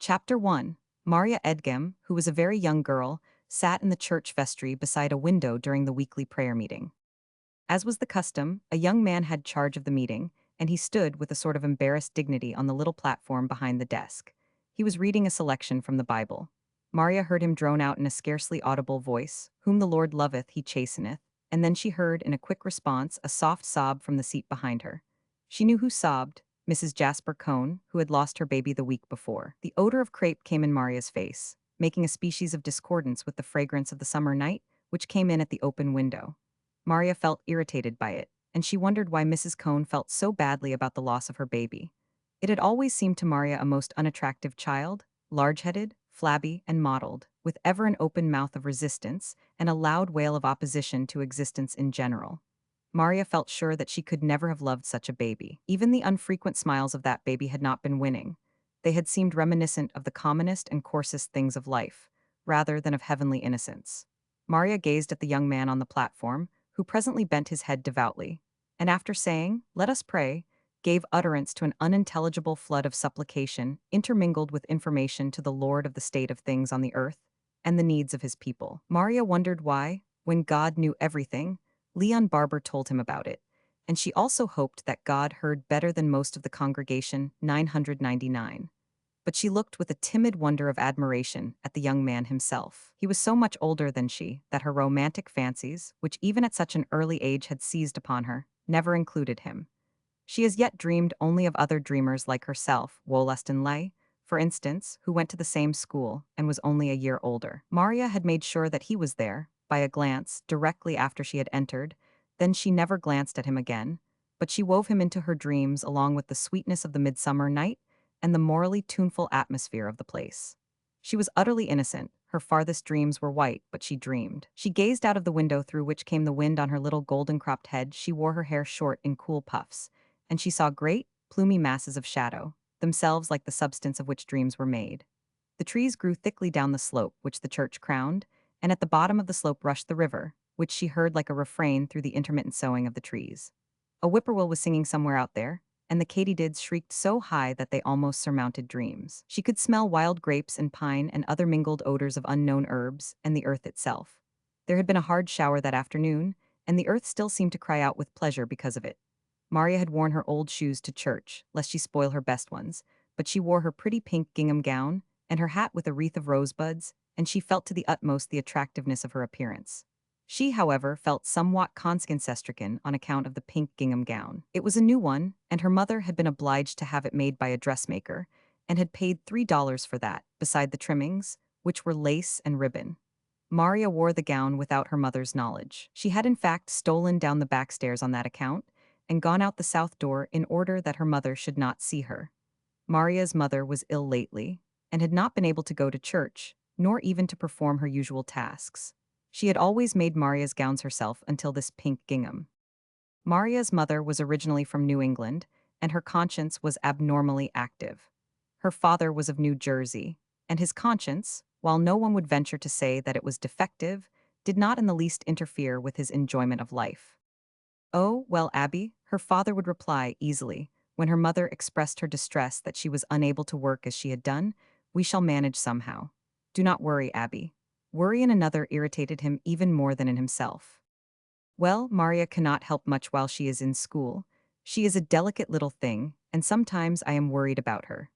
Chapter 1. Maria Edgem, who was a very young girl, sat in the church vestry beside a window during the weekly prayer meeting. As was the custom, a young man had charge of the meeting, and he stood with a sort of embarrassed dignity on the little platform behind the desk. He was reading a selection from the Bible. Maria heard him drone out in a scarcely audible voice, "Whom the Lord loveth, he chasteneth," and then she heard, in a quick response, a soft sob from the seat behind her. She knew who sobbed: Mrs. Jasper Cohn, who had lost her baby the week before. The odor of crepe came in Maria's face, making a species of discordance with the fragrance of the summer night, which came in at the open window. Maria felt irritated by it, and she wondered why Mrs. Cohn felt so badly about the loss of her baby. It had always seemed to Maria a most unattractive child, large-headed, flabby, and mottled, with ever an open mouth of resistance and a loud wail of opposition to existence in general. Maria felt sure that she could never have loved such a baby. Even the unfrequent smiles of that baby had not been winning. They had seemed reminiscent of the commonest and coarsest things of life, rather than of heavenly innocence. Maria gazed at the young man on the platform, who presently bent his head devoutly, and after saying, "Let us pray," gave utterance to an unintelligible flood of supplication, intermingled with information to the Lord of the state of things on the earth and the needs of his people. Maria wondered why, when God knew everything, Leon Barber told him about it, and she also hoped that God heard better than most of the congregation, 999. But she looked with a timid wonder of admiration at the young man himself. He was so much older than she that her romantic fancies, which even at such an early age had seized upon her, never included him. She as yet dreamed only of other dreamers like herself, Wollaston Leigh, for instance, who went to the same school and was only a year older. Maria had made sure that he was there, by a glance, directly after she had entered. Then she never glanced at him again, but she wove him into her dreams along with the sweetness of the midsummer night and the morally tuneful atmosphere of the place. She was utterly innocent. Her farthest dreams were white, but she dreamed. She gazed out of the window through which came the wind on her little golden-cropped head. She wore her hair short in cool puffs, and she saw great, plumy masses of shadow, themselves like the substance of which dreams were made. The trees grew thickly down the slope, which the church crowned, and at the bottom of the slope rushed the river, which she heard like a refrain through the intermittent soughing of the trees. A whippoorwill was singing somewhere out there, and the katydids shrieked so high that they almost surmounted dreams. She could smell wild grapes and pine and other mingled odors of unknown herbs, and the earth itself. There had been a hard shower that afternoon, and the earth still seemed to cry out with pleasure because of it. Maria had worn her old shoes to church, lest she spoil her best ones, but she wore her pretty pink gingham gown, and her hat with a wreath of rosebuds, and she felt to the utmost the attractiveness of her appearance. She, however, felt somewhat conscience-stricken on account of the pink gingham gown. It was a new one, and her mother had been obliged to have it made by a dressmaker, and had paid $3 for that, beside the trimmings, which were lace and ribbon. Maria wore the gown without her mother's knowledge. She had in fact stolen down the back stairs on that account, and gone out the south door in order that her mother should not see her. Maria's mother was ill lately, and had not been able to go to church, nor even to perform her usual tasks. She had always made Maria's gowns herself until this pink gingham. Maria's mother was originally from New England, and her conscience was abnormally active. Her father was of New Jersey, and his conscience, while no one would venture to say that it was defective, did not in the least interfere with his enjoyment of life. "Oh, well, Abby," her father would reply easily, when her mother expressed her distress that she was unable to work as she had done, "we shall manage somehow. Do not worry, Abby." Worry in another irritated him even more than in himself. "Well, Maria cannot help much while she is in school. She is a delicate little thing, and sometimes I am worried about her."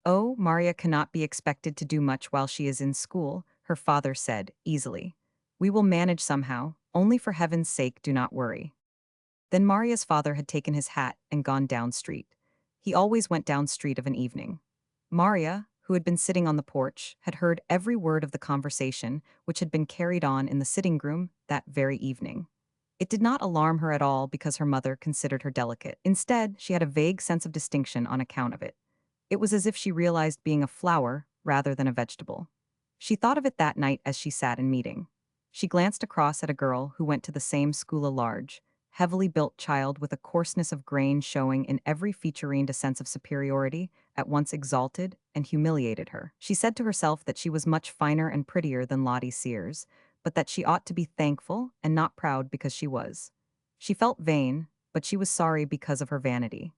"Oh, Maria cannot be expected to do much while she is in school," her father said, easily. "We will manage somehow, only for heaven's sake do not worry." Then Maria's father had taken his hat and gone down street. He always went down street of an evening. Maria, who had been sitting on the porch, had heard every word of the conversation which had been carried on in the sitting room that very evening. It did not alarm her at all because her mother considered her delicate. Instead, she had a vague sense of distinction on account of it. It was as if she realized being a flower rather than a vegetable. She thought of it that night as she sat in meeting. She glanced across at a girl who went to the same school, a large, heavily built child with a coarseness of grain showing in every featurine a sense of superiority, at once exalted and humiliated her. She said to herself that she was much finer and prettier than Lottie Sears, but that she ought to be thankful and not proud because she was. She felt vain, but she was sorry because of her vanity.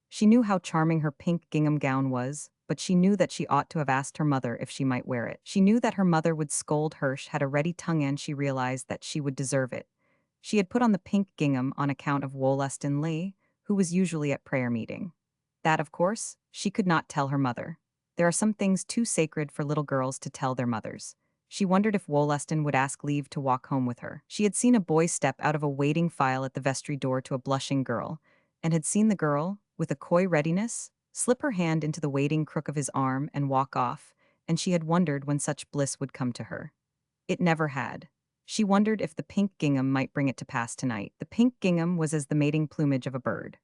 She knew how charming her pink gingham gown was, but she knew that she ought to have asked her mother if she might wear it. She knew that her mother would scold Hirsch had a ready tongue, and she realized that she would deserve it. She had put on the pink gingham on account of Wollaston Lee, who was usually at prayer meeting. That, of course, she could not tell her mother. There are some things too sacred for little girls to tell their mothers. She wondered if Wollaston would ask leave to walk home with her. She had seen a boy step out of a waiting file at the vestry door to a blushing girl, and had seen the girl, with a coy readiness, slip her hand into the waiting crook of his arm and walk off, and she had wondered when such bliss would come to her. It never had. She wondered if the pink gingham might bring it to pass tonight. The pink gingham was as the mating plumage of a bird.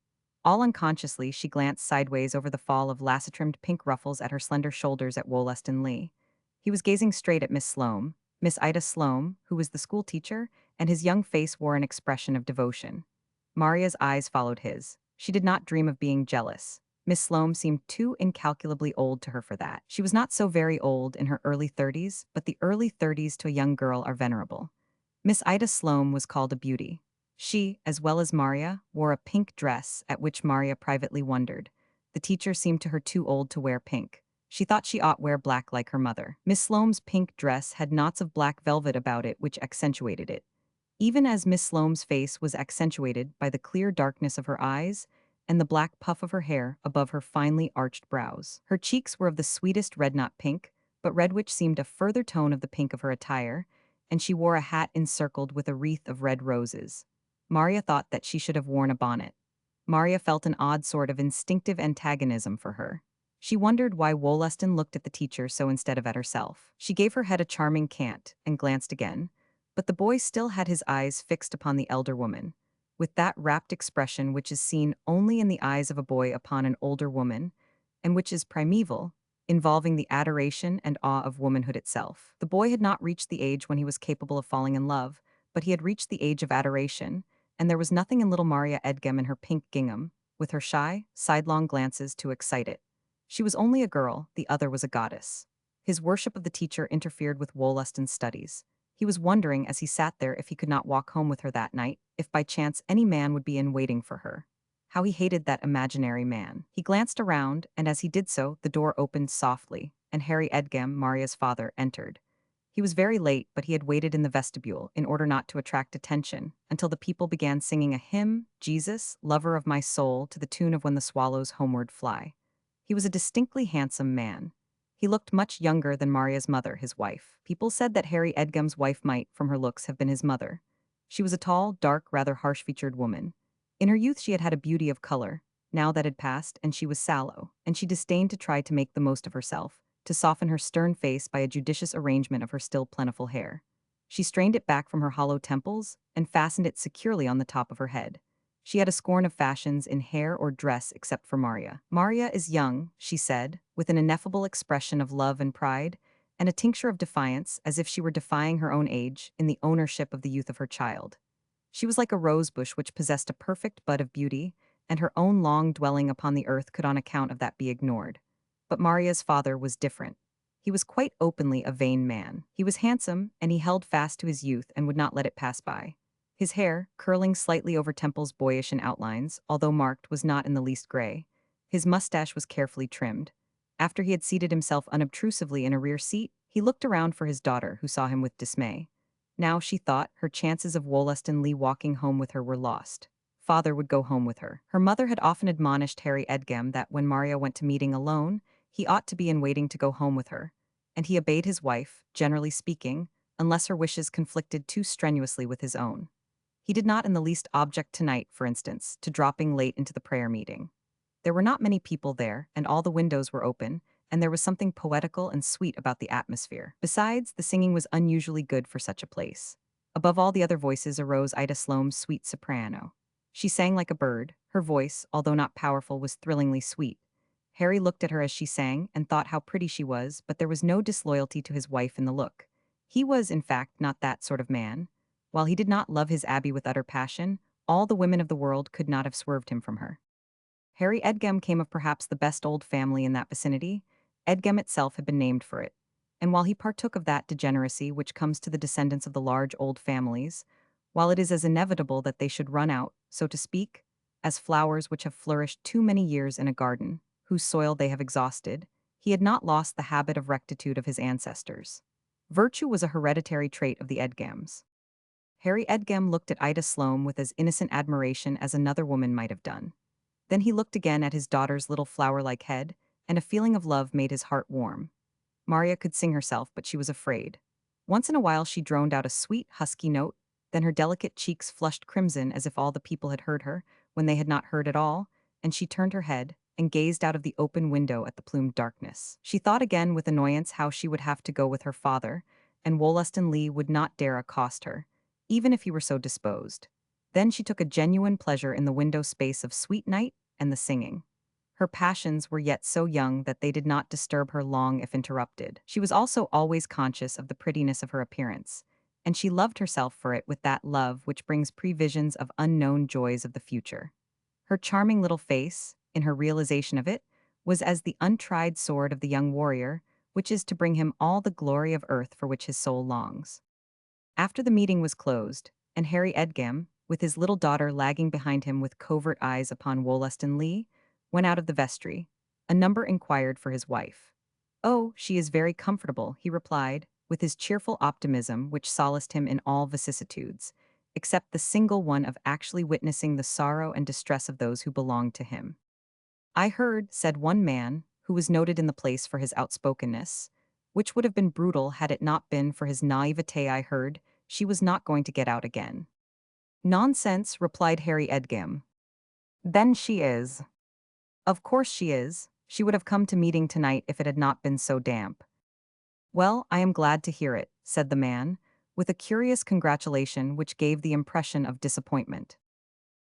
All unconsciously, she glanced sideways over the fall of lace-trimmed pink ruffles at her slender shoulders at Wollaston Lee. He was gazing straight at Miss Sloane, Miss Ida Sloane, who was the school teacher, and his young face wore an expression of devotion. Maria's eyes followed his. She did not dream of being jealous. Miss Sloane seemed too incalculably old to her for that. She was not so very old, in her early 30s, but the early 30s to a young girl are venerable. Miss Ida Sloane was called a beauty. She, as well as Maria, wore a pink dress, at which Maria privately wondered. The teacher seemed to her too old to wear pink. She thought she ought wear black like her mother. Miss Sloane's pink dress had knots of black velvet about it which accentuated it. Even as Miss Sloane's face was accentuated by the clear darkness of her eyes and the black puff of her hair above her finely arched brows. Her cheeks were of the sweetest red, not pink, but red, which seemed a further tone of the pink of her attire, and she wore a hat encircled with a wreath of red roses. Maria thought that she should have worn a bonnet. Maria felt an odd sort of instinctive antagonism for her. She wondered why Wollaston looked at the teacher so instead of at herself. She gave her head a charming cant and glanced again, but the boy still had his eyes fixed upon the elder woman, with that rapt expression which is seen only in the eyes of a boy upon an older woman, and which is primeval, involving the adoration and awe of womanhood itself. The boy had not reached the age when he was capable of falling in love, but he had reached the age of adoration, and there was nothing in little Maria Edgem in her pink gingham, with her shy, sidelong glances to excite it. She was only a girl, the other was a goddess. His worship of the teacher interfered with Wollaston's studies. He was wondering as he sat there if he could not walk home with her that night, if by chance any man would be in waiting for her. How he hated that imaginary man. He glanced around, and as he did so, the door opened softly, and Harry Edgem, Maria's father, entered. He was very late, but he had waited in the vestibule in order not to attract attention, until the people began singing a hymn, Jesus, lover of my soul, to the tune of When the Swallows Homeward Fly. He was a distinctly handsome man. He looked much younger than Maria's mother, his wife. People said that Harry Edgem's wife might, from her looks, have been his mother. She was a tall, dark, rather harsh-featured woman. In her youth she had had a beauty of color. Now that had passed, and she was sallow, and she disdained to try to make the most of herself, to soften her stern face by a judicious arrangement of her still plentiful hair. She strained it back from her hollow temples and fastened it securely on the top of her head. She had a scorn of fashions in hair or dress except for Maria. Maria is young, she said, with an ineffable expression of love and pride, and a tincture of defiance, as if she were defying her own age in the ownership of the youth of her child. She was like a rosebush which possessed a perfect bud of beauty, and her own long dwelling upon the earth could on account of that be ignored. But Maria's father was different. He was quite openly a vain man. He was handsome, and he held fast to his youth and would not let it pass by. His hair, curling slightly over temples boyish in outlines, although marked, was not in the least gray. His mustache was carefully trimmed. After he had seated himself unobtrusively in a rear seat, he looked around for his daughter, who saw him with dismay. Now, she thought, her chances of Wollaston Lee walking home with her were lost. Father would go home with her. Her mother had often admonished Harry Edgem that when Maria went to meeting alone, he ought to be in waiting to go home with her, and he obeyed his wife, generally speaking, unless her wishes conflicted too strenuously with his own. He did not in the least object tonight, for instance, to dropping late into the prayer meeting. There were not many people there, and all the windows were open, and there was something poetical and sweet about the atmosphere. Besides, the singing was unusually good for such a place. Above all the other voices arose Ida Sloane's sweet soprano. She sang like a bird. Her voice, although not powerful, was thrillingly sweet. Harry looked at her as she sang and thought how pretty she was, but there was no disloyalty to his wife in the look. He was, in fact, not that sort of man. While he did not love his Abby with utter passion, all the women of the world could not have swerved him from her. Harry Edgem came of perhaps the best old family in that vicinity. Edgem itself had been named for it. And while he partook of that degeneracy which comes to the descendants of the large old families, while it is as inevitable that they should run out, so to speak, as flowers which have flourished too many years in a garden, whose soil they have exhausted, He had not lost the habit of rectitude of his ancestors. Virtue was a hereditary trait of the Edgams. Harry Edgam looked at Ida Sloane with as innocent admiration as another woman might have done. Then he looked again at his daughter's little flower-like head, and a feeling of love made his heart warm. Maria could sing herself, but she was afraid. Once in a while she droned out a sweet, husky note, then her delicate cheeks flushed crimson as if all the people had heard her, when they had not heard at all, and she turned her head and gazed out of the open window at the plumed darkness. She thought again with annoyance how she would have to go with her father, and Wollaston Lee would not dare accost her, even if he were so disposed. Then she took a genuine pleasure in the window space of sweet night and the singing. Her passions were yet so young that they did not disturb her long if interrupted. She was also always conscious of the prettiness of her appearance, and she loved herself for it with that love which brings previsions of unknown joys of the future. Her charming little face, in her realization of it, was as the untried sword of the young warrior, which is to bring him all the glory of earth for which his soul longs. After the meeting was closed, and Harry Edgam, with his little daughter lagging behind him with covert eyes upon Wollaston Lee, went out of the vestry, a number inquired for his wife. "Oh, she is very comfortable," he replied, with his cheerful optimism which solaced him in all vicissitudes, except the single one of actually witnessing the sorrow and distress of those who belonged to him. "I heard," said one man, who was noted in the place for his outspokenness, which would have been brutal had it not been for his naivete, "I heard she was not going to get out again." "Nonsense," replied Harry Edgam. "Then she is. Of course she is. She would have come to meeting tonight if it had not been so damp." "Well, I am glad to hear it," said the man, with a curious congratulation which gave the impression of disappointment.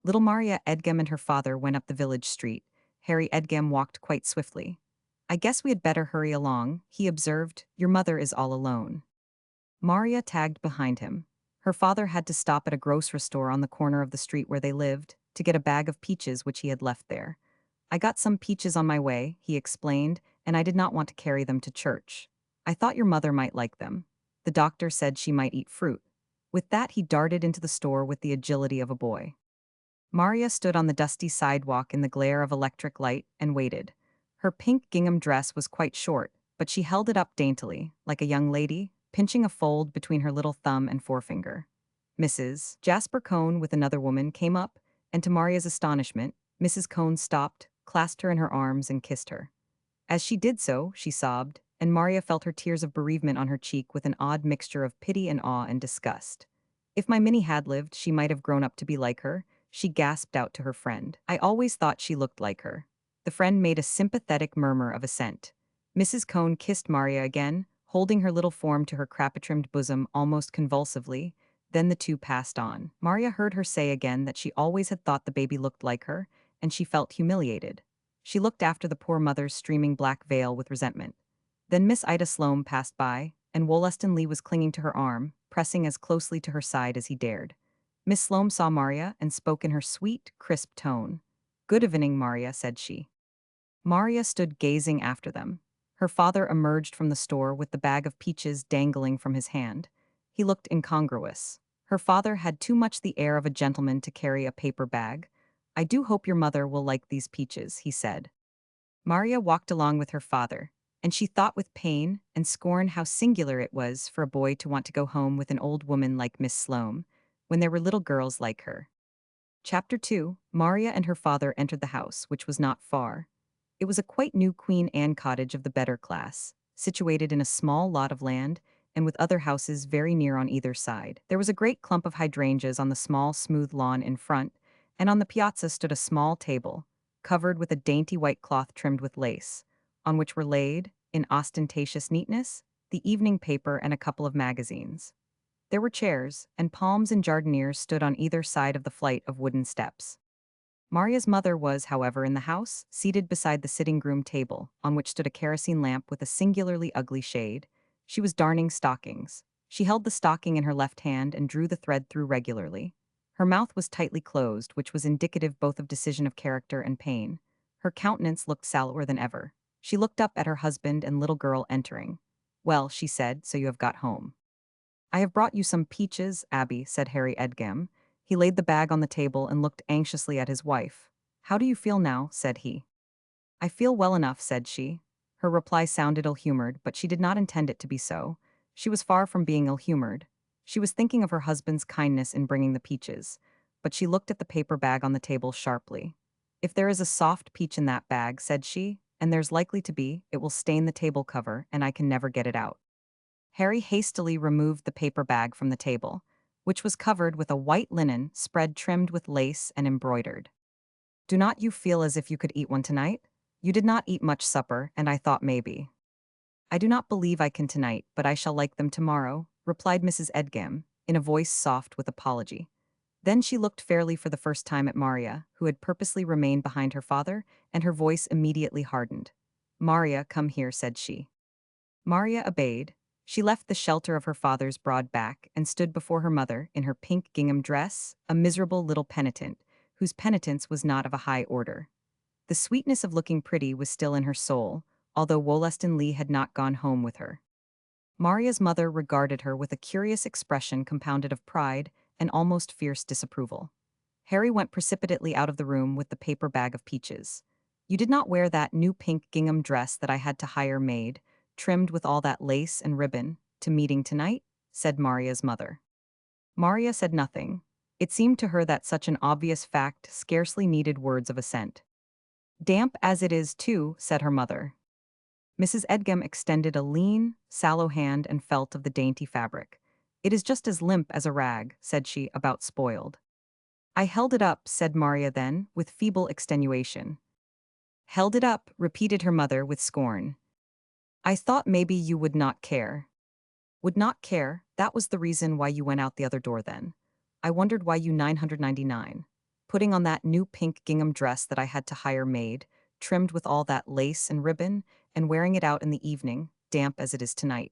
Little Maria Edgam and her father went up the village street. Harry Edgam walked quite swiftly. "I guess we had better hurry along," he observed. "Your mother is all alone." Maria tagged behind him. Her father had to stop at a grocery store on the corner of the street where they lived to get a bag of peaches which he had left there. "I got some peaches on my way," he explained, "and I did not want to carry them to church. I thought your mother might like them. The doctor said she might eat fruit." With that he darted into the store with the agility of a boy. Maria stood on the dusty sidewalk in the glare of electric light and waited. Her pink gingham dress was quite short, but she held it up daintily, like a young lady, pinching a fold between her little thumb and forefinger. Mrs. Jasper Cohn with another woman came up, and to Maria's astonishment, Mrs. Cohn stopped, clasped her in her arms, and kissed her. As she did so, she sobbed, and Maria felt her tears of bereavement on her cheek with an odd mixture of pity and awe and disgust. "If my Minnie had lived, she might have grown up to be like her," she gasped out to her friend. "I always thought she looked like her." The friend made a sympathetic murmur of assent. Mrs. Cohn kissed Maria again, holding her little form to her crap-trimmed bosom almost convulsively. Then the two passed on. Maria heard her say again that she always had thought the baby looked like her, and she felt humiliated. She looked after the poor mother's streaming black veil with resentment. Then Miss Ida Sloane passed by, and Wollaston Lee was clinging to her arm, pressing as closely to her side as he dared. Miss Sloane saw Maria and spoke in her sweet, crisp tone. "Good evening, Maria," said she. Maria stood gazing after them. Her father emerged from the store with the bag of peaches dangling from his hand. He looked incongruous. Her father had too much the air of a gentleman to carry a paper bag. "I do hope your mother will like these peaches," he said. Maria walked along with her father, and she thought with pain and scorn how singular it was for a boy to want to go home with an old woman like Miss Sloane, when there were little girls like her. Chapter 2. Maria and her father entered the house, which was not far. It was a quite new Queen Anne cottage of the better class, situated in a small lot of land, and with other houses very near on either side. There was a great clump of hydrangeas on the small, smooth lawn in front, and on the piazza stood a small table, covered with a dainty white cloth trimmed with lace, on which were laid, in ostentatious neatness, the evening paper and a couple of magazines. There were chairs, and palms and jardinières stood on either side of the flight of wooden steps. Maria's mother was, however, in the house, seated beside the sitting-room table, on which stood a kerosene lamp with a singularly ugly shade. She was darning stockings. She held the stocking in her left hand and drew the thread through regularly. Her mouth was tightly closed, which was indicative both of decision of character and pain. Her countenance looked sallower than ever. She looked up at her husband and little girl entering. "Well," she said, "so you have got home." "I have brought you some peaches, Abby," said Harry Edgam. He laid the bag on the table and looked anxiously at his wife. "How do you feel now?" said he. "I feel well enough," said she. Her reply sounded ill-humored, but she did not intend it to be so. She was far from being ill-humored. She was thinking of her husband's kindness in bringing the peaches, but she looked at the paper bag on the table sharply. "If there is a soft peach in that bag," said she, "and there's likely to be, it will stain the table cover, and I can never get it out." Harry hastily removed the paper bag from the table, which was covered with a white linen spread trimmed with lace and embroidered. "Do not you feel as if you could eat one tonight? You did not eat much supper, and I thought maybe." "I do not believe I can tonight, but I shall like them tomorrow," replied Mrs. Edgam, in a voice soft with apology. Then she looked fairly for the first time at Maria, who had purposely remained behind her father, and her voice immediately hardened. "Maria, come here," said she. Maria obeyed. She left the shelter of her father's broad back and stood before her mother in her pink gingham dress, a miserable little penitent, whose penitence was not of a high order. The sweetness of looking pretty was still in her soul, although Wollaston Lee had not gone home with her. Maria's mother regarded her with a curious expression compounded of pride and almost fierce disapproval. Harry went precipitately out of the room with the paper bag of peaches. "You did not wear that new pink gingham dress that I had to hire made, trimmed with all that lace and ribbon, to meeting tonight?" said Maria's mother. Maria said nothing. It seemed to her that such an obvious fact scarcely needed words of assent. "Damp as it is, too," said her mother. Mrs. Edgam extended a lean, sallow hand and felt of the dainty fabric. "It is just as limp as a rag," said she, "about spoiled." "I held it up," said Maria then, with feeble extenuation. "Held it up," repeated her mother with scorn. "I thought maybe you would not care." "Would not care? That was the reason why you went out the other door then. I wondered why you 999. Putting on that new pink gingham dress that I had to hire made, trimmed with all that lace and ribbon, and wearing it out in the evening, damp as it is tonight.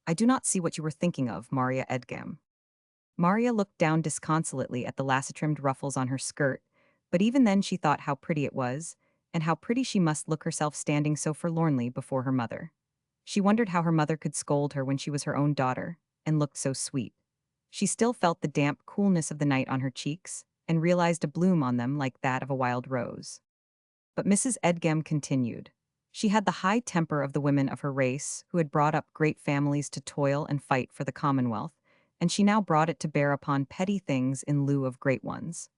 I do not see what you were thinking of, Maria Edgam." Maria looked down disconsolately at the lace-trimmed ruffles on her skirt, but even then she thought how pretty it was, and how pretty she must look herself standing so forlornly before her mother. She wondered how her mother could scold her when she was her own daughter, and looked so sweet. She still felt the damp coolness of the night on her cheeks, and realized a bloom on them like that of a wild rose. But Mrs. Edgam continued. She had the high temper of the women of her race, who had brought up great families to toil and fight for the Commonwealth, and she now brought it to bear upon petty things in lieu of great ones.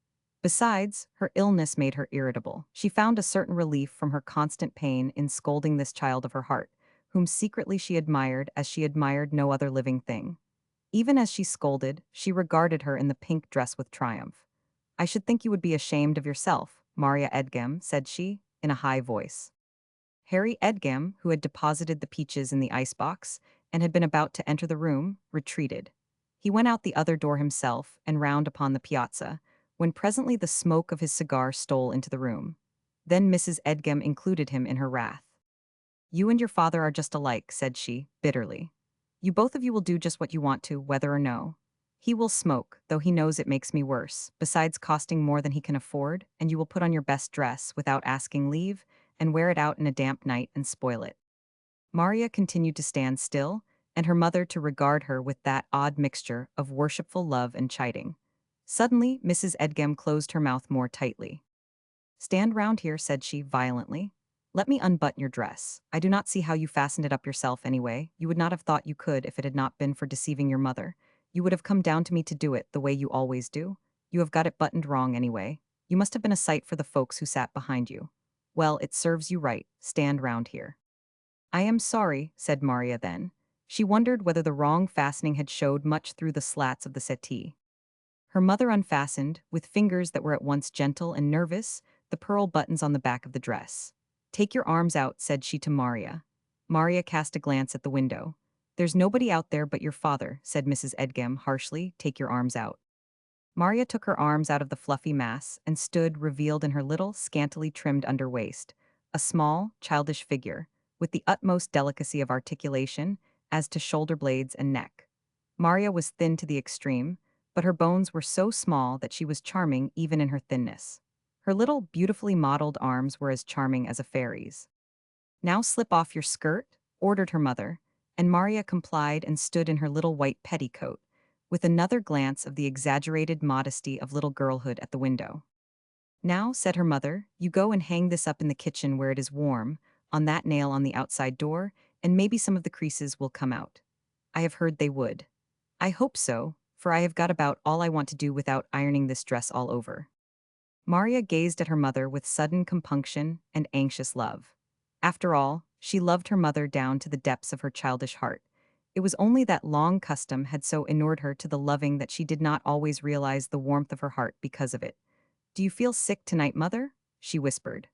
Besides, her illness made her irritable. She found a certain relief from her constant pain in scolding this child of her heart, whom secretly she admired as she admired no other living thing. Even as she scolded, she regarded her in the pink dress with triumph. "I should think you would be ashamed of yourself, Maria Edgam," said she, in a high voice. Harry Edgam, who had deposited the peaches in the icebox and had been about to enter the room, retreated. He went out the other door himself and round upon the piazza, when presently the smoke of his cigar stole into the room. Then Mrs. Edgam included him in her wrath. "You and your father are just alike," said she, bitterly. "You both of you will do just what you want to, whether or no. He will smoke, though he knows it makes me worse, besides costing more than he can afford, and you will put on your best dress without asking leave, and wear it out in a damp night and spoil it." Maria continued to stand still, and her mother to regard her with that odd mixture of worshipful love and chiding. Suddenly, Mrs. Edgam closed her mouth more tightly. "Stand round here," said she, violently. "Let me unbutton your dress. I do not see how you fastened it up yourself anyway. You would not have thought you could if it had not been for deceiving your mother. You would have come down to me to do it, the way you always do. You have got it buttoned wrong anyway. You must have been a sight for the folks who sat behind you. Well, it serves you right. Stand round here." "I am sorry," said Maria then. She wondered whether the wrong fastening had showed much through the slats of the settee. Her mother unfastened, with fingers that were at once gentle and nervous, the pearl buttons on the back of the dress. "Take your arms out," said she to Maria. Maria cast a glance at the window. "There's nobody out there but your father," said Mrs. Edgam harshly. "Take your arms out." Maria took her arms out of the fluffy mass and stood revealed in her little, scantily trimmed underwaist, a small, childish figure, with the utmost delicacy of articulation as to shoulder blades and neck. Maria was thin to the extreme, but her bones were so small that she was charming even in her thinness. Her little, beautifully modeled arms were as charming as a fairy's. "Now slip off your skirt," ordered her mother, and Maria complied and stood in her little white petticoat, with another glance of the exaggerated modesty of little girlhood at the window. "Now," said her mother, "you go and hang this up in the kitchen where it is warm, on that nail on the outside door, and maybe some of the creases will come out. I have heard they would. I hope so, for I have got about all I want to do without ironing this dress all over." Maria gazed at her mother with sudden compunction and anxious love. After all, she loved her mother down to the depths of her childish heart. It was only that long custom had so inured her to the loving that she did not always realize the warmth of her heart because of it. "Do you feel sick tonight, mother?" she whispered.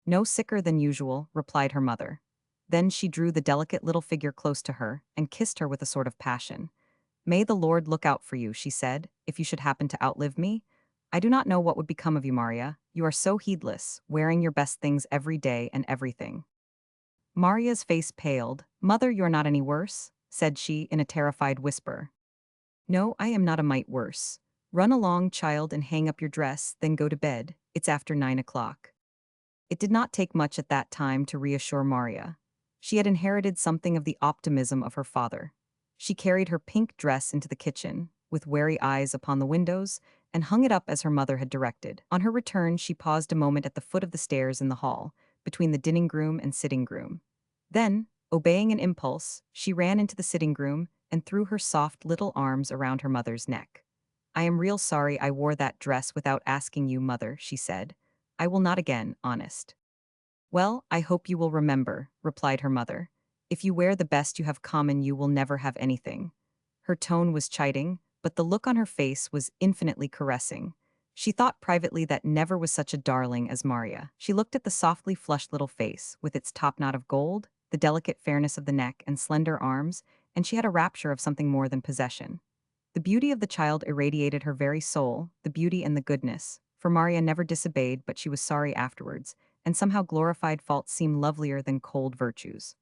"No sicker than usual," replied her mother. Then she drew the delicate little figure close to her and kissed her with a sort of passion. "May the Lord look out for you," she said, "if you should happen to outlive me. I do not know what would become of you, Maria. You are so heedless, wearing your best things every day and everything." Maria's face paled. "Mother, you're not any worse?" said she in a terrified whisper. "No, I am not a mite worse. Run along, child, and hang up your dress, then go to bed. It's after 9 o'clock." It did not take much at that time to reassure Maria. She had inherited something of the optimism of her father. She carried her pink dress into the kitchen, with wary eyes upon the windows, and hung it up as her mother had directed. On her return, she paused a moment at the foot of the stairs in the hall, between the dining room and sitting room. Then, obeying an impulse, she ran into the sitting room and threw her soft little arms around her mother's neck. "I am real sorry I wore that dress without asking you, mother," she said. "I will not again, honest." "Well, I hope you will remember," replied her mother. "If you wear the best you have common, you will never have anything." Her tone was chiding, but the look on her face was infinitely caressing. She thought privately that never was such a darling as Maria. She looked at the softly flushed little face, with its topknot of gold, the delicate fairness of the neck and slender arms, and she had a rapture of something more than possession. The beauty of the child irradiated her very soul, the beauty and the goodness, for Maria never disobeyed, but she was sorry afterwards, and somehow glorified faults seemed lovelier than cold virtues.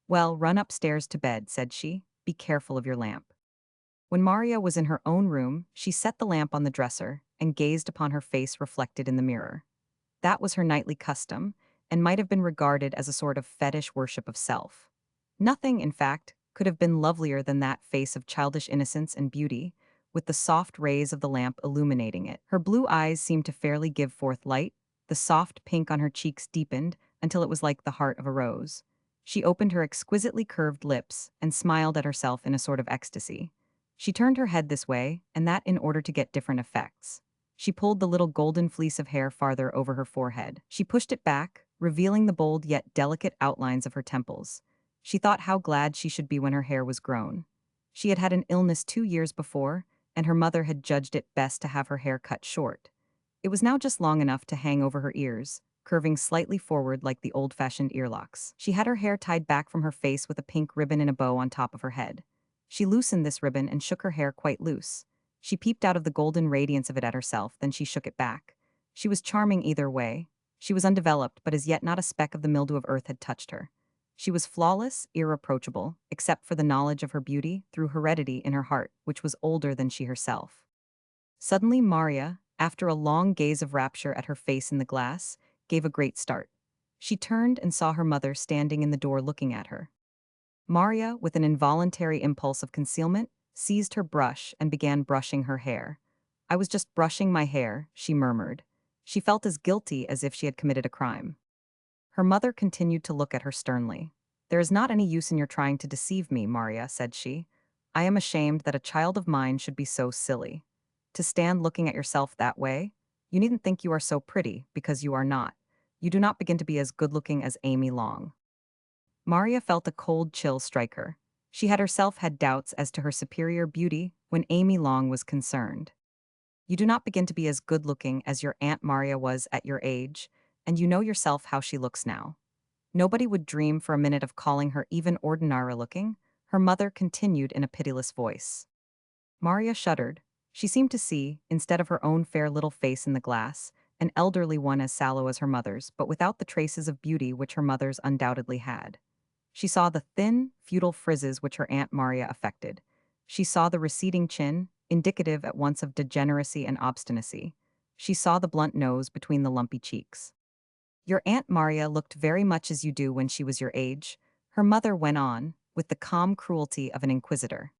"Well, run upstairs to bed," said she. "Be careful of your lamp." When Maria was in her own room, she set the lamp on the dresser and gazed upon her face reflected in the mirror. That was her nightly custom, and might have been regarded as a sort of fetish worship of self. Nothing, in fact, could have been lovelier than that face of childish innocence and beauty, with the soft rays of the lamp illuminating it. Her blue eyes seemed to fairly give forth light, the soft pink on her cheeks deepened until it was like the heart of a rose. She opened her exquisitely curved lips and smiled at herself in a sort of ecstasy. She turned her head this way and that in order to get different effects. She pulled the little golden fleece of hair farther over her forehead. She pushed it back, revealing the bold yet delicate outlines of her temples. She thought how glad she should be when her hair was grown. She had had an illness 2 years before, and her mother had judged it best to have her hair cut short. It was now just long enough to hang over her ears, curving slightly forward like the old-fashioned earlocks. She had her hair tied back from her face with a pink ribbon in a bow on top of her head. She loosened this ribbon and shook her hair quite loose. She peeped out of the golden radiance of it at herself, then she shook it back. She was charming either way. She was undeveloped, but as yet not a speck of the mildew of earth had touched her. She was flawless, irreproachable, except for the knowledge of her beauty through heredity in her heart, which was older than she herself. Suddenly Maria, after a long gaze of rapture at her face in the glass, gave a great start. She turned and saw her mother standing in the door looking at her. Maria, with an involuntary impulse of concealment, seized her brush and began brushing her hair. "I was just brushing my hair," she murmured. She felt as guilty as if she had committed a crime. Her mother continued to look at her sternly. "There is not any use in your trying to deceive me, Maria," said she. "I am ashamed that a child of mine should be so silly. To stand looking at yourself that way? You needn't think you are so pretty, because you are not. You do not begin to be as good-looking as Amy Long." Maria felt a cold chill strike her. She had herself had doubts as to her superior beauty when Amy Long was concerned. "You do not begin to be as good-looking as your Aunt Maria was at your age, and you know yourself how she looks now." Nobody would dream for a minute of calling her even ordinary-looking, her mother continued in a pitiless voice. Maria shuddered. She seemed to see, instead of her own fair little face in the glass, an elderly one as sallow as her mother's, but without the traces of beauty which her mother's undoubtedly had. She saw the thin, futile frizzes which her Aunt Maria affected. She saw the receding chin, indicative at once of degeneracy and obstinacy. She saw the blunt nose between the lumpy cheeks. "Your Aunt Maria looked very much as you do when she was your age," her mother went on, with the calm cruelty of an inquisitor.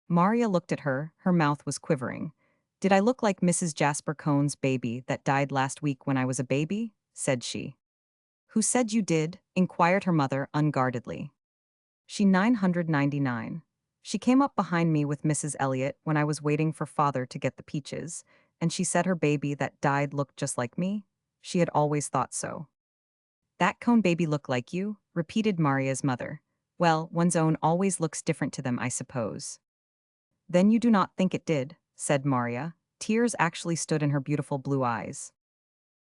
Maria looked at her, her mouth was quivering. "Did I look like Mrs. Jasper Cohn's baby that died last week when I was a baby?" said she. Who said you did? Inquired her mother unguardedly. She 999. She came up behind me with Mrs. Elliot when I was waiting for father to get the peaches, and she said her baby that died looked just like me. She had always thought so. That cone baby look like you? Repeated Maria's mother. Well, one's own always looks different to them, I suppose. Then you do not think it did, said Maria. Tears actually stood in her beautiful blue eyes.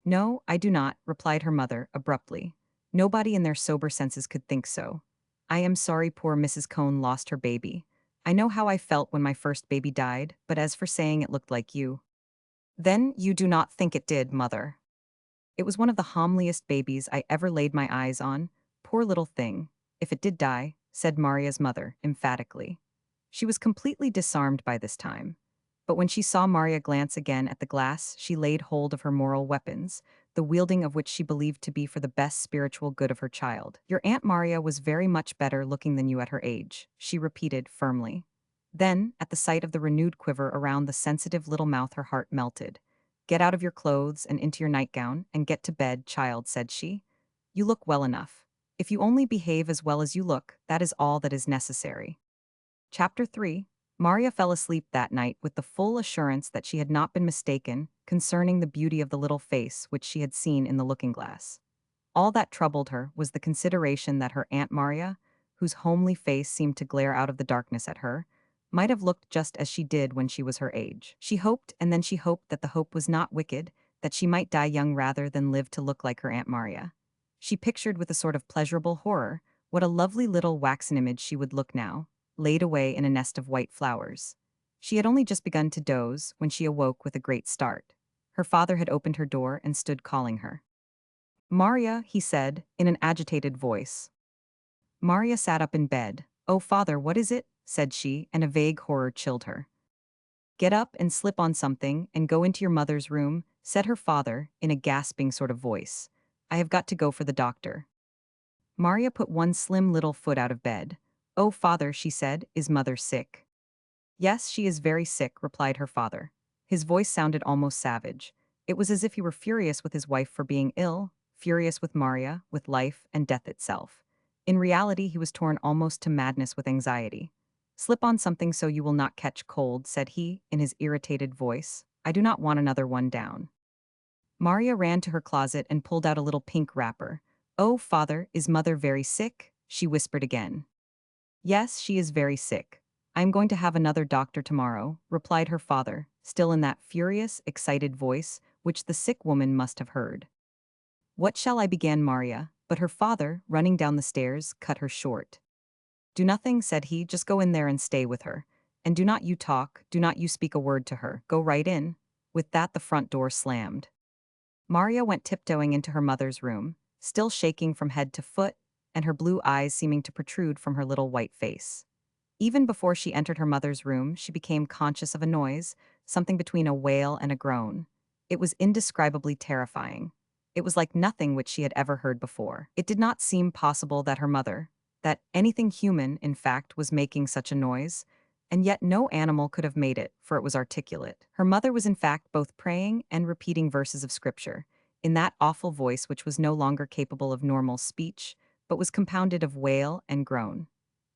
No, I do not, replied her mother, abruptly. Nobody in their sober senses could think so. I am sorry poor Mrs. Cone lost her baby. I know how I felt when my first baby died, but as for saying it looked like you. Then you do not think it did, mother. It was one of the homeliest babies I ever laid my eyes on. Poor little thing. If it did die, said Maria's mother, emphatically. She was completely disarmed by this time. But when she saw Maria glance again at the glass, she laid hold of her moral weapons, the wielding of which she believed to be for the best spiritual good of her child. Your Aunt Maria was very much better looking than you at her age, she repeated firmly. Then, at the sight of the renewed quiver around the sensitive little mouth, her heart melted. Get out of your clothes and into your nightgown, and get to bed, child, said she. You look well enough. If you only behave as well as you look, that is all that is necessary. Chapter 3. Maria fell asleep that night with the full assurance that she had not been mistaken concerning the beauty of the little face which she had seen in the looking-glass. All that troubled her was the consideration that her Aunt Maria, whose homely face seemed to glare out of the darkness at her, might have looked just as she did when she was her age. She hoped, and then she hoped that the hope was not wicked, that she might die young rather than live to look like her Aunt Maria. She pictured with a sort of pleasurable horror what a lovely little waxen image she would look now, laid away in a nest of white flowers. She had only just begun to doze when she awoke with a great start. Her father had opened her door and stood calling her. Maria, he said, in an agitated voice. Maria sat up in bed. Oh, father, what is it? Said she, and a vague horror chilled her. Get up and slip on something and go into your mother's room, said her father, in a gasping sort of voice. I have got to go for the doctor. Maria put one slim little foot out of bed. Oh, father, she said, is mother sick? Yes, she is very sick, replied her father. His voice sounded almost savage. It was as if he were furious with his wife for being ill, furious with Maria, with life and death itself. In reality, he was torn almost to madness with anxiety. Slip on something so you will not catch cold, said he, in his irritated voice. I do not want another one down. Maria ran to her closet and pulled out a little pink wrapper. Oh, father, is mother very sick? She whispered again. Yes, she is very sick. I am going to have another doctor tomorrow, replied her father, still in that furious, excited voice which the sick woman must have heard. What shall I began Maria, but her father, running down the stairs, cut her short. Do nothing, said he, just go in there and stay with her. And do not you talk, do not you speak a word to her, go right in. With that the front door slammed. Maria went tiptoeing into her mother's room, still shaking from head to foot, and her blue eyes seeming to protrude from her little white face. Even before she entered her mother's room, she became conscious of a noise, something between a wail and a groan. It was indescribably terrifying. It was like nothing which she had ever heard before. It did not seem possible that her mother, that anything human, in fact, was making such a noise, and yet no animal could have made it, for it was articulate. Her mother was in fact both praying and repeating verses of scripture, in that awful voice which was no longer capable of normal speech, but was compounded of wail and groan.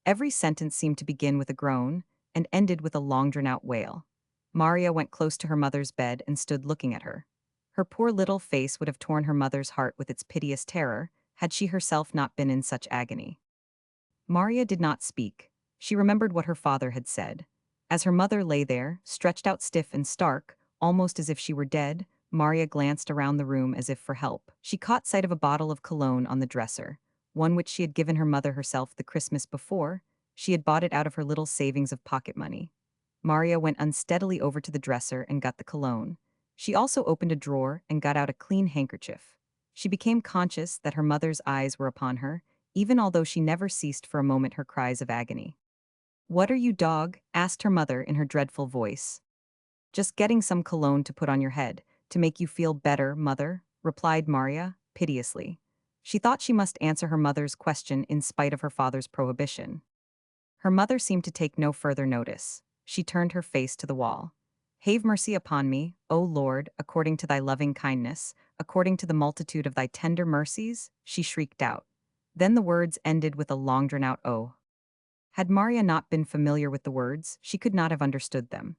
Every sentence seemed to begin with a groan and ended with a long drawn-out wail. Maria went close to her mother's bed and stood looking at her. Her poor little face would have torn her mother's heart with its piteous terror had she herself not been in such agony. Maria did not speak. She remembered what her father had said. As her mother lay there, stretched out stiff and stark, almost as if she were dead, Maria glanced around the room as if for help. She caught sight of a bottle of cologne on the dresser, one which she had given her mother herself the Christmas before. She had bought it out of her little savings of pocket money. Maria went unsteadily over to the dresser and got the cologne. She also opened a drawer and got out a clean handkerchief. She became conscious that her mother's eyes were upon her, even although she never ceased for a moment her cries of agony. What are you, dog? Asked her mother in her dreadful voice. Just getting some cologne to put on your head, to make you feel better, mother, replied Maria, piteously. She thought she must answer her mother's question in spite of her father's prohibition. Her mother seemed to take no further notice. She turned her face to the wall. Have mercy upon me, O Lord, according to thy loving kindness, according to the multitude of thy tender mercies, she shrieked out. Then the words ended with a long drawn-out "oh." Had Maria not been familiar with the words, she could not have understood them.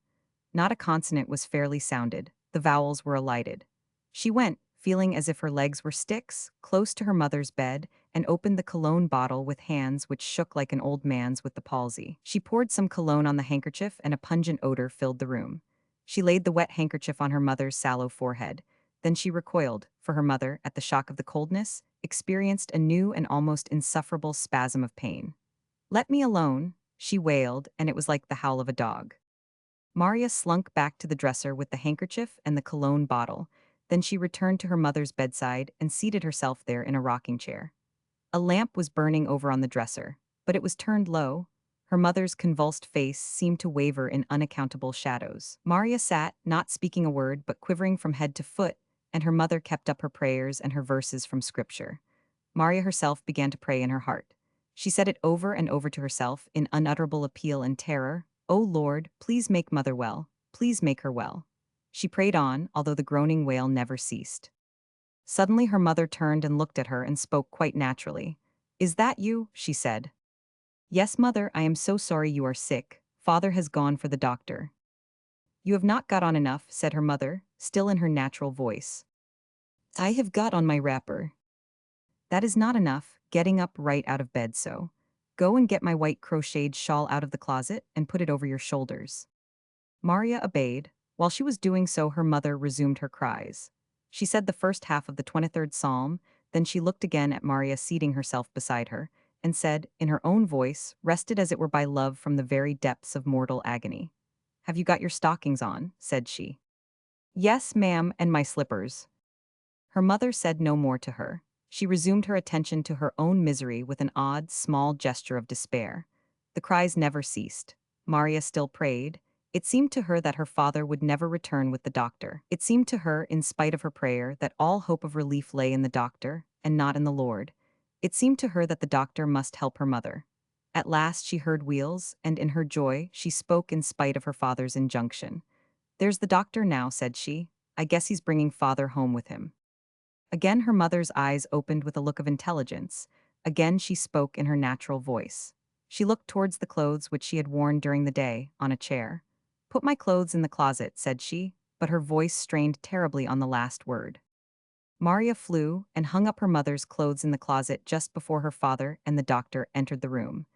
Not a consonant was fairly sounded, the vowels were elided. She went, feeling as if her legs were sticks, close to her mother's bed, and opened the cologne bottle with hands which shook like an old man's with the palsy. She poured some cologne on the handkerchief and a pungent odor filled the room. She laid the wet handkerchief on her mother's sallow forehead. Then she recoiled, for her mother, at the shock of the coldness, experienced a new and almost insufferable spasm of pain. "Let me alone," she wailed, and it was like the howl of a dog. Maria slunk back to the dresser with the handkerchief and the cologne bottle. Then she returned to her mother's bedside and seated herself there in a rocking chair. A lamp was burning over on the dresser, but it was turned low. Her mother's convulsed face seemed to waver in unaccountable shadows. Maria sat, not speaking a word but quivering from head to foot, and her mother kept up her prayers and her verses from Scripture. Maria herself began to pray in her heart. She said it over and over to herself in unutterable appeal and terror. "O Lord, please make Mother well. Please make her well." She prayed on, although the groaning wail never ceased. Suddenly her mother turned and looked at her and spoke quite naturally. "Is that you?" she said. "Yes, mother, I am so sorry you are sick. Father has gone for the doctor." "You have not got on enough," said her mother, still in her natural voice. "I have got on my wrapper." "That is not enough," getting up right out of bed so. "Go and get my white crocheted shawl out of the closet and put it over your shoulders." Maria obeyed. While she was doing so, her mother resumed her cries. She said the first half of the 23rd Psalm, then she looked again at Maria seating herself beside her, and said, in her own voice, rested as it were by love from the very depths of mortal agony. "Have you got your stockings on?" said she. "Yes, ma'am, and my slippers." Her mother said no more to her. She resumed her attention to her own misery with an odd, small gesture of despair. The cries never ceased. Maria still prayed. It seemed to her that her father would never return with the doctor. It seemed to her, in spite of her prayer, that all hope of relief lay in the doctor, and not in the Lord. It seemed to her that the doctor must help her mother. At last she heard wheels, and in her joy, she spoke in spite of her father's injunction. "There's the doctor now," said she. "I guess he's bringing father home with him." Again her mother's eyes opened with a look of intelligence. Again she spoke in her natural voice. She looked towards the clothes which she had worn during the day, on a chair. "Put my clothes in the closet," said she, but her voice strained terribly on the last word. Maria flew and hung up her mother's clothes in the closet just before her father and the doctor entered the room.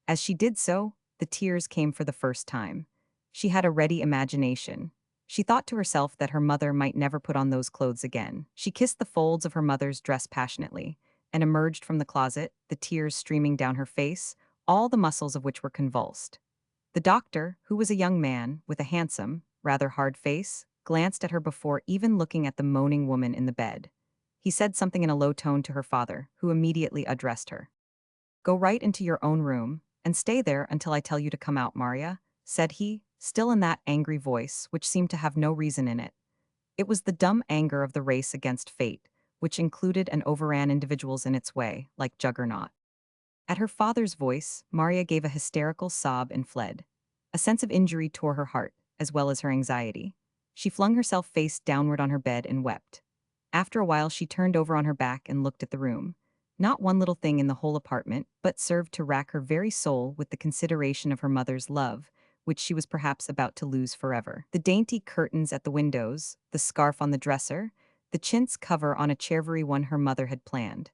As she did so, the tears came for the first time. She had a ready imagination. She thought to herself that her mother might never put on those clothes again. She kissed the folds of her mother's dress passionately, and emerged from the closet, the tears streaming down her face, all the muscles of which were convulsed. The doctor, who was a young man, with a handsome, rather hard face, glanced at her before even looking at the moaning woman in the bed. He said something in a low tone to her father, who immediately addressed her. "Go right into your own room, and stay there until I tell you to come out, Maria," said he, still in that angry voice, which seemed to have no reason in it. It was the dumb anger of the race against fate, which included and overran individuals in its way, like Juggernaut. At her father's voice, Maria gave a hysterical sob and fled. A sense of injury tore her heart, as well as her anxiety. She flung herself face downward on her bed and wept. After a while she turned over on her back and looked at the room. Not one little thing in the whole apartment, but served to rack her very soul with the consideration of her mother's love, which she was perhaps about to lose forever. The dainty curtains at the windows, the scarf on the dresser, the chintz cover on a chair, every one her mother had planned.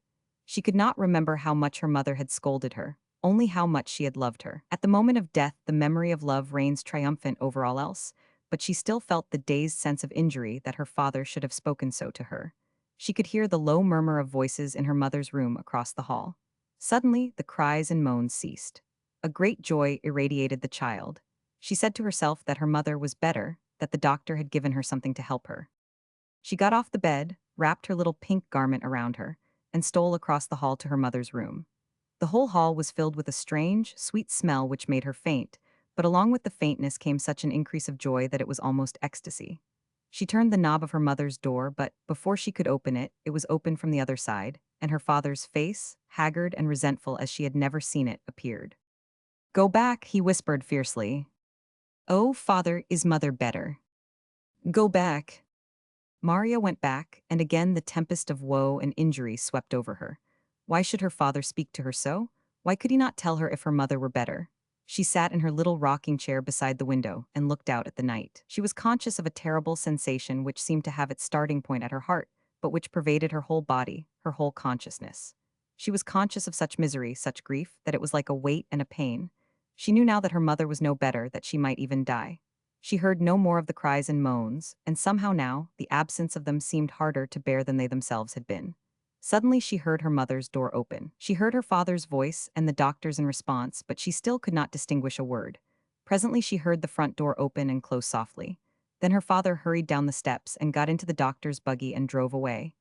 She could not remember how much her mother had scolded her, only how much she had loved her. At the moment of death, the memory of love reigns triumphant over all else, but she still felt the dazed sense of injury that her father should have spoken so to her. She could hear the low murmur of voices in her mother's room across the hall. Suddenly, the cries and moans ceased. A great joy irradiated the child. She said to herself that her mother was better, that the doctor had given her something to help her. She got off the bed, wrapped her little pink garment around her, and stole across the hall to her mother's room. The whole hall was filled with a strange, sweet smell which made her faint, but along with the faintness came such an increase of joy that it was almost ecstasy. She turned the knob of her mother's door, but before she could open it, it was opened from the other side, and her father's face, haggard and resentful as she had never seen it, appeared. "Go back," he whispered fiercely. "Oh, father, is mother better? Go back." Maria went back, and again the tempest of woe and injury swept over her. Why should her father speak to her so? Why could he not tell her if her mother were better? She sat in her little rocking chair beside the window and looked out at the night. She was conscious of a terrible sensation which seemed to have its starting point at her heart, but which pervaded her whole body, her whole consciousness. She was conscious of such misery, such grief, that it was like a weight and a pain. She knew now that her mother was no better, that she might even die. She heard no more of the cries and moans, and somehow now, the absence of them seemed harder to bear than they themselves had been. Suddenly she heard her mother's door open. She heard her father's voice and the doctor's in response, but she still could not distinguish a word. Presently she heard the front door open and close softly. Then her father hurried down the steps and got into the doctor's buggy and drove away.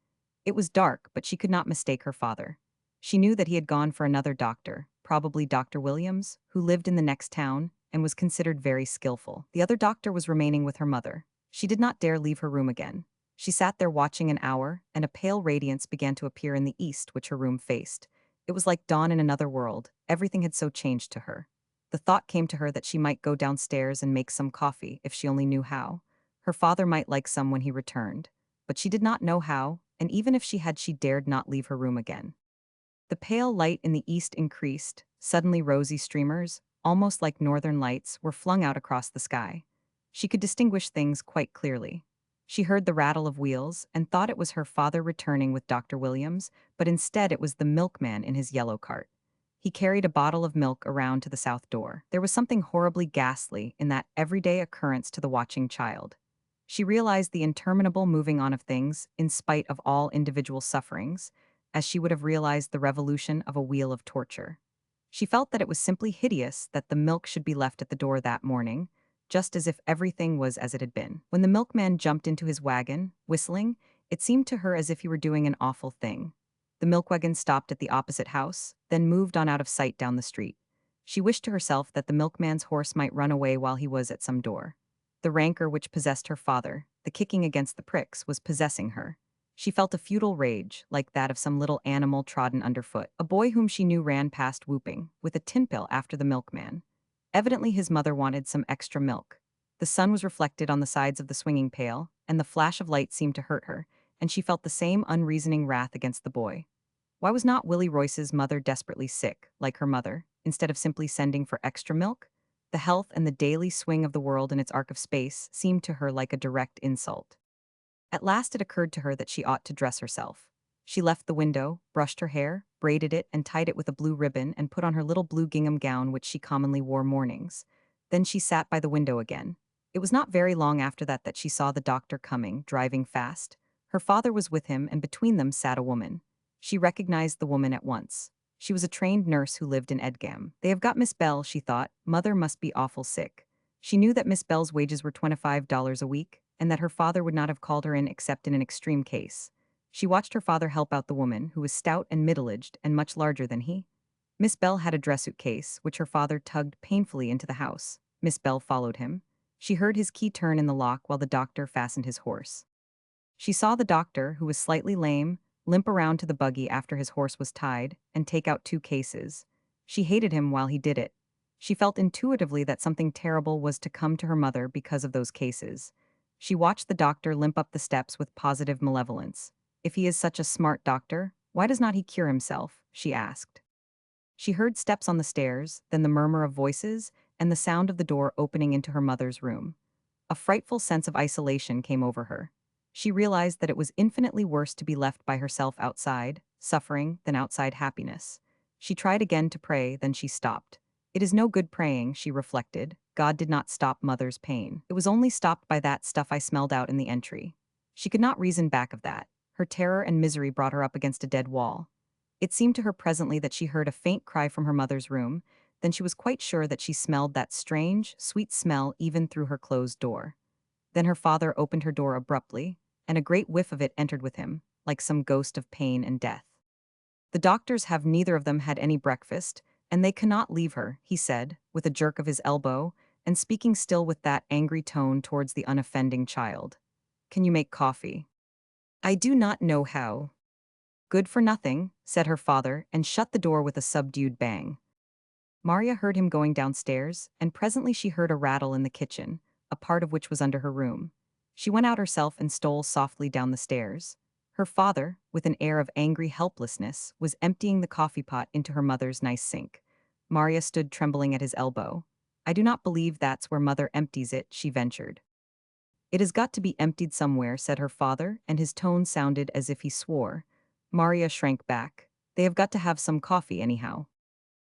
It was dark, but she could not mistake her father. She knew that he had gone for another doctor, probably Dr. Williams, who lived in the next town and was considered very skillful. The other doctor was remaining with her mother. She did not dare leave her room again. She sat there watching an hour, and a pale radiance began to appear in the east which her room faced. It was like dawn in another world. Everything had so changed to her. The thought came to her that she might go downstairs and make some coffee if she only knew how. Her father might like some when he returned. But she did not know how, and even if she had, she dared not leave her room again. The pale light in the east increased. Suddenly rosy streamers, almost like northern lights, were flung out across the sky. She could distinguish things quite clearly. She heard the rattle of wheels and thought it was her father returning with Dr. Williams, but instead it was the milkman in his yellow cart. He carried a bottle of milk around to the south door. There was something horribly ghastly in that everyday occurrence to the watching child. She realized the interminable moving on of things, in spite of all individual sufferings, as she would have realized the revolution of a wheel of torture. She felt that it was simply hideous that the milk should be left at the door that morning, just as if everything was as it had been. When the milkman jumped into his wagon, whistling, it seemed to her as if he were doing an awful thing. The milk wagon stopped at the opposite house, then moved on out of sight down the street. She wished to herself that the milkman's horse might run away while he was at some door. The rancor which possessed her father, the kicking against the pricks, was possessing her. She felt a futile rage, like that of some little animal trodden underfoot. A boy whom she knew ran past whooping, with a tin pail after the milkman. Evidently his mother wanted some extra milk. The sun was reflected on the sides of the swinging pail, and the flash of light seemed to hurt her, and she felt the same unreasoning wrath against the boy. Why was not Willie Royce's mother desperately sick, like her mother, instead of simply sending for extra milk? The health and the daily swing of the world in its arc of space seemed to her like a direct insult. At last it occurred to her that she ought to dress herself. She left the window, brushed her hair, braided it, and tied it with a blue ribbon, and put on her little blue gingham gown which she commonly wore mornings. Then she sat by the window again. It was not very long after that that she saw the doctor coming, driving fast. Her father was with him, and between them sat a woman. She recognized the woman at once. She was a trained nurse who lived in Edgam. They have got Miss Bell, she thought. Mother must be awful sick. She knew that Miss Bell's wages were $25 a week, and that her father would not have called her in except in an extreme case. She watched her father help out the woman, who was stout and middle-aged and much larger than he. Miss Bell had a dress-suit case, which her father tugged painfully into the house. Miss Bell followed him. She heard his key turn in the lock while the doctor fastened his horse. She saw the doctor, who was slightly lame, limp around to the buggy after his horse was tied, and take out 2 cases. She hated him while he did it. She felt intuitively that something terrible was to come to her mother because of those cases. She watched the doctor limp up the steps with positive malevolence. If he is such a smart doctor, why does not he cure himself? She asked. She heard steps on the stairs, then the murmur of voices, and the sound of the door opening into her mother's room. A frightful sense of isolation came over her. She realized that it was infinitely worse to be left by herself outside, suffering, than outside happiness. She tried again to pray, then she stopped. It is no good praying, she reflected. God did not stop mother's pain. It was only stopped by that stuff I smelled out in the entry. She could not reason back of that. Her terror and misery brought her up against a dead wall. It seemed to her presently that she heard a faint cry from her mother's room, then she was quite sure that she smelled that strange, sweet smell even through her closed door. Then her father opened her door abruptly, and a great whiff of it entered with him, like some ghost of pain and death. The doctors have neither of them had any breakfast, and they cannot leave her, he said, with a jerk of his elbow, and speaking still with that angry tone towards the unoffending child. Can you make coffee? I do not know how. Good for nothing, said her father, and shut the door with a subdued bang. Maria heard him going downstairs, and presently she heard a rattle in the kitchen, a part of which was under her room. She went out herself and stole softly down the stairs. Her father, with an air of angry helplessness, was emptying the coffee pot into her mother's nice sink. Maria stood trembling at his elbow. I do not believe that's where mother empties it, she ventured. It has got to be emptied somewhere, said her father, and his tone sounded as if he swore. Maria shrank back. They have got to have some coffee anyhow.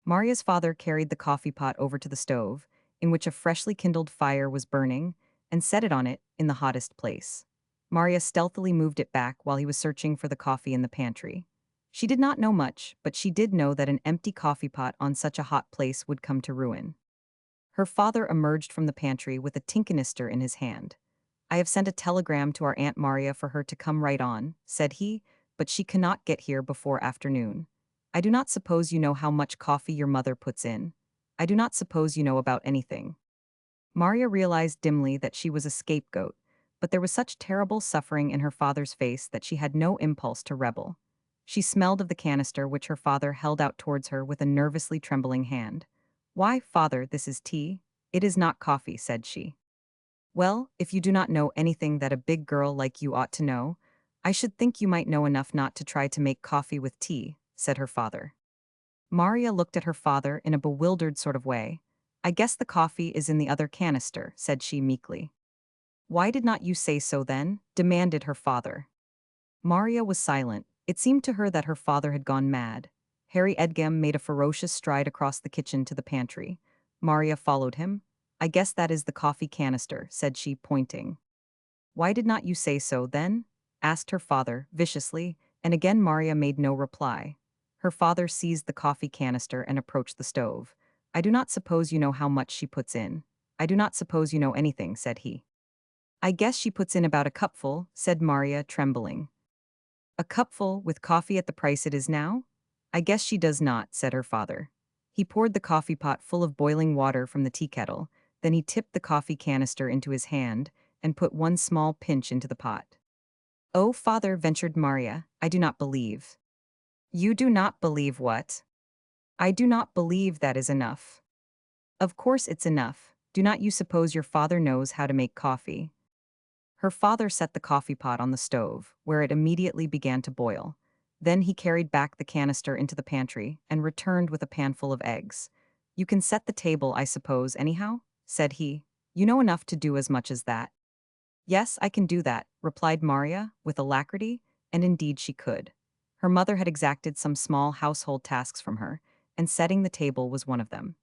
Maria's father carried the coffee pot over to the stove, in which a freshly kindled fire was burning, and set it on it in the hottest place. Maria stealthily moved it back while he was searching for the coffee in the pantry. She did not know much, but she did know that an empty coffee pot on such a hot place would come to ruin. Her father emerged from the pantry with a tinkanister in his hand. I have sent a telegram to our Aunt Maria for her to come right on, said he, but she cannot get here before afternoon. I do not suppose you know how much coffee your mother puts in. I do not suppose you know about anything. Maria realized dimly that she was a scapegoat, but there was such terrible suffering in her father's face that she had no impulse to rebel. She smelled of the canister which her father held out towards her with a nervously trembling hand. Why, father, this is tea. It is not coffee, said she. Well, if you do not know anything that a big girl like you ought to know, I should think you might know enough not to try to make coffee with tea, said her father. Maria looked at her father in a bewildered sort of way. I guess the coffee is in the other canister, said she meekly. Why did not you say so then? Demanded her father. Maria was silent. It seemed to her that her father had gone mad. Harry Edgem made a ferocious stride across the kitchen to the pantry. Maria followed him. I guess that is the coffee canister, said she, pointing. Why did not you say so, then? Asked her father, viciously, and again Maria made no reply. Her father seized the coffee canister and approached the stove. I do not suppose you know how much she puts in. I do not suppose you know anything, said he. I guess she puts in about a cupful, said Maria, trembling. A cupful, with coffee at the price it is now? I guess she does not, said her father. He poured the coffee pot full of boiling water from the tea kettle, then he tipped the coffee canister into his hand and put one small pinch into the pot. Oh, father, ventured Maria, I do not believe. You do not believe what? I do not believe that is enough. Of course it's enough. Do not you suppose your father knows how to make coffee? Her father set the coffee pot on the stove, where it immediately began to boil. Then he carried back the canister into the pantry and returned with a pan full of eggs. You can set the table, I suppose, anyhow? Said he. You know enough to do as much as that. Yes, I can do that, replied Maria, with alacrity, and indeed she could. Her mother had exacted some small household tasks from her, and setting the table was one of them.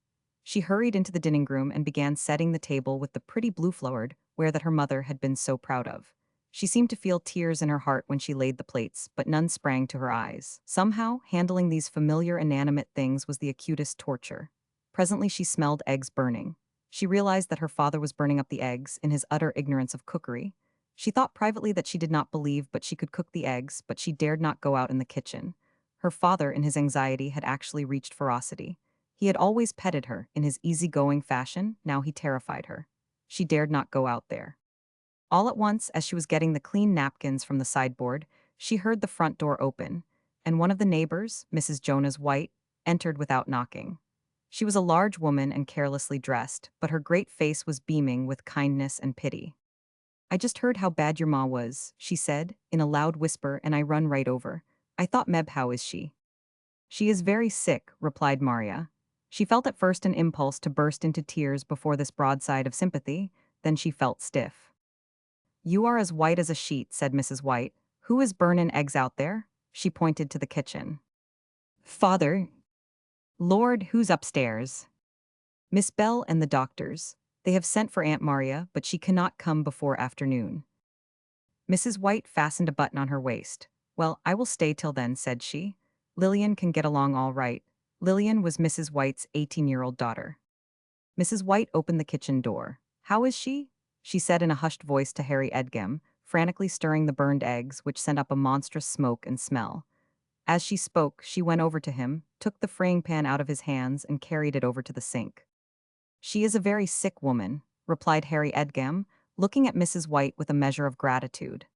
She hurried into the dining room and began setting the table with the pretty blue-flowered ware that her mother had been so proud of. She seemed to feel tears in her heart when she laid the plates, but none sprang to her eyes. Somehow, handling these familiar inanimate things was the acutest torture. Presently she smelled eggs burning. She realized that her father was burning up the eggs in his utter ignorance of cookery. She thought privately that she did not believe but she could cook the eggs, but she dared not go out in the kitchen. Her father, in his anxiety, had actually reached ferocity. He had always petted her in his easy-going fashion, now he terrified her. She dared not go out there. All at once, as she was getting the clean napkins from the sideboard, she heard the front door open, and one of the neighbors, Mrs. Jonas White, entered without knocking. She was a large woman and carelessly dressed, but her great face was beaming with kindness and pity. I just heard how bad your ma was, she said, in a loud whisper, and I run right over. I thought Meb, how is she? She is very sick, replied Maria. She felt at first an impulse to burst into tears before this broadside of sympathy, then she felt stiff. You are as white as a sheet, said Mrs. White. Who is burnin' eggs out there? She pointed to the kitchen. Father. Lord, who's upstairs? Miss Bell and the doctors. They have sent for Aunt Maria, but she cannot come before afternoon. Mrs. White fastened a button on her waist. Well, I will stay till then, said she. Lillian can get along all right. Lillian was Mrs. White's 18-year-old daughter. Mrs. White opened the kitchen door. How is she? She said in a hushed voice to Harry Edgem, frantically stirring the burned eggs, which sent up a monstrous smoke and smell. As she spoke, she went over to him, took the frying pan out of his hands, and carried it over to the sink. She is a very sick woman, replied Harry Edgem, looking at Mrs. White with a measure of gratitude.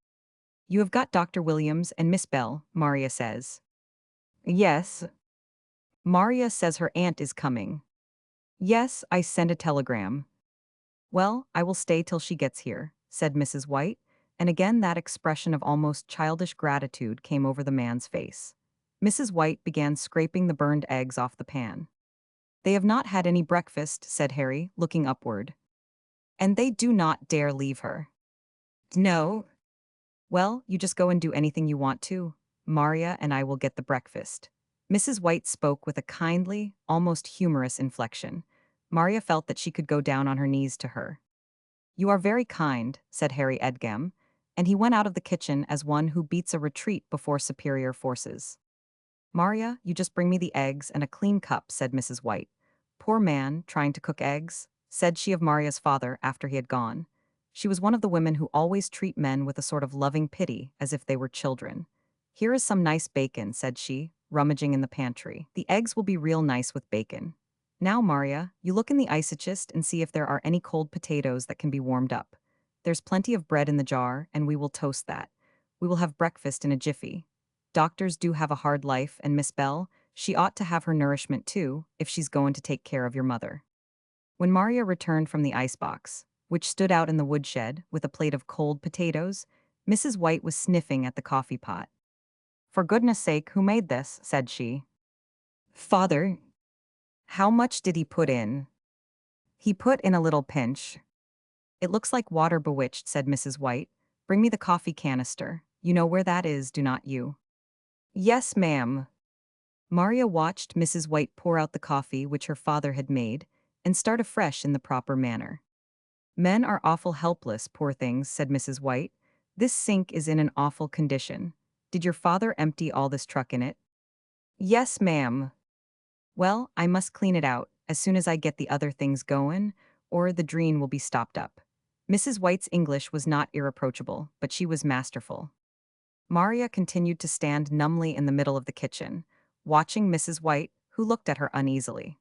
You have got Dr. Williams and Miss Bell, Maria says. Yes. Maria says her aunt is coming. Yes, I sent a telegram. Well, I will stay till she gets here, said Mrs. White, and again that expression of almost childish gratitude came over the man's face. Mrs. White began scraping the burned eggs off the pan. "They have not had any breakfast," said Harry, looking upward. "And they do not dare leave her." "No." "Well, you just go and do anything you want to. Maria and I will get the breakfast." Mrs. White spoke with a kindly, almost humorous inflection. Maria felt that she could go down on her knees to her. "You are very kind," said Harry Edgam, and he went out of the kitchen as one who beats a retreat before superior forces. "Maria, you just bring me the eggs and a clean cup," said Mrs. White. "Poor man, trying to cook eggs," said she of Maria's father after he had gone. She was one of the women who always treat men with a sort of loving pity, as if they were children. "Here is some nice bacon," said she, rummaging in the pantry. "The eggs will be real nice with bacon. Now, Maria, you look in the ice chest and see if there are any cold potatoes that can be warmed up. There's plenty of bread in the jar, and we will toast that. We will have breakfast in a jiffy. Doctors do have a hard life, and Miss Bell, she ought to have her nourishment too, if she's going to take care of your mother." When Maria returned from the icebox, which stood out in the woodshed with a plate of cold potatoes, Mrs. White was sniffing at the coffee pot. "For goodness sake, who made this?" said she. "Father." "How much did he put in?" "He put in a little pinch." "It looks like water bewitched," said Mrs. White. "Bring me the coffee canister. You know where that is, do not you?" "Yes, ma'am." Maria watched Mrs. White pour out the coffee which her father had made, and start afresh in the proper manner. "Men are awful helpless, poor things," said Mrs. White. "This sink is in an awful condition. Did your father empty all this truck in it?" "Yes, ma'am." "Well, I must clean it out, as soon as I get the other things goin', or the dreen will be stopped up." Mrs. White's English was not irreproachable, but she was masterful. Maria continued to stand numbly in the middle of the kitchen, watching Mrs. White, who looked at her uneasily.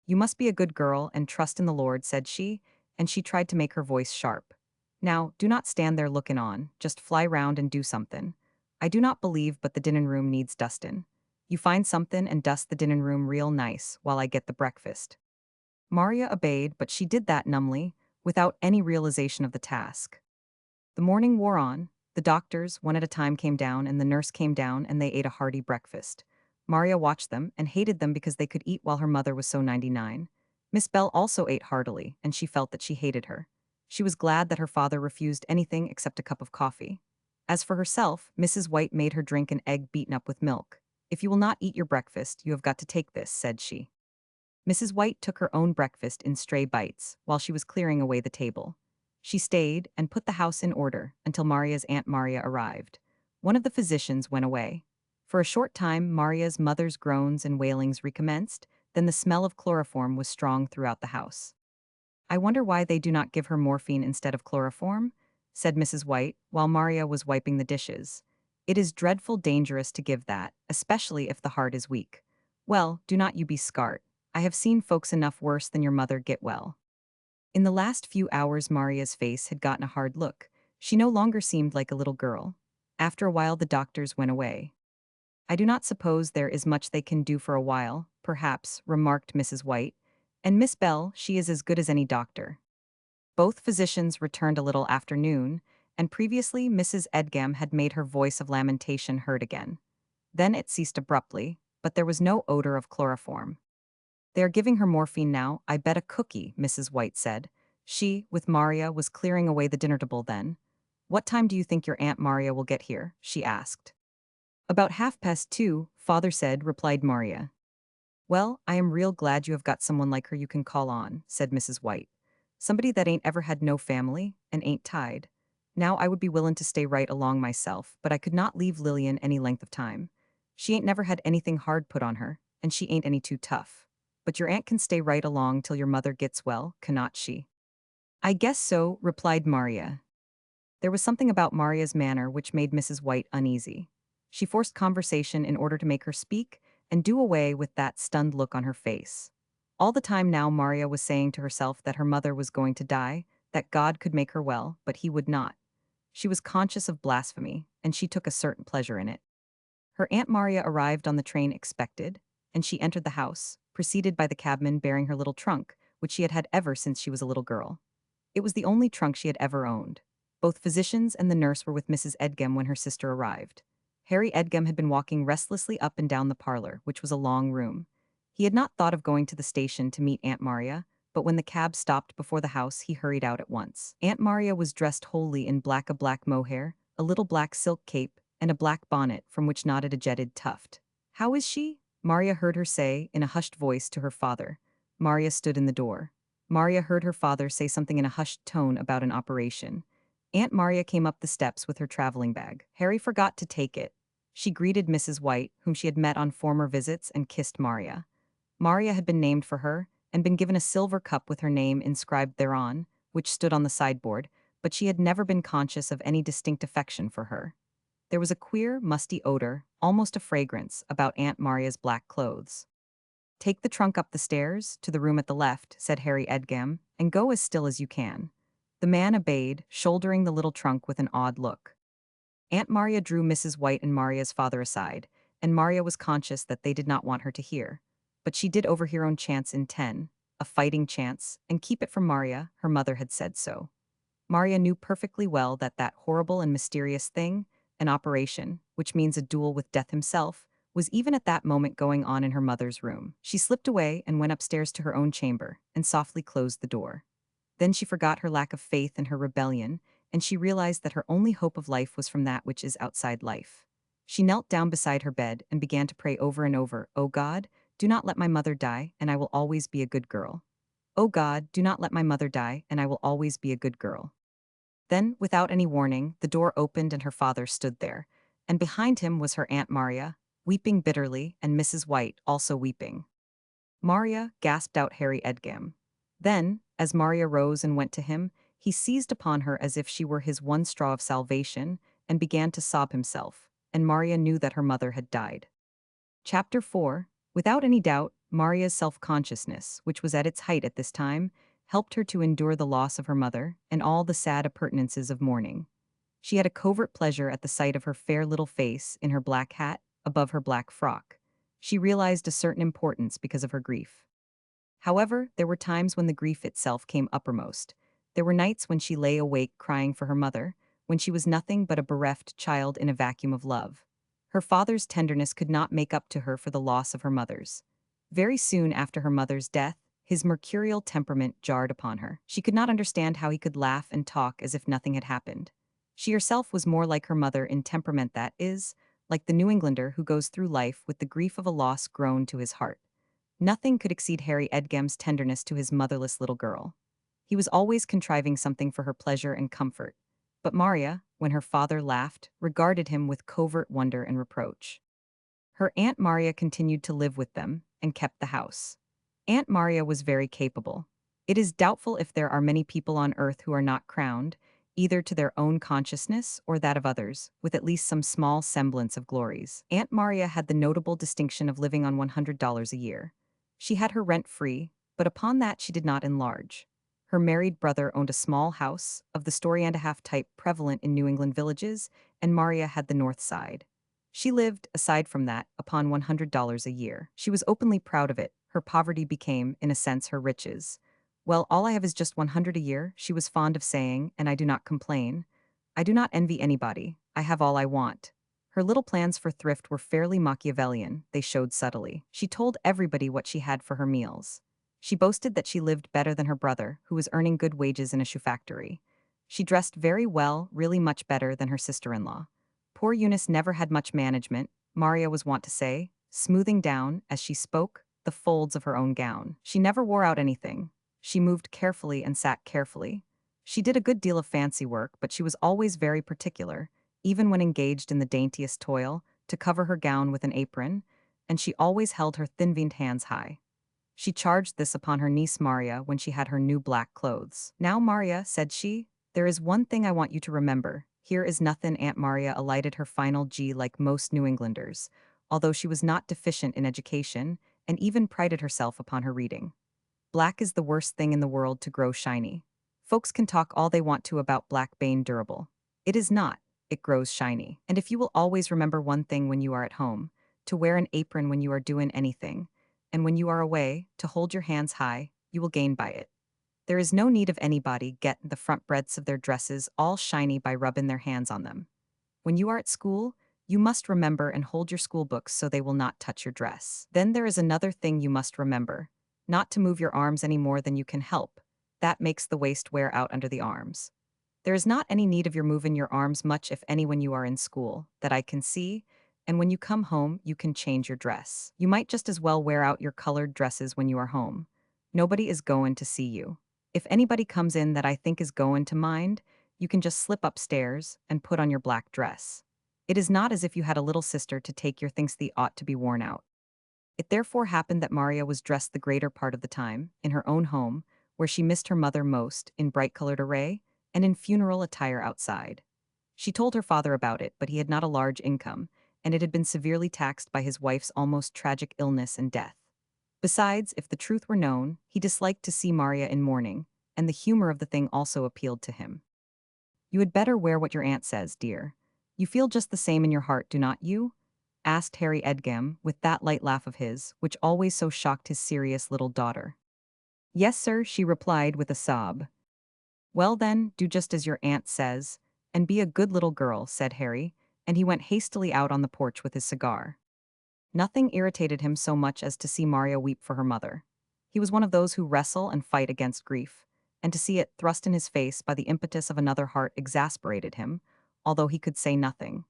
"You must be a good girl and trust in the Lord," said she, and she tried to make her voice sharp. "Now, do not stand there lookin' on, just fly round and do somethin'. I do not believe but the dinnin' room needs dustin'. You find somethin' and dust the dinnin' room real nice while I get the breakfast." Maria obeyed, but she did that numbly, without any realization of the task. The morning wore on. The doctors, one at a time, came down, and the nurse came down, and they ate a hearty breakfast. Maria watched them, and hated them because they could eat while her mother was so 99. Miss Bell also ate heartily, and she felt that she hated her. She was glad that her father refused anything except a cup of coffee. As for herself, Mrs. White made her drink an egg beaten up with milk. "If you will not eat your breakfast, you have got to take this," said she. Mrs. White took her own breakfast in stray bites while she was clearing away the table. She stayed and put the house in order until Maria's Aunt Maria arrived. One of the physicians went away. For a short time, Maria's mother's groans and wailings recommenced, then the smell of chloroform was strong throughout the house. "I wonder why they do not give her morphine instead of chloroform," said Mrs. White, while Maria was wiping the dishes. "It is dreadful dangerous to give that, especially if the heart is weak. Well, do not you be scart. I have seen folks enough worse than your mother get well." In the last few hours Maria's face had gotten a hard look. She no longer seemed like a little girl. After a while the doctors went away. "I do not suppose there is much they can do for a while, perhaps," remarked Mrs. White. "And Miss Bell, she is as good as any doctor." Both physicians returned a little after noon, and previously Mrs. Edgam had made her voice of lamentation heard again. Then it ceased abruptly, but there was no odor of chloroform. "They are giving her morphine now, I bet a cookie," Mrs. White said. She, with Maria, was clearing away the dinner table then. "What time do you think your Aunt Maria will get here?" she asked. "About 2:30, Father said," replied Maria. "Well, I am real glad you have got someone like her you can call on," said Mrs. White. "Somebody that ain't ever had no family, and ain't tied. Now I would be willin' to stay right along myself, but I could not leave Lillian any length of time. She ain't never had anything hard put on her, and she ain't any too tough. But your aunt can stay right along till your mother gets well, cannot she?" "I guess so," replied Maria. There was something about Maria's manner which made Mrs. White uneasy. She forced conversation in order to make her speak and do away with that stunned look on her face. All the time now Maria was saying to herself that her mother was going to die, that God could make her well, but he would not. She was conscious of blasphemy, and she took a certain pleasure in it. Her Aunt Maria arrived on the train expected, and she entered the house, preceded by the cabman bearing her little trunk, which she had had ever since she was a little girl. It was the only trunk she had ever owned. Both physicians and the nurse were with Mrs. Edgem when her sister arrived. Harry Edgem had been walking restlessly up and down the parlor, which was a long room. He had not thought of going to the station to meet Aunt Maria, but when the cab stopped before the house, he hurried out at once. Aunt Maria was dressed wholly in black mohair, a little black silk cape, and a black bonnet from which nodded a jetted tuft. "How is she?" Maria heard her say in a hushed voice to her father. Maria stood in the door. Maria heard her father say something in a hushed tone about an operation. Aunt Maria came up the steps with her traveling bag. Harry forgot to take it. She greeted Mrs. White, whom she had met on former visits, and kissed Maria. Maria had been named for her, and been given a silver cup with her name inscribed thereon, which stood on the sideboard, but she had never been conscious of any distinct affection for her. There was a queer, musty odor, almost a fragrance, about Aunt Maria's black clothes. "Take the trunk up the stairs, to the room at the left," said Harry Edgem, "and go as still as you can." The man obeyed, shouldering the little trunk with an odd look. Aunt Maria drew Mrs. White and Maria's father aside, and Maria was conscious that they did not want her to hear. But she did overhear on chance in 10, a fighting chance, and keep it from Maria, her mother had said so. Maria knew perfectly well that that horrible and mysterious thing, an operation, which means a duel with death himself, was even at that moment going on in her mother's room. She slipped away and went upstairs to her own chamber, and softly closed the door. Then she forgot her lack of faith and her rebellion, and she realized that her only hope of life was from that which is outside life. She knelt down beside her bed and began to pray over and over, "O God, do not let my mother die, and I will always be a good girl. O God, do not let my mother die, and I will always be a good girl." Then, without any warning, the door opened and her father stood there, and behind him was her Aunt Maria, weeping bitterly, and Mrs. White also weeping. "Maria," gasped out Harry Edgem. Then, as Maria rose and went to him, he seized upon her as if she were his one straw of salvation, and began to sob himself, and Maria knew that her mother had died. Chapter 4. Without any doubt, Maria's self-consciousness, which was at its height at this time, helped her to endure the loss of her mother and all the sad appurtenances of mourning. She had a covert pleasure at the sight of her fair little face in her black hat, above her black frock. She realized a certain importance because of her grief. However, there were times when the grief itself came uppermost. There were nights when she lay awake crying for her mother, when she was nothing but a bereft child in a vacuum of love. Her father's tenderness could not make up to her for the loss of her mother's. Very soon after her mother's death, his mercurial temperament jarred upon her. She could not understand how he could laugh and talk as if nothing had happened. She herself was more like her mother in temperament, that is, like the New Englander who goes through life with the grief of a loss grown to his heart. Nothing could exceed Harry Edgem's tenderness to his motherless little girl. He was always contriving something for her pleasure and comfort. But Maria, when her father laughed, regarded him with covert wonder and reproach. Her Aunt Maria continued to live with them, and kept the house. Aunt Maria was very capable. It is doubtful if there are many people on earth who are not crowned, either to their own consciousness or that of others, with at least some small semblance of glories. Aunt Maria had the notable distinction of living on $100 a year. She had her rent free, but upon that she did not enlarge. Her married brother owned a small house, of the story-and-a-half type prevalent in New England villages, and Maria had the north side. She lived, aside from that, upon $100 a year. She was openly proud of it. Her poverty became, in a sense, her riches. "Well, all I have is just 100 a year," she was fond of saying, "and I do not complain. I do not envy anybody. I have all I want." Her little plans for thrift were fairly Machiavellian, they showed subtly. She told everybody what she had for her meals. She boasted that she lived better than her brother, who was earning good wages in a shoe factory. She dressed very well, really much better than her sister-in-law. Poor Eunice never had much management, Maria was wont to say, smoothing down, as she spoke, the folds of her own gown. She never wore out anything. She moved carefully and sat carefully. She did a good deal of fancy work, but she was always very particular, even when engaged in the daintiest toil, to cover her gown with an apron, and she always held her thin-veined hands high. She charged this upon her niece Maria when she had her new black clothes. "Now, Maria," said she, "there is one thing I want you to remember. Here is nothing." Aunt Maria alighted her final G like most New Englanders, although she was not deficient in education, and even prided herself upon her reading. "Black is the worst thing in the world to grow shiny. Folks can talk all they want to about black being durable. It is not. It grows shiny. And if you will always remember one thing when you are at home, to wear an apron when you are doing anything, and when you are away, to hold your hands high, you will gain by it. There is no need of anybody getting the front breadths of their dresses all shiny by rubbing their hands on them. When you are at school, you must remember and hold your school books so they will not touch your dress. Then there is another thing you must remember, not to move your arms any more than you can help. That makes the waist wear out under the arms. There is not any need of your moving your arms much if any when you are in school, that I can see, and when you come home, you can change your dress. You might just as well wear out your colored dresses when you are home. Nobody is going to see you. If anybody comes in that I think is going to mind, you can just slip upstairs and put on your black dress. It is not as if you had a little sister to take your things that ought to be worn out. It therefore happened that Maria was dressed the greater part of the time, in her own home, where she missed her mother most, in bright-colored array, and in funeral attire outside. She told her father about it, but he had not a large income, and it had been severely taxed by his wife's almost tragic illness and death. Besides, if the truth were known, he disliked to see Maria in mourning, and the humor of the thing also appealed to him. "You had better wear what your aunt says, dear. You feel just the same in your heart, do not you?" asked Harry Edgem, with that light laugh of his, which always so shocked his serious little daughter. "Yes, sir," she replied with a sob. "Well then, do just as your aunt says, and be a good little girl," said Harry, and he went hastily out on the porch with his cigar. Nothing irritated him so much as to see Maria weep for her mother. He was one of those who wrestle and fight against grief, and to see it thrust in his face by the impetus of another heart exasperated him, although he could say nothing.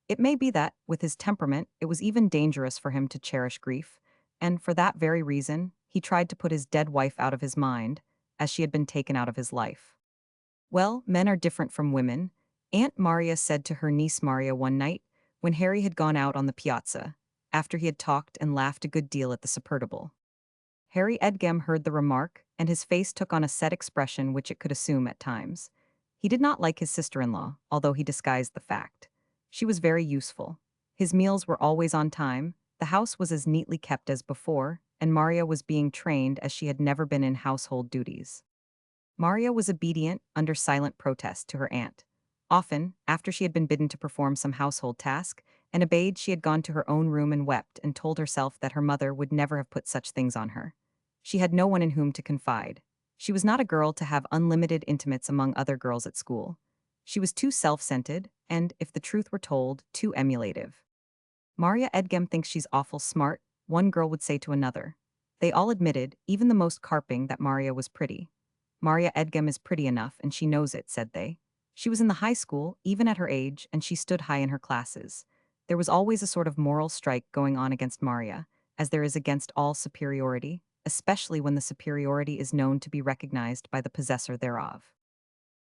It may be that, with his temperament, it was even dangerous for him to cherish grief, and for that very reason, he tried to put his dead wife out of his mind, as she had been taken out of his life. "Well, men are different from women," Aunt Maria said to her niece Maria one night, when Harry had gone out on the piazza, after he had talked and laughed a good deal at the submertible. Harry Edgem heard the remark, and his face took on a set expression which it could assume at times. He did not like his sister-in-law, although he disguised the fact. She was very useful. His meals were always on time, the house was as neatly kept as before, and Maria was being trained as she had never been in household duties. Maria was obedient, under silent protest, to her aunt. Often, after she had been bidden to perform some household task, and obeyed, she had gone to her own room and wept and told herself that her mother would never have put such things on her. She had no one in whom to confide. She was not a girl to have unlimited intimates among other girls at school. She was too self-centered, and, if the truth were told, too emulative. "Maria Edgem thinks she's awful smart," one girl would say to another. They all admitted, even the most carping, that Maria was pretty. "Maria Edgem is pretty enough, and she knows it," said they. She was in the high school, even at her age, and she stood high in her classes. There was always a sort of moral strike going on against Maria, as there is against all superiority, especially when the superiority is known to be recognized by the possessor thereof.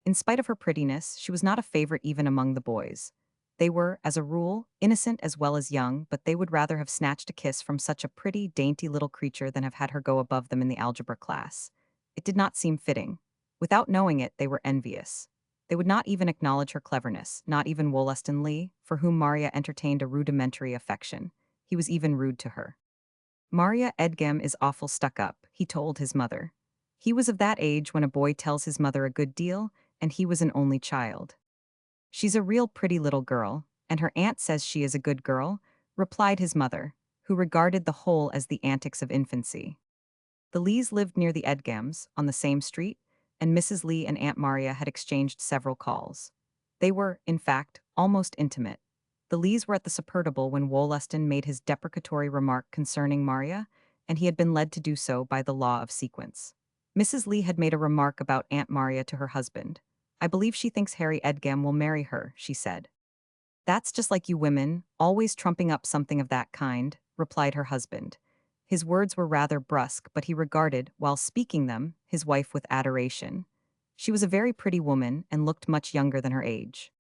In spite of her prettiness, she was not a favorite even among the boys. They were, as a rule, innocent as well as young, but they would rather have snatched a kiss from such a pretty, dainty little creature than have had her go above them in the algebra class. It did not seem fitting. Without knowing it, they were envious. They would not even acknowledge her cleverness, not even Wollaston Lee, for whom Maria entertained a rudimentary affection. He was even rude to her. "Maria Edgem is awful stuck-up," he told his mother. He was of that age when a boy tells his mother a good deal, and he was an only child. "She's a real pretty little girl, and her aunt says she is a good girl," replied his mother, who regarded the whole as the antics of infancy. The Lees lived near the Edgems, on the same street, and Mrs. Lee and Aunt Maria had exchanged several calls. They were, in fact, almost intimate. The Lees were at the submertible when Wollaston made his deprecatory remark concerning Maria, and he had been led to do so by the law of sequence. Mrs. Lee had made a remark about Aunt Maria to her husband. "I believe she thinks Harry Edgem will marry her," she said. "That's just like you women, always trumping up something of that kind," replied her husband. His words were rather brusque, but he regarded, while speaking them, his wife with adoration. She was a very pretty woman and looked much younger than her age.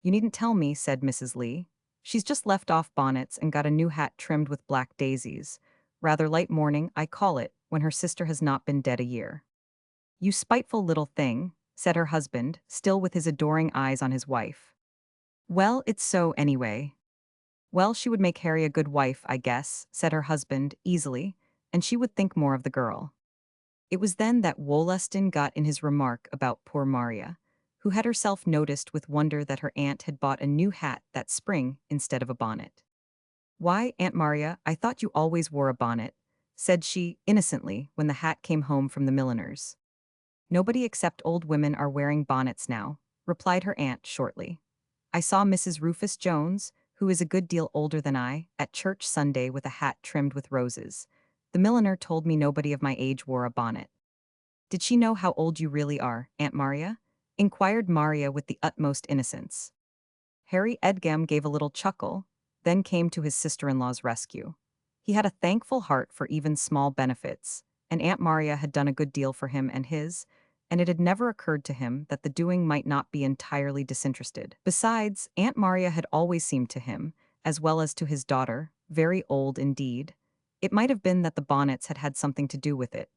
"You needn't tell me," said Mrs. Lee. "She's just left off bonnets and got a new hat trimmed with black daisies. Rather light mourning, I call it, when her sister has not been dead a year." "You spiteful little thing," said her husband, still with his adoring eyes on his wife. "Well, it's so anyway." "Well, she would make Harry a good wife, I guess," said her husband, easily, "and she would think more of the girl." It was then that Wollaston got in his remark about poor Maria, who had herself noticed with wonder that her aunt had bought a new hat that spring instead of a bonnet. "Why, Aunt Maria, I thought you always wore a bonnet," said she, innocently, when the hat came home from the milliner's. Nobody except old women are wearing bonnets now, replied her aunt shortly. I saw Mrs. Rufus Jones, who is a good deal older than I, at church Sunday with a hat trimmed with roses. The milliner told me nobody of my age wore a bonnet. Did she know how old you really are, Aunt Maria? Inquired Maria with the utmost innocence. Harry Edgam gave a little chuckle, then came to his sister-in-law's rescue. He had a thankful heart for even small benefits, and Aunt Maria had done a good deal for him and his, and it had never occurred to him that the doing might not be entirely disinterested. Besides, Aunt Maria had always seemed to him, as well as to his daughter, very old indeed. It might have been that the bonnets had had something to do with it.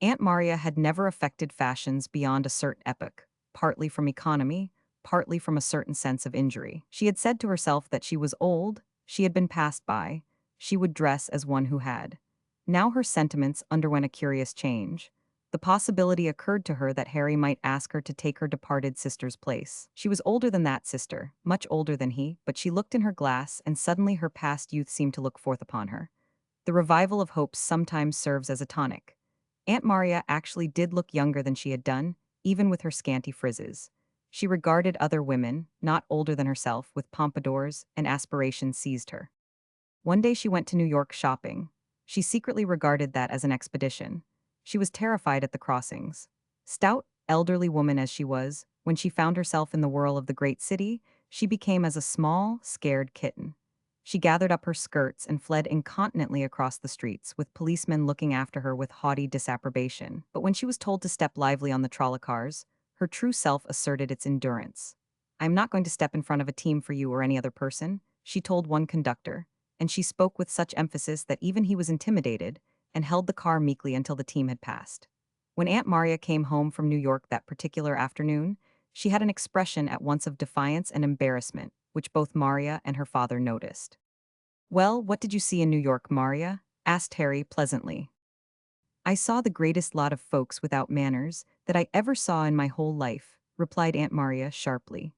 Aunt Maria had never affected fashions beyond a certain epoch, partly from economy, partly from a certain sense of injury. She had said to herself that she was old, she had been passed by, she would dress as one who had. Now her sentiments underwent a curious change. The possibility occurred to her that Harry might ask her to take her departed sister's place. She was older than that sister, much older than he, but she looked in her glass and suddenly her past youth seemed to look forth upon her. The revival of hopes sometimes serves as a tonic. Aunt Maria actually did look younger than she had done, even with her scanty frizzes. She regarded other women, not older than herself, with pompadours, and aspirations seized her. One day she went to New York shopping. She secretly regarded that as an expedition. She was terrified at the crossings. Stout, elderly woman as she was, when she found herself in the whirl of the great city, she became as a small, scared kitten. She gathered up her skirts and fled incontinently across the streets, with policemen looking after her with haughty disapprobation. But when she was told to step lively on the trolley cars, her true self asserted its endurance. I am not going to step in front of a team for you or any other person, she told one conductor, and she spoke with such emphasis that even he was intimidated, and held the car meekly until the team had passed. When Aunt Maria came home from New York that particular afternoon, she had an expression at once of defiance and embarrassment, which both Maria and her father noticed. Well, what did you see in New York, Maria? Asked Harry pleasantly. I saw the greatest lot of folks without manners that I ever saw in my whole life, replied Aunt Maria sharply.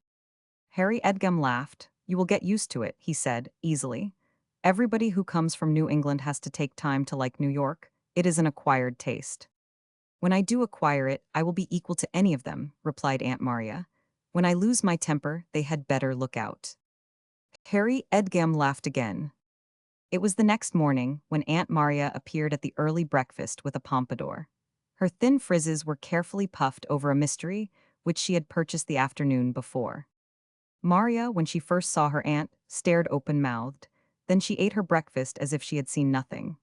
Harry Edgum laughed. You will get used to it, he said, easily. Everybody who comes from New England has to take time to like New York. It is an acquired taste. When I do acquire it, I will be equal to any of them, replied Aunt Maria. When I lose my temper, they had better look out. Harry Edgam laughed again. It was the next morning when Aunt Maria appeared at the early breakfast with a pompadour. Her thin frizzes were carefully puffed over a mystery which she had purchased the afternoon before. Maria, when she first saw her aunt, stared open-mouthed. Then she ate her breakfast as if she had seen nothing.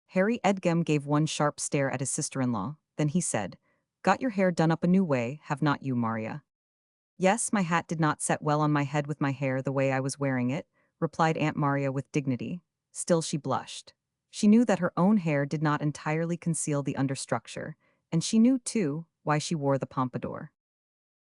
Harry Edgam gave one sharp stare at his sister-in-law. Then he said, Got your hair done up a new way, have not you, Maria? Yes, my hat did not set well on my head with my hair the way I was wearing it, replied Aunt Maria with dignity. Still she blushed. She knew that her own hair did not entirely conceal the understructure, and she knew, too, why she wore the pompadour.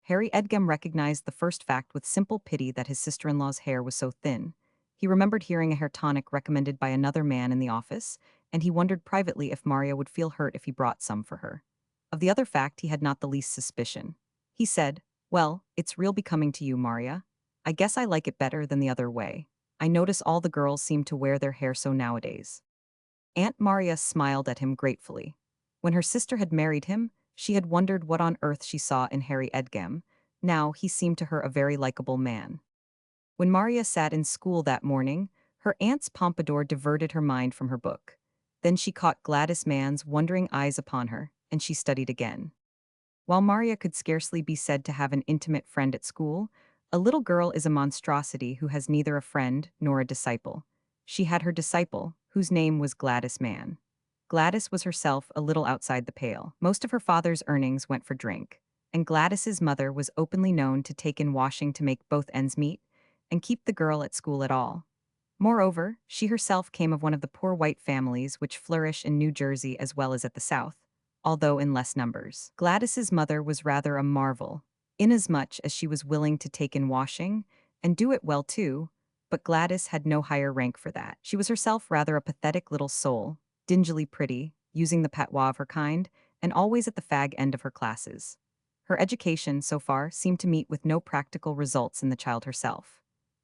Harry Edgam recognized the first fact with simple pity that his sister-in-law's hair was so thin. He remembered hearing a hair tonic recommended by another man in the office, and he wondered privately if Maria would feel hurt if he brought some for her. Of the other fact he had not the least suspicion. He said, Well, it's real becoming to you, Maria. I guess I like it better than the other way. I notice all the girls seem to wear their hair so nowadays. Aunt Maria smiled at him gratefully. When her sister had married him, she had wondered what on earth she saw in Harry Edgam. Now he seemed to her a very likable man. When Maria sat in school that morning, her aunt's pompadour diverted her mind from her book. Then she caught Gladys Mann's wondering eyes upon her, and she studied again. While Maria could scarcely be said to have an intimate friend at school, a little girl is a monstrosity who has neither a friend nor a disciple. She had her disciple, whose name was Gladys Mann. Gladys was herself a little outside the pale. Most of her father's earnings went for drink, and Gladys's mother was openly known to take in washing to make both ends meet and keep the girl at school at all. Moreover, she herself came of one of the poor white families which flourish in New Jersey as well as at the South, although in less numbers. Gladys's mother was rather a marvel, inasmuch as she was willing to take in washing, and do it well too, but Gladys had no higher rank for that. She was herself rather a pathetic little soul, dingily pretty, using the patois of her kind, and always at the fag end of her classes. Her education, so far, seemed to meet with no practical results in the child herself.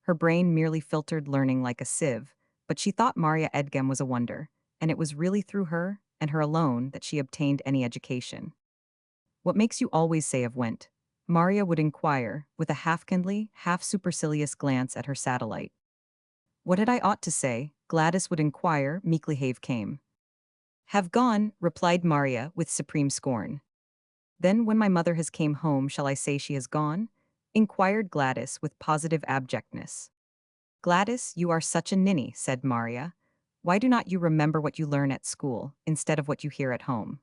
Her brain merely filtered learning like a sieve, but she thought Maria Edgam was a wonder, and it was really through her, and her alone, that she obtained any education. What makes you always say of went? Maria would inquire, with a half-kindly, half-supercilious glance at her satellite. What had I ought to say? Gladys would inquire, meekly have came. Have gone, replied Maria with supreme scorn. Then when my mother has came home shall I say she has gone? Inquired Gladys with positive abjectness. Gladys, you are such a ninny, said Maria. Why do not you remember what you learn at school, instead of what you hear at home?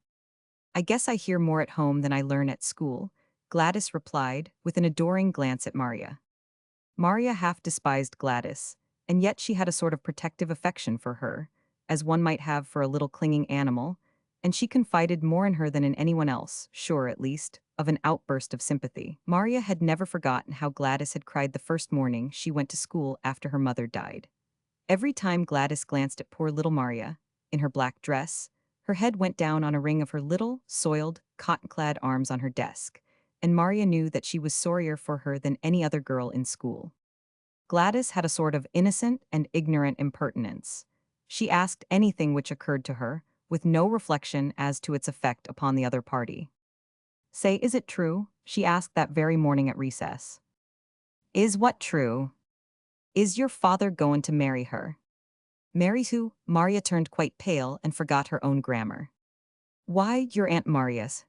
I guess I hear more at home than I learn at school, Gladys replied, with an adoring glance at Maria. Maria half despised Gladys, and yet she had a sort of protective affection for her, as one might have for a little clinging animal, and she confided more in her than in anyone else, sure, at least, of an outburst of sympathy. Maria had never forgotten how Gladys had cried the first morning she went to school after her mother died. Every time Gladys glanced at poor little Maria, in her black dress, her head went down on a ring of her little, soiled, cotton-clad arms on her desk, and Maria knew that she was sorrier for her than any other girl in school. Gladys had a sort of innocent and ignorant impertinence. She asked anything which occurred to her, with no reflection as to its effect upon the other party. Say, is it true? She asked that very morning at recess. Is what true? Is your father goin' to marry her? Marry who? Maria turned quite pale and forgot her own grammar. Why, your Aunt Maria's.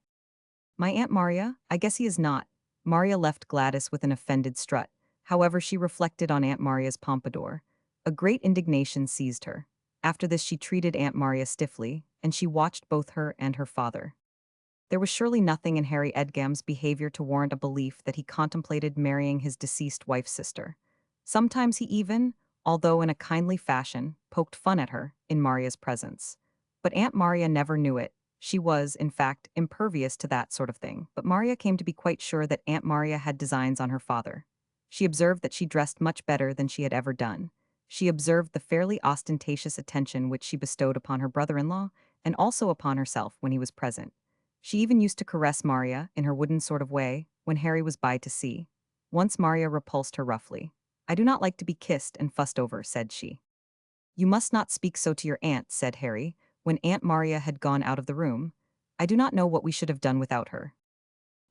My Aunt Maria? I guess he is not. Maria left Gladys with an offended strut. However, she reflected on Aunt Maria's pompadour. A great indignation seized her. After this she treated Aunt Maria stiffly, and she watched both her and her father. There was surely nothing in Harry Edgam's behavior to warrant a belief that he contemplated marrying his deceased wife's sister. Sometimes he even, although in a kindly fashion, poked fun at her in Maria's presence. But Aunt Maria never knew it. She was, in fact, impervious to that sort of thing. But Maria came to be quite sure that Aunt Maria had designs on her father. She observed that she dressed much better than she had ever done. She observed the fairly ostentatious attention which she bestowed upon her brother-in-law, and also upon herself when he was present. She even used to caress Maria, in her wooden sort of way, when Harry was by to see. Once Maria repulsed her roughly. I do not like to be kissed and fussed over, said she. You must not speak so to your aunt, said Harry, when Aunt Maria had gone out of the room. I do not know what we should have done without her.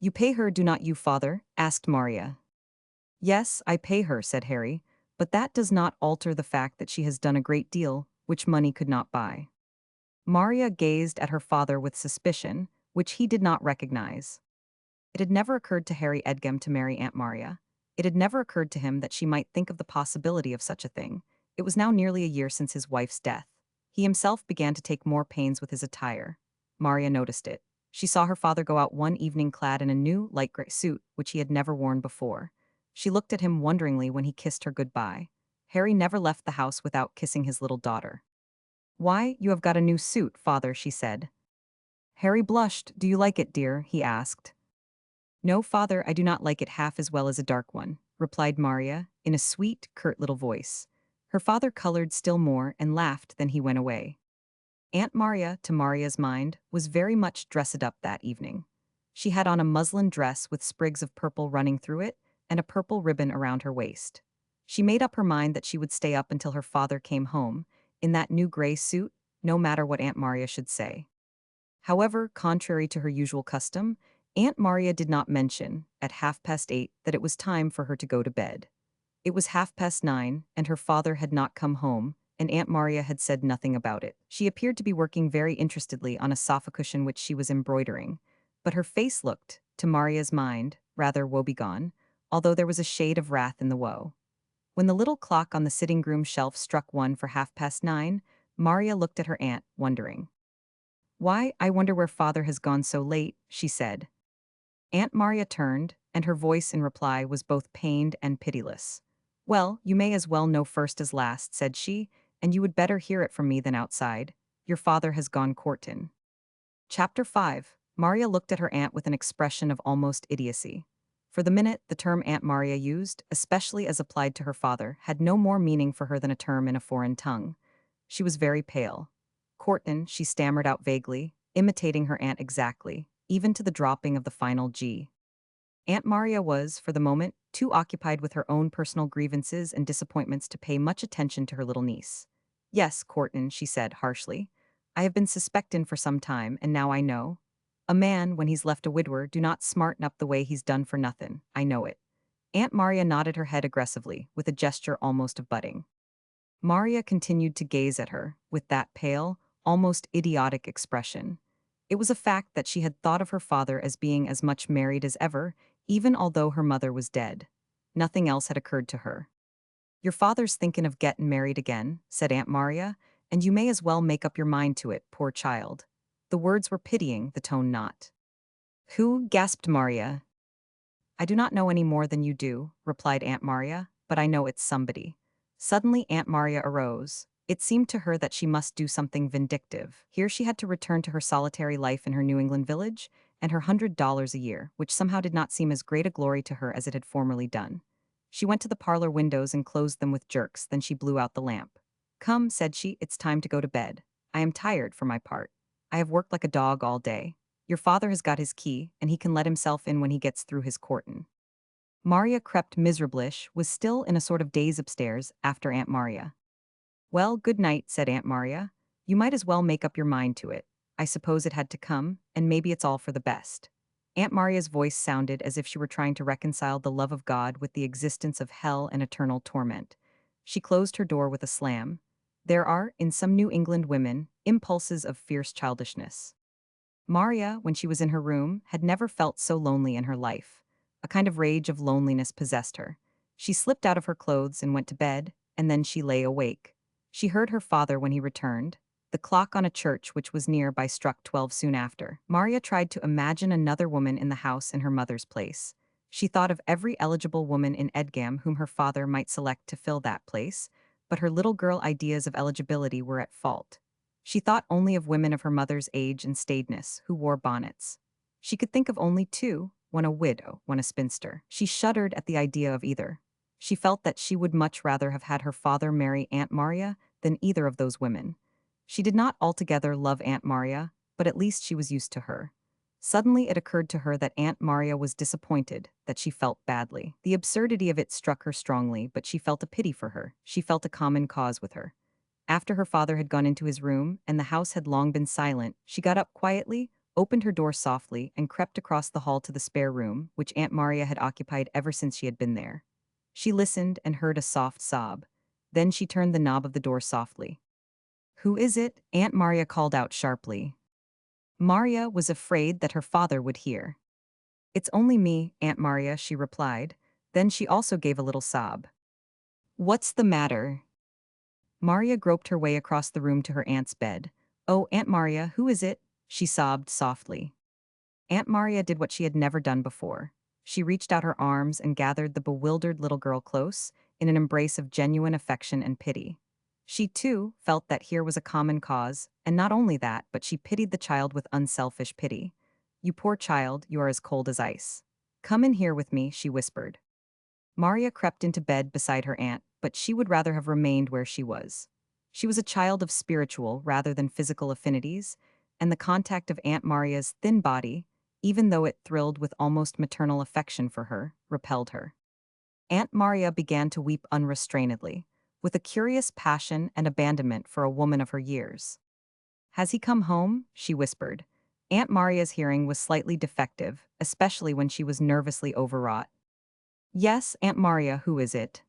You pay her, do not you, father? Asked Maria. Yes, I pay her, said Harry, but that does not alter the fact that she has done a great deal, which money could not buy. Maria gazed at her father with suspicion, which he did not recognize. It had never occurred to Harry Edgam to marry Aunt Maria. It had never occurred to him that she might think of the possibility of such a thing. It was now nearly a year since his wife's death. He himself began to take more pains with his attire. Maria noticed it. She saw her father go out one evening clad in a new, light gray suit, which he had never worn before. She looked at him wonderingly when he kissed her goodbye. Harry never left the house without kissing his little daughter. Why, you have got a new suit, father, she said. Harry blushed. Do you like it, dear? He asked. No, father, I do not like it half as well as a dark one, replied Maria, in a sweet, curt little voice. Her father colored still more and laughed, then he went away. Aunt Maria, to Maria's mind, was very much dressed up that evening. She had on a muslin dress with sprigs of purple running through it, and a purple ribbon around her waist. She made up her mind that she would stay up until her father came home, in that new gray suit, no matter what Aunt Maria should say. However, contrary to her usual custom, Aunt Maria did not mention, at 8:30, that it was time for her to go to bed. It was 9:30, and her father had not come home, and Aunt Maria had said nothing about it. She appeared to be working very interestedly on a sofa cushion which she was embroidering, but her face looked, to Maria's mind, rather woebegone, although there was a shade of wrath in the woe. When the little clock on the sitting-room shelf struck 9:01, Maria looked at her aunt, wondering. Why, I wonder where father has gone so late, she said. Aunt Maria turned, and her voice in reply was both pained and pitiless. Well, you may as well know first as last, said she, and you would better hear it from me than outside. Your father has gone courtin'. Chapter 5. Maria looked at her aunt with an expression of almost idiocy. For the minute, the term Aunt Maria used, especially as applied to her father, had no more meaning for her than a term in a foreign tongue. She was very pale. Courtin, she stammered out vaguely, imitating her aunt exactly, even to the dropping of the final G. Aunt Maria was, for the moment, too occupied with her own personal grievances and disappointments to pay much attention to her little niece. Yes, Courtin, she said harshly. I have been suspectin' for some time, and now I know. A man, when he's left a widower, do not smarten up the way he's done for nothing. I know it. Aunt Maria nodded her head aggressively, with a gesture almost of butting. Maria continued to gaze at her, with that pale, almost idiotic expression. It was a fact that she had thought of her father as being as much married as ever, even although her mother was dead. Nothing else had occurred to her. Your father's thinking of getting married again, said Aunt Maria, and you may as well make up your mind to it, poor child. The words were pitying, the tone not. Who? Gasped Maria. I do not know any more than you do, replied Aunt Maria, but I know it's somebody. Suddenly Aunt Maria arose. It seemed to her that she must do something vindictive. Here she had to return to her solitary life in her New England village, and her $100 a year, which somehow did not seem as great a glory to her as it had formerly done. She went to the parlor windows and closed them with jerks, then she blew out the lamp. Come, said she, it's time to go to bed. I am tired, for my part. I have worked like a dog all day. Your father has got his key, and he can let himself in when he gets through his courtin'. Maria crept miserablish, was still in a sort of daze upstairs after Aunt Maria. Well, good night, said Aunt Maria. You might as well make up your mind to it. I suppose it had to come, and maybe it's all for the best. Aunt Maria's voice sounded as if she were trying to reconcile the love of God with the existence of hell and eternal torment. She closed her door with a slam. There are, in some New England women, impulses of fierce childishness. Maria, when she was in her room, had never felt so lonely in her life. A kind of rage of loneliness possessed her. She slipped out of her clothes and went to bed, and then she lay awake. She heard her father when he returned. The clock on a church which was near by struck 12 soon after. Maria tried to imagine another woman in the house in her mother's place. She thought of every eligible woman in Edgam whom her father might select to fill that place, but her little girl ideas of eligibility were at fault. She thought only of women of her mother's age and staidness, who wore bonnets. She could think of only two, one a widow, one a spinster. She shuddered at the idea of either. She felt that she would much rather have had her father marry Aunt Maria than either of those women. She did not altogether love Aunt Maria, but at least she was used to her. Suddenly it occurred to her that Aunt Maria was disappointed, that she felt badly. The absurdity of it struck her strongly, but she felt a pity for her. She felt a common cause with her. After her father had gone into his room, and the house had long been silent, she got up quietly, opened her door softly, and crept across the hall to the spare room, which Aunt Maria had occupied ever since she had been there. She listened and heard a soft sob. Then she turned the knob of the door softly. Who is it? Aunt Maria called out sharply. Maria was afraid that her father would hear. It's only me, Aunt Maria, she replied. Then she also gave a little sob. What's the matter? Maria groped her way across the room to her aunt's bed. Oh, Aunt Maria, who is it? She sobbed softly. Aunt Maria did what she had never done before. She reached out her arms and gathered the bewildered little girl close, in an embrace of genuine affection and pity. She, too, felt that here was a common cause, and not only that, but she pitied the child with unselfish pity. You poor child, you are as cold as ice. Come in here with me, she whispered. Maria crept into bed beside her aunt, but she would rather have remained where she was. She was a child of spiritual rather than physical affinities, and the contact of Aunt Maria's thin body, even though it thrilled with almost maternal affection for her, repelled her. Aunt Maria began to weep unrestrainedly, with a curious passion and abandonment for a woman of her years. Has he come home? She whispered. Aunt Maria's hearing was slightly defective, especially when she was nervously overwrought. Yes, Aunt Maria, who is it?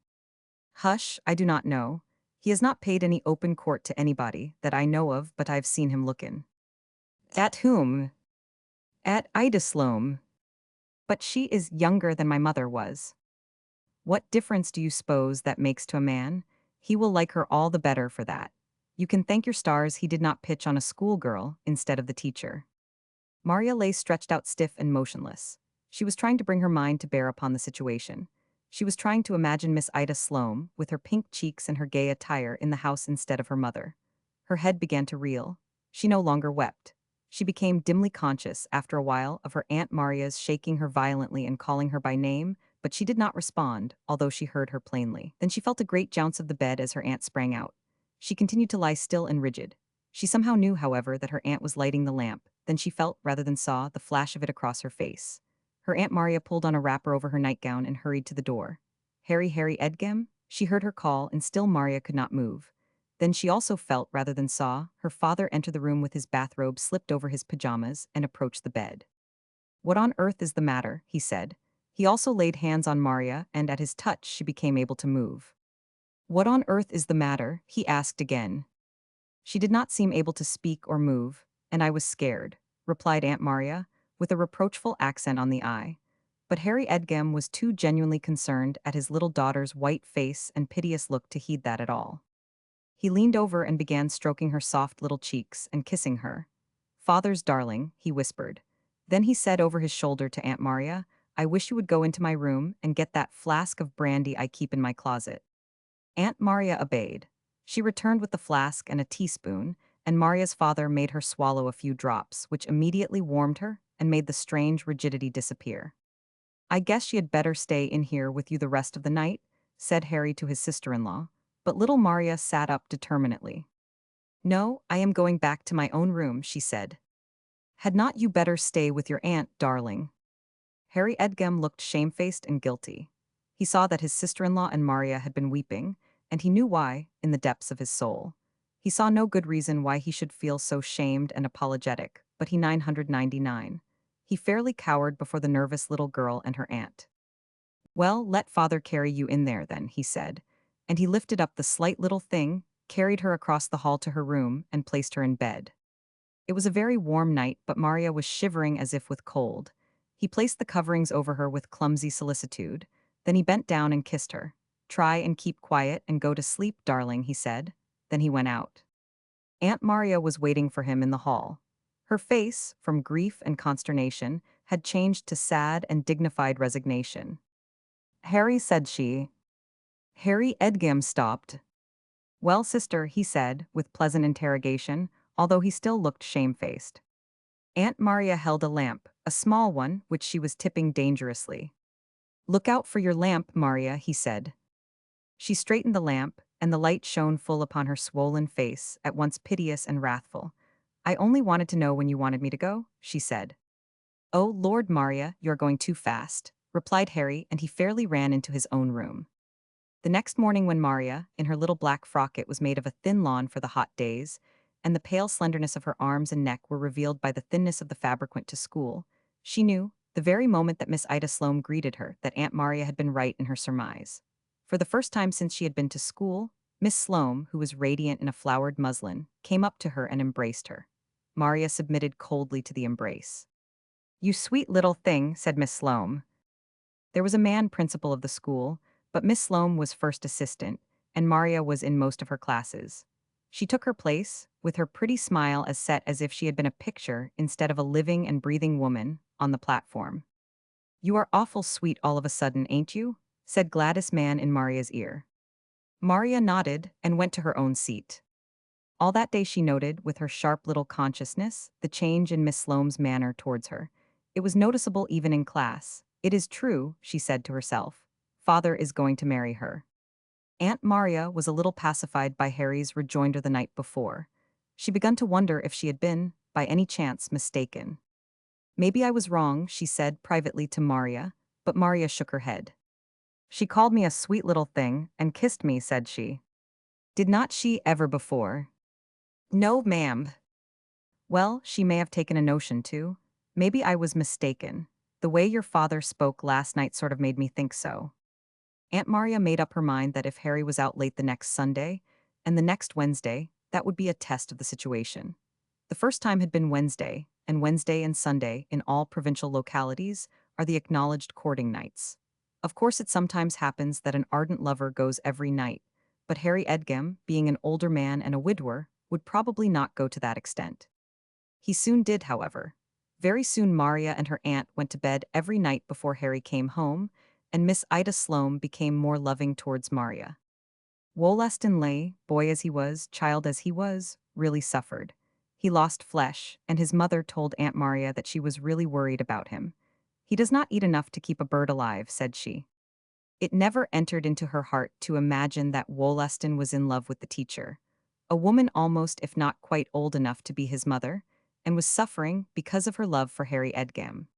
Hush, I do not know. He has not paid any open court to anybody, that I know of, but I've seen him lookin'. At whom? At Ida Sloane. But she is younger than my mother was. What difference do you suppose that makes to a man? He will like her all the better for that. You can thank your stars he did not pitch on a schoolgirl instead of the teacher. Maria lay stretched out stiff and motionless. She was trying to bring her mind to bear upon the situation. She was trying to imagine Miss Ida Sloane, with her pink cheeks and her gay attire, in the house instead of her mother. Her head began to reel. She no longer wept. She became dimly conscious, after a while, of her Aunt Maria's shaking her violently and calling her by name, but she did not respond, although she heard her plainly. Then she felt a great jounce of the bed as her aunt sprang out. She continued to lie still and rigid. She somehow knew, however, that her aunt was lighting the lamp. Then she felt, rather than saw, the flash of it across her face. Her Aunt Maria pulled on a wrapper over her nightgown and hurried to the door. Harry Edgam? She heard her call, and still Maria could not move. Then she also felt, rather than saw, her father enter the room with his bathrobe slipped over his pajamas and approach the bed. "What on earth is the matter?" he said. He also laid hands on Maria, and at his touch she became able to move. "What on earth is the matter?" he asked again. She did not seem able to speak or move, and I was scared, replied Aunt Maria, with a reproachful accent on the I. But Harry Edgem was too genuinely concerned at his little daughter's white face and piteous look to heed that at all. He leaned over and began stroking her soft little cheeks and kissing her. "Father's darling," he whispered. Then he said over his shoulder to Aunt Maria, "I wish you would go into my room and get that flask of brandy I keep in my closet." Aunt Maria obeyed. She returned with the flask and a teaspoon, and Maria's father made her swallow a few drops, which immediately warmed her and made the strange rigidity disappear. "I guess she had better stay in here with you the rest of the night," said Harry to his sister-in-law, but little Maria sat up determinedly. "No, I am going back to my own room," she said. "Had not you better stay with your aunt, darling?" Harry Edgem looked shamefaced and guilty. He saw that his sister-in-law and Maria had been weeping, and he knew why, in the depths of his soul. He saw no good reason why he should feel so shamed and apologetic, but he 999. He fairly cowered before the nervous little girl and her aunt. "Well, let father carry you in there then," he said, and he lifted up the slight little thing, carried her across the hall to her room, and placed her in bed. It was a very warm night, but Maria was shivering as if with cold. He placed the coverings over her with clumsy solicitude. Then he bent down and kissed her. "Try and keep quiet and go to sleep, darling," he said. Then he went out. Aunt Maria was waiting for him in the hall. Her face, from grief and consternation, had changed to sad and dignified resignation. "Harry," said she. Harry Edgem stopped. "Well, sister," he said, with pleasant interrogation, although he still looked shamefaced. Aunt Maria held a lamp, a small one, which she was tipping dangerously. "Look out for your lamp, Maria," he said. She straightened the lamp, and the light shone full upon her swollen face, at once piteous and wrathful. "I only wanted to know when you wanted me to go," she said. "Oh, Lord, Maria, you're going too fast," replied Harry, and he fairly ran into his own room. The next morning when Maria, in her little black frock—it was made of a thin lawn for the hot days, and the pale slenderness of her arms and neck were revealed by the thinness of the fabric—went to school, she knew, the very moment that Miss Ida Sloane greeted her, that Aunt Maria had been right in her surmise. For the first time since she had been to school, Miss Sloane, who was radiant in a flowered muslin, came up to her and embraced her. Maria submitted coldly to the embrace. "You sweet little thing," said Miss Sloane. There was a man principal of the school, but Miss Sloane was first assistant, and Maria was in most of her classes. She took her place, with her pretty smile as set as if she had been a picture instead of a living and breathing woman, on the platform. "You are awful sweet all of a sudden, ain't you?" said Gladys Mann in Maria's ear. Maria nodded and went to her own seat. All that day she noted, with her sharp little consciousness, the change in Miss Sloane's manner towards her. It was noticeable even in class. "It is true," she said to herself. "Father is going to marry her." Aunt Maria was a little pacified by Harry's rejoinder the night before. She began to wonder if she had been, by any chance, mistaken. "Maybe I was wrong," she said privately to Maria, but Maria shook her head. "She called me a sweet little thing, and kissed me," said she. "Did not she ever before?" "No, ma'am." "Well, she may have taken a notion to. Maybe I was mistaken. The way your father spoke last night sort of made me think so." Aunt Maria made up her mind that if Harry was out late the next Sunday, and the next Wednesday, that would be a test of the situation. The first time had been Wednesday and Sunday in all provincial localities are the acknowledged courting nights. Of course it sometimes happens that an ardent lover goes every night, but Harry Edgem, being an older man and a widower, would probably not go to that extent. He soon did, however. Very soon Maria and her aunt went to bed every night before Harry came home, and Miss Ida Sloane became more loving towards Maria. Wollaston Leigh, boy as he was, child as he was, really suffered. He lost flesh, and his mother told Aunt Maria that she was really worried about him. "He does not eat enough to keep a bird alive," said she. It never entered into her heart to imagine that Wollaston was in love with the teacher, a woman almost if not quite old enough to be his mother, and was suffering because of her love for Harry Edgem.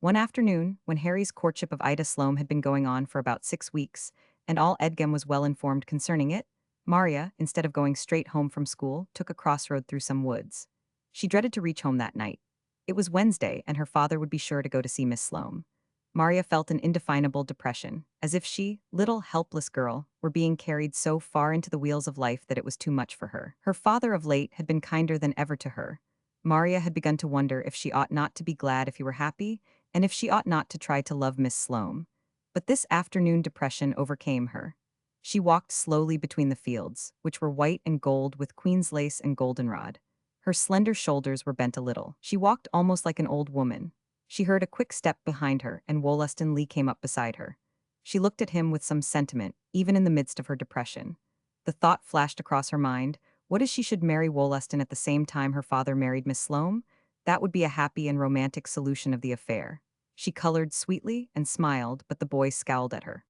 One afternoon, when Harry's courtship of Ida Sloane had been going on for about 6 weeks, and all Edgem was well informed concerning it, Maria, instead of going straight home from school, took a crossroad through some woods. She dreaded to reach home that night. It was Wednesday, and her father would be sure to go to see Miss Sloane. Maria felt an indefinable depression, as if she, little helpless girl, were being carried so far into the wheels of life that it was too much for her. Her father of late had been kinder than ever to her. Maria had begun to wonder if she ought not to be glad if he were happy, and if she ought not to try to love Miss Sloane. But this afternoon depression overcame her. She walked slowly between the fields, which were white and gold with queen's lace and goldenrod. Her slender shoulders were bent a little. She walked almost like an old woman. She heard a quick step behind her, and Wollaston Lee came up beside her. She looked at him with some sentiment, even in the midst of her depression. The thought flashed across her mind, what if she should marry Wollaston at the same time her father married Miss Sloane? That would be a happy and romantic solution of the affair. She colored sweetly and smiled, but the boy scowled at her.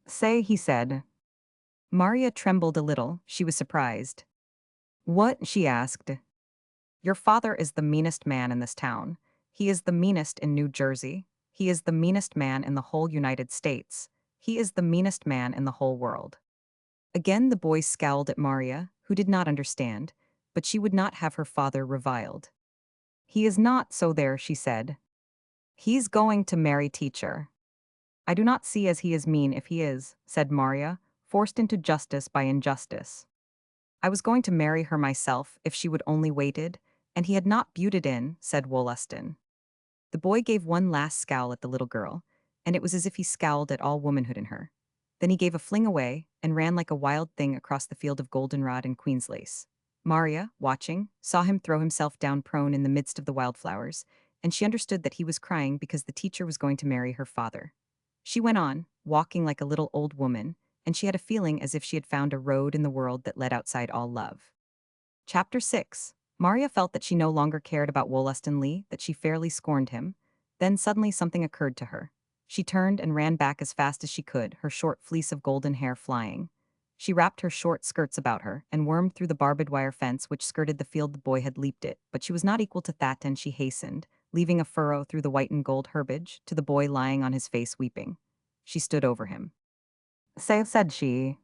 Say, he said. Maria trembled a little. She was surprised. What? She asked. Your father is the meanest man in this town. He is the meanest in New Jersey. He is the meanest man in the whole United States. He is the meanest man in the whole world. Again the boy scowled at Maria, who did not understand, but she would not have her father reviled. He is not so there, she said. He's going to marry teacher. I do not see as he is mean if he is, said Maria, forced into justice by injustice. I was going to marry her myself if she would only waited, and he had not buted in, said Wollaston. The boy gave one last scowl at the little girl, and it was as if he scowled at all womanhood in her. Then he gave a fling away and ran like a wild thing across the field of goldenrod and queen's lace. Maria, watching, saw him throw himself down prone in the midst of the wildflowers, and she understood that he was crying because the teacher was going to marry her father. She went on, walking like a little old woman, and she had a feeling as if she had found a road in the world that led outside all love. Chapter 6. Maria felt that she no longer cared about Wollaston Lee, that she fairly scorned him. Then suddenly something occurred to her. She turned and ran back as fast as she could, her short fleece of golden hair flying. She wrapped her short skirts about her and wormed through the barbed wire fence which skirted the field the boy had leaped it, but she was not equal to that, and she hastened, leaving a furrow through the white and gold herbage, to the boy lying on his face weeping. She stood over him. Say, said she.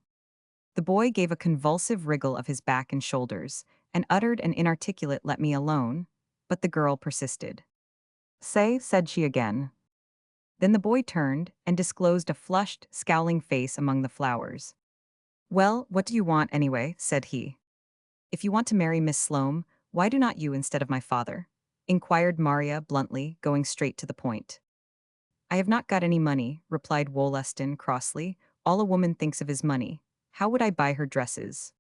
The boy gave a convulsive wriggle of his back and shoulders, and uttered an inarticulate "let me alone," but the girl persisted. Say, said she again. Then the boy turned and disclosed a flushed, scowling face among the flowers. Well, what do you want anyway? Said he. If you want to marry Miss Sloane, why do not you instead of my father? Inquired Maria bluntly, going straight to the point. I have not got any money, replied Wollaston crossly. All a woman thinks of is money. How would I buy her dresses?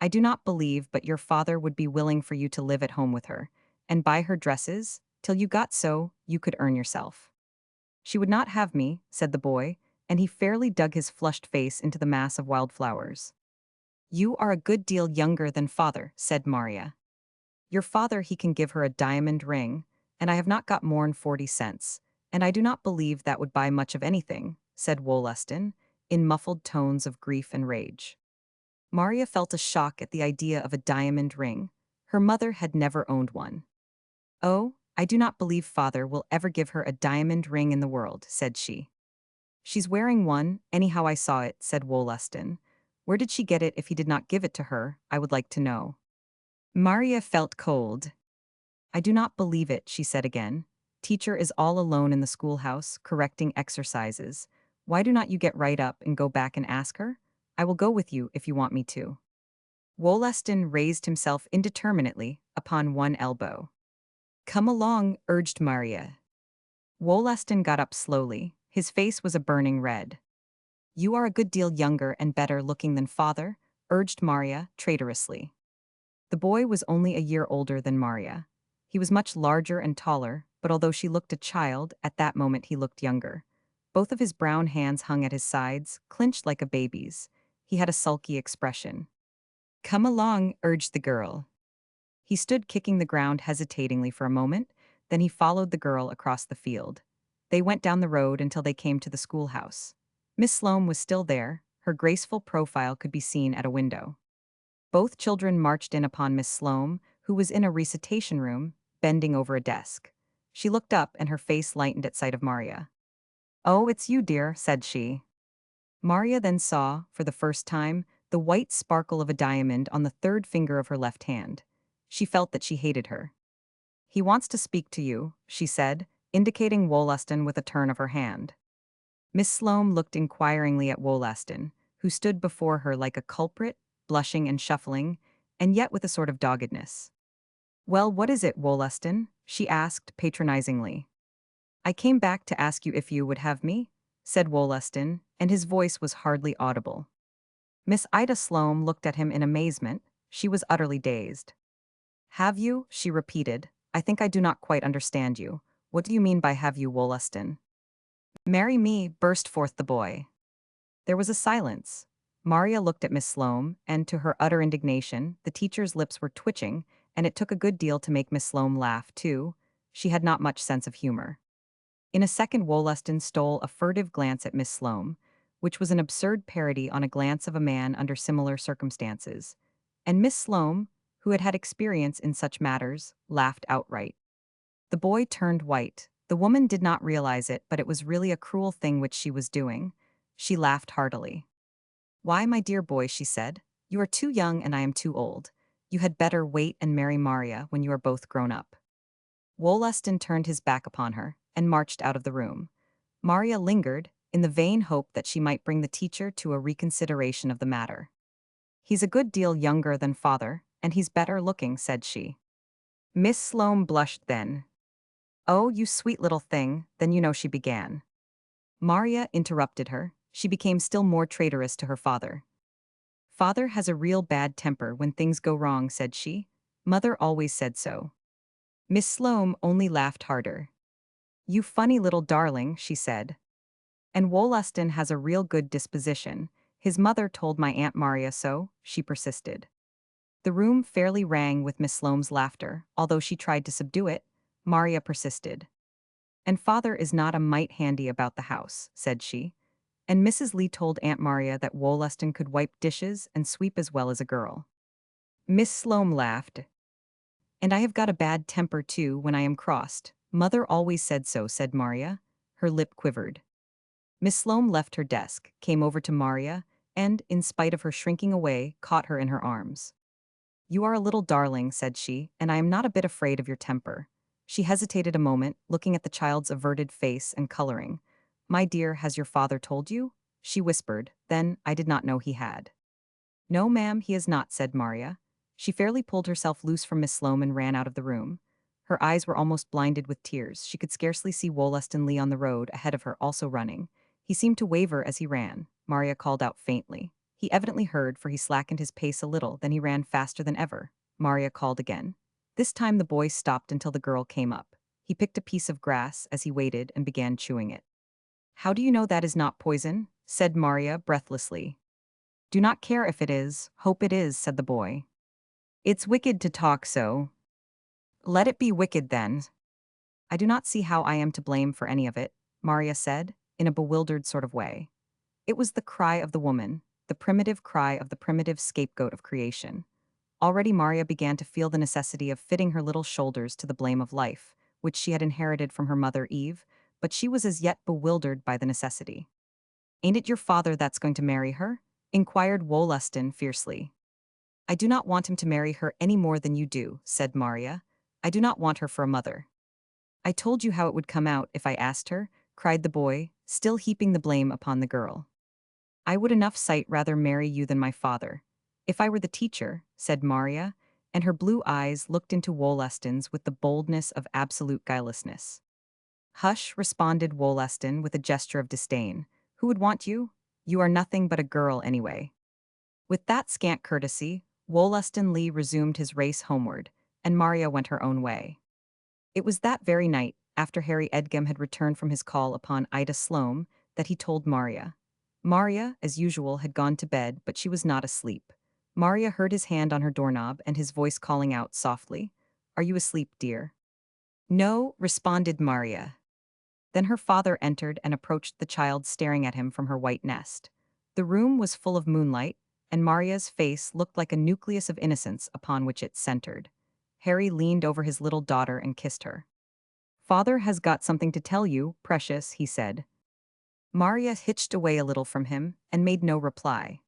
I do not believe but your father would be willing for you to live at home with her, and buy her dresses, till you got so, you could earn yourself. She would not have me, said the boy, and he fairly dug his flushed face into the mass of wildflowers. You are a good deal younger than father, said Maria. Your father he can give her a diamond ring, and I have not got more'n 40 cents, and I do not believe that would buy much of anything, said Wollaston, in muffled tones of grief and rage. Maria felt a shock at the idea of a diamond ring. Her mother had never owned one. Oh, I do not believe father will ever give her a diamond ring in the world, said she. She's wearing one, anyhow I saw it, said Wollaston. Where did she get it if he did not give it to her, I would like to know. Maria felt cold. I do not believe it, she said again. Teacher is all alone in the schoolhouse, correcting exercises. Why do not you get right up and go back and ask her? I will go with you if you want me to. Wollaston raised himself indeterminately upon one elbow. Come along, urged Maria. Wollaston got up slowly. His face was a burning red. You are a good deal younger and better looking than father, urged Maria traitorously. The boy was only a year older than Maria. He was much larger and taller, but although she looked a child, at that moment he looked younger. Both of his brown hands hung at his sides, clinched like a baby's. He had a sulky expression. Come along, urged the girl. He stood kicking the ground hesitatingly for a moment, then he followed the girl across the field. They went down the road until they came to the schoolhouse. Miss Sloane was still there, her graceful profile could be seen at a window. Both children marched in upon Miss Sloane, who was in a recitation room, bending over a desk. She looked up and her face lightened at sight of Maria. Oh, it's you, dear, said she. Maria then saw, for the first time, the white sparkle of a diamond on the third finger of her left hand. She felt that she hated her. "He wants to speak to you," she said, indicating Wollaston with a turn of her hand. Miss Sloane looked inquiringly at Wollaston, who stood before her like a culprit, blushing and shuffling, and yet with a sort of doggedness. "Well, what is it, Wollaston?" she asked patronizingly. "I came back to ask you if you would have me," said Wollaston, and his voice was hardly audible. Miss Ida Sloane looked at him in amazement. She was utterly dazed. "Have you?" she repeated. "I think I do not quite understand you. What do you mean by have you, Wollaston?" "Marry me," burst forth the boy. There was a silence. Maria looked at Miss Sloane, and to her utter indignation, the teacher's lips were twitching, and it took a good deal to make Miss Sloane laugh, too. She had not much sense of humor. In a second Wollaston stole a furtive glance at Miss Sloane, which was an absurd parody on a glance of a man under similar circumstances. And Miss Sloane, who had had experience in such matters, laughed outright. The boy turned white. The woman did not realize it, but it was really a cruel thing which she was doing. She laughed heartily. "Why, my dear boy," she said, "you are too young and I am too old. You had better wait and marry Maria when you are both grown up." Wollaston turned his back upon her and marched out of the room. Maria lingered, in the vain hope that she might bring the teacher to a reconsideration of the matter. "He's a good deal younger than father, and he's better looking," said she. Miss Sloane blushed then. "Oh, you sweet little thing," then you know she began. Maria interrupted her. She became still more traitorous to her father. "Father has a real bad temper when things go wrong," said she. "Mother always said so." Miss Sloane only laughed harder. "You funny little darling," she said. "And Wollaston has a real good disposition. His mother told my Aunt Maria so," she persisted. The room fairly rang with Miss Sloane's laughter. Although she tried to subdue it, Maria persisted. "And father is not a mite handy about the house," said she. And Mrs. Lee told Aunt Maria that Wollaston could wipe dishes and sweep as well as a girl. Miss Sloane laughed. "And I have got a bad temper too when I am crossed. Mother always said so," said Maria. Her lip quivered. Miss Sloane left her desk, came over to Maria, and, in spite of her shrinking away, caught her in her arms. "You are a little darling," said she, "and I am not a bit afraid of your temper." She hesitated a moment, looking at the child's averted face and coloring. "My dear, has your father told you?" she whispered. Then, "I did not know he had." "No, ma'am, he has not," said Maria. She fairly pulled herself loose from Miss Sloane and ran out of the room. Her eyes were almost blinded with tears. She could scarcely see Wollaston Lee on the road ahead of her, also running. He seemed to waver as he ran. Maria called out faintly. He evidently heard, for he slackened his pace a little, then he ran faster than ever. Maria called again. This time the boy stopped until the girl came up. He picked a piece of grass as he waited and began chewing it. "How do you know that is not poison?" said Maria breathlessly. "Do not care if it is, hope it is," said the boy. "It's wicked to talk so." "Let it be wicked then." "I do not see how I am to blame for any of it," Maria said, in a bewildered sort of way. It was the cry of the woman, the primitive cry of the primitive scapegoat of creation. Already Maria began to feel the necessity of fitting her little shoulders to the blame of life, which she had inherited from her mother Eve, but she was as yet bewildered by the necessity. "Ain't it your father that's going to marry her?" inquired Wollaston fiercely. "I do not want him to marry her any more than you do," said Maria. "I do not want her for a mother." "I told you how it would come out if I asked her," cried the boy, still heaping the blame upon the girl. "I would enough sight rather marry you than my father. If I were the teacher," said Maria, and her blue eyes looked into Wollaston's with the boldness of absolute guilelessness. "Hush," responded Wollaston with a gesture of disdain. "Who would want you? You are nothing but a girl anyway." With that scant courtesy, Wollaston Lee resumed his race homeward, and Maria went her own way. It was that very night, after Harry Edgem had returned from his call upon Ida Sloane, that he told Maria. Maria, as usual, had gone to bed, but she was not asleep. Maria heard his hand on her doorknob and his voice calling out softly, "Are you asleep, dear?" "No," responded Maria. Then her father entered and approached the child staring at him from her white nest. The room was full of moonlight, and Maria's face looked like a nucleus of innocence upon which it centered. Harry leaned over his little daughter and kissed her. "Father has got something to tell you, precious," he said. Maria hitched away a little from him and made no reply.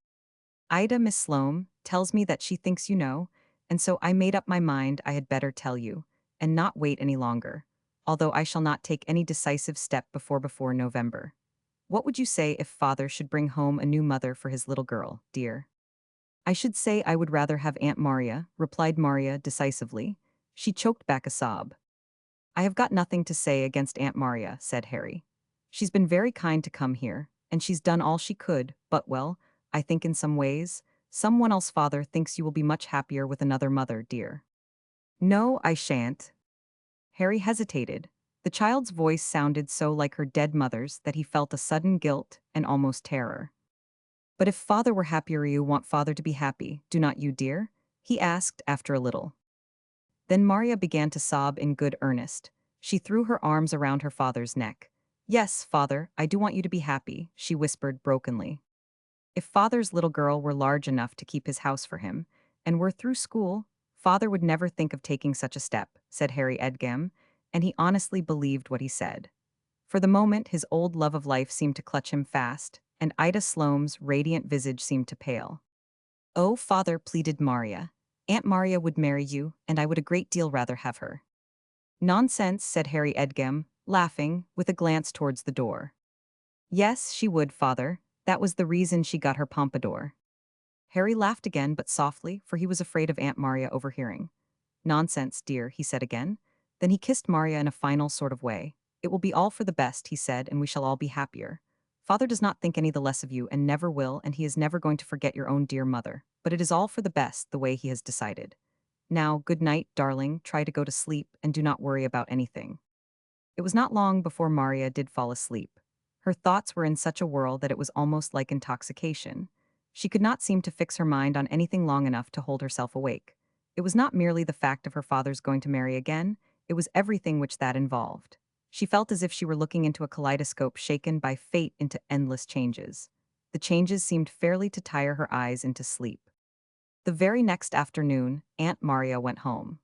Ida, Miss Sloane, tells me that she thinks you know, and so I made up my mind I had better tell you, and not wait any longer, although I shall not take any decisive step before November. What would you say if father should bring home a new mother for his little girl, dear? I should say I would rather have Aunt Maria, replied Maria decisively. She choked back a sob. I have got nothing to say against Aunt Maria, said Harry. She's been very kind to come here, and she's done all she could, but well, I think in some ways, someone else father thinks you will be much happier with another mother, dear. No, I shan't. Harry hesitated. The child's voice sounded so like her dead mother's that he felt a sudden guilt and almost terror. But if father were happier, you want father to be happy, do not you, dear? He asked after a little. Then Maria began to sob in good earnest. She threw her arms around her father's neck. Yes, father, I do want you to be happy, she whispered brokenly. If father's little girl were large enough to keep his house for him, and were through school, father would never think of taking such a step, said Harry Edgam, and he honestly believed what he said. For the moment, his old love of life seemed to clutch him fast, and Ida Sloane's radiant visage seemed to pale. Oh, father, pleaded Maria. Aunt Maria would marry you, and I would a great deal rather have her. Nonsense, said Harry Edgam, laughing, with a glance towards the door. Yes, she would, father. That was the reason she got her pompadour. Harry laughed again, but softly, for he was afraid of Aunt Maria overhearing. Nonsense, dear, he said again. Then he kissed Maria in a final sort of way. It will be all for the best, he said, and we shall all be happier. Father does not think any the less of you, and never will, and he is never going to forget your own dear mother. But it is all for the best, the way he has decided. Now, good night, darling, try to go to sleep, and do not worry about anything. It was not long before Maria did fall asleep. Her thoughts were in such a whirl that it was almost like intoxication. She could not seem to fix her mind on anything long enough to hold herself awake. It was not merely the fact of her father's going to marry again, it was everything which that involved. She felt as if she were looking into a kaleidoscope shaken by fate into endless changes. The changes seemed fairly to tire her eyes into sleep. The very next afternoon, Aunt Maria went home.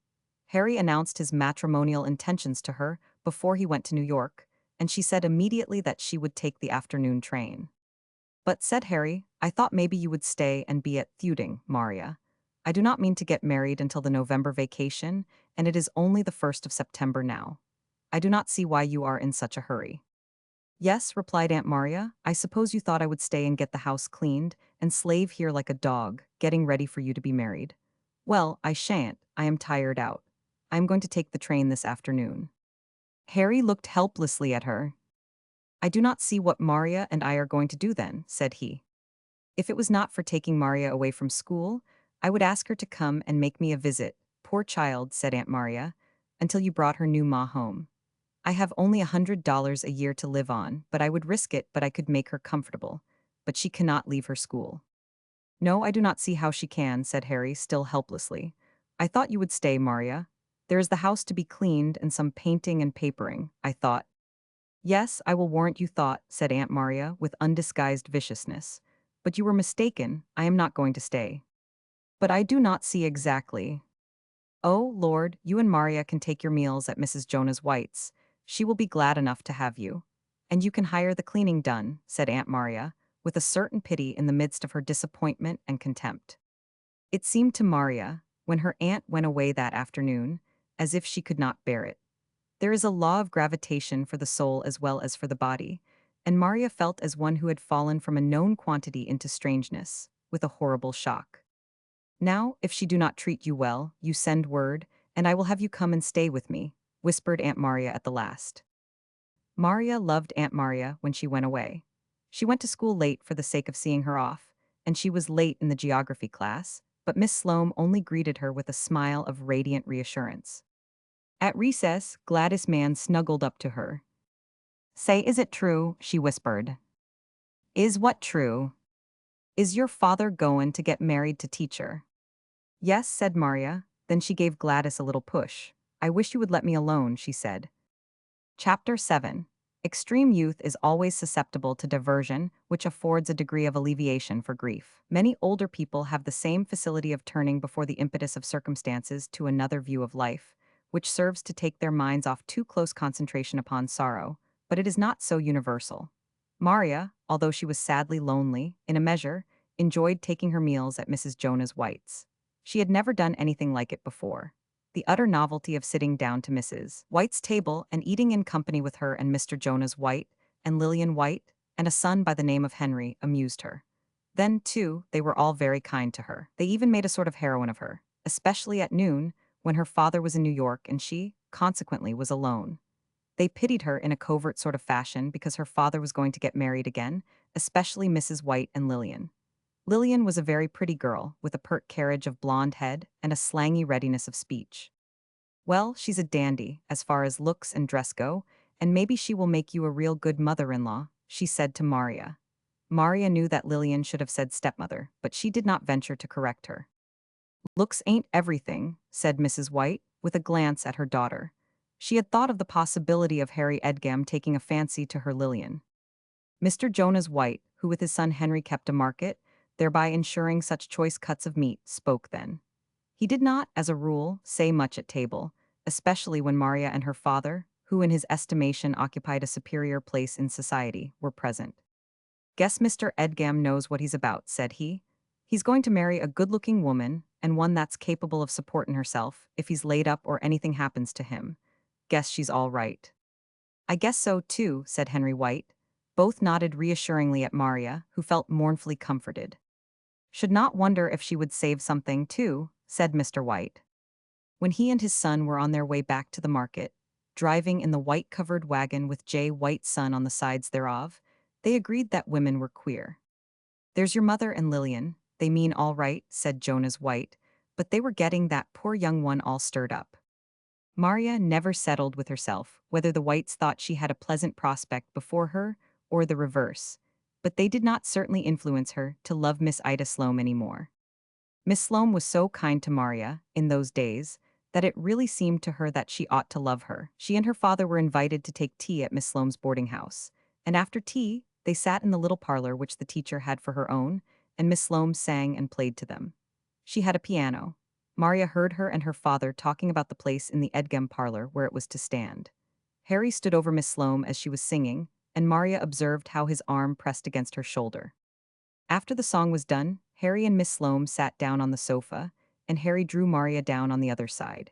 Harry announced his matrimonial intentions to her before he went to New York, and she said immediately that she would take the afternoon train. But, said Harry, I thought maybe you would stay and be at Thuding, Maria. I do not mean to get married until the November vacation, and it is only the 1st of September now. I do not see why you are in such a hurry. Yes, replied Aunt Maria, I suppose you thought I would stay and get the house cleaned, and slave here like a dog, getting ready for you to be married. Well, I shan't, I am tired out. I am going to take the train this afternoon. Harry looked helplessly at her. I do not see what Maria and I are going to do then, said he. If it was not for taking Maria away from school, I would ask her to come and make me a visit. Poor child, said Aunt Maria, until you brought her new ma home. I have only $100 a year to live on, but I would risk it, but I could make her comfortable. But she cannot leave her school. No, I do not see how she can, said Harry, still helplessly. I thought you would stay, Maria. There is the house to be cleaned and some painting and papering, I thought. Yes, I will warrant you thought, said Aunt Maria, with undisguised viciousness. But you were mistaken, I am not going to stay. But I do not see exactly. Oh, Lord, you and Maria can take your meals at Mrs. Jonah White's. She will be glad enough to have you. And you can hire the cleaning done, said Aunt Maria, with a certain pity in the midst of her disappointment and contempt. It seemed to Maria, when her aunt went away that afternoon, as if she could not bear it. There is a law of gravitation for the soul as well as for the body, and Maria felt as one who had fallen from a known quantity into strangeness, with a horrible shock. Now, if she do not treat you well, you send word, and I will have you come and stay with me, whispered Aunt Maria at the last. Maria loved Aunt Maria when she went away. She went to school late for the sake of seeing her off, and she was late in the geography class, but Miss Sloane only greeted her with a smile of radiant reassurance. At recess, Gladys Mann snuggled up to her. Say, is it true? She whispered. Is what true? Is your father goin' to get married to teacher? Yes, said Maria. Then she gave Gladys a little push. I wish you would let me alone, she said. Chapter 7. Extreme youth is always susceptible to diversion, which affords a degree of alleviation for grief. Many older people have the same facility of turning before the impetus of circumstances to another view of life, which serves to take their minds off too close concentration upon sorrow, but it is not so universal. Maria, although she was sadly lonely, in a measure, enjoyed taking her meals at Mrs. Jonah White's. She had never done anything like it before. The utter novelty of sitting down to Mrs. White's table and eating in company with her and Mr. Jonah White and Lillian White and a son by the name of Henry amused her. Then, too, they were all very kind to her. They even made a sort of heroine of her, especially at noon, when her father was in New York and she, consequently, was alone. They pitied her in a covert sort of fashion because her father was going to get married again, especially Mrs. White and Lillian. Lillian was a very pretty girl, with a pert carriage of blonde head and a slangy readiness of speech. Well, she's a dandy, as far as looks and dress go, and maybe she will make you a real good mother-in-law, she said to Maria. Maria knew that Lillian should have said stepmother, but she did not venture to correct her. Looks ain't everything, said Mrs. White, with a glance at her daughter. She had thought of the possibility of Harry Edgam taking a fancy to her Lillian. Mr. Jonah White, who with his son Henry kept a market, thereby ensuring such choice cuts of meat, spoke then. He did not, as a rule, say much at table, especially when Maria and her father, who in his estimation occupied a superior place in society, were present. Guess Mr. Edgam knows what he's about, said he. He's going to marry a good-looking woman, and one that's capable of supporting herself, if he's laid up or anything happens to him. Guess she's all right. I guess so, too, said Henry White. Both nodded reassuringly at Maria, who felt mournfully comforted. Should not wonder if she would save something, too, said Mr. White. When he and his son were on their way back to the market, driving in the white-covered wagon with J. White's son on the sides thereof, they agreed that women were queer. There's your mother and Lillian, they mean all right, said Jonah White, but they were getting that poor young one all stirred up. Maria never settled with herself whether the Whites thought she had a pleasant prospect before her or the reverse, but they did not certainly influence her to love Miss Ida Sloane any more. Miss Sloane was so kind to Maria, in those days, that it really seemed to her that she ought to love her. She and her father were invited to take tea at Miss Sloane's boarding house, and after tea, they sat in the little parlor which the teacher had for her own, and Miss Sloane sang and played to them. She had a piano. Maria heard her and her father talking about the place in the Edgam parlor where it was to stand. Harry stood over Miss Sloane as she was singing, and Maria observed how his arm pressed against her shoulder. After the song was done, Harry and Miss Sloane sat down on the sofa, and Harry drew Maria down on the other side.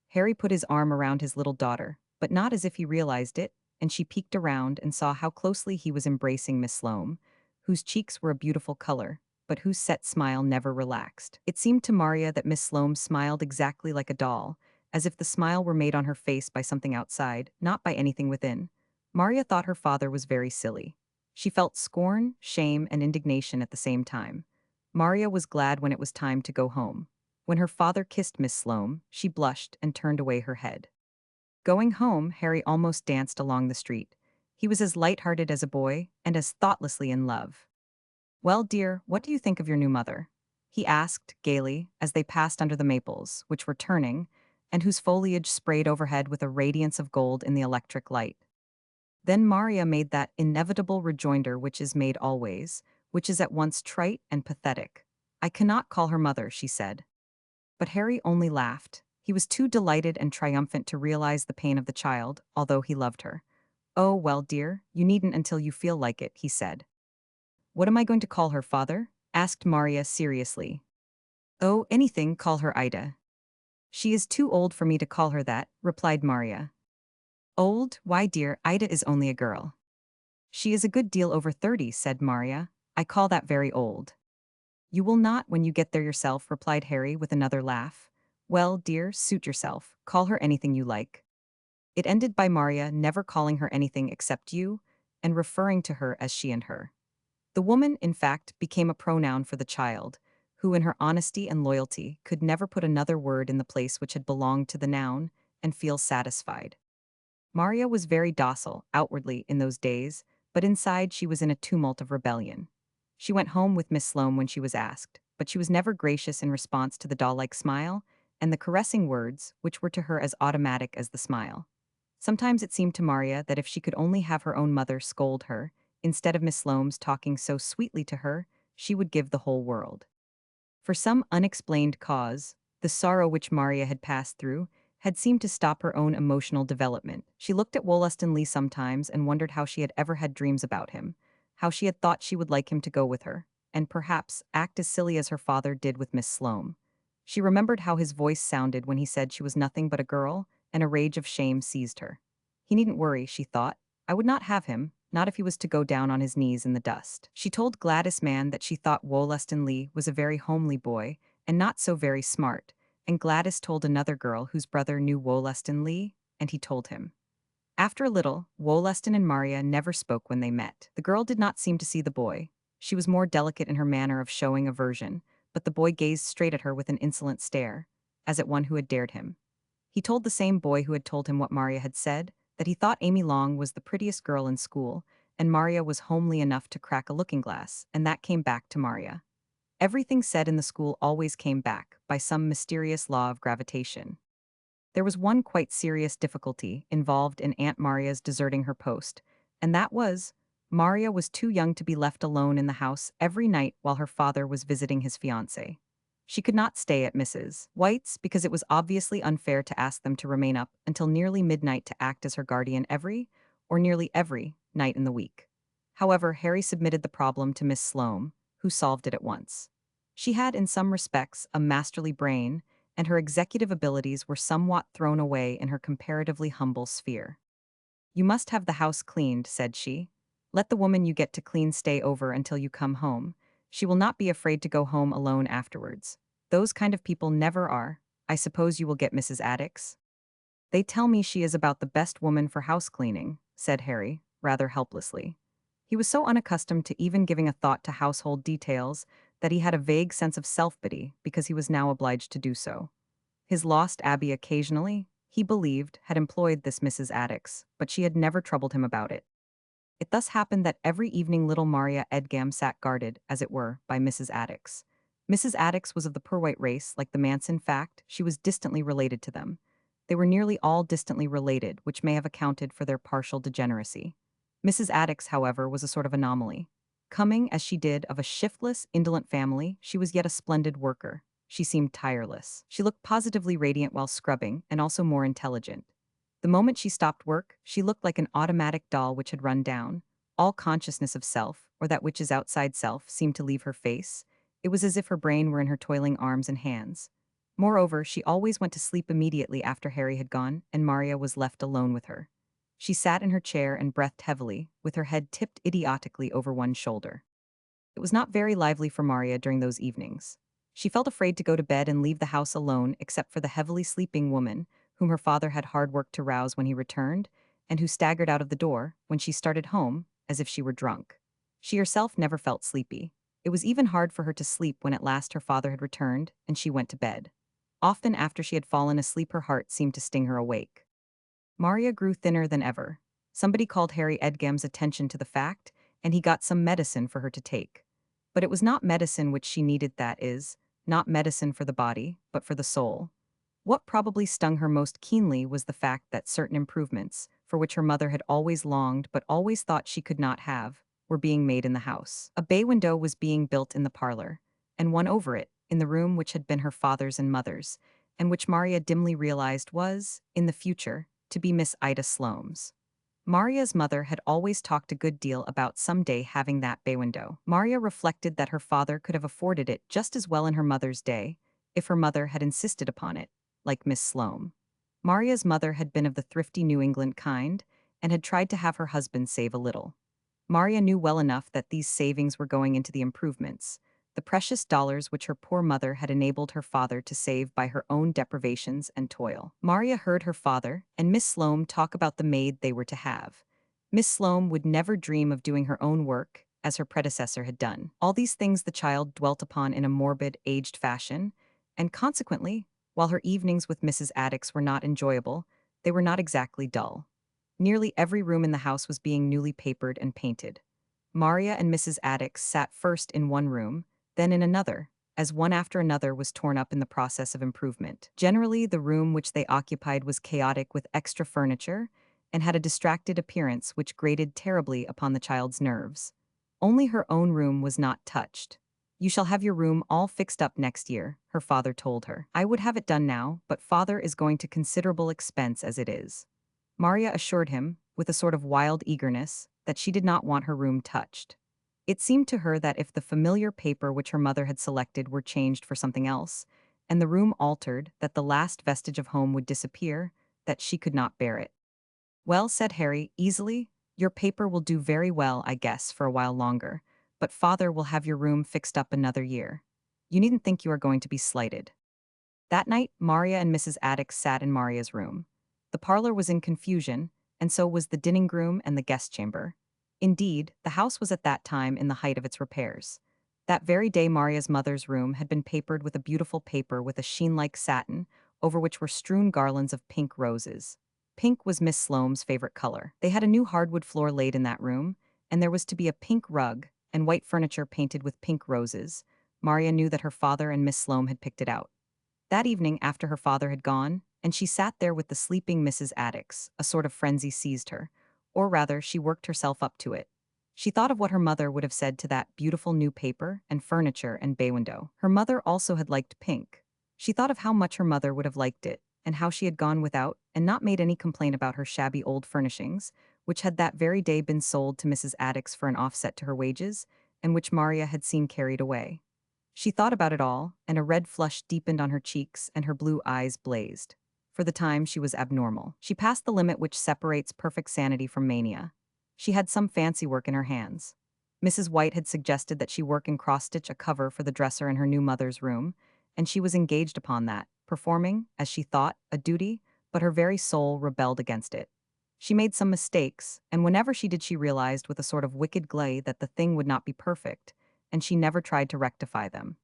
Harry put his arm around his little daughter, but not as if he realized it, and she peeked around and saw how closely he was embracing Miss Sloane, whose cheeks were a beautiful color, but whose set smile never relaxed. It seemed to Maria that Miss Sloane smiled exactly like a doll, as if the smile were made on her face by something outside, not by anything within. Maria thought her father was very silly. She felt scorn, shame, and indignation at the same time. Maria was glad when it was time to go home. When her father kissed Miss Sloane, she blushed and turned away her head. Going home, Harry almost danced along the street. He was as light-hearted as a boy and as thoughtlessly in love. "Well, dear, what do you think of your new mother?" he asked, gaily, as they passed under the maples, which were turning, and whose foliage sprayed overhead with a radiance of gold in the electric light. Then Maria made that inevitable rejoinder which is made always, which is at once trite and pathetic. "I cannot call her mother," she said. But Harry only laughed. He was too delighted and triumphant to realize the pain of the child, although he loved her. "Oh, well, dear, you needn't until you feel like it," he said. "What am I going to call her, father?" asked Maria seriously. "Oh, anything, call her Ida." "She is too old for me to call her that," replied Maria. "Old? Why, dear, Ida is only a girl." "She is a good deal over 30, said Maria. "I call that very old." "You will not when you get there yourself," replied Harry with another laugh. "Well, dear, suit yourself. Call her anything you like." It ended by Maria never calling her anything except you, and referring to her as she and her. The woman, in fact, became a pronoun for the child, who in her honesty and loyalty could never put another word in the place which had belonged to the noun, and feel satisfied. Maria was very docile, outwardly, in those days, but inside she was in a tumult of rebellion. She went home with Miss Sloane when she was asked, but she was never gracious in response to the doll-like smile, and the caressing words, which were to her as automatic as the smile. Sometimes it seemed to Maria that if she could only have her own mother scold her, instead of Miss Sloane's talking so sweetly to her, she would give the whole world. For some unexplained cause, the sorrow which Maria had passed through had seemed to stop her own emotional development. She looked at Wollaston Lee sometimes and wondered how she had ever had dreams about him, how she had thought she would like him to go with her. and perhaps act as silly as her father did with Miss Sloane. She remembered how his voice sounded when he said she was nothing but a girl, and a rage of shame seized her. He needn't worry, she thought. I would not have him, not if he was to go down on his knees in the dust. She told Gladys Mann that she thought Wollaston Lee was a very homely boy, and not so very smart, and Gladys told another girl whose brother knew Wollaston Lee, and he told him. After a little, Wollaston and Maria never spoke when they met. The girl did not seem to see the boy. She was more delicate in her manner of showing aversion, but the boy gazed straight at her with an insolent stare, as at one who had dared him. He told the same boy who had told him what Maria had said, that he thought Amy Long was the prettiest girl in school, and Maria was homely enough to crack a looking-glass, and that came back to Maria. Everything said in the school always came back, by some mysterious law of gravitation. There was one quite serious difficulty involved in Aunt Maria's deserting her post, and that was, Maria was too young to be left alone in the house every night while her father was visiting his fiancée. She could not stay at Mrs. White's because it was obviously unfair to ask them to remain up until nearly midnight to act as her guardian or nearly every, night in the week. However, Harry submitted the problem to Miss Sloane, who solved it at once. She had, in some respects, a masterly brain, and her executive abilities were somewhat thrown away in her comparatively humble sphere. You must have the house cleaned, said she. Let the woman you get to clean stay over until you come home. She will not be afraid to go home alone afterwards. Those kind of people never are. I suppose you will get Mrs. Addicks? They tell me she is about the best woman for house cleaning, said Harry, rather helplessly. He was so unaccustomed to even giving a thought to household details that he had a vague sense of self-pity because he was now obliged to do so. His lost Abby occasionally, he believed, had employed this Mrs. Addicks, but she had never troubled him about it. It thus happened that every evening little Maria Edgam sat guarded, as it were, by Mrs. Addicks. Mrs. Addicks was of the poor white race, like the Manson fact, she was distantly related to them. They were nearly all distantly related, which may have accounted for their partial degeneracy. Mrs. Addicks, however, was a sort of anomaly. Coming, as she did, of a shiftless, indolent family, she was yet a splendid worker. She seemed tireless. She looked positively radiant while scrubbing, and also more intelligent. The moment she stopped work, she looked like an automatic doll which had run down. All consciousness of self, or that which is outside self, seemed to leave her face. It was as if her brain were in her toiling arms and hands. Moreover, she always went to sleep immediately after Harry had gone, and Maria was left alone with her. She sat in her chair and breathed heavily, with her head tipped idiotically over one shoulder. It was not very lively for Maria during those evenings. She felt afraid to go to bed and leave the house alone except for the heavily sleeping woman, whom her father had hard work to rouse when he returned, and who staggered out of the door, when she started home, as if she were drunk. She herself never felt sleepy. It was even hard for her to sleep when at last her father had returned, and she went to bed. Often after she had fallen asleep her heart seemed to sting her awake. Maria grew thinner than ever. Somebody called Harry Edgam's attention to the fact, and he got some medicine for her to take. But it was not medicine which she needed, that is, not medicine for the body, but for the soul. What probably stung her most keenly was the fact that certain improvements, for which her mother had always longed but always thought she could not have, were being made in the house. A bay window was being built in the parlor, and one over it, in the room which had been her father's and mother's, and which Maria dimly realized was, in the future, to be Miss Ida Sloane's. Maria's mother had always talked a good deal about someday having that bay window. Maria reflected that her father could have afforded it just as well in her mother's day, if her mother had insisted upon it, like Miss Sloane. Maria's mother had been of the thrifty New England kind, and had tried to have her husband save a little. Maria knew well enough that these savings were going into the improvements, the precious dollars which her poor mother had enabled her father to save by her own deprivations and toil. Maria heard her father and Miss Sloane talk about the maid they were to have. Miss Sloane would never dream of doing her own work, as her predecessor had done. All these things the child dwelt upon in a morbid, aged fashion, and consequently, while her evenings with Mrs. Addicks were not enjoyable, they were not exactly dull. Nearly every room in the house was being newly papered and painted. Maria and Mrs. Addicks sat first in one room, then in another, as one after another was torn up in the process of improvement. Generally, the room which they occupied was chaotic with extra furniture, and had a distracted appearance which grated terribly upon the child's nerves. Only her own room was not touched. You shall have your room all fixed up next year, her father told her. I would have it done now, but father is going to considerable expense as it is. Maria assured him, with a sort of wild eagerness, that she did not want her room touched. It seemed to her that if the familiar paper which her mother had selected were changed for something else, and the room altered, that the last vestige of home would disappear, that she could not bear it. "Well," said Harry, easily, "your paper will do very well, I guess, for a while longer, but father will have your room fixed up another year. You needn't think you are going to be slighted." That night, Maria and Mrs. Addicks sat in Maria's room. The parlor was in confusion, and so was the dining room and the guest chamber. Indeed, the house was at that time in the height of its repairs. That very day Maria's mother's room had been papered with a beautiful paper with a sheen-like satin, over which were strewn garlands of pink roses. Pink was Miss Sloane's favorite color. They had a new hardwood floor laid in that room, and there was to be a pink rug and white furniture painted with pink roses. Maria knew that her father and Miss Sloane had picked it out. That evening, after her father had gone, and she sat there with the sleeping Mrs. Addicks, a sort of frenzy seized her. Or rather, she worked herself up to it. She thought of what her mother would have said to that beautiful new paper and furniture and bay window. Her mother also had liked pink. She thought of how much her mother would have liked it, and how she had gone without and not made any complaint about her shabby old furnishings, which had that very day been sold to Mrs. Addicks for an offset to her wages, and which Maria had seen carried away. She thought about it all, and a red flush deepened on her cheeks and her blue eyes blazed. For the time, she was abnormal. She passed the limit which separates perfect sanity from mania. She had some fancy work in her hands. Mrs. White had suggested that she work and cross-stitch a cover for the dresser in her new mother's room, and she was engaged upon that, performing, as she thought, a duty, but her very soul rebelled against it. She made some mistakes, and whenever she did she realized with a sort of wicked glee that the thing would not be perfect, and she never tried to rectify them.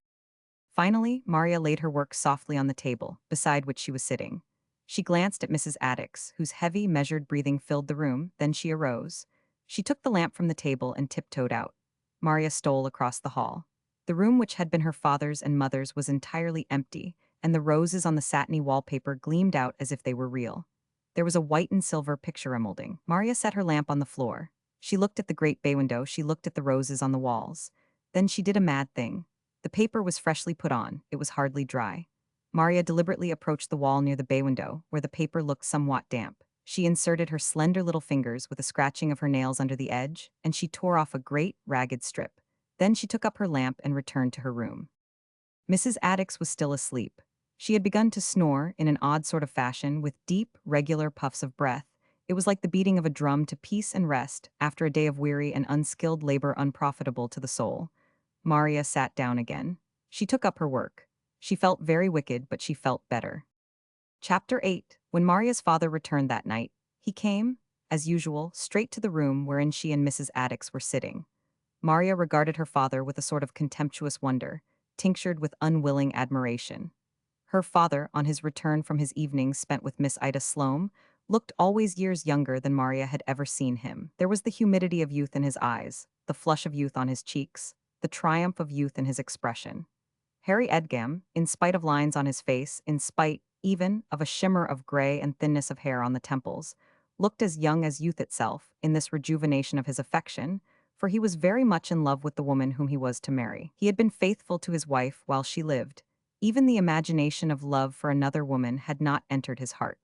Finally, Maria laid her work softly on the table, beside which she was sitting. She glanced at Mrs. Addicks, whose heavy, measured breathing filled the room, then she arose. She took the lamp from the table and tiptoed out. Maria stole across the hall. The room which had been her father's and mother's was entirely empty, and the roses on the satiny wallpaper gleamed out as if they were real. There was a white and silver picture emoulding. Maria set her lamp on the floor. She looked at the great bay window, she looked at the roses on the walls. Then she did a mad thing. The paper was freshly put on, it was hardly dry. Maria deliberately approached the wall near the bay window, where the paper looked somewhat damp. She inserted her slender little fingers with a scratching of her nails under the edge, and she tore off a great, ragged strip. Then she took up her lamp and returned to her room. Mrs. Addicks was still asleep. She had begun to snore in an odd sort of fashion, with deep, regular puffs of breath. It was like the beating of a drum to peace and rest after a day of weary and unskilled labor unprofitable to the soul. Maria sat down again. She took up her work. She felt very wicked, but she felt better. Chapter 8. When Maria's father returned that night, he came, as usual, straight to the room wherein she and Mrs. Addicks were sitting. Maria regarded her father with a sort of contemptuous wonder, tinctured with unwilling admiration. Her father, on his return from his evenings spent with Miss Ida Sloane, looked always years younger than Maria had ever seen him. There was the humidity of youth in his eyes, the flush of youth on his cheeks, the triumph of youth in his expression. Harry Edgam, in spite of lines on his face, in spite, even, of a shimmer of gray and thinness of hair on the temples, looked as young as youth itself in this rejuvenation of his affection, for he was very much in love with the woman whom he was to marry. He had been faithful to his wife while she lived. Even the imagination of love for another woman had not entered his heart.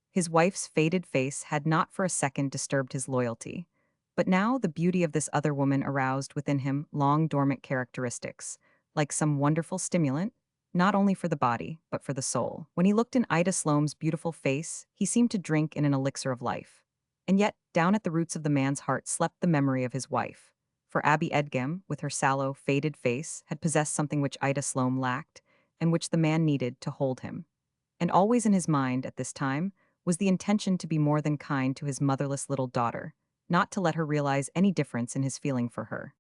His wife's faded face had not for a second disturbed his loyalty. But now the beauty of this other woman aroused within him long dormant characteristics, like some wonderful stimulant, not only for the body, but for the soul. When he looked in Ida Sloane's beautiful face, he seemed to drink in an elixir of life. And yet, down at the roots of the man's heart slept the memory of his wife. For Abby Edgam, with her sallow, faded face, had possessed something which Ida Sloane lacked, and which the man needed to hold him. And always in his mind, at this time, was the intention to be more than kind to his motherless little daughter, not to let her realize any difference in his feeling for her.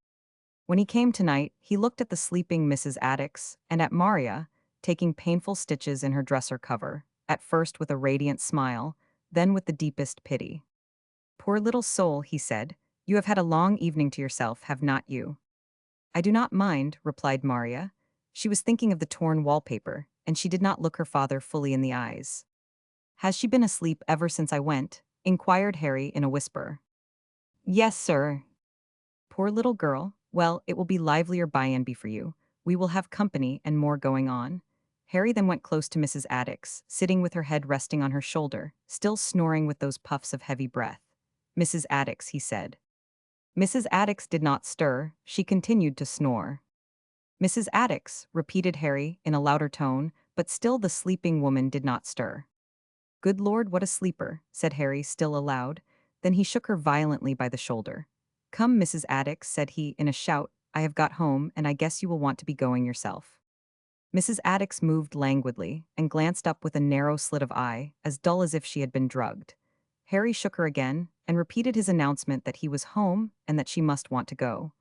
When he came tonight, he looked at the sleeping Mrs. Addicks and at Maria, taking painful stitches in her dresser cover, at first with a radiant smile, then with the deepest pity. "Poor little soul," he said, "you have had a long evening to yourself, have not you?" "I do not mind," replied Maria. She was thinking of the torn wallpaper, and she did not look her father fully in the eyes. "Has she been asleep ever since I went?" inquired Harry in a whisper. "Yes, sir." "Poor little girl. Well, it will be livelier by and by for you. We will have company and more going on." Harry then went close to Mrs. Addicks, sitting with her head resting on her shoulder, still snoring with those puffs of heavy breath. "Mrs. Addicks," he said, Mrs. Addicks did not stir, she continued to snore. Mrs. Addicks, repeated Harry in a louder tone, but still the sleeping woman did not stir. Good Lord, what a sleeper, said Harry, still aloud. Then he shook her violently by the shoulder. Come, Mrs. Addicks, said he in a shout, I have got home, and I guess you will want to be going yourself. Mrs. Addicks moved languidly and glanced up with a narrow slit of eye, as dull as if she had been drugged. Harry shook her again and repeated his announcement that he was home and that she must want to go.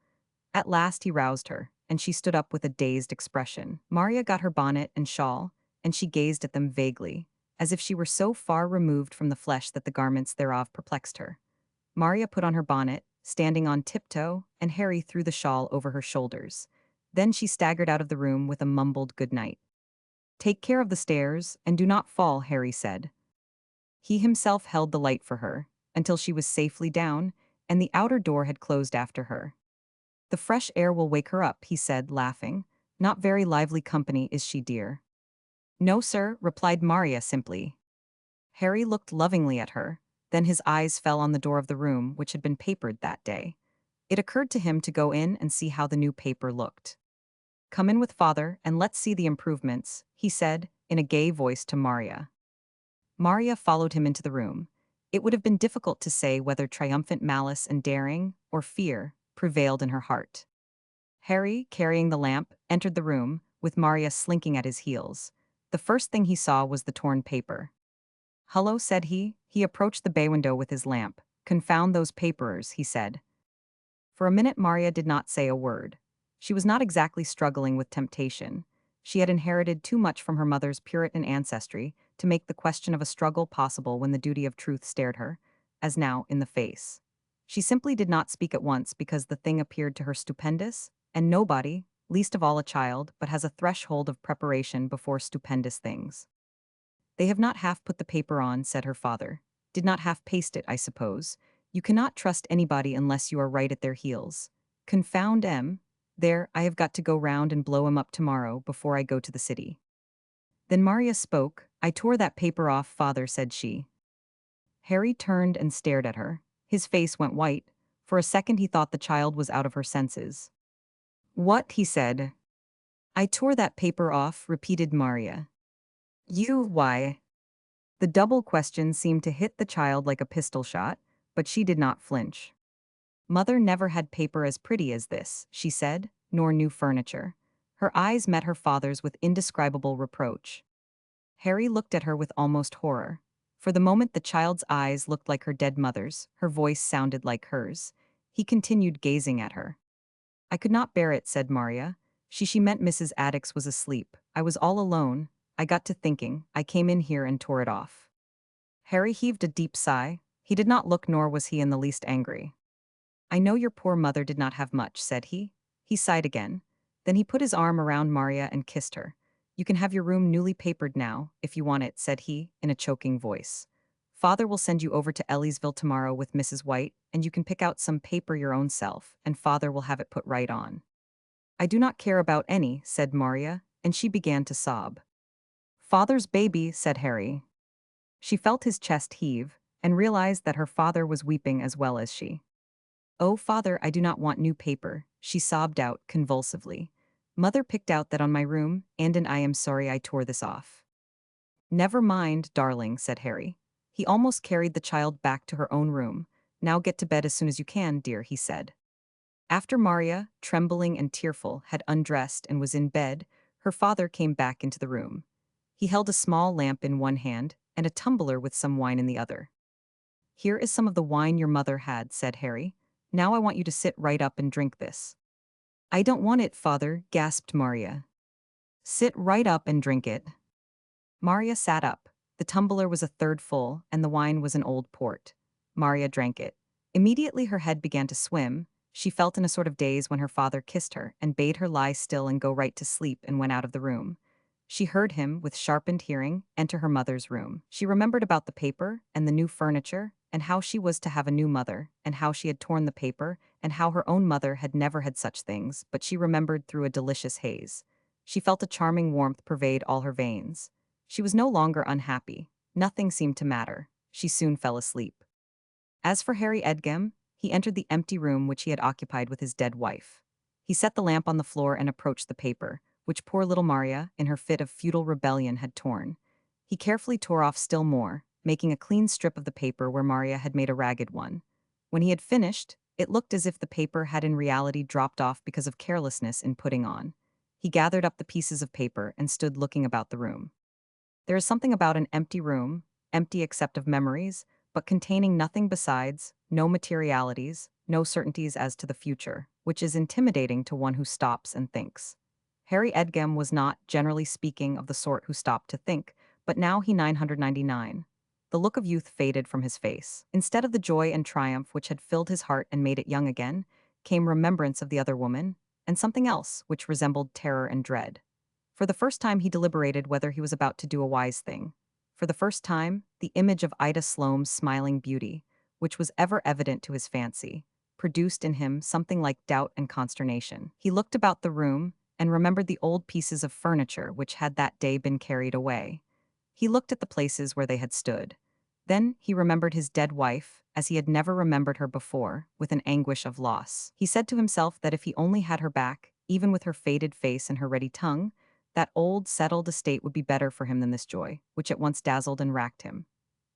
At last he roused her, and she stood up with a dazed expression. Maria got her bonnet and shawl, and she gazed at them vaguely, as if she were so far removed from the flesh that the garments thereof perplexed her. Maria put on her bonnet, standing on tiptoe, and Harry threw the shawl over her shoulders. Then she staggered out of the room with a mumbled good night. Take care of the stairs, and do not fall, Harry said. He himself held the light for her, until she was safely down, and the outer door had closed after her. The fresh air will wake her up, he said, laughing. Not very lively company, is she, dear? No, sir, replied Maria simply. Harry looked lovingly at her, then his eyes fell on the door of the room which had been papered that day. It occurred to him to go in and see how the new paper looked. Come in with father, and let's see the improvements, he said, in a gay voice to Maria. Maria followed him into the room. It would have been difficult to say whether triumphant malice and daring, or fear, prevailed in her heart. Harry, carrying the lamp, entered the room, with Maria slinking at his heels. The first thing he saw was the torn paper. Hullo, said he. He approached the bay window with his lamp. Confound those paperers, he said. For a minute Maria did not say a word. She was not exactly struggling with temptation. She had inherited too much from her mother's Puritan ancestry to make the question of a struggle possible when the duty of truth stared her, as now, in the face. She simply did not speak at once because the thing appeared to her stupendous, and nobody, least of all a child, but has a threshold of preparation before stupendous things. They have not half put the paper on, said her father. Did not half paste it, I suppose. You cannot trust anybody unless you are right at their heels. Confound em. There, I have got to go round and blow him up tomorrow before I go to the city. Then Maria spoke. I tore that paper off, father, said she. Harry turned and stared at her. His face went white. For a second he thought the child was out of her senses. What? He said. I tore that paper off, repeated Maria. You, why? The double question seemed to hit the child like a pistol shot, but she did not flinch. Mother never had paper as pretty as this, she said, nor new furniture. Her eyes met her father's with indescribable reproach. Harry looked at her with almost horror. For the moment the child's eyes looked like her dead mother's, her voice sounded like hers. He continued gazing at her. I could not bear it, said Maria. She meant Mrs. Addicks was asleep. I was all alone. I got to thinking. I came in here and tore it off. Harry heaved a deep sigh. He did not look, nor was he in the least angry. I know your poor mother did not have much, said he. He sighed again. Then he put his arm around Maria and kissed her. You can have your room newly papered now, if you want it, said he, in a choking voice. Father will send you over to Elliesville tomorrow with Mrs. White, and you can pick out some paper your own self, and father will have it put right on. I do not care about any, said Maria, and she began to sob. Father's baby, said Harry. She felt his chest heave, and realized that her father was weeping as well as she. Oh, father, I do not want new paper, she sobbed out convulsively. Mother picked out that on my room, and I am sorry I tore this off. Never mind, darling, said Harry. He almost carried the child back to her own room. Now get to bed as soon as you can, dear, he said. After Maria, trembling and tearful, had undressed and was in bed, her father came back into the room. He held a small lamp in one hand and a tumbler with some wine in the other. Here is some of the wine your mother had, said Harry. Now I want you to sit right up and drink this. I don't want it, father, gasped Maria. Sit right up and drink it. Maria sat up. The tumbler was a third full, and the wine was an old port. Maria drank it. Immediately her head began to swim. She felt in a sort of daze when her father kissed her and bade her lie still and go right to sleep, and went out of the room. She heard him, with sharpened hearing, enter her mother's room. She remembered about the paper and the new furniture, and how she was to have a new mother, and how she had torn the paper, and how her own mother had never had such things, but she remembered through a delicious haze. She felt a charming warmth pervade all her veins. She was no longer unhappy. Nothing seemed to matter. She soon fell asleep. As for Harry Edgem, he entered the empty room which he had occupied with his dead wife. He set the lamp on the floor and approached the paper, which poor little Maria, in her fit of futile rebellion, had torn. He carefully tore off still more, making a clean strip of the paper where Maria had made a ragged one. When he had finished, it looked as if the paper had in reality dropped off because of carelessness in putting on. He gathered up the pieces of paper and stood looking about the room. There is something about an empty room, empty except of memories, but containing nothing besides, no materialities, no certainties as to the future, which is intimidating to one who stops and thinks. Harry Edgem was not, generally speaking, of the sort who stopped to think, but now he 999. The look of youth faded from his face. Instead of the joy and triumph which had filled his heart and made it young again, came remembrance of the other woman, and something else which resembled terror and dread. For the first time he deliberated whether he was about to do a wise thing. For the first time, the image of Ida Sloane's smiling beauty, which was ever evident to his fancy, produced in him something like doubt and consternation. He looked about the room and remembered the old pieces of furniture which had that day been carried away. He looked at the places where they had stood. Then he remembered his dead wife, as he had never remembered her before, with an anguish of loss. He said to himself that if he only had her back, even with her faded face and her ready tongue, that old, settled estate would be better for him than this joy, which at once dazzled and racked him.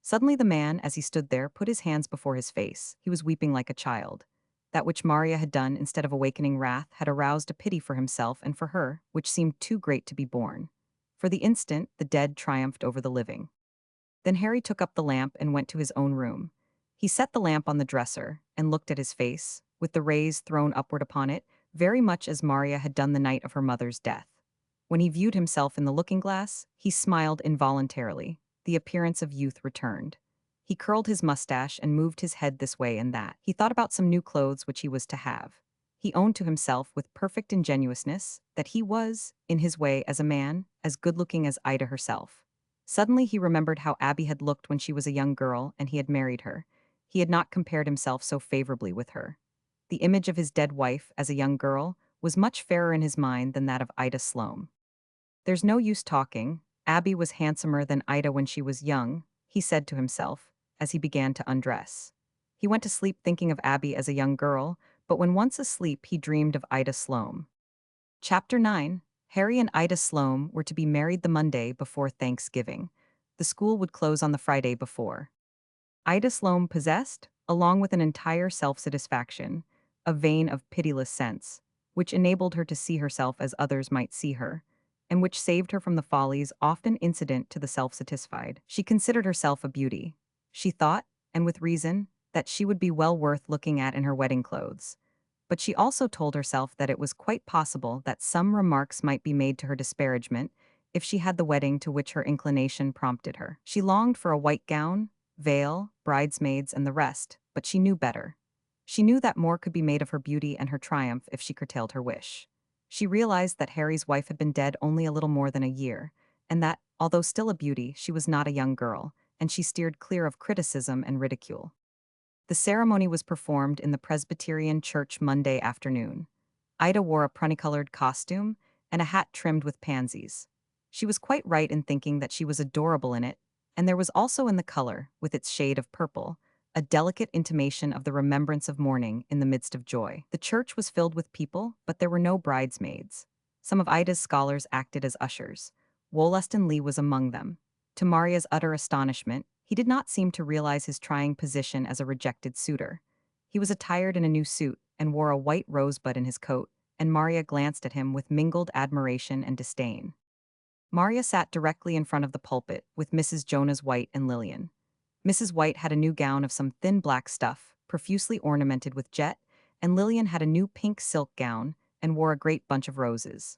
Suddenly the man, as he stood there, put his hands before his face. He was weeping like a child. That which Maria had done, instead of awakening wrath, had aroused a pity for himself and for her, which seemed too great to be borne. For the instant, the dead triumphed over the living. Then Harry took up the lamp and went to his own room. He set the lamp on the dresser and looked at his face, with the rays thrown upward upon it, very much as Maria had done the night of her mother's death. When he viewed himself in the looking-glass, he smiled involuntarily. The appearance of youth returned. He curled his mustache and moved his head this way and that. He thought about some new clothes which he was to have. He owned to himself with perfect ingenuousness that he was, in his way as a man, as good-looking as Ida herself. Suddenly he remembered how Abby had looked when she was a young girl and he had married her. He had not compared himself so favorably with her. The image of his dead wife, as a young girl, was much fairer in his mind than that of Ida Sloane. There's no use talking. Abby was handsomer than Ida when she was young, he said to himself, as he began to undress. He went to sleep thinking of Abby as a young girl, but when once asleep he dreamed of Ida Sloane. Chapter 9. Harry and Ida Sloane were to be married the Monday before Thanksgiving. The school would close on the Friday before. Ida Sloane possessed, along with an entire self-satisfaction, a vein of pitiless sense, which enabled her to see herself as others might see her, and which saved her from the follies often incident to the self-satisfied. She considered herself a beauty. She thought, and with reason, that she would be well worth looking at in her wedding clothes. But she also told herself that it was quite possible that some remarks might be made to her disparagement if she had the wedding to which her inclination prompted her. She longed for a white gown, veil, bridesmaids, and the rest, but she knew better. She knew that more could be made of her beauty and her triumph if she curtailed her wish. She realized that Harry's wife had been dead only a little more than a year, and that, although still a beauty, she was not a young girl, and she steered clear of criticism and ridicule. The ceremony was performed in the Presbyterian church Monday afternoon. Ida wore a prunny-colored costume and a hat trimmed with pansies. She was quite right in thinking that she was adorable in it, and there was also in the color, with its shade of purple, a delicate intimation of the remembrance of mourning in the midst of joy. The church was filled with people, but there were no bridesmaids. Some of Ida's scholars acted as ushers. Wollaston Lee was among them. To Maria's utter astonishment, he did not seem to realize his trying position as a rejected suitor. He was attired in a new suit and wore a white rosebud in his coat, and Maria glanced at him with mingled admiration and disdain. Maria sat directly in front of the pulpit with Mrs. Jonas White and Lillian. Mrs. White had a new gown of some thin black stuff, profusely ornamented with jet, and Lillian had a new pink silk gown and wore a great bunch of roses.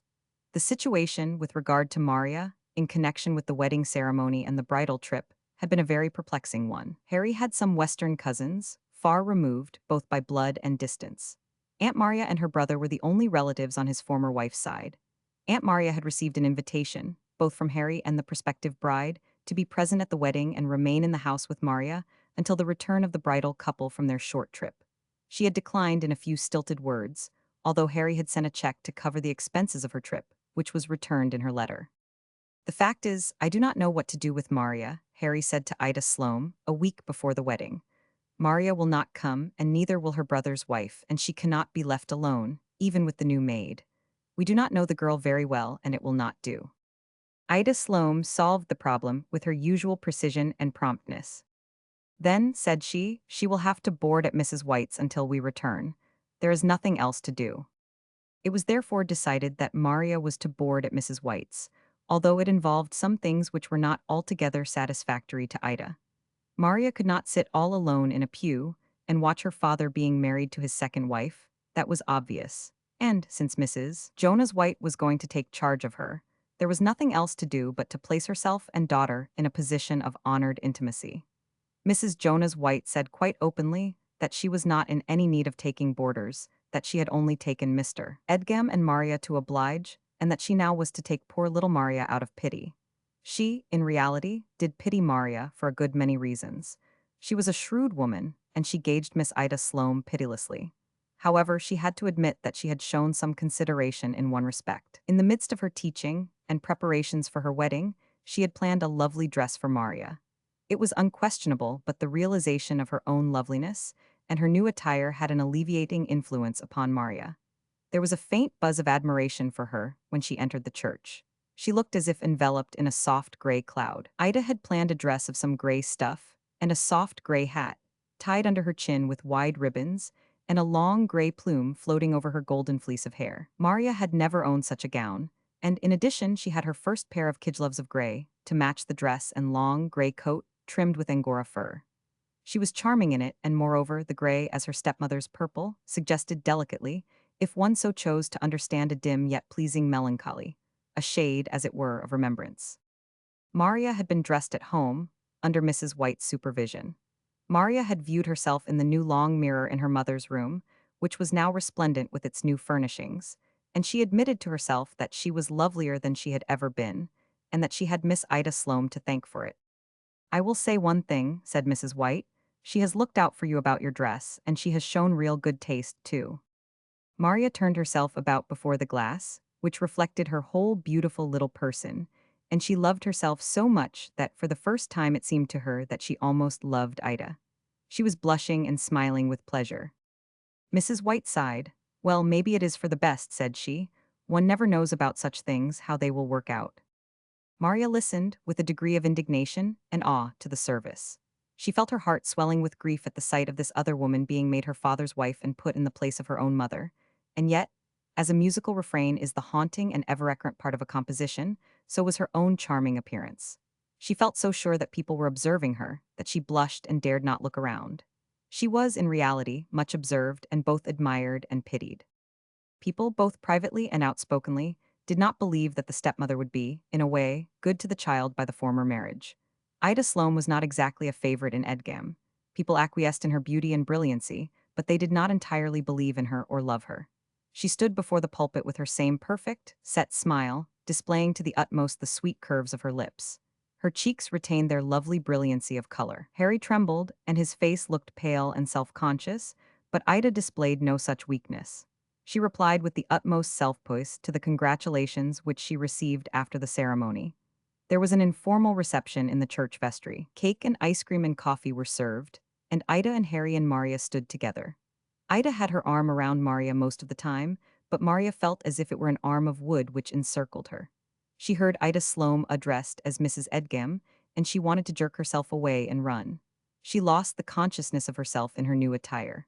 The situation, with regard to Maria, in connection with the wedding ceremony and the bridal trip, had been a very perplexing one. Harry had some Western cousins, far removed, both by blood and distance. Aunt Maria and her brother were the only relatives on his former wife's side. Aunt Maria had received an invitation, both from Harry and the prospective bride, to be present at the wedding and remain in the house with Maria until the return of the bridal couple from their short trip. She had declined in a few stilted words, although Harry had sent a check to cover the expenses of her trip, which was returned in her letter. "The fact is, I do not know what to do with Maria," Harry said to Ida Sloane, a week before the wedding. Maria will not come, and neither will her brother's wife, and she cannot be left alone, even with the new maid. We do not know the girl very well, and it will not do." Ida Sloane solved the problem with her usual precision and promptness. "Then," said she will have to board at Mrs. White's until we return. There is nothing else to do." It was therefore decided that Maria was to board at Mrs. White's, although it involved some things which were not altogether satisfactory to Ida. Maria could not sit all alone in a pew and watch her father being married to his second wife. That was obvious. And, since Mrs. Jonas White was going to take charge of her, there was nothing else to do but to place herself and daughter in a position of honored intimacy. Mrs. Jonas White said quite openly that she was not in any need of taking boarders, that she had only taken Mr. Edgam and Maria to oblige, and that she now was to take poor little Maria out of pity. She, in reality, did pity Maria for a good many reasons. She was a shrewd woman, and she gauged Miss Ida Sloane pitilessly. However, she had to admit that she had shown some consideration in one respect. In the midst of her teaching and preparations for her wedding, she had planned a lovely dress for Maria. It was unquestionable, but the realization of her own loveliness and her new attire had an alleviating influence upon Maria. There was a faint buzz of admiration for her when she entered the church. She looked as if enveloped in a soft gray cloud. Ida had planned a dress of some gray stuff and a soft gray hat, tied under her chin with wide ribbons, and a long gray plume floating over her golden fleece of hair. Maria had never owned such a gown, and in addition she had her first pair of kidgloves of gray to match the dress and long gray coat trimmed with Angora fur. She was charming in it, and moreover, the gray, as her stepmother's purple, suggested delicately, if one so chose to understand a dim yet pleasing melancholy, a shade, as it were, of remembrance. Maria had been dressed at home, under Mrs. White's supervision. Maria had viewed herself in the new long mirror in her mother's room, which was now resplendent with its new furnishings, and she admitted to herself that she was lovelier than she had ever been, and that she had Miss Ida Sloane to thank for it. "I will say one thing," said Mrs. White. "She has looked out for you about your dress, and she has shown real good taste, too." Maria turned herself about before the glass, which reflected her whole beautiful little person, and she loved herself so much that for the first time it seemed to her that she almost loved Ida. She was blushing and smiling with pleasure. Mrs. White sighed. "Well, maybe it is for the best," said she. "One never knows about such things, how they will work out." Maria listened, with a degree of indignation and awe, to the service. She felt her heart swelling with grief at the sight of this other woman being made her father's wife and put in the place of her own mother. And yet, as a musical refrain is the haunting and ever-recurrent part of a composition, so was her own charming appearance. She felt so sure that people were observing her, that she blushed and dared not look around. She was, in reality, much observed and both admired and pitied. People, both privately and outspokenly, did not believe that the stepmother would be, in a way, good to the child by the former marriage. Ida Sloane was not exactly a favorite in Edgam. People acquiesced in her beauty and brilliancy, but they did not entirely believe in her or love her. She stood before the pulpit with her same perfect, set smile, displaying to the utmost the sweet curves of her lips. Her cheeks retained their lovely brilliancy of color. Harry trembled, and his face looked pale and self-conscious, but Ida displayed no such weakness. She replied with the utmost self-poise to the congratulations which she received after the ceremony. There was an informal reception in the church vestry. Cake and ice cream and coffee were served, and Ida and Harry and Maria stood together. Ida had her arm around Maria most of the time, but Maria felt as if it were an arm of wood which encircled her. She heard Ida Sloane addressed as Mrs. Edgam, and she wanted to jerk herself away and run. She lost the consciousness of herself in her new attire.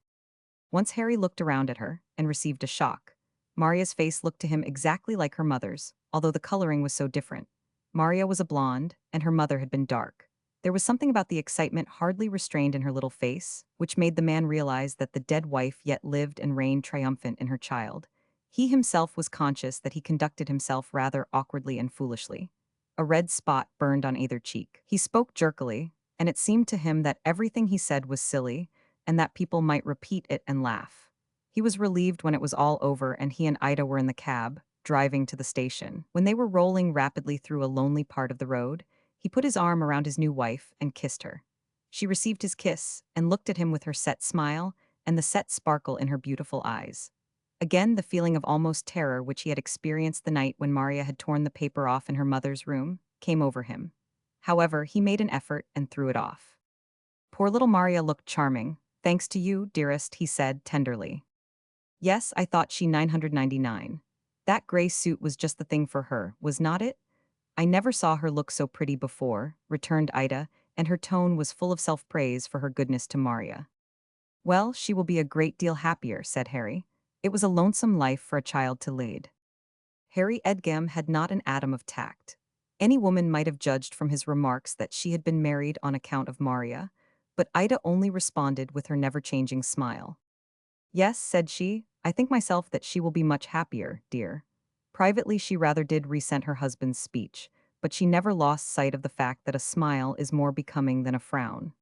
Once Harry looked around at her and received a shock. Maria's face looked to him exactly like her mother's, although the coloring was so different. Maria was a blonde, and her mother had been dark. There was something about the excitement hardly restrained in her little face, which made the man realize that the dead wife yet lived and reigned triumphant in her child. He himself was conscious that he conducted himself rather awkwardly and foolishly. A red spot burned on either cheek. He spoke jerkily, and it seemed to him that everything he said was silly, and that people might repeat it and laugh. He was relieved when it was all over and he and Ida were in the cab, driving to the station. When they were rolling rapidly through a lonely part of the road, he put his arm around his new wife and kissed her. She received his kiss and looked at him with her set smile and the set sparkle in her beautiful eyes. Again, the feeling of almost terror which he had experienced the night when Maria had torn the paper off in her mother's room came over him. However, he made an effort and threw it off. Poor little Maria looked charming. Thanks to you, dearest, he said tenderly. Yes, I thought she 999. That gray suit was just the thing for her, was not it? I never saw her look so pretty before, returned Ida, and her tone was full of self-praise for her goodness to Maria. Well, she will be a great deal happier, said Harry. It was a lonesome life for a child to lead. Harry Edgam had not an atom of tact. Any woman might have judged from his remarks that she had been married on account of Maria, but Ida only responded with her never-changing smile. Yes, said she, I think myself that she will be much happier, dear. Privately she rather did resent her husband's speech, but she never lost sight of the fact that a smile is more becoming than a frown.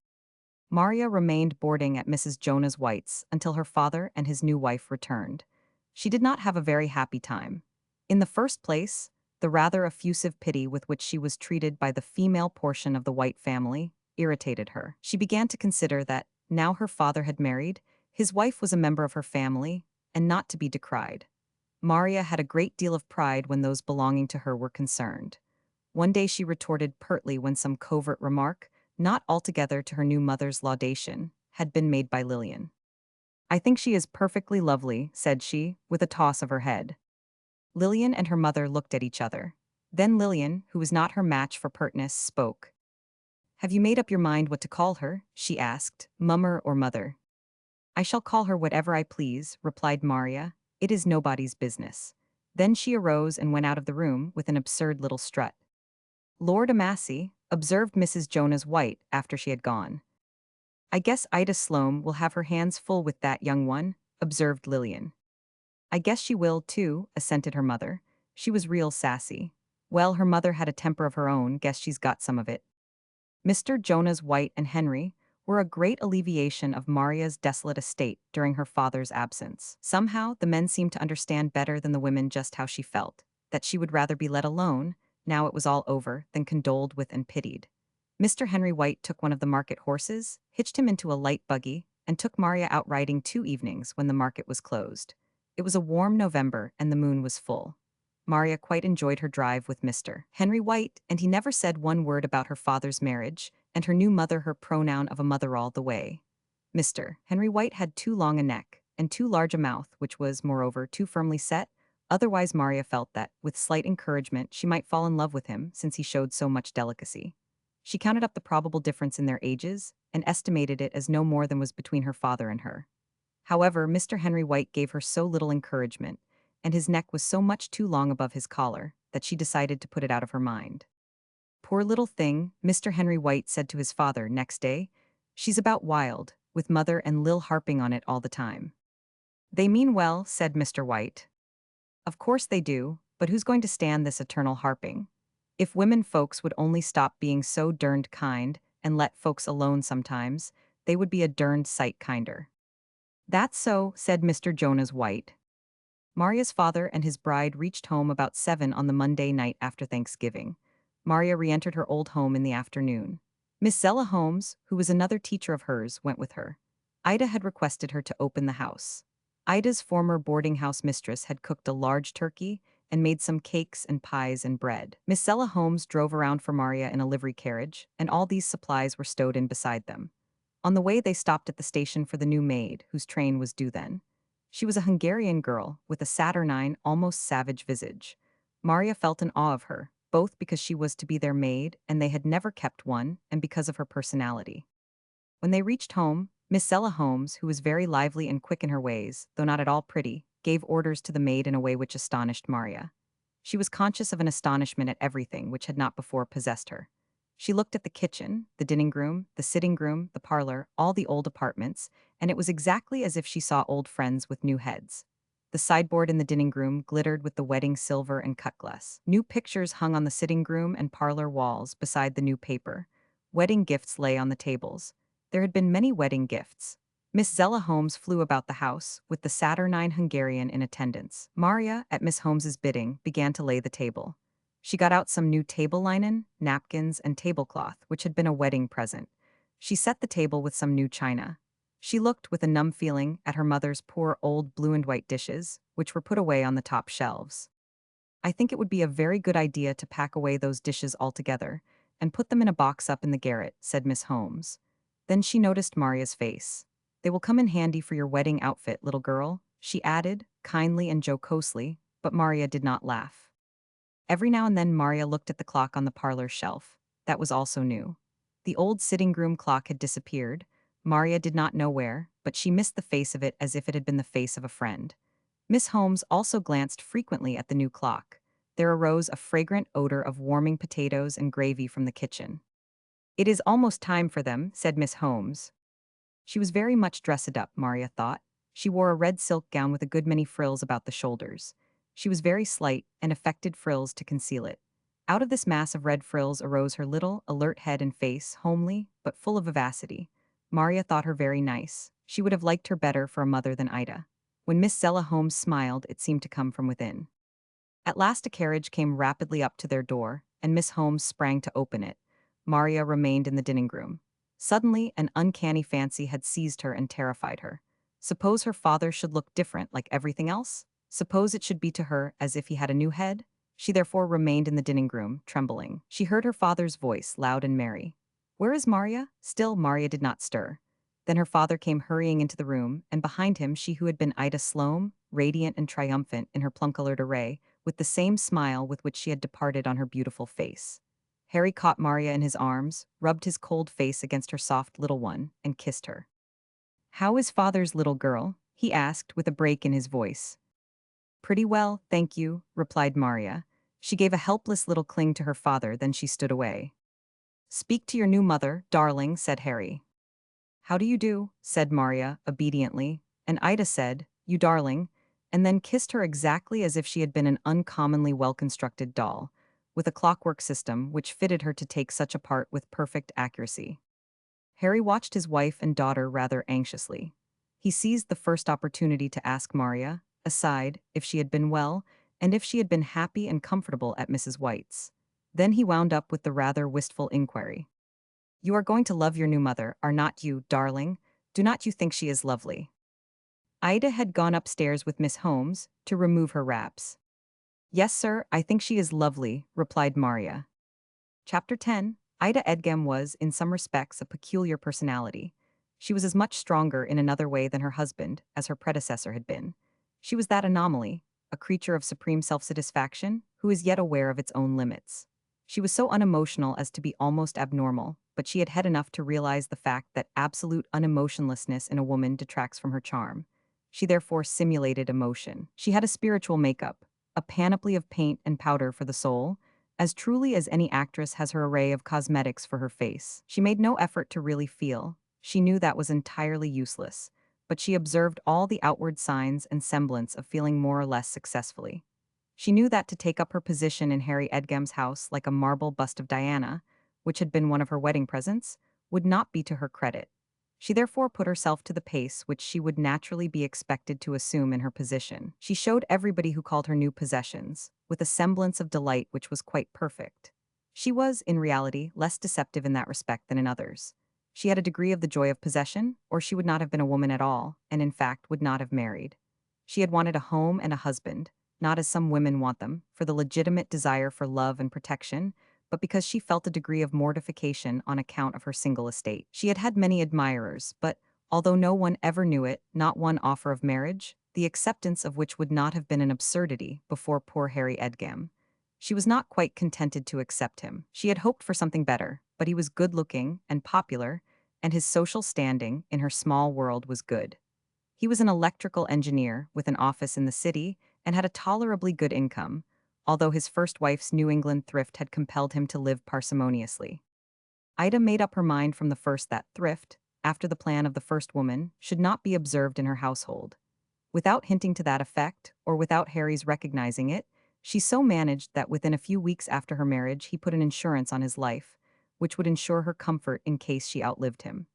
Maria remained boarding at Mrs. Jonah White's until her father and his new wife returned. She did not have a very happy time. In the first place, the rather effusive pity with which she was treated by the female portion of the White family irritated her. She began to consider that, now her father had married, his wife was a member of her family, and not to be decried. Maria had a great deal of pride when those belonging to her were concerned. One day she retorted pertly when some covert remark, not altogether to her new mother's laudation, had been made by Lillian. I think she is perfectly lovely, said she, with a toss of her head. Lillian and her mother looked at each other. Then Lillian, who was not her match for pertness, spoke. Have you made up your mind what to call her? She asked, mummer or mother. I shall call her whatever I please, replied Maria. It is nobody's business. Then she arose and went out of the room with an absurd little strut. Lord Amassy, observed Mrs. Jonah White after she had gone. I guess Ida Sloane will have her hands full with that young one, observed Lillian. I guess she will, too, assented her mother. She was real sassy. Well, her mother had a temper of her own, guess she's got some of it. Mr. Jonah White and Henry were a great alleviation of Maria's desolate estate during her father's absence. Somehow, the men seemed to understand better than the women just how she felt, that she would rather be let alone, now it was all over, than condoled with and pitied. Mr. Henry White took one of the market horses, hitched him into a light buggy, and took Maria out riding 2 evenings when the market was closed. It was a warm November and the moon was full. Maria quite enjoyed her drive with Mr. Henry White, and he never said one word about her father's marriage, and her new mother her pronoun of a mother all the way. Mr. Henry White had too long a neck, and too large a mouth, which was, moreover, too firmly set. Otherwise Maria felt that, with slight encouragement, she might fall in love with him, since he showed so much delicacy. She counted up the probable difference in their ages, and estimated it as no more than was between her father and her. However, Mr. Henry White gave her so little encouragement, and his neck was so much too long above his collar, that she decided to put it out of her mind. Poor little thing, Mr. Henry White said to his father next day. She's about wild, with mother and Lil harping on it all the time. They mean well, said Mr. White. Of course they do, but who's going to stand this eternal harping? If women folks would only stop being so derned kind, and let folks alone sometimes, they would be a derned sight kinder. That's so, said Mr. Jonah White. Maria's father and his bride reached home about 7 on the Monday night after Thanksgiving. Maria re-entered her old home in the afternoon. Miss Zella Holmes, who was another teacher of hers, went with her. Ida had requested her to open the house. Ida's former boarding house mistress had cooked a large turkey and made some cakes and pies and bread. Miss Zella Holmes drove around for Maria in a livery carriage, and all these supplies were stowed in beside them. On the way they stopped at the station for the new maid, whose train was due then. She was a Hungarian girl, with a saturnine, almost savage visage. Maria felt an awe of her, both because she was to be their maid and they had never kept one, and because of her personality. When they reached home, Miss Zella Holmes, who was very lively and quick in her ways, though not at all pretty, gave orders to the maid in a way which astonished Maria. She was conscious of an astonishment at everything which had not before possessed her. She looked at the kitchen, the dining room, the sitting room, the parlor, all the old apartments, and it was exactly as if she saw old friends with new heads. The sideboard in the dining room glittered with the wedding silver and cut glass. New pictures hung on the sitting room and parlor walls beside the new paper. Wedding gifts lay on the tables. There had been many wedding gifts. Miss Zella Holmes flew about the house, with the saturnine Hungarian in attendance. Maria, at Miss Holmes's bidding, began to lay the table. She got out some new table linen, napkins, and tablecloth, which had been a wedding present. She set the table with some new china. She looked, with a numb feeling, at her mother's poor old blue and white dishes, which were put away on the top shelves. I think it would be a very good idea to pack away those dishes altogether, and put them in a box up in the garret, said Miss Holmes. Then she noticed Maria's face. "They will come in handy for your wedding outfit, little girl," she added, kindly and jocosely, but Maria did not laugh. Every now and then Maria looked at the clock on the parlor shelf. That was also new. The old sitting room clock had disappeared. Maria did not know where, but she missed the face of it as if it had been the face of a friend. Miss Holmes also glanced frequently at the new clock. There arose a fragrant odor of warming potatoes and gravy from the kitchen. "It is almost time for them," said Miss Holmes. She was very much dressed up, Maria thought. She wore a red silk gown with a good many frills about the shoulders. She was very slight and affected frills to conceal it. Out of this mass of red frills arose her little, alert head and face, homely, but full of vivacity. Maria thought her very nice. She would have liked her better for a mother than Ida. When Miss Zella Holmes smiled, it seemed to come from within. At last a carriage came rapidly up to their door, and Miss Holmes sprang to open it. Maria remained in the dining room. Suddenly, an uncanny fancy had seized her and terrified her. Suppose her father should look different like everything else? Suppose it should be to her as if he had a new head? She therefore remained in the dining room, trembling. She heard her father's voice, loud and merry. "Where is Maria?" Still Maria did not stir. Then her father came hurrying into the room, and behind him she who had been Ida Sloane, radiant and triumphant in her plum-colored array, with the same smile with which she had departed on her beautiful face. Harry caught Maria in his arms, rubbed his cold face against her soft little one, and kissed her. "How is father's little girl?" he asked with a break in his voice. "Pretty well, thank you," replied Maria. She gave a helpless little cling to her father, then she stood away. "Speak to your new mother, darling," said Harry. "How do you do?" said Maria, obediently, and Ida said, "You darling," and then kissed her exactly as if she had been an uncommonly well-constructed doll, with a clockwork system which fitted her to take such a part with perfect accuracy. Harry watched his wife and daughter rather anxiously. He seized the first opportunity to ask Maria, aside, if she had been well, and if she had been happy and comfortable at Mrs. White's. Then he wound up with the rather wistful inquiry. "You are going to love your new mother, are not you, darling? Do not you think she is lovely?" Ida had gone upstairs with Miss Holmes to remove her wraps. "Yes, sir, I think she is lovely," replied Maria. Chapter 10. Ida Edgem was, in some respects, a peculiar personality. She was as much stronger in another way than her husband, as her predecessor had been. She was that anomaly, a creature of supreme self-satisfaction, who is yet aware of its own limits. She was so unemotional as to be almost abnormal, but she had head enough to realize the fact that absolute unemotionlessness in a woman detracts from her charm. She therefore simulated emotion. She had a spiritual makeup, a panoply of paint and powder for the soul, as truly as any actress has her array of cosmetics for her face. She made no effort to really feel. She knew that was entirely useless, but she observed all the outward signs and semblance of feeling more or less successfully. She knew that to take up her position in Harry Edgem's house like a marble bust of Diana, which had been one of her wedding presents, would not be to her credit. She therefore put herself to the pace which she would naturally be expected to assume in her position. She showed everybody who called her new possessions, with a semblance of delight which was quite perfect. She was, in reality, less deceptive in that respect than in others. She had a degree of the joy of possession, or she would not have been a woman at all, and in fact would not have married. She had wanted a home and a husband, not as some women want them, for the legitimate desire for love and protection, but because she felt a degree of mortification on account of her single estate. She had had many admirers, but, although no one ever knew it, not one offer of marriage, the acceptance of which would not have been an absurdity before poor Harry Edgem. She was not quite contented to accept him. She had hoped for something better, but he was good-looking and popular, and his social standing in her small world was good. He was an electrical engineer with an office in the city and had a tolerably good income, although his first wife's New England thrift had compelled him to live parsimoniously. Ida made up her mind from the first that thrift, after the plan of the first woman, should not be observed in her household. Without hinting to that effect, or without Harry's recognizing it, she so managed that within a few weeks after her marriage he put an insurance on his life, which would ensure her comfort in case she outlived him.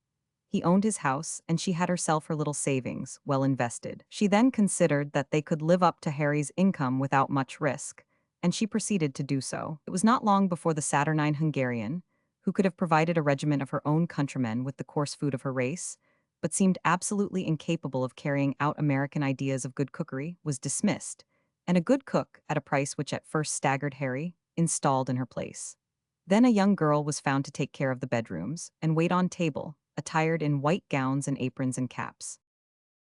He owned his house, and she had herself her little savings, well invested. She then considered that they could live up to Harry's income without much risk, and she proceeded to do so. It was not long before the saturnine Hungarian, who could have provided a regiment of her own countrymen with the coarse food of her race, but seemed absolutely incapable of carrying out American ideas of good cookery, was dismissed, and a good cook, at a price which at first staggered Harry, installed in her place. Then a young girl was found to take care of the bedrooms and wait on table, attired in white gowns and aprons and caps.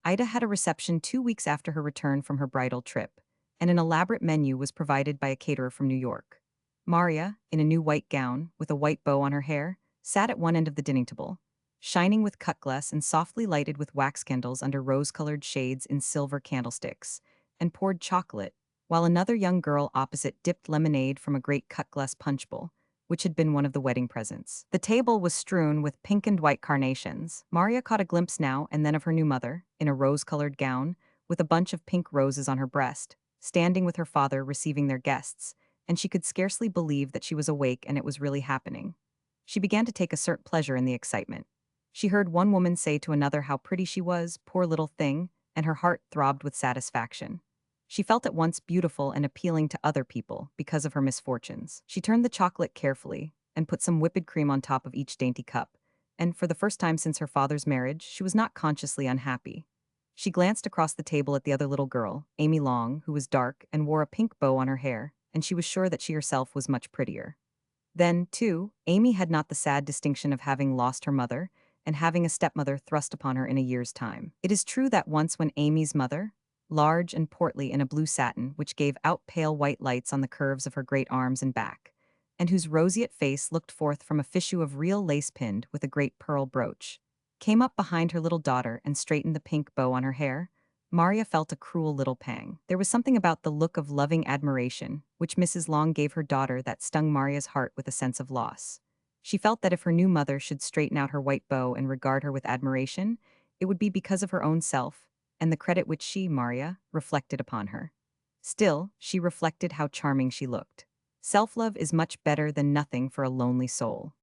Ida had a reception 2 weeks after her return from her bridal trip, and an elaborate menu was provided by a caterer from New York. Maria, in a new white gown, with a white bow on her hair, sat at one end of the dining table, shining with cut glass and softly lighted with wax candles under rose-colored shades in silver candlesticks, and poured chocolate, while another young girl opposite dipped lemonade from a great cut glass punch bowl, which had been one of the wedding presents. The table was strewn with pink and white carnations. Maria caught a glimpse now and then of her new mother, in a rose-colored gown, with a bunch of pink roses on her breast, standing with her father receiving their guests, and she could scarcely believe that she was awake and it was really happening. She began to take a certain pleasure in the excitement. She heard one woman say to another how pretty she was, poor little thing, and her heart throbbed with satisfaction. She felt at once beautiful and appealing to other people because of her misfortunes. She turned the chocolate carefully and put some whipped cream on top of each dainty cup, and for the first time since her father's marriage, she was not consciously unhappy. She glanced across the table at the other little girl, Amy Long, who was dark and wore a pink bow on her hair, and she was sure that she herself was much prettier. Then, too, Amy had not the sad distinction of having lost her mother and having a stepmother thrust upon her in a year's time. It is true that once when Amy's mother, large and portly in a blue satin which gave out pale white lights on the curves of her great arms and back, and whose roseate face looked forth from a fichu of real lace pinned with a great pearl brooch, came up behind her little daughter and straightened the pink bow on her hair, Maria felt a cruel little pang. There was something about the look of loving admiration which Mrs. Long gave her daughter that stung Maria's heart with a sense of loss. She felt that if her new mother should straighten out her white bow and regard her with admiration, it would be because of her own self, and the credit which she, Maria, reflected upon her. Still, she reflected how charming she looked. Self-love is much better than nothing for a lonely soul.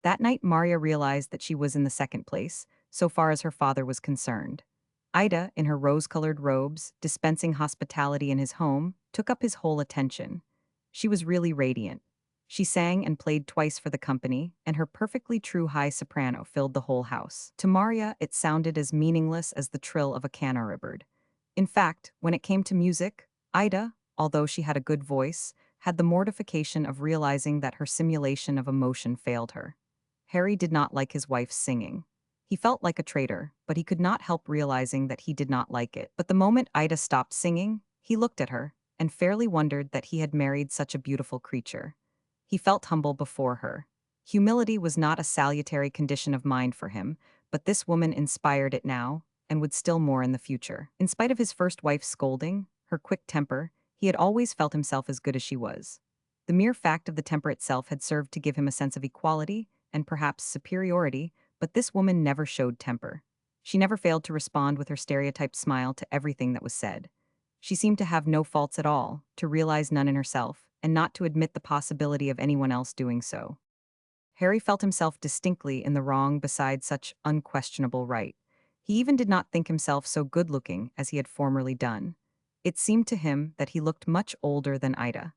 That night Maria realized that she was in the second place, so far as her father was concerned. Ida, in her rose-colored robes, dispensing hospitality in his home, took up his whole attention. She was really radiant. She sang and played twice for the company, and her perfectly true high soprano filled the whole house. To Maria, it sounded as meaningless as the trill of a canary bird. In fact, when it came to music, Ida, although she had a good voice, had the mortification of realizing that her simulation of emotion failed her. Harry did not like his wife's singing. He felt like a traitor, but he could not help realizing that he did not like it. But the moment Ida stopped singing, he looked at her and fairly wondered that he had married such a beautiful creature. He felt humble before her. Humility was not a salutary condition of mind for him, but this woman inspired it now, and would still more in the future. In spite of his first wife's scolding, her quick temper, he had always felt himself as good as she was. The mere fact of the temper itself had served to give him a sense of equality, and perhaps superiority, but this woman never showed temper. She never failed to respond with her stereotyped smile to everything that was said. She seemed to have no faults at all, to realize none in herself, and not to admit the possibility of anyone else doing so. Harry felt himself distinctly in the wrong beside such unquestionable right. He even did not think himself so good-looking as he had formerly done. It seemed to him that he looked much older than Ida.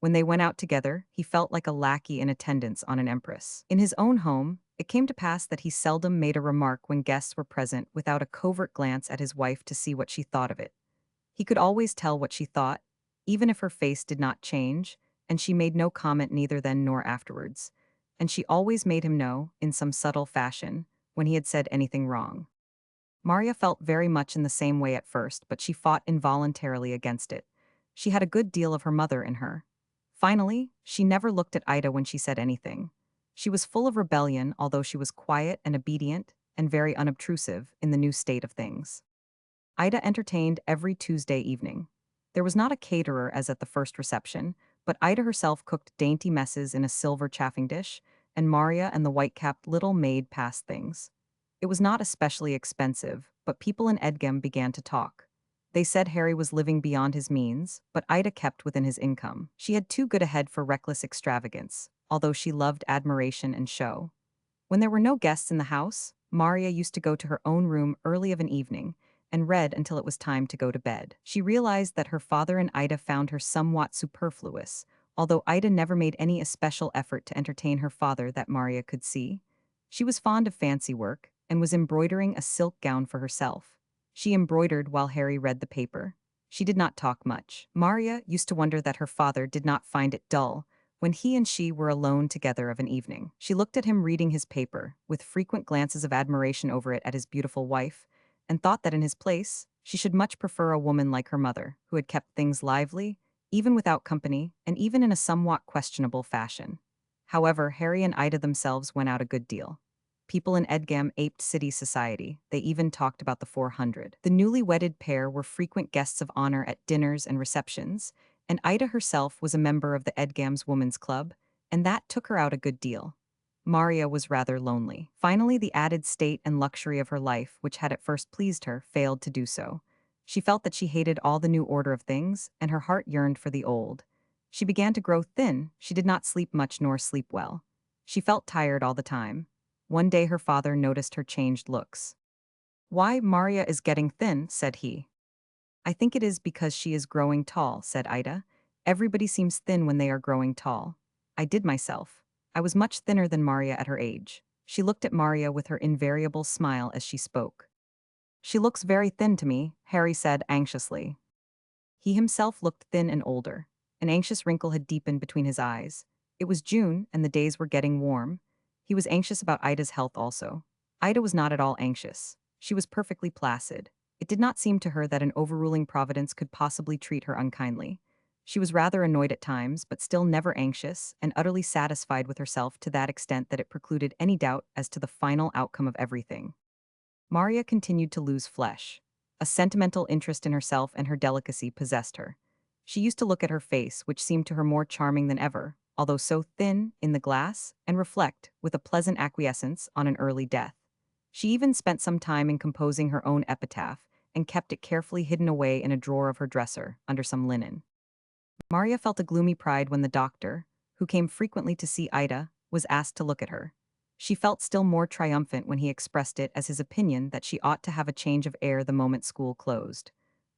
When they went out together, he felt like a lackey in attendance on an empress. In his own home, it came to pass that he seldom made a remark when guests were present without a covert glance at his wife to see what she thought of it. He could always tell what she thought, even if her face did not change, and she made no comment neither then nor afterwards. And she always made him know, in some subtle fashion, when he had said anything wrong. Maria felt very much in the same way at first, but she fought involuntarily against it. She had a good deal of her mother in her. Finally, she never looked at Ida when she said anything. She was full of rebellion, although she was quiet and obedient and very unobtrusive in the new state of things. Ida entertained every Tuesday evening. There was not a caterer as at the first reception, but Ida herself cooked dainty messes in a silver chafing dish, and Maria and the white-capped little maid passed things. It was not especially expensive, but people in Edgem began to talk. They said Harry was living beyond his means, but Ida kept within his income. She had too good a head for reckless extravagance, although she loved admiration and show. When there were no guests in the house, Maria used to go to her own room early of an evening and read until it was time to go to bed. She realized that her father and Ida found her somewhat superfluous, although Ida never made any especial effort to entertain her father that Maria could see. She was fond of fancy work and was embroidering a silk gown for herself. She embroidered while Harry read the paper. She did not talk much. Maria used to wonder that her father did not find it dull, when he and she were alone together of an evening. She looked at him reading his paper, with frequent glances of admiration over it at his beautiful wife, and thought that in his place, she should much prefer a woman like her mother, who had kept things lively, even without company, and even in a somewhat questionable fashion. However, Harry and Ida themselves went out a good deal. People in Edgam aped city society. They even talked about the 400. The newly wedded pair were frequent guests of honor at dinners and receptions, and Ida herself was a member of the Edgam's Women's Club, and that took her out a good deal. Maria was rather lonely. Finally, the added state and luxury of her life, which had at first pleased her, failed to do so. She felt that she hated all the new order of things, and her heart yearned for the old. She began to grow thin. She did not sleep much nor sleep well. She felt tired all the time. One day her father noticed her changed looks. "Why, Maria is getting thin," said he. "I think it is because she is growing tall," said Ida. "Everybody seems thin when they are growing tall. I did myself. I was much thinner than Maria at her age." She looked at Maria with her invariable smile as she spoke. "She looks very thin to me," Harry said anxiously. He himself looked thin and older. An anxious wrinkle had deepened between his eyes. It was June, and the days were getting warm. He was anxious about Ida's health also. Ida was not at all anxious. She was perfectly placid. It did not seem to her that an overruling providence could possibly treat her unkindly. She was rather annoyed at times, but still never anxious, and utterly satisfied with herself to that extent that it precluded any doubt as to the final outcome of everything. Maria continued to lose flesh. A sentimental interest in herself and her delicacy possessed her. She used to look at her face, which seemed to her more charming than ever, although so thin, in the glass, and reflect, with a pleasant acquiescence, on an early death. She even spent some time in composing her own epitaph, and kept it carefully hidden away in a drawer of her dresser, under some linen. Maria felt a gloomy pride when the doctor, who came frequently to see Ida, was asked to look at her. She felt still more triumphant when he expressed it as his opinion that she ought to have a change of air the moment school closed.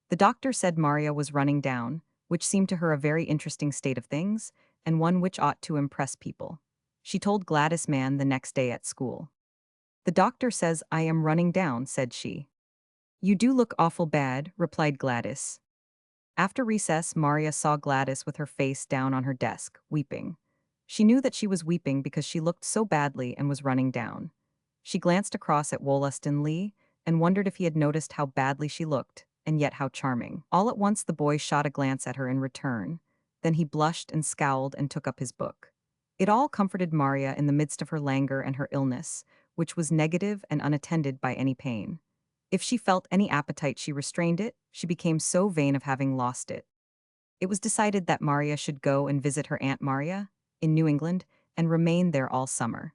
The doctor said Maria was running down, which seemed to her a very interesting state of things, and one which ought to impress people. She told Gladys Mann the next day at school. "The doctor says I am running down," said she. "You do look awful bad," replied Gladys. After recess, Maria saw Gladys with her face down on her desk, weeping. She knew that she was weeping because she looked so badly and was running down. She glanced across at Wollaston Lee and wondered if he had noticed how badly she looked, and yet how charming. All at once the boy shot a glance at her in return. Then he blushed and scowled and took up his book. It all comforted Maria in the midst of her languor and her illness, which was negative and unattended by any pain. If she felt any appetite, she restrained it. She became so vain of having lost it. It was decided that Maria should go and visit her Aunt Maria, in New England, and remain there all summer.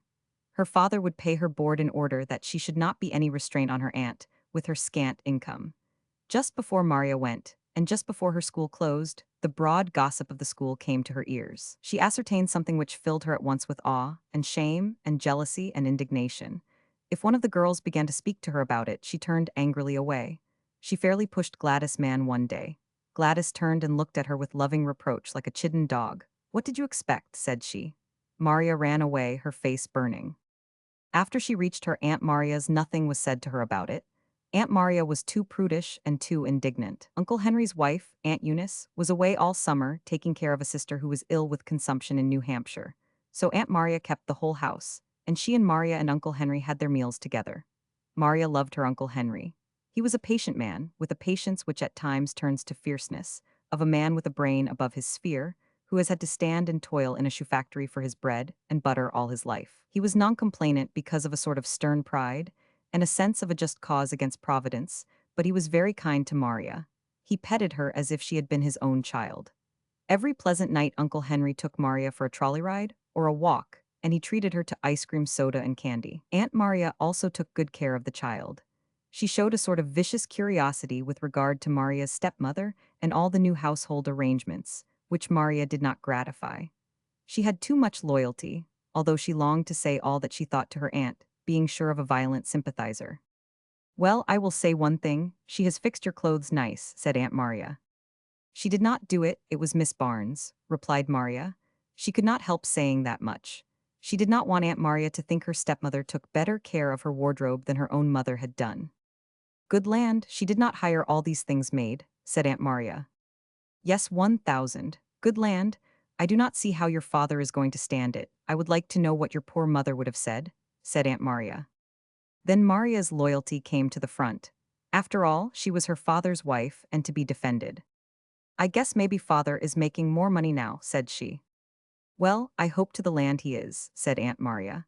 Her father would pay her board in order that she should not be any restraint on her aunt, with her scant income. Just before Maria went, and just before her school closed, the broad gossip of the school came to her ears. She ascertained something which filled her at once with awe, and shame, and jealousy, and indignation. If one of the girls began to speak to her about it, she turned angrily away. She fairly pushed Gladys Mann one day. Gladys turned and looked at her with loving reproach like a chidden dog. "What did you expect?" said she. Maria ran away, her face burning. After she reached her Aunt Maria's, nothing was said to her about it. Aunt Maria was too prudish and too indignant. Uncle Henry's wife, Aunt Eunice, was away all summer taking care of a sister who was ill with consumption in New Hampshire. So Aunt Maria kept the whole house, and she and Maria and Uncle Henry had their meals together. Maria loved her Uncle Henry. He was a patient man, with a patience which at times turns to fierceness, of a man with a brain above his sphere, who has had to stand and toil in a shoe factory for his bread and butter all his life. He was non-complainant because of a sort of stern pride, and a sense of a just cause against Providence, but he was very kind to Maria. He petted her as if she had been his own child. Every pleasant night Uncle Henry took Maria for a trolley ride or a walk, and he treated her to ice cream, soda, and candy. Aunt Maria also took good care of the child. She showed a sort of vicious curiosity with regard to Maria's stepmother and all the new household arrangements, which Maria did not gratify. She had too much loyalty, although she longed to say all that she thought to her aunt, being sure of a violent sympathizer. "Well, I will say one thing, she has fixed your clothes nice," said Aunt Maria. "She did not do it, it was Miss Barnes," replied Maria. She could not help saying that much. She did not want Aunt Maria to think her stepmother took better care of her wardrobe than her own mother had done. "Good land, she did not hire all these things made," said Aunt Maria. "Yes, 1,000. Good land. I do not see how your father is going to stand it. I would like to know what your poor mother would have said Aunt Maria. Then Maria's loyalty came to the front. After all, she was her father's wife and to be defended. I guess maybe father is making more money now, said she. Well, I hope to the land he is, said Aunt Maria.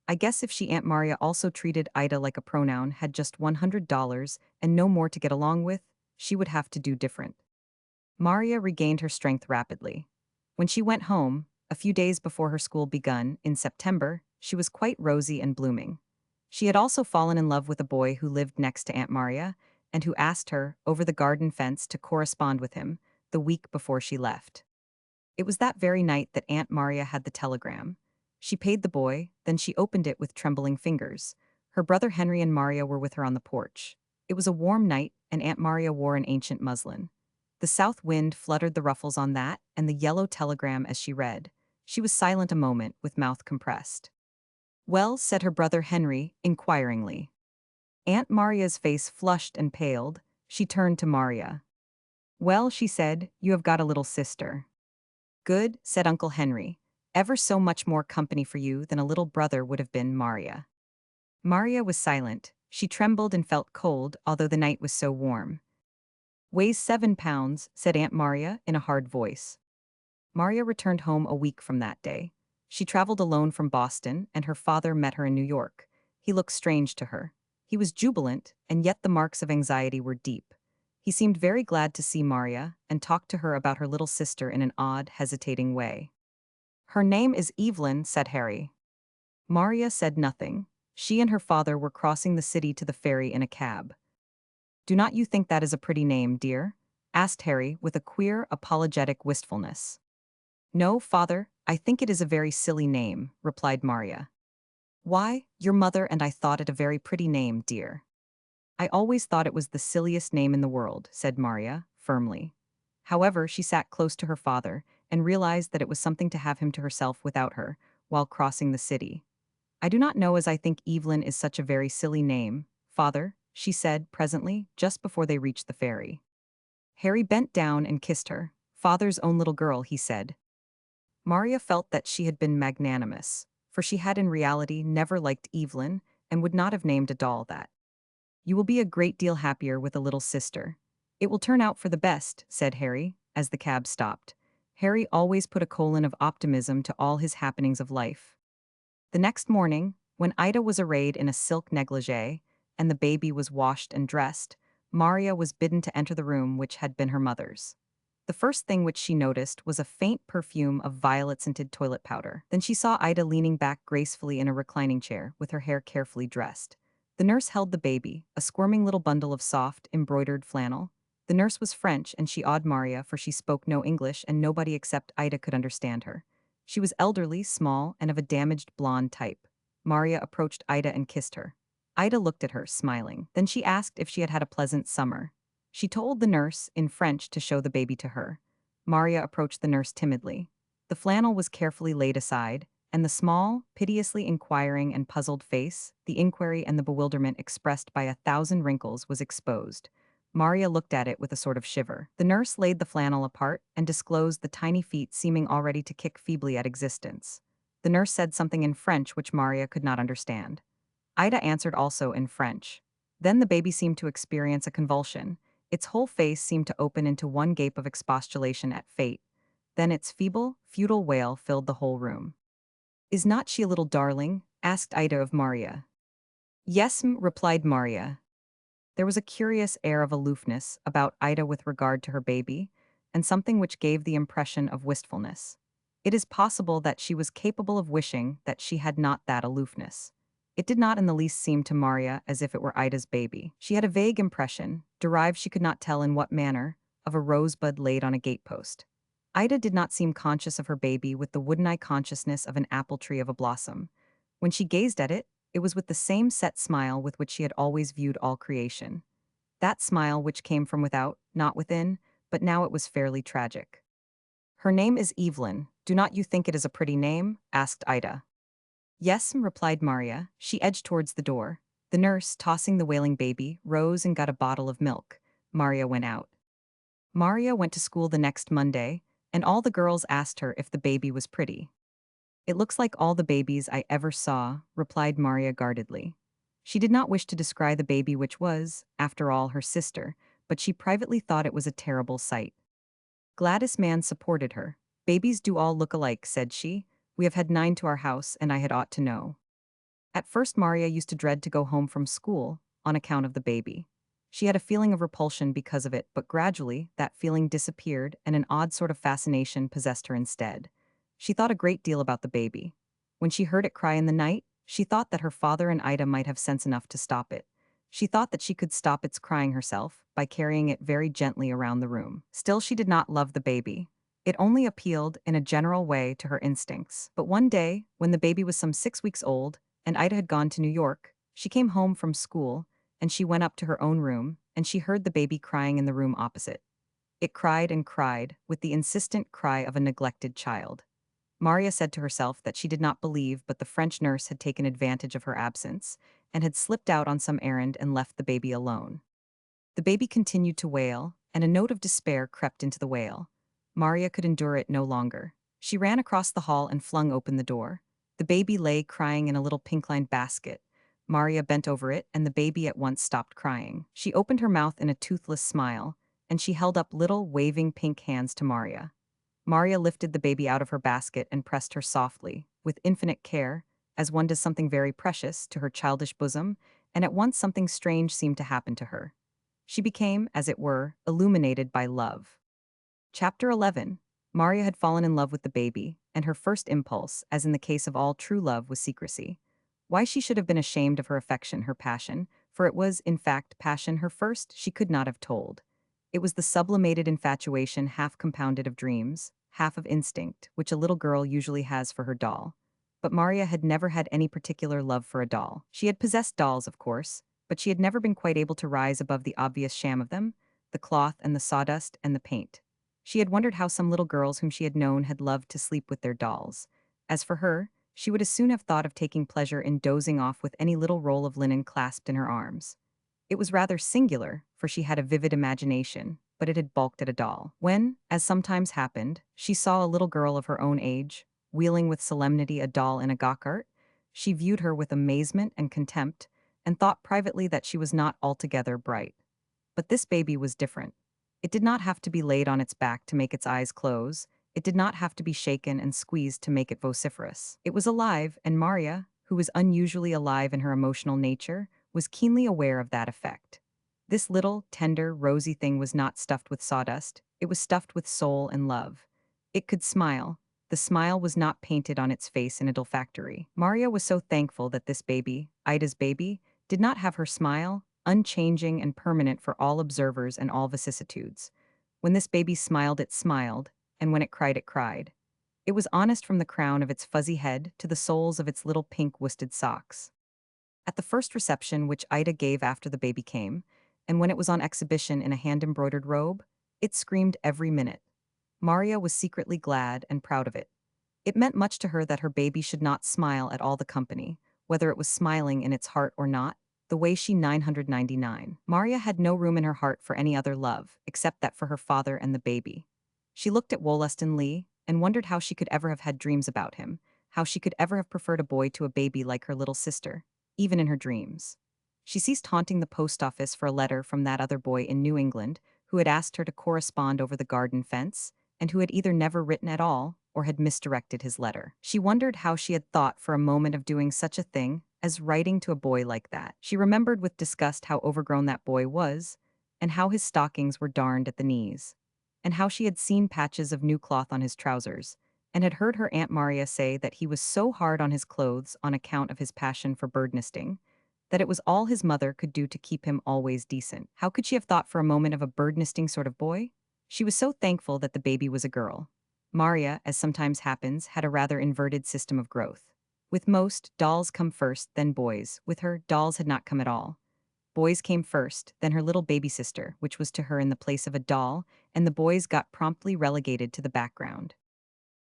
I guess if she Aunt Maria also treated Ida like a pronoun, had just $100 and no more to get along with, she would have to do different. Maria regained her strength rapidly. When she went home, a few days before her school begun, in September, she was quite rosy and blooming. She had also fallen in love with a boy who lived next to Aunt Maria, and who asked her, over the garden fence, to correspond with him, the week before she left. It was that very night that Aunt Maria had the telegram. She paid the boy, then she opened it with trembling fingers. Her brother Henry and Maria were with her on the porch. It was a warm night, and Aunt Maria wore an ancient muslin. The south wind fluttered the ruffles on that and the yellow telegram as she read. She was silent a moment, with mouth compressed. Well, said her brother Henry, inquiringly. Aunt Maria's face flushed and paled. She turned to Maria. Well, she said, you have got a little sister. Good, said Uncle Henry. Ever so much more company for you than a little brother would have been, Maria. Maria was silent. She trembled and felt cold, although the night was so warm. Weighs 7 pounds, said Aunt Maria in a hard voice. Maria returned home a week from that day. She traveled alone from Boston, and her father met her in New York. He looked strange to her. He was jubilant, and yet the marks of anxiety were deep. He seemed very glad to see Maria, and talked to her about her little sister in an odd, hesitating way. Her name is Evelyn, said Harry. Maria said nothing. She and her father were crossing the city to the ferry in a cab. Do not you think that is a pretty name, dear? Asked Harry with a queer, apologetic wistfulness. No, father, I think it is a very silly name, replied Maria. Why, your mother and I thought it a very pretty name, dear. I always thought it was the silliest name in the world, said Maria, firmly. However, she sat close to her father, and realized that it was something to have him to herself without her, while crossing the city. I do not know as I think Evelyn is such a very silly name, father, she said presently, just before they reached the ferry. Harry bent down and kissed her. Father's own little girl, he said. Maria felt that she had been magnanimous, for she had in reality never liked Evelyn, and would not have named a doll that. You will be a great deal happier with a little sister. It will turn out for the best, said Harry, as the cab stopped. Harry always put a colon of optimism to all his happenings of life. The next morning, when Ida was arrayed in a silk negligee, and the baby was washed and dressed, Maria was bidden to enter the room which had been her mother's. The first thing which she noticed was a faint perfume of violet-scented toilet powder. Then she saw Ida leaning back gracefully in a reclining chair, with her hair carefully dressed. The nurse held the baby, a squirming little bundle of soft, embroidered flannel. The nurse was French, and she awed Maria, for she spoke no English and nobody except Ida could understand her. She was elderly, small, and of a damaged blonde type. Maria approached Ida and kissed her. Ida looked at her, smiling. Then she asked if she had had a pleasant summer. She told the nurse, in French, to show the baby to her. Maria approached the nurse timidly. The flannel was carefully laid aside, and the small, piteously inquiring and puzzled face, the inquiry and the bewilderment expressed by 1,000 wrinkles, was exposed. Maria looked at it with a sort of shiver. The nurse laid the flannel apart and disclosed the tiny feet seeming already to kick feebly at existence. The nurse said something in French which Maria could not understand. Ida answered also in French. Then the baby seemed to experience a convulsion. Its whole face seemed to open into one gape of expostulation at fate. Then its feeble, futile wail filled the whole room. Is not she a little darling? Asked Ida of Maria. Yes, replied Maria. There was a curious air of aloofness about Ida with regard to her baby, and something which gave the impression of wistfulness. It is possible that she was capable of wishing that she had not that aloofness. It did not in the least seem to Maria as if it were Ida's baby. She had a vague impression, derived she could not tell in what manner, of a rosebud laid on a gatepost. Ida did not seem conscious of her baby with the wooden-eye consciousness of an apple tree of a blossom. When she gazed at it, it was with the same set smile with which she had always viewed all creation. That smile which came from without, not within, but now it was fairly tragic. Her name is Evelyn. Do not you think it is a pretty name? Asked Ida. Yes, replied Maria. She edged towards the door. The nurse, tossing the wailing baby, rose and got a bottle of milk. Maria went out. Maria went to school the next Monday, and all the girls asked her if the baby was pretty. "It looks like all the babies I ever saw," replied Maria guardedly. She did not wish to descry the baby which was, after all, her sister, but she privately thought it was a terrible sight. Gladys Mann supported her. "Babies do all look alike," said she. "We have had 9 to our house, and I had ought to know." At first Maria used to dread to go home from school, on account of the baby. She had a feeling of repulsion because of it, but gradually that feeling disappeared and an odd sort of fascination possessed her instead. She thought a great deal about the baby. When she heard it cry in the night, she thought that her father and Ida might have sense enough to stop it. She thought that she could stop its crying herself by carrying it very gently around the room. Still, she did not love the baby. It only appealed in a general way to her instincts. But one day, when the baby was some 6 weeks old, and Ida had gone to New York, she came home from school, and she went up to her own room, and she heard the baby crying in the room opposite. It cried and cried, with the insistent cry of a neglected child. Maria said to herself that she did not believe but the French nurse had taken advantage of her absence, and had slipped out on some errand and left the baby alone. The baby continued to wail, and a note of despair crept into the wail. Maria could endure it no longer. She ran across the hall and flung open the door. The baby lay crying in a little pink-lined basket. Maria bent over it, and the baby at once stopped crying. She opened her mouth in a toothless smile, and she held up little, waving pink hands to Maria. Maria lifted the baby out of her basket and pressed her softly, with infinite care, as one does something very precious, to her childish bosom, and at once something strange seemed to happen to her. She became, as it were, illuminated by love. Chapter 11. Maria had fallen in love with the baby, and her first impulse, as in the case of all true love, was secrecy. Why she should have been ashamed of her affection, her passion, for it was, in fact, passion, her first, she could not have told. It was the sublimated infatuation half compounded of dreams, half of instinct, which a little girl usually has for her doll. But Maria had never had any particular love for a doll. She had possessed dolls, of course, but she had never been quite able to rise above the obvious sham of them, the cloth and the sawdust and the paint. She had wondered how some little girls whom she had known had loved to sleep with their dolls. As for her, she would as soon have thought of taking pleasure in dozing off with any little roll of linen clasped in her arms. It was rather singular, for she had a vivid imagination, but it had balked at a doll. When, as sometimes happened, she saw a little girl of her own age, wheeling with solemnity a doll in a go-cart, she viewed her with amazement and contempt, and thought privately that she was not altogether bright. But this baby was different. It did not have to be laid on its back to make its eyes close. It did not have to be shaken and squeezed to make it vociferous. It was alive, and Maria, who was unusually alive in her emotional nature, was keenly aware of that effect. This little, tender, rosy thing was not stuffed with sawdust. It was stuffed with soul and love. It could smile. The smile was not painted on its face in a olfactory. Maria was so thankful that this baby, Ida's baby, did not have her smile, unchanging and permanent for all observers and all vicissitudes. When this baby smiled, it smiled, and when it cried. It was honest from the crown of its fuzzy head to the soles of its little pink worsted socks. At the first reception which Ida gave after the baby came, and when it was on exhibition in a hand-embroidered robe, it screamed every minute. Maria was secretly glad and proud of it. It meant much to her that her baby should not smile at all the company, whether it was smiling in its heart or not, the way she 999. Maria had no room in her heart for any other love, except that for her father and the baby. She looked at Wollaston Lee, and wondered how she could ever have had dreams about him, how she could ever have preferred a boy to a baby like her little sister, even in her dreams. She ceased haunting the post office for a letter from that other boy in New England, who had asked her to correspond over the garden fence, and who had either never written at all, or had misdirected his letter. She wondered how she had thought for a moment of doing such a thing as writing to a boy like that. She remembered with disgust how overgrown that boy was, and how his stockings were darned at the knees, and how she had seen patches of new cloth on his trousers, and had heard her Aunt Maria say that he was so hard on his clothes on account of his passion for bird nesting, that it was all his mother could do to keep him always decent. How could she have thought for a moment of a bird nesting sort of boy? She was so thankful that the baby was a girl. Maria, as sometimes happens, had a rather inverted system of growth. With most, dolls come first, then boys. With her, dolls had not come at all. Boys came first, then her little baby sister, which was to her in the place of a doll, and the boys got promptly relegated to the background.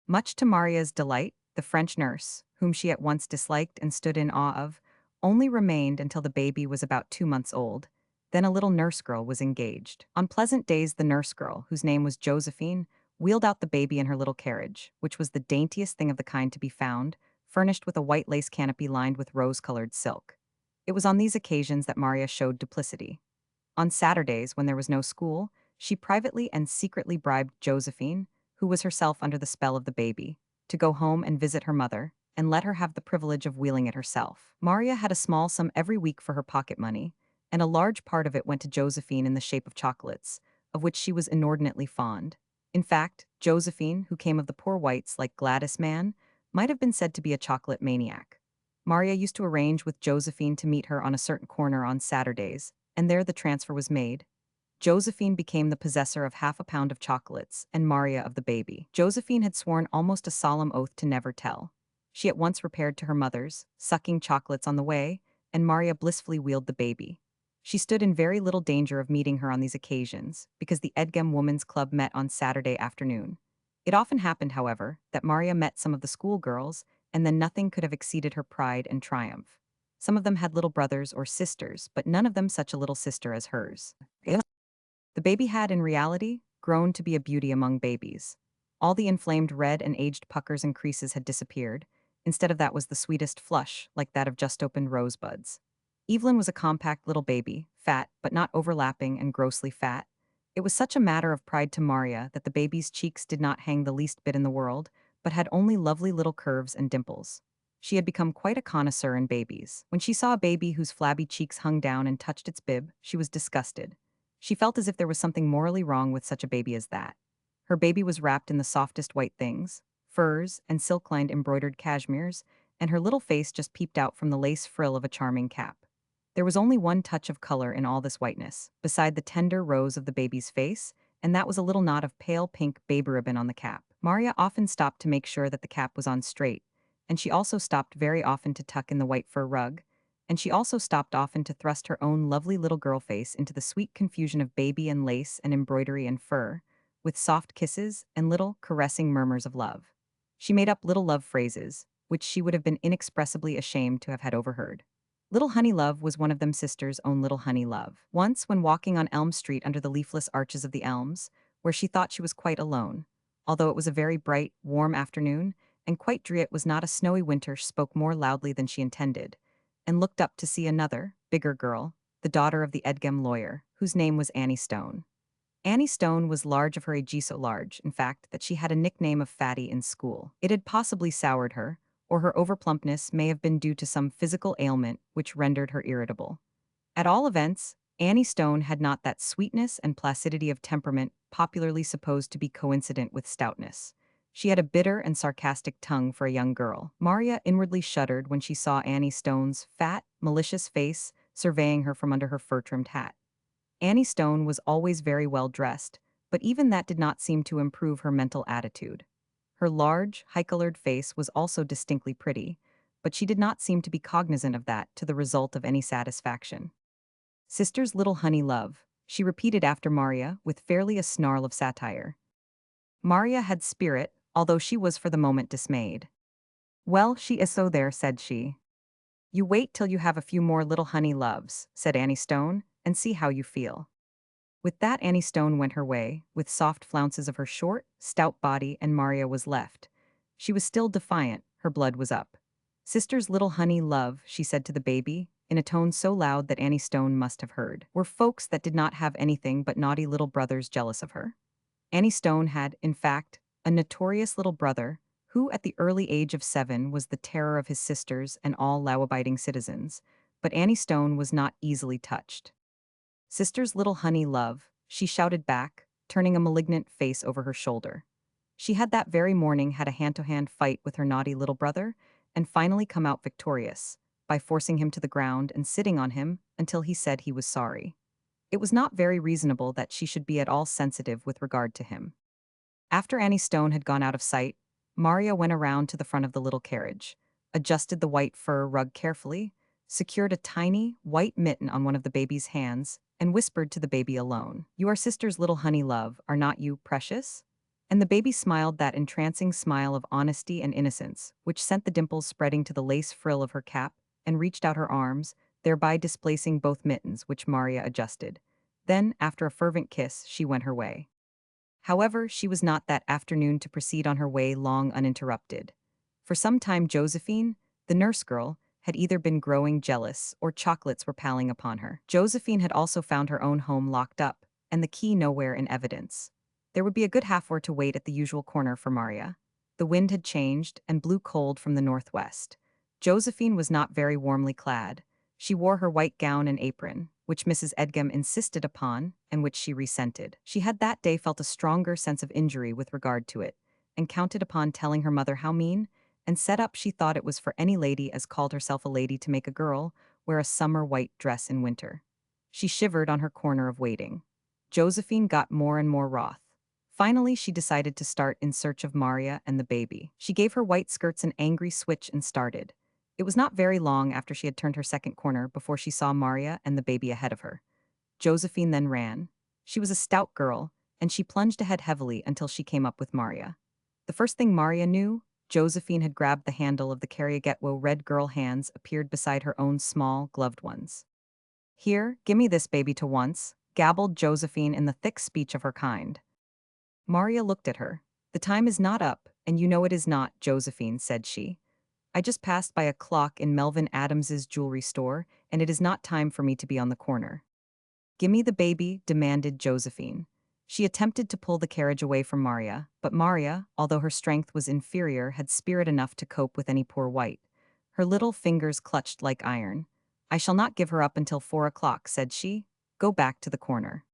Much to Maria's delight, the French nurse, whom she at once disliked and stood in awe of, only remained until the baby was about 2 months old. Then a little nurse girl was engaged. On pleasant days the nurse girl, whose name was Josephine, wheeled out the baby in her little carriage, which was the daintiest thing of the kind to be found, furnished with a white lace canopy lined with rose-colored silk. It was on these occasions that Maria showed duplicity. On Saturdays, when there was no school, she privately and secretly bribed Josephine, who was herself under the spell of the baby, to go home and visit her mother, and let her have the privilege of wheeling it herself. Maria had a small sum every week for her pocket money, and a large part of it went to Josephine in the shape of chocolates, of which she was inordinately fond. In fact, Josephine, who came of the poor whites like Gladys Mann, might have been said to be a chocolate maniac. Maria used to arrange with Josephine to meet her on a certain corner on Saturdays, and there the transfer was made. Josephine became the possessor of half a pound of chocolates, and Maria of the baby. Josephine had sworn almost a solemn oath to never tell. She at once repaired to her mother's, sucking chocolates on the way, and Maria blissfully wheeled the baby. She stood in very little danger of meeting her on these occasions, because the Edgem Women's Club met on Saturday afternoon. It often happened, however, that Maria met some of the schoolgirls, and then nothing could have exceeded her pride and triumph. Some of them had little brothers or sisters, but none of them such a little sister as hers. The baby had, in reality, grown to be a beauty among babies. All the inflamed red and aged puckers and creases had disappeared. Instead of that was the sweetest flush, like that of just opened rosebuds. Evelyn was a compact little baby, fat, but not overlapping and grossly fat. It was such a matter of pride to Maria that the baby's cheeks did not hang the least bit in the world, but had only lovely little curves and dimples. She had become quite a connoisseur in babies. When she saw a baby whose flabby cheeks hung down and touched its bib, she was disgusted. She felt as if there was something morally wrong with such a baby as that. Her baby was wrapped in the softest white things, furs, and silk-lined embroidered cashmeres, and her little face just peeped out from the lace frill of a charming cap. There was only one touch of color in all this whiteness, beside the tender rose of the baby's face, and that was a little knot of pale pink baby ribbon on the cap. Maria often stopped to make sure that the cap was on straight, and she also stopped very often to tuck in the white fur rug, and she also stopped often to thrust her own lovely little girl face into the sweet confusion of baby and lace and embroidery and fur, with soft kisses and little, caressing murmurs of love. She made up little love phrases, which she would have been inexpressibly ashamed to have had overheard. Little Honey Love was one of them sister's own little honey love. Once, when walking on Elm Street under the leafless arches of the elms, where she thought she was quite alone, although it was a very bright, warm afternoon, and quite drear it was not a snowy winter, spoke more loudly than she intended, and looked up to see another, bigger girl, the daughter of the Edgem lawyer, whose name was Annie Stone. Annie Stone was large of her age, so large, in fact, that she had a nickname of Fatty in school. It had possibly soured her, or her overplumpness may have been due to some physical ailment which rendered her irritable. At all events, Annie Stone had not that sweetness and placidity of temperament popularly supposed to be coincident with stoutness. She had a bitter and sarcastic tongue for a young girl. Maria inwardly shuddered when she saw Annie Stone's fat, malicious face surveying her from under her fur-trimmed hat. Annie Stone was always very well dressed, but even that did not seem to improve her mental attitude. Her large, high-colored face was also distinctly pretty, but she did not seem to be cognizant of that to the result of any satisfaction. "Sister's little honey love," she repeated after Maria with fairly a snarl of satire. Maria had spirit, although she was for the moment dismayed. "Well, she is so there," said she. "You wait till you have a few more little honey loves," said Annie Stone, "and see how you feel." With that Annie Stone went her way, with soft flounces of her short, stout body, and Maria was left. She was still defiant, her blood was up. "Sister's little honey love," she said to the baby, in a tone so loud that Annie Stone must have heard. Were folks that did not have anything but naughty little brothers jealous of her? Annie Stone had, in fact, a notorious little brother, who at the early age of 7 was the terror of his sisters and all law-abiding citizens, but Annie Stone was not easily touched. "Sister's little honey love," she shouted back, turning a malignant face over her shoulder. She had that very morning had a hand-to-hand fight with her naughty little brother, and finally come out victorious, by forcing him to the ground and sitting on him until he said he was sorry. It was not very reasonable that she should be at all sensitive with regard to him. After Annie Stone had gone out of sight, Maria went around to the front of the little carriage, adjusted the white fur rug carefully, secured a tiny, white mitten on one of the baby's hands, and whispered to the baby alone, "You are sister's little honey love, are not you, precious?" And the baby smiled that entrancing smile of honesty and innocence, which sent the dimples spreading to the lace frill of her cap, and reached out her arms, thereby displacing both mittens, which Maria adjusted. Then, after a fervent kiss, she went her way. However, she was not that afternoon to proceed on her way long uninterrupted. For some time Josephine, the nurse girl, had either been growing jealous or chocolates were piling upon her. Josephine had also found her own home locked up, and the key nowhere in evidence. There would be a good half-hour to wait at the usual corner for Maria. The wind had changed and blew cold from the northwest. Josephine was not very warmly clad. She wore her white gown and apron, which Mrs. Edgem insisted upon and which she resented. She had that day felt a stronger sense of injury with regard to it, and counted upon telling her mother how mean and set up she thought it was for any lady as called herself a lady to make a girl wear a summer white dress in winter. She shivered on her corner of waiting. Josephine got more and more wroth. Finally, she decided to start in search of Maria and the baby. She gave her white skirts an angry switch and started. It was not very long after she had turned her second corner before she saw Maria and the baby ahead of her. Josephine then ran. She was a stout girl, and she plunged ahead heavily until she came up with Maria. The first thing Maria knew, Josephine had grabbed the handle of the Carriagetwo red girl hands appeared beside her own small, gloved ones. Here, gimme this baby to once, gabbled Josephine in the thick speech of her kind. Maria looked at her. The time is not up, and you know it is not, Josephine, said she. I just passed by a clock in Melvin Adams's jewelry store, and it is not time for me to be on the corner. Gimme the baby, demanded Josephine. She attempted to pull the carriage away from Maria, but Maria, although her strength was inferior, had spirit enough to cope with any poor wight. Her little fingers clutched like iron. I shall not give her up until 4 o'clock, said she. Go back to the corner.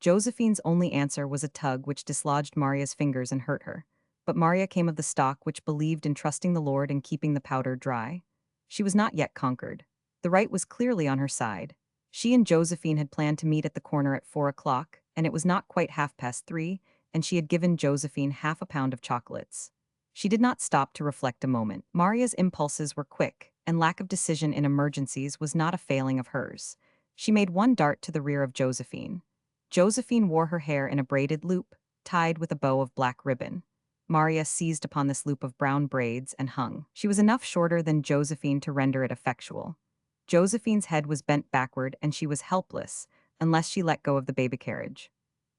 Josephine's only answer was a tug which dislodged Maria's fingers and hurt her. But Maria came of the stock which believed in trusting the Lord and keeping the powder dry. She was not yet conquered. The right was clearly on her side. She and Josephine had planned to meet at the corner at 4 o'clock, and it was not quite 3:30, and she had given Josephine half a pound of chocolates. She did not stop to reflect a moment. Maria's impulses were quick, and lack of decision in emergencies was not a failing of hers. She made one dart to the rear of Josephine. Josephine wore her hair in a braided loop, tied with a bow of black ribbon. Maria seized upon this loop of brown braids and hung. She was enough shorter than Josephine to render it effectual. Josephine's head was bent backward and she was helpless, unless she let go of the baby carriage.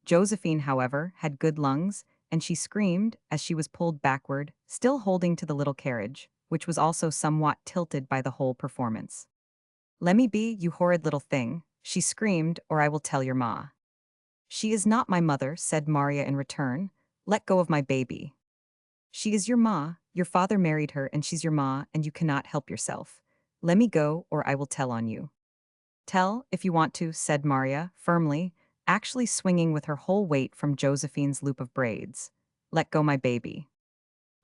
Josephine, however, had good lungs, and she screamed as she was pulled backward, still holding to the little carriage, which was also somewhat tilted by the whole performance. Let me be, you horrid little thing, she screamed, or I will tell your ma. She is not my mother, said Maria in return. Let go of my baby. She is your ma, your father married her and she's your ma and you cannot help yourself. Let me go or I will tell on you. Tell, if you want to, said Maria, firmly, actually swinging with her whole weight from Josephine's loop of braids. Let go my baby.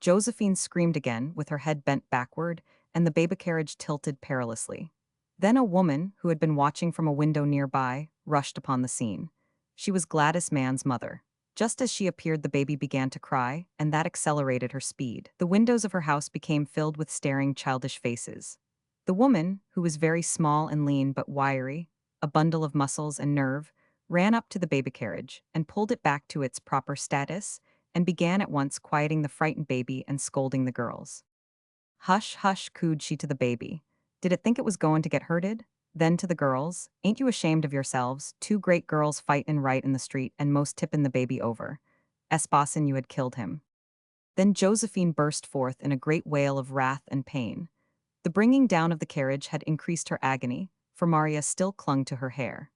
Josephine screamed again, with her head bent backward, and the baby carriage tilted perilously. Then a woman, who had been watching from a window nearby, rushed upon the scene. She was Gladys Mann's mother. Just as she appeared, the baby began to cry, and that accelerated her speed. The windows of her house became filled with staring, childish faces. The woman, who was very small and lean but wiry, a bundle of muscles and nerve, ran up to the baby carriage and pulled it back to its proper status and began at once quieting the frightened baby and scolding the girls. Hush, hush, cooed she to the baby. Did it think it was going to get hurted? Then to the girls, ain't you ashamed of yourselves? Two great girls fightin' right in the street and most tippin' the baby over. Esposin, you had killed him. Then Josephine burst forth in a great wail of wrath and pain. The bringing down of the carriage had increased her agony, for Maria still clung to her hair.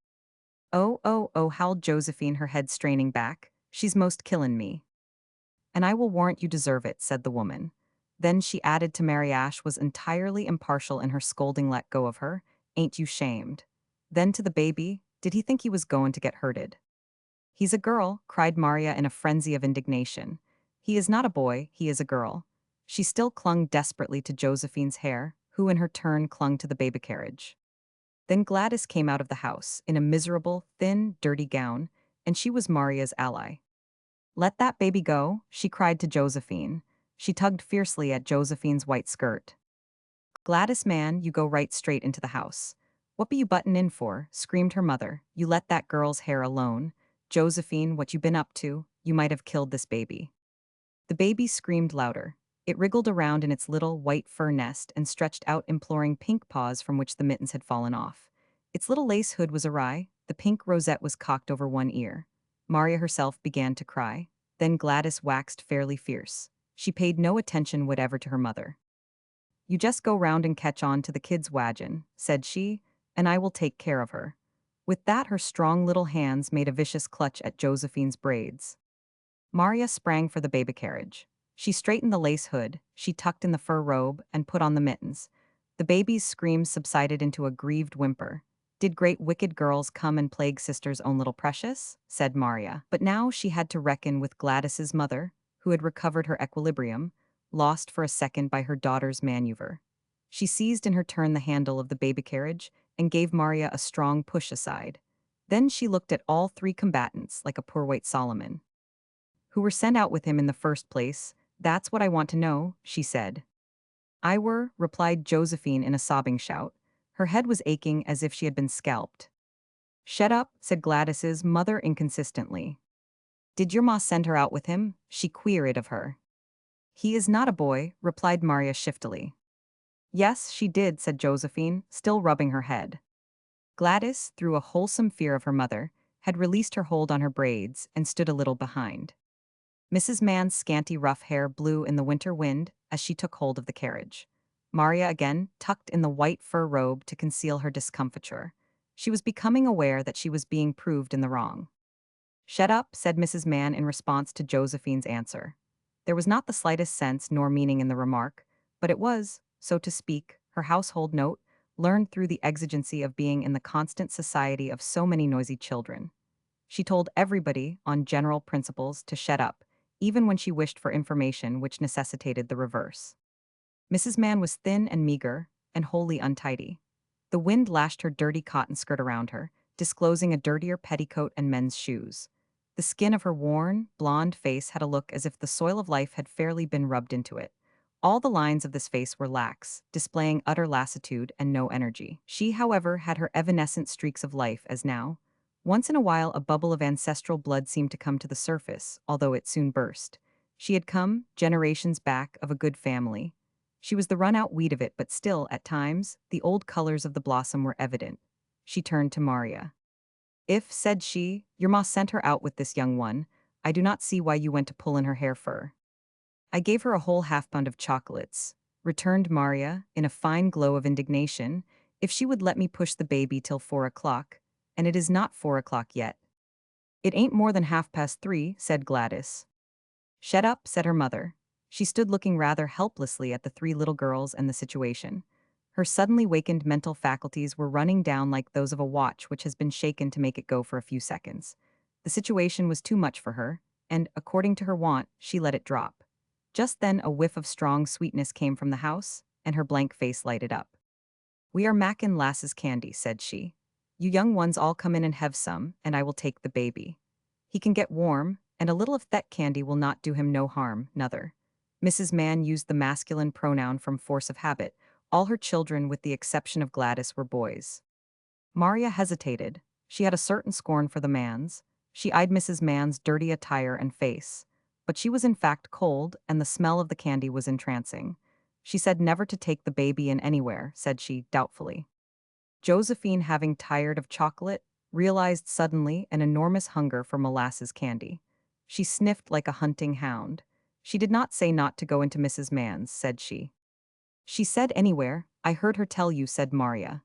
Oh, oh, oh, howled Josephine, her head straining back. She's most killin' me. And I will warrant you deserve it, said the woman. Then she added to Mary Ash was entirely impartial in her scolding, let go of her. Ain't you shamed? Then to the baby, did he think he was goin' to get hurted? He's a girl, cried Maria in a frenzy of indignation. He is not a boy, he is a girl. She still clung desperately to Josephine's hair, who in her turn clung to the baby carriage. Then Gladys came out of the house, in a miserable, thin, dirty gown, and she was Maria's ally. Let that baby go, she cried to Josephine. She tugged fiercely at Josephine's white skirt. Gladys Mann, you go right straight into the house. What be you buttin' in for? Screamed her mother. You let that girl's hair alone. Josephine, what you been up to? You might have killed this baby. The baby screamed louder. It wriggled around in its little white fur nest and stretched out imploring pink paws from which the mittens had fallen off. Its little lace hood was awry, the pink rosette was cocked over one ear. Maria herself began to cry. Then Gladys waxed fairly fierce. She paid no attention whatever to her mother. "You just go round and catch on to the kid's wagon," said she, "and I will take care of her." With that, her strong little hands made a vicious clutch at Josephine's braids. Maria sprang for the baby carriage. She straightened the lace hood, she tucked in the fur robe, and put on the mittens. The baby's screams subsided into a grieved whimper. "Did great wicked girls come and plague sister's own little precious?" said Maria. But now she had to reckon with Gladys's mother, who had recovered her equilibrium, lost for a second by her daughter's maneuver. She seized in her turn the handle of the baby carriage and gave Maria a strong push aside. Then she looked at all three combatants like a poor white Solomon. "Who were sent out with him in the first place? That's what I want to know," she said. "I were," replied Josephine in a sobbing shout. Her head was aching as if she had been scalped. "Shut up," said Gladys's mother inconsistently. "Did your ma send her out with him?" she queried of her. "He is not a boy," replied Maria shiftily. "Yes, she did," said Josephine, still rubbing her head. Gladys, through a wholesome fear of her mother, had released her hold on her braids and stood a little behind. Mrs. Mann's scanty rough hair blew in the winter wind as she took hold of the carriage. Maria again tucked in the white fur robe to conceal her discomfiture. She was becoming aware that she was being proved in the wrong. "Shut up," said Mrs. Mann in response to Josephine's answer. There was not the slightest sense nor meaning in the remark, but it was, so to speak, her household note, learned through the exigency of being in the constant society of so many noisy children. She told everybody, on general principles, to shut up, even when she wished for information which necessitated the reverse. Mrs. Mann was thin and meager, and wholly untidy. The wind lashed her dirty cotton skirt around her, disclosing a dirtier petticoat and men's shoes. The skin of her worn, blonde face had a look as if the soil of life had fairly been rubbed into it. All the lines of this face were lax, displaying utter lassitude and no energy. She, however, had her evanescent streaks of life as now. Once in a while a bubble of ancestral blood seemed to come to the surface, although it soon burst. She had come, generations back, of a good family. She was the run-out weed of it, but still, at times, the old colors of the blossom were evident. She turned to Maria. "If," said she, "your ma sent her out with this young one, I do not see why you went to pull in her hair fur." "I gave her a whole half-pound of chocolates," returned Maria, in a fine glow of indignation, "if she would let me push the baby till 4 o'clock, and it is not 4 o'clock yet." "It ain't more than 3:30, said Gladys. "Shut up," said her mother. She stood looking rather helplessly at the three little girls and the situation. Her suddenly wakened mental faculties were running down like those of a watch which has been shaken to make it go for a few seconds. The situation was too much for her, and, according to her wont, she let it drop. Just then a whiff of strong sweetness came from the house, and her blank face lighted up. "We are mackin' lasses candy," said she. "You young ones all come in and have some, and I will take the baby. He can get warm, and a little of that candy will not do him no harm, nother." Mrs. Mann used the masculine pronoun from force of habit. All her children, with the exception of Gladys, were boys. Maria hesitated. She had a certain scorn for the Manns. She eyed Mrs. Mann's dirty attire and face. But she was in fact cold, and the smell of the candy was entrancing. She said never to take the baby in anywhere, said she, doubtfully. Josephine, having tired of chocolate, realized suddenly an enormous hunger for molasses candy. She sniffed like a hunting hound. "She did not say not to go into Mrs. Mann's," said she. "She said anywhere, I heard her tell you," said Maria.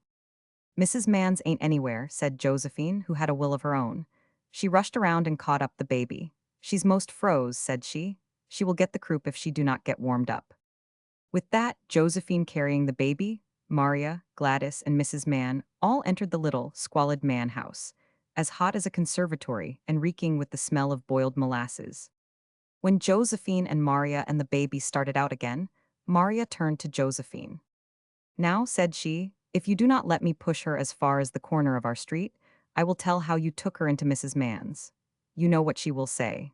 "Mrs. Mann's ain't anywhere," said Josephine, who had a will of her own. She rushed around and caught up the baby. "She's most froze," said she. "She will get the croup if she do not get warmed up." With that, Josephine carrying the baby, Maria, Gladys, and Mrs. Mann all entered the little, squalid Mann house, as hot as a conservatory and reeking with the smell of boiled molasses. When Josephine and Maria and the baby started out again, Maria turned to Josephine. "Now," said she, "if you do not let me push her as far as the corner of our street, I will tell how you took her into Mrs. Mann's. You know what she will say."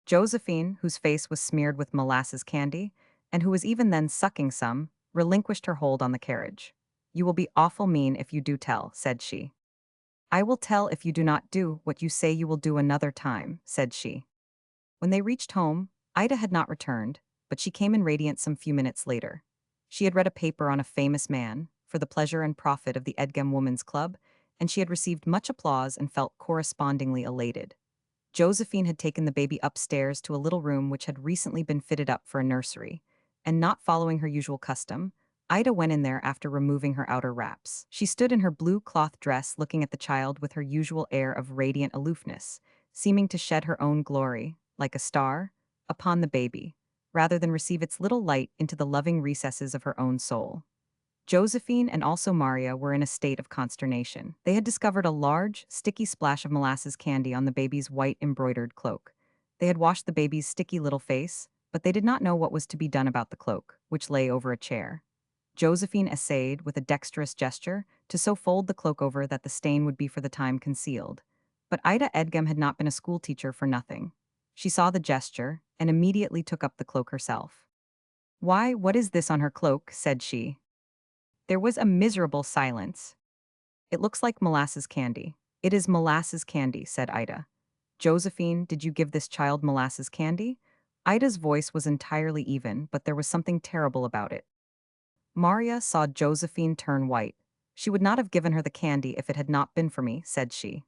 Josephine, whose face was smeared with molasses candy, and who was even then sucking some, relinquished her hold on the carriage. "You will be awful mean if you do tell," said she. "I will tell if you do not do what you say you will do another time," said she. When they reached home, Ida had not returned, but she came in radiant some few minutes later. She had read a paper on a famous man, for the pleasure and profit of the Edgem Women's Club, and she had received much applause and felt correspondingly elated. Josephine had taken the baby upstairs to a little room which had recently been fitted up for a nursery, and not following her usual custom, Ida went in there after removing her outer wraps. She stood in her blue cloth dress looking at the child with her usual air of radiant aloofness, seeming to shed her own glory, like a star, upon the baby, rather than receive its little light into the loving recesses of her own soul. Josephine and also Maria were in a state of consternation. They had discovered a large, sticky splash of molasses candy on the baby's white embroidered cloak. They had washed the baby's sticky little face, but they did not know what was to be done about the cloak, which lay over a chair. Josephine essayed, with a dexterous gesture, to so fold the cloak over that the stain would be for the time concealed. But Ida Edgem had not been a schoolteacher for nothing. She saw the gesture, and immediately took up the cloak herself. "Why, what is this on her cloak?" said she. There was a miserable silence. "It looks like molasses candy." "It is molasses candy," said Ida. "Josephine, did you give this child molasses candy?" Ida's voice was entirely even, but there was something terrible about it. Maria saw Josephine turn white. "She would not have given her the candy if it had not been for me," said she.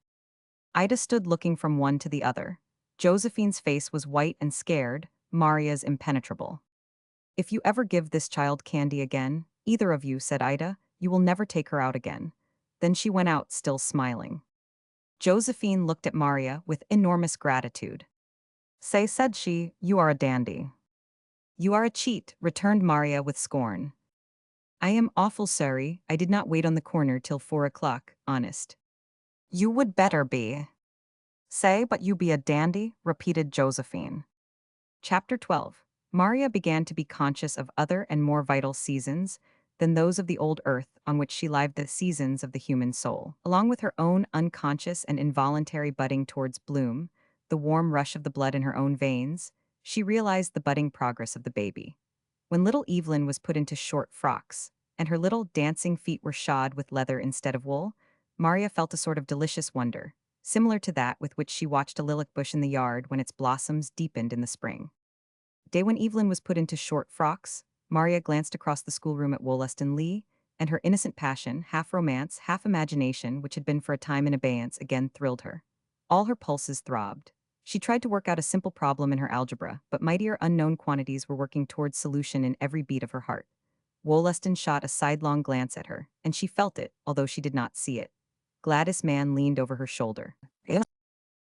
Ida stood looking from one to the other. Josephine's face was white and scared, Maria's impenetrable. "If you ever give this child candy again, either of you," said Ida, "you will never take her out again." Then she went out, still smiling. Josephine looked at Maria with enormous gratitude. "Say," said she, "you are a dandy." "You are a cheat," returned Maria with scorn. "I am awful sorry, I did not wait on the corner till 4 o'clock, honest." "You would better be." "Say, but you be a dandy," repeated Josephine. Chapter 12. Maria began to be conscious of other and more vital seasons than those of the old earth on which she lived, the seasons of the human soul. Along with her own unconscious and involuntary budding towards bloom, the warm rush of the blood in her own veins, she realized the budding progress of the baby. When little Evelyn was put into short frocks, and her little dancing feet were shod with leather instead of wool, Maria felt a sort of delicious wonder, similar to that with which she watched a lilac bush in the yard when its blossoms deepened in the spring. Day when Evelyn was put into short frocks, Maria glanced across the schoolroom at Wollaston Lee, and her innocent passion, half romance, half imagination, which had been for a time in abeyance, again thrilled her. All her pulses throbbed. She tried to work out a simple problem in her algebra, but mightier unknown quantities were working towards solution in every beat of her heart. Wollaston shot a sidelong glance at her, and she felt it, although she did not see it. Gladys Mann leaned over her shoulder.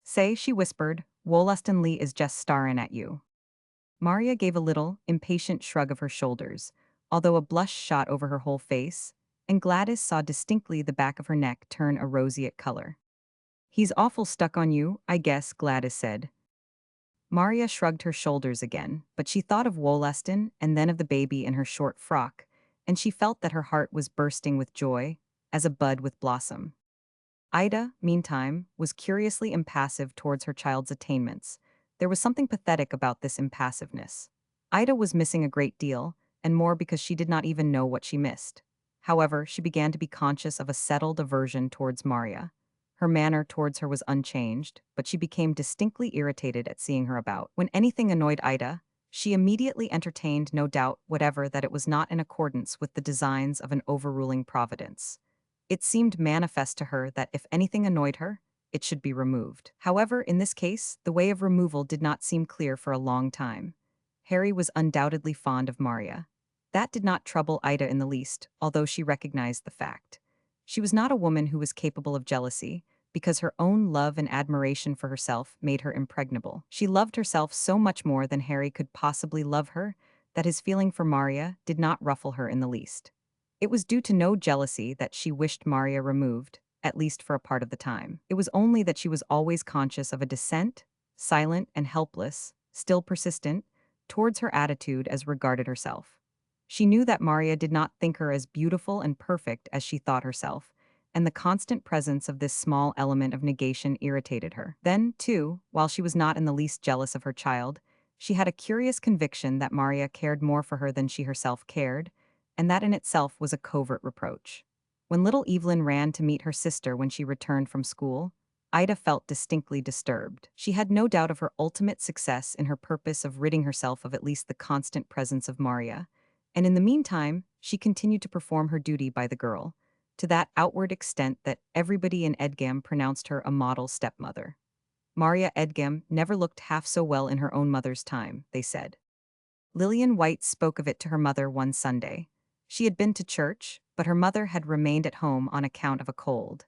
"Say," she whispered, "Wollaston Lee is just starin' at you." Maria gave a little, impatient shrug of her shoulders, although a blush shot over her whole face, and Gladys saw distinctly the back of her neck turn a roseate color. "He's awful stuck on you, I guess," Gladys said. Maria shrugged her shoulders again, but she thought of Wollaston and then of the baby in her short frock, and she felt that her heart was bursting with joy, as a bud with blossom. Ida, meantime, was curiously impassive towards her child's attainments. There was something pathetic about this impassiveness. Ida was missing a great deal, and more because she did not even know what she missed. However, she began to be conscious of a settled aversion towards Maria. Her manner towards her was unchanged, but she became distinctly irritated at seeing her about. When anything annoyed Ida, she immediately entertained no doubt whatever that it was not in accordance with the designs of an overruling providence. It seemed manifest to her that if anything annoyed her, it should be removed. However, in this case, the way of removal did not seem clear for a long time. Harry was undoubtedly fond of Maria. That did not trouble Ida in the least, although she recognized the fact. She was not a woman who was capable of jealousy, because her own love and admiration for herself made her impregnable. She loved herself so much more than Harry could possibly love her, that his feeling for Maria did not ruffle her in the least. It was due to no jealousy that she wished Maria removed, at least for a part of the time. It was only that she was always conscious of a dissent, silent and helpless, still persistent, towards her attitude as regarded herself. She knew that Maria did not think her as beautiful and perfect as she thought herself, and the constant presence of this small element of negation irritated her. Then, too, while she was not in the least jealous of her child, she had a curious conviction that Maria cared more for her than she herself cared, and that in itself was a covert reproach. When little Evelyn ran to meet her sister when she returned from school, Ida felt distinctly disturbed. She had no doubt of her ultimate success in her purpose of ridding herself of at least the constant presence of Maria, and in the meantime, she continued to perform her duty by the girl, to that outward extent that everybody in Edgam pronounced her a model stepmother. Maria Edgem never looked half so well in her own mother's time, they said. Lillian White spoke of it to her mother one Sunday. She had been to church, but her mother had remained at home on account of a cold.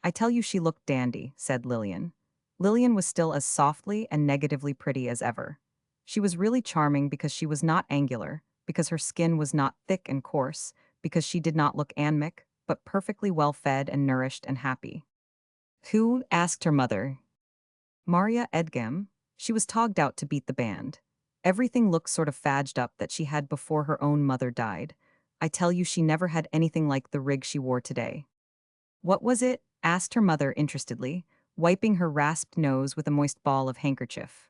I tell you she looked dandy, said Lillian. Lillian was still as softly and negatively pretty as ever. She was really charming because she was not angular, because her skin was not thick and coarse, because she did not look anemic, but perfectly well fed and nourished and happy. Who? Asked her mother. Maria Edgem. She was togged out to beat the band. Everything looked sort of fadged up that she had before her own mother died. I tell you she never had anything like the rig she wore today. What was it? Asked her mother interestedly, wiping her rasped nose with a moist ball of handkerchief.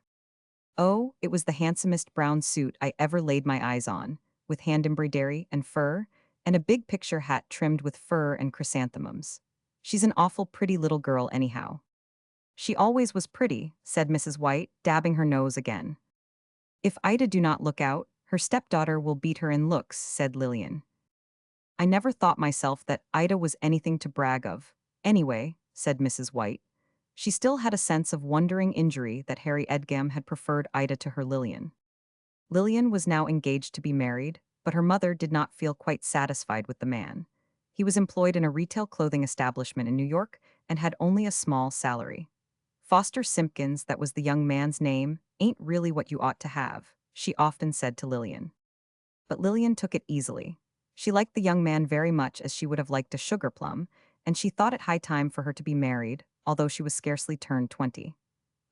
Oh, it was the handsomest brown suit I ever laid my eyes on, with hand embroidery and fur, and a big picture hat trimmed with fur and chrysanthemums. She's an awful pretty little girl anyhow. She always was pretty, said Mrs. White, dabbing her nose again. If Ida do not look out, her stepdaughter will beat her in looks, said Lillian. I never thought myself that Ida was anything to brag of. Anyway, said Mrs. White. She still had a sense of wondering injury that Harry Edgem had preferred Ida to her Lillian. Lillian was now engaged to be married, but her mother did not feel quite satisfied with the man. He was employed in a retail clothing establishment in New York and had only a small salary. Foster Simpkins, that was the young man's name, ain't really what you ought to have, she often said to Lillian. But Lillian took it easily. She liked the young man very much as she would have liked a sugar plum, and she thought it high time for her to be married, although she was scarcely turned 20.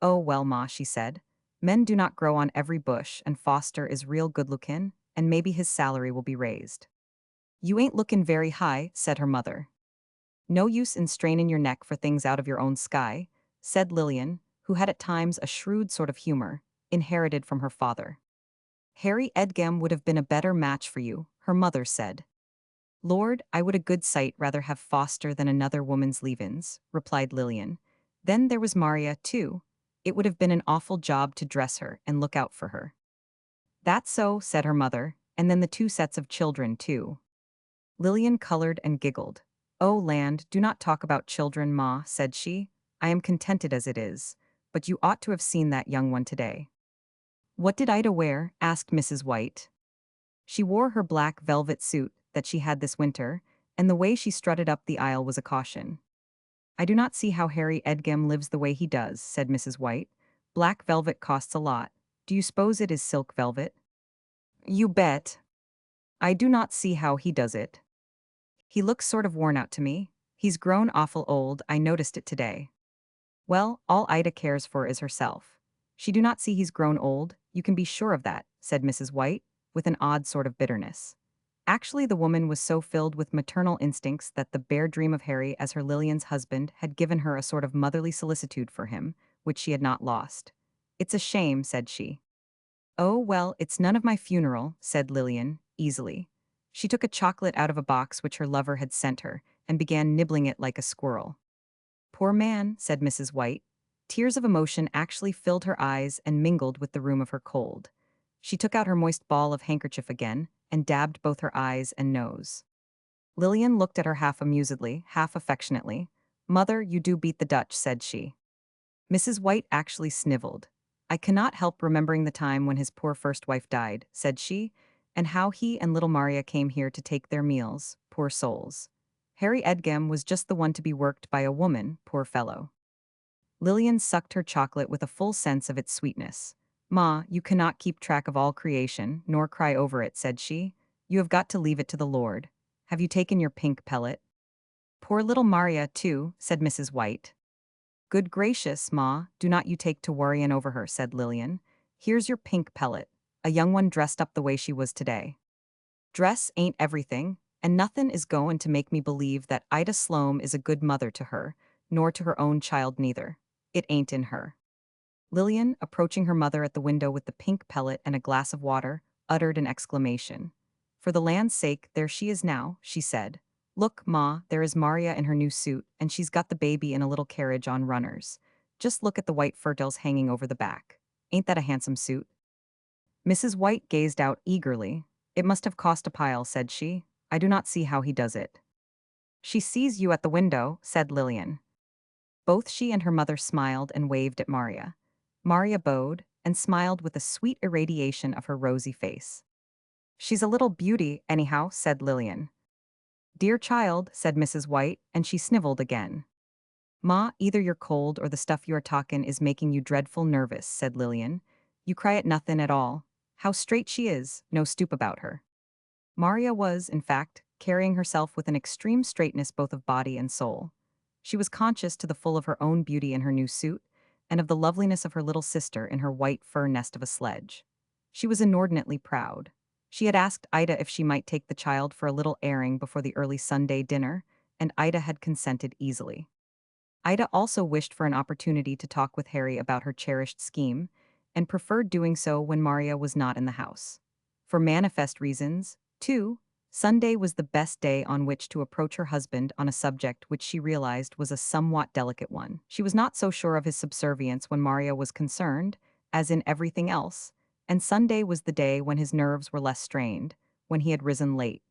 Oh, well, ma, she said. Men do not grow on every bush, and Foster is real good-lookin', and maybe his salary will be raised. You ain't lookin' very high, said her mother. No use in strainin' your neck for things out of your own sky, said Lillian, who had at times a shrewd sort of humor, inherited from her father. Harry Edgem would have been a better match for you, her mother said. Lord, I would a good sight rather have Foster than another woman's leave-ins, replied Lillian. Then there was Maria, too. It would have been an awful job to dress her and look out for her. That's so, said her mother, and then the two sets of children, too. Lillian colored and giggled. Oh, land, do not talk about children, ma, said she. I am contented as it is, but you ought to have seen that young one today. What did Ida wear? Asked Mrs. White. She wore her black velvet suit that she had this winter, and the way she strutted up the aisle was a caution. I do not see how Harry Edgem lives the way he does, said Mrs. White. Black velvet costs a lot. Do you suppose it is silk velvet? You bet. I do not see how he does it. He looks sort of worn out to me. He's grown awful old, I noticed it today. Well, all Ida cares for is herself. She do not see he's grown old, you can be sure of that, said Mrs. White, with an odd sort of bitterness. Actually, the woman was so filled with maternal instincts that the bare dream of Harry as her Lillian's husband had given her a sort of motherly solicitude for him, which she had not lost. It's a shame, said she. Oh, well, it's none of my funeral, said Lillian, easily. She took a chocolate out of a box which her lover had sent her, and began nibbling it like a squirrel. Poor man, said Mrs. White. Tears of emotion actually filled her eyes and mingled with the rheum of her cold. She took out her moist ball of handkerchief again, and dabbed both her eyes and nose. Lillian looked at her half amusedly, half affectionately. Mother, you do beat the Dutch, said she. Mrs. White actually snivelled. I cannot help remembering the time when his poor first wife died, said she, and how he and little Maria came here to take their meals, poor souls. Harry Edgem was just the one to be worked by a woman, poor fellow. Lillian sucked her chocolate with a full sense of its sweetness. Ma, you cannot keep track of all creation, nor cry over it, said she. You have got to leave it to the Lord. Have you taken your pink pellet? Poor little Maria, too, said Mrs. White. Good gracious, Ma, do not you take to worryin' over her, said Lillian. Here's your pink pellet, a young one dressed up the way she was today. Dress ain't everything, and nothin' is goin' to make me believe that Ida Sloane is a good mother to her, nor to her own child neither. It ain't in her. Lillian, approaching her mother at the window with the pink pellet and a glass of water, uttered an exclamation. For the land's sake, there she is now, she said. Look, Ma, there is Maria in her new suit, and she's got the baby in a little carriage on runners. Just look at the white furtils hanging over the back. Ain't that a handsome suit? Mrs. White gazed out eagerly. It must have cost a pile, said she. I do not see how he does it. She sees you at the window, said Lillian. Both she and her mother smiled and waved at Maria. Maria bowed and smiled with a sweet irradiation of her rosy face. "She's a little beauty, anyhow," said Lillian. "Dear child," said Mrs. White, and she sniveled again. "Ma, either you're cold or the stuff you are talkin' is making you dreadful nervous," said Lillian. "You cry at nothin' at all. How straight she is, no stoop about her." Maria was, in fact, carrying herself with an extreme straightness both of body and soul. She was conscious to the full of her own beauty in her new suit, and of the loveliness of her little sister in her white fur nest of a sledge. She was inordinately proud. She had asked Ida if she might take the child for a little airing before the early Sunday dinner, and Ida had consented easily. Ida also wished for an opportunity to talk with Harry about her cherished scheme, and preferred doing so when Maria was not in the house. For manifest reasons, too, Sunday was the best day on which to approach her husband on a subject which she realized was a somewhat delicate one. She was not so sure of his subservience when Maria was concerned, as in everything else, and Sunday was the day when his nerves were less strained, when he had risen late.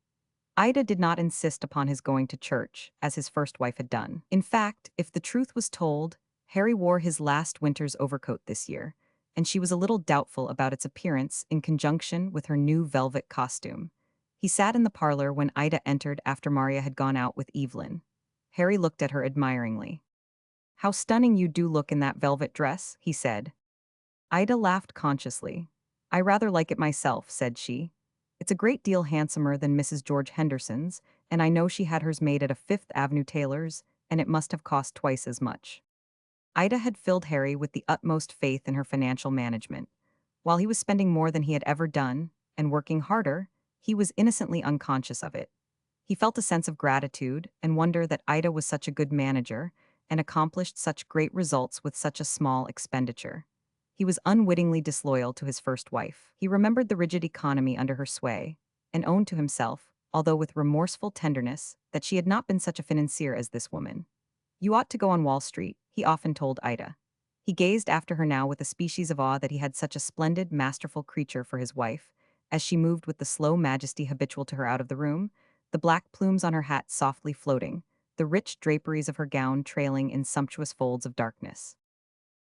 Ida did not insist upon his going to church, as his first wife had done. In fact, if the truth was told, Harry wore his last winter's overcoat this year, and she was a little doubtful about its appearance in conjunction with her new velvet costume. He sat in the parlor when Ida entered after Maria had gone out with Evelyn. Harry looked at her admiringly. "How stunning you do look in that velvet dress," he said. Ida laughed consciously. "I rather like it myself," said she. "It's a great deal handsomer than Mrs. George Henderson's, and I know she had hers made at a Fifth Avenue tailor's, and it must have cost twice as much." Ida had filled Harry with the utmost faith in her financial management. While he was spending more than he had ever done, and working harder, he was innocently unconscious of it. He felt a sense of gratitude and wonder that Ida was such a good manager and accomplished such great results with such a small expenditure. He was unwittingly disloyal to his first wife. He remembered the rigid economy under her sway, and owned to himself, although with remorseful tenderness, that she had not been such a financier as this woman. "You ought to go on Wall Street," he often told Ida. He gazed after her now with a species of awe that he had such a splendid, masterful creature for his wife, as she moved with the slow majesty habitual to her out of the room, the black plumes on her hat softly floating, the rich draperies of her gown trailing in sumptuous folds of darkness.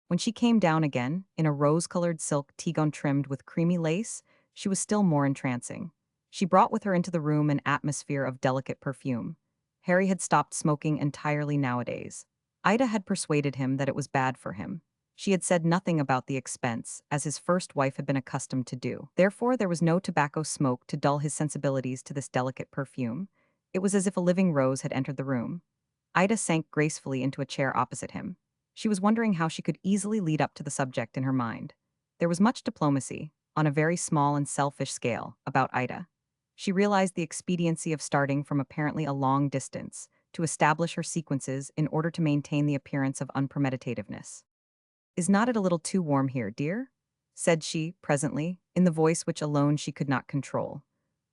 When she came down again, in a rose-colored silk tea-gown trimmed with creamy lace, she was still more entrancing. She brought with her into the room an atmosphere of delicate perfume. Harry had stopped smoking entirely nowadays. Ida had persuaded him that it was bad for him. She had said nothing about the expense, as his first wife had been accustomed to do. Therefore, there was no tobacco smoke to dull his sensibilities to this delicate perfume. It was as if a living rose had entered the room. Ida sank gracefully into a chair opposite him. She was wondering how she could easily lead up to the subject in her mind. There was much diplomacy, on a very small and selfish scale, about Ida. She realized the expediency of starting from apparently a long distance to establish her sequences in order to maintain the appearance of unpremeditativeness. "Is not it a little too warm here, dear?" said she, presently, in the voice which alone she could not control.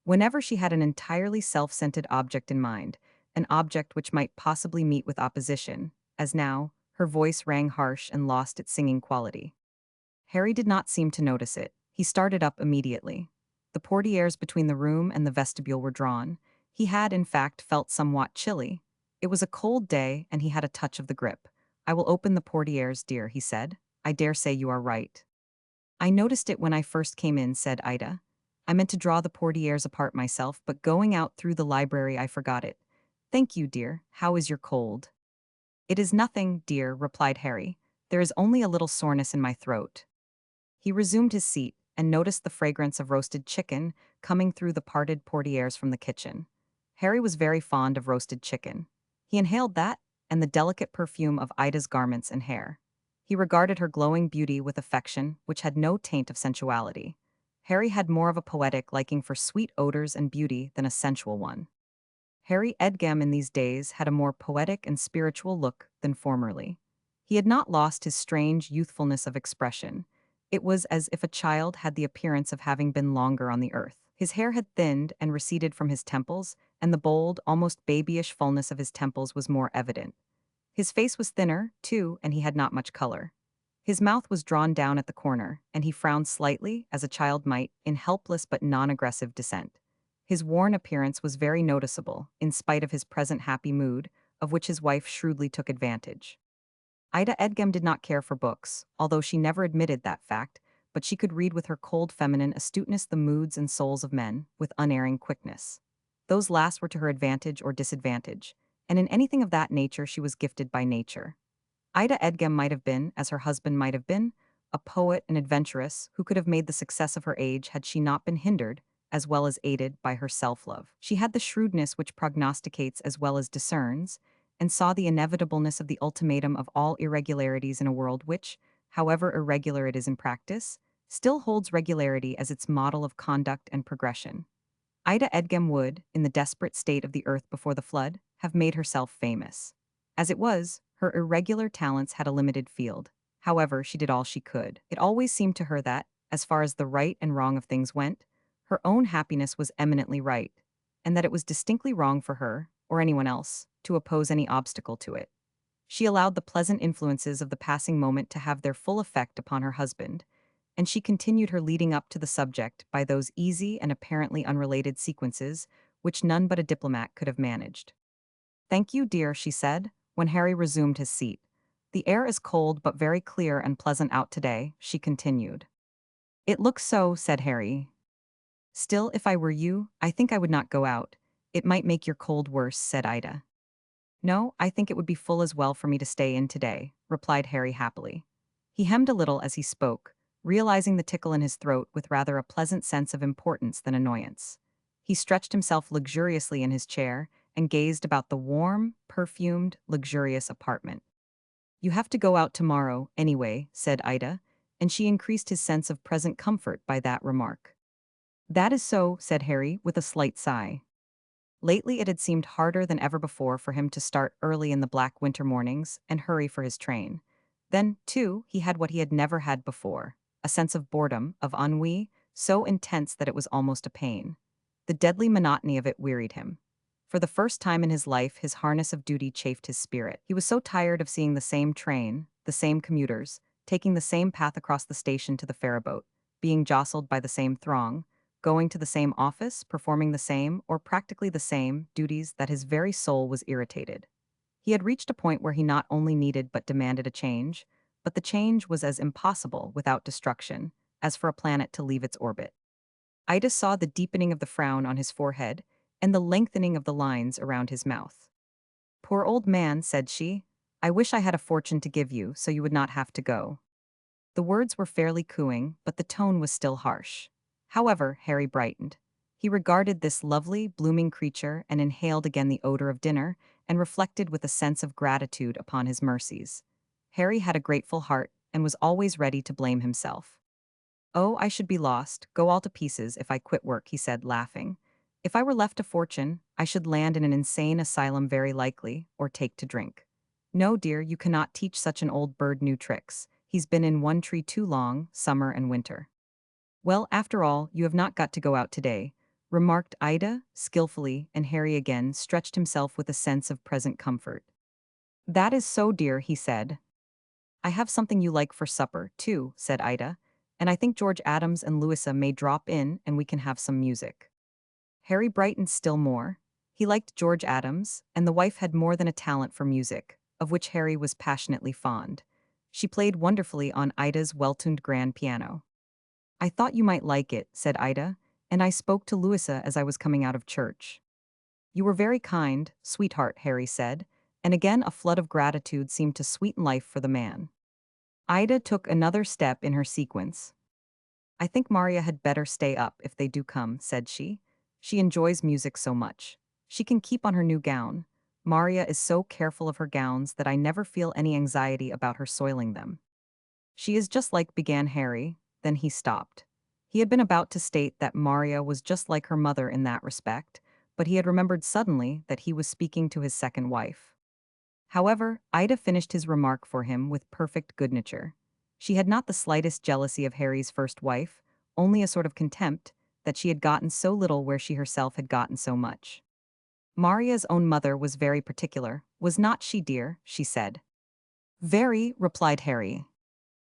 Whenever she had an entirely self-centered object in mind, an object which might possibly meet with opposition, as now, her voice rang harsh and lost its singing quality. Harry did not seem to notice it. He started up immediately. The portieres between the room and the vestibule were drawn. He had, in fact, felt somewhat chilly. It was a cold day, and he had a touch of the grip. "I will open the portieres, dear," he said. "I dare say you are right." "I noticed it when I first came in," said Ida. "I meant to draw the portieres apart myself, but going out through the library I forgot it. Thank you, dear. How is your cold?" "It is nothing, dear," replied Harry. "There is only a little soreness in my throat." He resumed his seat and noticed the fragrance of roasted chicken coming through the parted portieres from the kitchen. Harry was very fond of roasted chicken. He inhaled that and the delicate perfume of Ida's garments and hair. He regarded her glowing beauty with affection which had no taint of sensuality. Harry had more of a poetic liking for sweet odors and beauty than a sensual one. Harry Edgam in these days had a more poetic and spiritual look than formerly. He had not lost his strange youthfulness of expression. It was as if a child had the appearance of having been longer on the earth. His hair had thinned and receded from his temples, and the bold, almost babyish fullness of his temples was more evident. His face was thinner, too, and he had not much color. His mouth was drawn down at the corner, and he frowned slightly, as a child might, in helpless but non-aggressive dissent. His worn appearance was very noticeable, in spite of his present happy mood, of which his wife shrewdly took advantage. Ida Edgem did not care for books, although she never admitted that fact, but she could read with her cold feminine astuteness the moods and souls of men, with unerring quickness. Those last were to her advantage or disadvantage, and in anything of that nature she was gifted by nature. Ida Edgem might have been, as her husband might have been, a poet and adventuress who could have made the success of her age had she not been hindered, as well as aided, by her self-love. She had the shrewdness which prognosticates as well as discerns, and saw the inevitableness of the ultimatum of all irregularities in a world which, however irregular it is in practice, still holds regularity as its model of conduct and progression. Ida Edgem would, in the desperate state of the earth before the flood, have made herself famous. As it was, her irregular talents had a limited field. However, she did all she could. It always seemed to her that, as far as the right and wrong of things went, her own happiness was eminently right, and that it was distinctly wrong for her, or anyone else, to oppose any obstacle to it. She allowed the pleasant influences of the passing moment to have their full effect upon her husband, and she continued her leading up to the subject by those easy and apparently unrelated sequences which none but a diplomat could have managed. "Thank you, dear," she said, when Harry resumed his seat. "The air is cold but very clear and pleasant out today," she continued. "It looks so," said Harry. "Still, if I were you, I think I would not go out. It might make your cold worse," said Ida. "No, I think it would be full as well for me to stay in today," replied Harry happily. He hemmed a little as he spoke, realizing the tickle in his throat with rather a pleasant sense of importance than annoyance. He stretched himself luxuriously in his chair and gazed about the warm, perfumed, luxurious apartment. "You have to go out tomorrow, anyway," said Ida, and she increased his sense of present comfort by that remark. "That is so," said Harry, with a slight sigh. Lately it had seemed harder than ever before for him to start early in the black winter mornings and hurry for his train. Then, too, he had what he had never had before, a sense of boredom, of ennui, so intense that it was almost a pain. The deadly monotony of it wearied him. For the first time in his life, his harness of duty chafed his spirit. He was so tired of seeing the same train, the same commuters, taking the same path across the station to the ferryboat, being jostled by the same throng, going to the same office, performing the same, or practically the same, duties that his very soul was irritated. He had reached a point where he not only needed but demanded a change, but the change was as impossible without destruction as for a planet to leave its orbit. Ida saw the deepening of the frown on his forehead and the lengthening of the lines around his mouth. "Poor old man," said she, "I wish I had a fortune to give you so you would not have to go." The words were fairly cooing, but the tone was still harsh. However, Harry brightened. He regarded this lovely, blooming creature and inhaled again the odor of dinner and reflected with a sense of gratitude upon his mercies. Harry had a grateful heart and was always ready to blame himself. "Oh, I should be lost, go all to pieces if I quit work," he said, laughing. "If I were left a fortune, I should land in an insane asylum very likely, or take to drink. No, dear, you cannot teach such an old bird new tricks. He's been in one tree too long, summer and winter." "Well, after all, you have not got to go out today," remarked Ida, skillfully, and Harry again stretched himself with a sense of present comfort. "That is so, dear," he said. "I have something you like for supper, too," said Ida, "and I think George Adams and Louisa may drop in and we can have some music." Harry brightened still more. He liked George Adams, and the wife had more than a talent for music, of which Harry was passionately fond. She played wonderfully on Ida's well-tuned grand piano. "I thought you might like it," said Ida, "and I spoke to Louisa as I was coming out of church." "You were very kind, sweetheart," Harry said, and again a flood of gratitude seemed to sweeten life for the man. Ida took another step in her sequence. "I think Maria had better stay up if they do come," said she. "She enjoys music so much. She can keep on her new gown. Maria is so careful of her gowns that I never feel any anxiety about her soiling them." "She is just like," began Harry, then he stopped. He had been about to state that Maria was just like her mother in that respect, but he had remembered suddenly that he was speaking to his second wife. However, Ida finished his remark for him with perfect good nature. She had not the slightest jealousy of Harry's first wife, only a sort of contempt that she had gotten so little where she herself had gotten so much. "Maria's own mother was very particular, was not she, dear?" she said. "Very," replied Harry.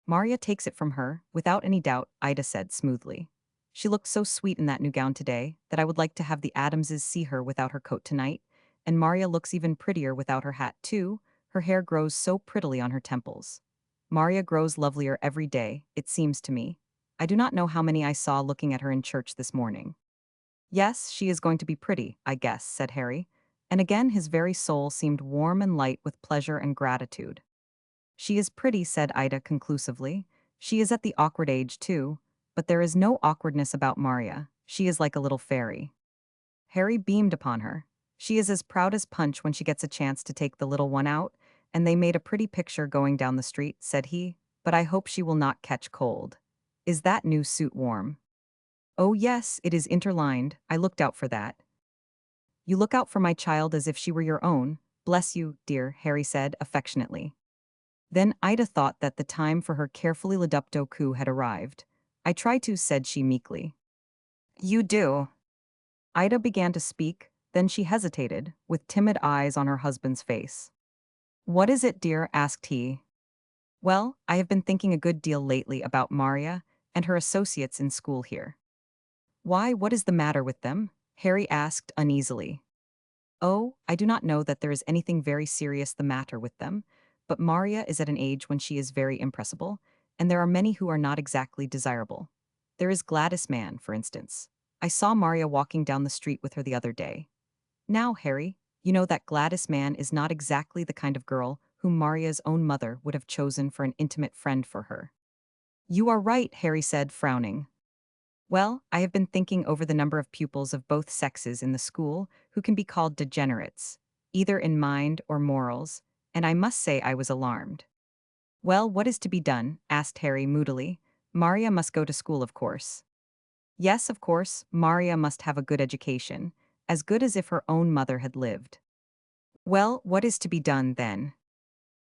"Maria takes it from her, without any doubt," Ida said smoothly. "She looked so sweet in that new gown today that I would like to have the Adamses see her without her coat tonight, and Maria looks even prettier without her hat too, Her hair grows so prettily on her temples. Maria grows lovelier every day, it seems to me. I do not know how many I saw looking at her in church this morning. Yes, she is going to be pretty, I guess, said Harry. And again his very soul seemed warm and light with pleasure and gratitude. She is pretty, said Ida conclusively. She is at the awkward age, too. But there is no awkwardness about Maria. She is like a little fairy. Harry beamed upon her. She is as proud as Punch when she gets a chance to take the little one out, and they made a pretty picture going down the street, said he, but I hope she will not catch cold. Is that new suit warm? Oh yes, it is interlined. I looked out for that. You look out for my child as if she were your own. Bless you, dear, Harry said affectionately. Then Ida thought that the time for her carefully led up coup had arrived. I try to, said she meekly. You do. Ida began to speak, then she hesitated, with timid eyes on her husband's face. What is it, dear? Asked he. Well, I have been thinking a good deal lately about Maria and her associates in school here. Why, what is the matter with them? Harry asked uneasily. Oh, I do not know that there is anything very serious the matter with them, but Maria is at an age when she is very impressible, and there are many who are not exactly desirable. There is Gladys Mann, for instance. I saw Maria walking down the street with her the other day. Now, Harry, you know that Gladys Mann is not exactly the kind of girl whom Maria's own mother would have chosen for an intimate friend for her. You are right, Harry said, frowning. Well, I have been thinking over the number of pupils of both sexes in the school who can be called degenerates, either in mind or morals, and I must say I was alarmed. Well, what is to be done? Asked Harry moodily. Maria must go to school, of course. Yes, of course, Maria must have a good education, as good as if her own mother had lived. Well, what is to be done then?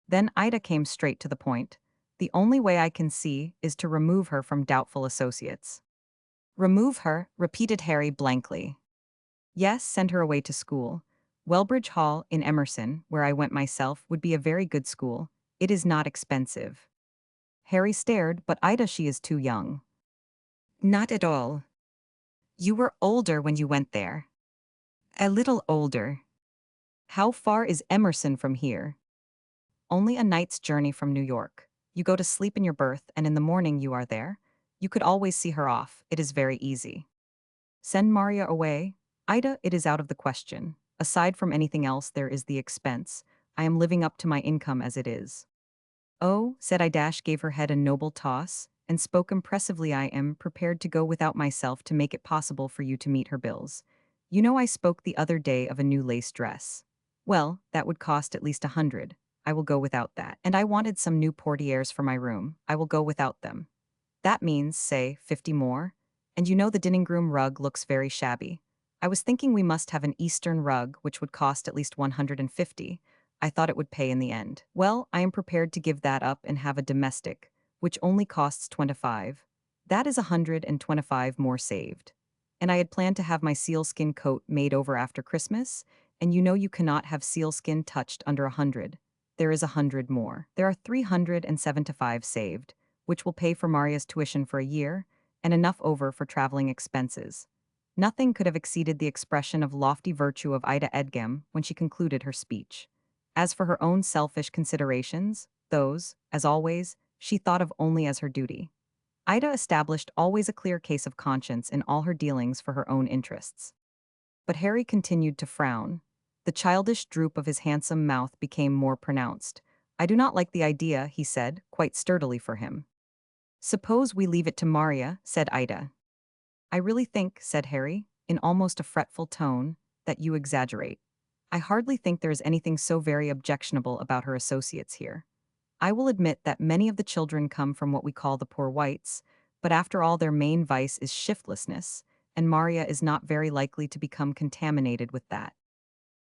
Then Ida came straight to the point. The only way I can see is to remove her from doubtful associates. Remove her, repeated Harry blankly. Yes, send her away to school. Welbridge Hall, in Emerson, where I went myself, would be a very good school. It is not expensive. Harry stared, but Ida, she is too young. Not at all. You were older when you went there. A little older. How far is Emerson from here? Only a night's journey from New York. You go to sleep in your berth, and in the morning you are there. You could always see her off. It is very easy. Send Maria away? Ida, it is out of the question. Aside from anything else, there is the expense. I am living up to my income as it is. Oh, said Ida, gave her head a noble toss, and spoke impressively. I am prepared to go without myself to make it possible for you to meet her bills. You know I spoke the other day of a new lace dress. Well, that would cost at least 100. I will go without that. And I wanted some new portieres for my room. I will go without them. That means, say, 50 more. And you know the dining room rug looks very shabby. I was thinking we must have an Eastern rug which would cost at least 150. I thought it would pay in the end. Well, I am prepared to give that up and have a domestic, which only costs 25. That is 125 more saved. And I had planned to have my sealskin coat made over after Christmas, and you know you cannot have sealskin touched under 100. There is 100 more. There are 375 saved, which will pay for Maria's tuition for a year, and enough over for traveling expenses. Nothing could have exceeded the expression of lofty virtue of Ida Edgem when she concluded her speech. As for her own selfish considerations, those, as always, she thought of only as her duty. Ida established always a clear case of conscience in all her dealings for her own interests. But Harry continued to frown. The childish droop of his handsome mouth became more pronounced. I do not like the idea, he said, quite sturdily for him. Suppose we leave it to Maria, said Ida. I really think, said Harry, in almost a fretful tone, that you exaggerate. I hardly think there is anything so very objectionable about her associates here. I will admit that many of the children come from what we call the poor whites, but after all their main vice is shiftlessness, and Maria is not very likely to become contaminated with that.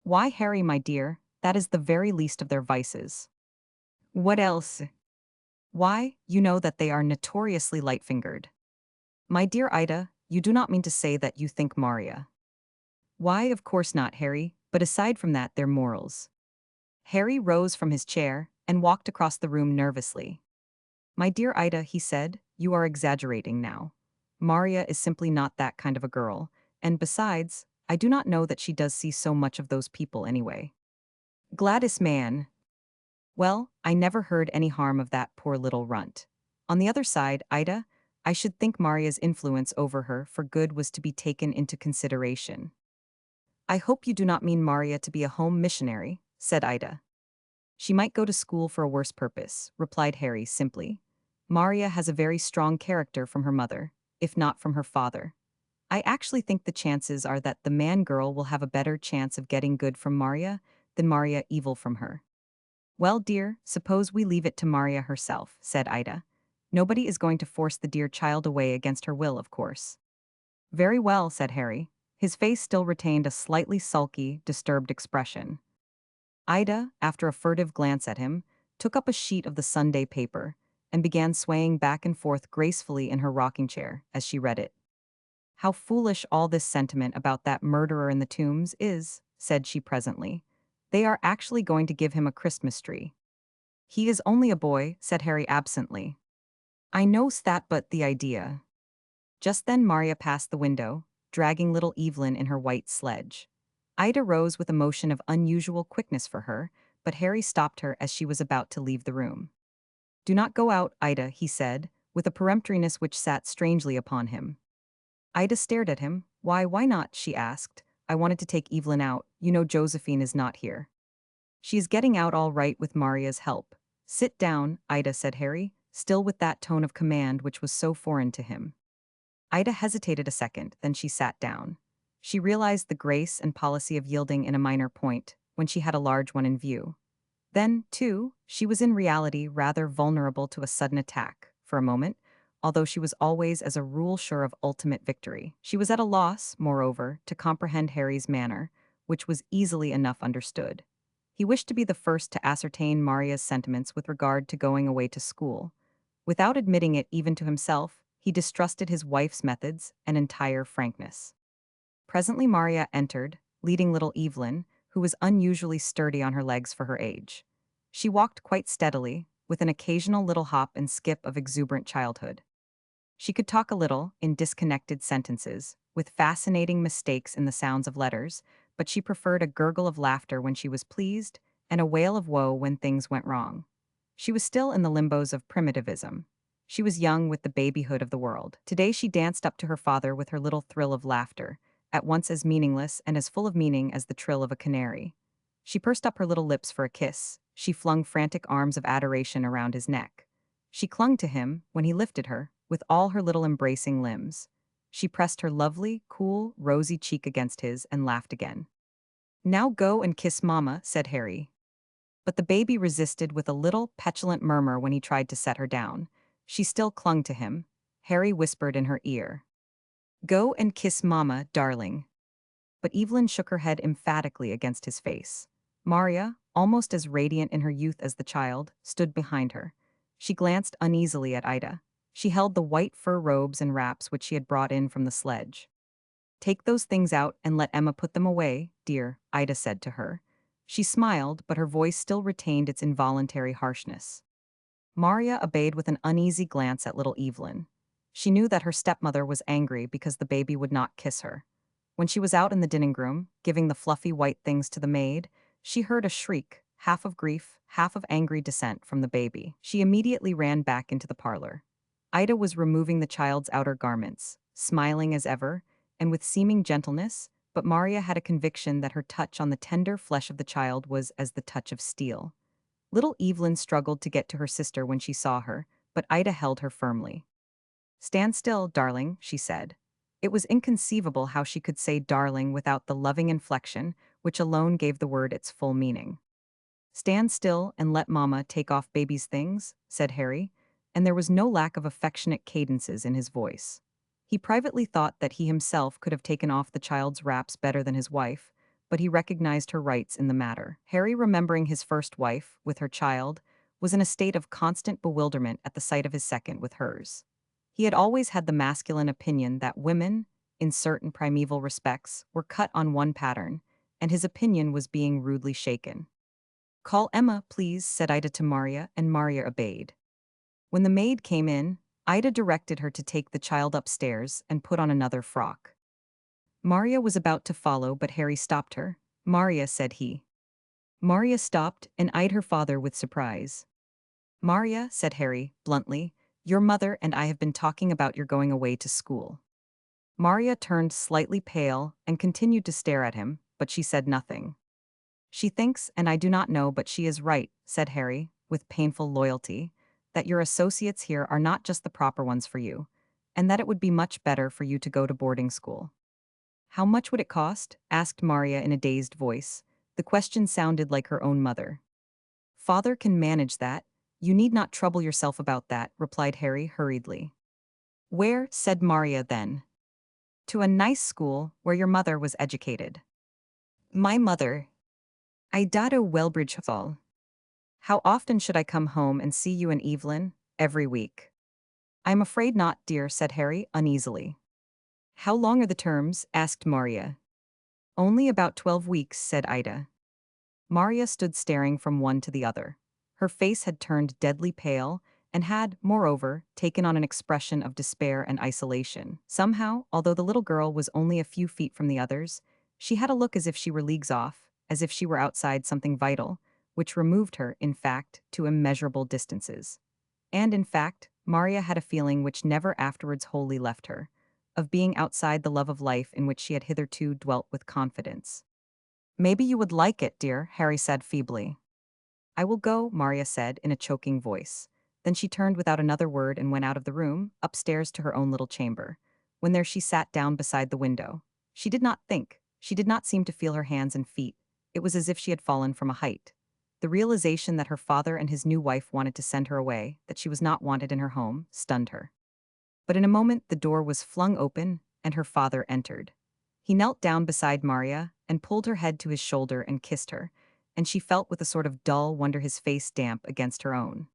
Why, Harry, my dear, that is the very least of their vices. What else? Why, you know that they are notoriously light-fingered. My dear Ida, you do not mean to say that you think Maria. Why, of course not, Harry, but aside from that, their morals. Harry rose from his chair and walked across the room nervously. My dear Ida, he said, you are exaggerating now. Maria is simply not that kind of a girl, and besides, I do not know that she does see so much of those people anyway. Gladys Mann. Well, I never heard any harm of that poor little runt. On the other side, Ida, I should think Maria's influence over her for good was to be taken into consideration. I hope you do not mean Maria to be a home missionary, said Ida. She might go to school for a worse purpose, replied Harry simply. Maria has a very strong character from her mother, if not from her father. I actually think the chances are that the man-girl will have a better chance of getting good from Maria than Maria evil from her. Well, dear, suppose we leave it to Maria herself, said Ida. Nobody is going to force the dear child away against her will, of course. Very well, said Harry. His face still retained a slightly sulky, disturbed expression. Ida, after a furtive glance at him, took up a sheet of the Sunday paper and began swaying back and forth gracefully in her rocking chair as she read it. How foolish all this sentiment about that murderer in the tombs is, said she presently. They are actually going to give him a Christmas tree. He is only a boy, said Harry absently. I knows that, but the idea. Just then Maria passed the window, dragging little Evelyn in her white sledge. Ida rose with a motion of unusual quickness for her, but Harry stopped her as she was about to leave the room. Do not go out, Ida, he said, with a peremptoriness which sat strangely upon him. Ida stared at him. Why not, she asked. I wanted to take Evelyn out. You know Josephine is not here. She is getting out all right with Maria's help. Sit down, Ida, said Harry, still with that tone of command which was so foreign to him. Ida hesitated a second, then she sat down. She realized the grace and policy of yielding in a minor point, when she had a large one in view. Then, too, she was in reality rather vulnerable to a sudden attack, for a moment, although she was always as a rule sure of ultimate victory. She was at a loss, moreover, to comprehend Harry's manner, which was easily enough understood. He wished to be the first to ascertain Maria's sentiments with regard to going away to school. Without admitting it even to himself, he distrusted his wife's methods and entire frankness. Presently Maria entered, leading little Evelyn, who was unusually sturdy on her legs for her age. She walked quite steadily, with an occasional little hop and skip of exuberant childhood. She could talk a little, in disconnected sentences, with fascinating mistakes in the sounds of letters, but she preferred a gurgle of laughter when she was pleased, and a wail of woe when things went wrong. She was still in the limbos of primitivism. She was young with the babyhood of the world. Today she danced up to her father with her little thrill of laughter, at once as meaningless and as full of meaning as the trill of a canary. She pursed up her little lips for a kiss. She flung frantic arms of adoration around his neck. She clung to him, when he lifted her, with all her little embracing limbs. She pressed her lovely, cool, rosy cheek against his and laughed again. Now go and kiss Mama, said Harry. But the baby resisted with a little, petulant murmur when he tried to set her down. She still clung to him. Harry whispered in her ear, Go and kiss Mama, darling. But Evelyn shook her head emphatically against his face. Maria, almost as radiant in her youth as the child, stood behind her. She glanced uneasily at Ida. She held the white fur robes and wraps which she had brought in from the sledge. Take those things out and let Emma put them away, dear, Ida said to her. She smiled, but her voice still retained its involuntary harshness. Maria obeyed with an uneasy glance at little Evelyn. She knew that her stepmother was angry because the baby would not kiss her. When she was out in the dining room, giving the fluffy white things to the maid, she heard a shriek, half of grief, half of angry dissent from the baby. She immediately ran back into the parlor. Ida was removing the child's outer garments, smiling as ever, and with seeming gentleness, but Maria had a conviction that her touch on the tender flesh of the child was as the touch of steel. Little Evelyn struggled to get to her sister when she saw her, but Ida held her firmly. Stand still, darling, she said. It was inconceivable how she could say darling without the loving inflection, which alone gave the word its full meaning. Stand still and let Mama take off baby's things, said Harry, and there was no lack of affectionate cadences in his voice. He privately thought that he himself could have taken off the child's wraps better than his wife, but he recognized her rights in the matter. Harry, remembering his first wife, with her child, was in a state of constant bewilderment at the sight of his second with hers. He had always had the masculine opinion that women, in certain primeval respects, were cut on one pattern, and his opinion was being rudely shaken. Call Emma, please, said Ida to Maria, and Maria obeyed. When the maid came in, Ida directed her to take the child upstairs and put on another frock. Maria was about to follow, but Harry stopped her. Maria, said he. Maria stopped and eyed her father with surprise. Maria, said Harry, bluntly, your mother and I have been talking about your going away to school. Maria turned slightly pale and continued to stare at him, but she said nothing. She thinks, and I do not know, but she is right, said Harry, with painful loyalty, that your associates here are not just the proper ones for you, and that it would be much better for you to go to boarding school. How much would it cost? Asked Maria in a dazed voice. The question sounded like her own mother. Father can manage that. You need not trouble yourself about that, replied Harry hurriedly. Where? Said Maria then. To a nice school where your mother was educated. My mother. Idado Welbridge Hall. How often should I come home and see you and Evelyn? Every week. I'm afraid not, dear, said Harry uneasily. How long are the terms? Asked Maria. Only about 12 weeks, said Ida. Maria stood staring from one to the other. Her face had turned deadly pale and had, moreover, taken on an expression of despair and isolation. Somehow, although the little girl was only a few feet from the others, she had a look as if she were leagues off, as if she were outside something vital, which removed her, in fact, to immeasurable distances. And, in fact, Maria had a feeling which never afterwards wholly left her, of being outside the love of life in which she had hitherto dwelt with confidence. Maybe you would like it, dear, Harry said feebly. I will go, Maria said in a choking voice. Then she turned without another word and went out of the room, upstairs to her own little chamber. When there she sat down beside the window. She did not think. She did not seem to feel her hands and feet. It was as if she had fallen from a height. The realization that her father and his new wife wanted to send her away, that she was not wanted in her home, stunned her. But in a moment the door was flung open, and her father entered. He knelt down beside Maria and pulled her head to his shoulder and kissed her, and she felt with a sort of dull wonder his face damp against her own.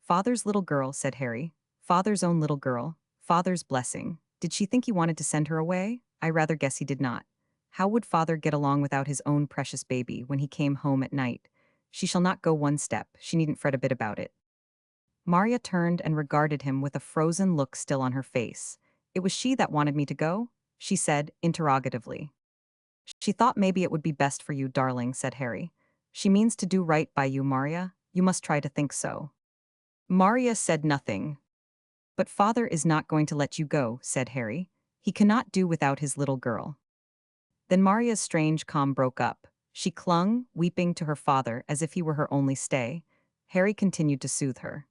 Father's little girl, said Harry. Father's own little girl. Father's blessing. Did she think he wanted to send her away? I rather guess he did not. How would father get along without his own precious baby when he came home at night? She shall not go one step. She needn't fret a bit about it. Maria turned and regarded him with a frozen look still on her face. It was she that wanted me to go? She said, interrogatively. She thought maybe it would be best for you, darling, said Harry. She means to do right by you, Maria. You must try to think so. Maria said nothing. But father is not going to let you go, said Harry. He cannot do without his little girl. Then Maria's strange calm broke up. She clung, weeping, to her father as if he were her only stay. Harry continued to soothe her.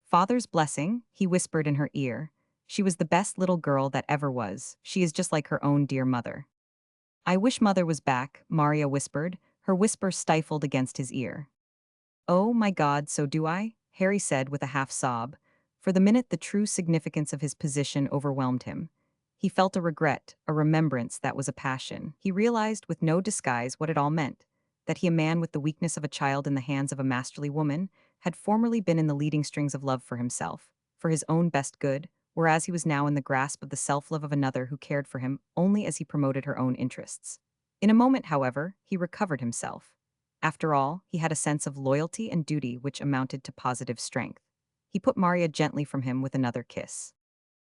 Father's blessing, he whispered in her ear. She was the best little girl that ever was. She is just like her own dear mother. I wish mother was back, Maria whispered, her whisper stifled against his ear. Oh my God, so do I? Harry said with a half sob. For the minute the true significance of his position overwhelmed him. He felt a regret, a remembrance that was a passion. He realized with no disguise what it all meant, that he, a man with the weakness of a child in the hands of a masterly woman, had formerly been in the leading strings of love for himself, for his own best good, whereas he was now in the grasp of the self-love of another who cared for him only as he promoted her own interests. In a moment, however, he recovered himself. After all, he had a sense of loyalty and duty which amounted to positive strength. He put Maria gently from him with another kiss.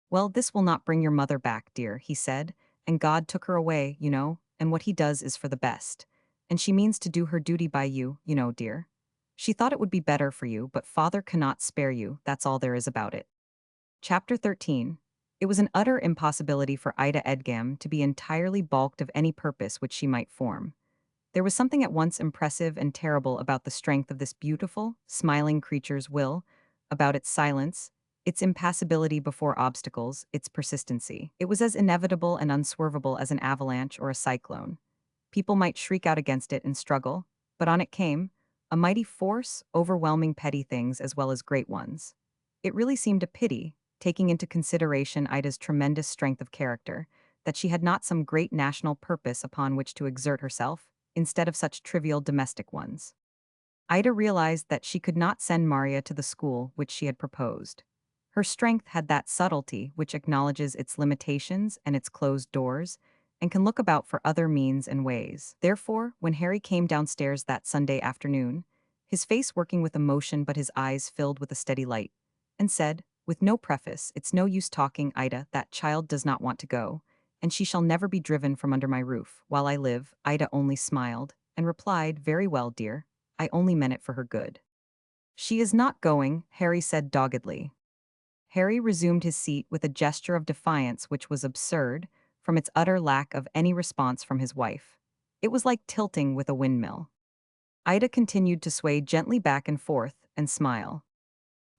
Well, this will not bring your mother back, dear, he said, and God took her away, you know, and what he does is for the best. And she means to do her duty by you, you know, dear. She thought it would be better for you, but father cannot spare you, that's all there is about it. Chapter 13. It was an utter impossibility for Ida Edgam to be entirely balked of any purpose which she might form. There was something at once impressive and terrible about the strength of this beautiful, smiling creature's will, about its silence, its impassibility before obstacles, its persistency. It was as inevitable and unswervable as an avalanche or a cyclone. People might shriek out against it and struggle, but on it came, a mighty force, overwhelming petty things as well as great ones. It really seemed a pity, taking into consideration Ida's tremendous strength of character, that she had not some great national purpose upon which to exert herself, instead of such trivial domestic ones. Ida realized that she could not send Maria to the school which she had proposed. Her strength had that subtlety which acknowledges its limitations and its closed doors, and can look about for other means and ways. Therefore, when Harry came downstairs that Sunday afternoon, his face working with emotion but his eyes filled with a steady light, and said, with no preface, "It's no use talking, Ida, that child does not want to go, and she shall never be driven from under my roof. While I live," Ida only smiled, and replied, "Very well, dear. I only meant it for her good." "She is not going," Harry said doggedly. Harry resumed his seat with a gesture of defiance which was absurd, from its utter lack of any response from his wife. It was like tilting with a windmill. Ida continued to sway gently back and forth and smile.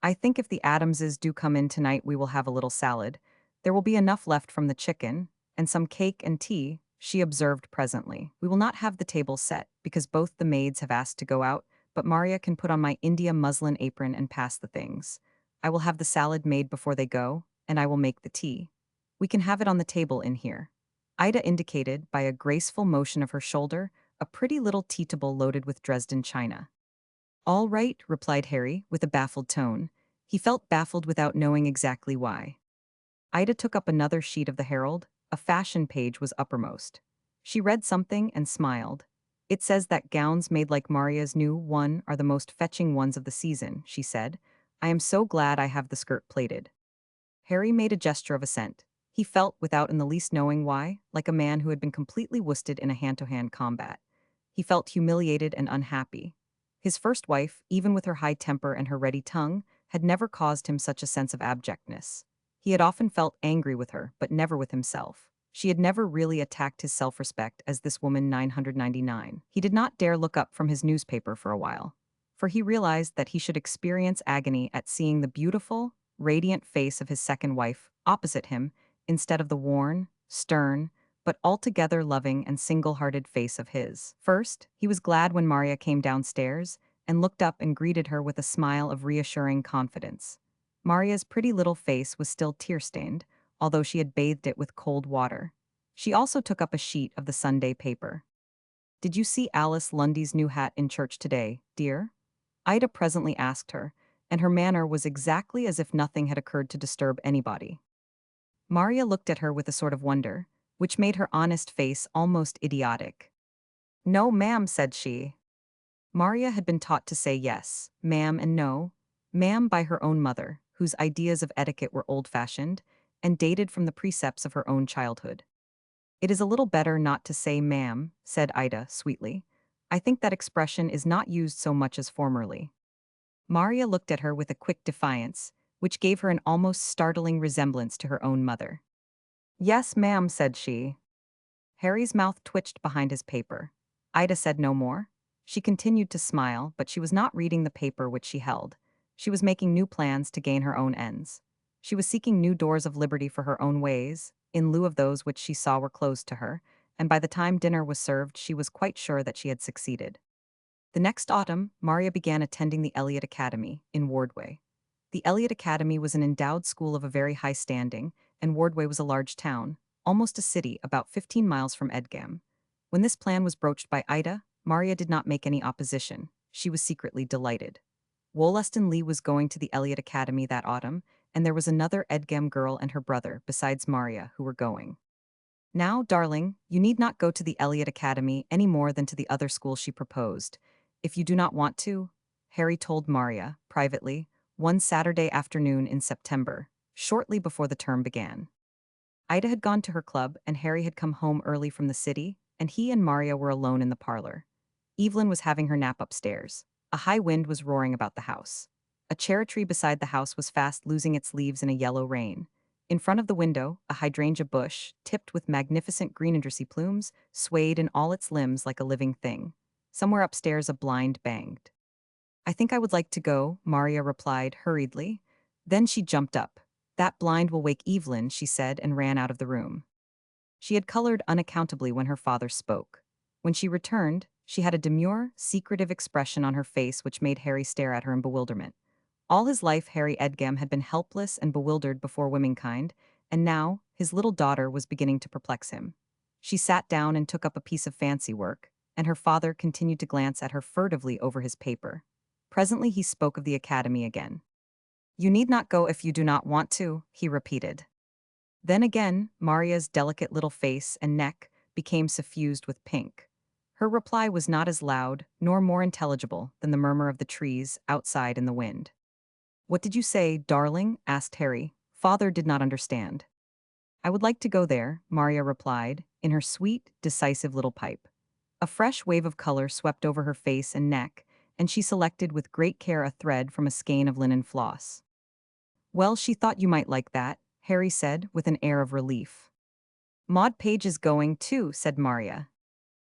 "I think if the Adamses do come in tonight we will have a little salad. There will be enough left from the chicken, and some cake and tea," she observed presently. "We will not have the table set, because both the maids have asked to go out, but Maria can put on my India muslin apron and pass the things. I will have the salad made before they go, and I will make the tea. We can have it on the table in here." Ida indicated, by a graceful motion of her shoulder, a pretty little tea table loaded with Dresden china. "All right," replied Harry, with a baffled tone. He felt baffled without knowing exactly why. Ida took up another sheet of the Herald. A fashion page was uppermost. She read something and smiled. "It says that gowns made like Maria's new one are the most fetching ones of the season," she said. "I am so glad I have the skirt plaited." Harry made a gesture of assent. He felt, without in the least knowing why, like a man who had been completely worsted in a hand-to-hand combat. He felt humiliated and unhappy. His first wife, even with her high temper and her ready tongue, had never caused him such a sense of abjectness. He had often felt angry with her, but never with himself. She had never really attacked his self-respect as this woman 999. He did not dare look up from his newspaper for a while, for he realized that he should experience agony at seeing the beautiful, radiant face of his second wife opposite him instead of the worn, stern, but altogether loving and single-hearted face of his. First, he was glad when Maria came downstairs and looked up and greeted her with a smile of reassuring confidence. Maria's pretty little face was still tear-stained, although she had bathed it with cold water. She also took up a sheet of the Sunday paper. "Did you see Alice Lundy's new hat in church today, dear?" Ida presently asked her, and her manner was exactly as if nothing had occurred to disturb anybody. Maria looked at her with a sort of wonder, which made her honest face almost idiotic. "No, ma'am," said she. Maria had been taught to say yes, ma'am, and no, ma'am by her own mother, whose ideas of etiquette were old-fashioned and dated from the precepts of her own childhood. "It is a little better not to say ma'am," said Ida sweetly. "I think that expression is not used so much as formerly." Maria looked at her with a quick defiance, which gave her an almost startling resemblance to her own mother. "Yes, ma'am," said she. Harry's mouth twitched behind his paper. Ida said no more. She continued to smile, but she was not reading the paper which she held. She was making new plans to gain her own ends. She was seeking new doors of liberty for her own ways, in lieu of those which she saw were closed to her, and by the time dinner was served she was quite sure that she had succeeded. The next autumn, Maria began attending the Eliot Academy, in Wardway. The Eliot Academy was an endowed school of a very high standing, and Wardway was a large town, almost a city, about 15 miles from Edgam. When this plan was broached by Ida, Maria did not make any opposition. She was secretly delighted. Wollaston Lee was going to the Eliot Academy that autumn, and there was another Edgam girl and her brother, besides Maria, who were going. "Now, darling, you need not go to the Eliot Academy any more than to the other school," she proposed. "If you do not want to," Harry told Maria, privately, one Saturday afternoon in September, shortly before the term began. Ida had gone to her club, and Harry had come home early from the city, and he and Maria were alone in the parlor. Evelyn was having her nap upstairs. A high wind was roaring about the house. A cherry tree beside the house was fast losing its leaves in a yellow rain. In front of the window, a hydrangea bush, tipped with magnificent greenandrasy plumes, swayed in all its limbs like a living thing. Somewhere upstairs a blind banged. "I think I would like to go," Maria replied hurriedly. Then she jumped up. "That blind will wake Evelyn," she said, and ran out of the room. She had colored unaccountably when her father spoke. When she returned, she had a demure, secretive expression on her face which made Harry stare at her in bewilderment. All his life Harry Edgam had been helpless and bewildered before womankind, and now his little daughter was beginning to perplex him. She sat down and took up a piece of fancy work, and her father continued to glance at her furtively over his paper. Presently he spoke of the academy again. "You need not go if you do not want to," he repeated. Then again, Maria's delicate little face and neck became suffused with pink. Her reply was not as loud nor more intelligible than the murmur of the trees outside in the wind. "What did you say, darling?" asked Harry. Father did not understand. "I would like to go there," Maria replied, in her sweet, decisive little pipe. A fresh wave of color swept over her face and neck, and she selected with great care a thread from a skein of linen floss. Well, she thought you might like that, Harry said with an air of relief. Maud Page is going too, said Maria.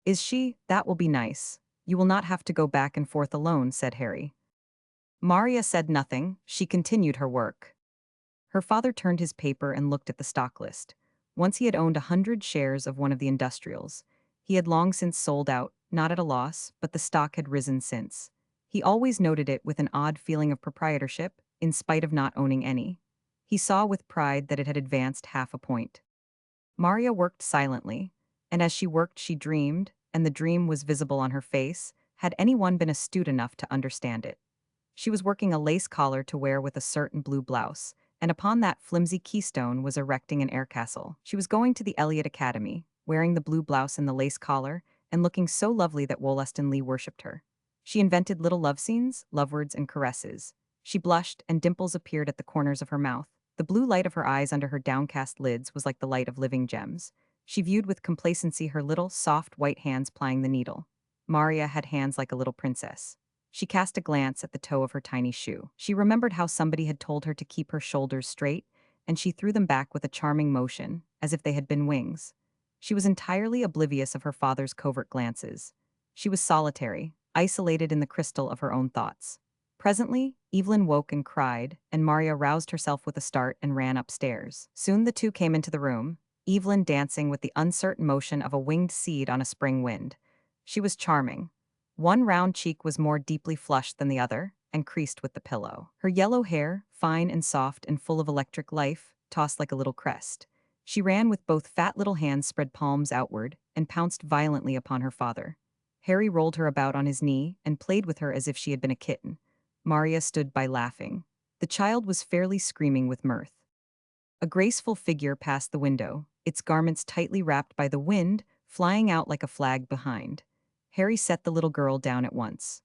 Is she? That will be nice. You will not have to go back and forth alone, said Harry. Maria said nothing, she continued her work. Her father turned his paper and looked at the stock list. Once he had owned 100 shares of one of the industrials. He had long since sold out, not at a loss, but the stock had risen since. He always noted it with an odd feeling of proprietorship, in spite of not owning any. He saw with pride that it had advanced half a point. Maria worked silently, and as she worked she dreamed, and the dream was visible on her face, had anyone been astute enough to understand it. She was working a lace collar to wear with a certain blue blouse, and upon that flimsy keystone was erecting an air castle. She was going to the Eliot Academy, wearing the blue blouse and the lace collar, and looking so lovely that Wollaston Lee worshipped her. She invented little love scenes, love words, and caresses. She blushed, and dimples appeared at the corners of her mouth. The blue light of her eyes under her downcast lids was like the light of living gems. She viewed with complacency her little, soft, white hands plying the needle. Maria had hands like a little princess. She cast a glance at the toe of her tiny shoe. She remembered how somebody had told her to keep her shoulders straight, and she threw them back with a charming motion, as if they had been wings. She was entirely oblivious of her father's covert glances. She was solitary, isolated in the crystal of her own thoughts. Presently, Evelyn woke and cried, and Maria roused herself with a start and ran upstairs. Soon the two came into the room, Evelyn dancing with the uncertain motion of a winged seed on a spring wind. She was charming. One round cheek was more deeply flushed than the other, and creased with the pillow. Her yellow hair, fine and soft and full of electric life, tossed like a little crest. She ran with both fat little hands spread palms outward, and pounced violently upon her father. Harry rolled her about on his knee and played with her as if she had been a kitten. Maria stood by laughing. The child was fairly screaming with mirth. A graceful figure passed the window, its garments tightly wrapped by the wind, flying out like a flag behind. Harry set the little girl down at once.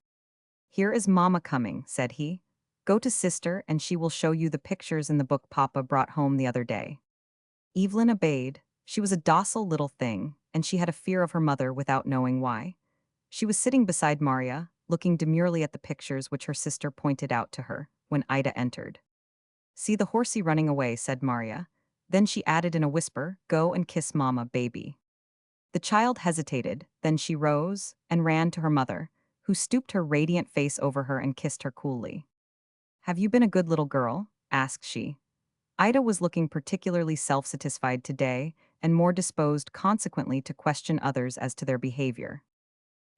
"Here is Mama coming," said he. "Go to Sister and she will show you the pictures in the book Papa brought home the other day." Evelyn obeyed. She was a docile little thing, and she had a fear of her mother without knowing why. She was sitting beside Maria, looking demurely at the pictures which her sister pointed out to her, when Ida entered. "See the horsey running away," said Maria. Then she added in a whisper, "Go and kiss Mama, baby." The child hesitated, then she rose and ran to her mother, who stooped her radiant face over her and kissed her coolly. "Have you been a good little girl?" asked she. Ida was looking particularly self-satisfied today, and more disposed consequently to question others as to their behavior.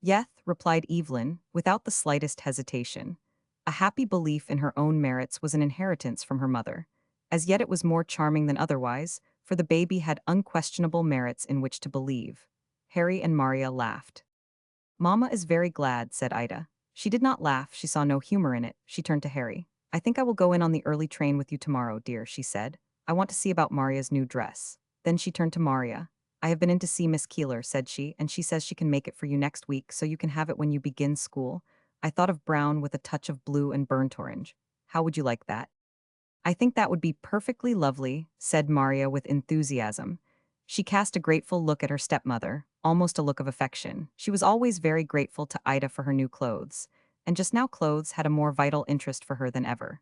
"Yes," replied Evelyn, without the slightest hesitation. A happy belief in her own merits was an inheritance from her mother. As yet it was more charming than otherwise, for the baby had unquestionable merits in which to believe. Harry and Maria laughed. "Mama is very glad," said Ida. She did not laugh, she saw no humor in it. She turned to Harry. "I think I will go in on the early train with you tomorrow, dear," she said. "I want to see about Maria's new dress." Then she turned to Maria. "I have been in to see Miss Keeler," said she, "and she says she can make it for you next week so you can have it when you begin school. I thought of brown with a touch of blue and burnt orange. How would you like that?" "I think that would be perfectly lovely," said Maria with enthusiasm. She cast a grateful look at her stepmother, almost a look of affection. She was always very grateful to Ida for her new clothes, and just now clothes had a more vital interest for her than ever.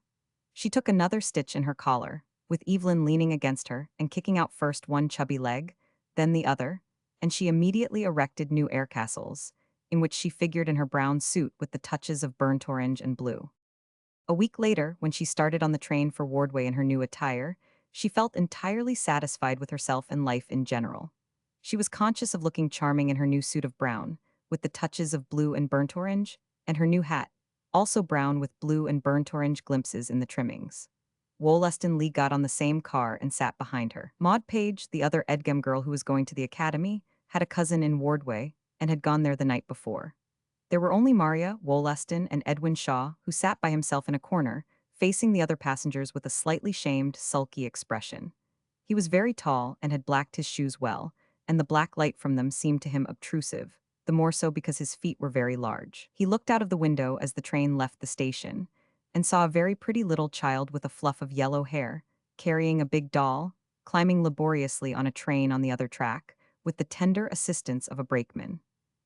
She took another stitch in her collar, with Evelyn leaning against her and kicking out first one chubby leg, then the other, and she immediately erected new air castles, in which she figured in her brown suit with the touches of burnt orange and blue. A week later, when she started on the train for Wardway in her new attire, she felt entirely satisfied with herself and life in general. She was conscious of looking charming in her new suit of brown, with the touches of blue and burnt orange, and her new hat, also brown with blue and burnt orange glimpses in the trimmings. Wollaston Lee got on the same car and sat behind her. Maud Page, the other Edgem girl who was going to the academy, had a cousin in Wardway and had gone there the night before. There were only Maria, Wollaston, and Edwin Shaw, who sat by himself in a corner, facing the other passengers with a slightly shamed, sulky expression. He was very tall and had blacked his shoes well, and the black light from them seemed to him obtrusive, the more so because his feet were very large. He looked out of the window as the train left the station, and saw a very pretty little child with a fluff of yellow hair, carrying a big doll, climbing laboriously on a train on the other track, with the tender assistance of a brakeman.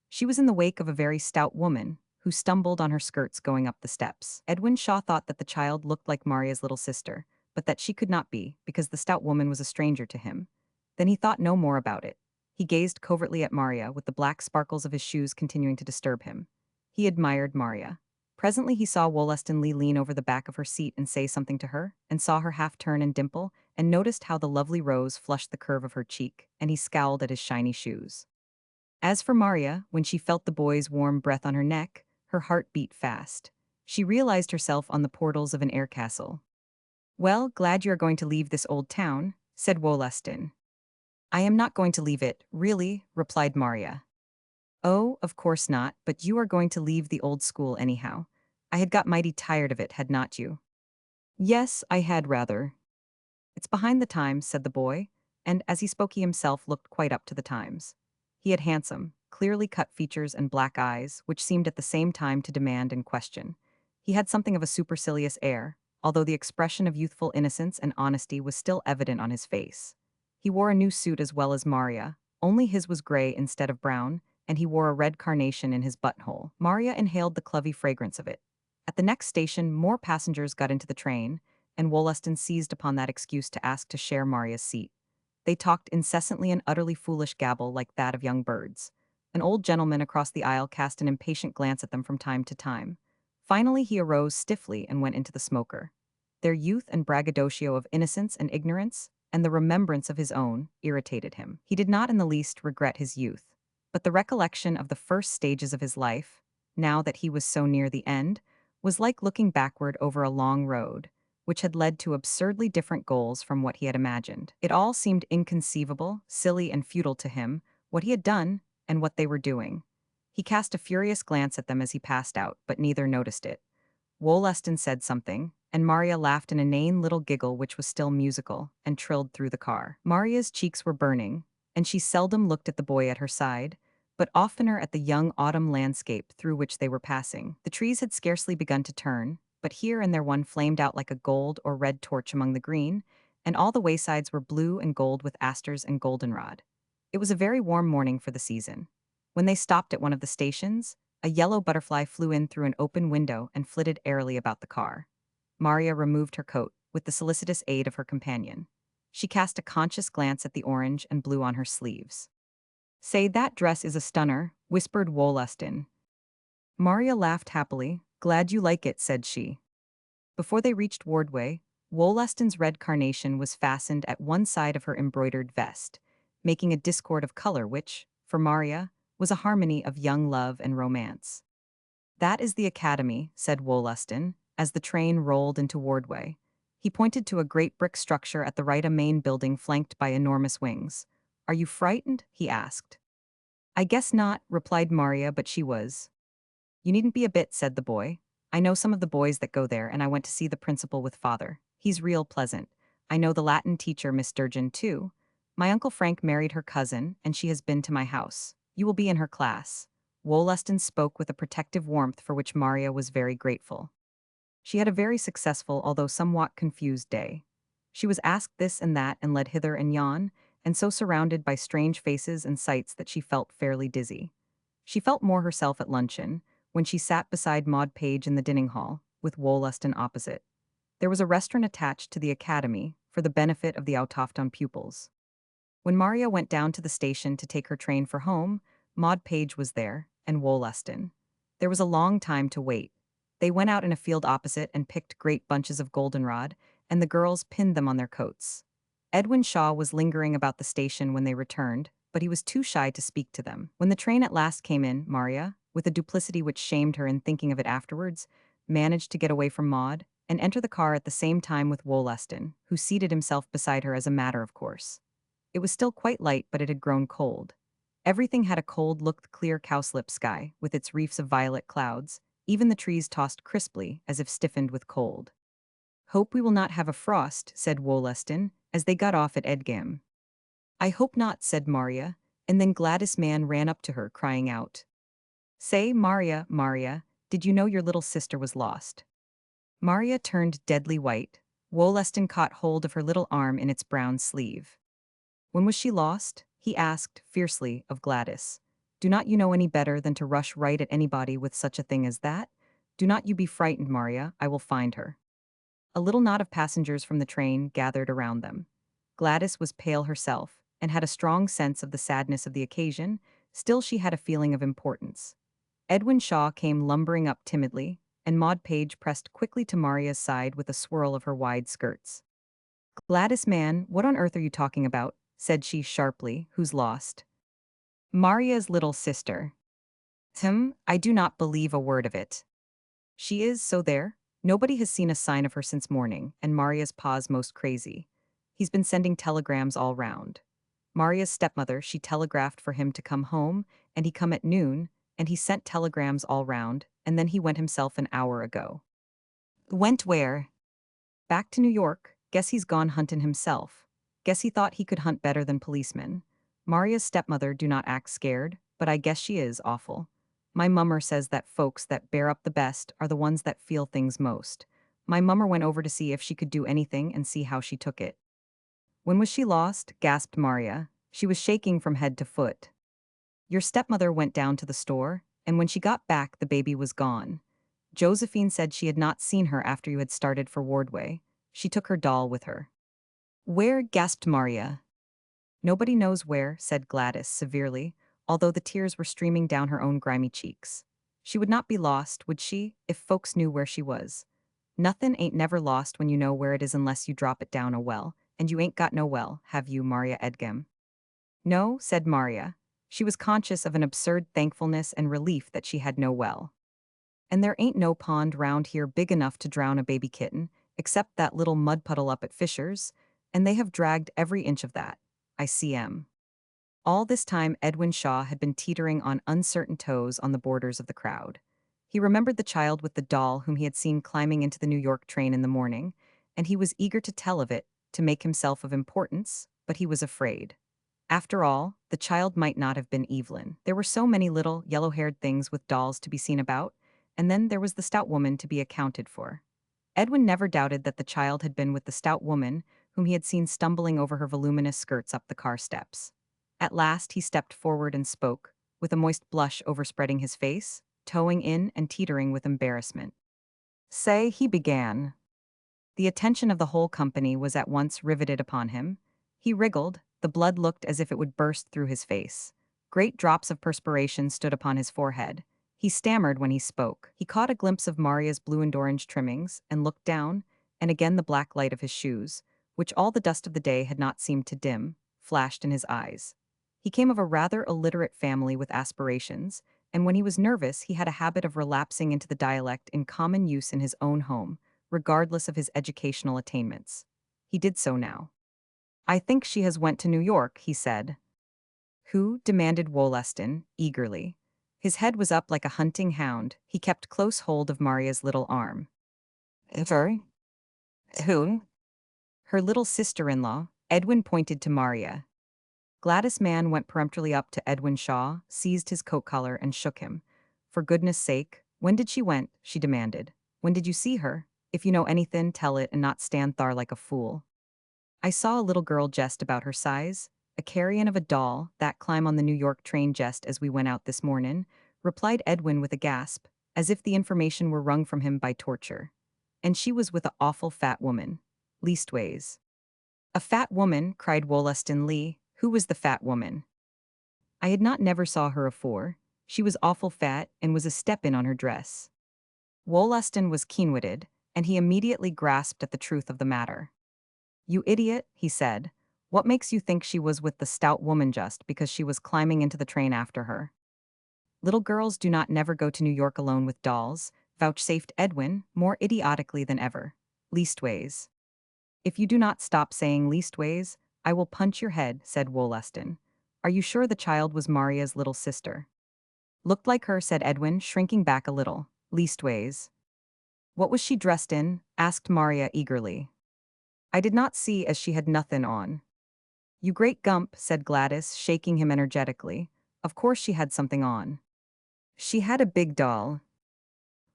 She was in the wake of a very stout woman, who stumbled on her skirts going up the steps. Edwin Shaw thought that the child looked like Maria's little sister, but that she could not be, because the stout woman was a stranger to him. Then he thought no more about it. He gazed covertly at Maria, with the black sparkles of his shoes continuing to disturb him. He admired Maria. Presently he saw Wollaston Lee lean over the back of her seat and say something to her, and saw her half turn and dimple, and noticed how the lovely rose flushed the curve of her cheek, and he scowled at his shiny shoes. As for Maria, when she felt the boy's warm breath on her neck, her heart beat fast. She realized herself on the portals of an air castle. "Well, glad you are going to leave this old town," said Wollaston. "I am not going to leave it, really," replied Maria. "Oh, of course not, but you are going to leave the old school anyhow. I had got mighty tired of it, had not you?" "Yes, I had rather." "It's behind the times," said the boy, and as he spoke he himself looked quite up to the times. He had handsome, clearly cut features and black eyes, which seemed at the same time to demand and question. He had something of a supercilious air, although the expression of youthful innocence and honesty was still evident on his face. He wore a new suit as well as Maria, only his was gray instead of brown, and he wore a red carnation in his buttonhole. Maria inhaled the clovey fragrance of it. At the next station, more passengers got into the train, and Wollaston seized upon that excuse to ask to share Maria's seat. They talked incessantly an utterly foolish gabble like that of young birds. An old gentleman across the aisle cast an impatient glance at them from time to time. Finally he arose stiffly and went into the smoker. Their youth and braggadocio of innocence and ignorance, and the remembrance of his own, irritated him. He did not in the least regret his youth, but the recollection of the first stages of his life, now that he was so near the end, was like looking backward over a long road, which had led to absurdly different goals from what he had imagined. It all seemed inconceivable, silly, and futile to him, what he had done and what they were doing. He cast a furious glance at them as he passed out, but neither noticed it. Wollaston said something, and Maria laughed an inane little giggle which was still musical, and trilled through the car. Maria's cheeks were burning, and she seldom looked at the boy at her side, but oftener at the young autumn landscape through which they were passing. The trees had scarcely begun to turn, but here and there one flamed out like a gold or red torch among the green, and all the waysides were blue and gold with asters and goldenrod. It was a very warm morning for the season. When they stopped at one of the stations, a yellow butterfly flew in through an open window and flitted airily about the car. Maria removed her coat, with the solicitous aid of her companion. She cast a conscious glance at the orange and blue on her sleeves. "Say, that dress is a stunner," whispered Wollaston. Maria laughed happily. "Glad you like it," said she. Before they reached Wardway, Wollaston's red carnation was fastened at one side of her embroidered vest, making a discord of color which, for Maria, was a harmony of young love and romance. "That is the academy," said Wollaston, as the train rolled into Wardway. He pointed to a great brick structure at the right, a main building flanked by enormous wings. "Are you frightened?" he asked. "I guess not," replied Maria, but she was. "You needn't be a bit," said the boy. "I know some of the boys that go there, and I went to see the principal with father. He's real pleasant. I know the Latin teacher, Miss Sturgeon, too. My Uncle Frank married her cousin, and she has been to my house. You will be in her class." Wollaston spoke with a protective warmth for which Maria was very grateful. She had a very successful, although somewhat confused day. She was asked this and that and led hither and yon, and so surrounded by strange faces and sights that she felt fairly dizzy. She felt more herself at luncheon, when she sat beside Maud Page in the dining hall, with Wollaston opposite. There was a restaurant attached to the academy, for the benefit of the autochthon pupils. When Maria went down to the station to take her train for home, Maud Page was there, and Wollaston. There was a long time to wait. They went out in a field opposite and picked great bunches of goldenrod, and the girls pinned them on their coats. Edwin Shaw was lingering about the station when they returned, but he was too shy to speak to them. When the train at last came in, Maria, with a duplicity which shamed her in thinking of it afterwards, managed to get away from Maud, and enter the car at the same time with Wollaston, who seated himself beside her as a matter of course. It was still quite light, but it had grown cold. Everything had a cold look, the clear cowslip sky, with its reefs of violet clouds, even the trees tossed crisply, as if stiffened with cold. "Hope we will not have a frost," said Wollaston, as they got off at Edgam. "I hope not," said Maria, and then Gladys Mann ran up to her, crying out, "Say, Maria, Maria, did you know your little sister was lost?" Maria turned deadly white. Wollaston caught hold of her little arm in its brown sleeve. "When was she lost?" he asked, fiercely, of Gladys. Do not you know any better than to rush right at anybody with such a thing as that? Do not you be frightened, Maria, I will find her." A little knot of passengers from the train gathered around them. Gladys was pale herself, and had a strong sense of the sadness of the occasion, still she had a feeling of importance. Edwin Shaw came lumbering up timidly, and Maud Page pressed quickly to Maria's side with a swirl of her wide skirts. "Gladys, man, what on earth are you talking about?" said she sharply. "Who's lost?" "Maria's little sister." I do not believe a word of it." "She is, so there. Nobody has seen a sign of her since morning, and Maria's pa's most crazy. He's been sending telegrams all round. Maria's stepmother, she telegraphed for him to come home, and he come at noon, and he sent telegrams all round, and then he went himself an hour ago." "Went where?" "Back to New York. Guess he's gone huntin' himself. Guess he thought he could hunt better than policemen. Maria's stepmother do not act scared, but I guess she is awful. My mummer says that folks that bear up the best are the ones that feel things most. My mummer went over to see if she could do anything and see how she took it." "When was she lost?" gasped Maria. She was shaking from head to foot. "Your stepmother went down to the store, and when she got back the baby was gone. Josephine said she had not seen her after you had started for Wardway. She took her doll with her." "Where?" gasped Maria. "Nobody knows where," said Gladys severely, although the tears were streaming down her own grimy cheeks. "She would not be lost, would she, if folks knew where she was? Nothin' ain't never lost when you know where it is unless you drop it down a well, and you ain't got no well, have you, Maria Edgem?" "No," said Maria. She was conscious of an absurd thankfulness and relief that she had no well. "And there ain't no pond round here big enough to drown a baby kitten, except that little mud puddle up at Fisher's, and they have dragged every inch of that. I see 'em." All this time Edwin Shaw had been teetering on uncertain toes on the borders of the crowd. He remembered the child with the doll whom he had seen climbing into the New York train in the morning, and he was eager to tell of it, to make himself of importance, but he was afraid. After all, the child might not have been Evelyn. There were so many little, yellow-haired things with dolls to be seen about, and then there was the stout woman to be accounted for. Edwin never doubted that the child had been with the stout woman whom he had seen stumbling over her voluminous skirts up the car steps. At last he stepped forward and spoke, with a moist blush overspreading his face, toeing in and teetering with embarrassment. "Say," he began. The attention of the whole company was at once riveted upon him. He wriggled, the blood looked as if it would burst through his face. Great drops of perspiration stood upon his forehead. He stammered when he spoke. He caught a glimpse of Maria's blue and orange trimmings, and looked down, and again the black light of his shoes, which all the dust of the day had not seemed to dim, flashed in his eyes. He came of a rather illiterate family with aspirations, and when he was nervous he had a habit of relapsing into the dialect in common use in his own home, regardless of his educational attainments. He did so now. "I think she has went to New York," he said. "Who?" demanded Wollaston, eagerly. His head was up like a hunting hound. He kept close hold of Maria's little arm. "Her? Who?" "Her little sister-in-law." Edwin pointed to Maria. Gladys Mann went peremptorily up to Edwin Shaw, seized his coat collar, and shook him. "For goodness sake, when did she went?" she demanded. "When did you see her? If you know anythin', tell it and not stand thar like a fool." "I saw a little girl jest about her size, a carrion of a doll, that climb on the New York train jest as we went out this mornin'," replied Edwin with a gasp, as if the information were wrung from him by torture. "And she was with a awful fat woman. Leastways." "A fat woman?" cried Wollaston Lee. "Who was the fat woman?" "I had not never saw her afore. She was awful fat, and was a steppin' on her dress." Wollaston was keen-witted, and he immediately grasped at the truth of the matter. "You idiot," he said. "What makes you think she was with the stout woman just because she was climbing into the train after her?" "Little girls do not never go to New York alone with dolls," vouchsafed Edwin, more idiotically than ever. "Leastways." "If you do not stop saying leastways, I will punch your head," said Wollaston. "Are you sure the child was Maria's little sister?" "Looked like her," said Edwin, shrinking back a little. "Leastways." "What was she dressed in?" asked Maria eagerly. "I did not see as she had nothin' on." "You great gump," said Gladys, shaking him energetically. "Of course she had something on." "She had a big doll."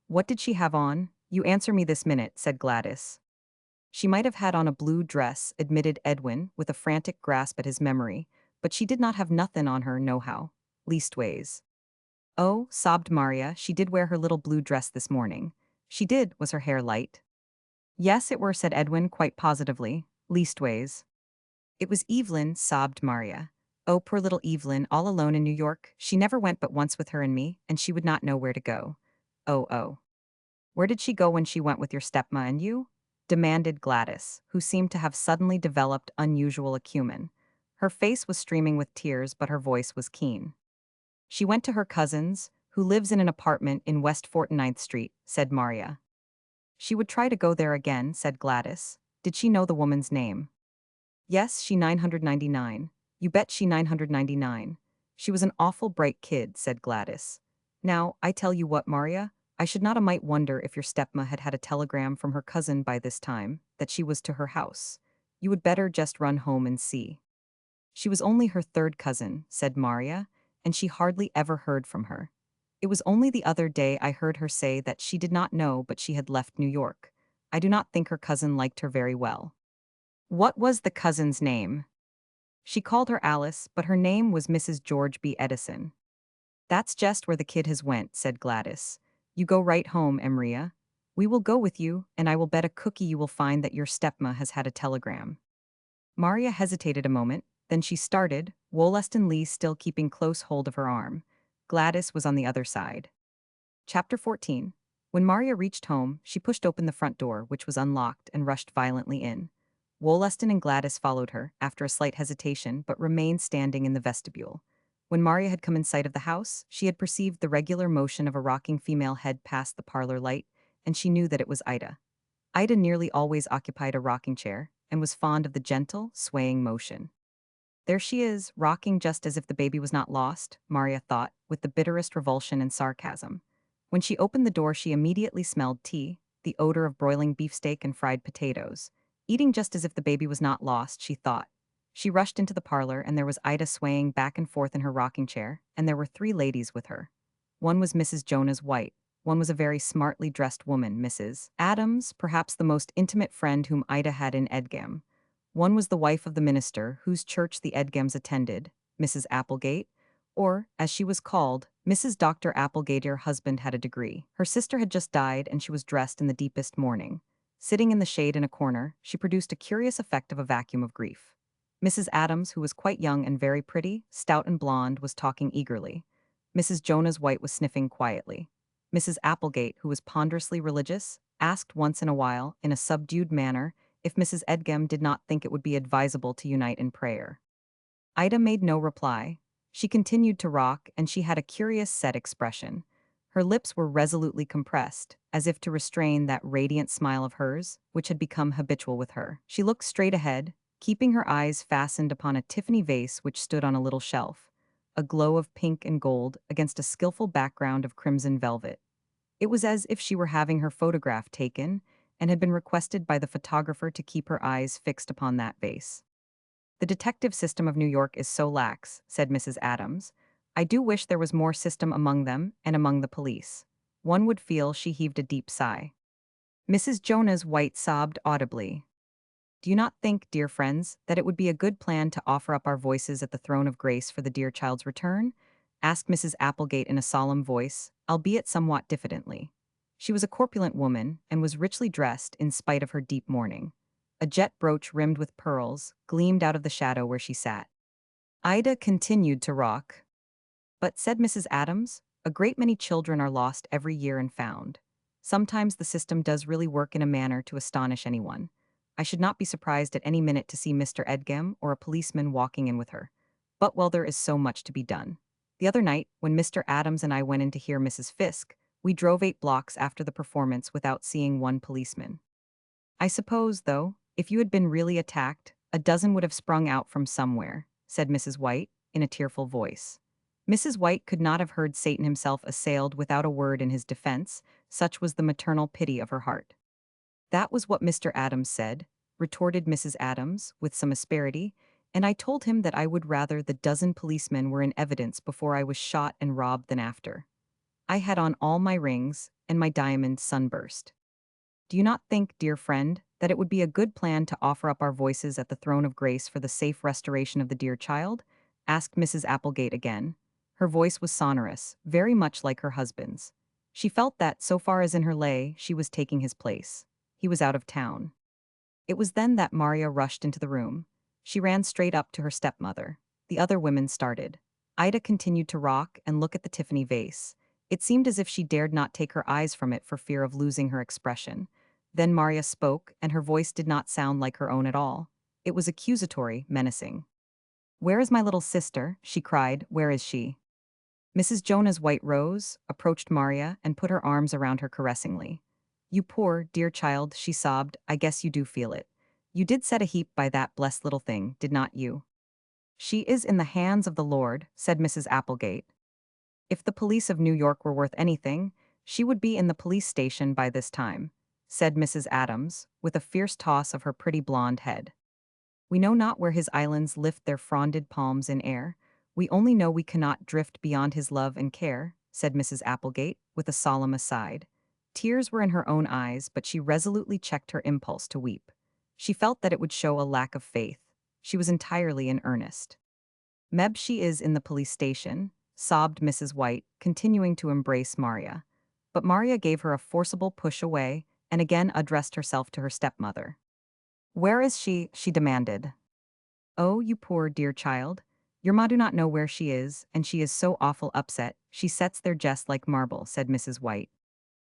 "What did she have on? You answer me this minute," said Gladys. "She might have had on a blue dress," admitted Edwin, with a frantic grasp at his memory, "but she did not have nothin' on her, nohow." leastways. Oh, sobbed Maria, she did wear her little blue dress this morning. She did, was her hair light? Yes, it were, said Edwin quite positively, leastways. It was Evelyn, sobbed Maria. Oh, poor little Evelyn, all alone in New York. She never went but once with her and me, and she would not know where to go. Oh, oh. Where did she go when she went with your stepma and you? Demanded Gladys, who seemed to have suddenly developed unusual acumen. Her face was streaming with tears, but her voice was keen. She went to her cousin's, who lives in an apartment in West 49th Street, said Maria. She would try to go there again, said Gladys. Did she know the woman's name? Yes, she 999. You bet she 999. She was an awful bright kid, said Gladys. Now, I tell you what, Maria, I should not a might wonder if your stepma had had a telegram from her cousin by this time, that she was to her house. You would better just run home and see. She was only her third cousin, said Maria, and she hardly ever heard from her. It was only the other day I heard her say that she did not know but she had left New York. I do not think her cousin liked her very well. What was the cousin's name? She called her Alice, but her name was Mrs. George B. Edison. That's just where the kid has went, said Gladys. You go right home, Emria. We will go with you, and I will bet a cookie you will find that your stepma has had a telegram. Maria hesitated a moment, then she started, Wollaston Lee still keeping close hold of her arm. Gladys was on the other side. Chapter 14. When Maria reached home, she pushed open the front door, which was unlocked, and rushed violently in. Wollaston and Gladys followed her, after a slight hesitation, but remained standing in the vestibule. When Maria had come in sight of the house, she had perceived the regular motion of a rocking female head past the parlor light, and she knew that it was Ida. Ida nearly always occupied a rocking chair, and was fond of the gentle, swaying motion. There she is, rocking just as if the baby was not lost, Maria thought, with the bitterest revulsion and sarcasm. When she opened the door, she immediately smelled tea, the odor of broiling beefsteak and fried potatoes. Eating just as if the baby was not lost, she thought. She rushed into the parlor, and there was Ida swaying back and forth in her rocking chair, and there were three ladies with her. One was Mrs. Jonas White. One was a very smartly dressed woman, Mrs. Adams, perhaps the most intimate friend whom Ida had in Edgam. One was the wife of the minister, whose church the Edgams attended, Mrs. Applegate, or, as she was called, Mrs. Dr. Applegate. Her husband had a degree. Her sister had just died, and she was dressed in the deepest mourning. Sitting in the shade in a corner, she produced a curious effect of a vacuum of grief. Mrs. Adams, who was quite young and very pretty, stout and blonde, was talking eagerly. Mrs. Jonas White was sniffing quietly. Mrs. Applegate, who was ponderously religious, asked once in a while, in a subdued manner, if Mrs. Edgam did not think it would be advisable to unite in prayer. Ida made no reply. She continued to rock, and she had a curious set expression. Her lips were resolutely compressed, as if to restrain that radiant smile of hers, which had become habitual with her. She looked straight ahead, keeping her eyes fastened upon a Tiffany vase which stood on a little shelf, a glow of pink and gold against a skillful background of crimson velvet. It was as if she were having her photograph taken, and had been requested by the photographer to keep her eyes fixed upon that vase. The detective system of New York is so lax, said Mrs. Adams. I do wish there was more system among them and among the police. One would feel. She heaved a deep sigh. Mrs. Jonas White sobbed audibly. Do you not think, dear friends, that it would be a good plan to offer up our voices at the throne of grace for the dear child's return? Asked Mrs. Applegate in a solemn voice, albeit somewhat diffidently. She was a corpulent woman, and was richly dressed in spite of her deep mourning. A jet brooch rimmed with pearls gleamed out of the shadow where she sat. Ida continued to rock. But, said Mrs. Adams, a great many children are lost every year and found. Sometimes the system does really work in a manner to astonish anyone. I should not be surprised at any minute to see Mr. Edgam or a policeman walking in with her. But, well, there is so much to be done. The other night, when Mr. Adams and I went in to hear Mrs. Fisk, we drove 8 blocks after the performance without seeing one policeman. I suppose, though, if you had been really attacked, a dozen would have sprung out from somewhere, said Mrs. White, in a tearful voice. Mrs. White could not have heard Satan himself assailed without a word in his defense, such was the maternal pity of her heart. That was what Mr. Adams said, retorted Mrs. Adams, with some asperity, and I told him that I would rather the dozen policemen were in evidence before I was shot and robbed than after. I had on all my rings, and my diamond sunburst. Do you not think, dear friend, that it would be a good plan to offer up our voices at the throne of grace for the safe restoration of the dear child? Asked Mrs. Applegate again. Her voice was sonorous, very much like her husband's. She felt that, so far as in her lay, she was taking his place. He was out of town. It was then that Maria rushed into the room. She ran straight up to her stepmother. The other women started. Ida continued to rock and look at the Tiffany vase. It seemed as if she dared not take her eyes from it for fear of losing her expression. Then Maria spoke, and her voice did not sound like her own at all. It was accusatory, menacing. "Where is my little sister?" she cried. "Where is she?" Mrs. Jonah's White rose, approached Maria, and put her arms around her caressingly. "You poor, dear child," she sobbed, "I guess you do feel it. You did set a heap by that blessed little thing, did not you?" "She is in the hands of the Lord," said Mrs. Applegate. "If the police of New York were worth anything, she would be in the police station by this time," said Mrs. Adams, with a fierce toss of her pretty blonde head. "We know not where his islands lift their fronded palms in air. We only know we cannot drift beyond his love and care," said Mrs. Applegate, with a solemn aside. Tears were in her own eyes, but she resolutely checked her impulse to weep. She felt that it would show a lack of faith. She was entirely in earnest. "Meb, she is in the police station," sobbed Mrs. White, continuing to embrace Maria. But Maria gave her a forcible push away and again addressed herself to her stepmother. "Where is she?" she demanded. "Oh, you poor dear child. Your ma do not know where she is, and she is so awful upset, she sets there just like marble," said Mrs. White.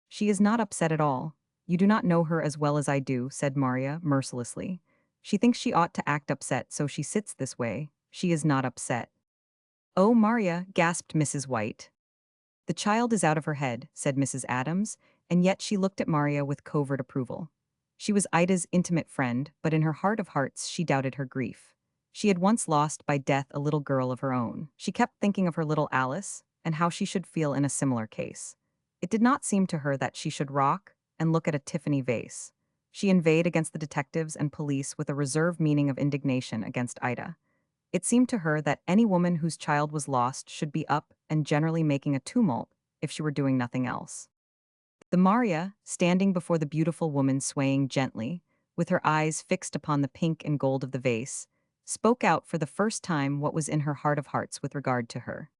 "She is not upset at all. You do not know her as well as I do," said Maria, mercilessly. "She thinks she ought to act upset, so she sits this way. She is not upset." "Oh, Maria," gasped Mrs. White. "The child is out of her head," said Mrs. Adams, and yet she looked at Maria with covert approval. She was Ida's intimate friend, but in her heart of hearts she doubted her grief. She had once lost by death a little girl of her own. She kept thinking of her little Alice, and how she should feel in a similar case. It did not seem to her that she should rock and look at a Tiffany vase. She inveighed against the detectives and police with a reserved meaning of indignation against Ida. It seemed to her that any woman whose child was lost should be up and generally making a tumult if she were doing nothing else. The Maria, standing before the beautiful woman swaying gently, with her eyes fixed upon the pink and gold of the vase, spoke out for the first time what was in her heart of hearts with regard to her.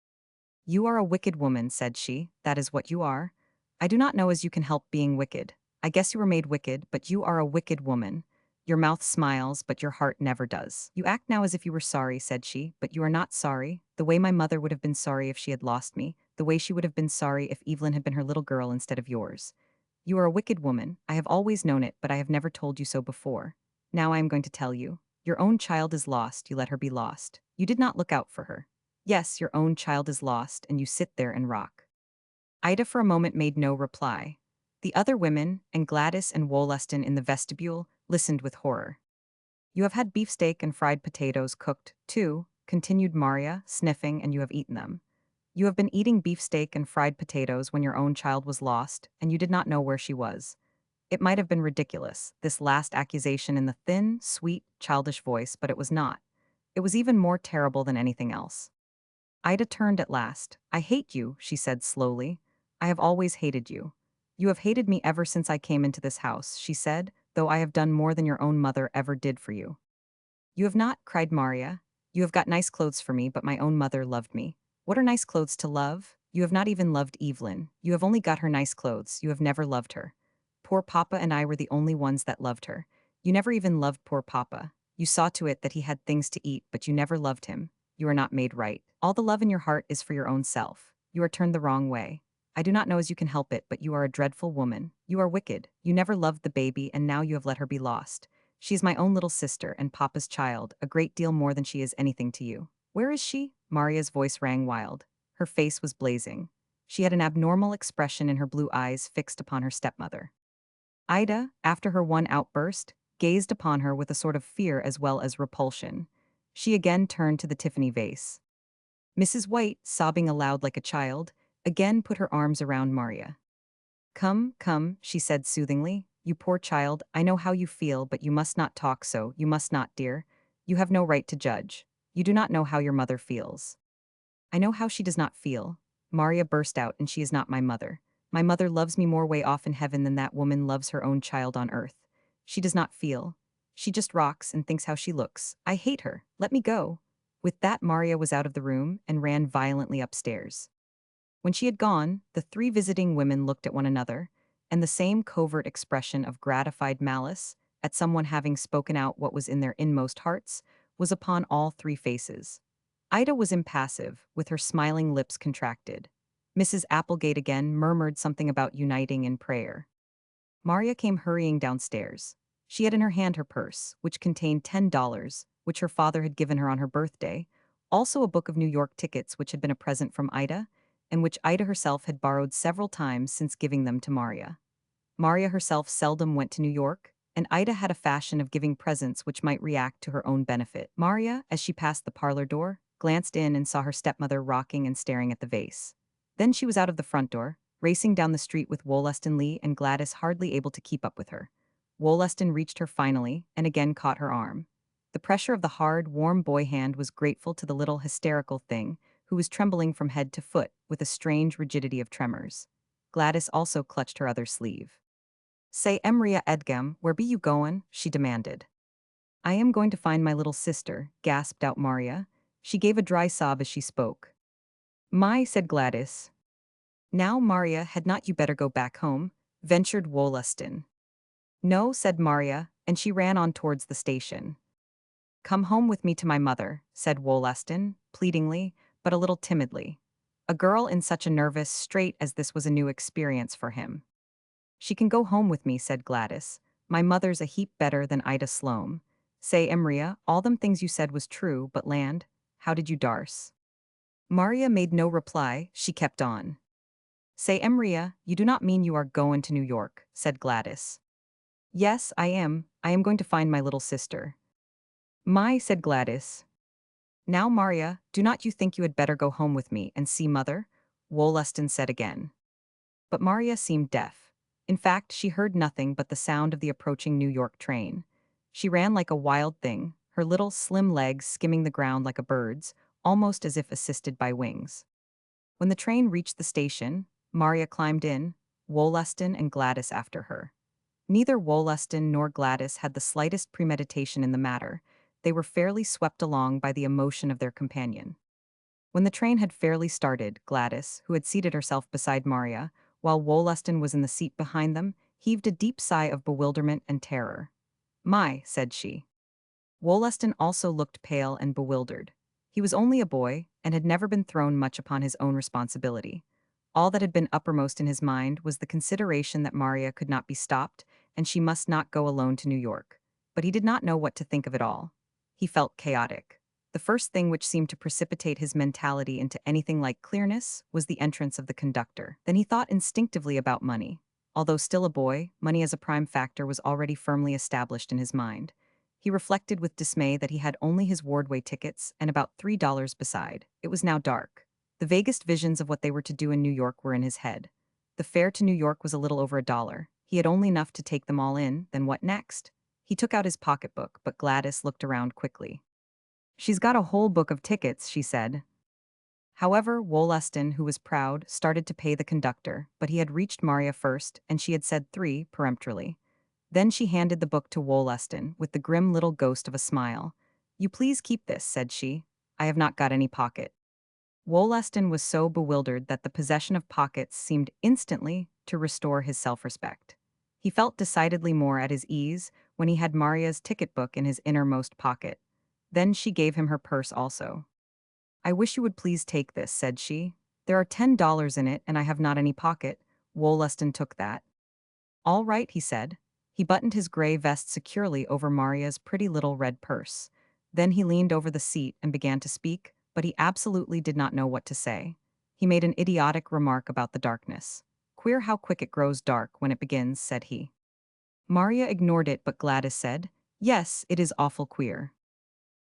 "You are a wicked woman," said she, "that is what you are. I do not know as you can help being wicked. I guess you were made wicked, but you are a wicked woman. Your mouth smiles, but your heart never does. You act now as if you were sorry," said she, "but you are not sorry, the way my mother would have been sorry if she had lost me, the way she would have been sorry if Evelyn had been her little girl instead of yours. You are a wicked woman. I have always known it, but I have never told you so before. Now I am going to tell you. Your own child is lost, you let her be lost. You did not look out for her. Yes, your own child is lost, and you sit there and rock." Ida for a moment made no reply. The other women, and Gladys and Wollaston in the vestibule, listened with horror. "You have had beefsteak and fried potatoes cooked, too," continued Maria, sniffing, "and you have eaten them. You have been eating beefsteak and fried potatoes when your own child was lost, and you did not know where she was." It might have been ridiculous, this last accusation in the thin, sweet, childish voice, but it was not. It was even more terrible than anything else. Ida turned at last. "I hate you," she said slowly. "I have always hated you. You have hated me ever since I came into this house," she said, "though I have done more than your own mother ever did for you." "You have not," cried Maria. "You have got nice clothes for me, but my own mother loved me." "What are nice clothes to love? You have not even loved Evelyn. You have only got her nice clothes. You have never loved her. Poor Papa and I were the only ones that loved her. You never even loved poor Papa. You saw to it that he had things to eat, but you never loved him. You are not made right. All the love in your heart is for your own self. You are turned the wrong way. I do not know as you can help it, but you are a dreadful woman. You are wicked. You never loved the baby, and now you have let her be lost. She is my own little sister and Papa's child, a great deal more than she is anything to you." "Where is she?" Maria's voice rang wild. Her face was blazing. She had an abnormal expression in her blue eyes fixed upon her stepmother. Ida, after her one outburst, gazed upon her with a sort of fear as well as repulsion. She again turned to the Tiffany vase. Mrs. White, sobbing aloud like a child, again put her arms around Maria. "Come, come," she said soothingly. "You poor child, I know how you feel, but you must not talk so, you must not, dear. You have no right to judge. You do not know how your mother feels." "I know how she does not feel," Maria burst out, "and she is not my mother. My mother loves me more way off in heaven than that woman loves her own child on earth. She does not feel. She just rocks and thinks how she looks. I hate her. Let me go. With that, Maria was out of the room and ran violently upstairs. When she had gone, the three visiting women looked at one another, and the same covert expression of gratified malice, at someone having spoken out what was in their inmost hearts, was upon all three faces. Ida was impassive, with her smiling lips contracted. Mrs. Applegate again murmured something about uniting in prayer. Maria came hurrying downstairs. She had in her hand her purse, which contained $10, which her father had given her on her birthday, also a book of New York tickets which had been a present from Ida, and which Ida herself had borrowed several times since giving them to Maria. Maria herself seldom went to New York, and Ida had a fashion of giving presents which might react to her own benefit. Maria, as she passed the parlor door, glanced in and saw her stepmother rocking and staring at the vase. Then she was out of the front door, racing down the street with Wollaston Lee and Gladys hardly able to keep up with her. Wollaston reached her finally, and again caught her arm. The pressure of the hard, warm boy hand was grateful to the little hysterical thing, who was trembling from head to foot with a strange rigidity of tremors. Gladys also clutched her other sleeve. "Say, Emria Edgem, where be you goin'?" she demanded. "I am going to find my little sister," gasped out Maria. She gave a dry sob as she spoke. "My," said Gladys. "Now, Maria, had not you better go back home?" ventured Wollaston. "No," said Maria, and she ran on towards the station. "Come home with me to my mother," said Wollaston, pleadingly, but a little timidly. A girl in such a nervous strait as this was a new experience for him. "She can go home with me," said Gladys. "My mother's a heap better than Ida Sloane. Say, Emria, all them things you said was true, but land, how did you darse?" Maria made no reply, she kept on. "Say, Emria, you do not mean you are goin' to New York," said Gladys. "Yes, I am going to find my little sister." "My," said Gladys. "Now, Maria, do not you think you had better go home with me and see mother?" Wollaston said again. But Maria seemed deaf. In fact, she heard nothing but the sound of the approaching New York train. She ran like a wild thing, her little slim legs skimming the ground like a bird's, almost as if assisted by wings. When the train reached the station, Maria climbed in, Wollaston and Gladys after her. Neither Wollaston nor Gladys had the slightest premeditation in the matter. They were fairly swept along by the emotion of their companion. When the train had fairly started, Gladys, who had seated herself beside Maria, while Wollaston was in the seat behind them, heaved a deep sigh of bewilderment and terror. "My," said she. Wollaston also looked pale and bewildered. He was only a boy, and had never been thrown much upon his own responsibility. All that had been uppermost in his mind was the consideration that Maria could not be stopped, and she must not go alone to New York. But he did not know what to think of it all. He felt chaotic. The first thing which seemed to precipitate his mentality into anything like clearness was the entrance of the conductor. Then he thought instinctively about money. Although still a boy, money as a prime factor was already firmly established in his mind. He reflected with dismay that he had only his Wardway tickets and about $3 beside. It was now dark. The vaguest visions of what they were to do in New York were in his head. The fare to New York was a little over $1. He had only enough to take them all in, then what next? He took out his pocketbook, but Gladys looked around quickly. "She's got a whole book of tickets," she said. However, Wollaston, who was proud, started to pay the conductor, but he had reached Maria first, and she had said 3 peremptorily. Then she handed the book to Wollaston, with the grim little ghost of a smile. "You please keep this," said she. "I have not got any pocket." Wollaston was so bewildered that the possession of pockets seemed instantly to restore his self-respect. He felt decidedly more at his ease when he had Maria's ticket book in his innermost pocket. Then she gave him her purse also. "I wish you would please take this," said she. "There are $10 in it, and I have not any pocket." Wollaston took that. "All right," he said. He buttoned his gray vest securely over Maria's pretty little red purse. Then he leaned over the seat and began to speak, but he absolutely did not know what to say. He made an idiotic remark about the darkness. "Queer how quick it grows dark when it begins," said he. Maria ignored it, but Gladys said, "Yes, it is awful queer."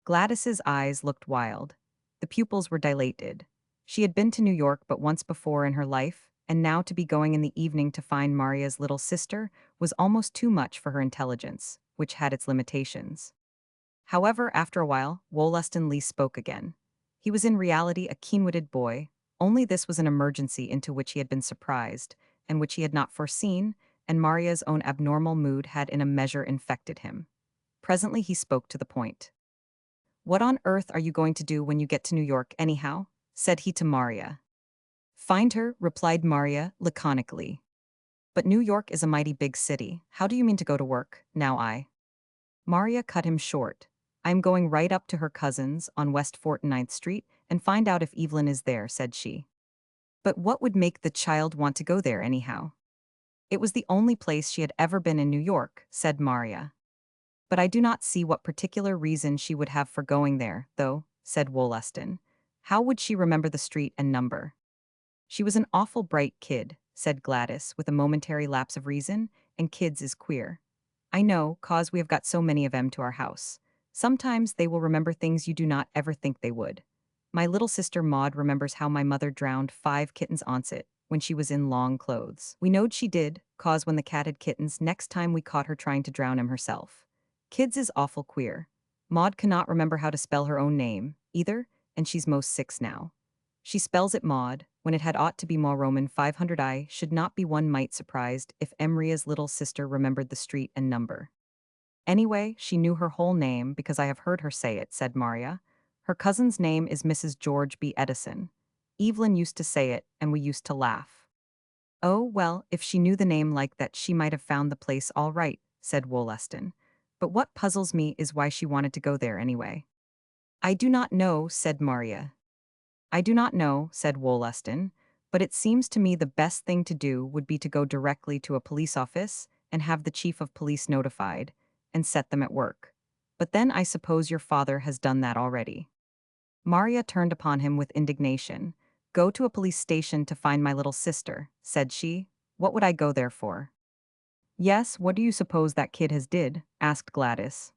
Gladys's eyes looked wild. The pupils were dilated. She had been to New York but once before in her life, and now to be going in the evening to find Maria's little sister was almost too much for her intelligence, which had its limitations. However, after a while, Wollaston Lee spoke again. He was in reality a keen-witted boy, only this was an emergency into which he had been surprised, and which he had not foreseen, and Maria's own abnormal mood had in a measure infected him. Presently he spoke to the point. "What on earth are you going to do when you get to New York, anyhow?" said he to Maria. "Find her," replied Maria, laconically. "But New York is a mighty big city. How do you mean to go to work, now I?" Maria cut him short. "I'm going right up to her cousin's on West 49th Street and find out if Evelyn is there," said she. But what would make the child want to go there, anyhow? It was the only place she had ever been in New York, said Maria. "But I do not see what particular reason she would have for going there, though," said Wollaston. "How would she remember the street and number?" "She was an awful bright kid," said Gladys, with a momentary lapse of reason, "and kids is queer. I know, 'cause we have got so many of 'em to our house. Sometimes they will remember things you do not ever think they would. My little sister Maud remembers how my mother drowned 5 kittens onset when she was in long clothes. We knowed she did, 'cause when the cat had kittens, next time we caught her trying to drown 'em herself. Kids is awful queer. Maud cannot remember how to spell her own name, either, and she's most 6 now. She spells it Maud, when it had ought to be more Roman 500. I should not be one mite surprised if Emria's little sister remembered the street and number. Anyway, she knew her whole name because I have heard her say it," said Maria. "Her cousin's name is Mrs. George B. Edison. Evelyn used to say it, and we used to laugh." "Oh, well, if she knew the name like that she might have found the place all right," said Wollaston. "But what puzzles me is why she wanted to go there anyway." "I do not know," said Maria. "I do not know," said Wollaston, "but it seems to me the best thing to do would be to go directly to a police office and have the chief of police notified, and set them at work. But then I suppose your father has done that already." Maria turned upon him with indignation. "Go to a police station to find my little sister," said she. "What would I go there for?" "Yes, what do you suppose that kid has did?" asked Gladys.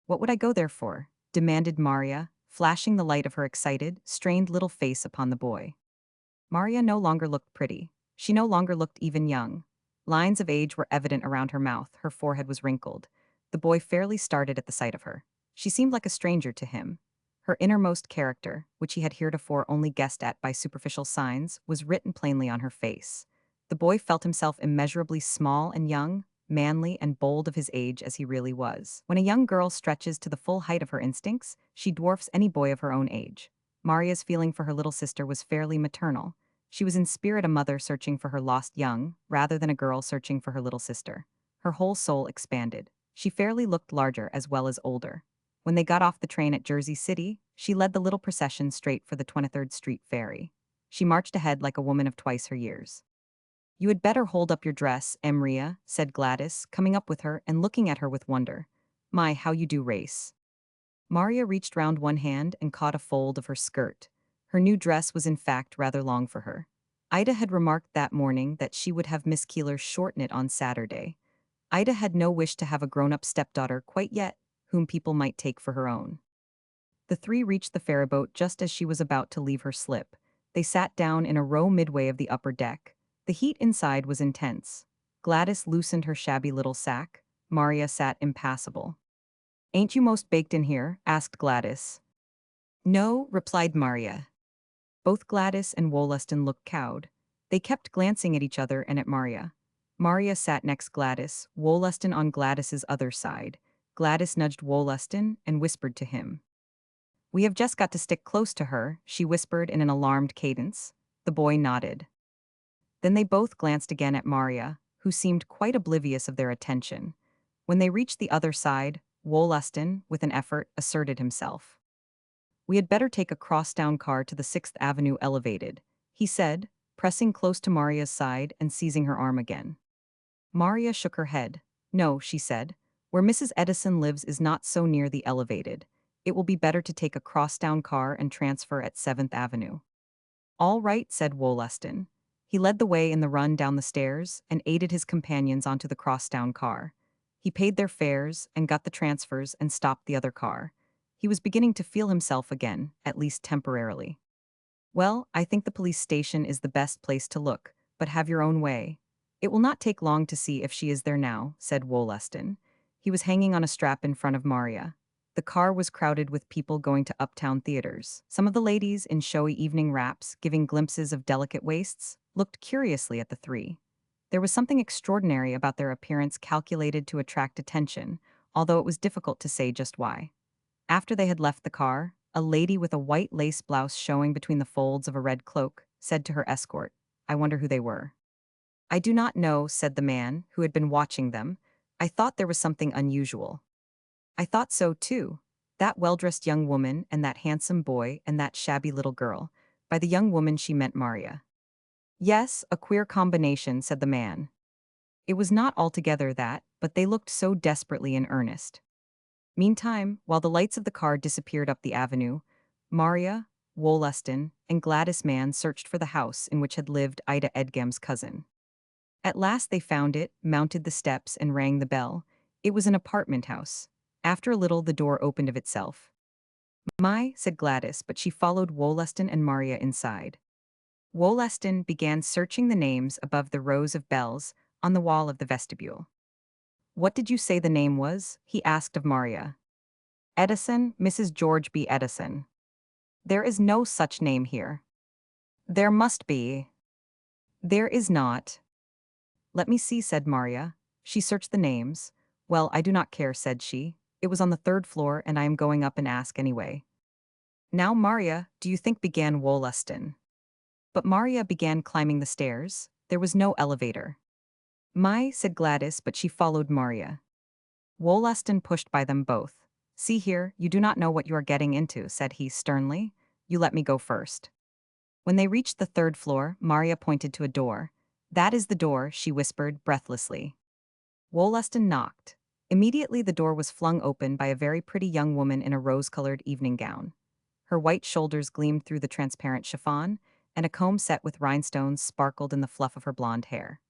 "What would I go there for?" demanded Maria, flashing the light of her excited, strained little face upon the boy. Maria no longer looked pretty. She no longer looked even young. Lines of age were evident around her mouth, her forehead was wrinkled. The boy fairly started at the sight of her. She seemed like a stranger to him. Her innermost character, which he had heretofore only guessed at by superficial signs, was written plainly on her face. The boy felt himself immeasurably small and young, manly and bold of his age as he really was. When a young girl stretches to the full height of her instincts, she dwarfs any boy of her own age. Maria's feeling for her little sister was fairly maternal. She was in spirit a mother searching for her lost young, rather than a girl searching for her little sister. Her whole soul expanded. She fairly looked larger as well as older. When they got off the train at Jersey City, she led the little procession straight for the 23rd Street ferry. She marched ahead like a woman of twice her years. "You had better hold up your dress, Emria," said Gladys, coming up with her and looking at her with wonder. "My, how you do race." Maria reached round one hand and caught a fold of her skirt. Her new dress was in fact rather long for her. Ida had remarked that morning that she would have Miss Keeler shorten it on Saturday. Ida had no wish to have a grown-up stepdaughter quite yet, whom people might take for her own. The three reached the ferryboat just as she was about to leave her slip. They sat down in a row midway of the upper deck. The heat inside was intense. Gladys loosened her shabby little sack. Maria sat impassible. "Ain't you most baked in here?" asked Gladys. "No," replied Maria. Both Gladys and Wollaston looked cowed. They kept glancing at each other and at Maria. Maria sat next Gladys, Wollaston on Gladys's other side. Gladys nudged Wollaston and whispered to him. "We have just got to stick close to her," she whispered in an alarmed cadence. The boy nodded. Then they both glanced again at Maria, who seemed quite oblivious of their attention. When they reached the other side, Wollaston, with an effort, asserted himself. "We had better take a crosstown car to the 6th Avenue elevated," he said, pressing close to Maria's side and seizing her arm again. Maria shook her head. "No," she said. "Where Mrs. Edison lives is not so near the elevated. It will be better to take a crosstown car and transfer at 7th Avenue. "All right," said Wollaston. He led the way in the run down the stairs and aided his companions onto the crosstown car. He paid their fares and got the transfers and stopped the other car. He was beginning to feel himself again, at least temporarily. "Well, I think the police station is the best place to look, but have your own way. It will not take long to see if she is there now," said Wollaston. He was hanging on a strap in front of Maria. The car was crowded with people going to uptown theaters. Some of the ladies, in showy evening wraps, giving glimpses of delicate waists, looked curiously at the three. There was something extraordinary about their appearance calculated to attract attention, although it was difficult to say just why. After they had left the car, a lady with a white lace blouse showing between the folds of a red cloak said to her escort, "I wonder who they were." "I do not know," said the man, who had been watching them. "I thought there was something unusual." "I thought so too. That well-dressed young woman and that handsome boy and that shabby little girl." By the young woman she meant Maria. "Yes, a queer combination," said the man. It was not altogether that, but they looked so desperately in earnest. Meantime, while the lights of the car disappeared up the avenue, Maria, Wollaston, and Gladys Mann searched for the house in which had lived Ida Edgem's cousin. At last they found it, mounted the steps, and rang the bell. It was an apartment house. After a little, the door opened of itself. "My," said Gladys, but she followed Wollaston and Maria inside. Wollaston began searching the names above the rows of bells on the wall of the vestibule. "What did you say the name was?" he asked of Maria. "Edison, Mrs. George B. Edison." "There is no such name here." "There must be." "There is not." "Let me see," said Maria. She searched the names. "Well, I do not care," said she. "It was on the third floor, and I am going up and ask anyway." "Now, Maria, do you think," began Wollaston. But Maria began climbing the stairs. There was no elevator. "My," said Gladys, but she followed Maria. Wollaston pushed by them both. "See here, you do not know what you are getting into," said he sternly. "You let me go first." When they reached the third floor, Maria pointed to a door. "That is the door," she whispered breathlessly. Wollaston knocked. Immediately the door was flung open by a very pretty young woman in a rose-colored evening gown. Her white shoulders gleamed through the transparent chiffon, and a comb set with rhinestones sparkled in the fluff of her blonde hair.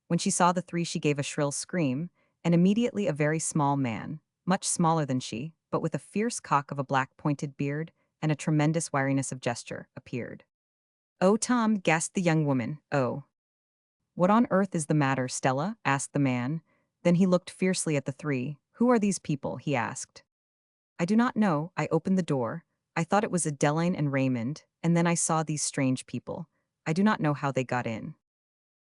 When she saw the three, she gave a shrill scream, and immediately a very small man, much smaller than she, but with a fierce cock of a black pointed beard and a tremendous wiriness of gesture, appeared. "Oh, Tom," gasped the young woman. "Oh." "What on earth is the matter, Stella?" asked the man. Then he looked fiercely at the three. "Who are these people?" he asked. "I do not know. I opened the door. I thought it was Adeline and Raymond, and then I saw these strange people. I do not know how they got in."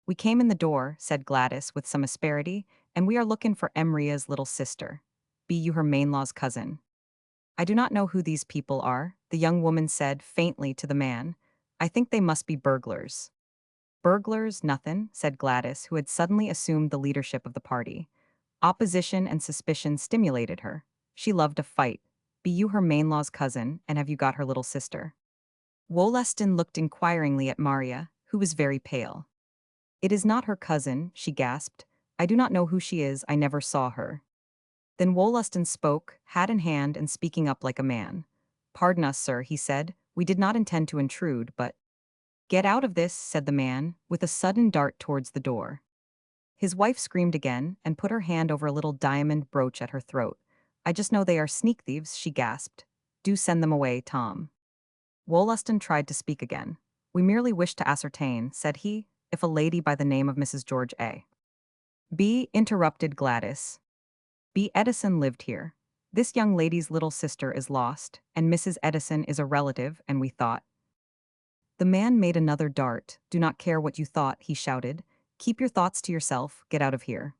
"We came in the door," said Gladys with some asperity, "and we are looking for Emria's little sister. Be you her main-law's cousin?" "I do not know who these people are," the young woman said faintly to the man. "I think they must be burglars." "Burglars, nothin'," said Gladys, who had suddenly assumed the leadership of the party. Opposition and suspicion stimulated her. She loved a fight. "Be you her main-law's cousin, and have you got her little sister?" Wollaston looked inquiringly at Maria, who was very pale. "It is not her cousin," she gasped. "I do not know who she is. I never saw her." Then Wollaston spoke, hat in hand and speaking up like a man. "Pardon us, sir," he said. "We did not intend to intrude, but—" "Get out of this," said the man, with a sudden dart towards the door. His wife screamed again and put her hand over a little diamond brooch at her throat. "I just know they are sneak thieves," she gasped. "Do send them away, Tom." Wollaston tried to speak again. "We merely wish to ascertain," said he, "if a lady by the name of Mrs. George A. B. interrupted Gladys. "B. Edison lived here. This young lady's little sister is lost, and Mrs. Edison is a relative, and we thought—" The man made another dart. "Do not care what you thought," he shouted. "Keep your thoughts to yourself. Get out of here."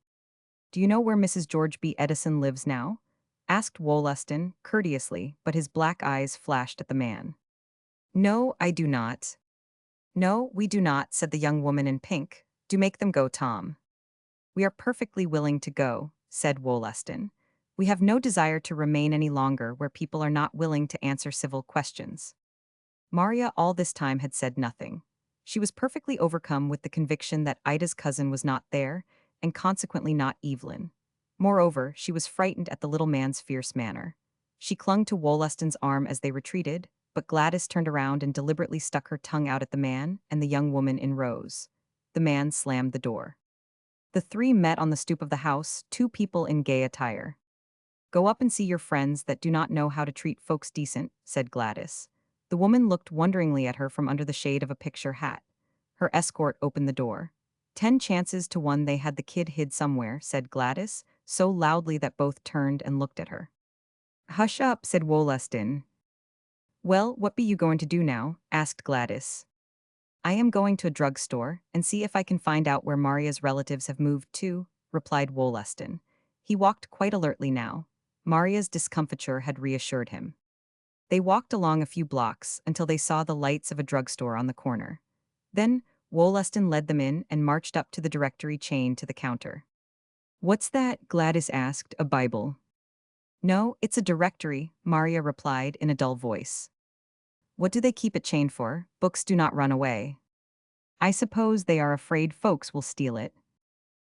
"Do you know where Mrs. George B. Edison lives now?" asked Wollaston, courteously, but his black eyes flashed at the man. "No, I do not." "No, we do not," said the young woman in pink. "Do make them go, Tom." "We are perfectly willing to go," said Wollaston. "We have no desire to remain any longer where people are not willing to answer civil questions." Maria all this time had said nothing. She was perfectly overcome with the conviction that Ida's cousin was not there, and consequently not Evelyn. Moreover, she was frightened at the little man's fierce manner. She clung to Wollaston's arm as they retreated, but Gladys turned around and deliberately stuck her tongue out at the man and the young woman in rows. The man slammed the door. The three met on the stoop of the house, two people in gay attire. "Go up and see your friends that do not know how to treat folks decent," said Gladys. The woman looked wonderingly at her from under the shade of a picture hat. Her escort opened the door. "10 chances to 1 they had the kid hid somewhere," said Gladys, so loudly that both turned and looked at her. "Hush up," said Wollaston. "Well, what be you going to do now?" asked Gladys. "I am going to a drugstore and see if I can find out where Maria's relatives have moved to," replied Wollaston. He walked quite alertly now. Maria's discomfiture had reassured him. They walked along a few blocks until they saw the lights of a drugstore on the corner. Then, Wollaston led them in and marched up to the directory chained to the counter. "What's that?" Gladys asked. "A Bible?" "No, it's a directory," Maria replied in a dull voice. "What do they keep it chained for? Books do not run away." "I suppose they are afraid folks will steal it."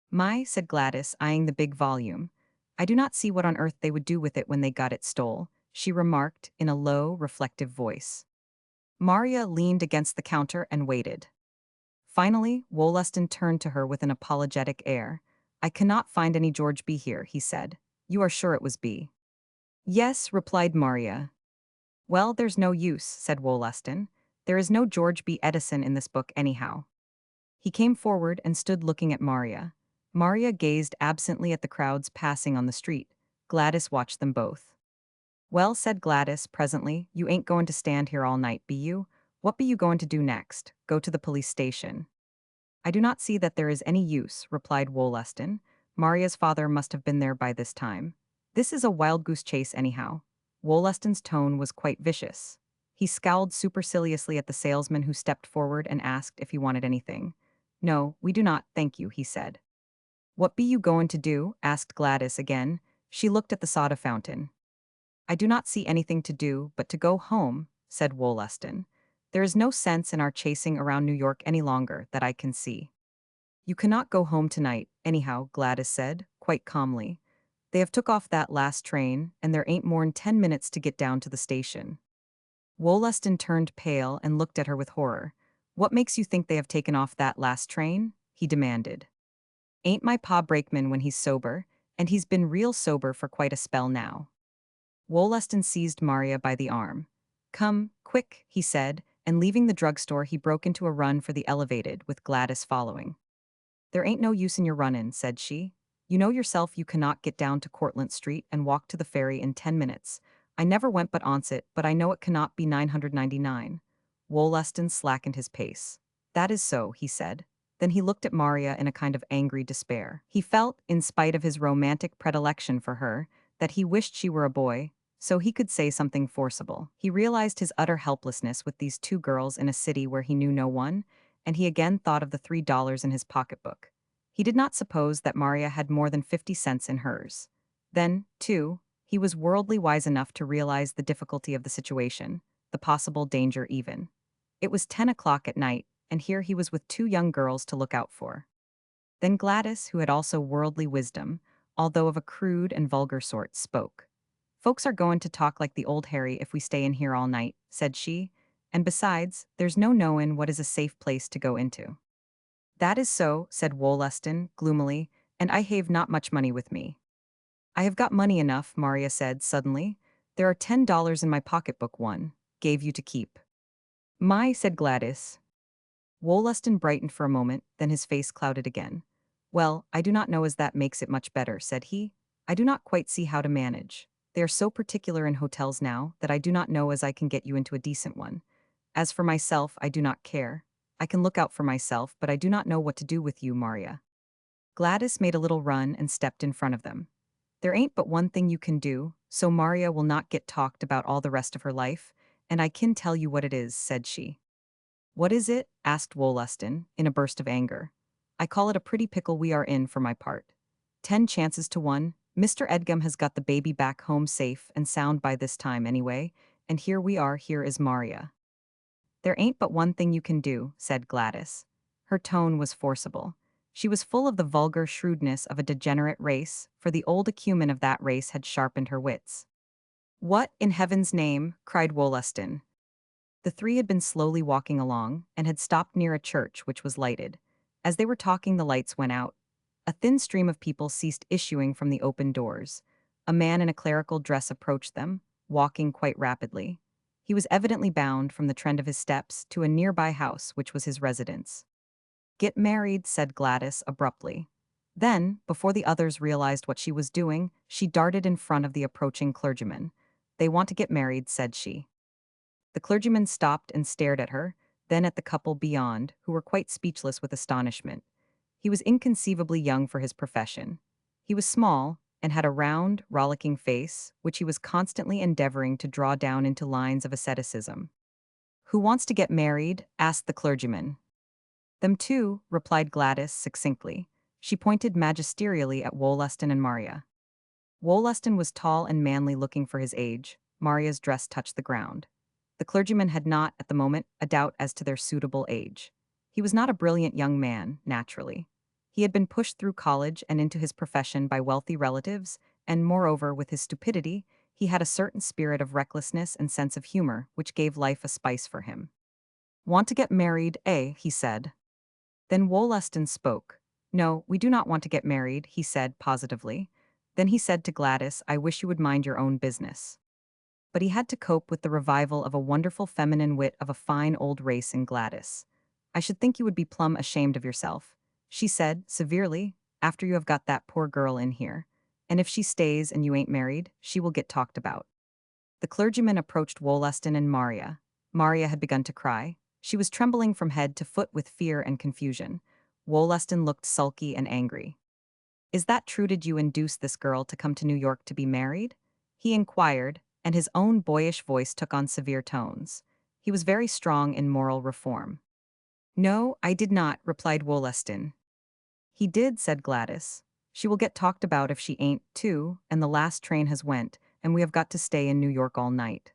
"My," said Gladys, eyeing the big volume. "I do not see what on earth they would do with it when they got it stole," she remarked in a low, reflective voice. Maria leaned against the counter and waited. Finally, Wollaston turned to her with an apologetic air. "I cannot find any George B. here," he said. "You are sure it was B?" "Yes," replied Maria. "Well, there's no use," said Wollaston. "There is no George B. Edison in this book anyhow." He came forward and stood looking at Maria. Maria gazed absently at the crowds passing on the street. Gladys watched them both. "Well," said Gladys presently, "you ain't going to stand here all night, be you? What be you going to do next? Go to the police station?" "I do not see that there is any use," replied Wollaston. "Maria's father must have been there by this time. This is a wild goose chase anyhow." Wollaston's tone was quite vicious. He scowled superciliously at the salesman who stepped forward and asked if he wanted anything. "No, we do not, thank you," he said. "What be you going to do?" asked Gladys again. She looked at the soda fountain. "I do not see anything to do but to go home," said Wollaston. "There is no sense in our chasing around New York any longer that I can see." "You cannot go home tonight, anyhow," Gladys said, quite calmly. "They have took off that last train, and there ain't more'n 10 minutes to get down to the station." Wollaston turned pale and looked at her with horror. "What makes you think they have taken off that last train?" he demanded. "Ain't my pa brakeman when he's sober, and he's been real sober for quite a spell now." Wollaston seized Maria by the arm. "Come, quick," he said, and leaving the drugstore he broke into a run for the elevated, with Gladys following. "There ain't no use in your runnin'," said she. "You know yourself you cannot get down to Cortlandt Street and walk to the ferry in 10 minutes. I never went but once it, but I know it cannot be 999. Wollaston slackened his pace. "That is so," he said. Then he looked at Maria in a kind of angry despair. He felt, in spite of his romantic predilection for her, that he wished she were a boy, so he could say something forcible. He realized his utter helplessness with these two girls in a city where he knew no one, and he again thought of the $3 in his pocketbook. He did not suppose that Maria had more than 50 cents in hers. Then, too, he was worldly wise enough to realize the difficulty of the situation, the possible danger even. It was 10 o'clock at night, and here he was with two young girls to look out for. Then Gladys, who had also worldly wisdom, although of a crude and vulgar sort, spoke. "Folks are going to talk like the old Harry if we stay in here all night," said she. "And besides, there's no knowin' what is a safe place to go into." "That is so," said Wollaston, gloomily, "and I have not much money with me." "I have got money enough," Maria said suddenly. "There are $10 in my pocketbook one, gave you to keep." "My," said Gladys. Wollaston brightened for a moment, then his face clouded again. "Well, I do not know as that makes it much better," said he. "I do not quite see how to manage. They are so particular in hotels now that I do not know as I can get you into a decent one. As for myself, I do not care. I can look out for myself, but I do not know what to do with you, Maria." Gladys made a little run and stepped in front of them. "There ain't but one thing you can do, so Maria will not get talked about all the rest of her life, and I can tell you what it is," said she. "What is it?" asked Wollaston, in a burst of anger. "I call it a pretty pickle we are in for my part. 10 chances to 1, Mr. Edgum has got the baby back home safe and sound by this time anyway, and here we are, here is Maria." "There ain't but one thing you can do," said Gladys. Her tone was forcible. She was full of the vulgar shrewdness of a degenerate race, for the old acumen of that race had sharpened her wits. "What, in heaven's name?" cried Wollaston. The three had been slowly walking along, and had stopped near a church which was lighted. As they were talking, the lights went out. A thin stream of people ceased issuing from the open doors. A man in a clerical dress approached them, walking quite rapidly. He was evidently bound, from the trend of his steps, to a nearby house which was his residence. "Get married," said Gladys abruptly. Then, before the others realized what she was doing, she darted in front of the approaching clergyman. "They want to get married," said she. The clergyman stopped and stared at her, then at the couple beyond, who were quite speechless with astonishment. He was inconceivably young for his profession. He was small, and had a round, rollicking face, which he was constantly endeavoring to draw down into lines of asceticism. "Who wants to get married?" asked the clergyman. "Them two," replied Gladys succinctly. She pointed magisterially at Wollaston and Maria. Wollaston was tall and manly looking for his age. Maria's dress touched the ground. The clergyman had not, at the moment, a doubt as to their suitable age. He was not a brilliant young man, naturally. He had been pushed through college and into his profession by wealthy relatives, and moreover, with his stupidity, he had a certain spirit of recklessness and sense of humor which gave life a spice for him. "Want to get married, eh?" he said. Then Wollaston spoke. "No, we do not want to get married," he said positively. Then he said to Gladys, "I wish you would mind your own business." But he had to cope with the revival of a wonderful feminine wit of a fine old race in Gladys. "I should think you would be plumb ashamed of yourself," she said, severely, "after you have got that poor girl in here. And if she stays and you ain't married, she will get talked about." The clergyman approached Wollaston and Maria. Maria had begun to cry. She was trembling from head to foot with fear and confusion. Wollaston looked sulky and angry. "Is that true? Did you induce this girl to come to New York to be married?" he inquired, and his own boyish voice took on severe tones. He was very strong in moral reform. "No, I did not," replied Wollaston. "He did," said Gladys. "She will get talked about if she ain't, too, and the last train has went, and we have got to stay in New York all night."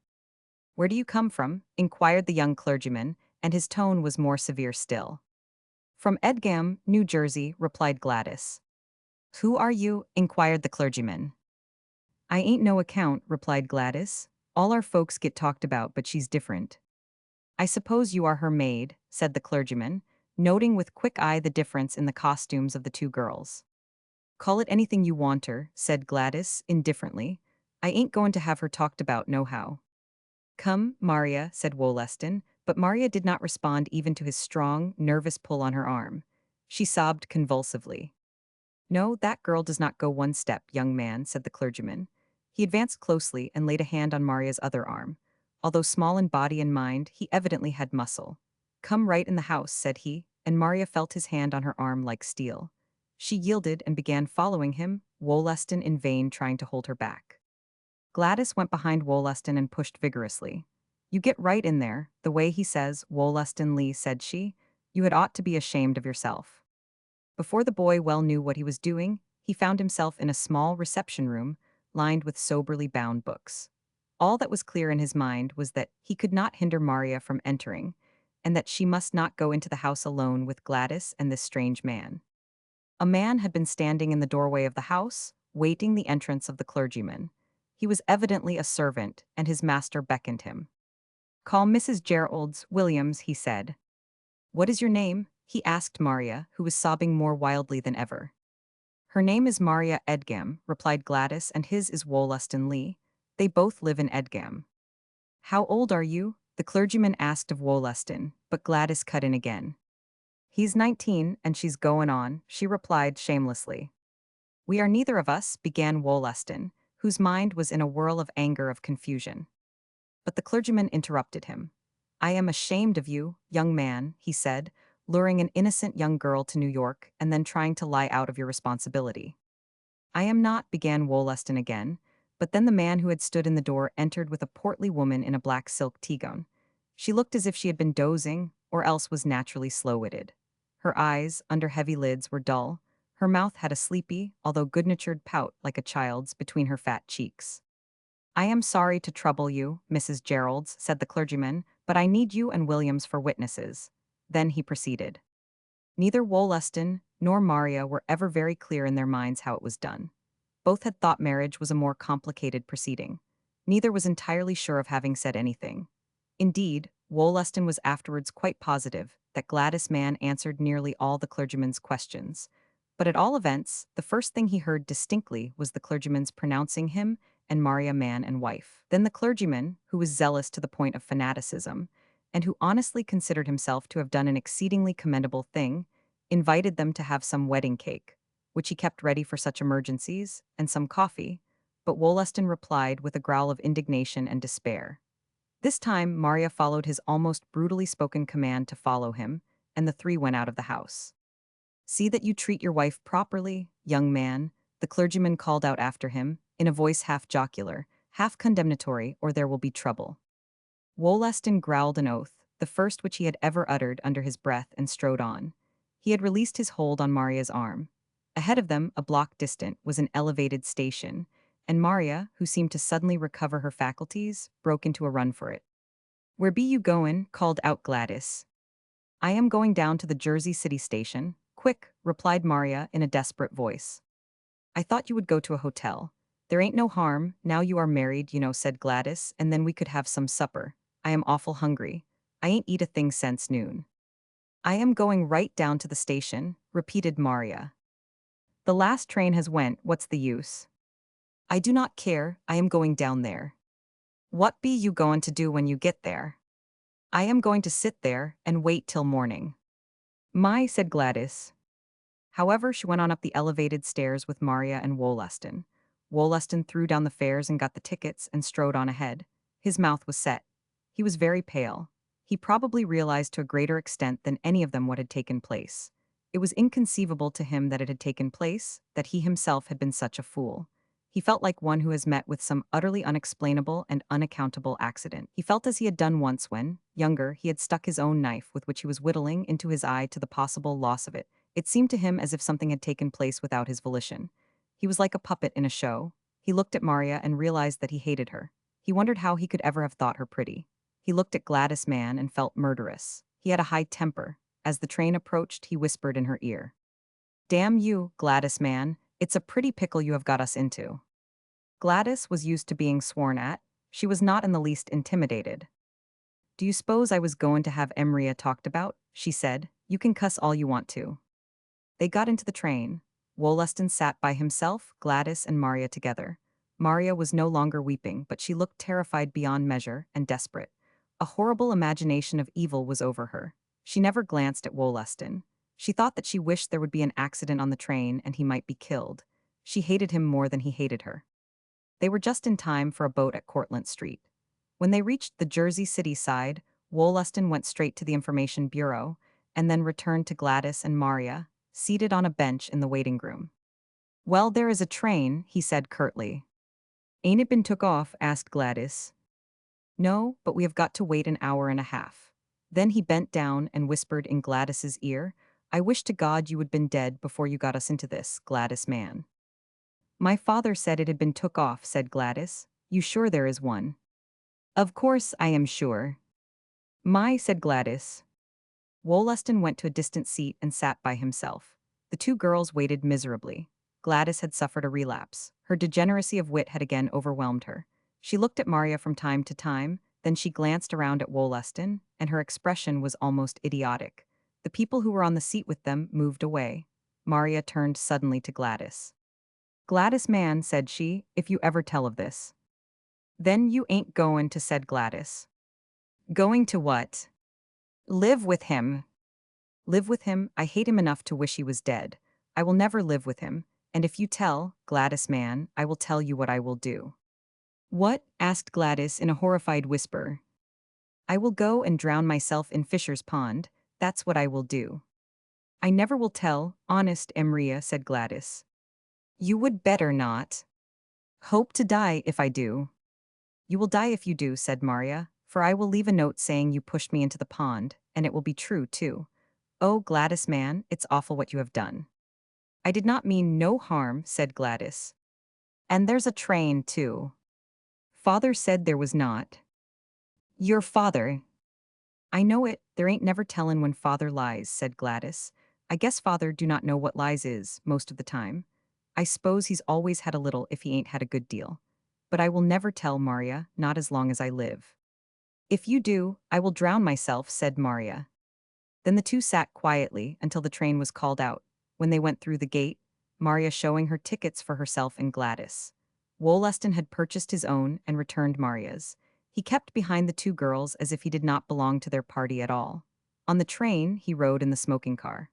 "Where do you come from?" inquired the young clergyman, and his tone was more severe still. "From Edgam, New Jersey," replied Gladys. "Who are you?" inquired the clergyman. "I ain't no account," replied Gladys. "All our folks get talked about, but she's different." "I suppose you are her maid," said the clergyman, noting with quick eye the difference in the costumes of the two girls. "Call it anything you wanter," said Gladys, indifferently. "I ain't going to have her talked about nohow." "Come, Maria," said Wollaston, but Maria did not respond even to his strong, nervous pull on her arm. She sobbed convulsively. "No, that girl does not go one step, young man," said the clergyman. He advanced closely and laid a hand on Maria's other arm. Although small in body and mind, he evidently had muscle. "Come right in the house," said he, and Maria felt his hand on her arm like steel. She yielded and began following him, Wollaston in vain trying to hold her back. Gladys went behind Wollaston and pushed vigorously. "You get right in there, the way he says, Wollaston Lee," said she. "You had ought to be ashamed of yourself." Before the boy well knew what he was doing, he found himself in a small reception room, lined with soberly bound books. All that was clear in his mind was that he could not hinder Maria from entering, and that she must not go into the house alone with Gladys and this strange man. A man had been standing in the doorway of the house, waiting the entrance of the clergyman. He was evidently a servant, and his master beckoned him. "Call Mrs. Gerald's Williams," he said. "What is your name?" he asked Maria, who was sobbing more wildly than ever. "Her name is Maria Edgam," replied Gladys, "and his is Wollaston Lee. They both live in Edgam." "How old are you?" the clergyman asked of Wollaston, but Gladys cut in again. "He's 19, and she's goin' on," she replied shamelessly. "We are neither of us," began Wollaston, whose mind was in a whirl of anger of confusion. But the clergyman interrupted him. "I am ashamed of you, young man," he said, luring an innocent young girl to New York and then trying to lie out of your responsibility. "I am not," began Wollaston again, but then the man who had stood in the door entered with a portly woman in a black silk tea-gown. She looked as if she had been dozing, or else was naturally slow-witted. Her eyes, under heavy lids, were dull. Her mouth had a sleepy, although good-natured pout like a child's between her fat cheeks. "I am sorry to trouble you, Mrs. Geralds," said the clergyman, "but I need you and Williams for witnesses." Then he proceeded. Neither Wollaston nor Maria were ever very clear in their minds how it was done. Both had thought marriage was a more complicated proceeding. Neither was entirely sure of having said anything. Indeed, Wollaston was afterwards quite positive that Gladys Mann answered nearly all the clergyman's questions. But at all events, the first thing he heard distinctly was the clergyman's pronouncing him and Maria man and wife. Then the clergyman, who was zealous to the point of fanaticism, and who honestly considered himself to have done an exceedingly commendable thing, invited them to have some wedding cake, which he kept ready for such emergencies, and some coffee, but Wollaston replied with a growl of indignation and despair. This time Maria followed his almost brutally spoken command to follow him, and the three went out of the house. "See that you treat your wife properly, young man," the clergyman called out after him, in a voice half jocular, half condemnatory, or there will be trouble. Wollaston growled an oath, the first which he had ever uttered under his breath, and strode on. He had released his hold on Maria's arm. Ahead of them, a block distant, was an elevated station, and Maria, who seemed to suddenly recover her faculties, broke into a run for it. "Where be you goin'?" called out Gladys. "I am going down to the Jersey City station." "Quick," replied Maria in a desperate voice. "I thought you would go to a hotel." "There ain't no harm, now you are married, you know," said Gladys, "and then we could have some supper. I am awful hungry. I ain't eat a thing since noon." "I am going right down to the station," repeated Maria. "The last train has went, what's the use?" "I do not care, I am going down there." "What be you goin' to do when you get there?" "I am going to sit there and wait till morning." "My," said Gladys. However, she went on up the elevated stairs with Maria and Wollaston. Wollaston threw down the fares and got the tickets and strode on ahead. His mouth was set. He was very pale. He probably realized to a greater extent than any of them what had taken place. It was inconceivable to him that it had taken place, that he himself had been such a fool. He felt like one who has met with some utterly unexplainable and unaccountable accident. He felt as he had done once when, younger, he had stuck his own knife with which he was whittling into his eye to the possible loss of it. It seemed to him as if something had taken place without his volition. He was like a puppet in a show. He looked at Maria and realized that he hated her. He wondered how he could ever have thought her pretty. He looked at Gladys Mann and felt murderous. He had a high temper. As the train approached, he whispered in her ear, "Damn you, Gladys Mann, it's a pretty pickle you have got us into." Gladys was used to being sworn at. She was not in the least intimidated. "Do you suppose I was goin' to have Emria talked about?" she said. "You can cuss all you want to." They got into the train. Wollaston sat by himself, Gladys and Maria together. Maria was no longer weeping, but she looked terrified beyond measure and desperate. A horrible imagination of evil was over her. She never glanced at Wollaston. She thought that she wished there would be an accident on the train and he might be killed. She hated him more than he hated her. They were just in time for a boat at Cortlandt Street. When they reached the Jersey City side, Wollaston went straight to the Information Bureau and then returned to Gladys and Maria, seated on a bench in the waiting room. "Well, there is a train," he said curtly. "Ain't it been took off?" asked Gladys. "No, but we have got to wait an hour and a half." Then he bent down and whispered in Gladys's ear, "I wish to God you had been dead before you got us into this, Gladys Mann." "My father said it had been took off," said Gladys. "You sure there is one?" "Of course I am sure." "My," said Gladys. Wollaston went to a distant seat and sat by himself. The two girls waited miserably. Gladys had suffered a relapse. Her degeneracy of wit had again overwhelmed her. She looked at Maria from time to time, then she glanced around at Wollaston, and her expression was almost idiotic. The people who were on the seat with them moved away. Maria turned suddenly to Gladys. "Gladys Mann," said she, "if you ever tell of this." "Then you ain't goin' to," said Gladys. "Going to what?" "Live with him." "Live with him? I hate him enough to wish he was dead. I will never live with him, and if you tell, Gladys Mann, I will tell you what I will do." "What?" asked Gladys in a horrified whisper. "I will go and drown myself in Fisher's Pond. That's what I will do." "I never will tell, honest, Emria," said Gladys. "You would better not." "Hope to die if I do." "You will die if you do," said Maria, "for I will leave a note saying you pushed me into the pond, and it will be true, too. Oh, Gladys Mann, it's awful what you have done." "I did not mean no harm," said Gladys. "And there's a train, too." "Father said there was not." "Your father." "I know it, there ain't never tellin' when father lies," said Gladys. "I guess father do not know what lies is, most of the time. I s'pose he's always had a little if he ain't had a good deal. But I will never tell, Maria, not as long as I live." "If you do, I will drown myself," said Maria. Then the two sat quietly until the train was called out. When they went through the gate, Maria showing her tickets for herself and Gladys. Wollaston had purchased his own and returned Maria's. He kept behind the two girls as if he did not belong to their party at all. On the train, he rode in the smoking car.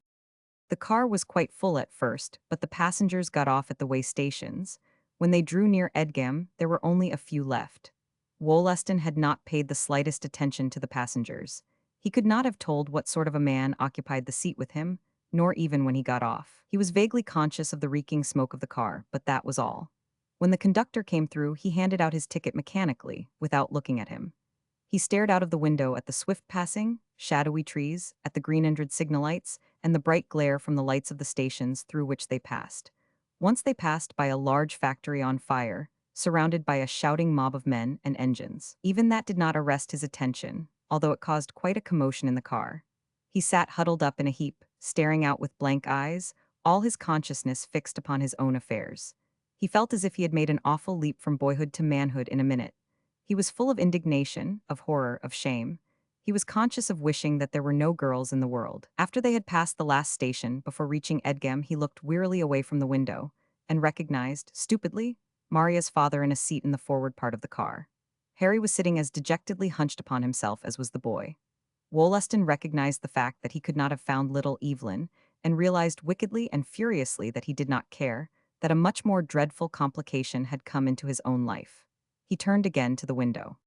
The car was quite full at first, but the passengers got off at the way stations. When they drew near Edgam, there were only a few left. Wollaston had not paid the slightest attention to the passengers. He could not have told what sort of a man occupied the seat with him, nor even when he got off. He was vaguely conscious of the reeking smoke of the car, but that was all. When the conductor came through, he handed out his ticket mechanically, without looking at him. He stared out of the window at the swift passing, shadowy trees, at the green-ended signal lights, and the bright glare from the lights of the stations through which they passed. Once they passed by a large factory on fire, surrounded by a shouting mob of men and engines. Even that did not arrest his attention, although it caused quite a commotion in the car. He sat huddled up in a heap, staring out with blank eyes, all his consciousness fixed upon his own affairs. He felt as if he had made an awful leap from boyhood to manhood in a minute. He was full of indignation, of horror, of shame. He was conscious of wishing that there were no girls in the world. After they had passed the last station, before reaching Edgem, he looked wearily away from the window and recognized, stupidly, Maria's father in a seat in the forward part of the car. Harry was sitting as dejectedly hunched upon himself as was the boy. Wollaston recognized the fact that he could not have found little Evelyn, and realized wickedly and furiously that he did not care, that a much more dreadful complication had come into his own life. He turned again to the window.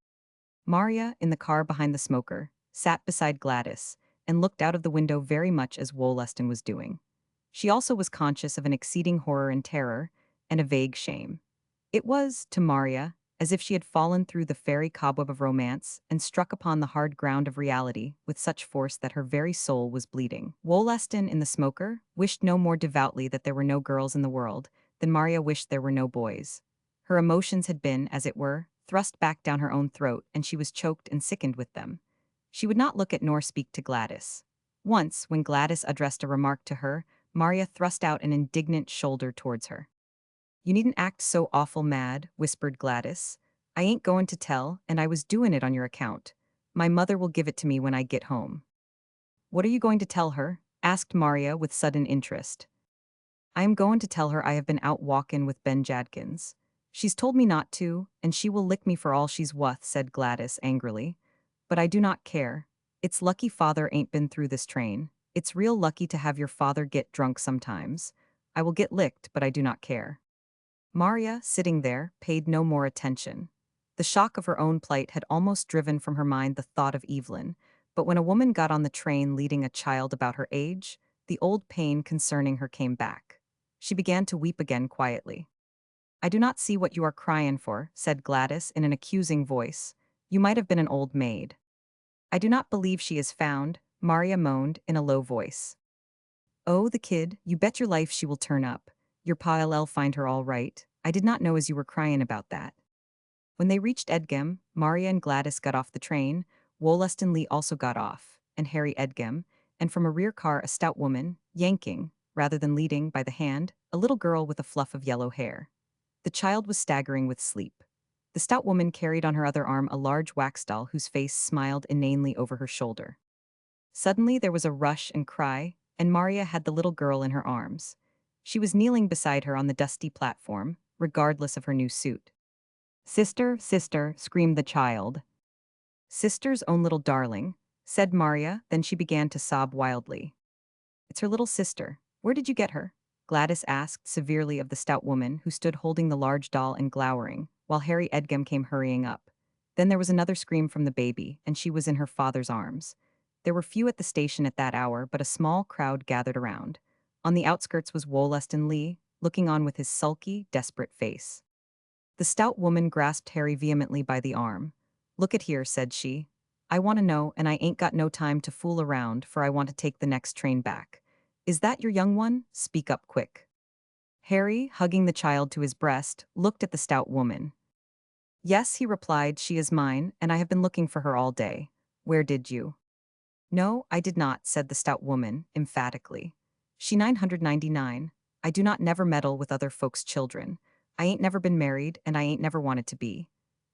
Maria, in the car behind the smoker, sat beside Gladys, and looked out of the window very much as Wollaston was doing. She also was conscious of an exceeding horror and terror, and a vague shame. It was, to Maria, as if she had fallen through the fairy cobweb of romance and struck upon the hard ground of reality with such force that her very soul was bleeding. Wollaston, in the smoker, wished no more devoutly that there were no girls in the world than Maria wished there were no boys. Her emotions had been, as it were, thrust back down her own throat, and she was choked and sickened with them. She would not look at nor speak to Gladys. Once, when Gladys addressed a remark to her, Maria thrust out an indignant shoulder towards her. "You needn't act so awful mad," whispered Gladys. "I ain't goin' to tell, and I was doin' it on your account. My mother will give it to me when I get home." "What are you going to tell her?" asked Maria with sudden interest. "I am goin' to tell her I have been out walkin' with Ben Jadkins. She's told me not to, and she will lick me for all she's wuth," said Gladys angrily. "But I do not care. It's lucky father ain't been through this train. It's real lucky to have your father get drunk sometimes. I will get licked, but I do not care." Maria, sitting there, paid no more attention. The shock of her own plight had almost driven from her mind the thought of Evelyn, but when a woman got on the train leading a child about her age, the old pain concerning her came back. She began to weep again quietly. "I do not see what you are crying for," said Gladys in an accusing voice. "You might have been an old maid." "I do not believe she is found," Maria moaned in a low voice. "Oh, the kid, you bet your life she will turn up. Your pa'll find her all right. I did not know as you were crying about that." When they reached Edgem, Maria and Gladys got off the train, Wollaston Lee also got off, and Harry Edgem, and from a rear car a stout woman, yanking, rather than leading, by the hand, a little girl with a fluff of yellow hair. The child was staggering with sleep. The stout woman carried on her other arm a large wax doll whose face smiled inanely over her shoulder. Suddenly there was a rush and cry, and Maria had the little girl in her arms. She was kneeling beside her on the dusty platform, regardless of her new suit. "Sister, sister," screamed the child. "Sister's own little darling," said Maria, then she began to sob wildly. "It's her little sister. Where did you get her?" Gladys asked severely of the stout woman who stood holding the large doll and glowering, while Harry Edgem came hurrying up. Then there was another scream from the baby, and she was in her father's arms. There were few at the station at that hour, but a small crowd gathered around. On the outskirts was Wollaston Lee, looking on with his sulky, desperate face. The stout woman grasped Harry vehemently by the arm. "Look at here," said she. "I want to know, and I ain't got no time to fool around, for I want to take the next train back. Is that your young one? Speak up quick." Harry, hugging the child to his breast, looked at the stout woman. "Yes," he replied, "she is mine, and I have been looking for her all day. Where did you?" "No, I did not," said the stout woman, emphatically. "She 999. I do not never meddle with other folks' children. I ain't never been married, and I ain't never wanted to be.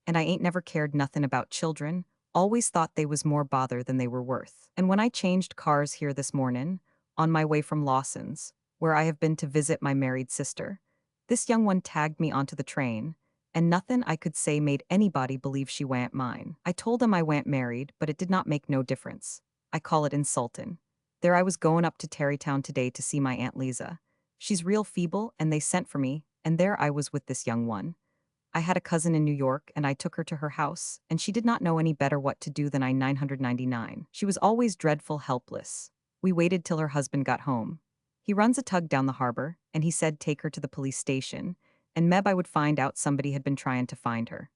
And I ain't never cared nothin' about children, always thought they was more bother than they were worth. And when I changed cars here this mornin', on my way from Lawson's, where I have been to visit my married sister, this young one tagged me onto the train, and nothin' I could say made anybody believe she wa'n't mine. I told 'em I wa'n't married, but it did not make no difference. I call it insultin'. There I was goin' up to Tarrytown today to see my Aunt Liza. She's real feeble, and they sent for me, and there I was with this young one. I had a cousin in New York, and I took her to her house, and she did not know any better what to do than I 999. She was always dreadful helpless. We waited till her husband got home. He runs a tug down the harbor, and he said take her to the police station, and Meb I would find out somebody had been trying to find her.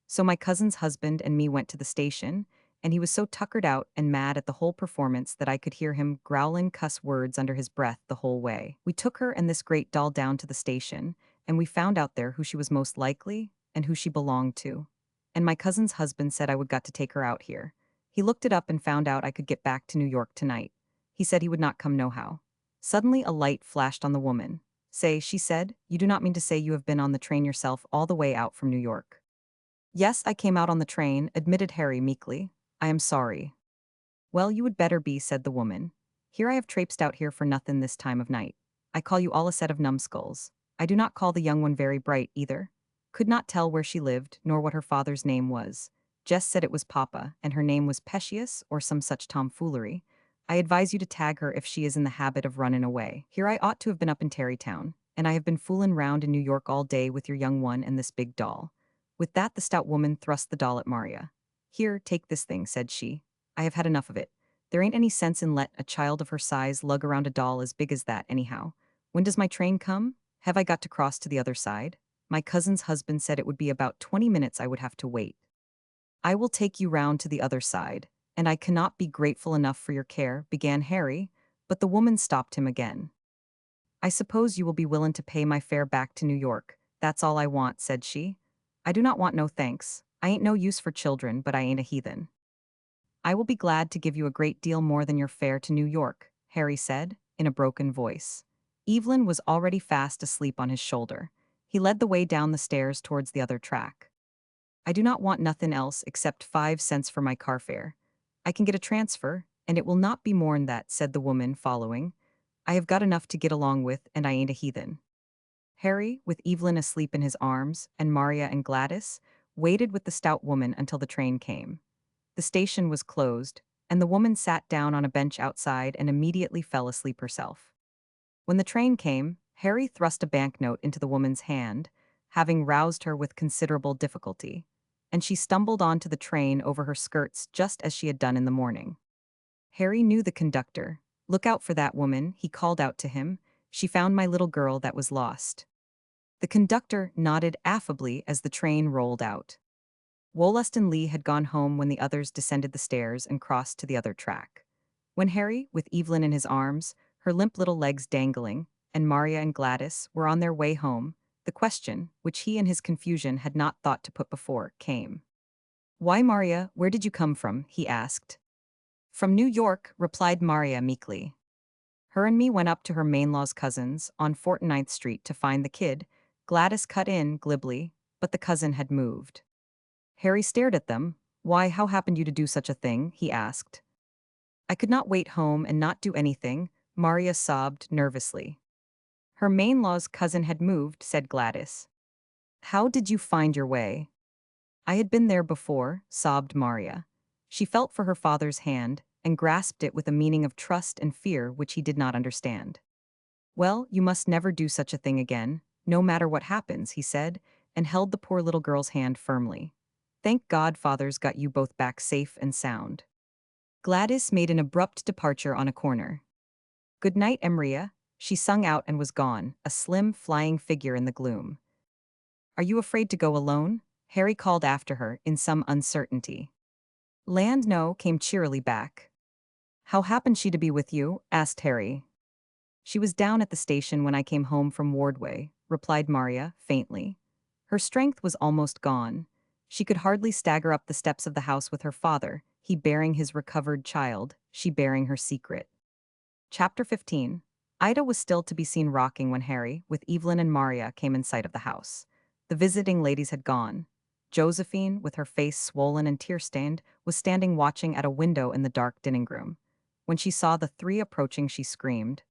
So my cousin's husband and me went to the station, and he was so tuckered out and mad at the whole performance that I could hear him growling cuss words under his breath the whole way. We took her and this great doll down to the station, and we found out there who she was most likely and who she belonged to. And my cousin's husband said I would got to take her out here. He looked it up and found out I could get back to New York tonight. He said he would not come nohow. Suddenly a light flashed on the woman. Say, she said, you do not mean to say you have been on the train yourself all the way out from New York. Yes, I came out on the train, admitted Harry meekly. I am sorry. Well, you would better be, said the woman. Here I have traipsed out here for nothin' this time of night. I call you all a set of numbskulls. I do not call the young one very bright, either. Could not tell where she lived, nor what her father's name was. Jess said it was Papa, and her name was Pecius, or some such tomfoolery. I advise you to tag her if she is in the habit of runnin' away. Here I ought to have been up in Tarrytown, and I have been foolin' round in New York all day with your young one and this big doll. With that the stout woman thrust the doll at Maria. Here, take this thing, said she. I have had enough of it. There ain't any sense in let a child of her size lug around a doll as big as that, anyhow. When does my train come? Have I got to cross to the other side? My cousin's husband said it would be about 20 minutes I would have to wait. I will take you round to the other side, and I cannot be grateful enough for your care, began Harry, but the woman stopped him again. I suppose you will be willin' to pay my fare back to New York. That's all I want, said she. I do not want no thanks. I ain't no use for children, but I ain't a heathen. I will be glad to give you a great deal more than your fare to New York, Harry said, in a broken voice. Evelyn was already fast asleep on his shoulder. He led the way down the stairs towards the other track. I do not want nothin' else except 5 cents for my car fare. I can get a transfer, and it will not be more'n that, said the woman, following. I have got enough to get along with, and I ain't a heathen. Harry, with Evelyn asleep in his arms, and Maria and Gladys, waited with the stout woman until the train came. The station was closed, and the woman sat down on a bench outside and immediately fell asleep herself. When the train came, Harry thrust a banknote into the woman's hand, having roused her with considerable difficulty, and she stumbled onto the train over her skirts just as she had done in the morning. Harry knew the conductor. Look out for that woman, he called out to him. She found my little girl that was lost. The conductor nodded affably as the train rolled out. Wollaston Lee had gone home when the others descended the stairs and crossed to the other track. When Harry, with Evelyn in his arms, her limp little legs dangling, and Maria and Gladys were on their way home, the question, which he in his confusion had not thought to put before, came. Why, Maria, where did you come from? He asked. From New York, replied Maria meekly. Her and me went up to her Mainlaw's cousins on 49th Street to find the kid. Gladys cut in, glibly, but the cousin had moved. Harry stared at them. Why, how happened you to do such a thing? He asked. I could not wait home and not do anything, Maria sobbed nervously. Her Mainlaw's cousin had moved, said Gladys. How did you find your way? I had been there before, sobbed Maria. She felt for her father's hand and grasped it with a meaning of trust and fear which he did not understand. Well, you must never do such a thing again, no matter what happens, he said, and held the poor little girl's hand firmly. Thank God father's got you both back safe and sound. Gladys made an abrupt departure on a corner. Good night, Emria, she sung out and was gone, a slim, flying figure in the gloom. Are you afraid to go alone? Harry called after her, in some uncertainty. Land no, came cheerily back. How happened she to be with you? Asked Harry. She was down at the station when I came home from Wardway, replied Maria, faintly. Her strength was almost gone. She could hardly stagger up the steps of the house with her father, he bearing his recovered child, she bearing her secret. Chapter 15. Ida was still to be seen rocking when Harry, with Evelyn and Maria, came in sight of the house. The visiting ladies had gone. Josephine, with her face swollen and tear-stained, was standing watching at a window in the dark dining-room. When she saw the three approaching, she screamed,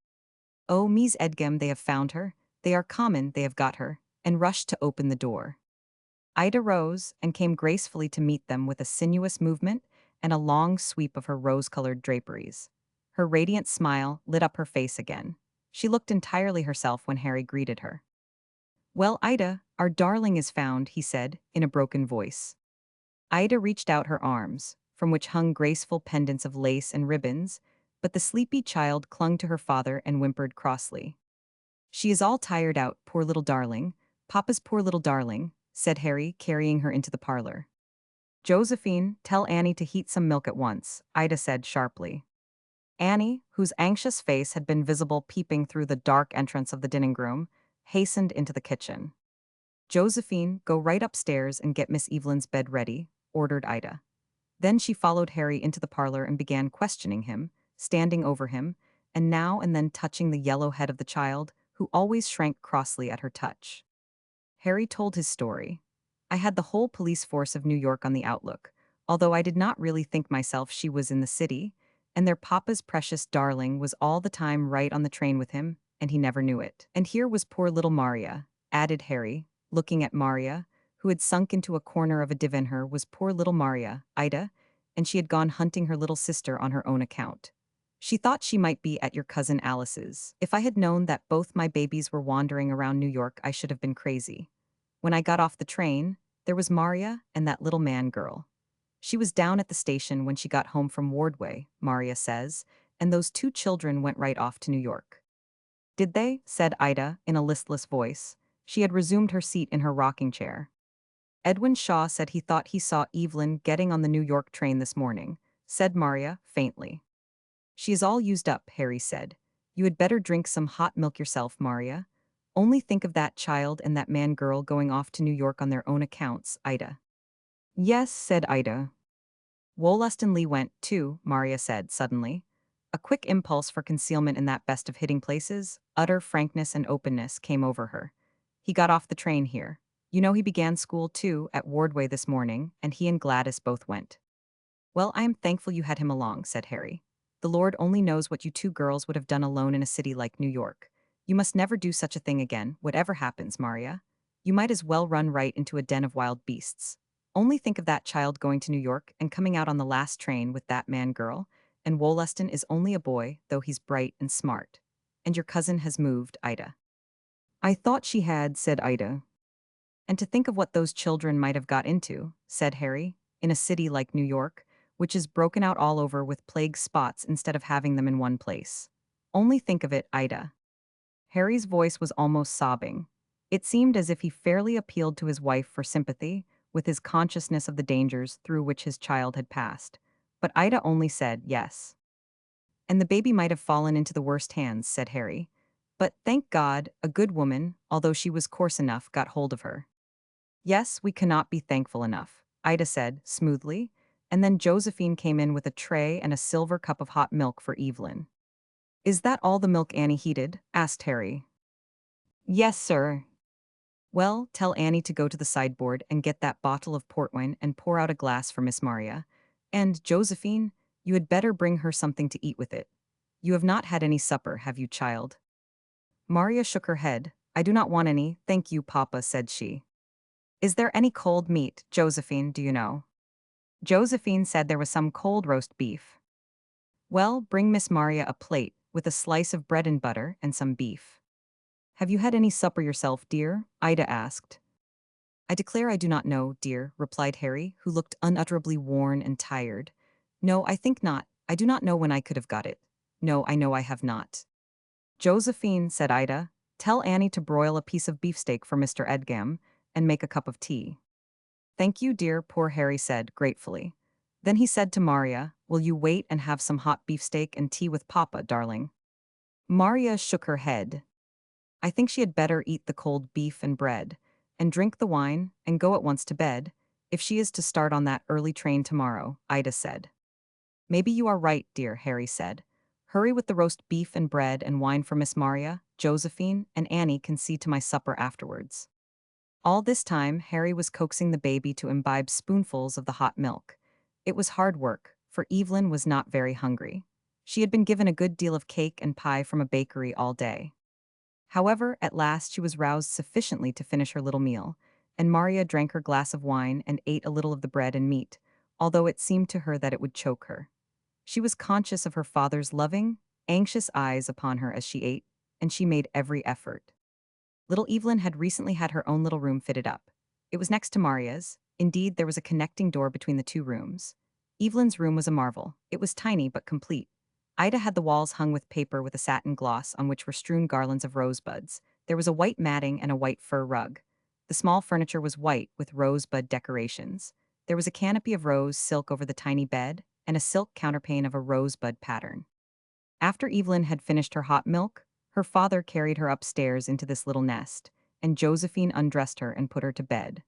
Oh, Mies Edgem, they have found her. They are common, they have got her, and rushed to open the door. Ida rose and came gracefully to meet them with a sinuous movement and a long sweep of her rose-colored draperies. Her radiant smile lit up her face again. She looked entirely herself when Harry greeted her. Well, Ida, our darling is found, he said, in a broken voice. Ida reached out her arms, from which hung graceful pendants of lace and ribbons. but the sleepy child clung to her father and whimpered crossly. She is all tired out, poor little darling. Papa's poor little darling, said Harry, carrying her into the parlor. Josephine, tell Annie to heat some milk at once, Ida said sharply. Annie, whose anxious face had been visible peeping through the dark entrance of the dining room, hastened into the kitchen. Josephine, go right upstairs and get Miss Evelyn's bed ready, ordered Ida. Then she followed Harry into the parlor and began questioning him, standing over him, and now and then touching the yellow head of the child, who always shrank crossly at her touch. Harry told his story. I had the whole police force of New York on the outlook, although I did not really think myself she was in the city, and their papa's precious darling was all the time right on the train with him, and he never knew it. And here was poor little Maria, added Harry, looking at Maria, who had sunk into a corner of a divan. Her was poor little Maria, Ida, and she had gone hunting her little sister on her own account. She thought she might be at your cousin Alice's. If I had known that both my babies were wandering around New York, I should have been crazy. When I got off the train, there was Maria and that little man girl. She was down at the station when she got home from Wardway, Maria says, and those two children went right off to New York. Did they? Said Ida, in a listless voice. She had resumed her seat in her rocking chair. Edwin Shaw said he thought he saw Evelyn getting on the New York train this morning, said Maria, faintly. She is all used up, Harry said. You had better drink some hot milk yourself, Maria. Only think of that child and that man girl going off to New York on their own accounts, Ida. Yes, said Ida. Wollaston Lee went, too, Maria said suddenly. A quick impulse for concealment in that best of hiding places, utter frankness and openness came over her. He got off the train here. You know he began school, too, at Wardway this morning, and he and Gladys both went. Well, I am thankful you had him along, said Harry. The Lord only knows what you two girls would have done alone in a city like New York. You must never do such a thing again, whatever happens, Maria. You might as well run right into a den of wild beasts. Only think of that child going to New York and coming out on the last train with that man girl, and Wollaston is only a boy, though he's bright and smart. And your cousin has moved, Ida. I thought she had, said Ida. And to think of what those children might have got into, said Harry, in a city like New York, which is broken out all over with plague spots instead of having them in one place. Only think of it, Ida. Harry's voice was almost sobbing. It seemed as if he fairly appealed to his wife for sympathy, with his consciousness of the dangers through which his child had passed. But Ida only said yes. And the baby might have fallen into the worst hands, said Harry. But thank God, a good woman, although she was coarse enough, got hold of her. Yes, we cannot be thankful enough, Ida said, smoothly, and then Josephine came in with a tray and a silver cup of hot milk for Evelyn. Is that all the milk Annie heated? Asked Harry. Yes, sir. Well, tell Annie to go to the sideboard and get that bottle of port wine and pour out a glass for Miss Maria. And, Josephine, you had better bring her something to eat with it. You have not had any supper, have you, child? Maria shook her head. I do not want any, thank you, Papa, said she. Is there any cold meat, Josephine, do you know? Josephine said there was some cold roast beef. Well, bring Miss Maria a plate, with a slice of bread and butter and some beef. Have you had any supper yourself, dear? Ida asked. I declare I do not know, dear, replied Harry, who looked unutterably worn and tired. No, I think not. I do not know when I could have got it. No, I know I have not. Josephine, said Ida, tell Annie to broil a piece of beefsteak for Mr. Edgam, and make a cup of tea. Thank you, dear, poor Harry said, gratefully. Then he said to Maria, will you wait and have some hot beefsteak and tea with Papa, darling? Maria shook her head. I think she had better eat the cold beef and bread, and drink the wine, and go at once to bed, if she is to start on that early train tomorrow, Ida said. Maybe you are right, dear, Harry said. Hurry with the roast beef and bread and wine for Miss Maria, Josephine, and Annie can see to my supper afterwards. All this time, Harry was coaxing the baby to imbibe spoonfuls of the hot milk. It was hard work, for Evelyn was not very hungry. She had been given a good deal of cake and pie from a bakery all day. However, at last she was roused sufficiently to finish her little meal, and Maria drank her glass of wine and ate a little of the bread and meat, although it seemed to her that it would choke her. She was conscious of her father's loving, anxious eyes upon her as she ate, and she made every effort. Little Evelyn had recently had her own little room fitted up. It was next to Maria's. Indeed, there was a connecting door between the two rooms. Evelyn's room was a marvel. It was tiny but complete. Ida had the walls hung with paper with a satin gloss on which were strewn garlands of rosebuds. There was a white matting and a white fur rug. The small furniture was white with rosebud decorations. There was a canopy of rose silk over the tiny bed, and a silk counterpane of a rosebud pattern. After Evelyn had finished her hot milk, her father carried her upstairs into this little nest, and Josephine undressed her and put her to bed.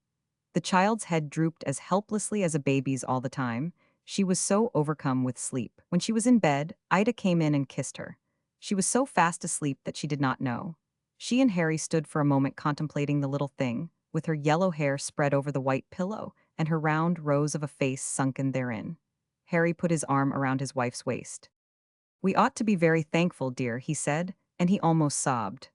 The child's head drooped as helplessly as a baby's all the time. She was so overcome with sleep. When she was in bed, Ida came in and kissed her. She was so fast asleep that she did not know. She and Harry stood for a moment contemplating the little thing, with her yellow hair spread over the white pillow and her round rose of a face sunken therein. Harry put his arm around his wife's waist. "We ought to be very thankful, dear," he said, and he almost sobbed.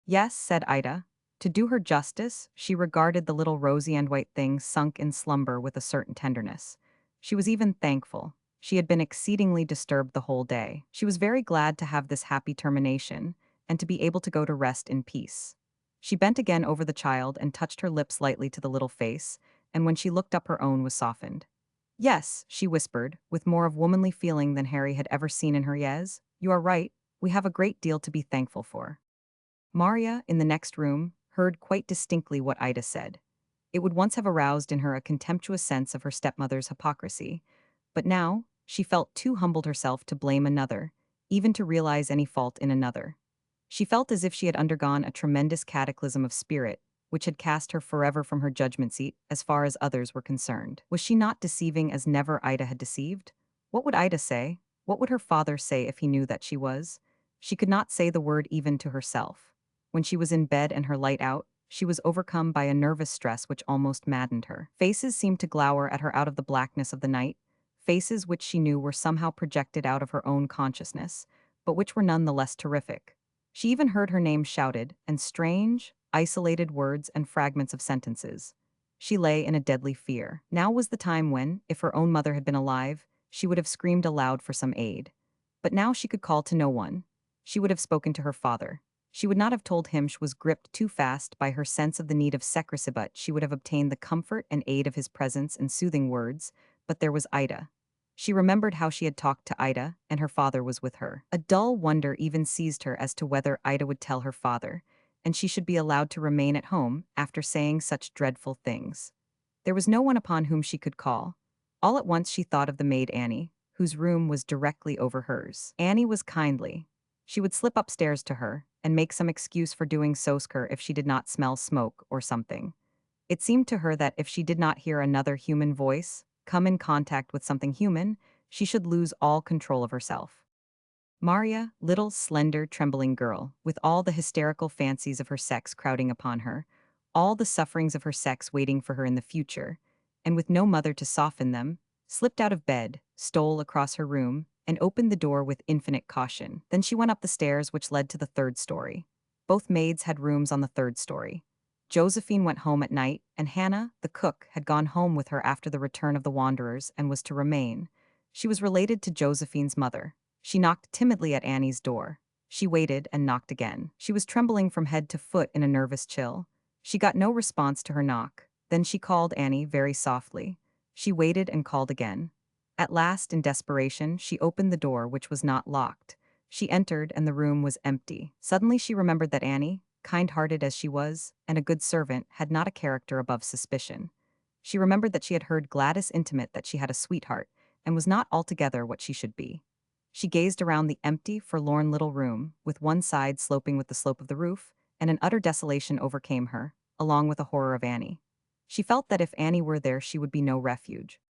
"Yes," said Ida. To do her justice, she regarded the little rosy and white thing sunk in slumber with a certain tenderness. She was even thankful. She had been exceedingly disturbed the whole day. She was very glad to have this happy termination, and to be able to go to rest in peace. She bent again over the child and touched her lips lightly to the little face, and when she looked up her own was softened. "Yes," she whispered, with more of womanly feeling than Harry had ever seen in her. "Yes, you are right, we have a great deal to be thankful for." Maria, in the next room, heard quite distinctly what Ida said. It would once have aroused in her a contemptuous sense of her stepmother's hypocrisy, but now she felt too humbled herself to blame another, even to realize any fault in another. She felt as if she had undergone a tremendous cataclysm of spirit, which had cast her forever from her judgment seat as far as others were concerned. Was she not deceiving as never Ida had deceived? What would Ida say? What would her father say if he knew that she was? She could not say the word even to herself. When she was in bed and her light out, she was overcome by a nervous stress which almost maddened her. Faces seemed to glower at her out of the blackness of the night, faces which she knew were somehow projected out of her own consciousness, but which were none the less terrific. She even heard her name shouted, and strange, isolated words and fragments of sentences. She lay in a deadly fear. Now was the time when, if her own mother had been alive, she would have screamed aloud for some aid. But now she could call to no one. She would have spoken to her father. She would not have told him she was gripped too fast by her sense of the need of secrecy, but she would have obtained the comfort and aid of his presence and soothing words. But there was Ida. She remembered how she had talked to Ida, and her father was with her. A dull wonder even seized her as to whether Ida would tell her father, and she should be allowed to remain at home after saying such dreadful things. There was no one upon whom she could call. All at once she thought of the maid Annie, whose room was directly over hers. Annie was kindly. She would slip upstairs to her, and make some excuse for doing so if she did not smell smoke or something. It seemed to her that if she did not hear another human voice come in contact with something human, she should lose all control of herself. Maria, little, slender, trembling girl, with all the hysterical fancies of her sex crowding upon her, all the sufferings of her sex waiting for her in the future, and with no mother to soften them, slipped out of bed, stole across her room, and opened the door with infinite caution. Then she went up the stairs which led to the third story. Both maids had rooms on the third story. Josephine went home at night, and Hannah, the cook, had gone home with her after the return of the wanderers and was to remain. She was related to Josephine's mother. She knocked timidly at Annie's door. She waited and knocked again. She was trembling from head to foot in a nervous chill. She got no response to her knock. Then she called Annie very softly. She waited and called again. At last, in desperation, she opened the door, which was not locked. She entered, and the room was empty. Suddenly she remembered that Annie, kind-hearted as she was, and a good servant, had not a character above suspicion. She remembered that she had heard Gladys intimate that she had a sweetheart, and was not altogether what she should be. She gazed around the empty, forlorn little room, with one side sloping with the slope of the roof, and an utter desolation overcame her, along with a horror of Annie. She felt that if Annie were there she would be no refuge.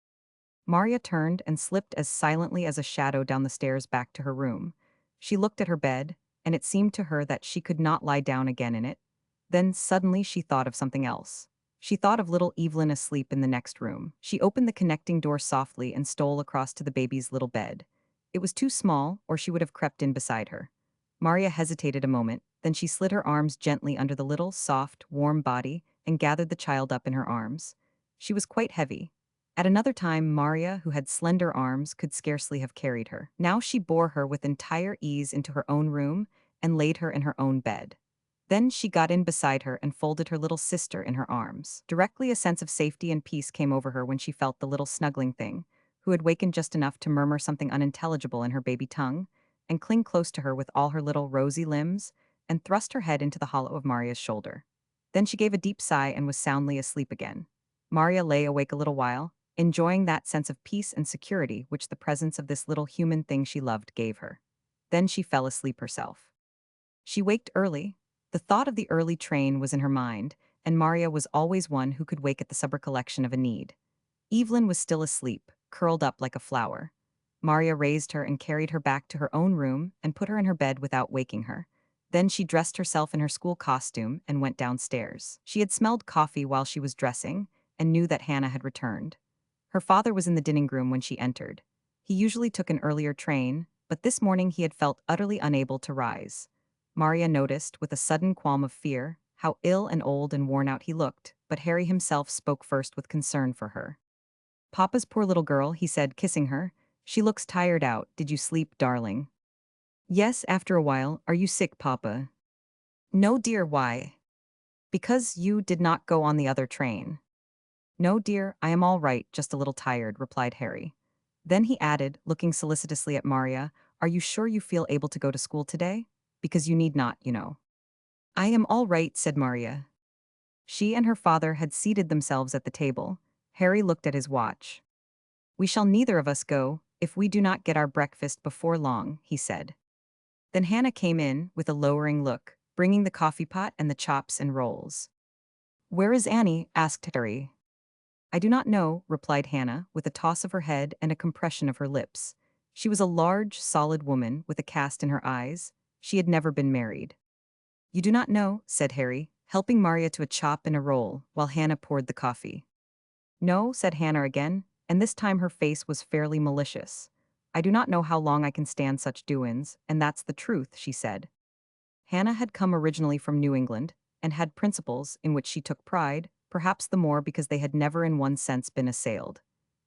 Maria turned and slipped as silently as a shadow down the stairs back to her room. She looked at her bed, and it seemed to her that she could not lie down again in it. Then suddenly she thought of something else. She thought of little Evelyn asleep in the next room. She opened the connecting door softly and stole across to the baby's little bed. It was too small, or she would have crept in beside her. Maria hesitated a moment, then she slid her arms gently under the little, soft, warm body and gathered the child up in her arms. She was quite heavy. At another time, Maria, who had slender arms, could scarcely have carried her. Now she bore her with entire ease into her own room and laid her in her own bed. Then she got in beside her and folded her little sister in her arms. Directly a sense of safety and peace came over her when she felt the little snuggling thing, who had wakened just enough to murmur something unintelligible in her baby tongue, and cling close to her with all her little rosy limbs, and thrust her head into the hollow of Maria's shoulder. Then she gave a deep sigh and was soundly asleep again. Maria lay awake a little while, enjoying that sense of peace and security which the presence of this little human thing she loved gave her. Then she fell asleep herself. She waked early. The thought of the early train was in her mind, and Maria was always one who could wake at the subrecollection of a need. Evelyn was still asleep, curled up like a flower. Maria raised her and carried her back to her own room and put her in her bed without waking her. Then she dressed herself in her school costume and went downstairs. She had smelled coffee while she was dressing and knew that Hannah had returned. Her father was in the dining room when she entered. He usually took an earlier train, but this morning he had felt utterly unable to rise. Maria noticed, with a sudden qualm of fear, how ill and old and worn out he looked, but Harry himself spoke first with concern for her. "Papa's poor little girl," he said, kissing her. "She looks tired out. Did you sleep, darling?" "Yes, after a while. Are you sick, Papa?" "No, dear, why?" "Because you did not go on the other train." "No, dear, I am all right, just a little tired," replied Harry. Then he added, looking solicitously at Maria, "Are you sure you feel able to go to school today? Because you need not, you know." "I am all right," said Maria. She and her father had seated themselves at the table. Harry looked at his watch. "We shall neither of us go, if we do not get our breakfast before long," he said. Then Hannah came in, with a lowering look, bringing the coffee pot and the chops and rolls. "Where is Annie?" asked Harry. "I do not know," replied Hannah, with a toss of her head and a compression of her lips. She was a large, solid woman, with a cast in her eyes. She had never been married. "You do not know," said Harry, helping Maria to a chop and a roll, while Hannah poured the coffee. "No," said Hannah again, and this time her face was fairly malicious. "I do not know how long I can stand such doin's, and that's the truth," she said. Hannah had come originally from New England, and had principles in which she took pride, perhaps the more because they had never in one sense been assailed.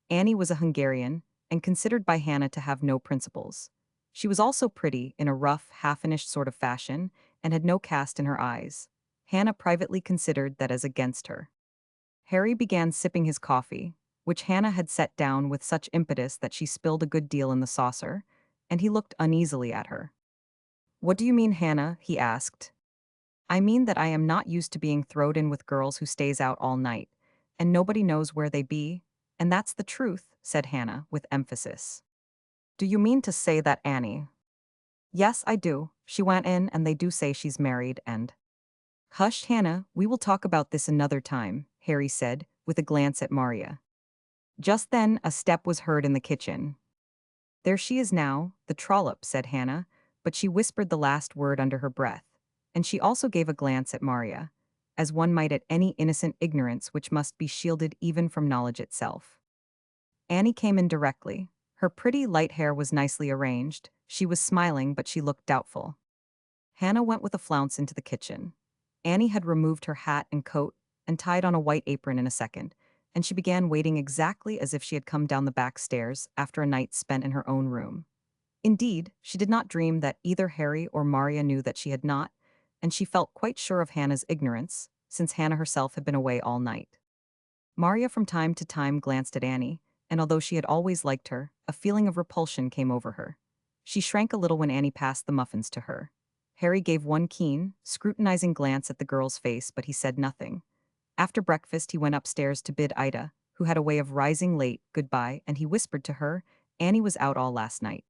Annie was a Hungarian, and considered by Hannah to have no principles. She was also pretty, in a rough, half-finished sort of fashion, and had no cast in her eyes. Hannah privately considered that as against her. Harry began sipping his coffee, which Hannah had set down with such impetus that she spilled a good deal in the saucer, and he looked uneasily at her. "What do you mean, Hannah?" he asked. "I mean that I am not used to being throwed in with girls who stays out all night, and nobody knows where they be, and that's the truth," said Hannah, with emphasis. "Do you mean to say that Annie—" "Yes, I do. She went in and they do say she's married and—" "Hush, Hannah, we will talk about this another time," Harry said, with a glance at Maria. Just then a step was heard in the kitchen. "There she is now, the trollop," said Hannah, but she whispered the last word under her breath, and she also gave a glance at Maria, as one might at any innocent ignorance which must be shielded even from knowledge itself. Annie came in directly. Her pretty light hair was nicely arranged. She was smiling, but she looked doubtful. Hannah went with a flounce into the kitchen. Annie had removed her hat and coat and tied on a white apron in a second, and she began waiting exactly as if she had come down the back stairs after a night spent in her own room. Indeed, she did not dream that either Harry or Maria knew that she had not, and she felt quite sure of Hannah's ignorance, since Hannah herself had been away all night. Maria from time to time glanced at Annie, and although she had always liked her, a feeling of repulsion came over her. She shrank a little when Annie passed the muffins to her. Harry gave one keen, scrutinizing glance at the girl's face, but he said nothing. After breakfast he went upstairs to bid Ida, who had a way of rising late, goodbye, and he whispered to her, "Annie was out all last night."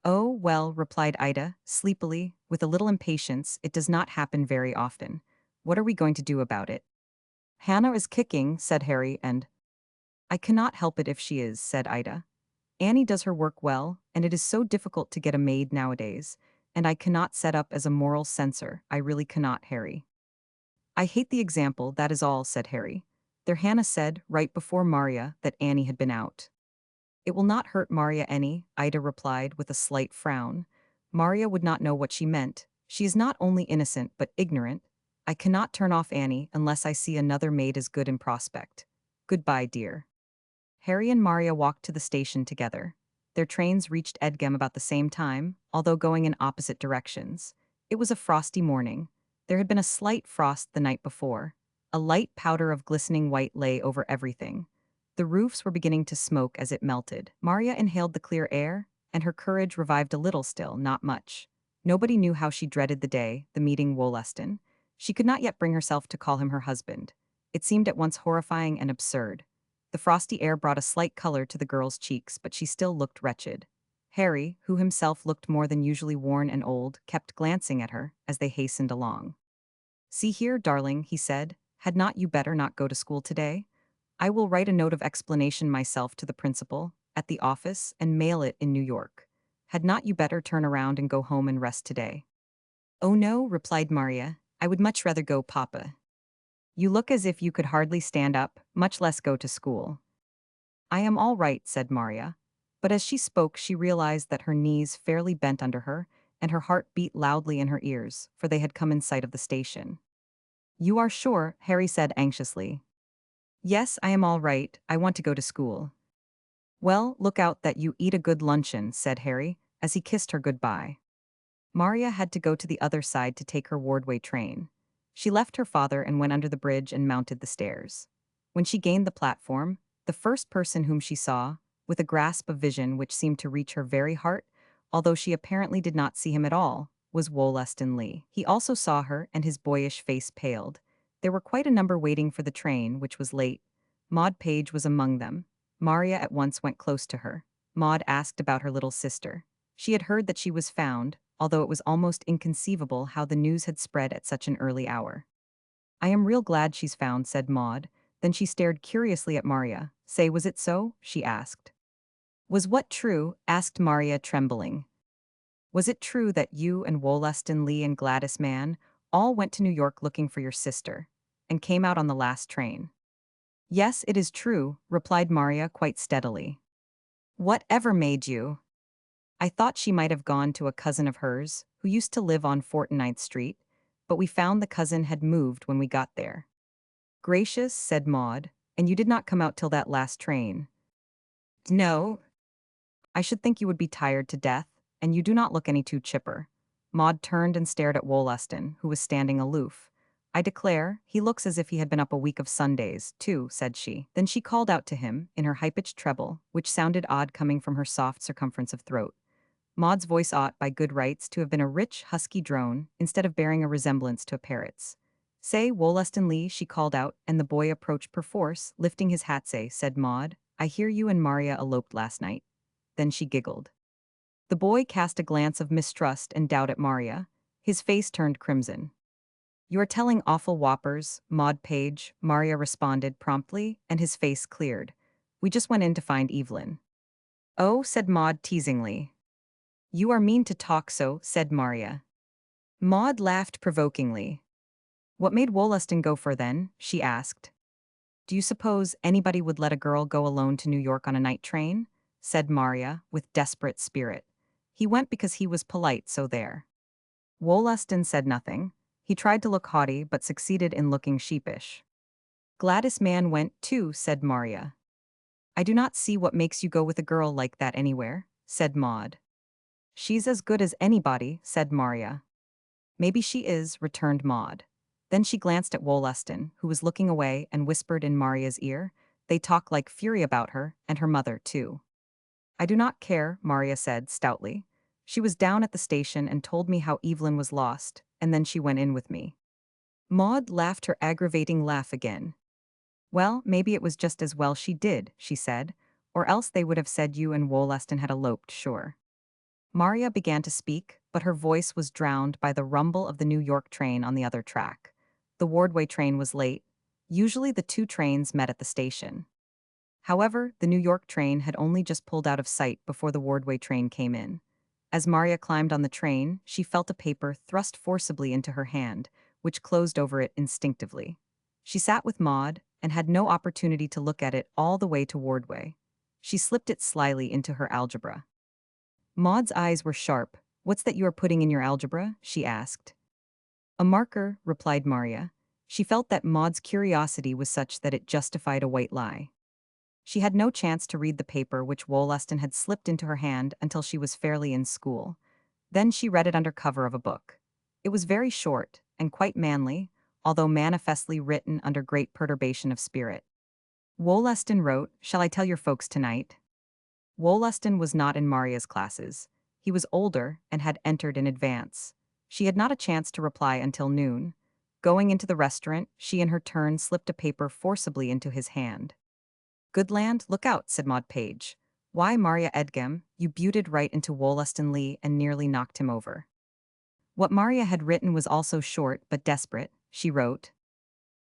"Oh, well," replied Ida, sleepily, with a little impatience, "it does not happen very often. What are we going to do about it?" "Hannah is kicking," said Harry, and— "I cannot help it if she is," said Ida. "Annie does her work well, and it is so difficult to get a maid nowadays, and I cannot set up as a moral censor, I really cannot, Harry." "I hate the example, that is all," said Harry. There Hannah said, right before Maria, that Annie had been out. "It will not hurt Maria any," Ida replied with a slight frown. "Maria would not know what she meant. She is not only innocent but ignorant. I cannot turn off Annie unless I see another maid as good in prospect. Goodbye, dear." Harry and Maria walked to the station together. Their trains reached Edgem about the same time, although going in opposite directions. It was a frosty morning. There had been a slight frost the night before. A light powder of glistening white lay over everything. The roofs were beginning to smoke as it melted. Maria inhaled the clear air, and her courage revived a little still, not much. Nobody knew how she dreaded the day, the meeting Wollaston. She could not yet bring herself to call him her husband. It seemed at once horrifying and absurd. The frosty air brought a slight color to the girl's cheeks, but she still looked wretched. Harry, who himself looked more than usually worn and old, kept glancing at her as they hastened along. "See here, darling," he said, "had not you better not go to school today? I will write a note of explanation myself to the principal, at the office, and mail it in New York. Had not you better turn around and go home and rest today?" "Oh no," replied Maria, "I would much rather go, Papa. You look as if you could hardly stand up, much less go to school." "I am all right," said Maria. But as she spoke, she realized that her knees fairly bent under her, and her heart beat loudly in her ears, for they had come in sight of the station. "You are sure?" Harry said anxiously. "Yes, I am all right. I want to go to school." "Well, look out that you eat a good luncheon," said Harry, as he kissed her goodbye. Maria had to go to the other side to take her Wardway train. She left her father and went under the bridge and mounted the stairs. When she gained the platform, the first person whom she saw, with a grasp of vision which seemed to reach her very heart, although she apparently did not see him at all, was Wollaston Lee. He also saw her, and his boyish face paled. There were quite a number waiting for the train, which was late. Maud Page was among them. Maria at once went close to her. Maud asked about her little sister. She had heard that she was found, although it was almost inconceivable how the news had spread at such an early hour. "I am real glad she's found," said Maud. Then she stared curiously at Maria. "Say, was it so?" she asked. "Was what true?" asked Maria, trembling. "Was it true that you and Wollaston Lee and Gladys Mann all went to New York looking for your sister, and came out on the last train?" "Yes, it is true," replied Maria quite steadily. "What ever made you?" "I thought she might have gone to a cousin of hers, who used to live on 49th Street, but we found the cousin had moved when we got there." "Gracious," said Maud, "and you did not come out till that last train?" "No." "I should think you would be tired to death, and you do not look any too chipper." Maud turned and stared at Wollaston, who was standing aloof. "I declare, he looks as if he had been up a week of Sundays, too," said she. Then she called out to him, in her high-pitched treble, which sounded odd coming from her soft circumference of throat. Maud's voice ought, by good rights, to have been a rich, husky drone, instead of bearing a resemblance to a parrot's. "Say, Wollaston Lee," she called out, and the boy approached perforce, lifting his hat. "Say," said Maud, "I hear you and Maria eloped last night." Then she giggled. The boy cast a glance of mistrust and doubt at Maria. His face turned crimson. "You are telling awful whoppers, Maud Page," Maria responded promptly, and his face cleared. "We just went in to find Evelyn." "Oh," said Maud teasingly. "You are mean to talk so," said Maria. Maud laughed provokingly. "What made Wollaston go for then?" she asked. "Do you suppose anybody would let a girl go alone to New York on a night train?" said Maria, with desperate spirit. "He went because he was polite, so there." Wollaston said nothing. He tried to look haughty, but succeeded in looking sheepish. "Gladys Mann went too," said Maria. "I do not see what makes you go with a girl like that anywhere," said Maud. "She's as good as anybody," said Maria. "Maybe she is," returned Maud. Then she glanced at Wollaston, who was looking away, and whispered in Maria's ear, "They talk like fury about her, and her mother, too." "I do not care," Maria said stoutly. "She was down at the station and told me how Evelyn was lost, and then she went in with me." Maud laughed her aggravating laugh again. "Well, maybe it was just as well she did," she said, "or else they would have said you and Wollaston had eloped, sure." Maria began to speak, but her voice was drowned by the rumble of the New York train on the other track. The Wardway train was late. Usually the two trains met at the station. However, the New York train had only just pulled out of sight before the Wardway train came in. As Maria climbed on the train, she felt a paper thrust forcibly into her hand, which closed over it instinctively. She sat with Maud, and had no opportunity to look at it all the way to Wardway. She slipped it slyly into her algebra. Maud's eyes were sharp. "What's that you are putting in your algebra?" she asked. "A marker," replied Maria. She felt that Maud's curiosity was such that it justified a white lie. She had no chance to read the paper which Wollaston had slipped into her hand until she was fairly in school. Then she read it under cover of a book. It was very short, and quite manly, although manifestly written under great perturbation of spirit. Wollaston wrote, "Shall I tell your folks tonight?" Wollaston was not in Maria's classes. He was older and had entered in advance. She had not a chance to reply until noon. Going into the restaurant, she in her turn slipped a paper forcibly into his hand. "Goodland, look out," said Maud Page. "Why, Maria Edgem, you butted right into Wollaston Lee and nearly knocked him over." What Maria had written was also short but desperate. She wrote,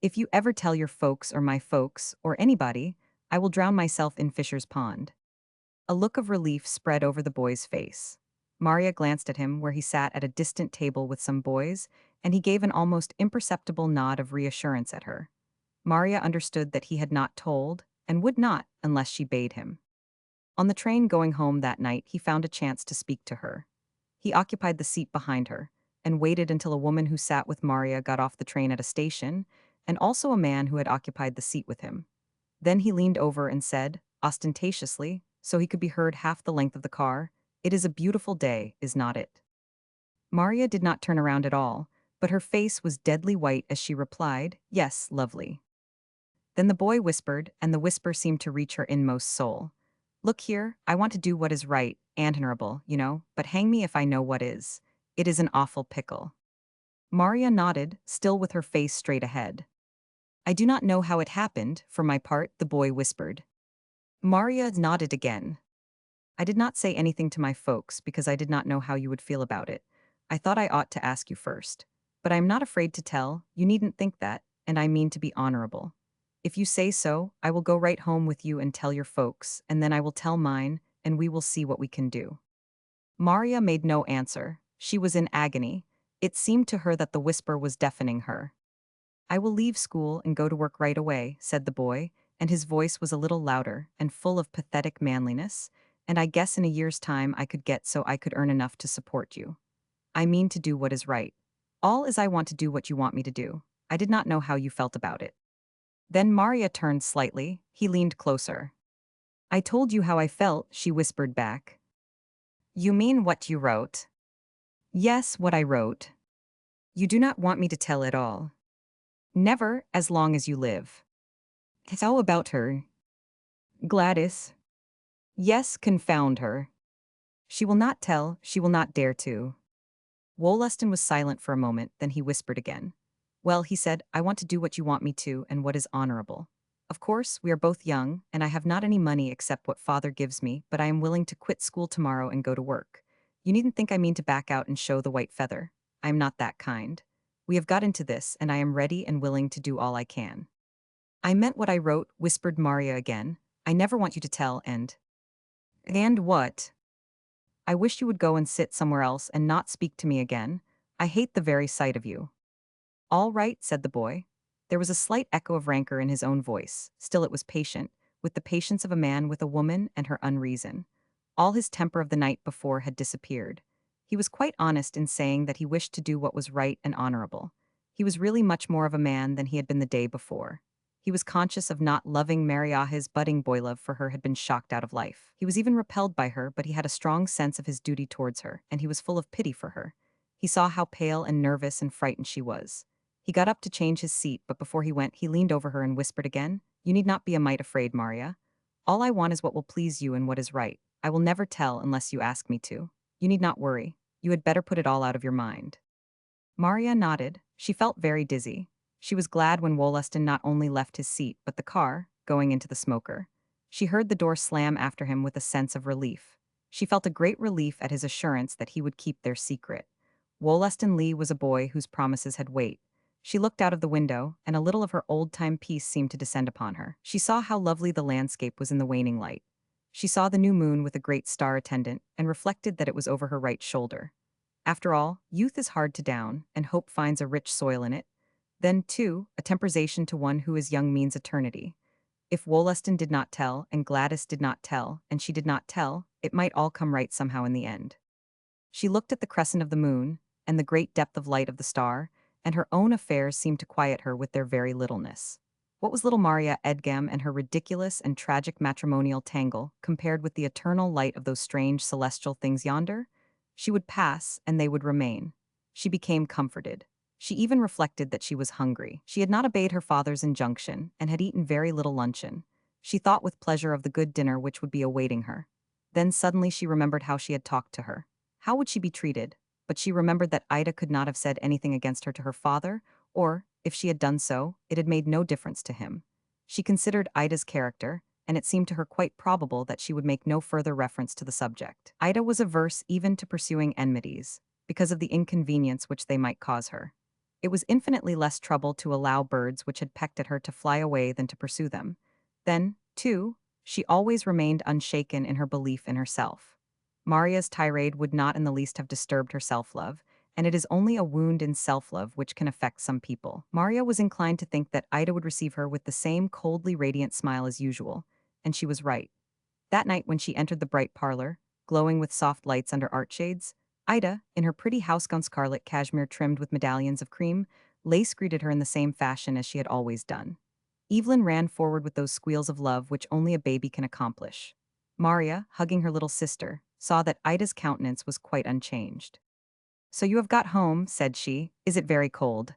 "If you ever tell your folks or my folks, or anybody, I will drown myself in Fisher's Pond." A look of relief spread over the boy's face. Maria glanced at him where he sat at a distant table with some boys, and he gave an almost imperceptible nod of reassurance at her. Maria understood that he had not told, and would not unless she bade him. On the train going home that night, he found a chance to speak to her. He occupied the seat behind her, and waited until a woman who sat with Maria got off the train at a station, and also a man who had occupied the seat with him. Then he leaned over and said, ostentatiously, so he could be heard half the length of the car, "It is a beautiful day, is not it?" Maria did not turn around at all, but her face was deadly white as she replied, "Yes, lovely." Then the boy whispered, and the whisper seemed to reach her inmost soul. "Look here, I want to do what is right and honorable, but hang me if I know what is. It is an awful pickle." Maria nodded, still with her face straight ahead. "I do not know how it happened, for my part," the boy whispered. Maria nodded again. "I did not say anything to my folks because I did not know how you would feel about it. I thought I ought to ask you first. But I am not afraid to tell, you needn't think that, and I mean to be honorable. If you say so, I will go right home with you and tell your folks, and then I will tell mine, and we will see what we can do." Maria made no answer. She was in agony. It seemed to her that the whisper was deafening her. "I will leave school and go to work right away," said the boy, and his voice was a little louder and full of pathetic manliness, "and I guess in a year's time I could get so I could earn enough to support you. I mean to do what is right. All is I want to do what you want me to do. I did not know how you felt about it." Then Maria turned slightly. He leaned closer. "I told you how I felt," she whispered back. "You mean what you wrote?" "Yes, what I wrote. You do not want me to tell it all." "Never, as long as you live." "It's all about her. Gladys." "Yes, confound her. She will not tell, she will not dare to." Wollaston was silent for a moment, then he whispered again. "Well," he said, "I want to do what you want me to and what is honorable. Of course, we are both young, and I have not any money except what father gives me, but I am willing to quit school tomorrow and go to work. You needn't think I mean to back out and show the white feather. I am not that kind. We have got into this, and I am ready and willing to do all I can." "I meant what I wrote," whispered Maria again. "I never want you to tell, and what?" "I wish you would go and sit somewhere else and not speak to me again. I hate the very sight of you." "All right," said the boy. There was a slight echo of rancor in his own voice, still it was patient, with the patience of a man with a woman and her unreason. All his temper of the night before had disappeared. He was quite honest in saying that he wished to do what was right and honorable. He was really much more of a man than he had been the day before. He was conscious of not loving Mariah. His budding boy love for her had been shocked out of life. He was even repelled by her, but he had a strong sense of his duty towards her, and he was full of pity for her. He saw how pale and nervous and frightened she was. He got up to change his seat, but before he went, he leaned over her and whispered again, "You need not be a mite afraid, Maria. All I want is what will please you and what is right. I will never tell unless you ask me to. You need not worry. You had better put it all out of your mind." Maria nodded. She felt very dizzy. She was glad when Wollaston not only left his seat, but the car, going into the smoker. She heard the door slam after him with a sense of relief. She felt a great relief at his assurance that he would keep their secret. Wollaston Lee was a boy whose promises had weight. She looked out of the window, and a little of her old-time peace seemed to descend upon her. She saw how lovely the landscape was in the waning light. She saw the new moon with a great star attendant, and reflected that it was over her right shoulder. After all, youth is hard to down, and hope finds a rich soil in it. Then, too, a temporization to one who is young means eternity. If Wollaston did not tell, and Gladys did not tell, and she did not tell, it might all come right somehow in the end. She looked at the crescent of the moon, and the great depth of light of the star, and her own affairs seemed to quiet her with their very littleness. What was little Maria Edgem and her ridiculous and tragic matrimonial tangle compared with the eternal light of those strange celestial things yonder? She would pass, and they would remain. She became comforted. She even reflected that she was hungry. She had not obeyed her father's injunction, and had eaten very little luncheon. She thought with pleasure of the good dinner which would be awaiting her. Then suddenly she remembered how she had talked to her. How would she be treated? But she remembered that Ida could not have said anything against her to her father, or, if she had done so, it had made no difference to him. She considered Ida's character, and it seemed to her quite probable that she would make no further reference to the subject. Ida was averse even to pursuing enmities, because of the inconvenience which they might cause her. It was infinitely less trouble to allow birds which had pecked at her to fly away than to pursue them. Then, too, she always remained unshaken in her belief in herself. Maria's tirade would not in the least have disturbed her self-love, and it is only a wound in self-love which can affect some people. Maria was inclined to think that Ida would receive her with the same coldly radiant smile as usual, and she was right. That night when she entered the bright parlor, glowing with soft lights under art shades, Ida, in her pretty housegown scarlet cashmere trimmed with medallions of cream, lace greeted her in the same fashion as she had always done. Evelyn ran forward with those squeals of love which only a baby can accomplish. Maria, hugging her little sister, saw that Ida's countenance was quite unchanged. "So you have got home," said she. "Is it very cold?"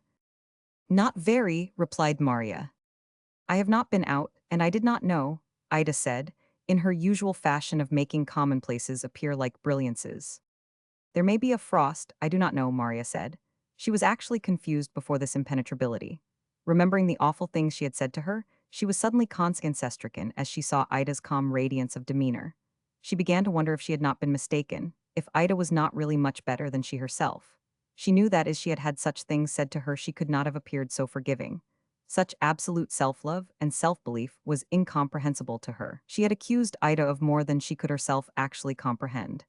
"Not very," replied Maria. "I have not been out, and I did not know," Ida said, in her usual fashion of making commonplaces appear like brilliances. "There may be a frost, I do not know," Maria said. She was actually confused before this impenetrability. Remembering the awful things she had said to her, she was suddenly conscience-stricken as she saw Ida's calm radiance of demeanor. She began to wonder if she had not been mistaken, if Ida was not really much better than she herself. She knew that as she had had such things said to her she could not have appeared so forgiving. Such absolute self-love and self-belief was incomprehensible to her. She had accused Ida of more than she could herself actually comprehend.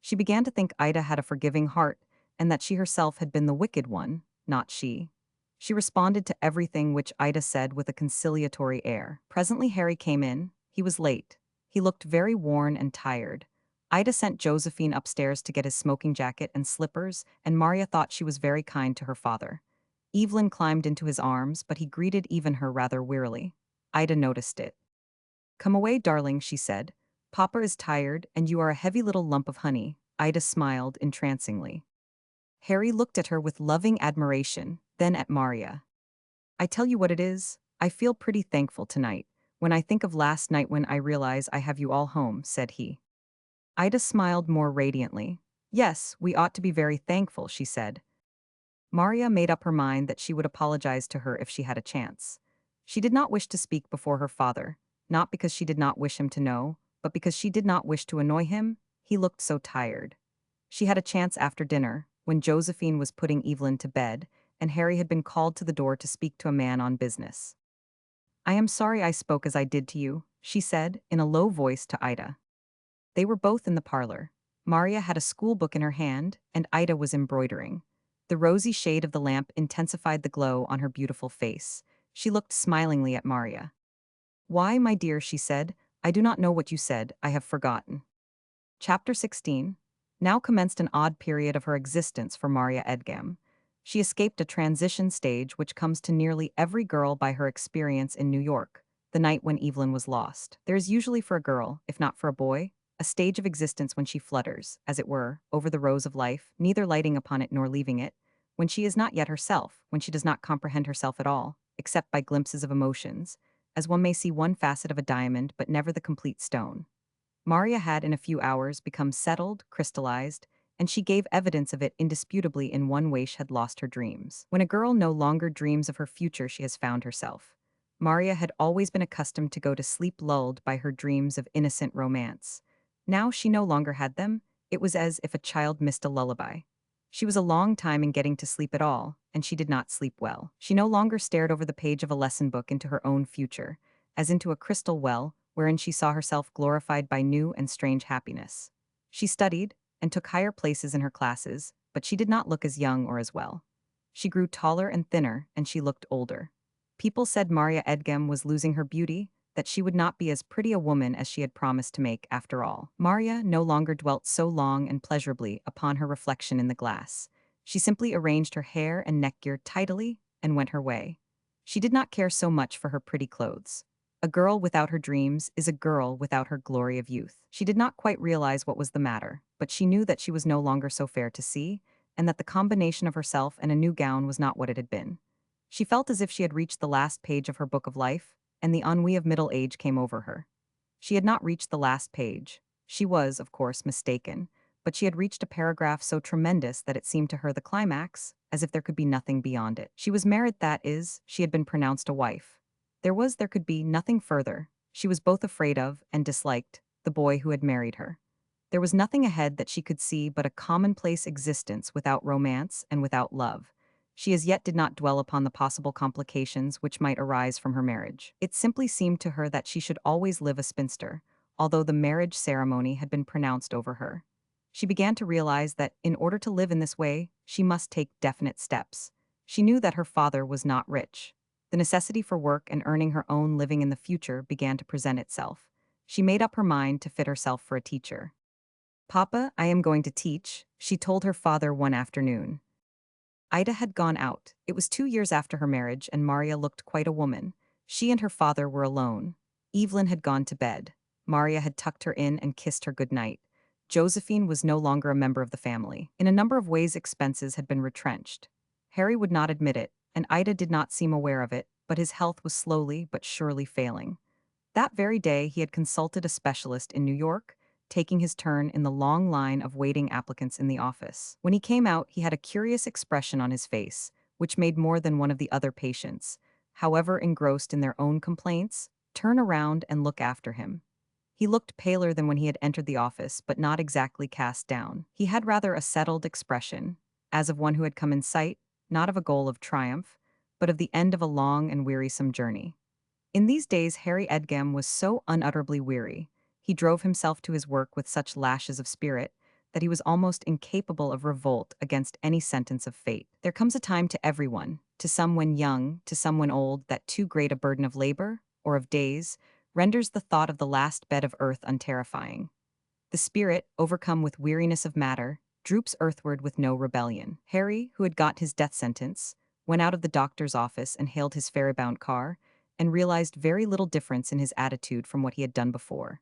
She began to think Ida had a forgiving heart, and that she herself had been the wicked one, not she. She responded to everything which Ida said with a conciliatory air. Presently Harry came in. He was late. He looked very worn and tired. Ida sent Josephine upstairs to get his smoking jacket and slippers, and Maria thought she was very kind to her father. Evelyn climbed into his arms, but he greeted even her rather wearily. Ida noticed it. "Come away, darling," she said. "Papa is tired, and you are a heavy little lump of honey." Ida smiled entrancingly. Harry looked at her with loving admiration, then at Maria. "I tell you what it is, I feel pretty thankful tonight, when I think of last night when I realize I have you all home," said he. Ida smiled more radiantly. "Yes, we ought to be very thankful," she said. Maria made up her mind that she would apologize to her if she had a chance. She did not wish to speak before her father, not because she did not wish him to know, but because she did not wish to annoy him. He looked so tired. She had a chance after dinner, when Josephine was putting Evelyn to bed, and Harry had been called to the door to speak to a man on business. "I am sorry I spoke as I did to you," she said, in a low voice to Ida. They were both in the parlor. Maria had a school book in her hand, and Ida was embroidering. The rosy shade of the lamp intensified the glow on her beautiful face. She looked smilingly at Maria. "Why, my dear," she said, "I do not know what you said, I have forgotten." Chapter 16. Now commenced an odd period of her existence for Maria Edgam. She escaped a transition stage which comes to nearly every girl by her experience in New York, the night when Evelyn was lost. There is usually for a girl, if not for a boy, a stage of existence when she flutters, as it were, over the rose of life, neither lighting upon it nor leaving it, when she is not yet herself, when she does not comprehend herself at all, except by glimpses of emotions, as one may see one facet of a diamond but never the complete stone. Maria had in a few hours become settled, crystallized, and she gave evidence of it indisputably in one way she had lost her dreams. When a girl no longer dreams of her future she has found herself. Maria had always been accustomed to go to sleep lulled by her dreams of innocent romance. Now she no longer had them. It was as if a child missed a lullaby. She was a long time in getting to sleep at all, and she did not sleep well. She no longer stared over the page of a lesson book into her own future, as into a crystal well, wherein she saw herself glorified by new and strange happiness. She studied, and took higher places in her classes, but she did not look as young or as well. She grew taller and thinner, and she looked older. People said Maria Edgam was losing her beauty, that she would not be as pretty a woman as she had promised to make after all. Maria no longer dwelt so long and pleasurably upon her reflection in the glass. She simply arranged her hair and neckgear tidily and went her way. She did not care so much for her pretty clothes. A girl without her dreams is a girl without her glory of youth. She did not quite realize what was the matter, but she knew that she was no longer so fair to see, and that the combination of herself and a new gown was not what it had been. She felt as if she had reached the last page of her book of life, and the ennui of middle age came over her. She had not reached the last page. She was, of course, mistaken, but she had reached a paragraph so tremendous that it seemed to her the climax, as if there could be nothing beyond it. She was married, that is, she had been pronounced a wife. There could be nothing further. She was both afraid of and disliked the boy who had married her. There was nothing ahead that she could see but a commonplace existence without romance and without love. She as yet did not dwell upon the possible complications which might arise from her marriage. It simply seemed to her that she should always live a spinster, although the marriage ceremony had been pronounced over her. She began to realize that, in order to live in this way, she must take definite steps. She knew that her father was not rich. The necessity for work and earning her own living in the future began to present itself. She made up her mind to fit herself for a teacher. "Papa, I am going to teach," she told her father one afternoon. Ida had gone out. It was 2 years after her marriage, and Maria looked quite a woman. She and her father were alone. Evelyn had gone to bed. Maria had tucked her in and kissed her good night. Josephine was no longer a member of the family. In a number of ways, expenses had been retrenched. Harry would not admit it, and Ida did not seem aware of it, but his health was slowly but surely failing. That very day, he had consulted a specialist in New York, taking his turn in the long line of waiting applicants in the office. When he came out, he had a curious expression on his face, which made more than one of the other patients, however engrossed in their own complaints, turn around and look after him. He looked paler than when he had entered the office, but not exactly cast down. He had rather a settled expression, as of one who had come in sight, not of a goal of triumph, but of the end of a long and wearisome journey. In these days, Harry Edgam was so unutterably weary. He drove himself to his work with such lashes of spirit that he was almost incapable of revolt against any sentence of fate. There comes a time to everyone, to some when young, to some when old, that too great a burden of labor, or of days, renders the thought of the last bed of earth unterrifying. The spirit, overcome with weariness of matter, droops earthward with no rebellion. Harry, who had got his death sentence, went out of the doctor's office and hailed his ferry-bound car, and realized very little difference in his attitude from what he had done before.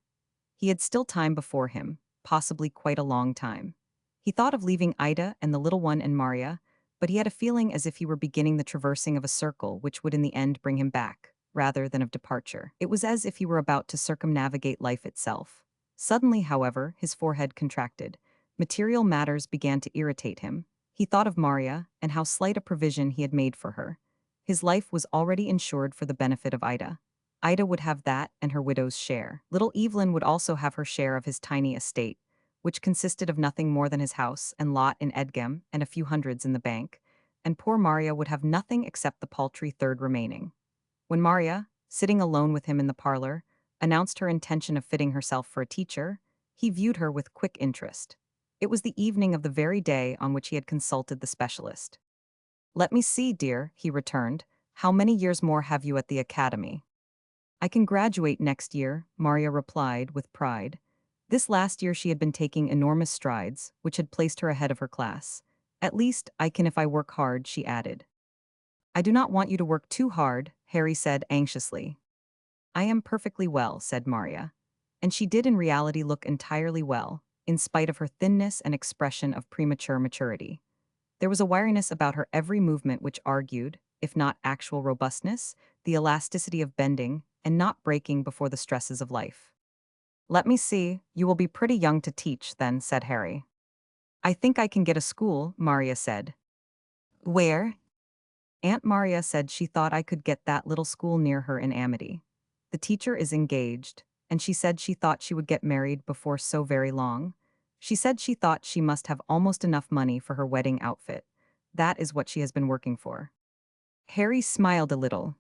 He had still time before him, possibly quite a long time. He thought of leaving Ida and the little one and Maria, but he had a feeling as if he were beginning the traversing of a circle which would in the end bring him back, rather than of departure. It was as if he were about to circumnavigate life itself. Suddenly, however, his forehead contracted. Material matters began to irritate him. He thought of Maria, and how slight a provision he had made for her. His life was already insured for the benefit of Ida. Ida would have that and her widow's share. Little Evelyn would also have her share of his tiny estate, which consisted of nothing more than his house and lot in Edgam and a few hundreds in the bank, and poor Maria would have nothing except the paltry third remaining. When Maria, sitting alone with him in the parlor, announced her intention of fitting herself for a teacher, he viewed her with quick interest. It was the evening of the very day on which he had consulted the specialist. "Let me see, dear," he returned. "How many years more have you at the academy?" "I can graduate next year," Maria replied with pride. This last year she had been taking enormous strides, which had placed her ahead of her class. "At least, I can if I work hard," she added. "I do not want you to work too hard," Harry said anxiously. "I am perfectly well," said Maria. And she did in reality look entirely well, in spite of her thinness and expression of premature maturity. There was a wiriness about her every movement which argued, if not actual robustness, the elasticity of bending and not breaking before the stresses of life. "Let me see, you will be pretty young to teach, then," said Harry. "I think I can get a school," Maria said. "Where?" Aunt Maria said she thought I could get that little school near her in Amity. The teacher is engaged, and she said she thought she would get married before so very long. She said she thought she must have almost enough money for her wedding outfit. That is what she has been working for. Harry smiled a little.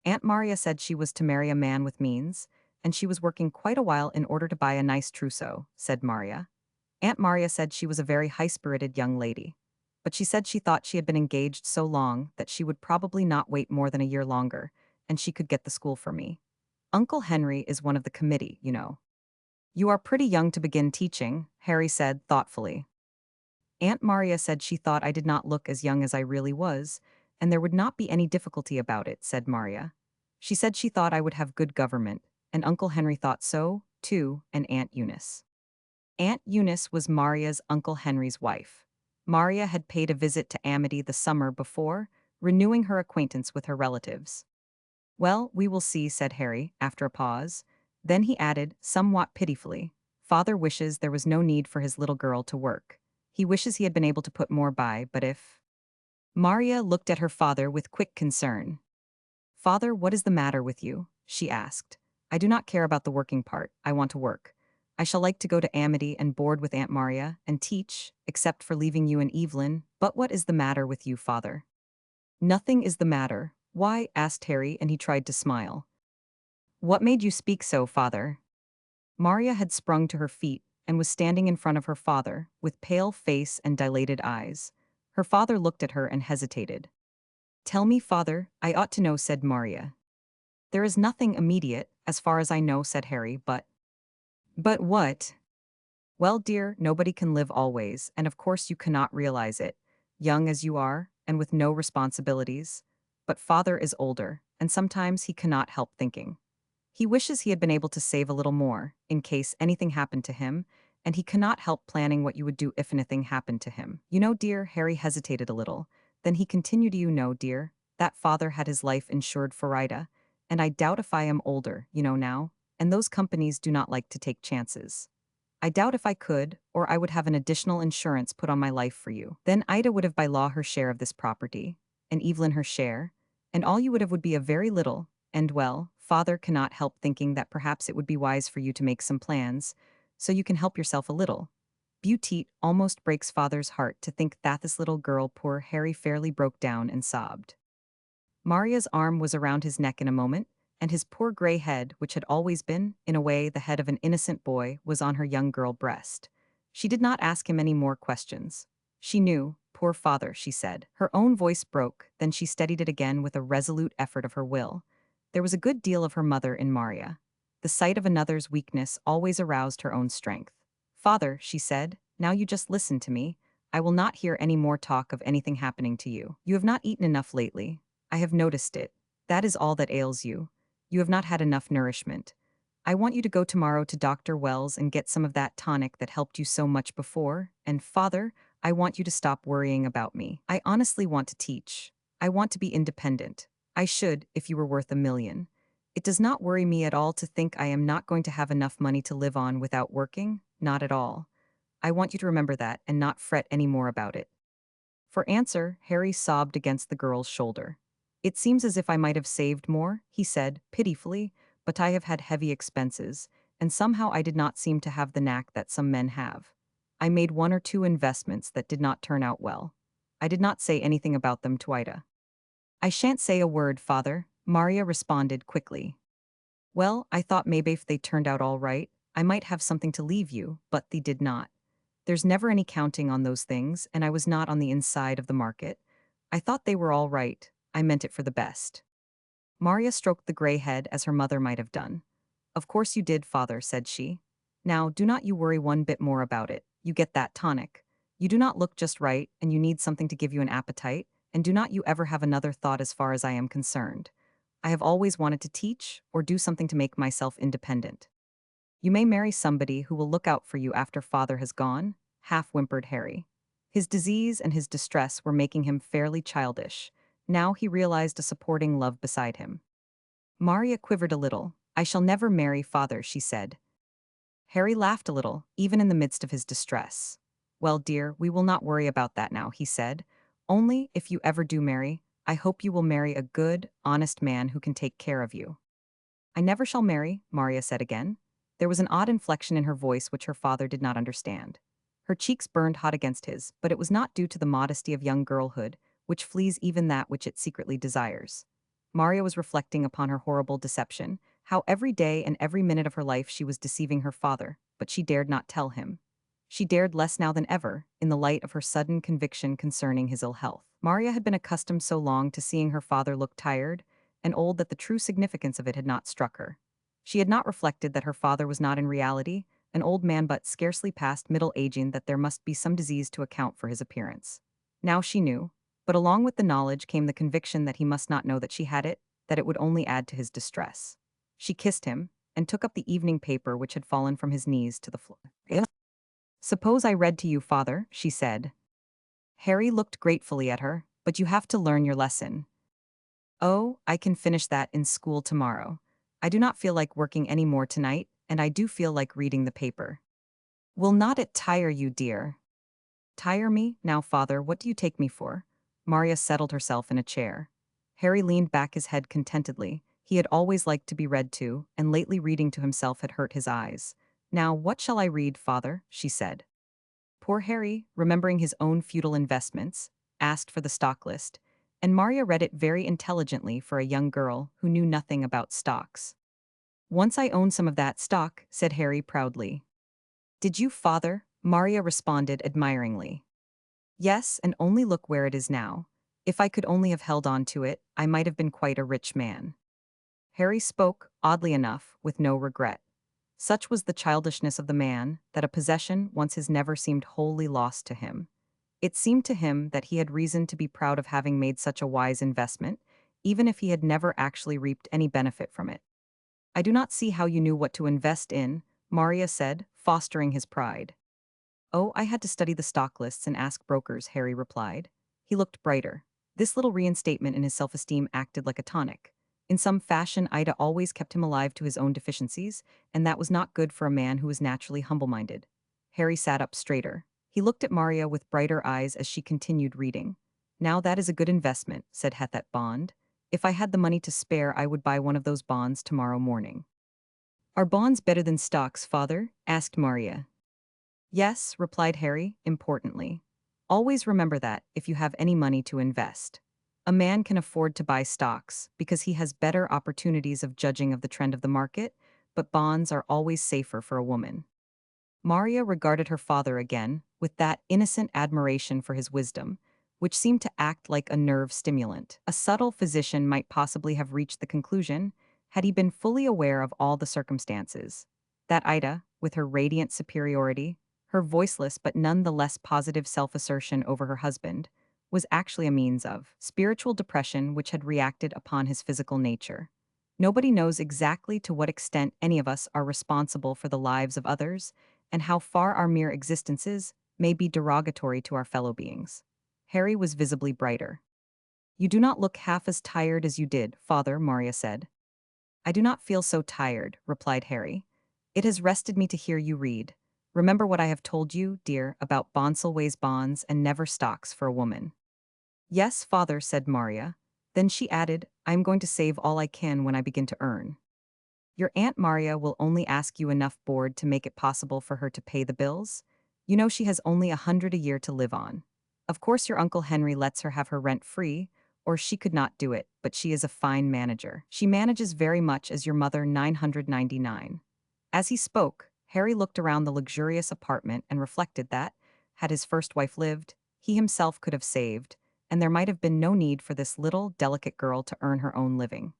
Aunt Maria said she was to marry a man with means, and she was working quite a while in order to buy a nice trousseau, said Maria. Aunt Maria said she was a very high-spirited young lady, but she said she thought she had been engaged so long that she would probably not wait more than a year longer, and she could get the school for me. Uncle Henry is one of the committee, you know. "You are pretty young to begin teaching," Harry said thoughtfully. Aunt Maria said she thought I did not look as young as I really was, and there would not be any difficulty about it, said Maria. She said she thought I would have good government, and Uncle Henry thought so, too, and Aunt Eunice. Aunt Eunice was Maria's Uncle Henry's wife. Maria had paid a visit to Amity the summer before, renewing her acquaintance with her relatives. Well, we will see, said Harry, after a pause. Then he added, somewhat pitifully, Father wishes there was no need for his little girl to work. He wishes he had been able to put more by, but if... Maria looked at her father with quick concern. Father, what is the matter with you? She asked. I do not care about the working part, I want to work. I shall like to go to Amity and board with Aunt Maria, and teach, except for leaving you and Evelyn. But what is the matter with you, father? Nothing is the matter. Why? Asked Harry, and he tried to smile. What made you speak so, father? Maria had sprung to her feet and was standing in front of her father, with pale face and dilated eyes. Her father looked at her and hesitated. Tell me, father, I ought to know, said Maria. There is nothing immediate, as far as I know, said Harry, but... But what? Well, dear, nobody can live always, and of course you cannot realize it, young as you are, and with no responsibilities. But father is older, and sometimes he cannot help thinking. He wishes he had been able to save a little more, in case anything happened to him, and he cannot help planning what you would do if anything happened to him. You know, dear, Harry hesitated a little. Then he continued, you know, dear, that father had his life insured for Ida, and I doubt if I am older, you know now, and those companies do not like to take chances. I doubt if I could, or I would have an additional insurance put on my life for you. Then Ida would have by law her share of this property, and Evelyn her share, and all you would have would be a very little, and well, father cannot help thinking that perhaps it would be wise for you to make some plans, so you can help yourself a little. Beauty almost breaks father's heart to think that this little girl, poor Harry fairly broke down and sobbed. Maria's arm was around his neck in a moment, and his poor gray head, which had always been, in a way, the head of an innocent boy, was on her young girl breast. She did not ask him any more questions. She knew, poor father, she said. Her own voice broke, then she steadied it again with a resolute effort of her will. There was a good deal of her mother in Maria. The sight of another's weakness always aroused her own strength. Father, she said, now you just listen to me. I will not hear any more talk of anything happening to you. You have not eaten enough lately. I have noticed it. That is all that ails you. You have not had enough nourishment. I want you to go tomorrow to Dr. Wells and get some of that tonic that helped you so much before, and father, I want you to stop worrying about me. I honestly want to teach. I want to be independent. I should, if you were worth $1,000,000. It does not worry me at all to think I am not going to have enough money to live on without working, not at all. I want you to remember that and not fret any more about it. For answer, Harry sobbed against the girl's shoulder. It seems as if I might have saved more, he said, pitifully, but I have had heavy expenses, and somehow I did not seem to have the knack that some men have. I made 1 or 2 investments that did not turn out well. I did not say anything about them to Ida. I shan't say a word, father, Maria responded quickly. Well, I thought maybe if they turned out all right, I might have something to leave you, but they did not. There's never any counting on those things, and I was not on the inside of the market. I thought they were all right. I meant it for the best. Maria stroked the gray head as her mother might have done. Of course you did, father, said she. Now, do not you worry one bit more about it. You get that tonic. You do not look just right, and you need something to give you an appetite, and do not you ever have another thought as far as I am concerned. I have always wanted to teach, or do something to make myself independent. You may marry somebody who will look out for you after father has gone, half-whimpered Harry. His disease and his distress were making him fairly childish. Now he realized a supporting love beside him. Maria quivered a little. I shall never marry father, she said. Harry laughed a little, even in the midst of his distress. Well, dear, we will not worry about that now, he said. Only, if you ever do marry, I hope you will marry a good, honest man who can take care of you. I never shall marry, Maria said again. There was an odd inflection in her voice which her father did not understand. Her cheeks burned hot against his, but it was not due to the modesty of young girlhood, which flees even that which it secretly desires. Maria was reflecting upon her horrible deception, how every day and every minute of her life she was deceiving her father, but she dared not tell him. She dared less now than ever, in the light of her sudden conviction concerning his ill health. Maria had been accustomed so long to seeing her father look tired and old that the true significance of it had not struck her. She had not reflected that her father was not in reality an old man but scarcely past middle-aging, that there must be some disease to account for his appearance. Now she knew, but along with the knowledge came the conviction that he must not know that she had it, that it would only add to his distress. She kissed him, and took up the evening paper which had fallen from his knees to the floor. Suppose I read to you, father, she said. Harry looked gratefully at her, but you have to learn your lesson. Oh, I can finish that in school tomorrow. I do not feel like working any more tonight, and I do feel like reading the paper. Will not it tire you, dear? Tire me? Now, father, what do you take me for? Maria settled herself in a chair. Harry leaned back his head contentedly. He had always liked to be read to, and lately reading to himself had hurt his eyes. Now, what shall I read, father? She said. Poor Harry, remembering his own futile investments, asked for the stock list, and Maria read it very intelligently for a young girl who knew nothing about stocks. Once I owned some of that stock, said Harry proudly. Did you, father? Maria responded admiringly. Yes, and only look where it is now. If I could only have held on to it, I might have been quite a rich man. Harry spoke, oddly enough, with no regret. Such was the childishness of the man that a possession once his never seemed wholly lost to him. It seemed to him that he had reason to be proud of having made such a wise investment, even if he had never actually reaped any benefit from it. I do not see how you knew what to invest in, Maria said, fostering his pride. Oh, I had to study the stock lists and ask brokers, Harry replied. He looked brighter. This little reinstatement in his self-esteem acted like a tonic. In some fashion, Ida always kept him alive to his own deficiencies, and that was not good for a man who was naturally humble-minded. Harry sat up straighter. He looked at Maria with brighter eyes as she continued reading. Now that is a good investment, said Hethat Bond. If I had the money to spare, I would buy one of those bonds tomorrow morning. Are bonds better than stocks, father? Asked Maria. Yes, replied Harry, importantly. Always remember that, if you have any money to invest. A man can afford to buy stocks because he has better opportunities of judging of the trend of the market, but bonds are always safer for a woman. Maria regarded her father again, with that innocent admiration for his wisdom, which seemed to act like a nerve stimulant. A subtle physician might possibly have reached the conclusion, had he been fully aware of all the circumstances, that Ida, with her radiant superiority, her voiceless but none the less positive self-assertion over her husband, was actually a means of spiritual depression which had reacted upon his physical nature. Nobody knows exactly to what extent any of us are responsible for the lives of others, and how far our mere existences may be derogatory to our fellow beings. Harry was visibly brighter. You do not look half as tired as you did, father, Maria said. I do not feel so tired, replied Harry. It has rested me to hear you read. Remember what I have told you, dear, about Bonsalway's bonds and never stocks for a woman. Yes, father, said Maria. Then she added, I am going to save all I can when I begin to earn. Your Aunt Maria will only ask you enough board to make it possible for her to pay the bills. You know she has only 100 a year to live on. Of course your Uncle Henry lets her have her rent free, or she could not do it, but she is a fine manager. She manages very much as your mother 999. As he spoke, Harry looked around the luxurious apartment and reflected that, had his first wife lived, he himself could have saved, and there might have been no need for this little, delicate girl to earn her own living.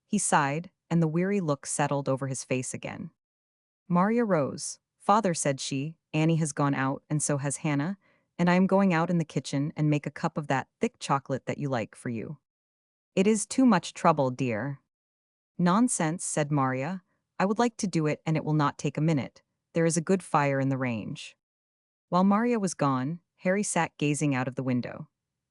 He sighed, and the weary look settled over his face again. Maria rose. Father, said she, Annie has gone out, and so has Hannah, and I am going out in the kitchen and make a cup of that thick chocolate that you like for you. It is too much trouble, dear. Nonsense, said Maria. I would like to do it, and it will not take a minute. There is a good fire in the range. While Maria was gone, Harry sat gazing out of the window.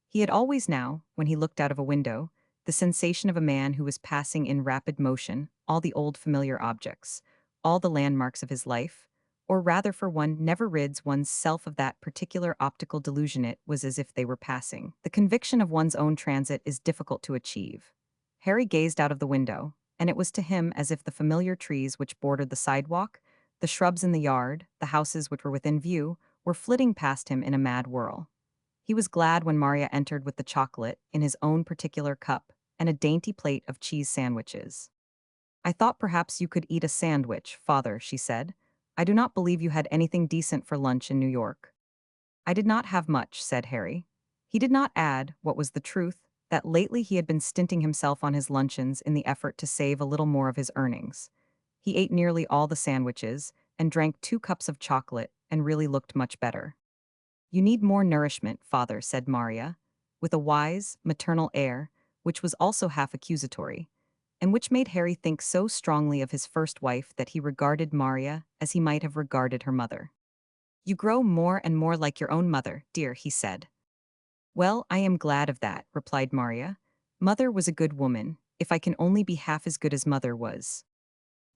He had always now, when he looked out of a window, the sensation of a man who was passing in rapid motion all the old familiar objects, all the landmarks of his life, or rather for one never rids one's self of that particular optical delusion. It was as if they were passing. The conviction of one's own transit is difficult to achieve. Harry gazed out of the window, and it was to him as if the familiar trees which bordered the sidewalk, the shrubs in the yard, the houses which were within view, were flitting past him in a mad whirl. He was glad when Maria entered with the chocolate in his own particular cup and a dainty plate of cheese sandwiches. I thought perhaps you could eat a sandwich, father, she said. I do not believe you had anything decent for lunch in New York. I did not have much, said Harry. He did not add, what was the truth, that lately he had been stinting himself on his luncheons in the effort to save a little more of his earnings. He ate nearly all the sandwiches and drank 2 cups of chocolate and really looked much better. You need more nourishment, father, said Maria, with a wise, maternal air, which was also half accusatory, and which made Harry think so strongly of his first wife that he regarded Maria as he might have regarded her mother. You grow more and more like your own mother, dear, he said. Well, I am glad of that, replied Maria. Mother was a good woman, if I can only be half as good as mother was.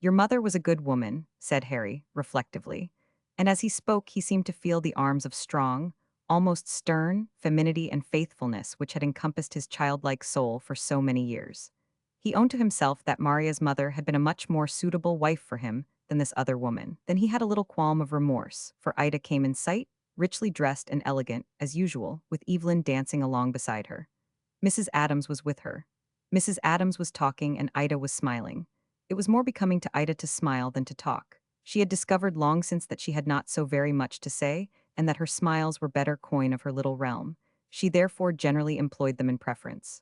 Your mother was a good woman, said Harry, reflectively. And as he spoke, he seemed to feel the arms of strong, almost stern, femininity and faithfulness which had encompassed his childlike soul for so many years. He owned to himself that Maria's mother had been a much more suitable wife for him than this other woman. Then he had a little qualm of remorse, for Ida came in sight, richly dressed and elegant, as usual, with Evelyn dancing along beside her. Mrs. Adams was with her. Mrs. Adams was talking and Ida was smiling. It was more becoming to Ida to smile than to talk. She had discovered long since that she had not so very much to say, and that her smiles were better coin of her little realm. She therefore generally employed them in preference.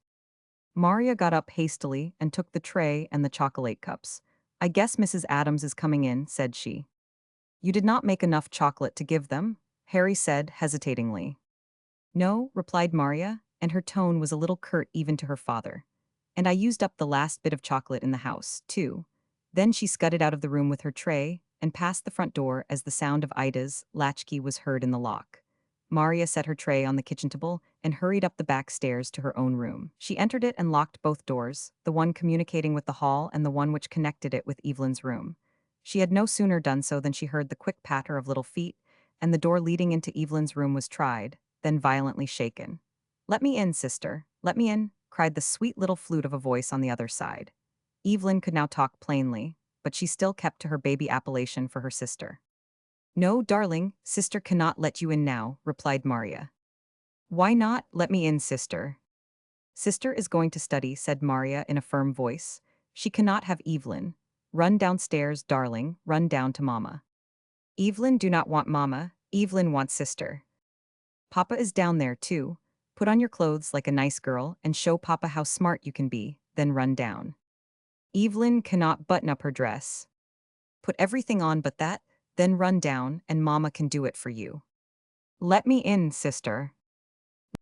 Maria got up hastily and took the tray and the chocolate cups. I guess Mrs. Adams is coming in, said she. You did not make enough chocolate to give them? Harry said hesitatingly. No, replied Maria, and her tone was a little curt even to her father. And I used up the last bit of chocolate in the house, too. Then she scudded out of the room with her tray and passed the front door as the sound of Ida's latchkey was heard in the lock. Maria set her tray on the kitchen table and hurried up the back stairs to her own room. She entered it and locked both doors, the one communicating with the hall and the one which connected it with Evelyn's room. She had no sooner done so than she heard the quick patter of little feet, and the door leading into Evelyn's room was tried, then violently shaken. Let me in, sister, let me in, cried the sweet little flute of a voice on the other side. Evelyn could now talk plainly, but she still kept to her baby appellation for her sister. No, darling, sister cannot let you in now, replied Maria. Why not? Let me in, sister. Sister is going to study, said Maria in a firm voice. She cannot have Evelyn. Run downstairs, darling, run down to Mama. Evelyn do not want Mama, Evelyn wants sister. Papa is down there, too. Put on your clothes like a nice girl and show Papa how smart you can be, then run down. Evelyn cannot button up her dress. Put everything on but that, then run down and Mama can do it for you. Let me in, sister.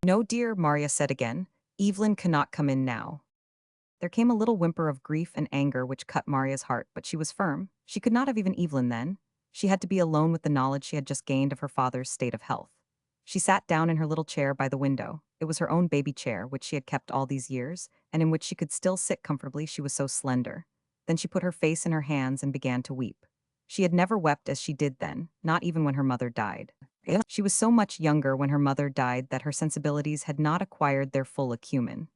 No, dear, Maria said again. Evelyn cannot come in now. There came a little whimper of grief and anger which cut Maria's heart, but she was firm. She could not have even Evelyn then. She had to be alone with the knowledge she had just gained of her father's state of health. She sat down in her little chair by the window. It was her own baby chair, which she had kept all these years, and in which she could still sit comfortably, she was so slender. Then she put her face in her hands and began to weep. She had never wept as she did then, not even when her mother died. She was so much younger when her mother died that her sensibilities had not acquired their full acumen.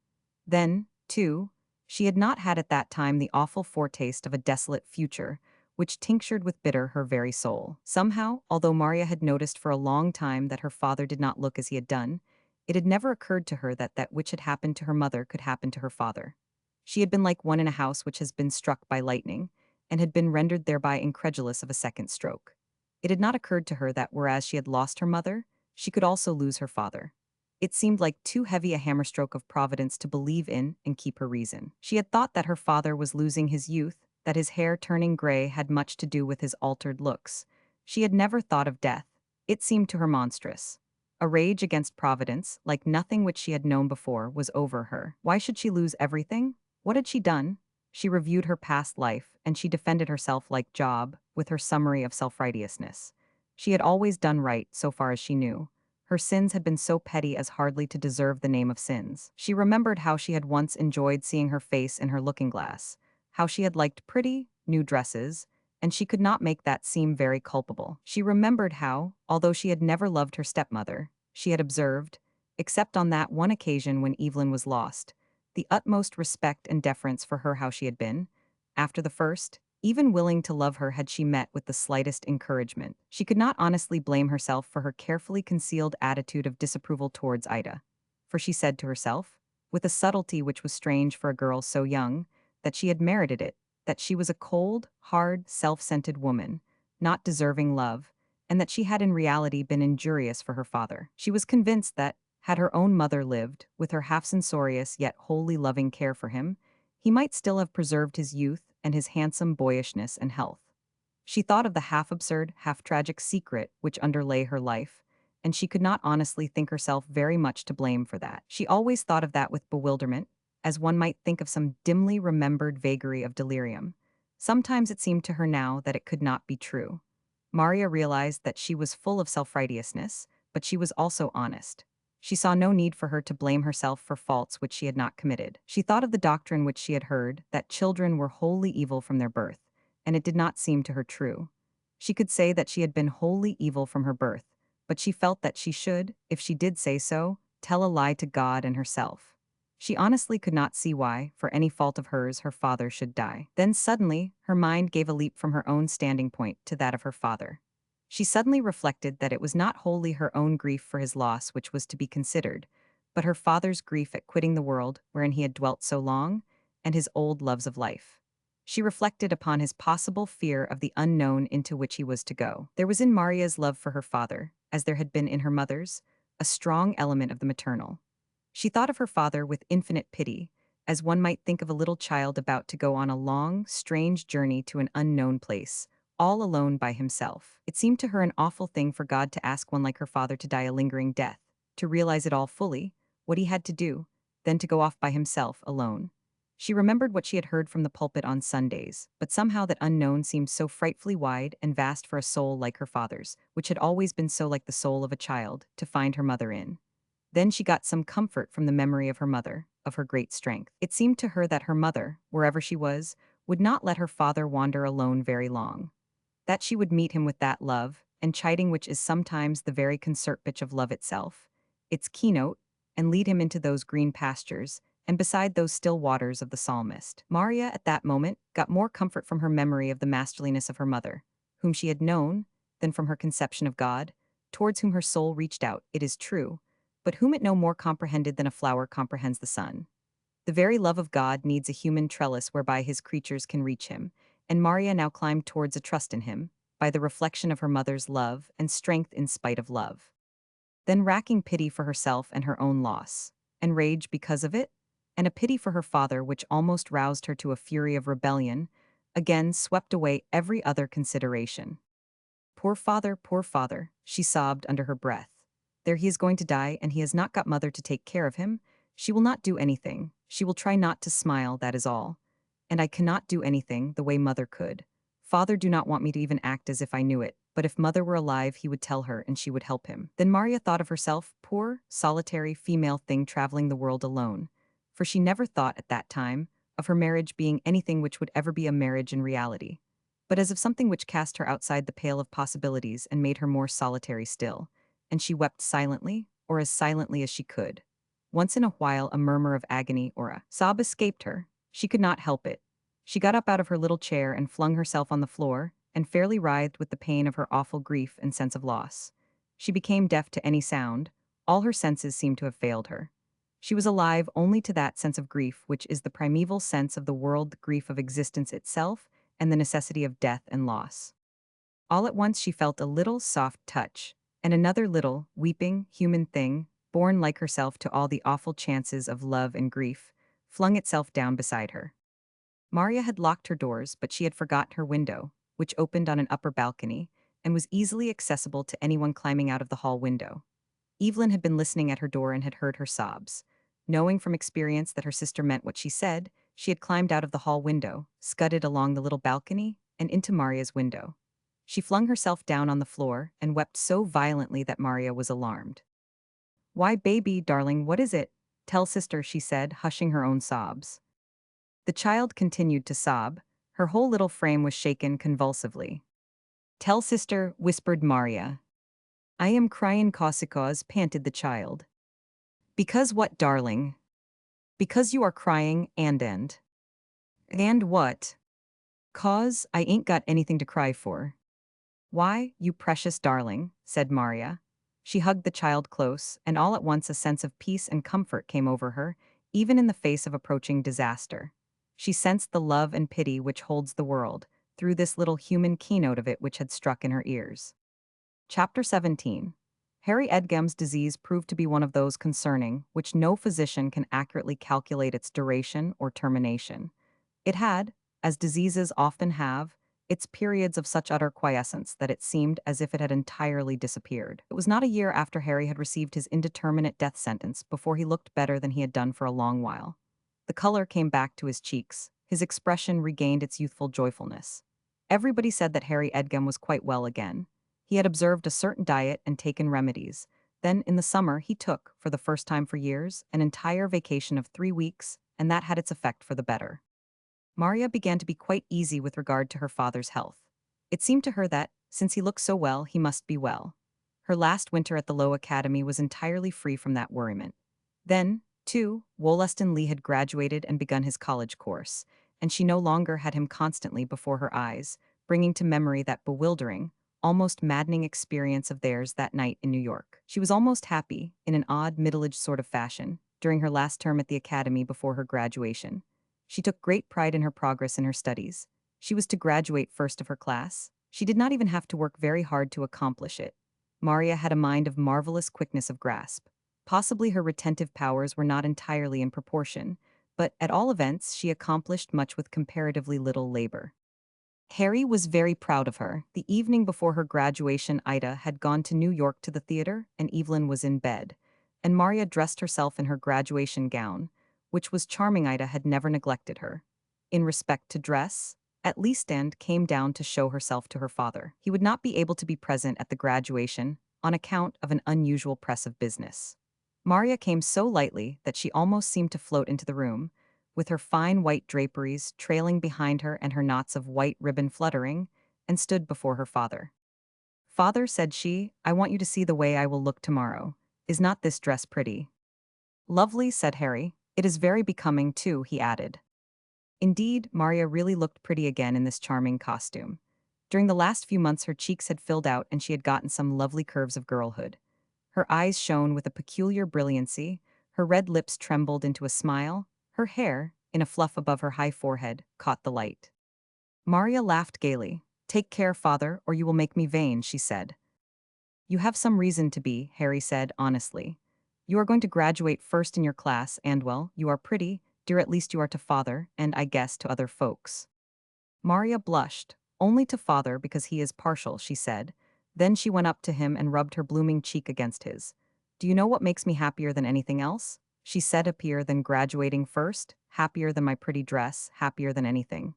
Then, too, she had not had at that time the awful foretaste of a desolate future, which tinctured with bitter her very soul. Somehow, although Maria had noticed for a long time that her father did not look as he had done, it had never occurred to her that that which had happened to her mother could happen to her father. She had been like one in a house which has been struck by lightning, and had been rendered thereby incredulous of a second stroke. It had not occurred to her that whereas she had lost her mother, she could also lose her father. It seemed like too heavy a hammerstroke of Providence to believe in and keep her reason. She had thought that her father was losing his youth, that his hair turning gray had much to do with his altered looks. She had never thought of death. It seemed to her monstrous. A rage against Providence, like nothing which she had known before, was over her. Why should she lose everything? What had she done? She reviewed her past life, and she defended herself like Job, with her summary of self-righteousness. She had always done right, so far as she knew. Her sins had been so petty as hardly to deserve the name of sins. She remembered how she had once enjoyed seeing her face in her looking-glass, how she had liked pretty, new dresses, and she could not make that seem very culpable. She remembered how, although she had never loved her stepmother, she had observed, except on that one occasion when Evelyn was lost, the utmost respect and deference for her how she had been. After the first, even willing to love her had she met with the slightest encouragement. She could not honestly blame herself for her carefully concealed attitude of disapproval towards Ida, for she said to herself, with a subtlety which was strange for a girl so young, that she had merited it, that she was a cold, hard, self-centered woman, not deserving love, and that she had in reality been injurious for her father. She was convinced that, had her own mother lived, with her half-censorious yet wholly loving care for him, he might still have preserved his youth and his handsome boyishness and health. She thought of the half-absurd, half-tragic secret which underlay her life, and she could not honestly think herself very much to blame for that. She always thought of that with bewilderment, as one might think of some dimly remembered vagary of delirium. Sometimes it seemed to her now that it could not be true. Maria realized that she was full of self-righteousness, but she was also honest. She saw no need for her to blame herself for faults which she had not committed. She thought of the doctrine which she had heard, that children were wholly evil from their birth, and it did not seem to her true. She could say that she had been wholly evil from her birth, but she felt that she should, if she did say so, tell a lie to God and herself. She honestly could not see why, for any fault of hers, her father should die. Then suddenly, her mind gave a leap from her own standing point to that of her father. She suddenly reflected that it was not wholly her own grief for his loss which was to be considered, but her father's grief at quitting the world wherein he had dwelt so long, and his old loves of life. She reflected upon his possible fear of the unknown into which he was to go. There was in Maria's love for her father, as there had been in her mother's, a strong element of the maternal. She thought of her father with infinite pity, as one might think of a little child about to go on a long, strange journey to an unknown place, all alone by himself. It seemed to her an awful thing for God to ask one like her father to die a lingering death, to realize it all fully, what he had to do, then to go off by himself, alone. She remembered what she had heard from the pulpit on Sundays, but somehow that unknown seemed so frightfully wide and vast for a soul like her father's, which had always been so like the soul of a child, to find her mother in. Then she got some comfort from the memory of her mother, of her great strength. It seemed to her that her mother, wherever she was, would not let her father wander alone very long. That she would meet him with that love, and chiding which is sometimes the very concert pitch of love itself, its keynote, and lead him into those green pastures, and beside those still waters of the psalmist. Maria, at that moment, got more comfort from her memory of the masterliness of her mother, whom she had known, than from her conception of God, towards whom her soul reached out, it is true, but whom it no more comprehended than a flower comprehends the sun. The very love of God needs a human trellis whereby his creatures can reach him, and Maria now climbed towards a trust in him, by the reflection of her mother's love and strength in spite of love. Then racking pity for herself and her own loss, and rage because of it, and a pity for her father which almost roused her to a fury of rebellion, again swept away every other consideration. Poor father, she sobbed under her breath. There he is going to die, and he has not got mother to take care of him. She will not do anything. She will try not to smile, that is all. And I cannot do anything the way mother could. Father do not want me to even act as if I knew it, but if mother were alive he would tell her and she would help him. Then Maria thought of herself, poor, solitary female thing traveling the world alone. For she never thought at that time of her marriage being anything which would ever be a marriage in reality, but as of something which cast her outside the pale of possibilities and made her more solitary still, and she wept silently, or as silently as she could. Once in a while a murmur of agony or a sob escaped her. She could not help it. She got up out of her little chair and flung herself on the floor, and fairly writhed with the pain of her awful grief and sense of loss. She became deaf to any sound. All her senses seemed to have failed her. She was alive only to that sense of grief which is the primeval sense of the world, the grief of existence itself, and the necessity of death and loss. All at once she felt a little soft touch, and another little, weeping, human thing, born like herself to all the awful chances of love and grief, flung itself down beside her. Maria had locked her doors, but she had forgotten her window, which opened on an upper balcony, and was easily accessible to anyone climbing out of the hall window. Evelyn had been listening at her door and had heard her sobs. Knowing from experience that her sister meant what she said, she had climbed out of the hall window, scudded along the little balcony, and into Maria's window. She flung herself down on the floor and wept so violently that Maria was alarmed. "Why, baby, darling, what is it? Tell sister," she said, hushing her own sobs. The child continued to sob. Her whole little frame was shaken convulsively. "Tell sister," whispered Maria. "I am crying cause," panted the child. "Because what, darling?" "Because you are crying, and what?" "'Cause I ain't got anything to cry for." "Why, you precious darling," said Maria. She hugged the child close, and all at once a sense of peace and comfort came over her, even in the face of approaching disaster. She sensed the love and pity which holds the world, through this little human keynote of it which had struck in her ears. Chapter 17. Harry Edgham's disease proved to be one of those concerning which no physician can accurately calculate its duration or termination. It had, as diseases often have, its periods of such utter quiescence that it seemed as if it had entirely disappeared. It was not a year after Harry had received his indeterminate death sentence before he looked better than he had done for a long while. The color came back to his cheeks, his expression regained its youthful joyfulness. Everybody said that Harry Edgham was quite well again. He had observed a certain diet and taken remedies. Then, in the summer, he took, for the first time for years, an entire vacation of 3 weeks, and that had its effect for the better. Maria began to be quite easy with regard to her father's health. It seemed to her that, since he looked so well, he must be well. Her last winter at the Low Academy was entirely free from that worriment. Then, too, Wollaston Lee had graduated and begun his college course, and she no longer had him constantly before her eyes, bringing to memory that bewildering, almost maddening experience of theirs that night in New York. She was almost happy, in an odd, middle-aged sort of fashion, during her last term at the academy before her graduation. She took great pride in her progress in her studies. She was to graduate first of her class. She did not even have to work very hard to accomplish it. Maria had a mind of marvelous quickness of grasp. Possibly her retentive powers were not entirely in proportion, but at all events she accomplished much with comparatively little labor. Harry was very proud of her. The evening before her graduation, Ida had gone to New York to the theater, and Evelyn was in bed. And Maria dressed herself in her graduation gown, which was charming. Ida had never neglected her. In respect to dress, at least, and came down to show herself to her father. He would not be able to be present at the graduation on account of an unusual press of business. Maria came so lightly that she almost seemed to float into the room, with her fine white draperies trailing behind her and her knots of white ribbon fluttering, and stood before her father. "Father," said she, "I want you to see the way I will look tomorrow. Is not this dress pretty?" "Lovely," said Harry. "It is very becoming, too," he added. Indeed, Maria really looked pretty again in this charming costume. During the last few months her cheeks had filled out and she had gotten some lovely curves of girlhood. Her eyes shone with a peculiar brilliancy, her red lips trembled into a smile, her hair, in a fluff above her high forehead, caught the light. Maria laughed gaily. "Take care, father, or you will make me vain," she said. "You have some reason to be," Harry said honestly. "You are going to graduate first in your class, and well, you are pretty, dear, at least you are to father, and I guess to other folks." Maria blushed. "Only to father because he is partial," she said. Then she went up to him and rubbed her blooming cheek against his. "Do you know what makes me happier than anything else?" she said. "Happier than graduating first, happier than my pretty dress, happier than anything."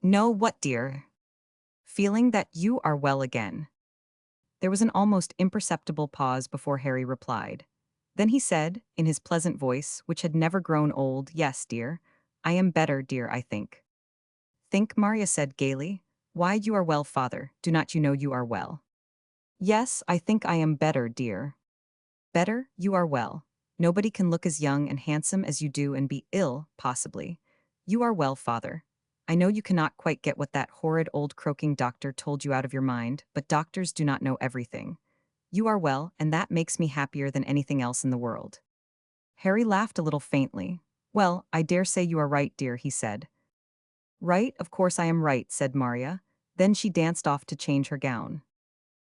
"No, what, dear?" "Feeling that you are well again." There was an almost imperceptible pause before Harry replied. Then he said, in his pleasant voice, which had never grown old, "Yes, dear. I am better, dear, I think." "Think," Maria said gaily. "Why, you are well, father. Do not you know you are well?" "Yes, I think I am better, dear." "Better? You are well. Nobody can look as young and handsome as you do and be ill, possibly. You are well, father. I know you cannot quite get what that horrid old croaking doctor told you out of your mind, but doctors do not know everything. You are well, and that makes me happier than anything else in the world." Harry laughed a little faintly. "Well, I dare say you are right, dear," he said. "Right, of course I am right," said Maria. Then she danced off to change her gown.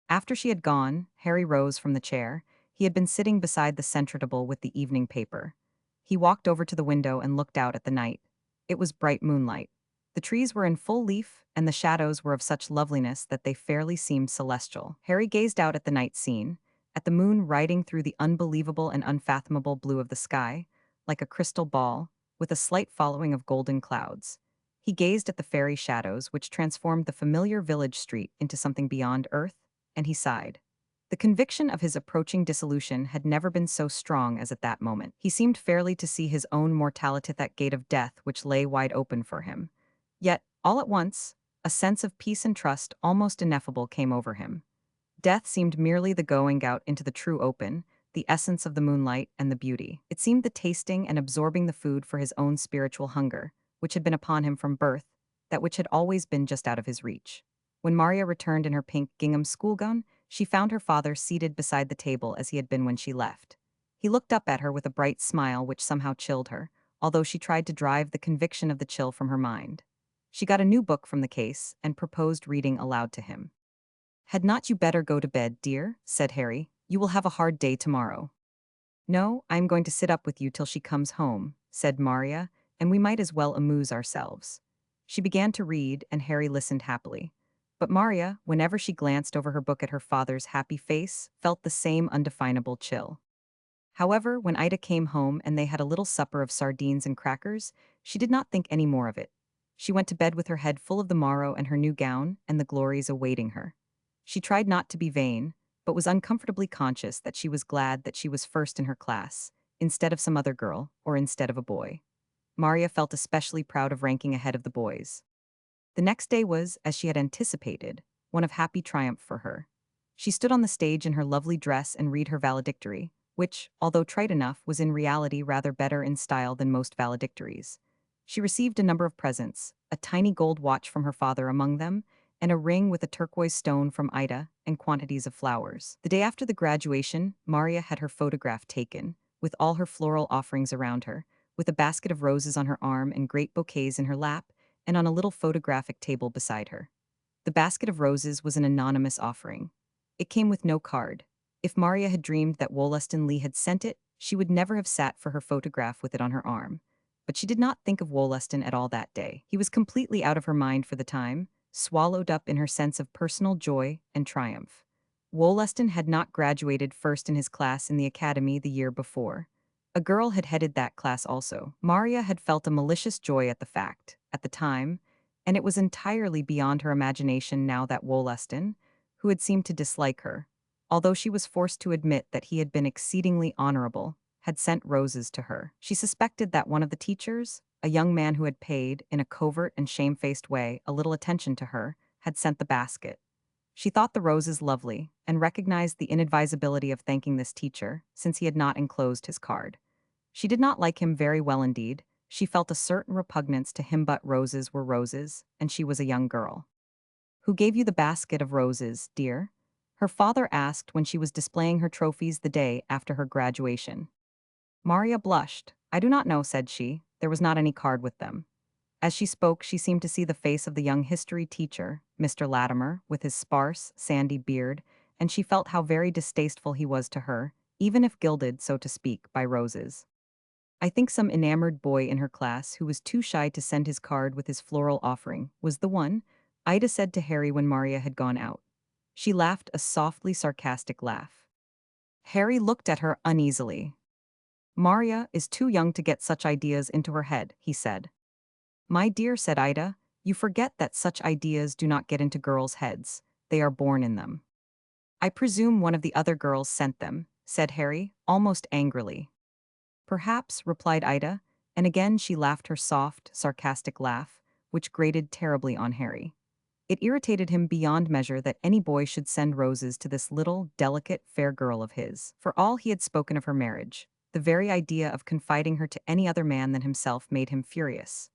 After she had gone, Harry rose from the chair. He had been sitting beside the centre table with the evening paper. He walked over to the window and looked out at the night. It was bright moonlight. The trees were in full leaf, and the shadows were of such loveliness that they fairly seemed celestial. Harry gazed out at the night scene, at the moon riding through the unbelievable and unfathomable blue of the sky, like a crystal ball, with a slight following of golden clouds. He gazed at the fairy shadows which transformed the familiar village street into something beyond earth, and he sighed. The conviction of his approaching dissolution had never been so strong as at that moment. He seemed fairly to see his own mortality at that gate of death which lay wide open for him. Yet, all at once, a sense of peace and trust almost ineffable came over him. Death seemed merely the going out into the true open, the essence of the moonlight and the beauty. It seemed the tasting and absorbing the food for his own spiritual hunger, which had been upon him from birth, that which had always been just out of his reach. When Maria returned in her pink gingham schoolgown, she found her father seated beside the table as he had been when she left. He looked up at her with a bright smile which somehow chilled her, although she tried to drive the conviction of the chill from her mind. She got a new book from the case and proposed reading aloud to him. "Had not you better go to bed, dear?" said Harry. "You will have a hard day tomorrow." "No, I am going to sit up with you till she comes home," said Maria, "and we might as well amuse ourselves." She began to read, and Harry listened happily. But Maria, whenever she glanced over her book at her father's happy face, felt the same undefinable chill. However, when Ida came home and they had a little supper of sardines and crackers, she did not think any more of it. She went to bed with her head full of the morrow and her new gown and the glories awaiting her. She tried not to be vain, but was uncomfortably conscious that she was glad that she was first in her class, instead of some other girl, or instead of a boy. Maria felt especially proud of ranking ahead of the boys. The next day was, as she had anticipated, one of happy triumph for her. She stood on the stage in her lovely dress and read her valedictory, which, although trite enough, was in reality rather better in style than most valedictories. She received a number of presents, a tiny gold watch from her father among them, and a ring with a turquoise stone from Ida, and quantities of flowers. The day after the graduation, Maria had her photograph taken, with all her floral offerings around her, with a basket of roses on her arm and great bouquets in her lap, and on a little photographic table beside her. The basket of roses was an anonymous offering. It came with no card. If Maria had dreamed that Wollaston Lee had sent it, she would never have sat for her photograph with it on her arm. But she did not think of Wollaston at all that day. He was completely out of her mind for the time, swallowed up in her sense of personal joy and triumph. Wollaston had not graduated first in his class in the academy the year before. A girl had headed that class also. Maria had felt a malicious joy at the fact, at the time, and it was entirely beyond her imagination now that Wollaston, who had seemed to dislike her, although she was forced to admit that he had been exceedingly honorable, had sent roses to her. She suspected that one of the teachers, a young man who had paid, in a covert and shamefaced way, a little attention to her, had sent the basket. She thought the roses lovely, and recognized the inadvisability of thanking this teacher, since he had not enclosed his card. She did not like him very well indeed. She felt a certain repugnance to him, but roses were roses, and she was a young girl. "Who gave you the basket of roses, dear?" her father asked when she was displaying her trophies the day after her graduation. Maria blushed. "I do not know," said she. "There was not any card with them." As she spoke, she seemed to see the face of the young history teacher, Mr. Latimer, with his sparse, sandy beard, and she felt how very distasteful he was to her, even if gilded, so to speak, by roses. I think some enamored boy in her class who was too shy to send his card with his floral offering was the one, Ida said to Harry when Maria had gone out. She laughed a softly sarcastic laugh. Harry looked at her uneasily. "Maria is too young to get such ideas into her head," he said. "My dear," said Ida, "you forget that such ideas do not get into girls' heads. They are born in them." "I presume one of the other girls sent them," said Harry, almost angrily. "Perhaps," replied Ida, and again she laughed her soft, sarcastic laugh, which grated terribly on Harry. It irritated him beyond measure that any boy should send roses to this little, delicate, fair girl of his. For all he had spoken of her marriage, the very idea of confiding her to any other man than himself made him furious.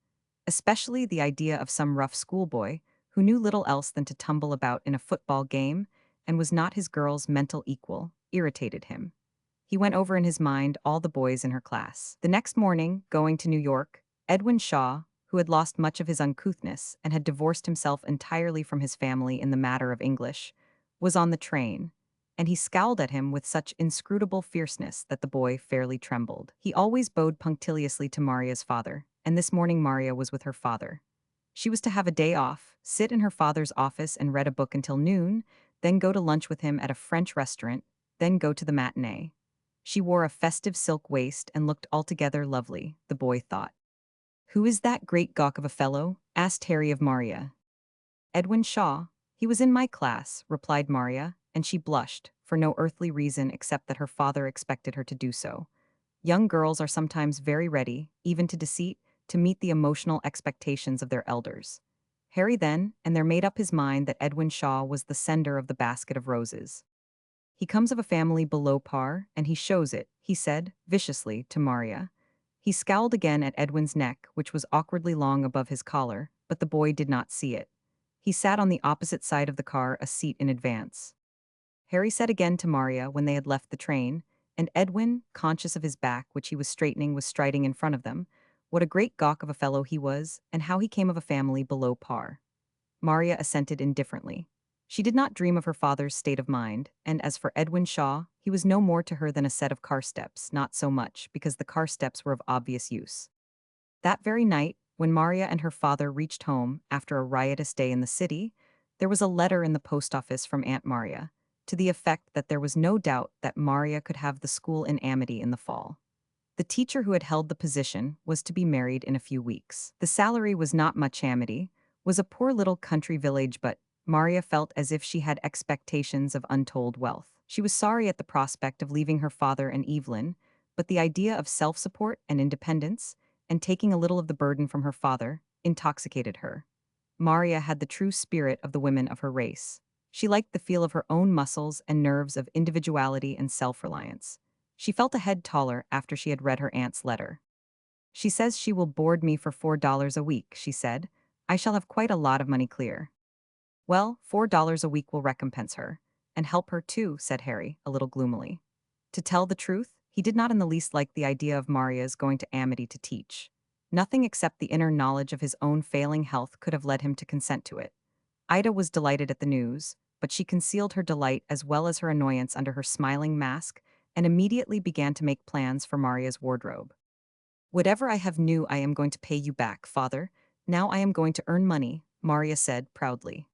Especially the idea of some rough schoolboy, who knew little else than to tumble about in a football game, and was not his girl's mental equal, irritated him. He went over in his mind all the boys in her class. The next morning, going to New York, Edwin Shaw, who had lost much of his uncouthness and had divorced himself entirely from his family in the matter of English, was on the train, and he scowled at him with such inscrutable fierceness that the boy fairly trembled. He always bowed punctiliously to Maria's father, and this morning Maria was with her father. She was to have a day off, sit in her father's office and read a book until noon, then go to lunch with him at a French restaurant, then go to the matinee. She wore a festive silk waist and looked altogether lovely, the boy thought. "Who is that great gawk of a fellow?" asked Harry of Maria. "Edwin Shaw. He was in my class," replied Maria, and she blushed, for no earthly reason except that her father expected her to do so. Young girls are sometimes very ready, even to deceit, to meet the emotional expectations of their elders. Harry then and there made up his mind that Edwin Shaw was the sender of the basket of roses. "He comes of a family below par, and he shows it," he said, viciously, to Maria. He scowled again at Edwin's neck, which was awkwardly long above his collar, but the boy did not see it. He sat on the opposite side of the car, a seat in advance. Harry said again to Maria when they had left the train, and Edwin, conscious of his back, which he was straightening, was striding in front of them, what a great gawk of a fellow he was, and how he came of a family below par. Maria assented indifferently. She did not dream of her father's state of mind, and as for Edwin Shaw, he was no more to her than a set of car steps, not so much, because the car steps were of obvious use. That very night, when Maria and her father reached home after a riotous day in the city, there was a letter in the post office from Aunt Maria, to the effect that there was no doubt that Maria could have the school in Amity in the fall. The teacher who had held the position was to be married in a few weeks. The salary was not much. Amity was a poor little country village, but Maria felt as if she had expectations of untold wealth. She was sorry at the prospect of leaving her father and Evelyn, but the idea of self-support and independence, and taking a little of the burden from her father, intoxicated her. Maria had the true spirit of the women of her race. She liked the feel of her own muscles and nerves of individuality and self-reliance. She felt a head taller after she had read her aunt's letter. She says she will board me for $4 a week, she said. I shall have quite a lot of money clear. Well, $4 a week will recompense her. And help her too, said Harry, a little gloomily. To tell the truth, he did not in the least like the idea of Maria's going to Amity to teach. Nothing except the inner knowledge of his own failing health could have led him to consent to it. Ida was delighted at the news, but she concealed her delight as well as her annoyance under her smiling mask and immediately began to make plans for Maria's wardrobe. Whatever I have new I am going to pay you back, father. Now I am going to earn money, Maria said proudly.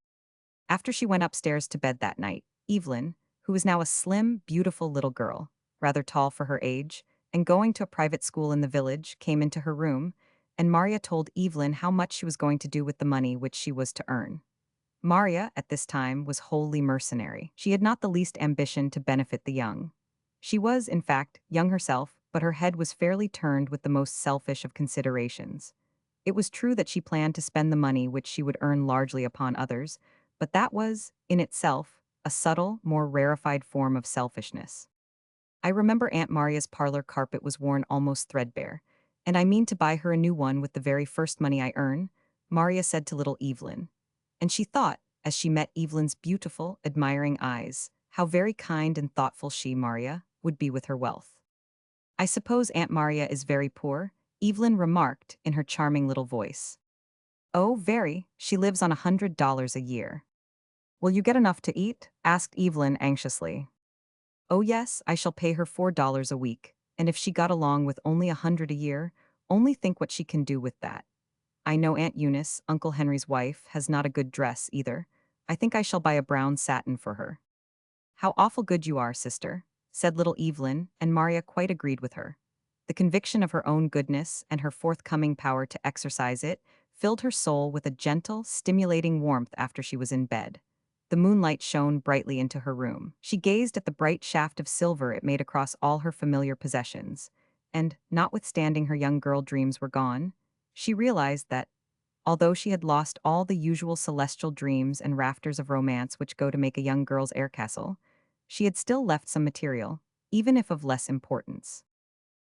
After she went upstairs to bed that night, Evelyn, who was now a slim, beautiful little girl, rather tall for her age, and going to a private school in the village, came into her room, and Maria told Evelyn how much she was going to do with the money which she was to earn. Maria, at this time, was wholly mercenary. She had not the least ambition to benefit the young. She was, in fact, young herself, but her head was fairly turned with the most selfish of considerations. It was true that she planned to spend the money which she would earn largely upon others, but that was, in itself, a subtle, more rarefied form of selfishness. I remember Aunt Maria's parlor carpet was worn almost threadbare, and I mean to buy her a new one with the very first money I earn, Maria said to little Evelyn. And she thought, as she met Evelyn's beautiful, admiring eyes, how very kind and thoughtful she, Maria, would be with her wealth. I suppose Aunt Maria is very poor, Evelyn remarked in her charming little voice. Oh, very, she lives on $100 a year. Will you get enough to eat? Asked Evelyn anxiously. Oh yes, I shall pay her $4 a week, and if she got along with only 100 a year, only think what she can do with that. I know Aunt Eunice, Uncle Henry's wife, has not a good dress either. I think I shall buy a brown satin for her. How awful good you are, sister, said little Evelyn, and Maria quite agreed with her. The conviction of her own goodness and her forthcoming power to exercise it filled her soul with a gentle, stimulating warmth after she was in bed. The moonlight shone brightly into her room. She gazed at the bright shaft of silver it made across all her familiar possessions, and, notwithstanding her young girl dreams were gone, she realized that, although she had lost all the usual celestial dreams and rafters of romance which go to make a young girl's air castle, she had still left some material, even if of less importance.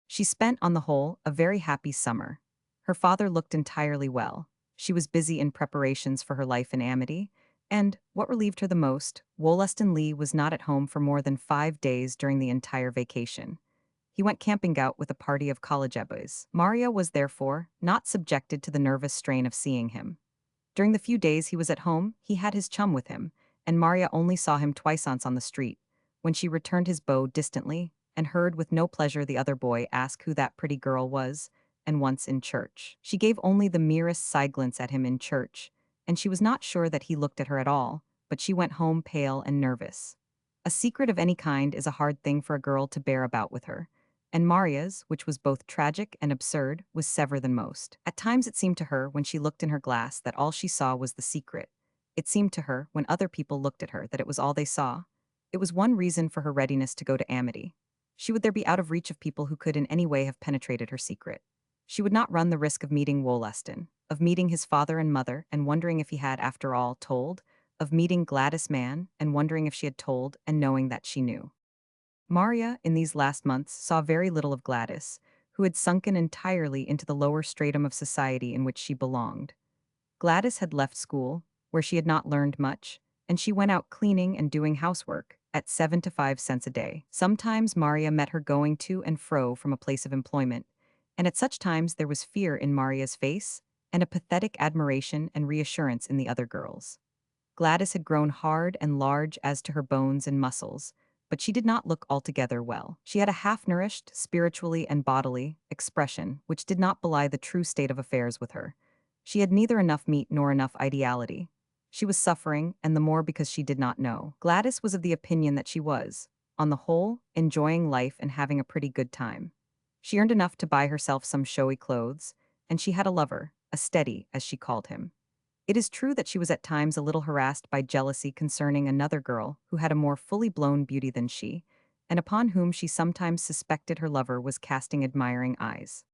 She spent, on the whole, a very happy summer. Her father looked entirely well. She was busy in preparations for her life in Amity, and, what relieved her the most, Wollaston Lee was not at home for more than 5 days during the entire vacation. He went camping out with a party of college boys. Maria was, therefore, not subjected to the nervous strain of seeing him. During the few days he was at home, he had his chum with him, and Maria only saw him twice on the street, when she returned his bow distantly, and heard with no pleasure the other boy ask who that pretty girl was, and once in church. She gave only the merest side glance at him in church, and she was not sure that he looked at her at all, but she went home pale and nervous. A secret of any kind is a hard thing for a girl to bear about with her, and Maria's, which was both tragic and absurd, was severer than most. At times it seemed to her, when she looked in her glass, that all she saw was the secret. It seemed to her, when other people looked at her, that it was all they saw. It was one reason for her readiness to go to Amity. She would there be out of reach of people who could in any way have penetrated her secret. She would not run the risk of meeting Wollaston, of meeting his father and mother and wondering if he had, after all, told, of meeting Gladys Mann and wondering if she had told and knowing that she knew. Maria, in these last months, saw very little of Gladys, who had sunken entirely into the lower stratum of society in which she belonged. Gladys had left school, where she had not learned much, and she went out cleaning and doing housework, at 7 to 5 cents a day. Sometimes Maria met her going to and fro from a place of employment, and at such times there was fear in Maria's face, and a pathetic admiration and reassurance in the other girls. Gladys had grown hard and large as to her bones and muscles, but she did not look altogether well. She had a half-nourished, spiritually and bodily, expression which did not belie the true state of affairs with her. She had neither enough meat nor enough ideality. She was suffering, and the more because she did not know. Gladys was of the opinion that she was, on the whole, enjoying life and having a pretty good time. She earned enough to buy herself some showy clothes, and she had a lover, a steady, as she called him. It is true that she was at times a little harassed by jealousy concerning another girl who had a more fully blown beauty than she, and upon whom she sometimes suspected her lover was casting admiring eyes.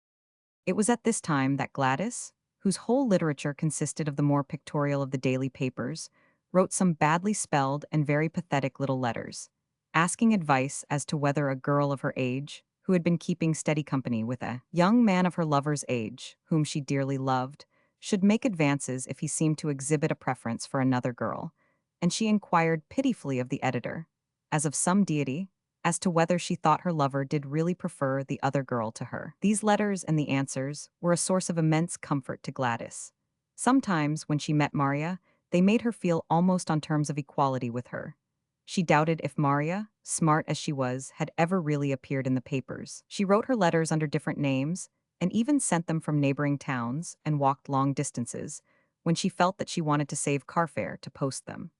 It was at this time that Gladys, whose whole literature consisted of the more pictorial of the daily papers, wrote some badly spelled and very pathetic little letters, asking advice as to whether a girl of her age, who had been keeping steady company with a young man of her lover's age, whom she dearly loved, should make advances if he seemed to exhibit a preference for another girl, and she inquired pitifully of the editor, as of some deity, as to whether she thought her lover did really prefer the other girl to her. These letters and the answers were a source of immense comfort to Gladys. Sometimes, when she met Maria, they made her feel almost on terms of equality with her. She doubted if Maria, smart as she was, had ever really appeared in the papers. She wrote her letters under different names, and even sent them from neighboring towns and walked long distances, when she felt that she wanted to save car fare to post them.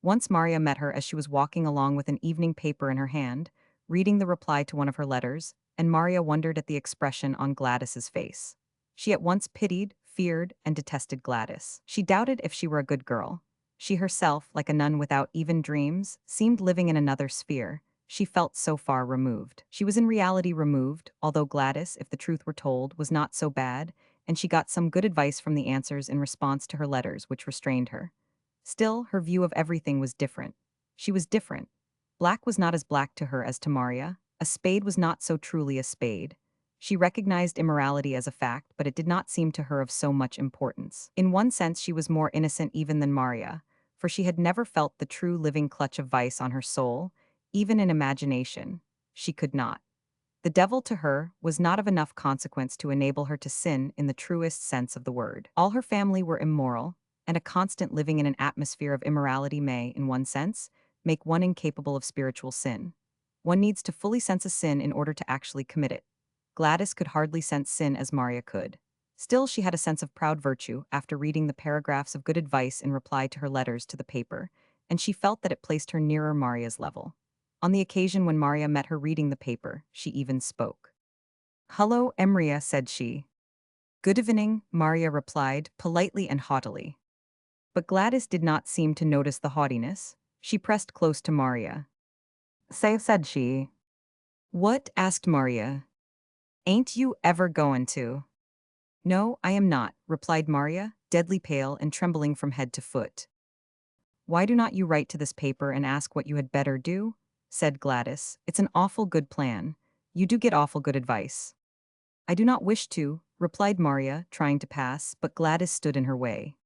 Once Maria met her as she was walking along with an evening paper in her hand, reading the reply to one of her letters, and Maria wondered at the expression on Gladys's face. She at once pitied, feared, and detested Gladys. She doubted if she were a good girl. She herself, like a nun without even dreams, seemed living in another sphere. She felt so far removed. She was in reality removed, although Gladys, if the truth were told, was not so bad, and she got some good advice from the answers in response to her letters, which restrained her. Still, her view of everything was different. She was different. Black was not as black to her as to Maria. A spade was not so truly a spade. She recognized immorality as a fact, but it did not seem to her of so much importance. In one sense, she was more innocent even than Maria, for she had never felt the true living clutch of vice on her soul, even in imagination. She could not. The devil to her was not of enough consequence to enable her to sin in the truest sense of the word. All her family were immoral, and a constant living in an atmosphere of immorality may, in one sense, make one incapable of spiritual sin. One needs to fully sense a sin in order to actually commit it. Gladys could hardly sense sin as Maria could. Still, she had a sense of proud virtue after reading the paragraphs of good advice in reply to her letters to the paper, and she felt that it placed her nearer Maria's level. On the occasion when Maria met her reading the paper, she even spoke. "Hello, Emria," said she. "Good evening," Maria replied, politely and haughtily. But Gladys did not seem to notice the haughtiness. She pressed close to Maria. "Say," said she. "What?" asked Maria. "Ain't you ever goin' to?" "No, I am not," replied Maria, deadly pale and trembling from head to foot. "Why do not you write to this paper and ask what you had better do?" said Gladys. "It's an awful good plan. You do get awful good advice." "I do not wish to," replied Maria, trying to pass, but Gladys stood in her way.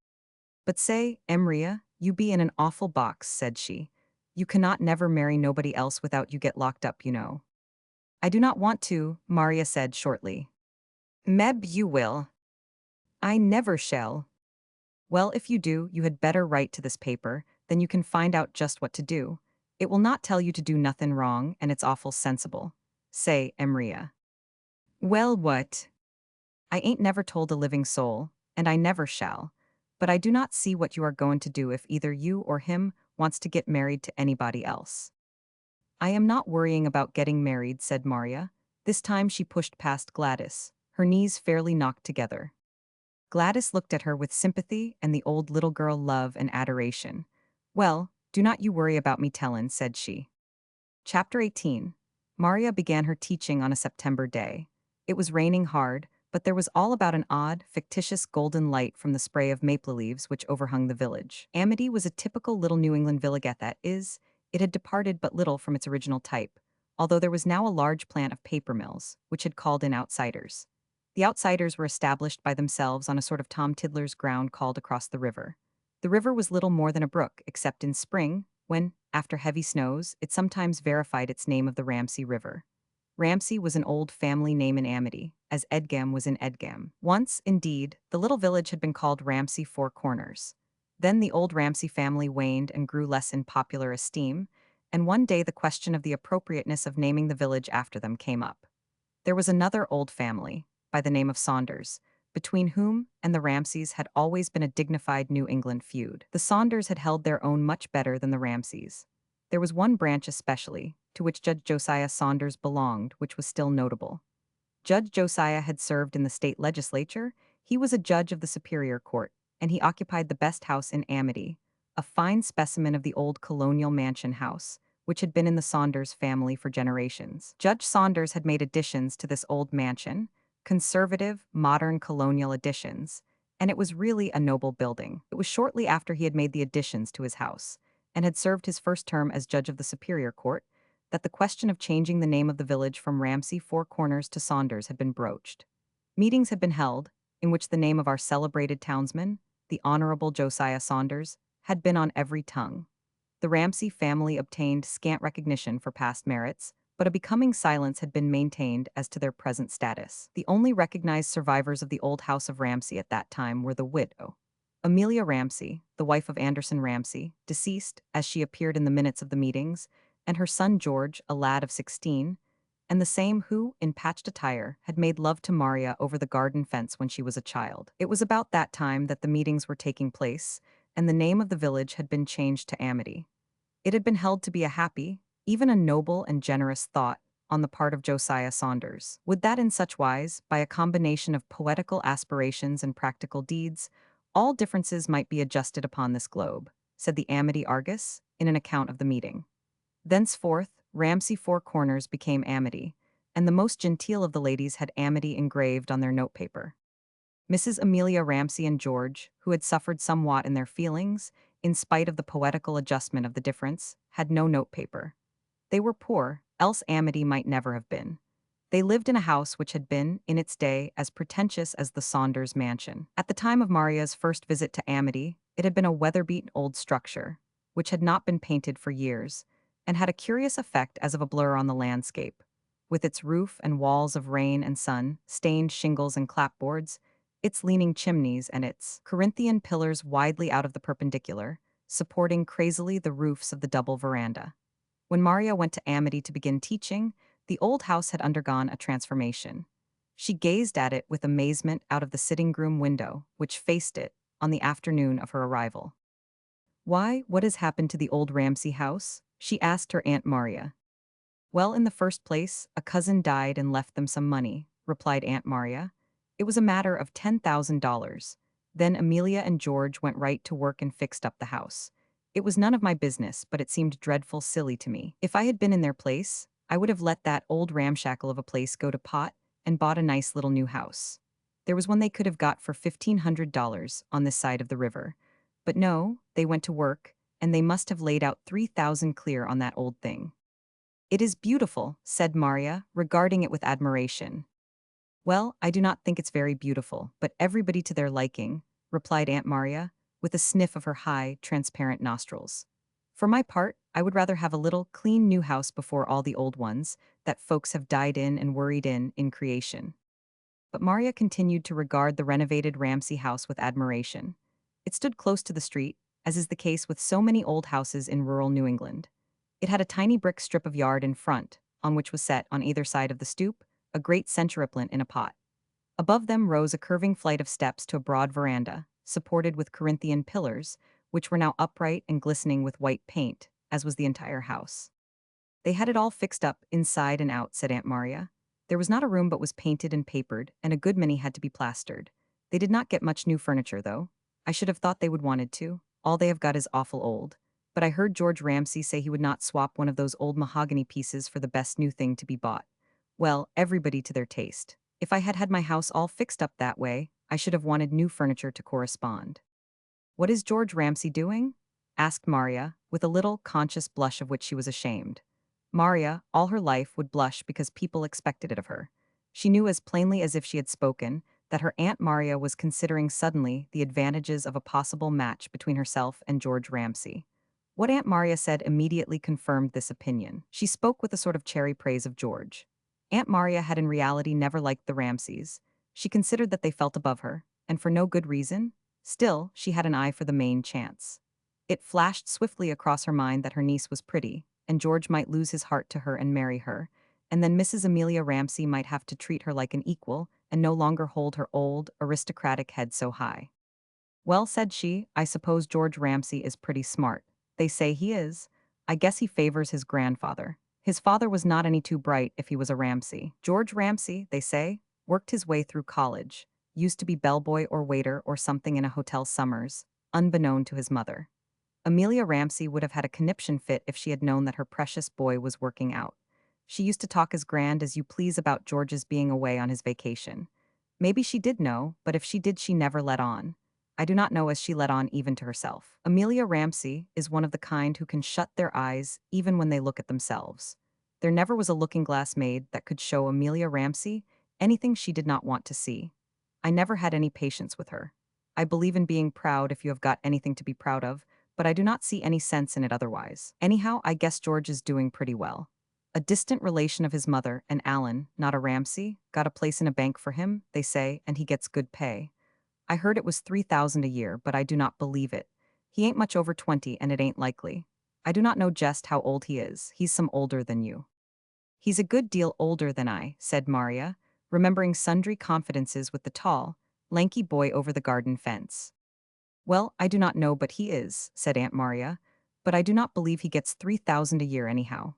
"But say, Emria, you be in an awful box," said she. "You cannot never marry nobody else without you get locked up, you know." "I do not want to," Maria said shortly. "Meb you will." "I never shall." "Well, if you do, you had better write to this paper, then you can find out just what to do. It will not tell you to do nothing wrong, and it's awful sensible. Say, Emria." "Well, what?" "I ain't never told a living soul, and I never shall. But I do not see what you are going to do if either you or him wants to get married to anybody else." "I am not worrying about getting married," said Maria. This time she pushed past Gladys, her knees fairly knocked together. Gladys looked at her with sympathy and the old little girl love and adoration. "Well, do not you worry about me tellin'," said she. Chapter 18. Maria began her teaching on a September day. It was raining hard, but there was all about an odd, fictitious golden light from the spray of maple leaves which overhung the village. Amity was a typical little New England village that is, it had departed but little from its original type, although there was now a large plant of paper mills, which had called in outsiders. The outsiders were established by themselves on a sort of Tom Tiddler's ground called across the river. The river was little more than a brook, except in spring, when, after heavy snows, it sometimes verified its name of the Ramsey River. Ramsey was an old family name in Amity, as Edgam was in Edgam. Once, indeed, the little village had been called Ramsey Four Corners. Then the old Ramsey family waned and grew less in popular esteem, and one day the question of the appropriateness of naming the village after them came up. There was another old family, by the name of Saunders, between whom and the Ramseys had always been a dignified New England feud. The Saunders had held their own much better than the Ramseys. There was one branch especially, to which Judge Josiah Saunders belonged, which was still notable. Judge Josiah had served in the state legislature. He was a judge of the Superior Court, and he occupied the best house in Amity, a fine specimen of the old colonial mansion house, which had been in the Saunders family for generations. Judge Saunders had made additions to this old mansion, conservative, modern colonial additions, and it was really a noble building. It was shortly after he had made the additions to his house, and had served his first term as judge of the Superior Court, that the question of changing the name of the village from Ramsay Four Corners to Saunders had been broached. Meetings had been held, in which the name of our celebrated townsman, the Honorable Josiah Saunders, had been on every tongue. The Ramsay family obtained scant recognition for past merits, but a becoming silence had been maintained as to their present status. The only recognized survivors of the old house of Ramsay at that time were the widow, Amelia Ramsay, the wife of Anderson Ramsay, deceased, as she appeared in the minutes of the meetings, and her son George, a lad of 16, and the same who, in patched attire, had made love to Maria over the garden fence when she was a child. It was about that time that the meetings were taking place, and the name of the village had been changed to Amity. It had been held to be a happy, even a noble and generous thought on the part of Josiah Saunders. Would that in such wise, by a combination of poetical aspirations and practical deeds, all differences might be adjusted upon this globe, said the Amity Argus, in an account of the meeting. Thenceforth, Ramsay Four Corners became Amity, and the most genteel of the ladies had Amity engraved on their notepaper. Mrs. Amelia Ramsay and George, who had suffered somewhat in their feelings, in spite of the poetical adjustment of the difference, had no notepaper. They were poor, else Amity might never have been. They lived in a house which had been, in its day, as pretentious as the Saunders mansion. At the time of Maria's first visit to Amity, it had been a weather-beaten old structure, which had not been painted for years, and had a curious effect as of a blur on the landscape. With its roof and walls of rain and sun, stained shingles and clapboards, its leaning chimneys and its Corinthian pillars widely out of the perpendicular, supporting crazily the roofs of the double veranda. When Maria went to Amity to begin teaching, the old house had undergone a transformation. She gazed at it with amazement out of the sitting-room window, which faced it, on the afternoon of her arrival. "Why, what has happened to the old Ramsay house?" she asked her Aunt Maria. "Well, in the first place, a cousin died and left them some money," replied Aunt Maria. "It was a matter of $10,000. Then Amelia and George went right to work and fixed up the house. It was none of my business, but it seemed dreadful silly to me. If I had been in their place, I would have let that old ramshackle of a place go to pot and bought a nice little new house. There was one they could have got for $1,500 on this side of the river. But no, they went to work, and they must have laid out 3,000 clear on that old thing." "It is beautiful," said Maria, regarding it with admiration. "Well, I do not think it's very beautiful, but everybody to their liking," replied Aunt Maria, with a sniff of her high, transparent nostrils. "For my part, I would rather have a little, clean new house before all the old ones that folks have died in worried in creation." But Maria continued to regard the renovated Ramsay house with admiration. It stood close to the street, as is the case with so many old houses in rural New England. It had a tiny brick strip of yard in front, on which was set, on either side of the stoop, a great centeriplant in a pot. Above them rose a curving flight of steps to a broad veranda, supported with Corinthian pillars, which were now upright and glistening with white paint, as was the entire house. "They had it all fixed up, inside and out," said Aunt Maria. "There was not a room but was painted and papered, and a good many had to be plastered. They did not get much new furniture, though. I should have thought they would wanted to. All they have got is awful old. But I heard George Ramsay say he would not swap one of those old mahogany pieces for the best new thing to be bought. Well, everybody to their taste. If I had had my house all fixed up that way, I should have wanted new furniture to correspond." "What is George Ramsay doing?" asked Maria, with a little conscious blush of which she was ashamed. Maria, all her life, would blush because people expected it of her. She knew as plainly as if she had spoken that her Aunt Maria was considering suddenly the advantages of a possible match between herself and George Ramsay. What Aunt Maria said immediately confirmed this opinion. She spoke with a sort of cherry praise of George. Aunt Maria had in reality never liked the Ramsays. She considered that they felt above her, and for no good reason. Still, she had an eye for the main chance. It flashed swiftly across her mind that her niece was pretty, and George might lose his heart to her and marry her, and then Mrs. Amelia Ramsay might have to treat her like an equal and no longer hold her old, aristocratic head so high. "Well," said she, "I suppose George Ramsay is pretty smart. They say he is. I guess he favors his grandfather. His father was not any too bright if he was a Ramsay. George Ramsay, they say, worked his way through college, used to be bellboy or waiter or something in a hotel summers, unbeknown to his mother. Amelia Ramsay would have had a conniption fit if she had known that her precious boy was working out. She used to talk as grand as you please about George's being away on his vacation. Maybe she did know, but if she did, she never let on. I do not know as she let on even to herself. Amelia Ramsay is one of the kind who can shut their eyes even when they look at themselves. There never was a looking-glass made that could show Amelia Ramsay anything she did not want to see. I never had any patience with her. I believe in being proud if you have got anything to be proud of, but I do not see any sense in it otherwise. Anyhow, I guess George is doing pretty well. A distant relation of his mother, and Alan, not a Ramsay, got a place in a bank for him, they say, and he gets good pay. I heard it was 3,000 a year, but I do not believe it. He ain't much over 20, and it ain't likely. I do not know just how old he is. He's some older than you. He's a good deal older than I, said Maria, remembering sundry confidences with the tall, lanky boy over the garden fence. Well, I do not know, but he is, said Aunt Maria, but I do not believe he gets 3,000 a year anyhow.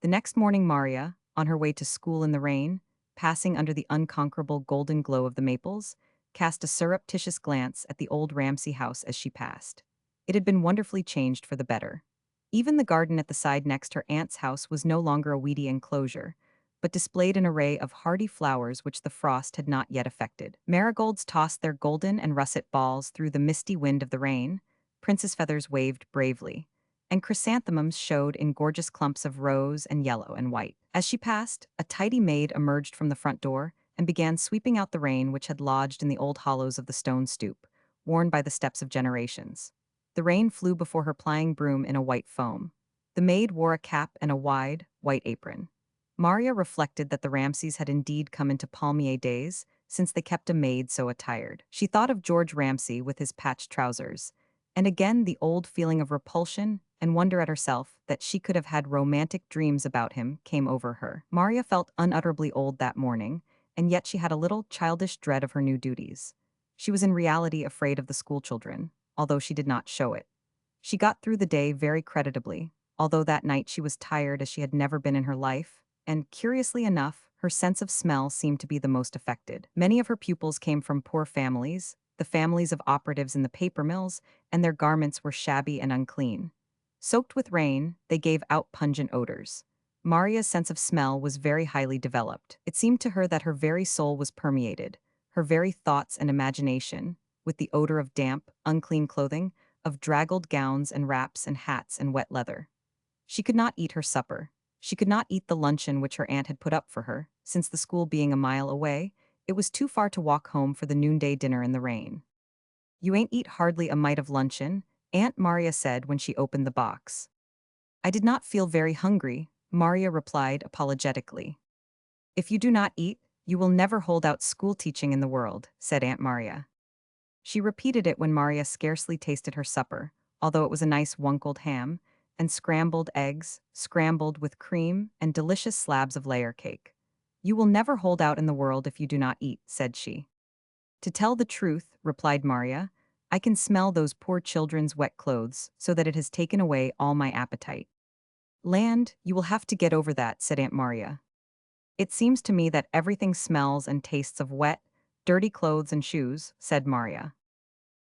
The next morning Maria, on her way to school in the rain, passing under the unconquerable golden glow of the maples, cast a surreptitious glance at the old Ramsay house as she passed. It had been wonderfully changed for the better. Even the garden at the side next her aunt's house was no longer a weedy enclosure, but displayed an array of hardy flowers which the frost had not yet affected. Marigolds tossed their golden and russet balls through the misty wind of the rain, princess feathers waved bravely, and chrysanthemums showed in gorgeous clumps of rose and yellow and white. As she passed, a tidy maid emerged from the front door and began sweeping out the rain which had lodged in the old hollows of the stone stoop, worn by the steps of generations. The rain flew before her plying broom in a white foam. The maid wore a cap and a wide, white apron. Maria reflected that the Ramsays had indeed come into palmier days, since they kept a maid so attired. She thought of George Ramsay with his patched trousers, and again the old feeling of repulsion and wonder at herself that she could have had romantic dreams about him came over her. Maria felt unutterably old that morning, and yet she had a little childish dread of her new duties. She was in reality afraid of the schoolchildren, although she did not show it. She got through the day very creditably, although that night she was tired as she had never been in her life, and, curiously enough, her sense of smell seemed to be the most affected. Many of her pupils came from poor families, the families of operatives in the paper mills, and their garments were shabby and unclean. Soaked with rain, they gave out pungent odors. Maria's sense of smell was very highly developed. It seemed to her that her very soul was permeated, her very thoughts and imagination, with the odor of damp, unclean clothing, of draggled gowns and wraps and hats and wet leather. She could not eat her supper. She could not eat the luncheon which her aunt had put up for her, since the school being a mile away, it was too far to walk home for the noonday dinner in the rain. "You ain't eat hardly a mite of luncheon," Aunt Maria said when she opened the box. "I did not feel very hungry," Maria replied apologetically. "If you do not eat, you will never hold out school teaching in the world," said Aunt Maria. She repeated it when Maria scarcely tasted her supper, although it was a nice wunkled ham, and scrambled eggs, scrambled with cream, and delicious slabs of layer cake. "You will never hold out in the world if you do not eat," said she. "To tell the truth," replied Maria, "I can smell those poor children's wet clothes, so that it has taken away all my appetite." "Land, you will have to get over that," said Aunt Maria. "It seems to me that everything smells and tastes of wet, dirty clothes and shoes," said Maria.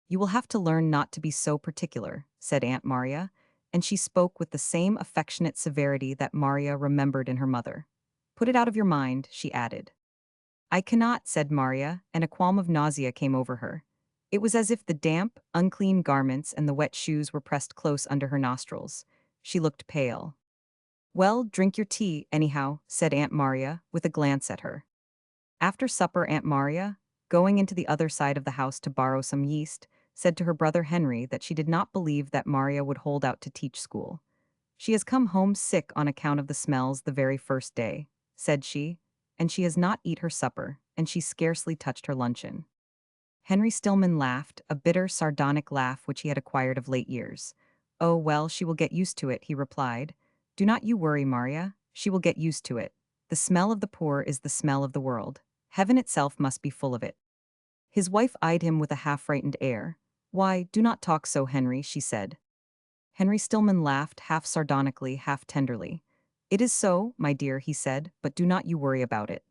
"You will have to learn not to be so particular," said Aunt Maria, and she spoke with the same affectionate severity that Maria remembered in her mother. "Put it out of your mind," she added. "I cannot," said Maria, and a qualm of nausea came over her. It was as if the damp, unclean garments and the wet shoes were pressed close under her nostrils. She looked pale. "Well, drink your tea, anyhow," said Aunt Maria, with a glance at her. After supper Aunt Maria, going into the other side of the house to borrow some yeast, said to her brother Henry that she did not believe that Maria would hold out to teach school. "She has come home sick on account of the smells the very first day," said she, "and she has not eat her supper, and she scarcely touched her luncheon." Henry Stillman laughed, a bitter, sardonic laugh which he had acquired of late years. "Oh, well, she will get used to it," he replied. "Do not you worry, Maria. She will get used to it. The smell of the poor is the smell of the world. Heaven itself must be full of it." His wife eyed him with a half-frightened air. "Why, do not talk so, Henry," she said. Henry Stillman laughed half sardonically, half tenderly. "It is so, my dear," he said, "but do not you worry about it."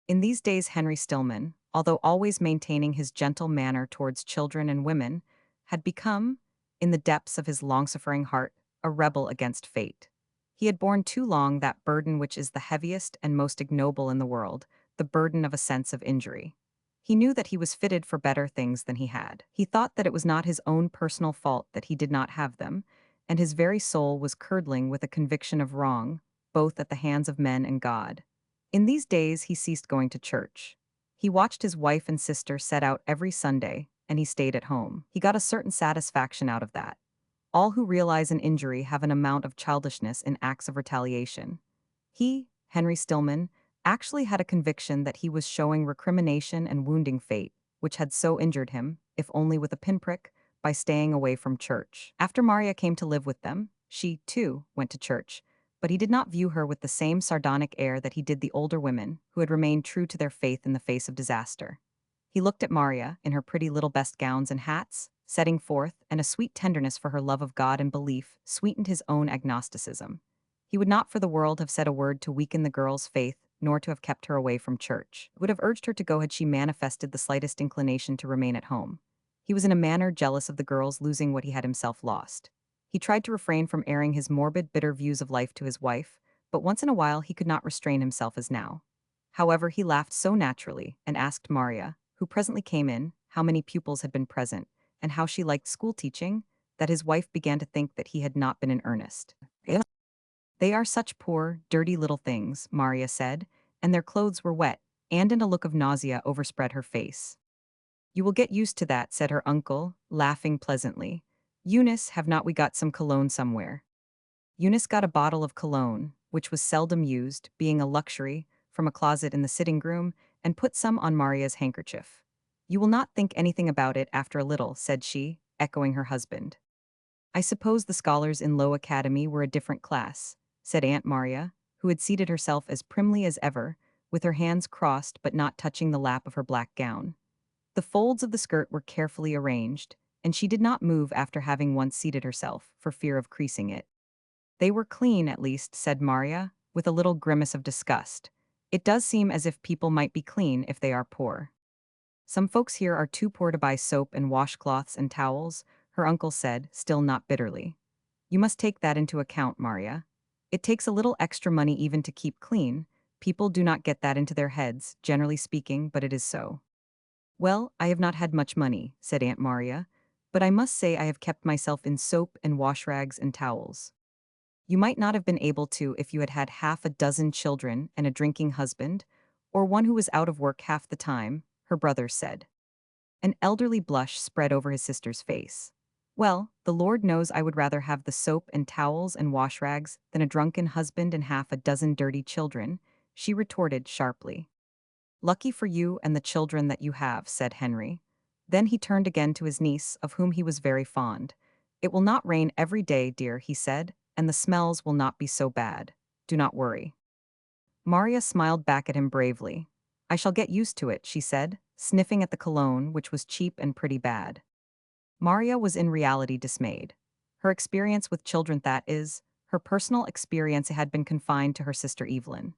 In these days Henry Stillman, although always maintaining his gentle manner towards children and women, had become, in the depths of his long-suffering heart, a rebel against fate. He had borne too long that burden which is the heaviest and most ignoble in the world, the burden of a sense of injury. He knew that he was fitted for better things than he had. He thought that it was not his own personal fault that he did not have them, and his very soul was curdling with a conviction of wrong, both at the hands of men and God. In these days he ceased going to church. He watched his wife and sister set out every Sunday, and he stayed at home. He got a certain satisfaction out of that. All who realize an injury have an amount of childishness in acts of retaliation. He, Henry Stillman, actually had a conviction that he was showing recrimination and wounding fate, which had so injured him, if only with a pinprick, by staying away from church. After Maria came to live with them, she, too, went to church, but he did not view her with the same sardonic air that he did the older women who had remained true to their faith in the face of disaster. He looked at Maria, in her pretty little best gowns and hats, setting forth, and a sweet tenderness for her love of God and belief sweetened his own agnosticism. He would not for the world have said a word to weaken the girl's faith, nor to have kept her away from church. He would have urged her to go had she manifested the slightest inclination to remain at home. He was in a manner jealous of the girl's losing what he had himself lost. He tried to refrain from airing his morbid, bitter views of life to his wife, but once in a while he could not restrain himself as now. However, he laughed so naturally and asked Maria, who presently came in, how many pupils had been present, and how she liked school teaching, that his wife began to think that he had not been in earnest. They are such poor, dirty little things, Maria said, and their clothes were wet, and a look of nausea overspread her face. You will get used to that, said her uncle, laughing pleasantly. Eunice, have not we got some cologne somewhere? Eunice got a bottle of cologne, which was seldom used, being a luxury, from a closet in the sitting room, and put some on Maria's handkerchief. You will not think anything about it after a little, said she, echoing her husband. I suppose the scholars in Low Academy were a different class, said Aunt Maria, who had seated herself as primly as ever, with her hands crossed but not touching the lap of her black gown. The folds of the skirt were carefully arranged, and she did not move after having once seated herself, for fear of creasing it. They were clean, at least, said Maria, with a little grimace of disgust. It does seem as if people might be clean if they are poor. Some folks here are too poor to buy soap and washcloths and towels, her uncle said, still not bitterly. You must take that into account, Maria. It takes a little extra money even to keep clean. People do not get that into their heads, generally speaking, but it is so. Well, I have not had much money, said Aunt Maria, but I must say I have kept myself in soap and wash rags and towels. You might not have been able to if you had had half a dozen children and a drinking husband, or one who was out of work half the time, her brother said. An elderly blush spread over his sister's face. Well, the Lord knows I would rather have the soap and towels and wash rags than a drunken husband and half a dozen dirty children, she retorted sharply. Lucky for you and the children that you have, said Henry. Then he turned again to his niece, of whom he was very fond. It will not rain every day, dear, he said, and the smells will not be so bad. Do not worry. Maria smiled back at him bravely. I shall get used to it, she said, sniffing at the cologne, which was cheap and pretty bad. Maria was in reality dismayed. Her experience with children, that is, her personal experience had been confined to her sister Evelyn.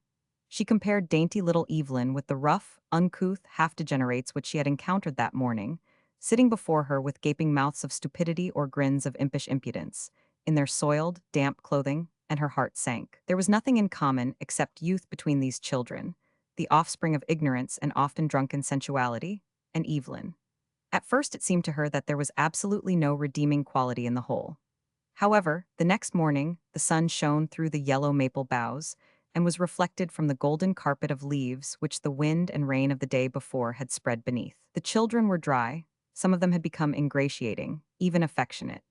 She compared dainty little Evelyn with the rough, uncouth half-degenerates which she had encountered that morning, sitting before her with gaping mouths of stupidity or grins of impish impudence, in their soiled, damp clothing, and her heart sank. There was nothing in common except youth between these children, the offspring of ignorance and often drunken sensuality, and Evelyn. At first it seemed to her that there was absolutely no redeeming quality in the whole. However, the next morning, the sun shone through the yellow maple boughs, and was reflected from the golden carpet of leaves which the wind and rain of the day before had spread beneath. The children were dry, some of them had become ingratiating, even affectionate.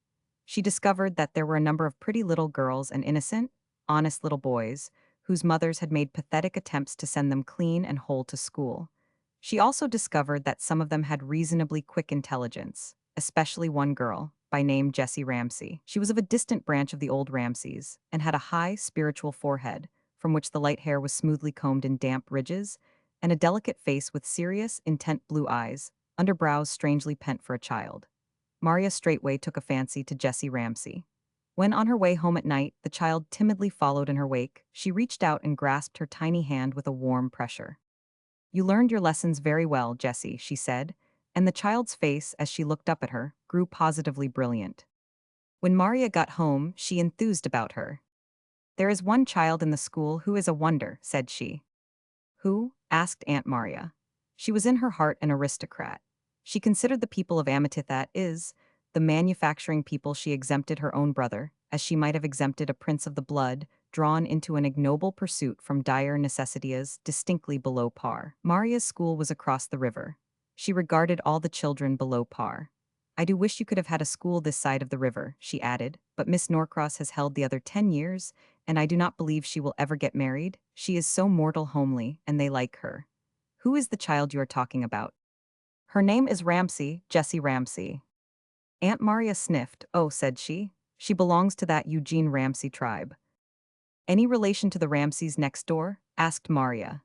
She discovered that there were a number of pretty little girls and innocent, honest little boys, whose mothers had made pathetic attempts to send them clean and whole to school. She also discovered that some of them had reasonably quick intelligence, especially one girl, by name Jessie Ramsay. She was of a distant branch of the old Ramsays, and had a high, spiritual forehead, from which the light hair was smoothly combed in damp ridges, and a delicate face with serious, intent blue eyes, under brows strangely pent for a child. Maria straightway took a fancy to Jessie Ramsay. When on her way home at night, the child timidly followed in her wake, she reached out and grasped her tiny hand with a warm pressure. You learned your lessons very well, Jessie, she said, and the child's face, as she looked up at her, grew positively brilliant. When Maria got home, she enthused about her. There is one child in the school who is a wonder, said she. Who? Asked Aunt Maria. She was in her heart an aristocrat. She considered the people of Amethythat is, the manufacturing people she exempted her own brother, as she might have exempted a prince of the blood, drawn into an ignoble pursuit from dire necessity as distinctly below par. Maria's school was across the river. She regarded all the children below par. I do wish you could have had a school this side of the river, she added, but Miss Norcross has held the other 10 years, and I do not believe she will ever get married. She is so mortal homely, and they like her. Who is the child you are talking about? Her name is Ramsay, Jessie Ramsay. Aunt Maria sniffed. Oh, said she. She belongs to that Eugene Ramsay tribe. Any relation to the Ramsays next door? Asked Maria.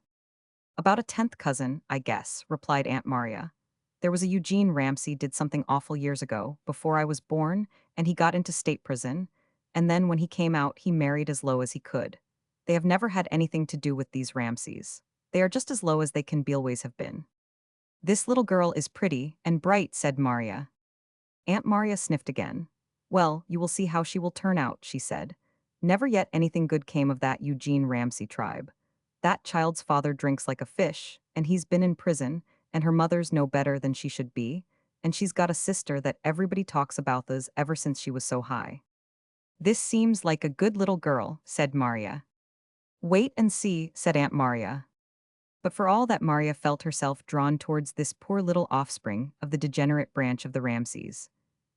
About a 10th cousin, I guess, replied Aunt Maria. There was a Eugene Ramsay did something awful years ago, before I was born, and he got into state prison, and then when he came out he married as low as he could. They have never had anything to do with these Ramsays. They are just as low as they can always have been. This little girl is pretty and bright, said Maria. Aunt Maria sniffed again. Well, you will see how she will turn out, she said. Never yet anything good came of that Eugene Ramsay tribe. That child's father drinks like a fish, and he's been in prison, and her mother's no better than she should be, and she's got a sister that everybody talks about this ever since she was so high. This seems like a good little girl, said Maria. Wait and see, said Aunt Maria. But for all that Maria felt herself drawn towards this poor little offspring of the degenerate branch of the Ramsays.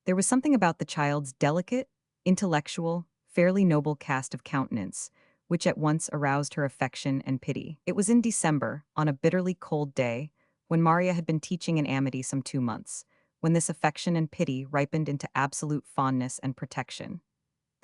There was something about the child's delicate, intellectual, fairly noble cast of countenance, which at once aroused her affection and pity. It was in December, on a bitterly cold day, when Maria had been teaching in Amity some 2 months, when this affection and pity ripened into absolute fondness and protection.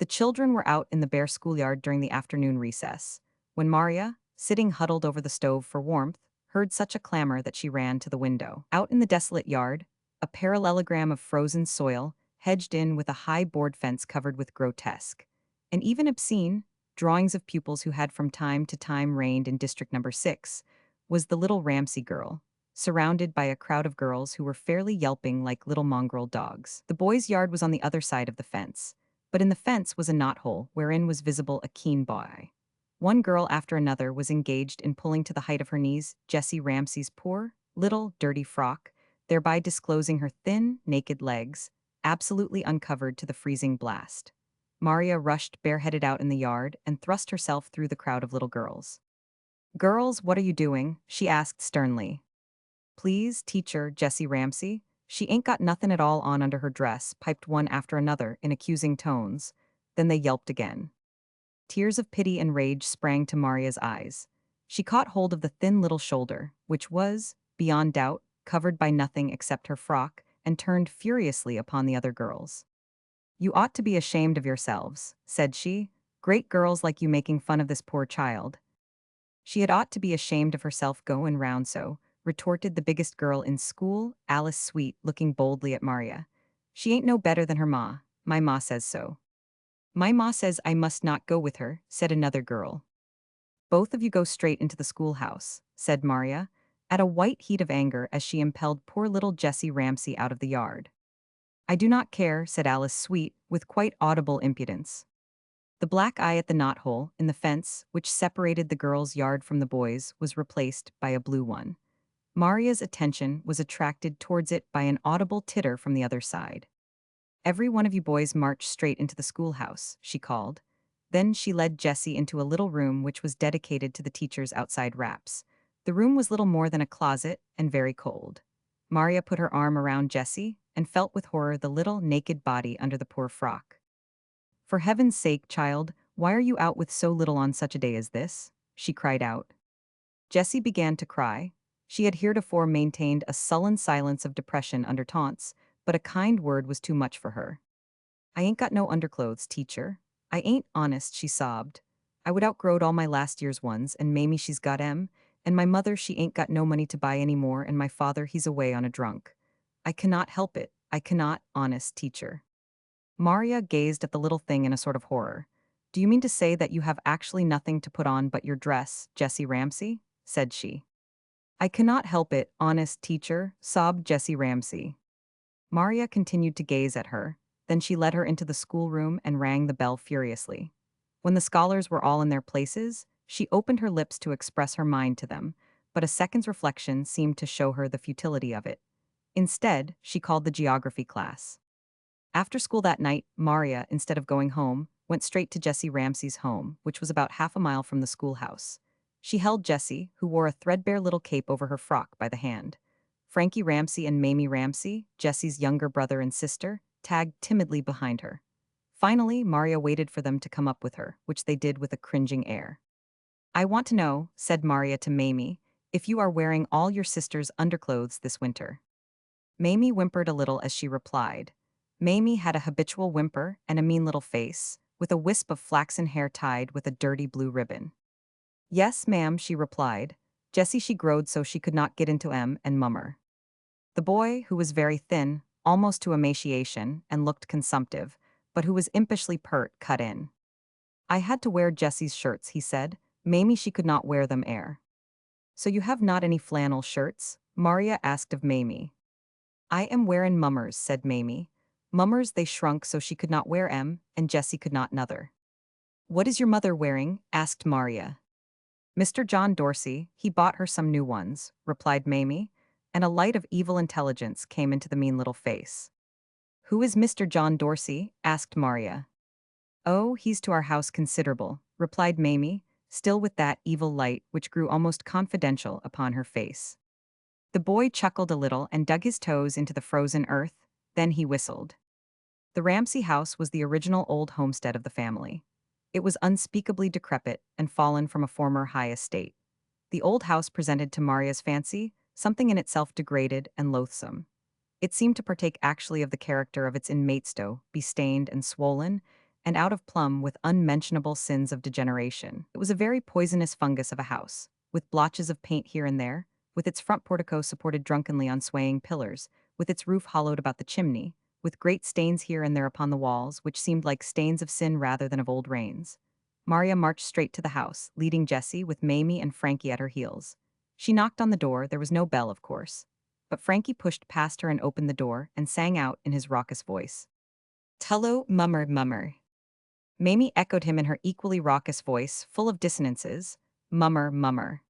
The children were out in the bare schoolyard during the afternoon recess, when Maria, sitting huddled over the stove for warmth, heard such a clamor that she ran to the window. Out in the desolate yard, a parallelogram of frozen soil, hedged in with a high board fence covered with grotesque, and even obscene, drawings of pupils who had from time to time reigned in District Number 6, was the little Ramsay girl, surrounded by a crowd of girls who were fairly yelping like little mongrel dogs. The boys' yard was on the other side of the fence, but in the fence was a knothole wherein was visible a keen eye. One girl after another was engaged in pulling to the height of her knees Jessie Ramsay's poor, little, dirty frock, thereby disclosing her thin, naked legs, absolutely uncovered to the freezing blast. Maria rushed bareheaded out in the yard and thrust herself through the crowd of little girls. Girls, what are you doing? She asked sternly. Please, teacher, Jessie Ramsay. She ain't got nothin' at all on under her dress, piped one after another in accusing tones. Then they yelped again. Tears of pity and rage sprang to Maria's eyes. She caught hold of the thin little shoulder, which was, beyond doubt, covered by nothing except her frock, and turned furiously upon the other girls. You ought to be ashamed of yourselves, said she. Great girls like you making fun of this poor child. She had ought to be ashamed of herself goin' round so, retorted the biggest girl in school, Alice Sweet, looking boldly at Maria. She ain't no better than her ma. My ma says so. My ma says I must not go with her, said another girl. Both of you go straight into the schoolhouse, said Maria, at a white heat of anger as she impelled poor little Jessie Ramsay out of the yard. I do not care, said Alice Sweet, with quite audible impudence. The black eye at the knothole in the fence, which separated the girls' yard from the boys', was replaced by a blue one. Maria's attention was attracted towards it by an audible titter from the other side. Every one of you boys march straight into the schoolhouse, she called. Then she led Jessie into a little room which was dedicated to the teacher's outside wraps. The room was little more than a closet and very cold. Maria put her arm around Jessie and felt with horror the little naked body under the poor frock. For heaven's sake, child, why are you out with so little on such a day as this? She cried out. Jessie began to cry. She had heretofore maintained a sullen silence of depression under taunts, but a kind word was too much for her. I ain't got no underclothes, teacher. I ain't honest, she sobbed. I would outgrowed all my last year's ones, and Mamie she's got 'em, and my mother she ain't got no money to buy any more, and my father he's away on a drunk. I cannot help it, I cannot, honest, teacher. Maria gazed at the little thing in a sort of horror. Do you mean to say that you have actually nothing to put on but your dress, Jessie Ramsay? Said she. I cannot help it, honest teacher, sobbed Jessie Ramsey. Maria continued to gaze at her, then she led her into the schoolroom and rang the bell furiously. When the scholars were all in their places, she opened her lips to express her mind to them, but a second's reflection seemed to show her the futility of it. Instead, she called the geography class. After school that night, Maria, instead of going home, went straight to Jessie Ramsey's home, which was about half a mile from the schoolhouse. She held Jessie, who wore a threadbare little cape over her frock, by the hand. Frankie Ramsey and Mamie Ramsey, Jessie's younger brother and sister, tagged timidly behind her. Finally, Maria waited for them to come up with her, which they did with a cringing air. I want to know, said Maria to Mamie, if you are wearing all your sister's underclothes this winter. Mamie whimpered a little as she replied. Mamie had a habitual whimper and a mean little face, with a wisp of flaxen hair tied with a dirty blue ribbon. Yes, ma'am, she replied. Jessie she growed so she could not get into and mummer. The boy, who was very thin, almost to emaciation, and looked consumptive, but who was impishly pert, cut in. I had to wear Jessie's shirts, he said. Mamie she could not wear them So you have not any flannel shirts? Maria asked of Mamie. I am wearin' mummers, said Mamie. Mummers they shrunk so she could not wear and Jessie could not nother. What is your mother wearing? Asked Maria. Mr. John Dorsey, he bought her some new ones, replied Mamie, and a light of evil intelligence came into the mean little face. Who is Mr. John Dorsey? Asked Maria. Oh, he's to our house considerable, replied Mamie, still with that evil light which grew almost confidential upon her face. The boy chuckled a little and dug his toes into the frozen earth, then he whistled. The Ramsey house was the original old homestead of the family. It was unspeakably decrepit and fallen from a former high estate. The old house presented to Maria's fancy something in itself degraded and loathsome. It seemed to partake actually of the character of its inmates, though, be-stained and swollen, and out of plumb with unmentionable sins of degeneration. It was a very poisonous fungus of a house, with blotches of paint here and there, with its front portico supported drunkenly on swaying pillars, with its roof hollowed about the chimney, with great stains here and there upon the walls, which seemed like stains of sin rather than of old rains. Maria marched straight to the house, leading Jessie with Mamie and Frankie at her heels. She knocked on the door, there was no bell, of course. But Frankie pushed past her and opened the door and sang out in his raucous voice. Tullo, mummer, mummer. Mamie echoed him in her equally raucous voice, full of dissonances. Mummer, mummer.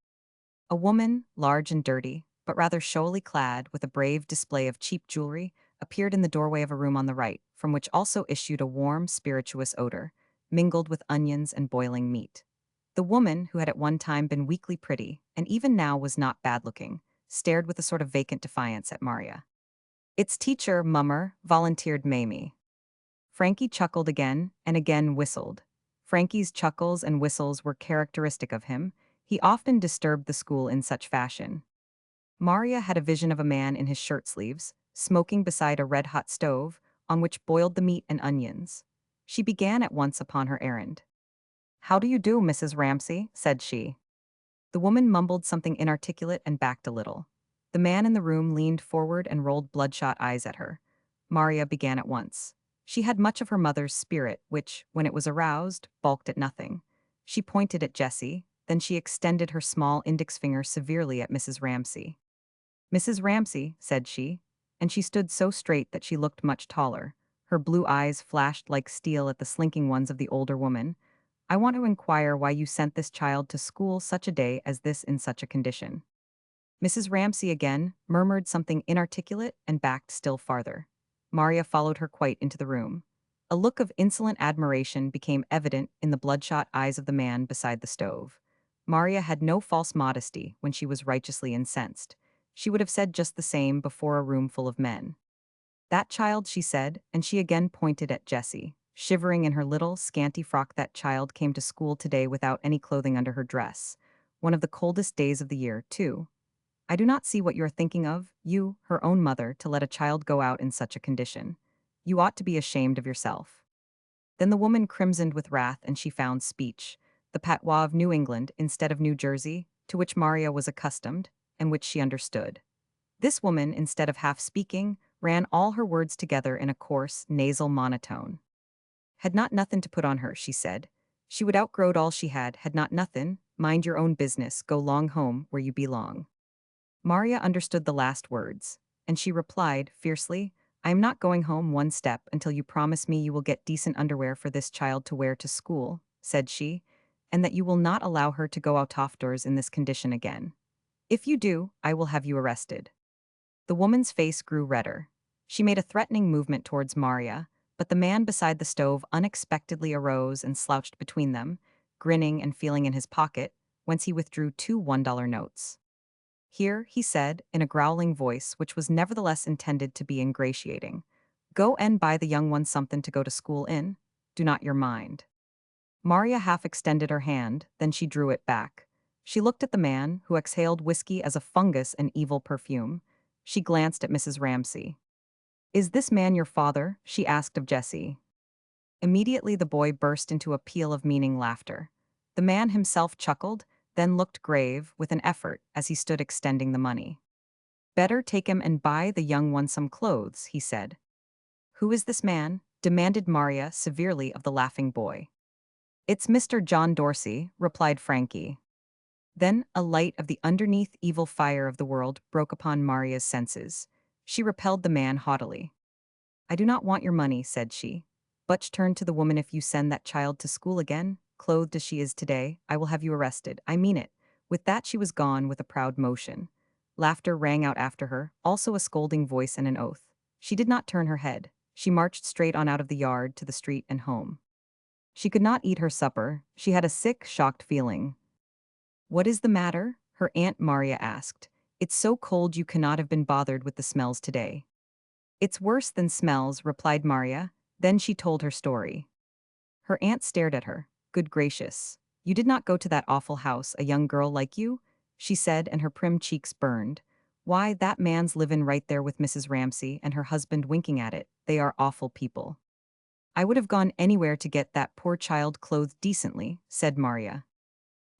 A woman, large and dirty, but rather showily clad with a brave display of cheap jewelry, appeared in the doorway of a room on the right, from which also issued a warm, spirituous odor, mingled with onions and boiling meat. The woman, who had at one time been weakly pretty, and even now was not bad-looking, stared with a sort of vacant defiance at Maria. It's teacher, mummer, volunteered Mamie. Frankie chuckled again and again whistled. Frankie's chuckles and whistles were characteristic of him. He often disturbed the school in such fashion. Maria had a vision of a man in his shirt sleeves, smoking beside a red-hot stove, on which boiled the meat and onions. She began at once upon her errand. How do you do, Mrs. Ramsey? Said she. The woman mumbled something inarticulate and backed a little. The man in the room leaned forward and rolled bloodshot eyes at her. Maria began at once. She had much of her mother's spirit, which, when it was aroused, balked at nothing. She pointed at Jessie, then she extended her small index finger severely at Mrs. Ramsey. Mrs. Ramsey, said she, and she stood so straight that she looked much taller. Her blue eyes flashed like steel at the slinking ones of the older woman. I want to inquire why you sent this child to school such a day as this in such a condition. Mrs. Ramsey again murmured something inarticulate and backed still farther. Maria followed her quite into the room. A look of insolent admiration became evident in the bloodshot eyes of the man beside the stove. Maria had no false modesty when she was righteously incensed. She would have said just the same before a room full of men. That child, she said, and she again pointed at Jessie. Shivering in her little, scanty frock, that child came to school today without any clothing under her dress. One of the coldest days of the year, too. I do not see what you are thinking of, you, her own mother, to let a child go out in such a condition. You ought to be ashamed of yourself. Then the woman crimsoned with wrath and she found speech, the patois of New England instead of New Jersey, to which Maria was accustomed, and which she understood. This woman, instead of half speaking, ran all her words together in a coarse, nasal monotone. Had not nothin' to put on her, she said. She would outgrowed all she had not nothin', mind your own business, go long home where you belong. Maria understood the last words, and she replied, fiercely, I am not going home one step until you promise me you will get decent underwear for this child to wear to school, said she, and that you will not allow her to go out off doors in this condition again. If you do, I will have you arrested. The woman's face grew redder. She made a threatening movement towards Maria, but the man beside the stove unexpectedly arose and slouched between them, grinning and feeling in his pocket, whence he withdrew two $1 notes. Here, he said, in a growling voice which was nevertheless intended to be ingratiating, go and buy the young one something to go to school in. Do not your mind. Maria half extended her hand, then she drew it back. She looked at the man, who exhaled whiskey as a fungus and evil perfume. She glanced at Mrs. Ramsay. Is this man your father? She asked of Jessie. Immediately the boy burst into a peal of meaning laughter. The man himself chuckled, then looked grave, with an effort, as he stood extending the money. Better take him and buy the young one some clothes, he said. Who is this man? Demanded Maria severely of the laughing boy. It's Mr. John Dorsey, replied Frankie. Then a light of the underneath evil fire of the world broke upon Maria's senses. She repelled the man haughtily. I do not want your money, said she. Butch turned to the woman. If you send that child to school again, clothed as she is today, I will have you arrested. I mean it. With that she was gone with a proud motion. Laughter rang out after her, also a scolding voice and an oath. She did not turn her head. She marched straight on out of the yard to the street and home. She could not eat her supper. She had a sick, shocked feeling. What is the matter? Her Aunt Maria asked. It's so cold you cannot have been bothered with the smells today. It's worse than smells, replied Maria. Then she told her story. Her aunt stared at her. Good gracious. You did not go to that awful house, a young girl like you? She said, and her prim cheeks burned. Why, that man's livin' right there with Mrs. Ramsay and her husband winking at it. They are awful people. I would have gone anywhere to get that poor child clothed decently, said Maria.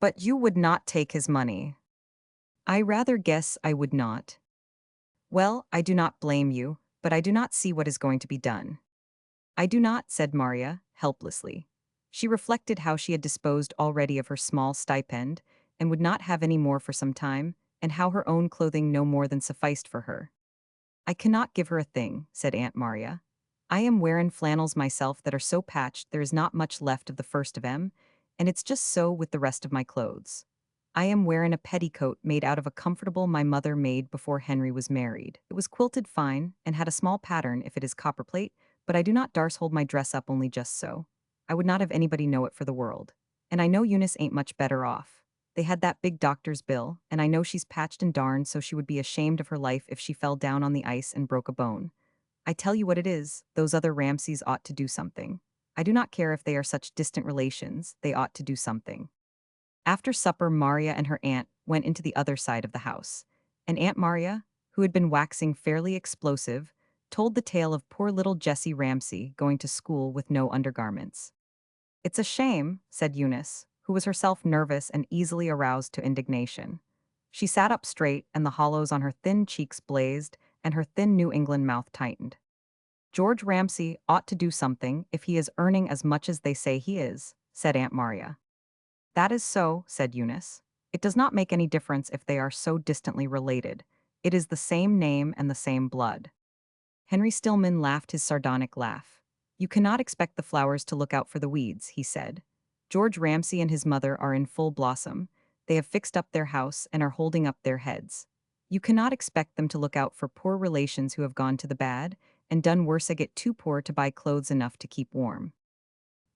But you would not take his money. I rather guess I would not. Well, I do not blame you, but I do not see what is going to be done. I do not, said Maria, helplessly. She reflected how she had disposed already of her small stipend, and would not have any more for some time, and how her own clothing no more than sufficed for her. I cannot give her a thing, said Aunt Maria. I am wearin' flannels myself that are so patched there is not much left of the first of 'em, and it's just so with the rest of my clothes. I am wearin' a petticoat made out of a comfortable my mother made before Henry was married. It was quilted fine, and had a small pattern if it is copperplate, but I do not darse hold my dress up only just so. I would not have anybody know it for the world. And I know Eunice ain't much better off. They had that big doctor's bill, and I know she's patched and darned so she would be ashamed of her life if she fell down on the ice and broke a bone. I tell you what it is, those other Ramsays ought to do something. I do not care if they are such distant relations, they ought to do something. After supper, Maria and her aunt went into the other side of the house, and Aunt Maria, who had been waxing fairly explosive, told the tale of poor little Jessie Ramsay going to school with no undergarments. It's a shame, said Eunice, who was herself nervous and easily aroused to indignation. She sat up straight, and the hollows on her thin cheeks blazed, and her thin New England mouth tightened. George Ramsay ought to do something if he is earning as much as they say he is, said Aunt Maria. That is so, said Eunice. It does not make any difference if they are so distantly related. It is the same name and the same blood. Henry Stillman laughed his sardonic laugh. You cannot expect the flowers to look out for the weeds, he said. George Ramsay and his mother are in full blossom. They have fixed up their house and are holding up their heads. You cannot expect them to look out for poor relations who have gone to the bad, and done worse get too poor to buy clothes enough to keep warm.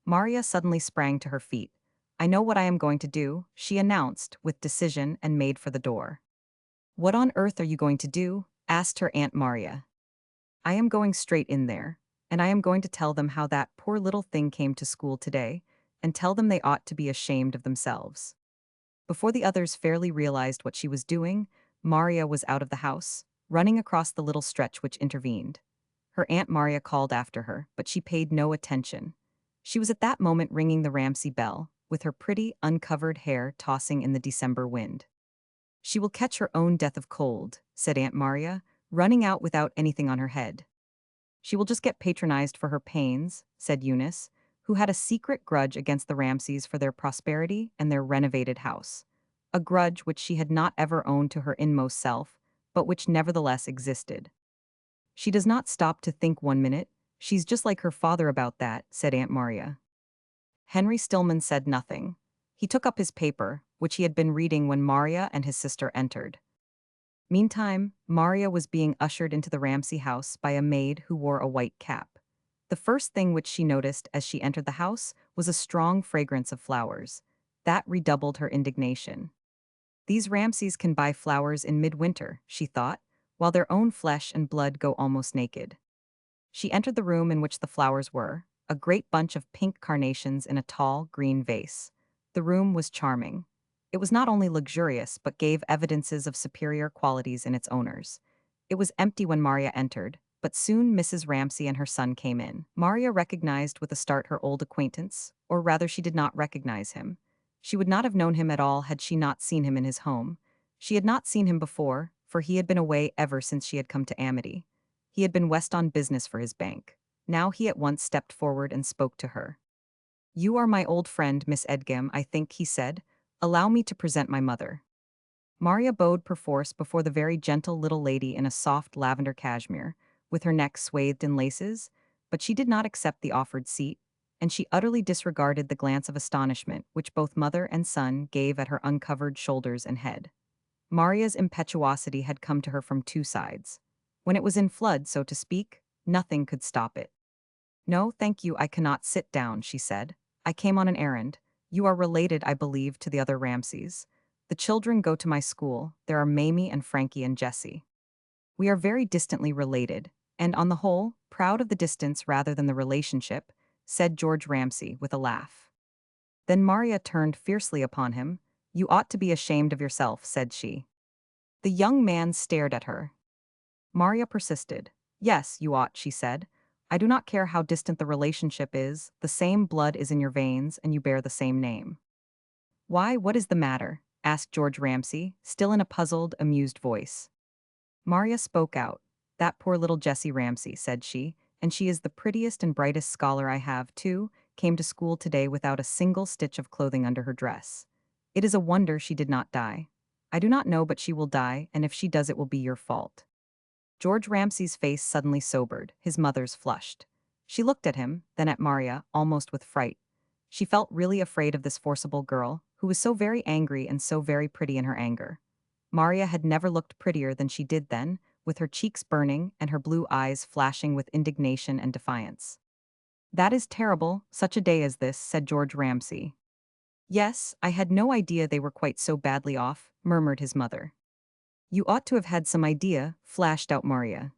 Maria suddenly sprang to her feet. I know what I am going to do, she announced, with decision, and made for the door. What on earth are you going to do? Asked her Aunt Maria. I am going straight in there, and I am going to tell them how that poor little thing came to school today, and tell them they ought to be ashamed of themselves. Before the others fairly realized what she was doing, Maria was out of the house, running across the little stretch which intervened. Her Aunt Maria called after her, but she paid no attention. She was at that moment ringing the Ramsay bell, with her pretty, uncovered hair tossing in the December wind. She will catch her own death of cold, said Aunt Maria, running out without anything on her head. She will just get patronized for her pains, said Eunice, who had a secret grudge against the Ramsays for their prosperity and their renovated house. A grudge which she had not ever owned to her inmost self, but which nevertheless existed. She does not stop to think 1 minute. She's just like her father about that, said Aunt Maria. Henry Stillman said nothing. He took up his paper, which he had been reading when Maria and his sister entered. Meantime, Maria was being ushered into the Ramsey house by a maid who wore a white cap. The first thing which she noticed as she entered the house was a strong fragrance of flowers. That redoubled her indignation. These Ramseys can buy flowers in midwinter, she thought, while their own flesh and blood go almost naked. She entered the room in which the flowers were, a great bunch of pink carnations in a tall, green vase. The room was charming. It was not only luxurious but gave evidences of superior qualities in its owners. It was empty when Maria entered, but soon Mrs. Ramsey and her son came in. Maria recognized with a start her old acquaintance, or rather she did not recognize him. She would not have known him at all had she not seen him in his home. She had not seen him before, for he had been away ever since she had come to Amity. He had been west on business for his bank. Now he at once stepped forward and spoke to her. "You are my old friend, Miss Edgem, I think," he said. "Allow me to present my mother." Maria bowed perforce before the very gentle little lady in a soft lavender cashmere, with her neck swathed in laces, but she did not accept the offered seat, and she utterly disregarded the glance of astonishment which both mother and son gave at her uncovered shoulders and head. Maria's impetuosity had come to her from two sides. When it was in flood, so to speak, nothing could stop it. "No, thank you, I cannot sit down," she said. "I came on an errand. You are related, I believe, to the other Ramseys. The children go to my school. There are Mamie and Frankie and Jessie. We are very distantly related, and on the whole, proud of the distance rather than the relationship," said George Ramsey with a laugh. Then Maria turned fiercely upon him. "You ought to be ashamed of yourself," said she. The young man stared at her. Maria persisted. "Yes, you ought," she said. "I do not care how distant the relationship is, the same blood is in your veins and you bear the same name." "Why, what is the matter?" asked George Ramsey, still in a puzzled, amused voice. Maria spoke out. "That poor little Jessie Ramsey," said she, "and she is the prettiest and brightest scholar I have, too, came to school today without a single stitch of clothing under her dress. It is a wonder she did not die. I do not know, but she will die, and if she does it will be your fault." George Ramsey's face suddenly sobered, his mother's flushed. She looked at him, then at Maria, almost with fright. She felt really afraid of this forcible girl, who was so very angry and so very pretty in her anger. Maria had never looked prettier than she did then, with her cheeks burning and her blue eyes flashing with indignation and defiance. "That is terrible, such a day as this," said George Ramsey. "Yes, I had no idea they were quite so badly off," murmured his mother. "You ought to have had some idea," flashed out Maria.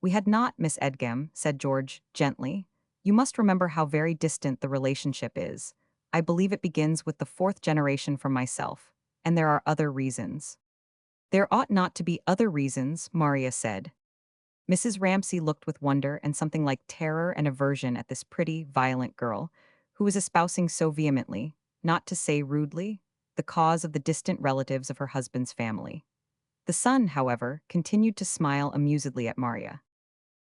"We had not, Miss Edgem," said George, gently. "You must remember how very distant the relationship is. I believe it begins with the fourth generation from myself, and there are other reasons." "There ought not to be other reasons," Maria said. Mrs. Ramsey looked with wonder and something like terror and aversion at this pretty, violent girl, who was espousing so vehemently, not to say rudely, the cause of the distant relatives of her husband's family. The son, however, continued to smile amusedly at Maria.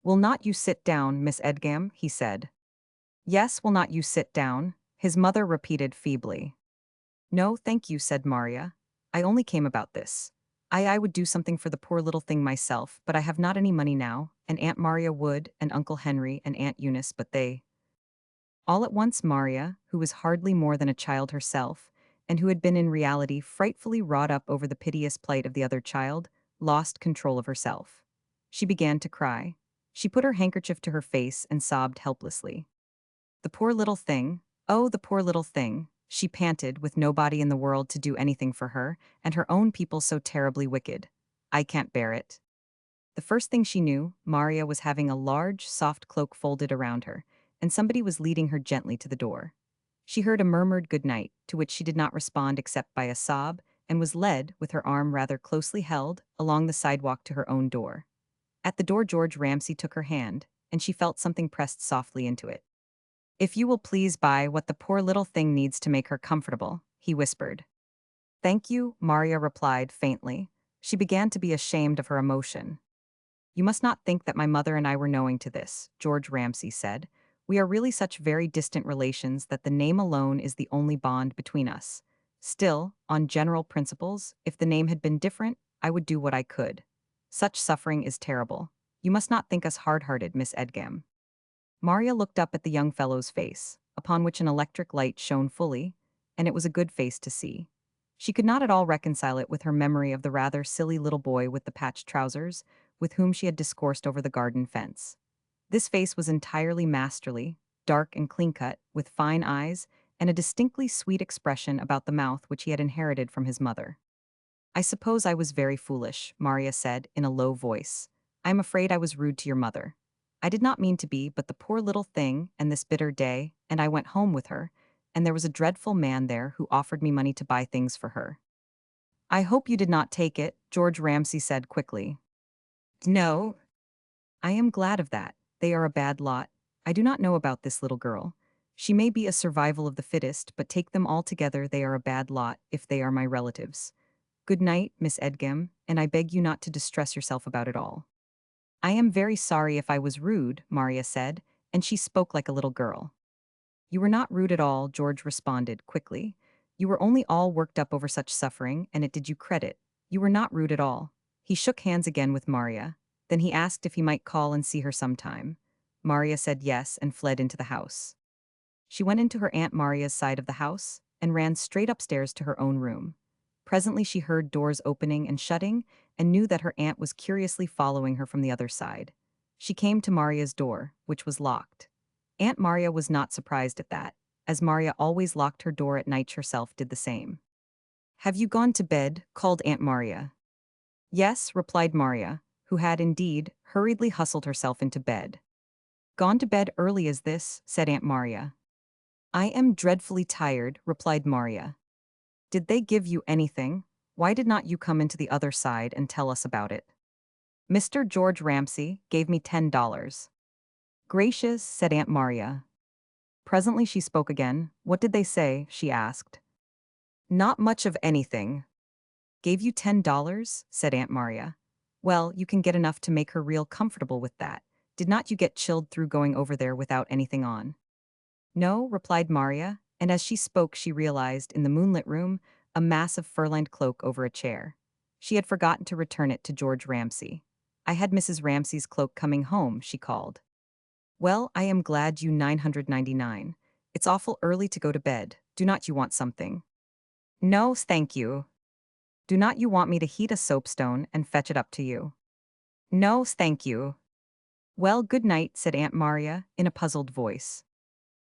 "Will not you sit down, Miss Edgam?" he said. "Yes, will not you sit down?" his mother repeated feebly. "No, thank you," said Maria. "I only came about this. I would do something for the poor little thing myself, but I have not any money now, and Aunt Maria would, and Uncle Henry, and Aunt Eunice, but they—" All at once Maria, who was hardly more than a child herself, and who had been in reality frightfully wrought up over the piteous plight of the other child, lost control of herself. She began to cry. She put her handkerchief to her face and sobbed helplessly. "The poor little thing, oh, the poor little thing," she panted, with nobody in the world to do anything for her, and her own people so terribly wicked. "I can't bear it." The first thing she knew, Maria was having a large, soft cloak folded around her, and somebody was leading her gently to the door. She heard a murmured good night, to which she did not respond except by a sob, and was led, with her arm rather closely held, along the sidewalk to her own door. At the door George Ramsey took her hand, and she felt something pressed softly into it. "If you will please buy what the poor little thing needs to make her comfortable," he whispered. "Thank you," Maria replied faintly. She began to be ashamed of her emotion. "You must not think that my mother and I were knowing to this," George Ramsey said. "We are really such very distant relations that the name alone is the only bond between us. Still, on general principles, if the name had been different, I would do what I could." Such suffering is terrible. You must not think us hard-hearted, Miss Edgam. Maria looked up at the young fellow's face, upon which an electric light shone fully, and it was a good face to see. She could not at all reconcile it with her memory of the rather silly little boy with the patched trousers, with whom she had discoursed over the garden fence. This face was entirely masterly, dark and clean-cut, with fine eyes, and a distinctly sweet expression about the mouth which he had inherited from his mother. I suppose I was very foolish, Maria said in a low voice. I am afraid I was rude to your mother. I did not mean to be, but the poor little thing, and this bitter day, and I went home with her, and there was a dreadful man there who offered me money to buy things for her. I hope you did not take it, George Ramsay said quickly. No. I am glad of that. They are a bad lot. I do not know about this little girl. She may be a survival of the fittest, but take them all together, they are a bad lot, if they are my relatives. Good night, Miss Edgam, and I beg you not to distress yourself about it all. I am very sorry if I was rude, Maria said, and she spoke like a little girl. You were not rude at all, George responded quickly. You were only all worked up over such suffering, and it did you credit. You were not rude at all. He shook hands again with Maria. Then he asked if he might call and see her sometime. Maria said yes and fled into the house. She went into her Aunt Maria's side of the house and ran straight upstairs to her own room. Presently she heard doors opening and shutting and knew that her aunt was curiously following her from the other side. She came to Maria's door, which was locked. Aunt Maria was not surprised at that, as Maria always locked her door at night herself did the same. Have you gone to bed? Called Aunt Maria. Yes, replied Maria, who had indeed hurriedly hustled herself into bed. Gone to bed early as this? Said Aunt Maria. I am dreadfully tired, replied Maria. Did they give you anything? Why did not you come into the other side and tell us about it? Mr. George Ramsay gave me $10. Gracious, said Aunt Maria. Presently she spoke again. What did they say? She asked. Not much of anything. Gave you $10? Said Aunt Maria. Well, you can get enough to make her real comfortable with that. Did not you get chilled through going over there without anything on? No, replied Maria, and as she spoke she realized, in the moonlit room, a massive fur-lined cloak over a chair. She had forgotten to return it to George Ramsay. I had Mrs. Ramsay's cloak coming home, she called. Well, I am glad you 999. It's awful early to go to bed. Do not you want something? No, thank you. Do not you want me to heat a soapstone and fetch it up to you? No, thank you. Well, good night, said Aunt Maria, in a puzzled voice.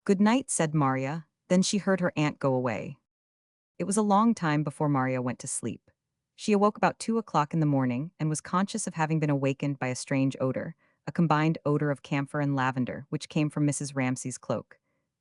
Good night, said Maria, then she heard her aunt go away. It was a long time before Maria went to sleep. She awoke about 2 o'clock in the morning and was conscious of having been awakened by a strange odor, a combined odor of camphor and lavender, which came from Mrs. Ramsay's cloak.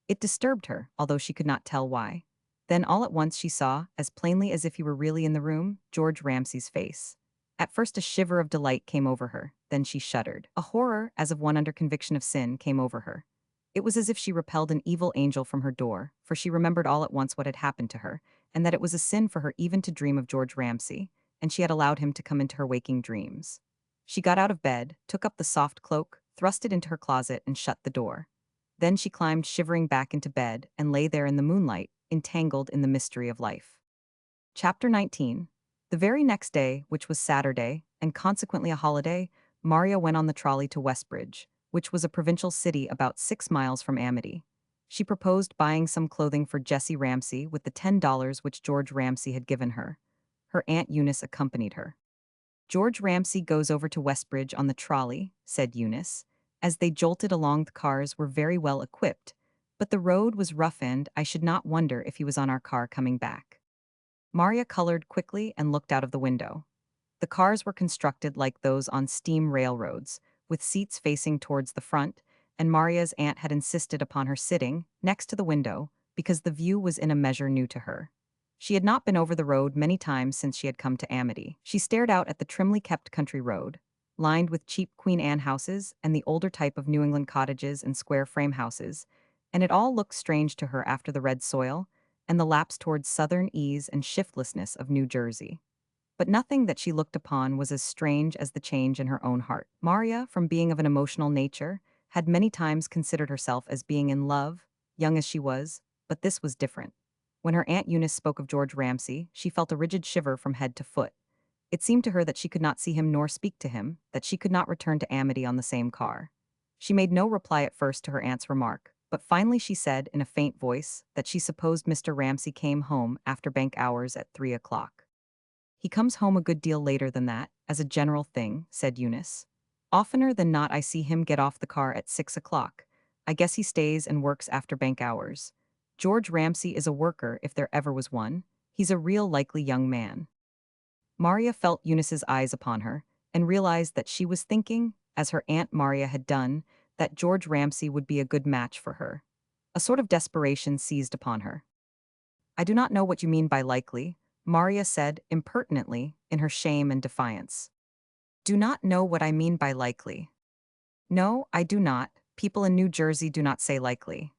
It disturbed her, although she could not tell why. Then all at once she saw, as plainly as if he were really in the room, George Ramsay's face. At first a shiver of delight came over her, then she shuddered. A horror, as of one under conviction of sin, came over her. It was as if she repelled an evil angel from her door, for she remembered all at once what had happened to her, and that it was a sin for her even to dream of George Ramsay, and she had allowed him to come into her waking dreams. She got out of bed, took up the soft cloak, thrust it into her closet, and shut the door. Then she climbed shivering back into bed and lay there in the moonlight, entangled in the mystery of life. Chapter 19. The very next day, which was Saturday, and consequently a holiday, Maria went on the trolley to Westbridge, which was a provincial city about 6 miles from Amity. She proposed buying some clothing for Jessie Ramsay with the $10 which George Ramsay had given her. Her Aunt Eunice accompanied her. George Ramsay goes over to Westbridge on the trolley, said Eunice. As they jolted along, the cars were very well equipped, but the road was rough and I should not wonder if he was on our car coming back. Maria colored quickly and looked out of the window. The cars were constructed like those on steam railroads, with seats facing towards the front, and Maria's aunt had insisted upon her sitting next to the window because the view was in a measure new to her. She had not been over the road many times since she had come to Amity. She stared out at the trimly kept country road, lined with cheap Queen Anne houses and the older type of New England cottages and square frame houses, and it all looked strange to her after the red soil and the lapse towards southern ease and shiftlessness of New Jersey. But nothing that she looked upon was as strange as the change in her own heart. Maria, from being of an emotional nature, had many times considered herself as being in love, young as she was, but this was different. When her Aunt Eunice spoke of George Ramsay, she felt a rigid shiver from head to foot. It seemed to her that she could not see him nor speak to him, that she could not return to Amity on the same car. She made no reply at first to her aunt's remark, but finally she said in a faint voice that she supposed Mr. Ramsay came home after bank hours at 3 o'clock. He comes home a good deal later than that, as a general thing, said Eunice. Oftener than not I see him get off the car at 6 o'clock. I guess he stays and works after bank hours. George Ramsay is a worker if there ever was one. He's a real likely young man. Maria felt Eunice's eyes upon her, and realized that she was thinking, as her Aunt Maria had done, that George Ramsay would be a good match for her. A sort of desperation seized upon her. I do not know what you mean by likely, Maria said impertinently in her shame and defiance. Do not know what I mean by likely. No, I do not. People in New Jersey do not say likely.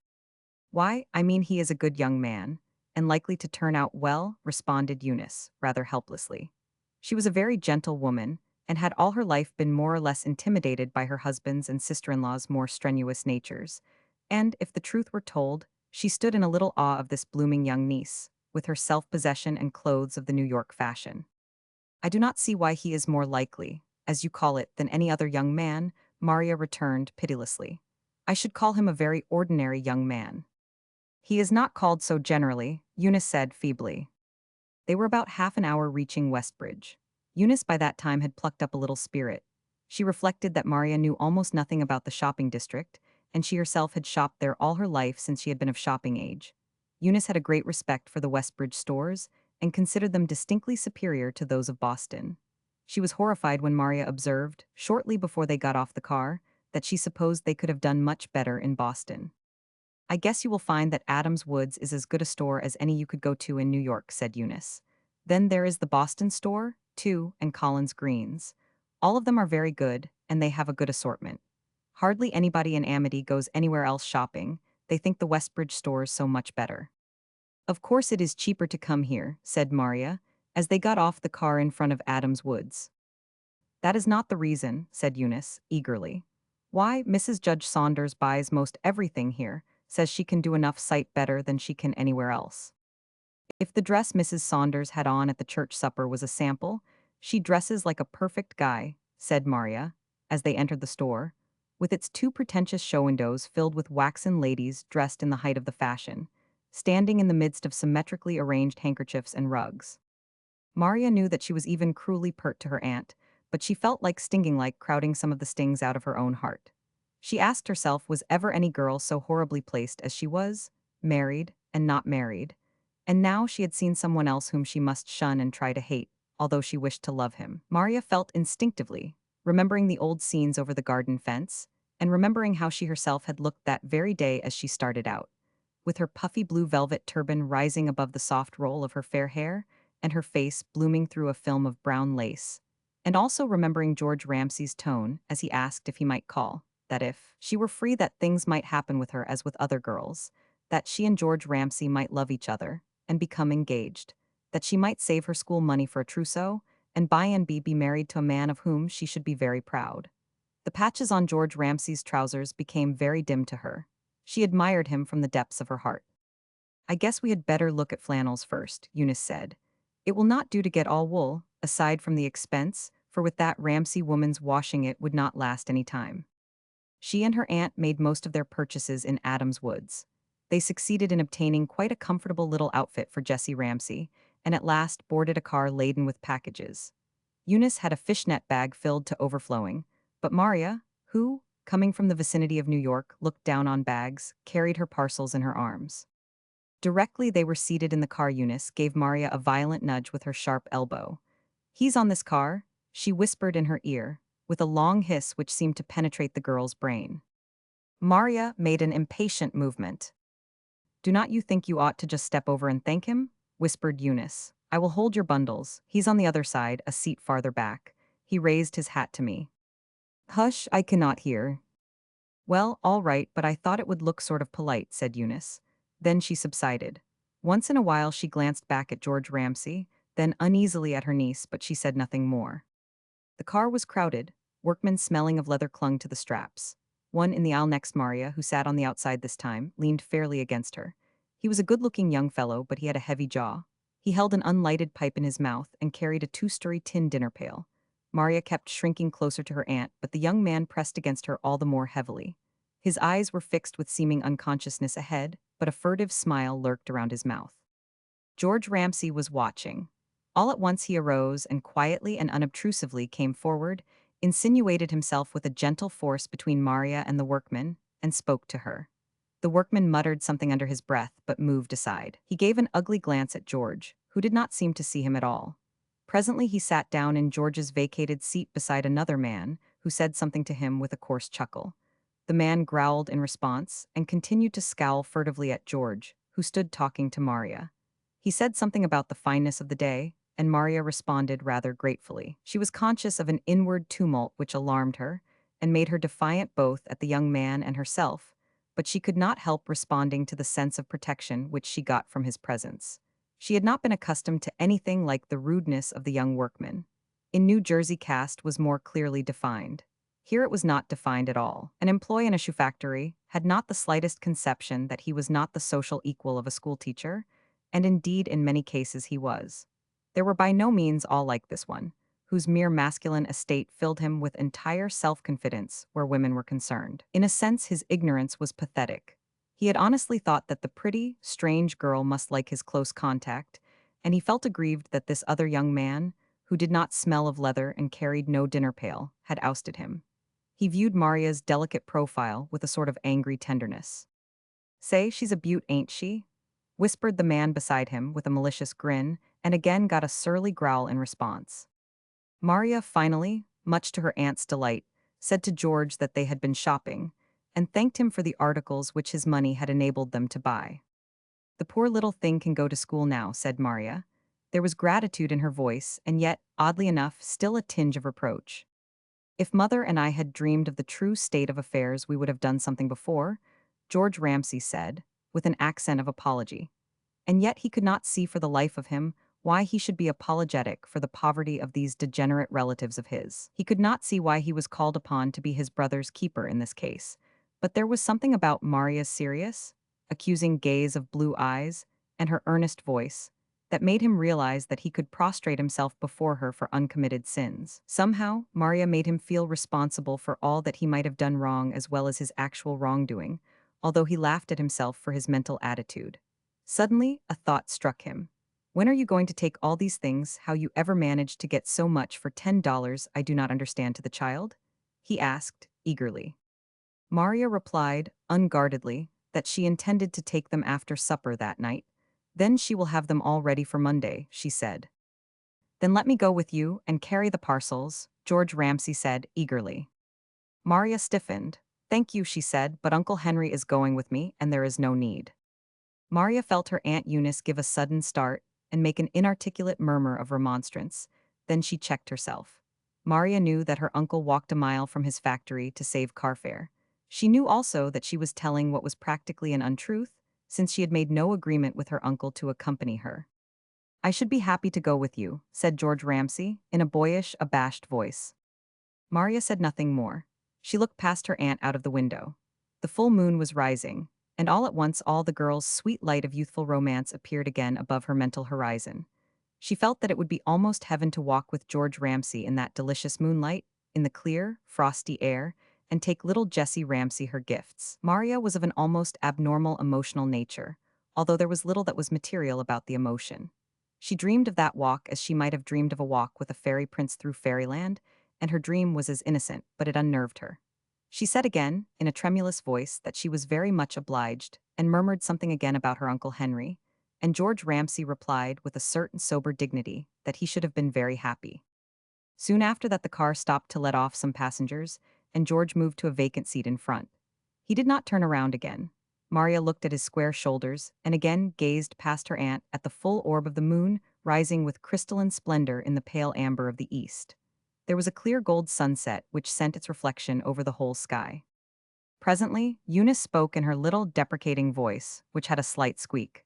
Why, I mean he is a good young man, and likely to turn out well, responded Eunice, rather helplessly. She was a very gentle woman, and had all her life been more or less intimidated by her husband's and sister-in-law's more strenuous natures, and, if the truth were told, she stood in a little awe of this blooming young niece, with her self-possession and clothes of the New York fashion. I do not see why he is more likely, as you call it, than any other young man, Maria returned pitilessly. I should call him a very ordinary young man. He is not called so generally, Eunice said feebly. They were about half an hour reaching Westbridge. Eunice by that time had plucked up a little spirit. She reflected that Maria knew almost nothing about the shopping district, and she herself had shopped there all her life since she had been of shopping age. Eunice had a great respect for the Westbridge stores, and considered them distinctly superior to those of Boston. She was horrified when Maria observed, shortly before they got off the car, that she supposed they could have done much better in Boston. I guess you will find that Adams Woods is as good a store as any you could go to in New York, said Eunice. Then there is the Boston store, too, and Collins Greens. All of them are very good, and they have a good assortment. Hardly anybody in Amity goes anywhere else shopping. They think the Westbridge stores so much better. Of course it is cheaper to come here, said Maria, as they got off the car in front of Adams Woods. That is not the reason, said Eunice, eagerly. Why, Mrs. Judge Saunders buys most everything here, says she can do enough sight better than she can anywhere else. If the dress Mrs. Saunders had on at the church supper was a sample, she dresses like a perfect guy, said Maria, as they entered the store, with its two pretentious show windows filled with waxen ladies dressed in the height of the fashion, standing in the midst of symmetrically arranged handkerchiefs and rugs. Maria knew that she was even cruelly pert to her aunt, but she felt like stinging-like crowding some of the stings out of her own heart. She asked herself, was ever any girl so horribly placed as she was, married and not married, and now she had seen someone else whom she must shun and try to hate, although she wished to love him. Maria felt instinctively, remembering the old scenes over the garden fence, and remembering how she herself had looked that very day as she started out, with her puffy blue velvet turban rising above the soft roll of her fair hair, and her face blooming through a film of brown lace, and also remembering George Ramsay's tone as he asked if he might call, that if she were free that things might happen with her as with other girls, that she and George Ramsay might love each other, and become engaged, that she might save her school money for a trousseau, and by and be married to a man of whom she should be very proud. The patches on George Ramsay's trousers became very dim to her. She admired him from the depths of her heart. I guess we had better look at flannels first, Eunice said. It will not do to get all wool, aside from the expense, for with that Ramsay woman's washing it would not last any time. She and her aunt made most of their purchases in Adams Woods. They succeeded in obtaining quite a comfortable little outfit for Jessie Ramsay, and at last boarded a car laden with packages. Eunice had a fishnet bag filled to overflowing, but Maria, who, coming from the vicinity of New York, looked down on bags, carried her parcels in her arms. Directly they were seated in the car, Eunice gave Maria a violent nudge with her sharp elbow. He's on this car, she whispered in her ear, with a long hiss which seemed to penetrate the girl's brain. Maria made an impatient movement. Do not you think you ought to just step over and thank him? Whispered Eunice. I will hold your bundles. He's on the other side, a seat farther back. He raised his hat to me. Hush, I cannot hear. Well, all right, but I thought it would look sort of polite, said Eunice. Then she subsided. Once in a while she glanced back at George Ramsay, then uneasily at her niece, but she said nothing more. The car was crowded. Workmen smelling of leather clung to the straps. One in the aisle next, Maria, who sat on the outside this time, leaned fairly against her. He was a good-looking young fellow, but he had a heavy jaw. He held an unlighted pipe in his mouth and carried a two-story tin dinner pail. Maria kept shrinking closer to her aunt, but the young man pressed against her all the more heavily. His eyes were fixed with seeming unconsciousness ahead, but a furtive smile lurked around his mouth. George Ramsay was watching. All at once he arose and quietly and unobtrusively came forward, insinuated himself with a gentle force between Maria and the workman, and spoke to her. The workman muttered something under his breath but moved aside. He gave an ugly glance at George, who did not seem to see him at all. Presently he sat down in George's vacated seat beside another man, who said something to him with a coarse chuckle. The man growled in response and continued to scowl furtively at George, who stood talking to Maria. He said something about the fineness of the day, and Maria responded rather gratefully. She was conscious of an inward tumult which alarmed her, and made her defiant both at the young man and herself, but she could not help responding to the sense of protection which she got from his presence. She had not been accustomed to anything like the rudeness of the young workman. In New Jersey, caste was more clearly defined. Here it was not defined at all. An employee in a shoe factory had not the slightest conception that he was not the social equal of a schoolteacher, and indeed in many cases he was. There were by no means all like this one, whose mere masculine estate filled him with entire self-confidence where women were concerned. In a sense, his ignorance was pathetic. He had honestly thought that the pretty, strange girl must like his close contact, and he felt aggrieved that this other young man, who did not smell of leather and carried no dinner pail, had ousted him. He viewed Maria's delicate profile with a sort of angry tenderness. "Say, she's a beaut, ain't she?" whispered the man beside him with a malicious grin, and again got a surly growl in response. Maria finally, much to her aunt's delight, said to George that they had been shopping, and thanked him for the articles which his money had enabled them to buy. "The poor little thing can go to school now," said Maria. There was gratitude in her voice, and yet, oddly enough, still a tinge of reproach. "If Mother and I had dreamed of the true state of affairs, we would have done something before," George Ramsay said, with an accent of apology. And yet he could not see for the life of him why he should be apologetic for the poverty of these degenerate relatives of his. He could not see why he was called upon to be his brother's keeper in this case. But there was something about Maria's serious, accusing gaze of blue eyes, and her earnest voice, that made him realize that he could prostrate himself before her for uncommitted sins. Somehow, Maria made him feel responsible for all that he might have done wrong as well as his actual wrongdoing, although he laughed at himself for his mental attitude. Suddenly, a thought struck him. "When are you going to take all these things, how you ever managed to get so much for $10 I do not understand to the child?" he asked, eagerly. Maria replied, unguardedly, that she intended to take them after supper that night. "Then she will have them all ready for Monday," she said. "Then let me go with you and carry the parcels," George Ramsay said, eagerly. Maria stiffened. "Thank you," she said, "but Uncle Henry is going with me, and there is no need." Maria felt her Aunt Eunice give a sudden start and make an inarticulate murmur of remonstrance. Then she checked herself. Maria knew that her uncle walked a mile from his factory to save car fare. She knew also that she was telling what was practically an untruth, since she had made no agreement with her uncle to accompany her. "I should be happy to go with you," said George Ramsay, in a boyish, abashed voice. Maria said nothing more. She looked past her aunt out of the window. The full moon was rising, and all at once all the girl's sweet light of youthful romance appeared again above her mental horizon. She felt that it would be almost heaven to walk with George Ramsay in that delicious moonlight, in the clear, frosty air, and take little Jessie Ramsay her gifts. Maria was of an almost abnormal emotional nature, although there was little that was material about the emotion. She dreamed of that walk as she might have dreamed of a walk with a fairy prince through fairyland, and her dream was as innocent, but it unnerved her. She said again, in a tremulous voice, that she was very much obliged, and murmured something again about her Uncle Henry, and George Ramsay replied with a certain sober dignity that he should have been very happy. Soon after that the car stopped to let off some passengers, and George moved to a vacant seat in front. He did not turn around again. Maria looked at his square shoulders, and again gazed past her aunt at the full orb of the moon rising with crystalline splendor in the pale amber of the east. There was a clear gold sunset which sent its reflection over the whole sky. Presently, Eunice spoke in her little deprecating voice, which had a slight squeak.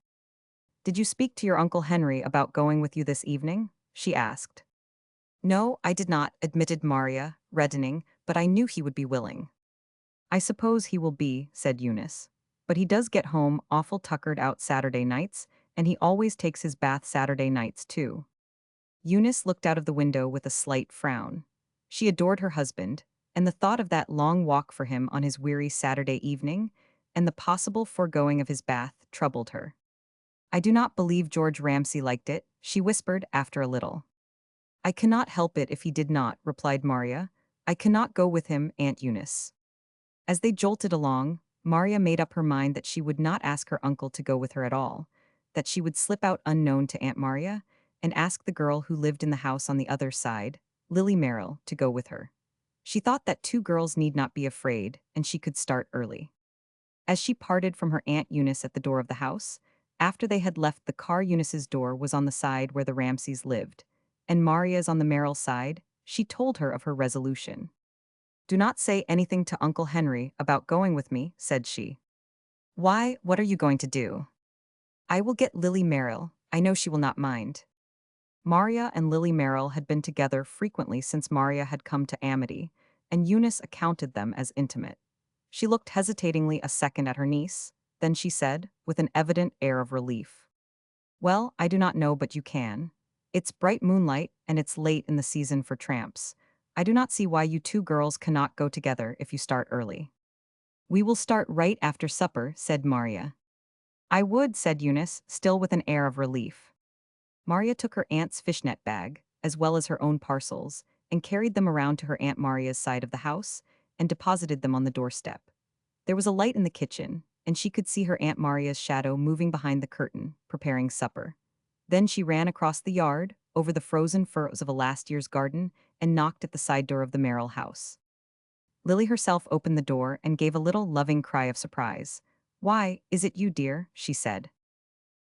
"Did you speak to your Uncle Henry about going with you this evening?" she asked. "No, I did not," admitted Maria, reddening, "but I knew he would be willing." "I suppose he will be," said Eunice. "But he does get home awful tuckered out Saturday nights, and he always takes his bath Saturday nights, too. Eunice looked out of the window with a slight frown. She adored her husband, and the thought of that long walk for him on his weary Saturday evening, and the possible foregoing of his bath, troubled her. "I do not believe George Ramsay liked it," she whispered after a little. "I cannot help it if he did not," replied Maria. "I cannot go with him, Aunt Eunice." As they jolted along, Maria made up her mind that she would not ask her uncle to go with her at all, that she would slip out unknown to Aunt Maria and ask the girl who lived in the house on the other side, Lily Merrill, to go with her. She thought that two girls need not be afraid, and she could start early. As she parted from her Aunt Eunice at the door of the house, after they had left the car, Eunice's door was on the side where the Ramsays lived, and Maria's on the Merrill side. She told her of her resolution. "Do not say anything to Uncle Henry about going with me," said she. "Why, what are you going to do?" "I will get Lily Merrill. I know she will not mind." Maria and Lily Merrill had been together frequently since Maria had come to Amity, and Eunice accounted them as intimate. She looked hesitatingly a second at her niece, then she said, with an evident air of relief, "Well, I do not know, but you can. It's bright moonlight, and it's late in the season for tramps. I do not see why you two girls cannot go together if you start early." "We will start right after supper," said Maria. "I would," said Eunice, still with an air of relief. Maria took her aunt's fishnet bag, as well as her own parcels, and carried them around to her Aunt Maria's side of the house and deposited them on the doorstep. There was a light in the kitchen, and she could see her Aunt Maria's shadow moving behind the curtain, preparing supper. Then she ran across the yard, over the frozen furrows of a last year's garden, and knocked at the side door of the Merrill house. Lily herself opened the door and gave a little loving cry of surprise. "Why, is it you, dear?" she said.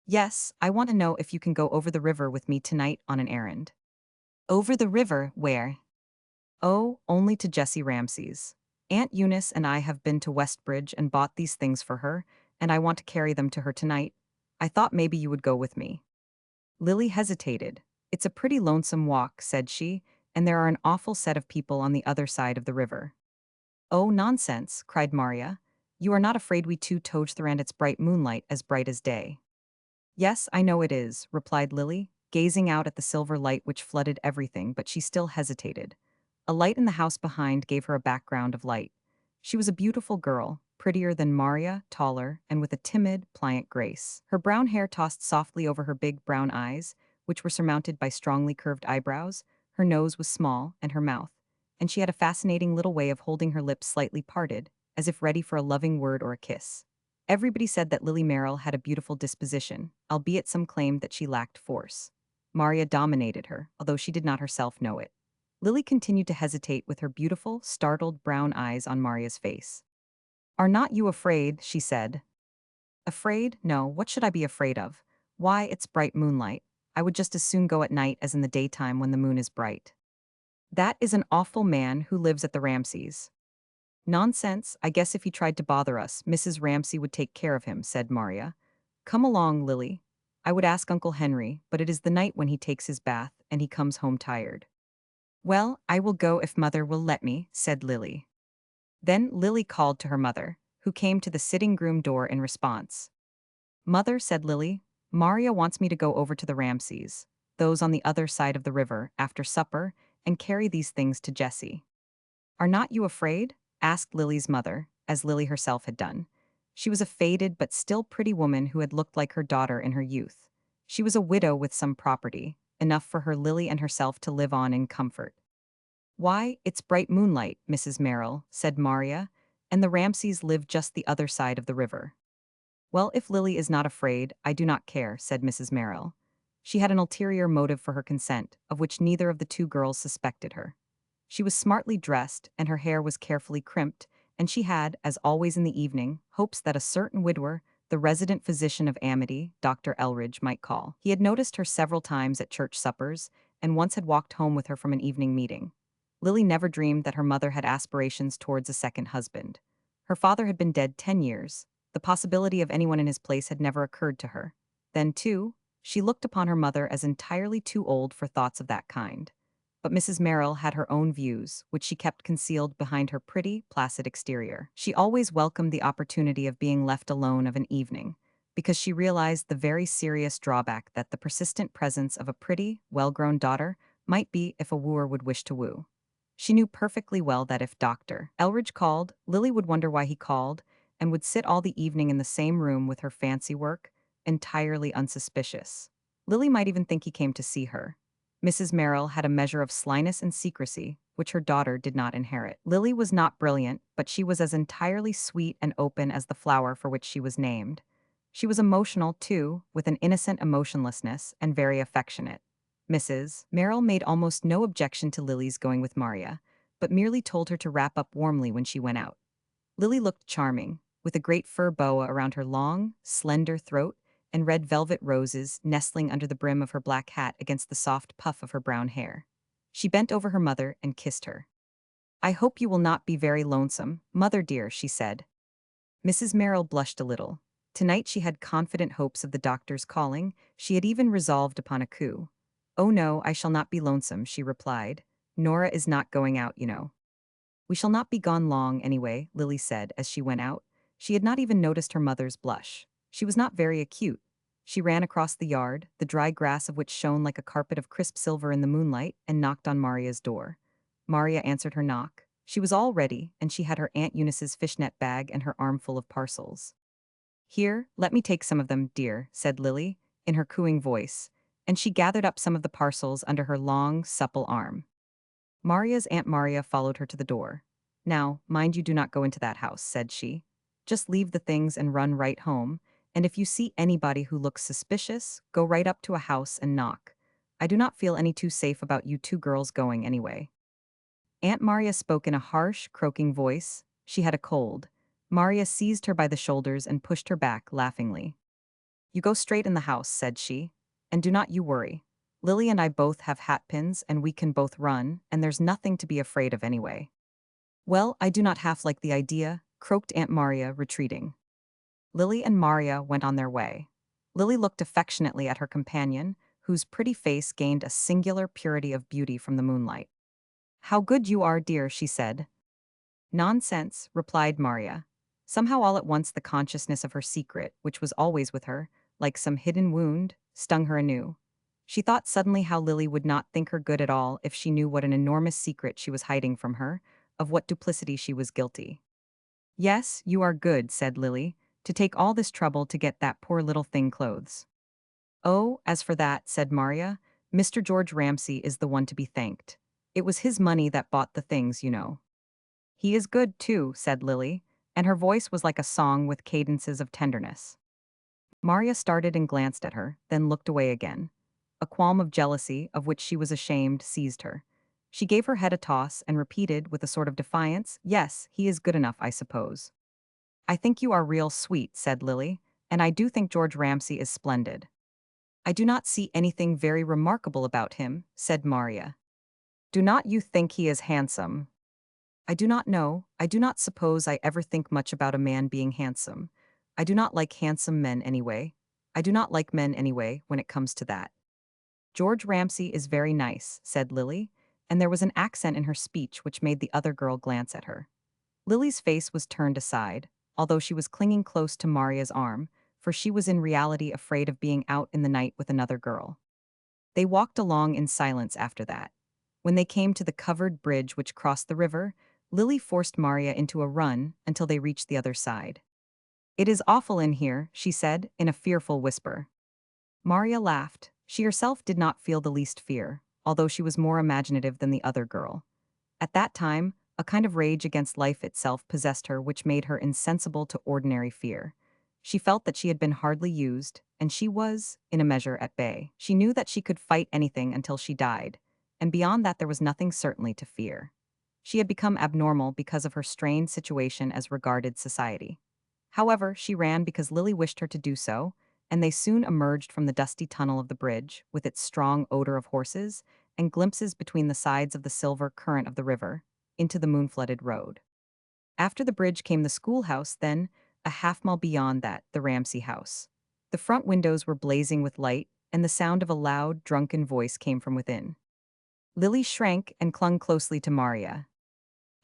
"Yes, I want to know if you can go over the river with me tonight on an errand." "Over the river, where?" "Oh, only to Jessie Ramsay's. Aunt Eunice and I have been to Westbridge and bought these things for her, and I want to carry them to her tonight. I thought maybe you would go with me." Lily hesitated. "It's a pretty lonesome walk," said she, "and there are an awful set of people on the other side of the river." "Oh, nonsense," cried Maria. "You are not afraid we two toge through, and it's bright moonlight, as bright as day." "Yes, I know it is," replied Lily, gazing out at the silver light which flooded everything, but she still hesitated. A light in the house behind gave her a background of light. She was a beautiful girl, prettier than Maria, taller, and with a timid, pliant grace. Her brown hair tossed softly over her big brown eyes, which were surmounted by strongly curved eyebrows. Her nose was small, and her mouth, and she had a fascinating little way of holding her lips slightly parted, as if ready for a loving word or a kiss. Everybody said that Lily Merrill had a beautiful disposition, albeit some claimed that she lacked force. Maria dominated her, although she did not herself know it. Lily continued to hesitate with her beautiful, startled brown eyes on Maria's face. "Are not you afraid?" she said. "Afraid? No, what should I be afraid of? Why, it's bright moonlight. I would just as soon go at night as in the daytime when the moon is bright." "That is an awful man who lives at the Ramsays." "Nonsense, I guess if he tried to bother us, Mrs. Ramsay would take care of him," said Maria. "Come along, Lily. I would ask Uncle Henry, but it is the night when he takes his bath, and he comes home tired." "Well, I will go if Mother will let me," said Lily. Then Lily called to her mother, who came to the sitting-room door in response. "Mother," said Lily, "Maria wants me to go over to the Ramsays, those on the other side of the river, after supper, and carry these things to Jessie." "Are not you afraid?" asked Lily's mother, as Lily herself had done. She was a faded but still pretty woman who had looked like her daughter in her youth. She was a widow with some property, enough for her Lily and herself to live on in comfort. "Why, it's bright moonlight, Mrs. Merrill," said Maria, "and the Ramsays live just the other side of the river." "Well, if Lily is not afraid, I do not care," said Mrs. Merrill. She had an ulterior motive for her consent, of which neither of the two girls suspected her. She was smartly dressed, and her hair was carefully crimped, and she had, as always in the evening, hopes that a certain widower, the resident physician of Amity, Dr. Elridge, might call. He had noticed her several times at church suppers, and once had walked home with her from an evening meeting. Lily never dreamed that her mother had aspirations towards a second husband. Her father had been dead 10 years. The possibility of anyone in his place had never occurred to her. Then, too, she looked upon her mother as entirely too old for thoughts of that kind. But Mrs. Merrill had her own views, which she kept concealed behind her pretty, placid exterior. She always welcomed the opportunity of being left alone of an evening, because she realized the very serious drawback that the persistent presence of a pretty, well-grown daughter might be if a wooer would wish to woo. She knew perfectly well that if Dr. Elridge called, Lily would wonder why he called, and would sit all the evening in the same room with her fancy work, entirely unsuspicious. Lily might even think he came to see her. Mrs. Merrill had a measure of slyness and secrecy, which her daughter did not inherit. Lily was not brilliant, but she was as entirely sweet and open as the flower for which she was named. She was emotional, too, with an innocent emotionlessness, and very affectionate. Mrs. Merrill made almost no objection to Lily's going with Maria, but merely told her to wrap up warmly when she went out. Lily looked charming, with a great fur boa around her long, slender throat and red velvet roses nestling under the brim of her black hat against the soft puff of her brown hair. She bent over her mother and kissed her. "I hope you will not be very lonesome, mother dear," she said. Mrs. Merrill blushed a little. Tonight she had confident hopes of the doctor's calling. She had even resolved upon a coup. "Oh no, I shall not be lonesome," she replied. "Nora is not going out, you know." "We shall not be gone long, anyway," Lily said as she went out. She had not even noticed her mother's blush. She was not very acute. She ran across the yard, the dry grass of which shone like a carpet of crisp silver in the moonlight, and knocked on Maria's door. Maria answered her knock. She was all ready, and she had her Aunt Eunice's fishnet bag and her armful of parcels. "Here, let me take some of them, dear," said Lily, in her cooing voice, and she gathered up some of the parcels under her long, supple arm. Maria's Aunt Maria followed her to the door. "Now, mind you do not go into that house," said she. "Just leave the things and run right home, and if you see anybody who looks suspicious, go right up to a house and knock. I do not feel any too safe about you two girls going anyway." Aunt Maria spoke in a harsh, croaking voice. She had a cold. Maria seized her by the shoulders and pushed her back, laughingly. "You go straight in the house," said she, "and do not you worry. Lily and I both have hatpins, and we can both run, and there's nothing to be afraid of anyway." "Well, I do not half like the idea," croaked Aunt Maria, retreating. Lily and Maria went on their way. Lily looked affectionately at her companion, whose pretty face gained a singular purity of beauty from the moonlight. "How good you are, dear," she said. "Nonsense," replied Maria. Somehow all at once the consciousness of her secret, which was always with her, like some hidden wound, stung her anew. She thought suddenly how Lily would not think her good at all if she knew what an enormous secret she was hiding from her, of what duplicity she was guilty. "Yes, you are good," said Lily, "to take all this trouble to get that poor little thing clothes." "Oh, as for that," said Maria, "Mr. George Ramsay is the one to be thanked. It was his money that bought the things, you know." "He is good, too," said Lily, and her voice was like a song with cadences of tenderness. Maria started and glanced at her, then looked away again. A qualm of jealousy, of which she was ashamed, seized her. She gave her head a toss and repeated with a sort of defiance, "Yes, he is good enough, I suppose." "I think you are real sweet," said Lily, "and I do think George Ramsay is splendid." "I do not see anything very remarkable about him," said Maria. "Do not you think he is handsome?" "I do not know. I do not suppose I ever think much about a man being handsome. I do not like handsome men anyway. I do not like men anyway, when it comes to that." "George Ramsay is very nice," said Lily, and there was an accent in her speech which made the other girl glance at her. Lily's face was turned aside, although she was clinging close to Maria's arm, for she was in reality afraid of being out in the night with another girl. They walked along in silence after that. When they came to the covered bridge which crossed the river, Lily forced Maria into a run until they reached the other side. "It is awful in here," she said, in a fearful whisper. Maria laughed. She herself did not feel the least fear, although she was more imaginative than the other girl. At that time, a kind of rage against life itself possessed her which made her insensible to ordinary fear. She felt that she had been hardly used, and she was, in a measure, at bay. She knew that she could fight anything until she died, and beyond that there was nothing certainly to fear. She had become abnormal because of her strained situation as regarded society. However, she ran because Lily wished her to do so, and they soon emerged from the dusty tunnel of the bridge, with its strong odor of horses, and glimpses between the sides of the silver current of the river, into the moon-flooded road. After the bridge came the schoolhouse, then, a half-mile beyond that, the Ramsay house. The front windows were blazing with light, and the sound of a loud, drunken voice came from within. Lily shrank and clung closely to Maria.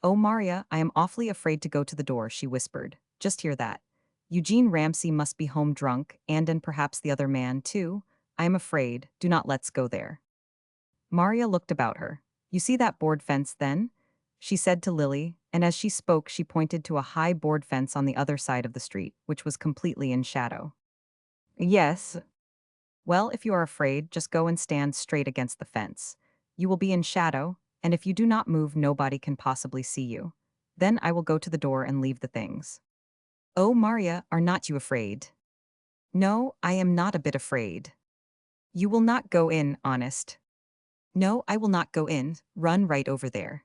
"Oh, Maria, I am awfully afraid to go to the door," she whispered. "Just hear that. Eugene Ramsay must be home drunk, and perhaps the other man, too. I am afraid. Do not let's go there. Maria looked about her. You see that board fence, then? She said to Lily, and as she spoke, she pointed to a high board fence on the other side of the street, which was completely in shadow. Yes. Well, if you are afraid, just go and stand straight against the fence. You will be in shadow, and if you do not move, nobody can possibly see you. Then I will go to the door and leave the things. Oh, Maria, are not you afraid? No, I am not a bit afraid. You will not go in, honest. No, I will not go in. Run right over there.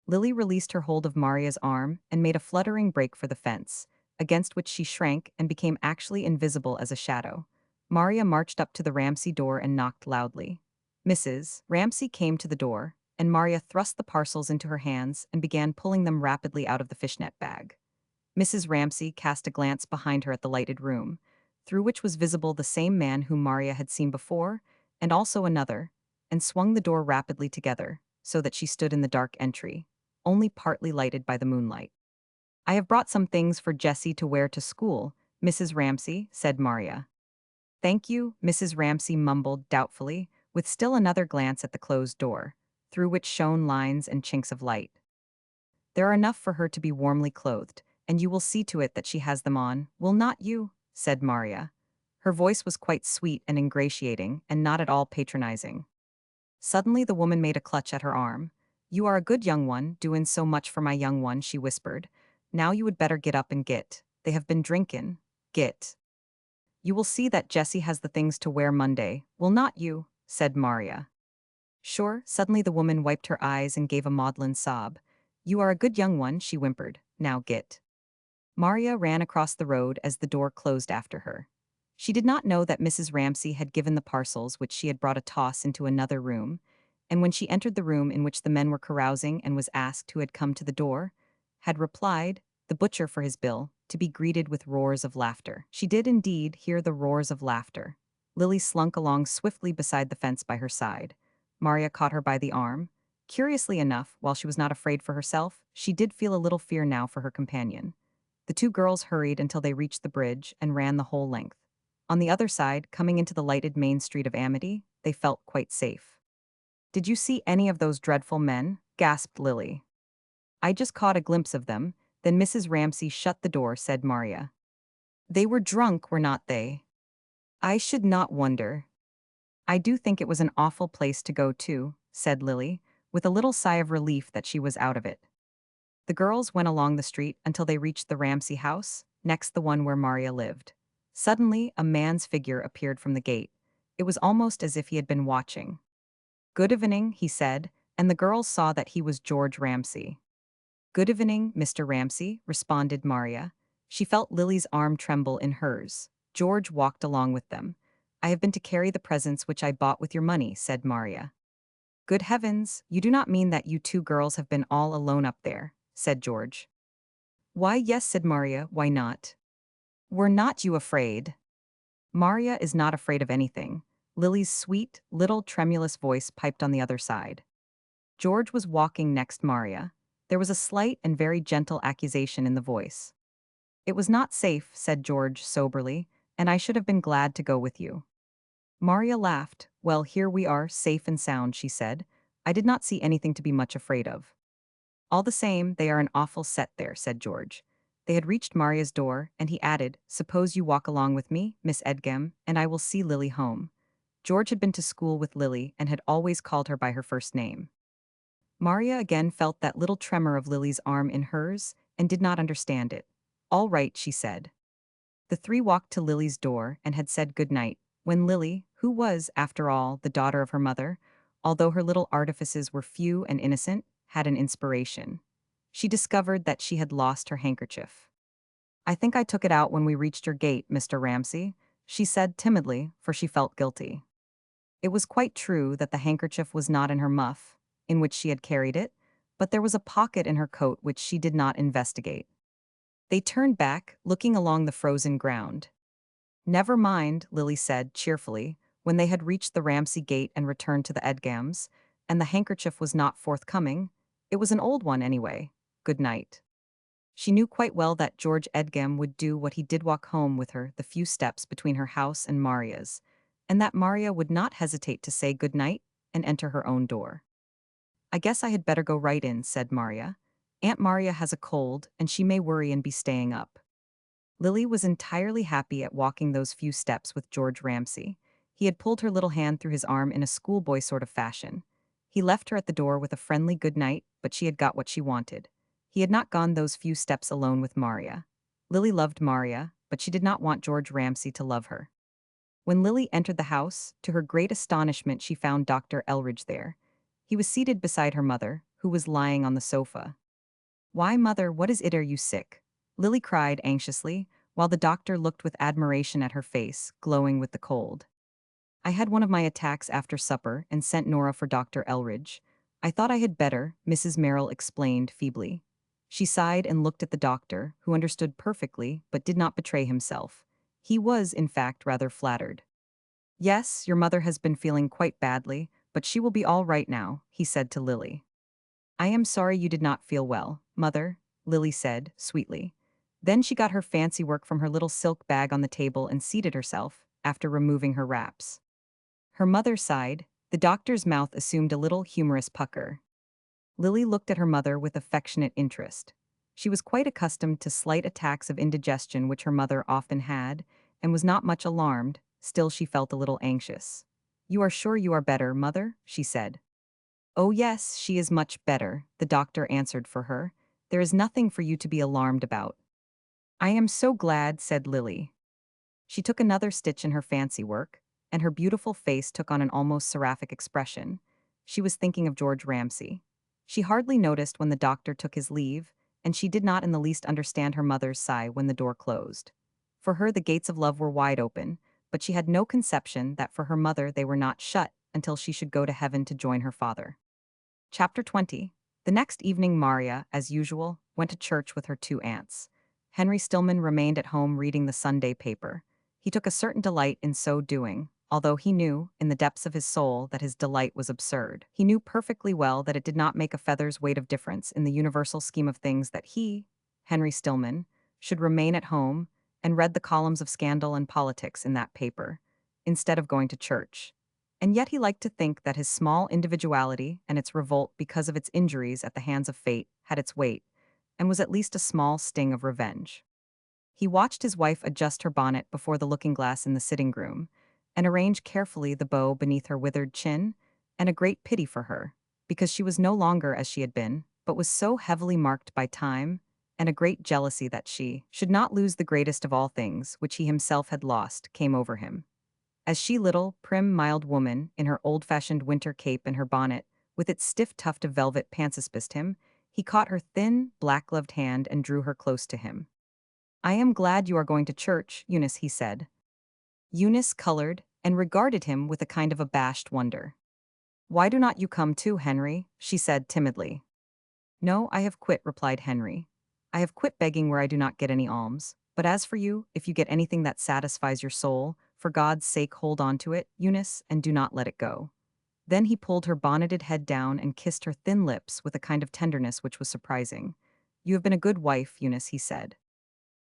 Lily released her hold of Maria's arm and made a fluttering break for the fence, against which she shrank and became actually invisible as a shadow. Maria marched up to the Ramsay door and knocked loudly. Mrs. Ramsay came to the door, and Maria thrust the parcels into her hands and began pulling them rapidly out of the fishnet bag. Mrs. Ramsay cast a glance behind her at the lighted room, through which was visible the same man whom Maria had seen before, and also another, and swung the door rapidly together, so that she stood in the dark entry, only partly lighted by the moonlight. I have brought some things for Jessie to wear to school, Mrs. Ramsay, said Maria. Thank you, Mrs. Ramsay mumbled doubtfully, with still another glance at the closed door, through which shone lines and chinks of light. There are enough for her to be warmly clothed, and you will see to it that she has them on, will not you? Said Maria. Her voice was quite sweet and ingratiating, and not at all patronizing. Suddenly the woman made a clutch at her arm. You are a good young one, doin' so much for my young one, she whispered. Now you would better get up and git. They have been drinkin'. Git. You will see that Jessie has the things to wear Monday, will not you? Said Maria. Sure. Suddenly the woman wiped her eyes and gave a maudlin sob. You are a good young one, she whimpered. Now git. Maria ran across the road as the door closed after her. She did not know that Mrs. Ramsay had given the parcels which she had brought a toss into another room, and when she entered the room in which the men were carousing and was asked who had come to the door, had replied, the butcher for his bill, to be greeted with roars of laughter. She did indeed hear the roars of laughter. Lily slunk along swiftly beside the fence by her side. Maria caught her by the arm. Curiously enough, while she was not afraid for herself, she did feel a little fear now for her companion. The two girls hurried until they reached the bridge and ran the whole length. On the other side, coming into the lighted main street of Amity, they felt quite safe. Did you see any of those dreadful men? Gasped Lily. I just caught a glimpse of them, then Mrs. Ramsay shut the door, said Maria. They were drunk, were not they? I should not wonder. I do think it was an awful place to go to, said Lily, with a little sigh of relief that she was out of it. The girls went along the street until they reached the Ramsay house, next the one where Maria lived. Suddenly, a man's figure appeared from the gate. It was almost as if he had been watching. Good evening, he said, and the girls saw that he was George Ramsay. Good evening, Mr. Ramsay, responded Maria. She felt Lily's arm tremble in hers. George walked along with them. I have been to carry the presents which I bought with your money, said Maria. Good heavens, you do not mean that you two girls have been all alone up there, said George. Why, yes, said Maria, why not? Were not you afraid? Maria is not afraid of anything. Lily's sweet, little tremulous voice piped on the other side. George was walking next Maria. There was a slight and very gentle accusation in the voice. It was not safe, said George soberly, and I should have been glad to go with you. Maria laughed. Well, here we are, safe and sound, she said. I did not see anything to be much afraid of. All the same, they are an awful set there, said George. They had reached Maria's door, and he added, suppose you walk along with me, Miss Edgem, and I will see Lily home. George had been to school with Lily and had always called her by her first name. Maria again felt that little tremor of Lily's arm in hers and did not understand it. All right, she said. The three walked to Lily's door and had said good night, when Lily, who was, after all, the daughter of her mother, although her little artifices were few and innocent, had an inspiration. She discovered that she had lost her handkerchief. I think I took it out when we reached your gate, Mr. Ramsay, she said timidly, for she felt guilty. It was quite true that the handkerchief was not in her muff, in which she had carried it, but there was a pocket in her coat which she did not investigate. They turned back, looking along the frozen ground. Never mind, Lily said cheerfully, when they had reached the Ramsay gate and returned to the Edgams, and the handkerchief was not forthcoming. It was an old one anyway. Good night. She knew quite well that George Edgem would do what he did, walk home with her the few steps between her house and Maria's, and that Maria would not hesitate to say good night and enter her own door. "I guess I had better go right in," said Maria. "Aunt Maria has a cold, and she may worry and be staying up." Lily was entirely happy at walking those few steps with George Ramsay. He had pulled her little hand through his arm in a schoolboy sort of fashion. He left her at the door with a friendly good night, but she had got what she wanted. He had not gone those few steps alone with Maria. Lily loved Maria, but she did not want George Ramsay to love her. When Lily entered the house, to her great astonishment she found Dr. Elridge there. He was seated beside her mother, who was lying on the sofa. "Why, mother, what is it? Are you sick?" Lily cried anxiously, while the doctor looked with admiration at her face, glowing with the cold. "I had one of my attacks after supper and sent Nora for Dr. Elridge. I thought I had better," Mrs. Merrill explained feebly. She sighed and looked at the doctor, who understood perfectly but did not betray himself. He was, in fact, rather flattered. "Yes, your mother has been feeling quite badly, but she will be all right now," he said to Lily. "I am sorry you did not feel well, mother," Lily said, sweetly. Then she got her fancy work from her little silk bag on the table and seated herself, after removing her wraps. Her mother sighed. The doctor's mouth assumed a little humorous pucker. Lily looked at her mother with affectionate interest. She was quite accustomed to slight attacks of indigestion which her mother often had, and was not much alarmed, still she felt a little anxious. "You are sure you are better, mother?" she said. "Oh yes, she is much better," the doctor answered for her. "There is nothing for you to be alarmed about." "I am so glad," said Lily. She took another stitch in her fancy work, and her beautiful face took on an almost seraphic expression. She was thinking of George Ramsay. She hardly noticed when the doctor took his leave, and she did not in the least understand her mother's sigh when the door closed. For her the gates of love were wide open, but she had no conception that for her mother they were not shut until she should go to heaven to join her father. Chapter 20. The next evening Maria, as usual, went to church with her two aunts. Henry Stillman remained at home reading the Sunday paper. He took a certain delight in so doing, although he knew, in the depths of his soul, that his delight was absurd. He knew perfectly well that it did not make a feather's weight of difference in the universal scheme of things that he, Henry Stillman, should remain at home and read the columns of scandal and politics in that paper, instead of going to church. And yet he liked to think that his small individuality and its revolt because of its injuries at the hands of fate had its weight, and was at least a small sting of revenge. He watched his wife adjust her bonnet before the looking-glass in the sitting-room, and arrange carefully the bow beneath her withered chin, and a great pity for her, because she was no longer as she had been, but was so heavily marked by time, and a great jealousy that she should not lose the greatest of all things, which he himself had lost, came over him. As she, little, prim, mild woman, in her old-fashioned winter cape and her bonnet, with its stiff tuft of velvet pantsaspiced him, he caught her thin, black-gloved hand and drew her close to him. "I am glad you are going to church, Eunice," he said. Eunice colored and regarded him with a kind of abashed wonder. "Why do not you come too, Henry?" she said timidly. "No, I have quit," replied Henry. "I have quit begging where I do not get any alms. But as for you, if you get anything that satisfies your soul, for God's sake hold on to it, Eunice, and do not let it go." Then he pulled her bonneted head down and kissed her thin lips with a kind of tenderness which was surprising. "You have been a good wife, Eunice," he said.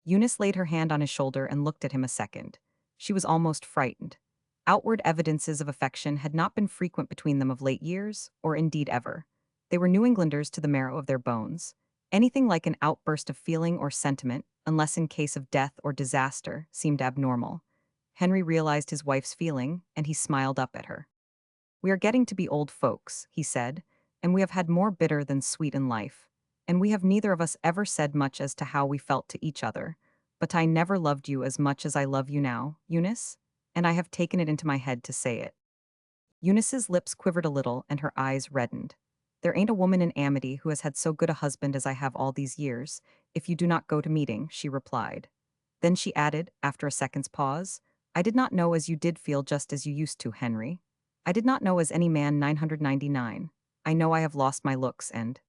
Eunice laid her hand on his shoulder and looked at him a second. She was almost frightened. Outward evidences of affection had not been frequent between them of late years, or indeed ever. They were New Englanders to the marrow of their bones. Anything like an outburst of feeling or sentiment, unless in case of death or disaster, seemed abnormal. Henry realized his wife's feeling, and he smiled up at her. "We are getting to be old folks," he said, "and we have had more bitter than sweet in life. And we have neither of us ever said much as to how we felt to each other. But I never loved you as much as I love you now, Eunice, and I have taken it into my head to say it." Eunice's lips quivered a little and her eyes reddened. "There ain't a woman in Amity who has had so good a husband as I have all these years, if you do not go to meeting," she replied. Then she added, after a second's pause, "I did not know as you did feel just as you used to, Henry. I did not know as any man 999. I know I have lost my looks and—"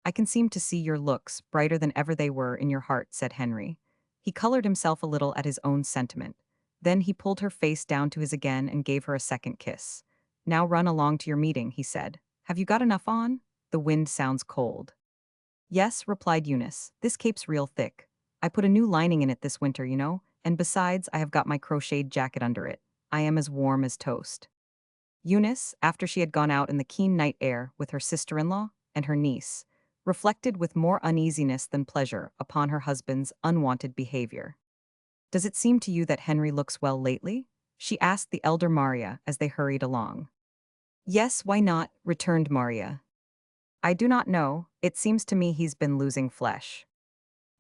"I can seem to see your looks, brighter than ever they were, in your heart," said Henry. He colored himself a little at his own sentiment. Then he pulled her face down to his again and gave her a second kiss. "Now run along to your meeting," he said. "Have you got enough on? The wind sounds cold." Yes, replied Eunice, this cape's real thick. I put a new lining in it this winter, and besides, I have got my crocheted jacket under it. I am as warm as toast. Eunice, after she had gone out in the keen night air with her sister-in-law and her niece, reflected with more uneasiness than pleasure upon her husband's unwanted behavior. Does it seem to you that Henry looks well lately? She asked the elder Maria as they hurried along. Yes, why not? Returned Maria. I do not know, it seems to me he's been losing flesh.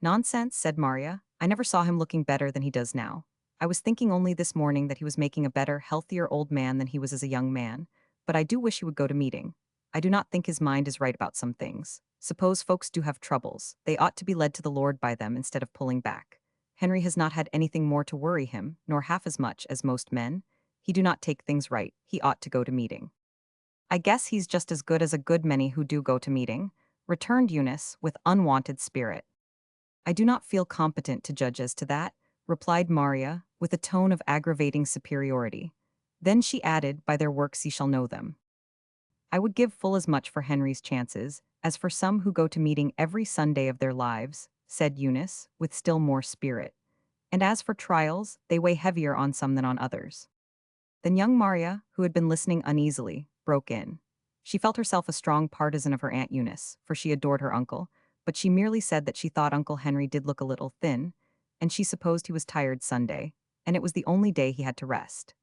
Nonsense, said Maria. I never saw him looking better than he does now. I was thinking only this morning that he was making a better, healthier old man than he was as a young man, but I do wish he would go to meeting. I do not think his mind is right about some things. Suppose folks do have troubles, they ought to be led to the Lord by them instead of pulling back. Henry has not had anything more to worry him, nor half as much as most men. He do not take things right, he ought to go to meeting. I guess he's just as good as a good many who do go to meeting, returned Eunice with unwonted spirit. I do not feel competent to judge as to that, replied Maria, with a tone of aggravating superiority. Then she added, by their works ye shall know them. I would give full as much for Henry's chances as for some who go to meeting every Sunday of their lives, said Eunice, with still more spirit. And as for trials, they weigh heavier on some than on others. Then young Maria, who had been listening uneasily, broke in. She felt herself a strong partisan of her Aunt Eunice, for she adored her uncle, but she merely said that she thought Uncle Henry did look a little thin, and she supposed he was tired Sunday, and it was the only day he had to rest.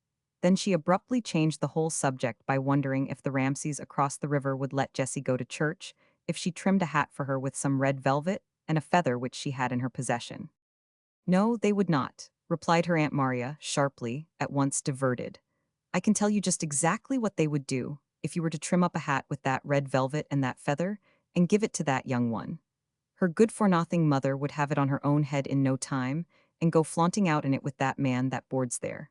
Then she abruptly changed the whole subject by wondering if the Ramsays across the river would let Jessie go to church, if she trimmed a hat for her with some red velvet and a feather which she had in her possession. No, they would not, replied her Aunt Maria, sharply, at once diverted. I can tell you just exactly what they would do if you were to trim up a hat with that red velvet and that feather and give it to that young one. Her good-for-nothing mother would have it on her own head in no time and go flaunting out in it with that man that boards there.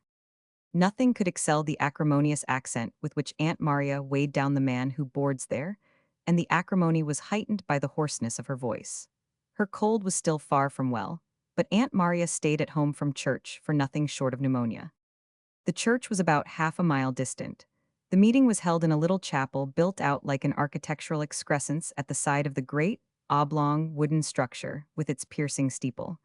Nothing could excel the acrimonious accent with which Aunt Maria weighed down the man who boards there, and the acrimony was heightened by the hoarseness of her voice. Her cold was still far from well, but Aunt Maria stayed at home from church for nothing short of pneumonia. The church was about half a mile distant. The meeting was held in a little chapel built out like an architectural excrescence at the side of the great, oblong, wooden structure with its piercing steeple.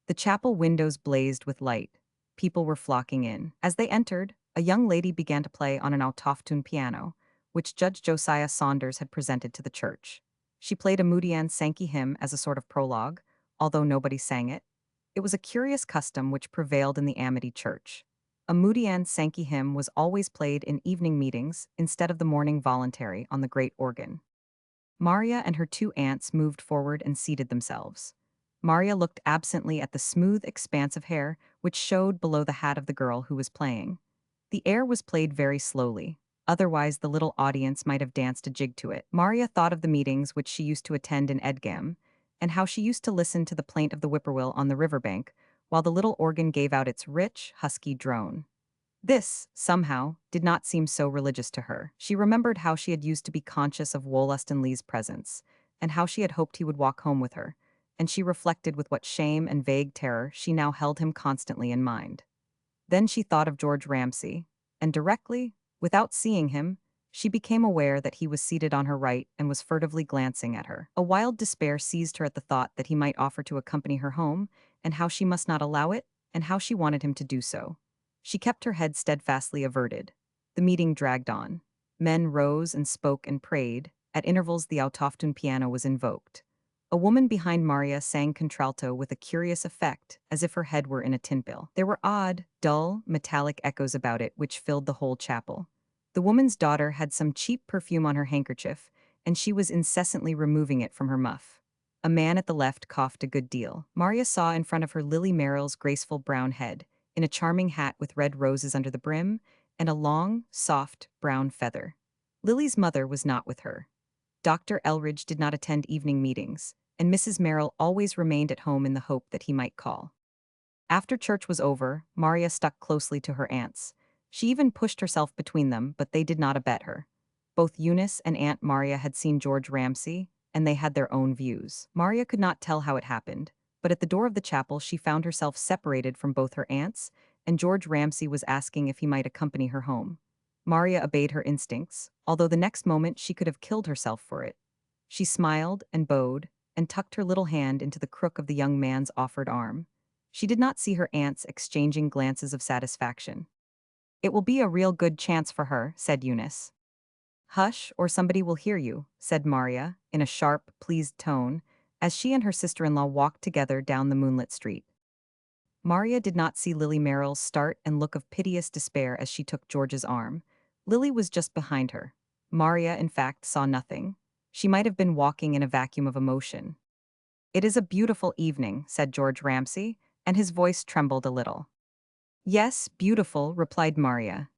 The chapel windows blazed with light. People were flocking in. As they entered, a young lady began to play on an autochtone piano, which Judge Josiah Saunders had presented to the church. She played a Moodian Sankey hymn as a sort of prologue, although nobody sang it. It was a curious custom which prevailed in the Amity Church. A Moodian Sankey hymn was always played in evening meetings instead of the morning voluntary on the great organ. Maria and her two aunts moved forward and seated themselves. Maria looked absently at the smooth expanse of hair which showed below the hat of the girl who was playing. The air was played very slowly, otherwise the little audience might have danced a jig to it. Maria thought of the meetings which she used to attend in Edgam, and how she used to listen to the plaint of the whippoorwill on the riverbank, while the little organ gave out its rich, husky drone. This, somehow, did not seem so religious to her. She remembered how she had used to be conscious of Wollaston Lee's presence, and how she had hoped he would walk home with her, and she reflected with what shame and vague terror she now held him constantly in mind. Then she thought of George Ramsay, and directly, without seeing him, she became aware that he was seated on her right and was furtively glancing at her. A wild despair seized her at the thought that he might offer to accompany her home, and how she must not allow it, and how she wanted him to do so. She kept her head steadfastly averted. The meeting dragged on. Men rose and spoke and prayed. At intervals the autochtone piano was invoked. A woman behind Maria sang contralto with a curious effect, as if her head were in a tin pail. There were odd, dull, metallic echoes about it which filled the whole chapel. The woman's daughter had some cheap perfume on her handkerchief, and she was incessantly removing it from her muff. A man at the left coughed a good deal. Maria saw in front of her Lily Merrill's graceful brown head, in a charming hat with red roses under the brim, and a long, soft, brown feather. Lily's mother was not with her. Dr. Elridge did not attend evening meetings, and Mrs. Merrill always remained at home in the hope that he might call. After church was over, Maria stuck closely to her aunts. She even pushed herself between them, but they did not abet her. Both Eunice and Aunt Maria had seen George Ramsay, and they had their own views. Maria could not tell how it happened, but at the door of the chapel she found herself separated from both her aunts, and George Ramsay was asking if he might accompany her home. Maria obeyed her instincts, although the next moment she could have killed herself for it. She smiled and bowed, and tucked her little hand into the crook of the young man's offered arm. She did not see her aunts exchanging glances of satisfaction. "It will be a real good chance for her," said Eunice. "Hush, or somebody will hear you," said Maria, in a sharp, pleased tone, as she and her sister-in-law walked together down the moonlit street. Maria did not see Lily Merrill's start and look of piteous despair as she took George's arm. Lily was just behind her. Maria, in fact, saw nothing. She might have been walking in a vacuum of emotion. "It is a beautiful evening," said George Ramsay, and his voice trembled a little. "Yes, beautiful," replied Maria.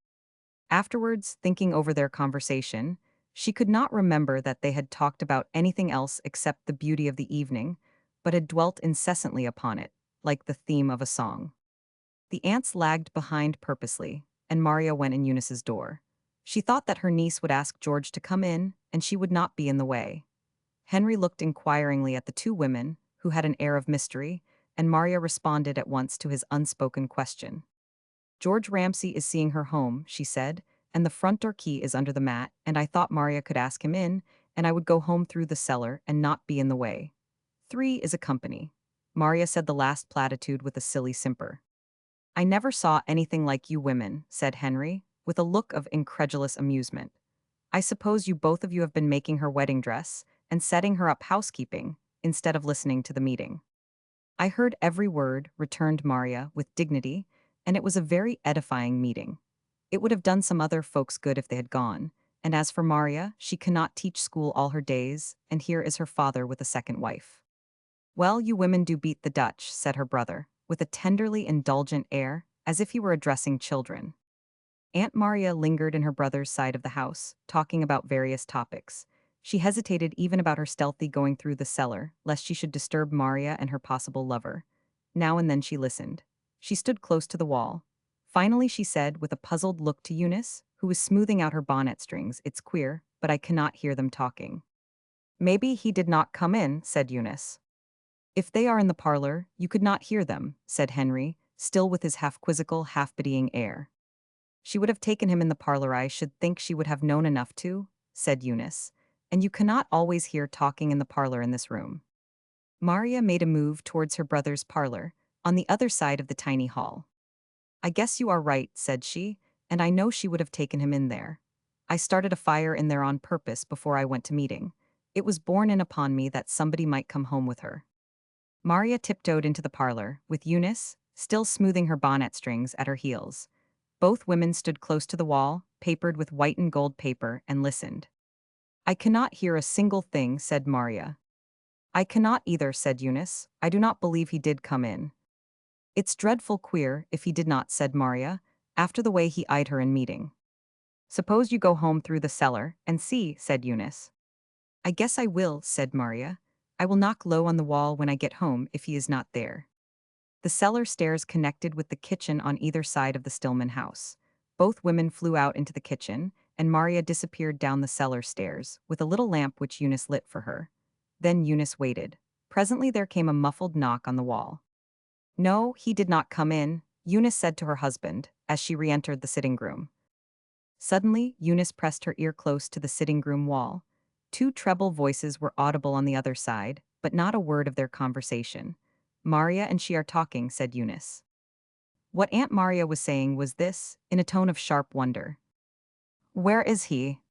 Afterwards, thinking over their conversation, she could not remember that they had talked about anything else except the beauty of the evening, but had dwelt incessantly upon it, like the theme of a song. The aunts lagged behind purposely, and Maria went in Eunice's door. She thought that her niece would ask George to come in, and she would not be in the way. Henry looked inquiringly at the two women, who had an air of mystery, and Maria responded at once to his unspoken question. "George Ramsay is seeing her home," she said, "and the front door key is under the mat, and I thought Maria could ask him in, and I would go home through the cellar and not be in the way. 3 is a company." Maria said the last platitude with a silly simper. "I never saw anything like you women," said Henry, with a look of incredulous amusement. "I suppose you both of you have been making her wedding dress and setting her up housekeeping, instead of listening to the meeting." "I heard every word," returned Maria, with dignity, "and it was a very edifying meeting. It would have done some other folks good if they had gone, and as for Maria, she cannot teach school all her days, and here is her father with a second wife." "Well, you women do beat the Dutch," said her brother, with a tenderly indulgent air, as if he were addressing children. Aunt Maria lingered in her brother's side of the house, talking about various topics. She hesitated even about her stealthy going through the cellar, lest she should disturb Maria and her possible lover. Now and then she listened. She stood close to the wall. Finally she said, with a puzzled look to Eunice, who was smoothing out her bonnet strings, "It's queer, but I cannot hear them talking." "Maybe he did not come in," said Eunice. "If they are in the parlor, you could not hear them," said Henry, still with his half-quizzical, half-pitying air. "She would have taken him in the parlor. I should think she would have known enough to," said Eunice. "And you cannot always hear talking in the parlor in this room." Maria made a move towards her brother's parlor, on the other side of the tiny hall. "I guess you are right," said she, "and I know she would have taken him in there. I started a fire in there on purpose before I went to meeting. It was borne in upon me that somebody might come home with her." Maria tiptoed into the parlor, with Eunice, still smoothing her bonnet strings, at her heels. Both women stood close to the wall, papered with white and gold paper, and listened. "I cannot hear a single thing," said Maria. "I cannot either," said Eunice. "I do not believe he did come in." "It's dreadful queer if he did not," said Maria, "after the way he eyed her in meeting." "Suppose you go home through the cellar and see," said Eunice. "I guess I will," said Maria. "I will knock low on the wall when I get home if he is not there." The cellar stairs connected with the kitchen on either side of the Stillman house. Both women flew out into the kitchen, and Maria disappeared down the cellar stairs, with a little lamp which Eunice lit for her. Then Eunice waited. Presently there came a muffled knock on the wall. "No, he did not come in," Eunice said to her husband, as she re-entered the sitting-room. Suddenly, Eunice pressed her ear close to the sitting-room wall. Two treble voices were audible on the other side, but not a word of their conversation. "Maria and she are talking," said Eunice. What Aunt Maria was saying was this, in a tone of sharp wonder. "Where is he?"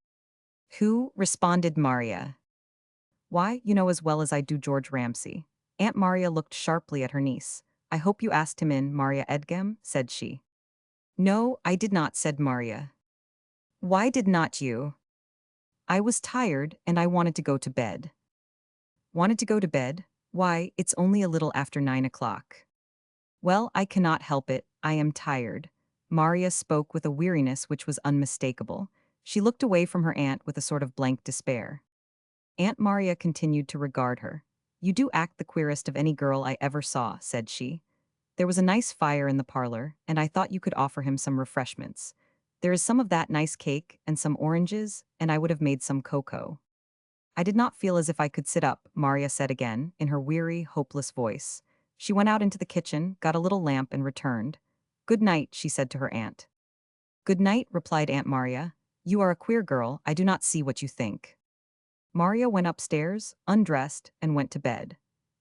"Who?" responded Maria. "Why, you know as well as I do George Ramsay." Aunt Maria looked sharply at her niece. "I hope you asked him in, Maria Edgem," said she. "No, I did not," said Maria. "Why did not you?" "I was tired, and I wanted to go to bed." "Wanted to go to bed? Why, it's only a little after 9 o'clock." "Well, I cannot help it, I am tired." Maria spoke with a weariness which was unmistakable. She looked away from her aunt with a sort of blank despair. Aunt Maria continued to regard her. "You do act the queerest of any girl I ever saw," said she. "There was a nice fire in the parlor, and I thought you could offer him some refreshments. There is some of that nice cake, and some oranges, and I would have made some cocoa." "I did not feel as if I could sit up," Maria said again, in her weary, hopeless voice. She went out into the kitchen, got a little lamp, and returned. "Good night," she said to her aunt. "Good night," replied Aunt Maria. "You are a queer girl, I do not see what you think." Maria went upstairs, undressed, and went to bed.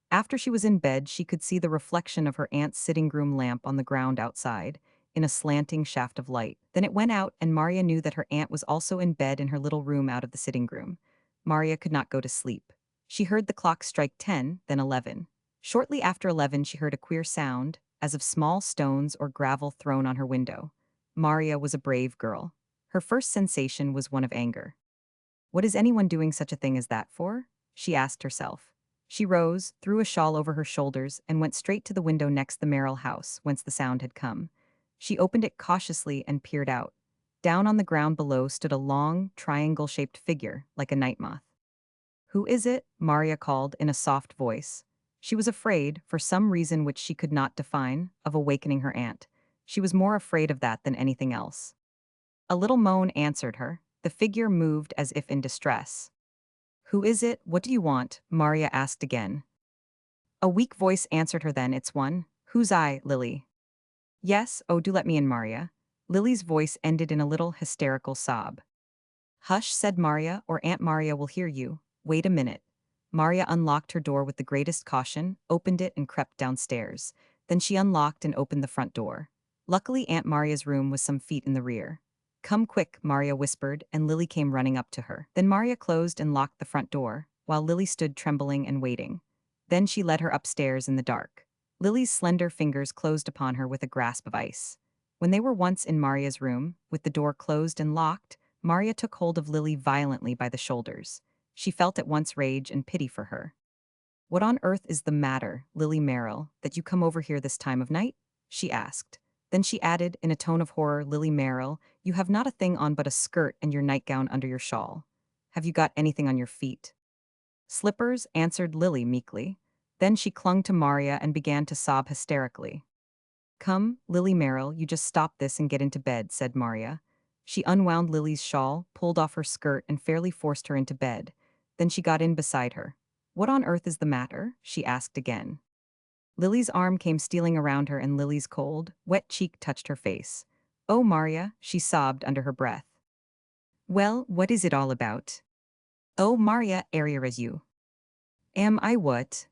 After she was in bed, she could see the reflection of her aunt's sitting room lamp on the ground outside, in a slanting shaft of light. Then it went out, and Maria knew that her aunt was also in bed in her little room out of the sitting room. Maria could not go to sleep. She heard the clock strike 10, then 11. Shortly after 11, she heard a queer sound, as of small stones or gravel thrown on her window. Maria was a brave girl. Her first sensation was one of anger. What is anyone doing such a thing as that for? She asked herself. She rose, threw a shawl over her shoulders, and went straight to the window next the Merrill house, whence the sound had come. She opened it cautiously and peered out. Down on the ground below stood a long, triangle-shaped figure, like a night moth. "Who is it?" Maria called in a soft voice. She was afraid, for some reason which she could not define, of awakening her aunt. She was more afraid of that than anything else. A little moan answered her. The figure moved as if in distress. "Who is it? What do you want?" Maria asked again. A weak voice answered her then. "It's one. Who's I, Lily?" "Yes, oh, do let me in, Maria." Lily's voice ended in a little hysterical sob. "Hush," said Maria, "or Aunt Maria will hear you. Wait a minute." Maria unlocked her door with the greatest caution, opened it, and crept downstairs. Then she unlocked and opened the front door. Luckily, Aunt Maria's room was some feet in the rear. "Come quick," Maria whispered, and Lily came running up to her. Then Maria closed and locked the front door, while Lily stood trembling and waiting. Then she led her upstairs in the dark. Lily's slender fingers closed upon her with a grasp of ice. When they were once in Maria's room, with the door closed and locked, Maria took hold of Lily violently by the shoulders. She felt at once rage and pity for her. "What on earth is the matter, Lily Merrill, that you come over here this time of night?" she asked. Then she added, in a tone of horror, "Lily Merrill, you have not a thing on but a skirt and your nightgown under your shawl. Have you got anything on your feet?" "Slippers," answered Lily meekly. Then she clung to Maria and began to sob hysterically. "Come, Lily Merrill, you just stop this and get into bed," said Maria. She unwound Lily's shawl, pulled off her skirt, and fairly forced her into bed. Then she got in beside her. "What on earth is the matter?" she asked again. Lily's arm came stealing around her, and Lily's cold, wet cheek touched her face. "Oh, Maria," she sobbed under her breath. "Well, what is it all about?" "Oh, Maria, area as you." "Am I what?"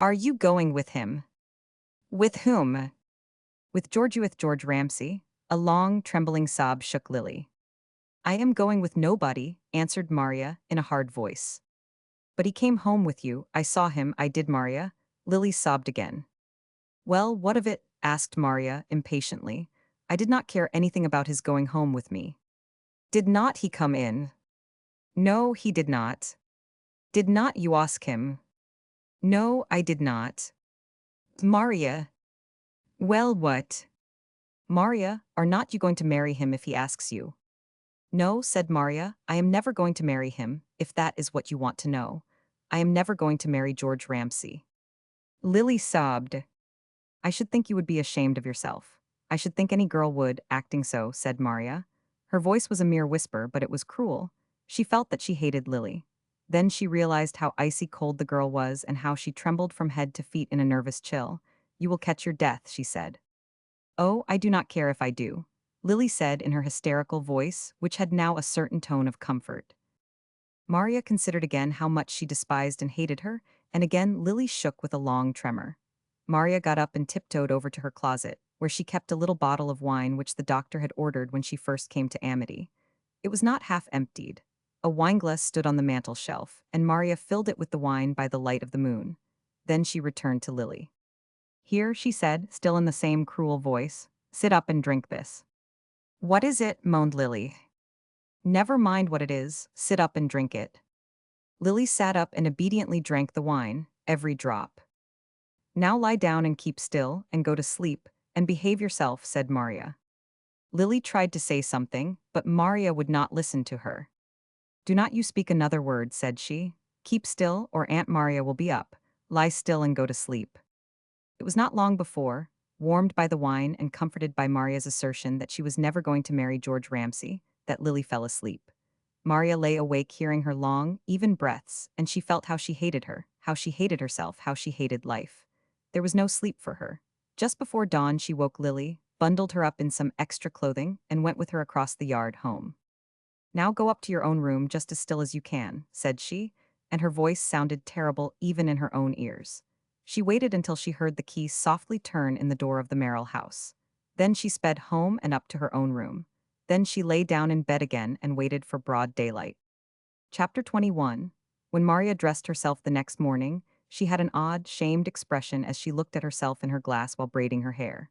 "Are you going with him?" "With whom?" "With George, you with George Ramsay." A long, trembling sob shook Lily. "I am going with nobody," answered Maria in a hard voice. "But he came home with you. I saw him, I did, Maria." Lily sobbed again. "Well, what of it?" asked Maria impatiently. "I did not care anything about his going home with me." "Did not he come in?" "No, he did not." "Did not you ask him?" "No, I did not." "Maria." "Well, what?" "Maria, are not you going to marry him if he asks you?" "No," said Maria, "I am never going to marry him, if that is what you want to know. I am never going to marry George Ramsay." Lily sobbed. "I should think you would be ashamed of yourself. I should think any girl would, acting so," said Maria. Her voice was a mere whisper, but it was cruel. She felt that she hated Lily. Then she realized how icy cold the girl was and how she trembled from head to feet in a nervous chill. "You will catch your death," she said. "Oh, I do not care if I do," Lily said in her hysterical voice, which had now a certain tone of comfort. Maria considered again how much she despised and hated her, and again Lily shook with a long tremor. Maria got up and tiptoed over to her closet, where she kept a little bottle of wine which the doctor had ordered when she first came to Amity. It was not half emptied. A wineglass stood on the mantel shelf, and Maria filled it with the wine by the light of the moon. Then she returned to Lily. "Here," she said, still in the same cruel voice, "sit up and drink this." "What is it?" moaned Lily. "Never mind what it is, sit up and drink it." Lily sat up and obediently drank the wine, every drop. "Now lie down and keep still, and go to sleep, and behave yourself," said Maria. Lily tried to say something, but Maria would not listen to her. "Do not you speak another word," said she. "Keep still, or Aunt Maria will be up. Lie still and go to sleep." It was not long before, warmed by the wine and comforted by Maria's assertion that she was never going to marry George Ramsay, that Lily fell asleep. Maria lay awake hearing her long, even breaths, and she felt how she hated her, how she hated herself, how she hated life. There was no sleep for her. Just before dawn she woke Lily, bundled her up in some extra clothing, and went with her across the yard home. Now go up to your own room just as still as you can, said she, and her voice sounded terrible even in her own ears. She waited until she heard the key softly turn in the door of the Merrill house. Then she sped home and up to her own room. Then she lay down in bed again and waited for broad daylight. Chapter 21. When Maria dressed herself the next morning, she had an odd, shamed expression as she looked at herself in her glass while braiding her hair.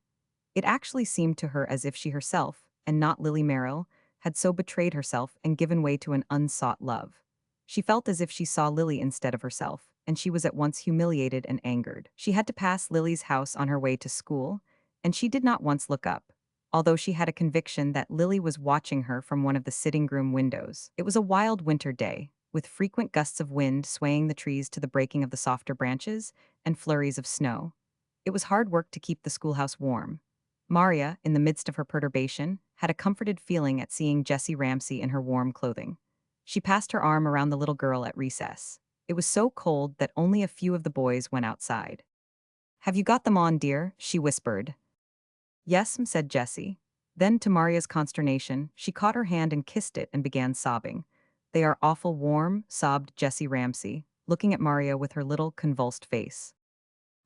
It actually seemed to her as if she herself, and not Lily Merrill, had so betrayed herself and given way to an unsought love. She felt as if she saw Lily instead of herself, and she was at once humiliated and angered. She had to pass Lily's house on her way to school, and she did not once look up, although she had a conviction that Lily was watching her from one of the sitting room windows. It was a wild winter day, with frequent gusts of wind swaying the trees to the breaking of the softer branches and flurries of snow. It was hard work to keep the schoolhouse warm. Maria, in the midst of her perturbation, had a comforted feeling at seeing Jessie Ramsay in her warm clothing. She passed her arm around the little girl at recess. It was so cold that only a few of the boys went outside. "Have you got them on, dear?" she whispered. "Yes'm," said Jessie. Then, to Maria's consternation, she caught her hand and kissed it and began sobbing. "They are awful warm," sobbed Jessie Ramsay, looking at Maria with her little, convulsed face.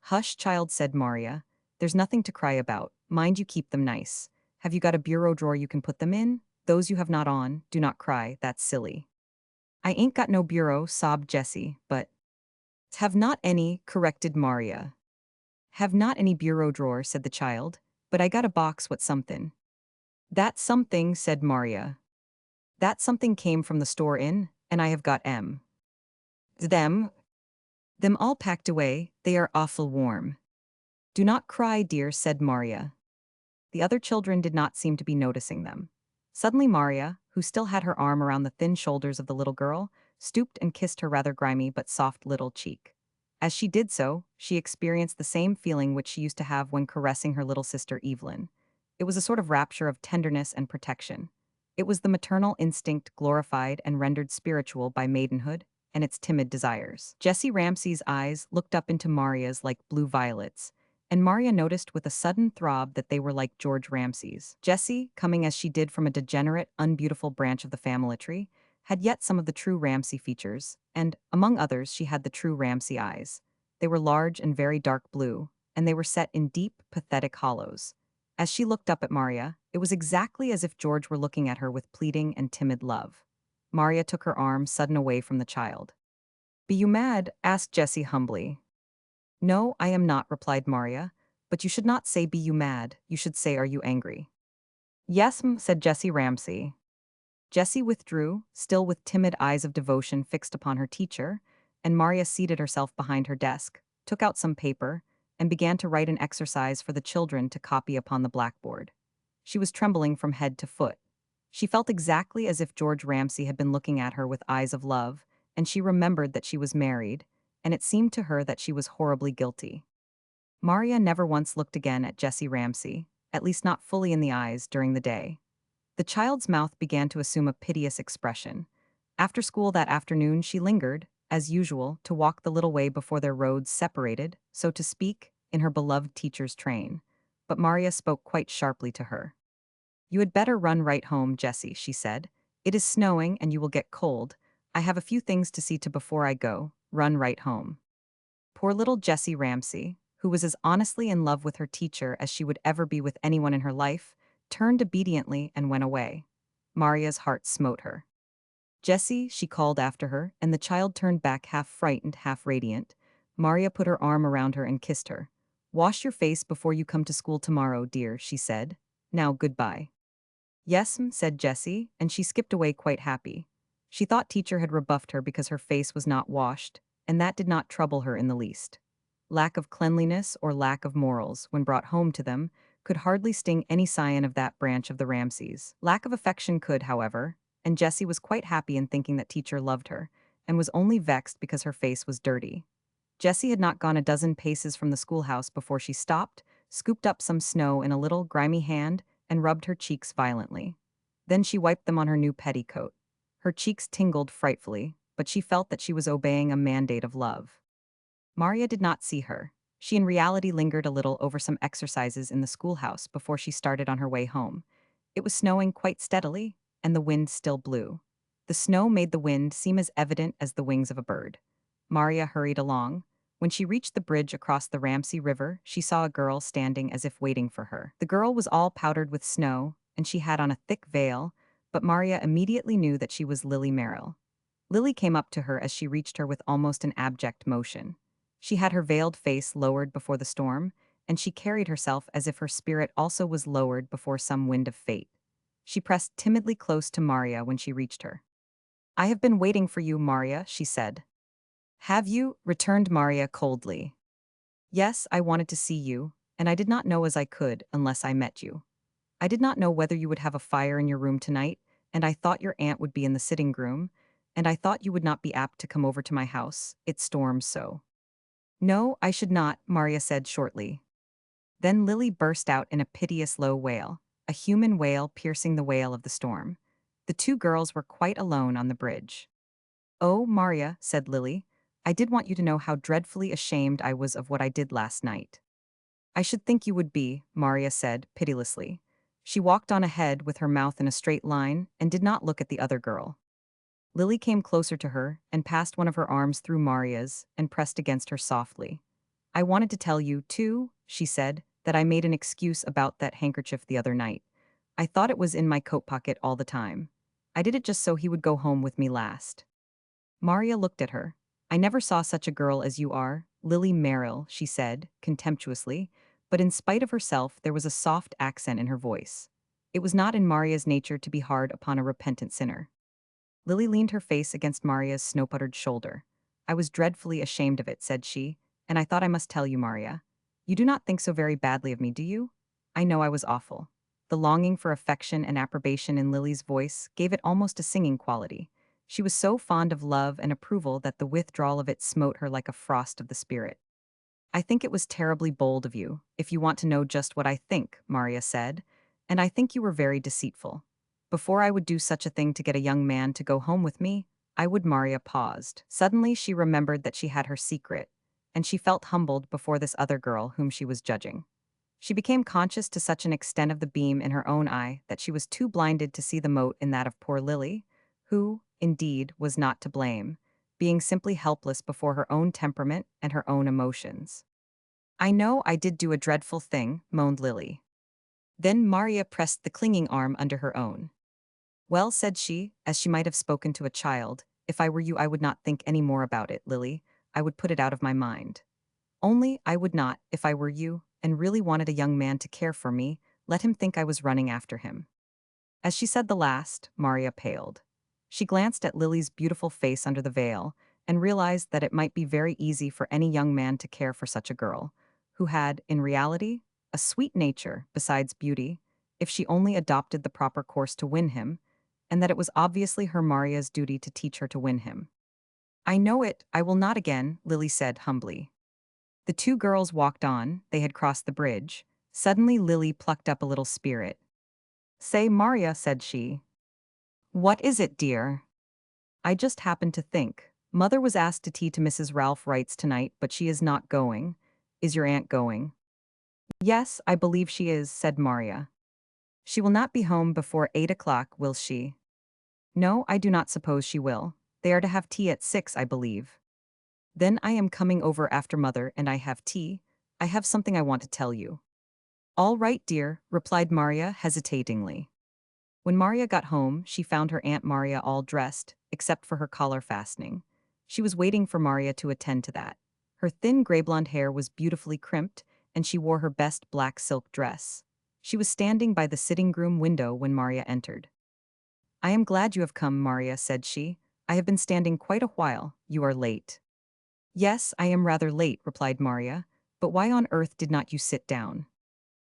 "Hush, child," said Maria. "There's nothing to cry about. Mind you keep them nice. Have you got a bureau drawer you can put them in? Those you have not on, do not cry, that's silly." "I ain't got no bureau," sobbed Jessie, "but—" "Have not any," corrected Maria. "Have not any bureau drawer," said the child, "but I got a box what something." "That something," said Maria. "That something came from the store in, and I have got them all packed away, they are awful warm." "Do not cry, dear," said Maria. The other children did not seem to be noticing them. Suddenly Maria, who still had her arm around the thin shoulders of the little girl, stooped and kissed her rather grimy but soft little cheek. As she did so, she experienced the same feeling which she used to have when caressing her little sister Evelyn. It was a sort of rapture of tenderness and protection. It was the maternal instinct glorified and rendered spiritual by maidenhood and its timid desires. Jessie Ramsay's eyes looked up into Maria's like blue violets, and Maria noticed with a sudden throb that they were like George Ramsay's. Jessie, coming as she did from a degenerate, unbeautiful branch of the family tree, had yet some of the true Ramsay features, and, among others, she had the true Ramsay eyes. They were large and very dark blue, and they were set in deep, pathetic hollows. As she looked up at Maria, it was exactly as if George were looking at her with pleading and timid love. Maria took her arm sudden away from the child. "Be you mad?" asked Jessie humbly. "No, I am not," replied Maria. "But you should not say 'be you mad,' you should say 'are you angry?'" "Yes'm," said Jessie Ramsay. Jessie withdrew, still with timid eyes of devotion fixed upon her teacher, and Maria seated herself behind her desk, took out some paper, and began to write an exercise for the children to copy upon the blackboard. She was trembling from head to foot. She felt exactly as if George Ramsay had been looking at her with eyes of love, and she remembered that she was married, and it seemed to her that she was horribly guilty. Maria never once looked again at Jessie Ramsay, at least not fully in the eyes, during the day. The child's mouth began to assume a piteous expression. After school that afternoon she lingered, as usual, to walk the little way before their roads separated, so to speak, in her beloved teacher's train. But Maria spoke quite sharply to her. "You had better run right home, Jessie," she said. "It is snowing and you will get cold. I have a few things to see to before I go. Run right home." Poor little Jessie Ramsay, who was as honestly in love with her teacher as she would ever be with anyone in her life, turned obediently and went away. Maria's heart smote her. "Jessie," she called after her, and the child turned back half frightened, half radiant. Maria put her arm around her and kissed her. "Wash your face before you come to school tomorrow, dear," she said. "Now goodbye." "Yes'm," said Jessie, and she skipped away quite happy. She thought teacher had rebuffed her because her face was not washed, and that did not trouble her in the least. Lack of cleanliness or lack of morals, when brought home to them, could hardly sting any scion of that branch of the Ramsays. Lack of affection could, however, and Jessie was quite happy in thinking that teacher loved her, and was only vexed because her face was dirty. Jessie had not gone a dozen paces from the schoolhouse before she stopped, scooped up some snow in a little, grimy hand, and rubbed her cheeks violently. Then she wiped them on her new petticoat. Her cheeks tingled frightfully, but she felt that she was obeying a mandate of love. Maria did not see her. She in reality lingered a little over some exercises in the schoolhouse before she started on her way home. It was snowing quite steadily, and the wind still blew. The snow made the wind seem as evident as the wings of a bird. Maria hurried along. When she reached the bridge across the Ramsey River, she saw a girl standing as if waiting for her. The girl was all powdered with snow, and she had on a thick veil, but Maria immediately knew that she was Lily Merrill. Lily came up to her as she reached her with almost an abject motion. She had her veiled face lowered before the storm, and she carried herself as if her spirit also was lowered before some wind of fate. She pressed timidly close to Maria when she reached her. "I have been waiting for you, Maria," she said. "Have you?" returned Maria coldly. "Yes, I wanted to see you, and I did not know as I could unless I met you. I did not know whether you would have a fire in your room tonight, and I thought your aunt would be in the sitting room, and I thought you would not be apt to come over to my house. It storms so." "No, I should not," Maria said shortly. Then Lily burst out in a piteous low wail, a human wail piercing the wail of the storm. The two girls were quite alone on the bridge. "Oh, Maria," said Lily, "I did want you to know how dreadfully ashamed I was of what I did last night." "I should think you would be," Maria said pitilessly. She walked on ahead with her mouth in a straight line and did not look at the other girl. Lily came closer to her and passed one of her arms through Maria's and pressed against her softly. "I wanted to tell you, too," she said, "that I made an excuse about that handkerchief the other night. I thought it was in my coat pocket all the time. I did it just so he would go home with me last." Maria looked at her. "I never saw such a girl as you are, Lily Merrill," she said, contemptuously, but in spite of herself there was a soft accent in her voice. It was not in Maria's nature to be hard upon a repentant sinner. Lily leaned her face against Maria's snow-puttered shoulder. "I was dreadfully ashamed of it," said she, "and I thought I must tell you, Maria. You do not think so very badly of me, do you? I know I was awful." The longing for affection and approbation in Lily's voice gave it almost a singing quality. She was so fond of love and approval that the withdrawal of it smote her like a frost of the spirit. "I think it was terribly bold of you, if you want to know just what I think," Maria said, "and I think you were very deceitful. Before I would do such a thing to get a young man to go home with me, I would." Maria paused. Suddenly she remembered that she had her secret, and she felt humbled before this other girl whom she was judging. She became conscious to such an extent of the beam in her own eye that she was too blinded to see the mote in that of poor Lily, who, indeed, was not to blame, being simply helpless before her own temperament and her own emotions. "I know I did do a dreadful thing," moaned Lily. Then Maria pressed the clinging arm under her own. "Well," said she, as she might have spoken to a child, "if I were you I would not think any more about it, Lily. I would put it out of my mind. Only, I would not, if I were you, and really wanted a young man to care for me, let him think I was running after him." As she said the last, Maria paled. She glanced at Lily's beautiful face under the veil, and realized that it might be very easy for any young man to care for such a girl, who had, in reality, a sweet nature besides beauty, if she only adopted the proper course to win him, and that it was obviously her Maria's duty to teach her to win him. "I know it, I will not again," Lily said humbly. The two girls walked on, they had crossed the bridge. Suddenly Lily plucked up a little spirit. "Say, Maria," said she. "What is it, dear?" "I just happened to think. Mother was asked to tea to Mrs. Ralph Wright's tonight, but she is not going. Is your aunt going?" "Yes, I believe she is," said Maria. "She will not be home before 8 o'clock, will she?" "No, I do not suppose she will. They are to have tea at 6, I believe." "Then I am coming over after mother and I have tea. I have something I want to tell you." "All right, dear," replied Maria hesitatingly. When Maria got home, she found her Aunt Maria all dressed, except for her collar fastening. She was waiting for Maria to attend to that. Her thin gray blonde hair was beautifully crimped, and she wore her best black silk dress. She was standing by the sitting room window when Maria entered. "I am glad you have come, Maria," said she. "I have been standing quite a while. You are late." "Yes, I am rather late," replied Maria, "but why on earth did not you sit down?"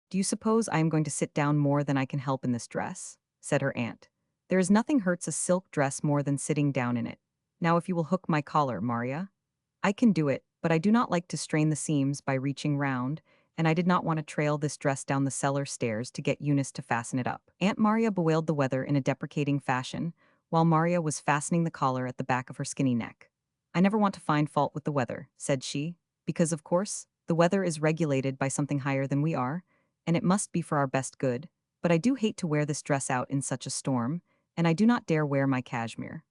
"Do you suppose I am going to sit down more than I can help in this dress?" said her aunt. "There is nothing hurts a silk dress more than sitting down in it. Now if you will hook my collar, Maria." "I can do it, but I do not like to strain the seams by reaching round, and I did not want to trail this dress down the cellar stairs to get Eunice to fasten it up." Aunt Maria bewailed the weather in a deprecating fashion, while Maria was fastening the collar at the back of her skinny neck. "I never want to find fault with the weather," said she, "because, of course, the weather is regulated by something higher than we are, and it must be for our best good, but I do hate to wear this dress out in such a storm, and I do not dare wear my cashmere.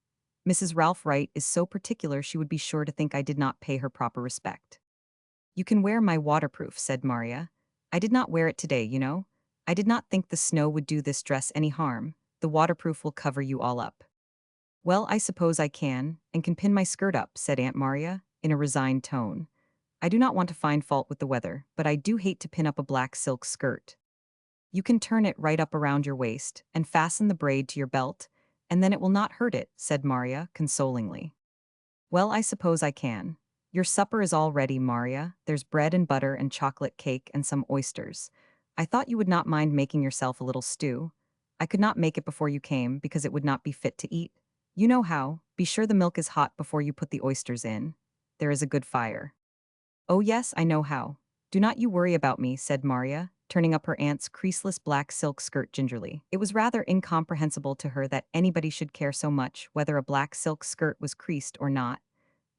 Mrs. Ralph Wright is so particular she would be sure to think I did not pay her proper respect. You can wear my waterproof, said Maria. I did not wear it today, you know. I did not think the snow would do this dress any harm. The waterproof will cover you all up. Well, I suppose I can pin my skirt up, said Aunt Maria, in a resigned tone. I do not want to find fault with the weather, but I do hate to pin up a black silk skirt. You can turn it right up around your waist and fasten the braid to your belt, and then it will not hurt it, said Maria, consolingly. Well, I suppose I can. Your supper is all ready, Maria. There's bread and butter and chocolate cake and some oysters. I thought you would not mind making yourself a little stew. I could not make it before you came because it would not be fit to eat. You know how. Be sure the milk is hot before you put the oysters in. There is a good fire. Oh yes, I know how. Do not you worry about me, said Maria, turning up her aunt's creaseless black silk skirt gingerly. It was rather incomprehensible to her that anybody should care so much whether a black silk skirt was creased or not,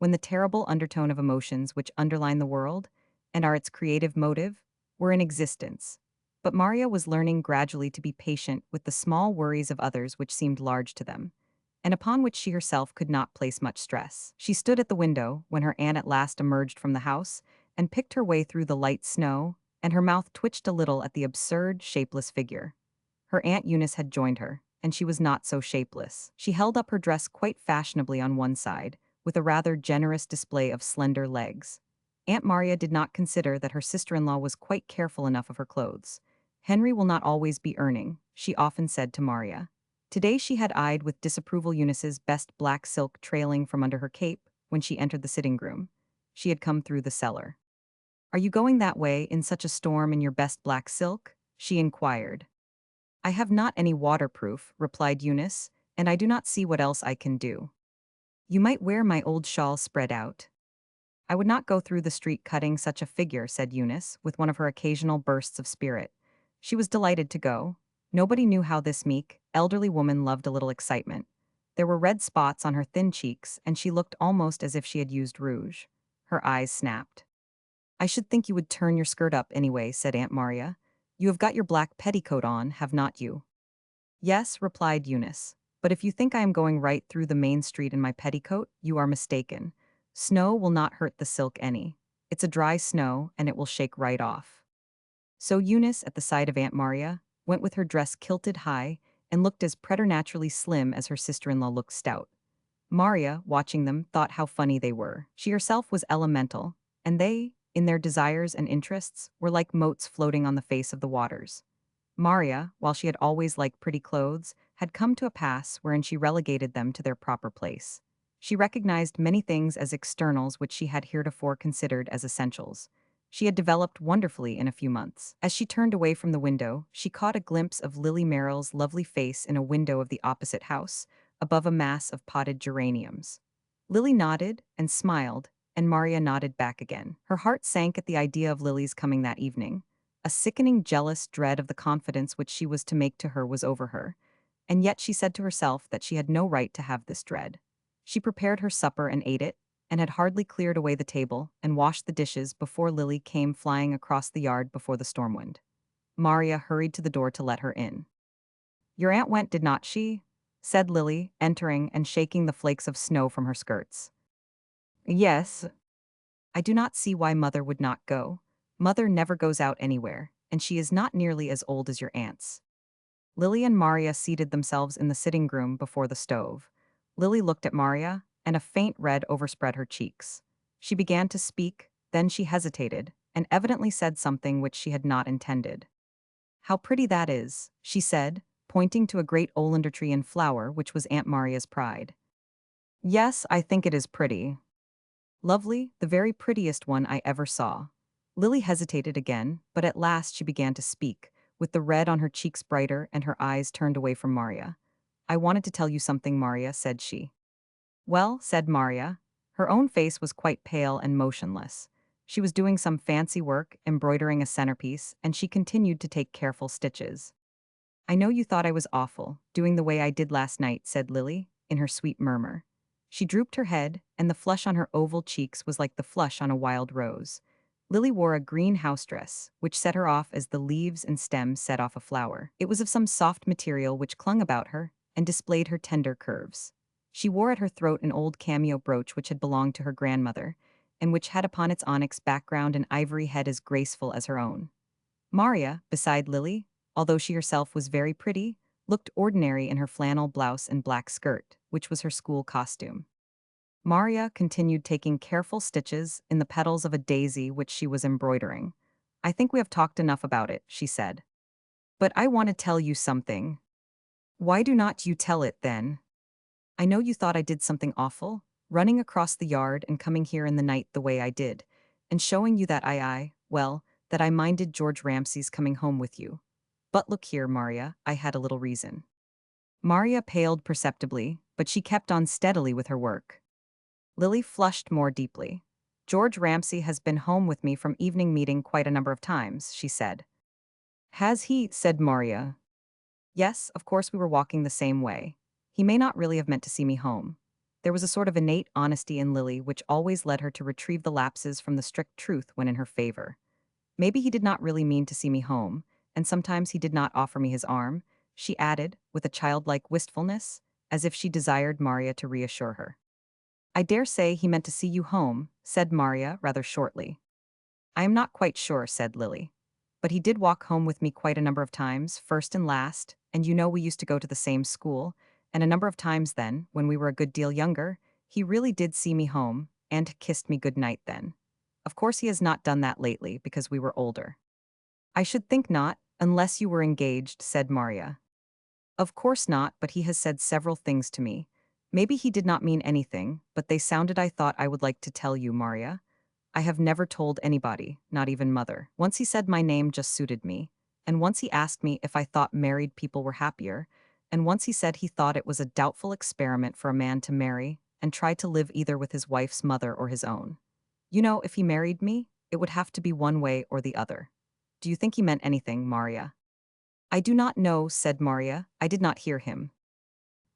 when the terrible undertone of emotions which underline the world, and are its creative motive, were in existence. But Maria was learning gradually to be patient with the small worries of others which seemed large to them, and upon which she herself could not place much stress. She stood at the window when her aunt at last emerged from the house and picked her way through the light snow, and her mouth twitched a little at the absurd, shapeless figure. Her Aunt Eunice had joined her, and she was not so shapeless. She held up her dress quite fashionably on one side, with a rather generous display of slender legs. Aunt Maria did not consider that her sister-in-law was quite careful enough of her clothes. Henry will not always be earning, she often said to Maria. Today she had eyed with disapproval Eunice's best black silk trailing from under her cape when she entered the sitting room. She had come through the cellar. Are you going that way in such a storm in your best black silk? She inquired. I have not any waterproof, replied Eunice, and I do not see what else I can do. You might wear my old shawl spread out. I would not go through the street cutting such a figure, said Eunice, with one of her occasional bursts of spirit. She was delighted to go. Nobody knew how this meek, elderly woman loved a little excitement. There were red spots on her thin cheeks, and she looked almost as if she had used rouge. Her eyes snapped. I should think you would turn your skirt up anyway, said Aunt Maria. You have got your black petticoat on, have not you? Yes, replied Eunice. But if you think I am going right through the main street in my petticoat, you are mistaken. Snow will not hurt the silk any. It's a dry snow, and it will shake right off. So Eunice, at the sight of Aunt Maria, went with her dress kilted high and looked as preternaturally slim as her sister-in-law looked stout. Maria, watching them, thought how funny they were. She herself was elemental, and they, in their desires and interests, were like motes floating on the face of the waters. Maria, while she had always liked pretty clothes, had come to a pass wherein she relegated them to their proper place. She recognized many things as externals which she had heretofore considered as essentials. She had developed wonderfully in a few months. As she turned away from the window, she caught a glimpse of Lily Merrill's lovely face in a window of the opposite house, above a mass of potted geraniums. Lily nodded and smiled, and Maria nodded back again. Her heart sank at the idea of Lily's coming that evening. A sickening jealous dread of the confidence which she was to make to her was over her, and yet she said to herself that she had no right to have this dread. She prepared her supper and ate it, and had hardly cleared away the table and washed the dishes before Lily came flying across the yard before the storm wind. Maria hurried to the door to let her in. Your aunt went, did not she? Said Lily, entering and shaking the flakes of snow from her skirts. Yes. I do not see why Mother would not go. Mother never goes out anywhere, and she is not nearly as old as your aunts. Lily and Maria seated themselves in the sitting room before the stove. Lily looked at Maria, and a faint red overspread her cheeks. She began to speak, then she hesitated, and evidently said something which she had not intended. How pretty that is, she said, pointing to a great oleander tree in flower which was Aunt Maria's pride. Yes, I think it is pretty. Lovely, the very prettiest one I ever saw. Lily hesitated again, but at last she began to speak, with the red on her cheeks brighter and her eyes turned away from Maria. I wanted to tell you something, Maria, said she. Well, said Maria. Her own face was quite pale and motionless. She was doing some fancy work, embroidering a centerpiece, and she continued to take careful stitches. I know you thought I was awful, doing the way I did last night, said Lily, in her sweet murmur. She drooped her head, and the flush on her oval cheeks was like the flush on a wild rose. Lily wore a green house dress, which set her off as the leaves and stems set off a flower. It was of some soft material which clung about her, and displayed her tender curves. She wore at her throat an old cameo brooch which had belonged to her grandmother, and which had upon its onyx background an ivory head as graceful as her own. Maria, beside Lily, although she herself was very pretty, looked ordinary in her flannel blouse and black skirt, which was her school costume. Maria continued taking careful stitches in the petals of a daisy which she was embroidering. "I think we have talked enough about it," she said. "But I want to tell you something." "Why do not you tell it, then?" "I know you thought I did something awful, running across the yard and coming here in the night the way I did, and showing you that well, that I minded George Ramsay's coming home with you. But look here, Maria, I had a little reason." Maria paled perceptibly, but she kept on steadily with her work. Lily flushed more deeply. "George Ramsay has been home with me from evening meeting quite a number of times," she said. "Has he?" said Maria. "Yes, of course we were walking the same way. He may not really have meant to see me home." There was a sort of innate honesty in Lily which always led her to retrieve the lapses from the strict truth when in her favor. "Maybe he did not really mean to see me home, and sometimes he did not offer me his arm," she added, with a childlike wistfulness, as if she desired Maria to reassure her. "I dare say he meant to see you home," said Maria rather shortly. "I am not quite sure," said Lily. "But he did walk home with me quite a number of times, first and last, and you know we used to go to the same school, and a number of times then, when we were a good deal younger, he really did see me home, and kissed me good night then. Of course he has not done that lately, because we were older." "I should think not, unless you were engaged," said Maria. "Of course not, but he has said several things to me. Maybe he did not mean anything, but they sounded. I thought I would like to tell you, Maria. I have never told anybody, not even mother. Once he said my name just suited me, and once he asked me if I thought married people were happier, and once he said he thought it was a doubtful experiment for a man to marry and try to live either with his wife's mother or his own. You know, if he married me, it would have to be one way or the other. Do you think he meant anything, Maria?" "I do not know," said Maria. "I did not hear him."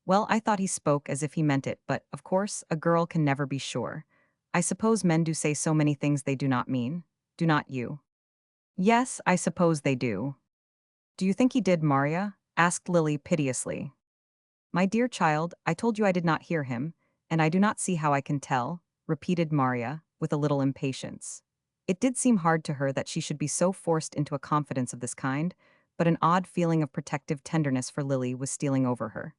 "Well, I thought he spoke as if he meant it, but, of course, a girl can never be sure. I suppose men do say so many things they do not mean. Do not you?" "Yes, I suppose they do." "Do you think he did, Maria?" asked Lily piteously. "My dear child, I told you I did not hear him, and I do not see how I can tell," repeated Maria, with a little impatience. It did seem hard to her that she should be so forced into a confidence of this kind, but an odd feeling of protective tenderness for Lily was stealing over her.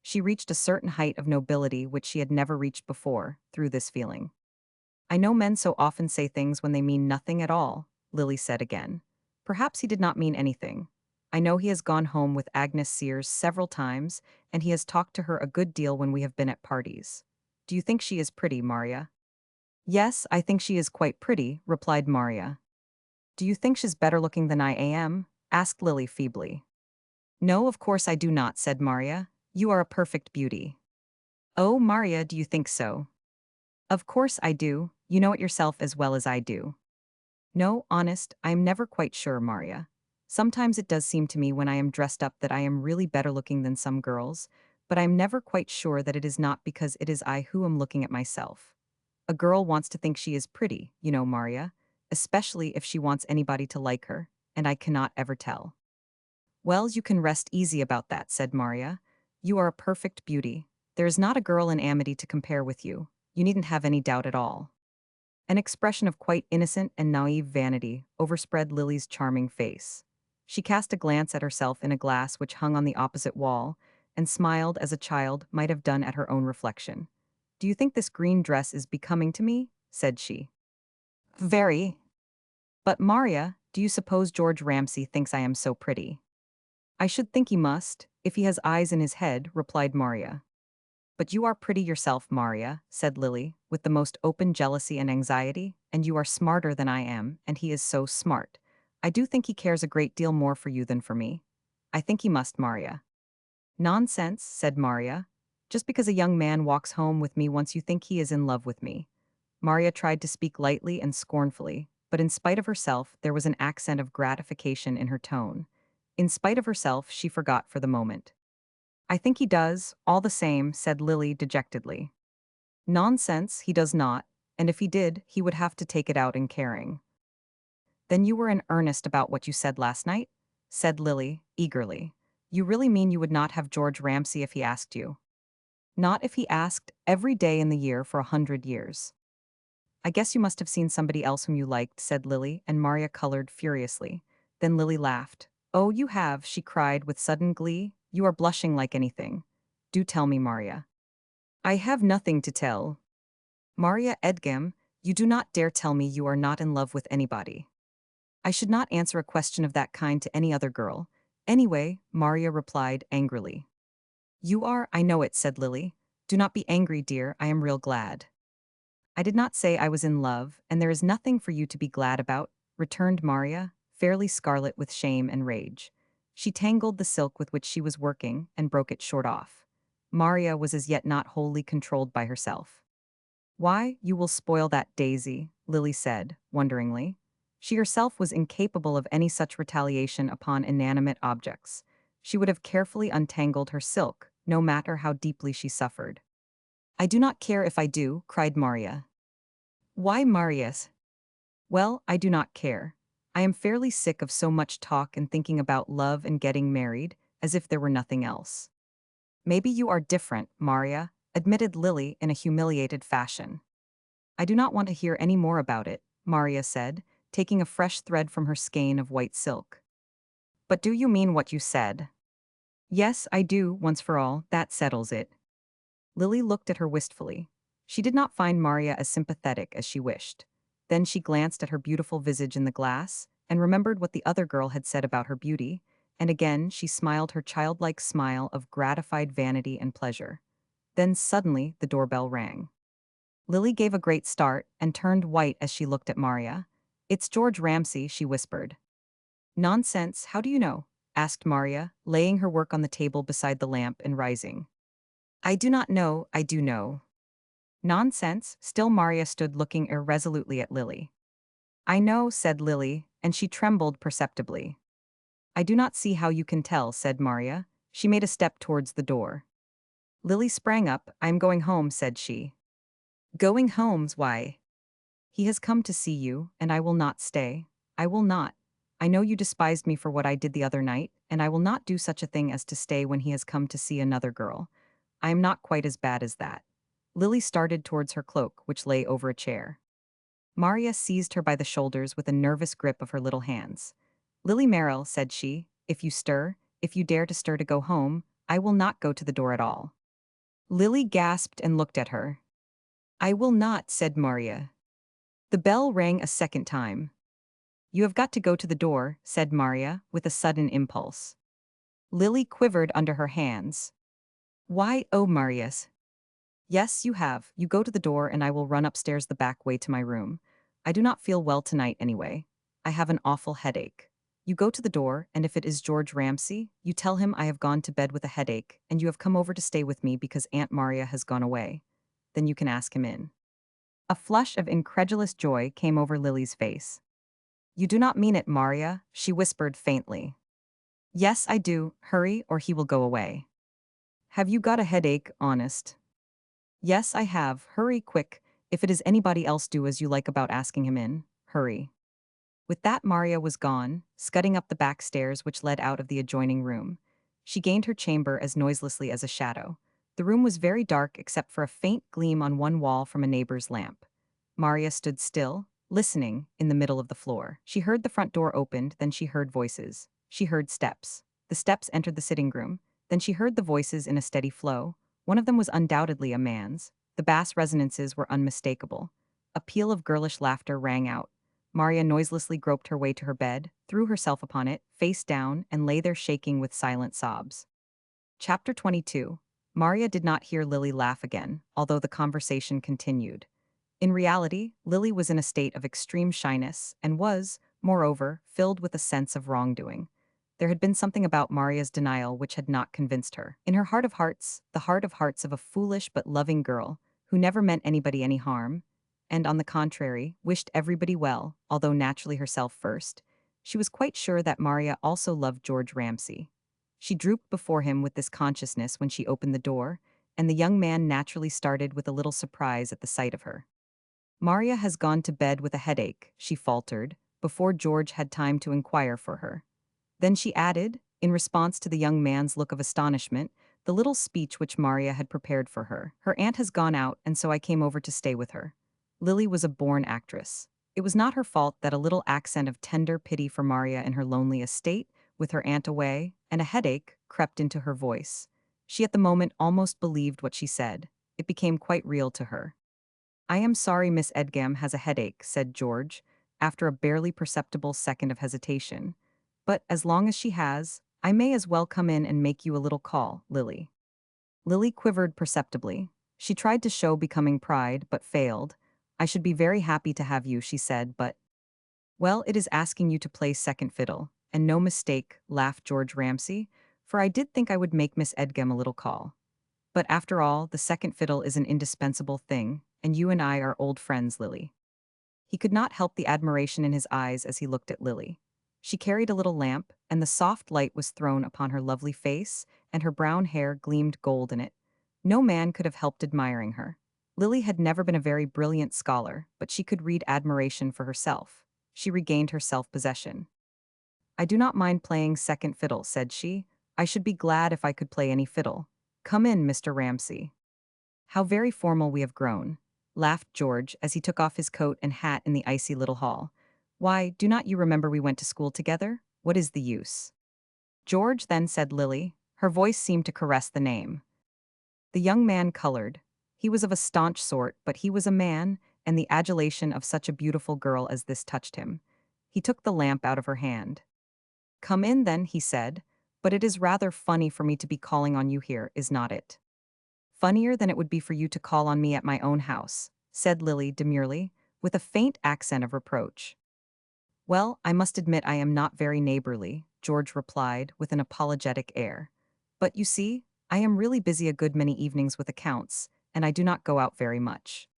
She reached a certain height of nobility which she had never reached before, through this feeling. "I know men so often say things when they mean nothing at all," Lily said again. "Perhaps he did not mean anything. I know he has gone home with Agnes Sears several times, and he has talked to her a good deal when we have been at parties. Do you think she is pretty, Maria?" "Yes, I think she is quite pretty," replied Maria. "Do you think she's better looking than I am?" asked Lily feebly. "No, of course I do not," said Maria. "You are a perfect beauty." "Oh, Maria, do you think so?" "Of course I do. You know it yourself as well as I do." "No, honest, I am never quite sure, Maria. Sometimes it does seem to me when I am dressed up that I am really better looking than some girls, but I am never quite sure that it is not because it is I who am looking at myself. A girl wants to think she is pretty, you know, Maria, especially if she wants anybody to like her, and I cannot ever tell." "Well, you can rest easy about that," said Maria. "You are a perfect beauty. There is not a girl in Amity to compare with you. You needn't have any doubt at all." An expression of quite innocent and naive vanity overspread Lily's charming face. She cast a glance at herself in a glass which hung on the opposite wall, and smiled as a child might have done at her own reflection. "Do you think this green dress is becoming to me?" said she. "Very." "But, Maria, do you suppose George Ramsay thinks I am so pretty?" "I should think he must, if he has eyes in his head," replied Maria. "But you are pretty yourself, Maria," said Lily, with the most open jealousy and anxiety, "and you are smarter than I am, and he is so smart. I do think he cares a great deal more for you than for me. I think he must, Maria." "Nonsense," said Maria. "Just because a young man walks home with me once you think he is in love with me." Maria tried to speak lightly and scornfully, but in spite of herself there was an accent of gratification in her tone. In spite of herself she forgot for the moment. "I think he does, all the same," said Lily dejectedly. "Nonsense, he does not, and if he did, he would have to take it out in caring." "Then you were in earnest about what you said last night?" said Lily, eagerly. You really mean you would not have George Ramsay if he asked you? Not if he asked every day in the year for 100 years. I guess you must have seen somebody else whom you liked, said Lily, and Maria colored furiously. Then Lily laughed. Oh, you have, she cried with sudden glee. You are blushing like anything. Do tell me, Maria. I have nothing to tell. Maria Edgam, you do not dare tell me you are not in love with anybody. I should not answer a question of that kind to any other girl. Anyway, Maria replied angrily. You are, I know it, said Lily. Do not be angry, dear, I am real glad. I did not say I was in love, and there is nothing for you to be glad about, returned Maria, fairly scarlet with shame and rage. She tangled the silk with which she was working and broke it short off. Maria was as yet not wholly controlled by herself. Why, you will spoil that daisy, Lily said, wonderingly. She herself was incapable of any such retaliation upon inanimate objects. She would have carefully untangled her silk, no matter how deeply she suffered. I do not care if I do, cried Maria. Why, Marius? Well, I do not care. I am fairly sick of so much talk and thinking about love and getting married, as if there were nothing else. Maybe you are different, Maria, admitted Lily in a humiliated fashion. I do not want to hear any more about it, Maria said, taking a fresh thread from her skein of white silk. But do you mean what you said? Yes, I do, once for all, that settles it. Lily looked at her wistfully. She did not find Maria as sympathetic as she wished. Then she glanced at her beautiful visage in the glass, and remembered what the other girl had said about her beauty, and again she smiled her childlike smile of gratified vanity and pleasure. Then suddenly the doorbell rang. Lily gave a great start and turned white as she looked at Maria. It's George Ramsay, she whispered. Nonsense, how do you know? Asked Maria, laying her work on the table beside the lamp and rising. I do not know, I do know. Nonsense, still Maria stood looking irresolutely at Lily. I know, said Lily, and she trembled perceptibly. I do not see how you can tell, said Maria. She made a step towards the door. Lily sprang up. I am going home, said she. Going home's why? He has come to see you, and I will not stay. I will not. I know you despised me for what I did the other night, and I will not do such a thing as to stay when he has come to see another girl. I am not quite as bad as that. Lily started towards her cloak, which lay over a chair. Maria seized her by the shoulders with a nervous grip of her little hands. Lily Merrill, said she, if you dare to stir to go home, I will not go to the door at all. Lily gasped and looked at her. I will not, said Maria. The bell rang a second time. You have got to go to the door, said Maria, with a sudden impulse. Lily quivered under her hands. Why, oh, Marius? Yes, you have. You go to the door and I will run upstairs the back way to my room. I do not feel well tonight anyway. I have an awful headache. You go to the door, and if it is George Ramsay, you tell him I have gone to bed with a headache, and you have come over to stay with me because Aunt Maria has gone away. Then you can ask him in. A flush of incredulous joy came over Lily's face. You do not mean it, Maria, she whispered faintly. Yes, I do. Hurry, or he will go away. Have you got a headache, honest? Yes, I have. Hurry, quick. If it is anybody else, do as you like about asking him in. Hurry. With that, Maria was gone, scudding up the back stairs which led out of the adjoining room. She gained her chamber as noiselessly as a shadow. The room was very dark except for a faint gleam on one wall from a neighbor's lamp. Maria stood still, listening, in the middle of the floor. She heard the front door opened, then she heard voices. She heard steps. The steps entered the sitting room. Then she heard the voices in a steady flow. One of them was undoubtedly a man's. The bass resonances were unmistakable. A peal of girlish laughter rang out. Maria noiselessly groped her way to her bed, threw herself upon it, face down, and lay there shaking with silent sobs. Chapter 22. Maria did not hear Lily laugh again, although the conversation continued. In reality, Lily was in a state of extreme shyness and was, moreover, filled with a sense of wrongdoing. There had been something about Maria's denial which had not convinced her. In her heart of hearts, the heart of hearts of a foolish but loving girl, who never meant anybody any harm, and on the contrary, wished everybody well, although naturally herself first, she was quite sure that Maria also loved George Ramsay. She drooped before him with this consciousness when she opened the door, and the young man naturally started with a little surprise at the sight of her. Maria has gone to bed with a headache, she faltered, before George had time to inquire for her. Then she added, in response to the young man's look of astonishment, the little speech which Maria had prepared for her. Her aunt has gone out, and so I came over to stay with her. Lily was a born actress. It was not her fault that a little accent of tender pity for Maria in her lonely estate, with her aunt away, and a headache, crept into her voice. She at the moment almost believed what she said. It became quite real to her. I am sorry Miss Edgam has a headache, said George, after a barely perceptible second of hesitation. But as long as she has, I may as well come in and make you a little call, Lily. Lily quivered perceptibly. She tried to show becoming pride, but failed. I should be very happy to have you, she said, but... Well, it is asking you to play second fiddle, and no mistake, laughed George Ramsay, for I did think I would make Miss Edgam a little call. But after all, the second fiddle is an indispensable thing, and you and I are old friends, Lily. He could not help the admiration in his eyes as he looked at Lily. She carried a little lamp, and the soft light was thrown upon her lovely face, and her brown hair gleamed gold in it. No man could have helped admiring her. Lily had never been a very brilliant scholar, but she could read admiration for herself. She regained her self-possession. I do not mind playing second fiddle, said she. I should be glad if I could play any fiddle. Come in, Mr. Ramsay. How very formal we have grown, laughed George as he took off his coat and hat in the icy little hall. Why, do not you remember we went to school together? What is the use? George, then, said Lily. Her voice seemed to caress the name. The young man colored. He was of a staunch sort, but he was a man, and the adulation of such a beautiful girl as this touched him. He took the lamp out of her hand. Come in, then, he said, but it is rather funny for me to be calling on you here, is not it? Funnier than it would be for you to call on me at my own house, said Lily demurely, with a faint accent of reproach. Well, I must admit I am not very neighborly, George replied with an apologetic air. But you see, I am really busy a good many evenings with accounts, and I do not go out very much.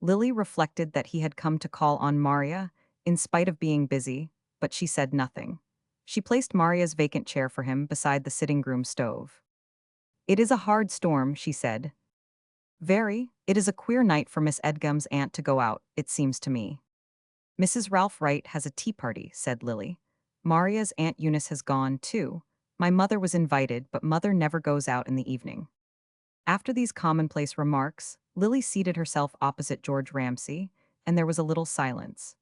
Lily reflected that he had come to call on Maria, in spite of being busy, but she said nothing. She placed Maria's vacant chair for him beside the sitting-room stove. It is a hard storm, she said. Very. It is a queer night for Miss Edgum's aunt to go out, it seems to me. Mrs. Ralph Wright has a tea party, said Lily. Maria's Aunt Eunice has gone, too. My mother was invited, but mother never goes out in the evening. After these commonplace remarks, Lily seated herself opposite George Ramsay, and there was a little silence.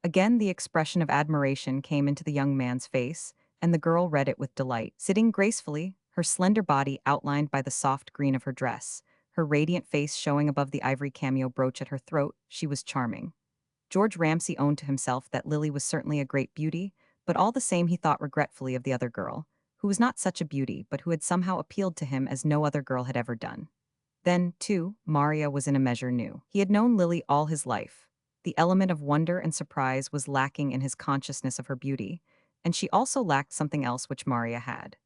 Again the expression of admiration came into the young man's face, and the girl read it with delight. Sitting gracefully, her slender body outlined by the soft green of her dress, her radiant face showing above the ivory cameo brooch at her throat, she was charming. George Ramsay owned to himself that Lily was certainly a great beauty, but all the same he thought regretfully of the other girl, who was not such a beauty but who had somehow appealed to him as no other girl had ever done. Then, too, Maria was in a measure new. He had known Lily all his life. The element of wonder and surprise was lacking in his consciousness of her beauty, and she also lacked something else which Maria had.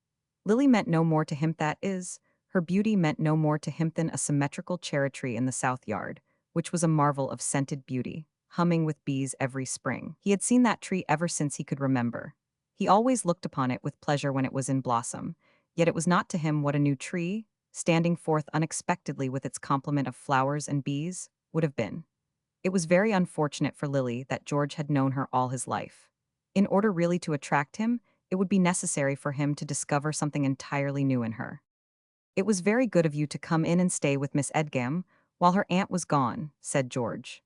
Lily meant no more to him, that is, her beauty meant no more to him than a symmetrical cherry tree in the south yard, which was a marvel of scented beauty, humming with bees every spring. He had seen that tree ever since he could remember. He always looked upon it with pleasure when it was in blossom, yet it was not to him what a new tree, standing forth unexpectedly with its complement of flowers and bees, would have been. It was very unfortunate for Lily that George had known her all his life. In order really to attract him, it would be necessary for him to discover something entirely new in her. It was very good of you to come in and stay with Miss Edgam while her aunt was gone, said George.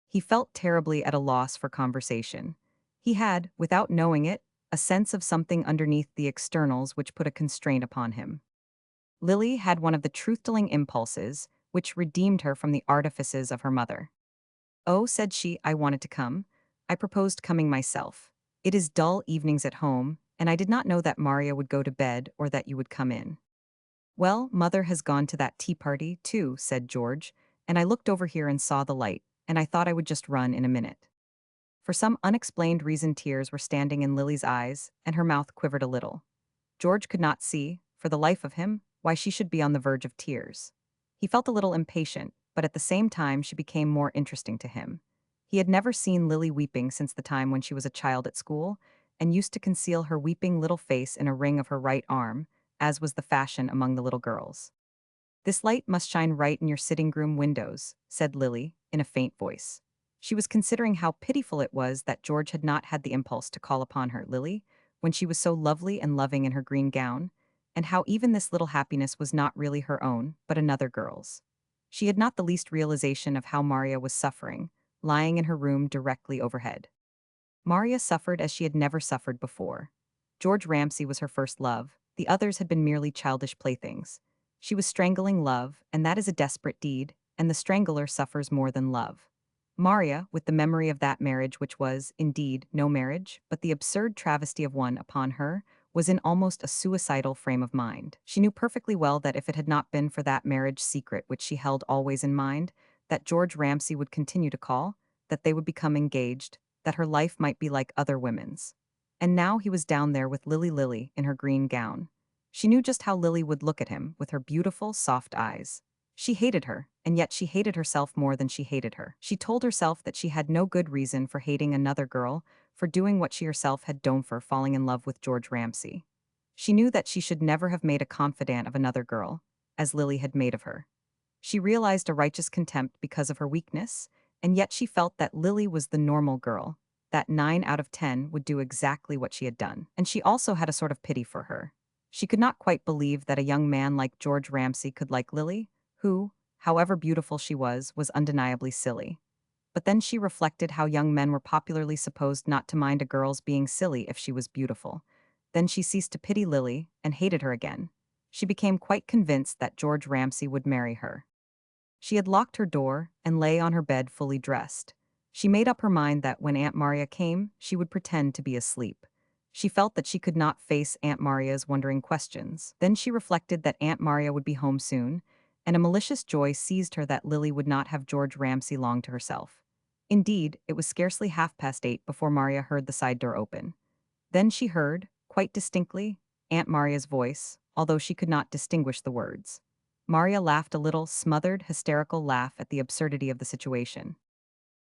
He felt terribly at a loss for conversation. He had, without knowing it, a sense of something underneath the externals which put a constraint upon him. Lily had one of the truth-telling impulses which redeemed her from the artifices of her mother. Oh, said she, I wanted to come. I proposed coming myself. It is dull evenings at home, and I did not know that Maria would go to bed or that you would come in. Well, mother has gone to that tea party, too, said George, and I looked over here and saw the light, and I thought I would just run in a minute. For some unexplained reason tears were standing in Lily's eyes, and her mouth quivered a little. George could not see, for the life of him, why she should be on the verge of tears. He felt a little impatient, but at the same time she became more interesting to him. He had never seen Lily weeping since the time when she was a child at school, and used to conceal her weeping little face in a ring of her right arm, as was the fashion among the little girls. This light must shine right in your sitting-room windows, said Lily, in a faint voice. She was considering how pitiful it was that George had not had the impulse to call upon her. Lily, when she was so lovely and loving in her green gown, and how even this little happiness was not really her own, but another girl's. She had not the least realization of how Maria was suffering, lying in her room directly overhead. Maria suffered as she had never suffered before. George Ramsay was her first love, the others had been merely childish playthings. She was strangling love, and that is a desperate deed, and the strangler suffers more than love. Maria, with the memory of that marriage which was, indeed, no marriage, but the absurd travesty of one upon her, was in almost a suicidal frame of mind. She knew perfectly well that if it had not been for that marriage secret which she held always in mind, that George Ramsay would continue to call, that they would become engaged, that her life might be like other women's. And now he was down there with Lily in her green gown. She knew just how Lily would look at him with her beautiful, soft eyes. She hated her, and yet she hated herself more than she hated her. She told herself that she had no good reason for hating another girl, for doing what she herself had done for falling in love with George Ramsay. She knew that she should never have made a confidant of another girl, as Lily had made of her. She realized a righteous contempt because of her weakness, and yet she felt that Lily was the normal girl, that 9 out of 10 would do exactly what she had done. And she also had a sort of pity for her. She could not quite believe that a young man like George Ramsay could like Lily, who, however beautiful she was undeniably silly. But then she reflected how young men were popularly supposed not to mind a girl's being silly if she was beautiful. Then she ceased to pity Lily and hated her again. She became quite convinced that George Ramsay would marry her. She had locked her door and lay on her bed fully dressed. She made up her mind that when Aunt Maria came, she would pretend to be asleep. She felt that she could not face Aunt Maria's wondering questions. Then she reflected that Aunt Maria would be home soon, and a malicious joy seized her that Lily would not have George Ramsay long to herself. Indeed, it was scarcely 8:30 before Maria heard the side door open. Then she heard, quite distinctly, Aunt Maria's voice, although she could not distinguish the words. Maria laughed a little, smothered, hysterical laugh at the absurdity of the situation.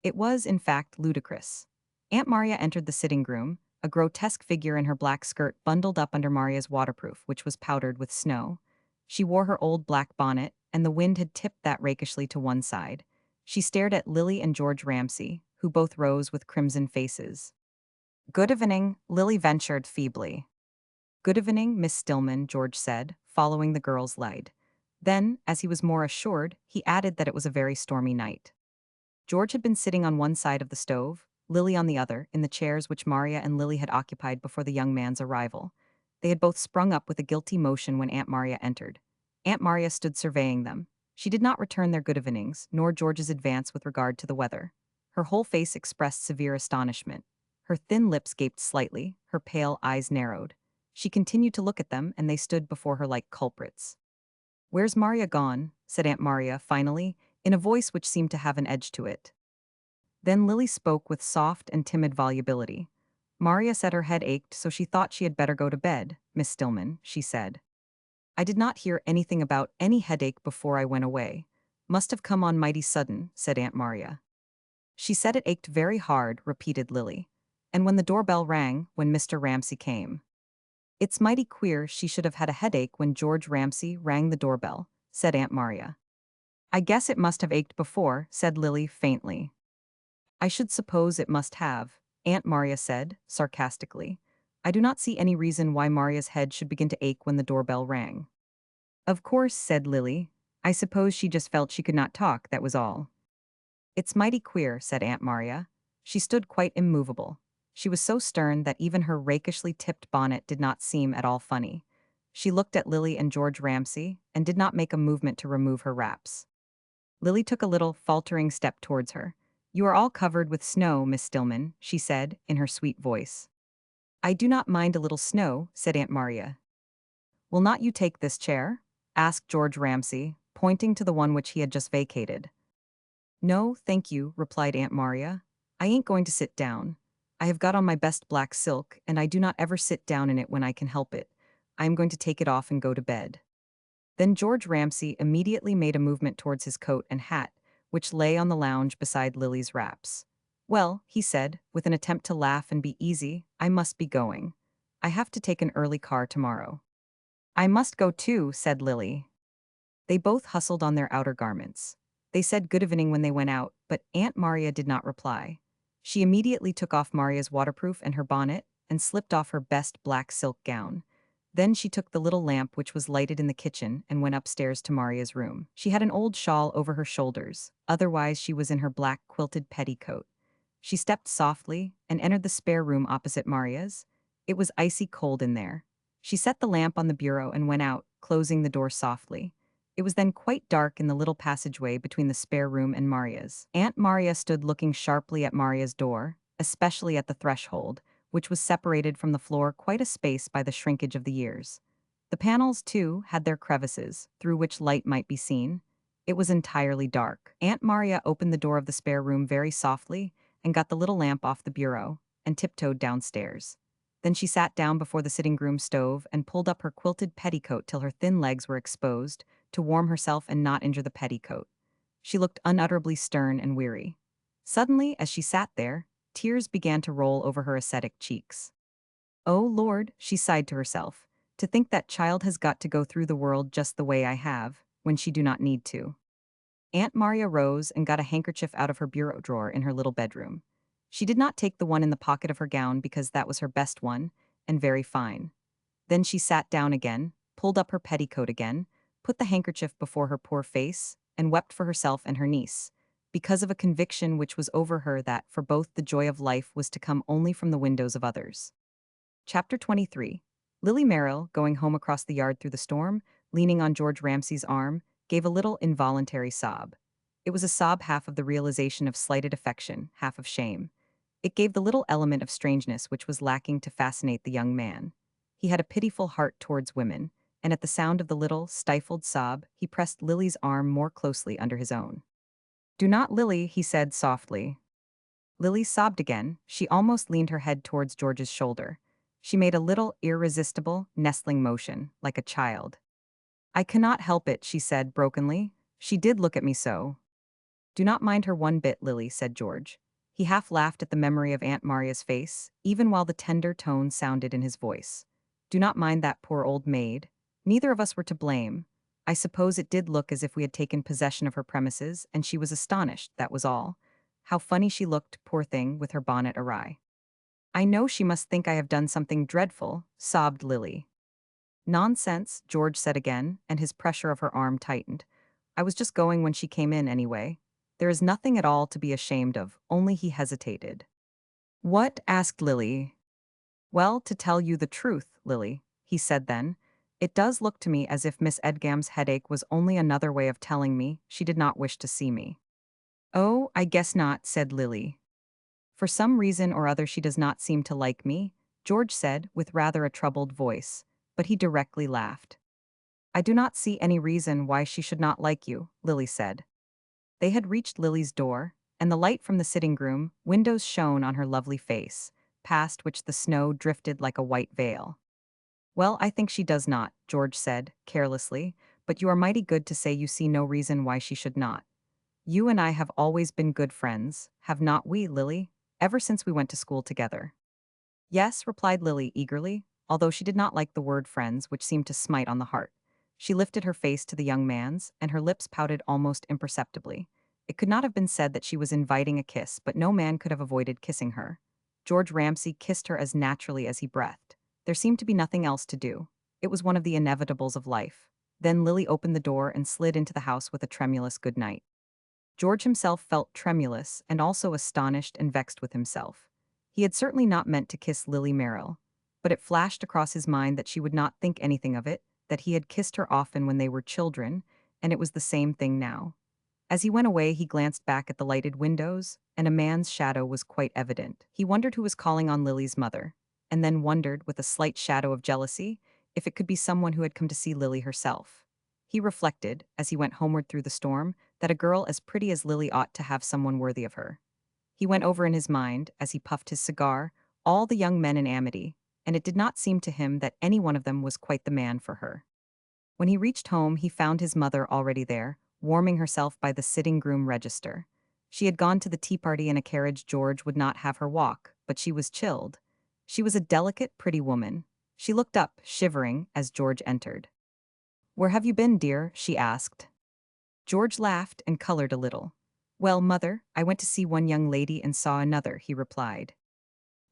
It was, in fact, ludicrous. Aunt Maria entered the sitting room, a grotesque figure in her black skirt bundled up under Maria's waterproof, which was powdered with snow. She wore her old black bonnet, and the wind had tipped that rakishly to one side. She stared at Lily and George Ramsay, who both rose with crimson faces. "Good evening," Lily ventured feebly. "Good evening, Miss Stillman," George said, following the girl's lead. Then, as he was more assured, he added that it was a very stormy night. George had been sitting on one side of the stove, Lily on the other, in the chairs which Maria and Lily had occupied before the young man's arrival. They had both sprung up with a guilty motion when Aunt Maria entered. Aunt Maria stood surveying them. She did not return their good evenings, nor George's advance with regard to the weather. Her whole face expressed severe astonishment. Her thin lips gaped slightly, her pale eyes narrowed. She continued to look at them, and they stood before her like culprits. "Where's Maria gone?" said Aunt Maria, finally, in a voice which seemed to have an edge to it. Then Lily spoke with soft and timid volubility. "Maria said her head ached, so she thought she had better go to bed, Miss Stillman," she said. "I did not hear anything about any headache before I went away. Must have come on mighty sudden," said Aunt Maria. "She said it ached very hard," repeated Lily. "And when the doorbell rang, when Mr. Ramsay came." "It's mighty queer she should have had a headache when George Ramsay rang the doorbell," said Aunt Maria. "I guess it must have ached before," said Lily faintly. "I should suppose it must have," Aunt Maria said, sarcastically. "I do not see any reason why Maria's head should begin to ache when the doorbell rang." "Of course," said Lily. "I suppose she just felt she could not talk, that was all." "It's mighty queer," said Aunt Maria. She stood quite immovable. She was so stern that even her rakishly tipped bonnet did not seem at all funny. She looked at Lily and George Ramsay, and did not make a movement to remove her wraps. Lily took a little, faltering step towards her. "You are all covered with snow, Miss Stillman," she said, in her sweet voice. "I do not mind a little snow," said Aunt Maria. "Will not you take this chair?" asked George Ramsay, pointing to the one which he had just vacated. "No, thank you," replied Aunt Maria. "I ain't going to sit down. I have got on my best black silk, and I do not ever sit down in it when I can help it. I am going to take it off and go to bed." Then George Ramsay immediately made a movement towards his coat and hat, which lay on the lounge beside Lily's wraps. "Well," he said, with an attempt to laugh and be easy, "I must be going. I have to take an early car tomorrow." "I must go too," said Lily. They both hustled on their outer garments. They said good evening when they went out, but Aunt Maria did not reply. She immediately took off Maria's waterproof and her bonnet, and slipped off her best black silk gown. Then she took the little lamp which was lighted in the kitchen and went upstairs to Maria's room. She had an old shawl over her shoulders, otherwise she was in her black quilted petticoat. She stepped softly and entered the spare room opposite Maria's. It was icy cold in there. She set the lamp on the bureau and went out, closing the door softly. It was then quite dark in the little passageway between the spare room and Maria's. Aunt Maria stood looking sharply at Maria's door, especially at the threshold, which was separated from the floor quite a space by the shrinkage of the years. The panels, too, had their crevices, through which light might be seen. It was entirely dark. Aunt Maria opened the door of the spare room very softly and got the little lamp off the bureau and tiptoed downstairs. Then she sat down before the sitting room stove and pulled up her quilted petticoat till her thin legs were exposed, to warm herself and not injure the petticoat. She looked unutterably stern and weary. Suddenly, as she sat there, tears began to roll over her ascetic cheeks. "Oh, Lord," she sighed to herself, "to think that child has got to go through the world just the way I have, when she do not need to." Aunt Maria rose and got a handkerchief out of her bureau drawer in her little bedroom. She did not take the one in the pocket of her gown because that was her best one, and very fine. Then she sat down again, pulled up her petticoat again, put the handkerchief before her poor face, and wept for herself and her niece, because of a conviction which was over her that for both the joy of life was to come only from the windows of others. Chapter 23. Lily Merrill, going home across the yard through the storm, leaning on George Ramsay's arm, gave a little involuntary sob. It was a sob half of the realization of slighted affection, half of shame. It gave the little element of strangeness which was lacking to fascinate the young man. He had a pitiful heart towards women, and at the sound of the little, stifled sob, he pressed Lily's arm more closely under his own. "Do not, Lily," he said softly. Lily sobbed again. She almost leaned her head towards George's shoulder. She made a little, irresistible, nestling motion, like a child. "I cannot help it," she said brokenly. "She did look at me so." "Do not mind her one bit, Lily," said George. He half laughed at the memory of Aunt Maria's face, even while the tender tone sounded in his voice. "Do not mind that poor old maid. Neither of us were to blame. I suppose it did look as if we had taken possession of her premises, and she was astonished, that was all. How funny she looked, poor thing, with her bonnet awry." "I know she must think I have done something dreadful," sobbed Lily. "Nonsense," George said again, and his pressure of her arm tightened. "I was just going when she came in, anyway. There is nothing at all to be ashamed of," only he hesitated. "What?" asked Lily. "Well, to tell you the truth, Lily," he said then, "it does look to me as if Miss Edgam's headache was only another way of telling me she did not wish to see me." "Oh, I guess not," said Lily. "For some reason or other she does not seem to like me," George said, with rather a troubled voice, but he directly laughed. "I do not see any reason why she should not like you," Lily said. They had reached Lily's door, and the light from the sitting room windows shone on her lovely face, past which the snow drifted like a white veil. "Well, I think she does not," George said, carelessly, "but you are mighty good to say you see no reason why she should not. You and I have always been good friends, have not we, Lily? Ever since we went to school together." "Yes," replied Lily eagerly, although she did not like the word friends, which seemed to smite on the heart. She lifted her face to the young man's, and her lips pouted almost imperceptibly. It could not have been said that she was inviting a kiss, but no man could have avoided kissing her. George Ramsay kissed her as naturally as he breathed. There seemed to be nothing else to do. It was one of the inevitables of life. Then Lily opened the door and slid into the house with a tremulous good night. George himself felt tremulous and also astonished and vexed with himself. He had certainly not meant to kiss Lily Merrill, but it flashed across his mind that she would not think anything of it, that he had kissed her often when they were children, and it was the same thing now. As he went away, he glanced back at the lighted windows, and a man's shadow was quite evident. He wondered who was calling on Lily's mother, and then wondered, with a slight shadow of jealousy, if it could be someone who had come to see Lily herself. He reflected, as he went homeward through the storm, that a girl as pretty as Lily ought to have someone worthy of her. He went over in his mind, as he puffed his cigar, all the young men in Amity, and it did not seem to him that any one of them was quite the man for her. When he reached home, he found his mother already there, warming herself by the sitting-room register. She had gone to the tea-party in a carriage. George would not have her walk, but she was chilled. She was a delicate, pretty woman. She looked up, shivering, as George entered. "Where have you been, dear?" she asked. George laughed and colored a little. "Well, mother, I went to see one young lady and saw another," he replied.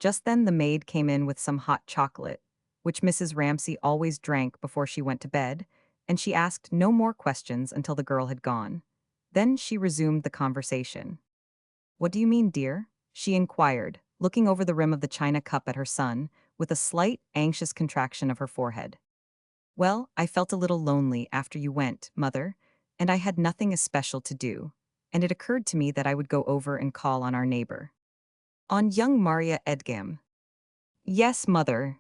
Just then the maid came in with some hot chocolate, which Mrs. Ramsay always drank before she went to bed, and she asked no more questions until the girl had gone. Then she resumed the conversation. "What do you mean, dear?" she inquired, looking over the rim of the china cup at her son, with a slight, anxious contraction of her forehead. "Well, I felt a little lonely after you went, mother, and I had nothing especial to do, and it occurred to me that I would go over and call on our neighbor. On young Maria Edgam." "Yes, mother."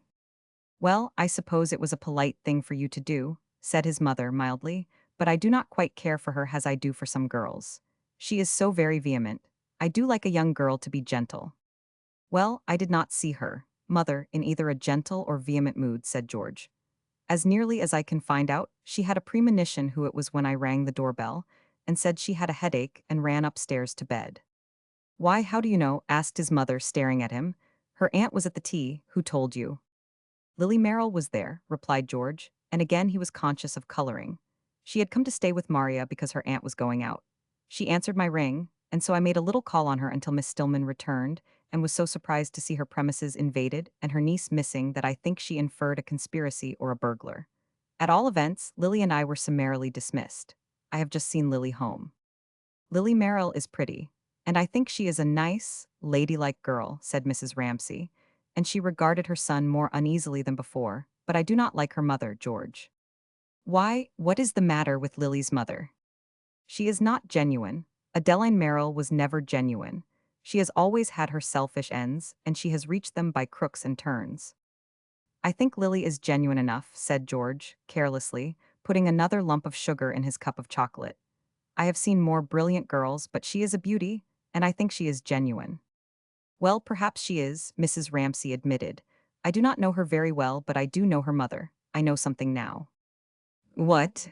"Well, I suppose it was a polite thing for you to do," said his mother mildly, "but I do not quite care for her as I do for some girls. She is so very vehement. I do like a young girl to be gentle." "Well, I did not see her, mother, in either a gentle or vehement mood," said George. "As nearly as I can find out, she had a premonition who it was when I rang the doorbell, and said she had a headache and ran upstairs to bed." "Why, how do you know?" asked his mother, staring at him. "Her aunt was at the tea. Who told you?" "Lily Merrill was there," replied George, and again he was conscious of coloring. "She had come to stay with Maria because her aunt was going out. She answered my ring, and so I made a little call on her until Miss Stillman returned, and was so surprised to see her premises invaded and her niece missing that I think she inferred a conspiracy or a burglar. At all events, Lily and I were summarily dismissed. I have just seen Lily home. Lily Merrill is pretty, and I think she is a nice, ladylike girl," said Mrs. Ramsay, and she regarded her son more uneasily than before, "but I do not like her mother, George." "Why, what is the matter with Lily's mother?" "She is not genuine. Adeline Merrill was never genuine. She has always had her selfish ends, and she has reached them by crooks and turns." "I think Lily is genuine enough," said George, carelessly, putting another lump of sugar in his cup of chocolate. "I have seen more brilliant girls, but she is a beauty, and I think she is genuine." "Well, perhaps she is," Mrs. Ramsay admitted. "I do not know her very well, but I do know her mother. I know something now." "What?"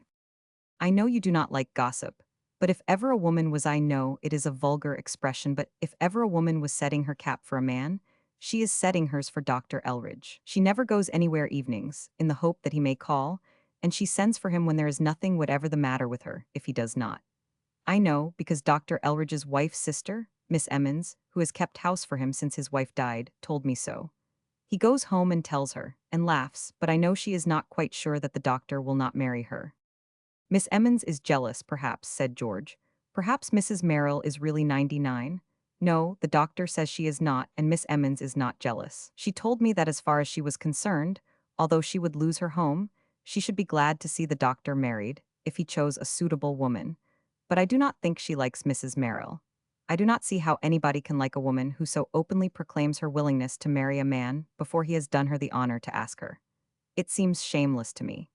"I know you do not like gossip. But if ever a woman was, I know it is a vulgar expression, but if ever a woman was setting her cap for a man, she is setting hers for Dr. Elridge. She never goes anywhere evenings, in the hope that he may call, and she sends for him when there is nothing whatever the matter with her, if he does not. I know, because Dr. Elridge's wife's sister, Miss Emmons, who has kept house for him since his wife died, told me so. He goes home and tells her, and laughs, but I know she is not quite sure that the doctor will not marry her." "Miss Emmons is jealous, perhaps," said George. "Perhaps Mrs. Merrill is really 99. No, the doctor says she is not, and Miss Emmons is not jealous. She told me that as far as she was concerned, although she would lose her home, she should be glad to see the doctor married, if he chose a suitable woman. But I do not think she likes Mrs. Merrill. I do not see how anybody can like a woman who so openly proclaims her willingness to marry a man before he has done her the honor to ask her. It seems shameless to me."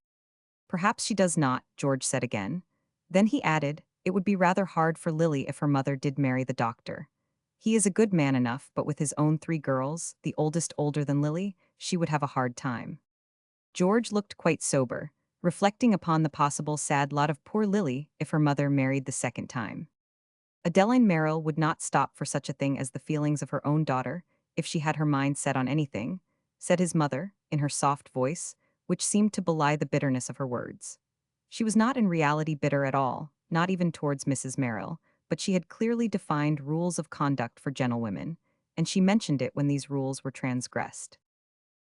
"Perhaps she does not," George said again. Then he added, "It would be rather hard for Lily if her mother did marry the doctor. He is a good man enough, but with his own 3 girls, the oldest older than Lily, she would have a hard time." George looked quite sober, reflecting upon the possible sad lot of poor Lily if her mother married the second time. Adeline Merrill would not stop for such a thing as the feelings of her own daughter, if she had her mind set on anything, said his mother, in her soft voice, which seemed to belie the bitterness of her words. She was not in reality bitter at all, not even towards Mrs. Merrill, but she had clearly defined rules of conduct for gentlewomen, and she mentioned it when these rules were transgressed.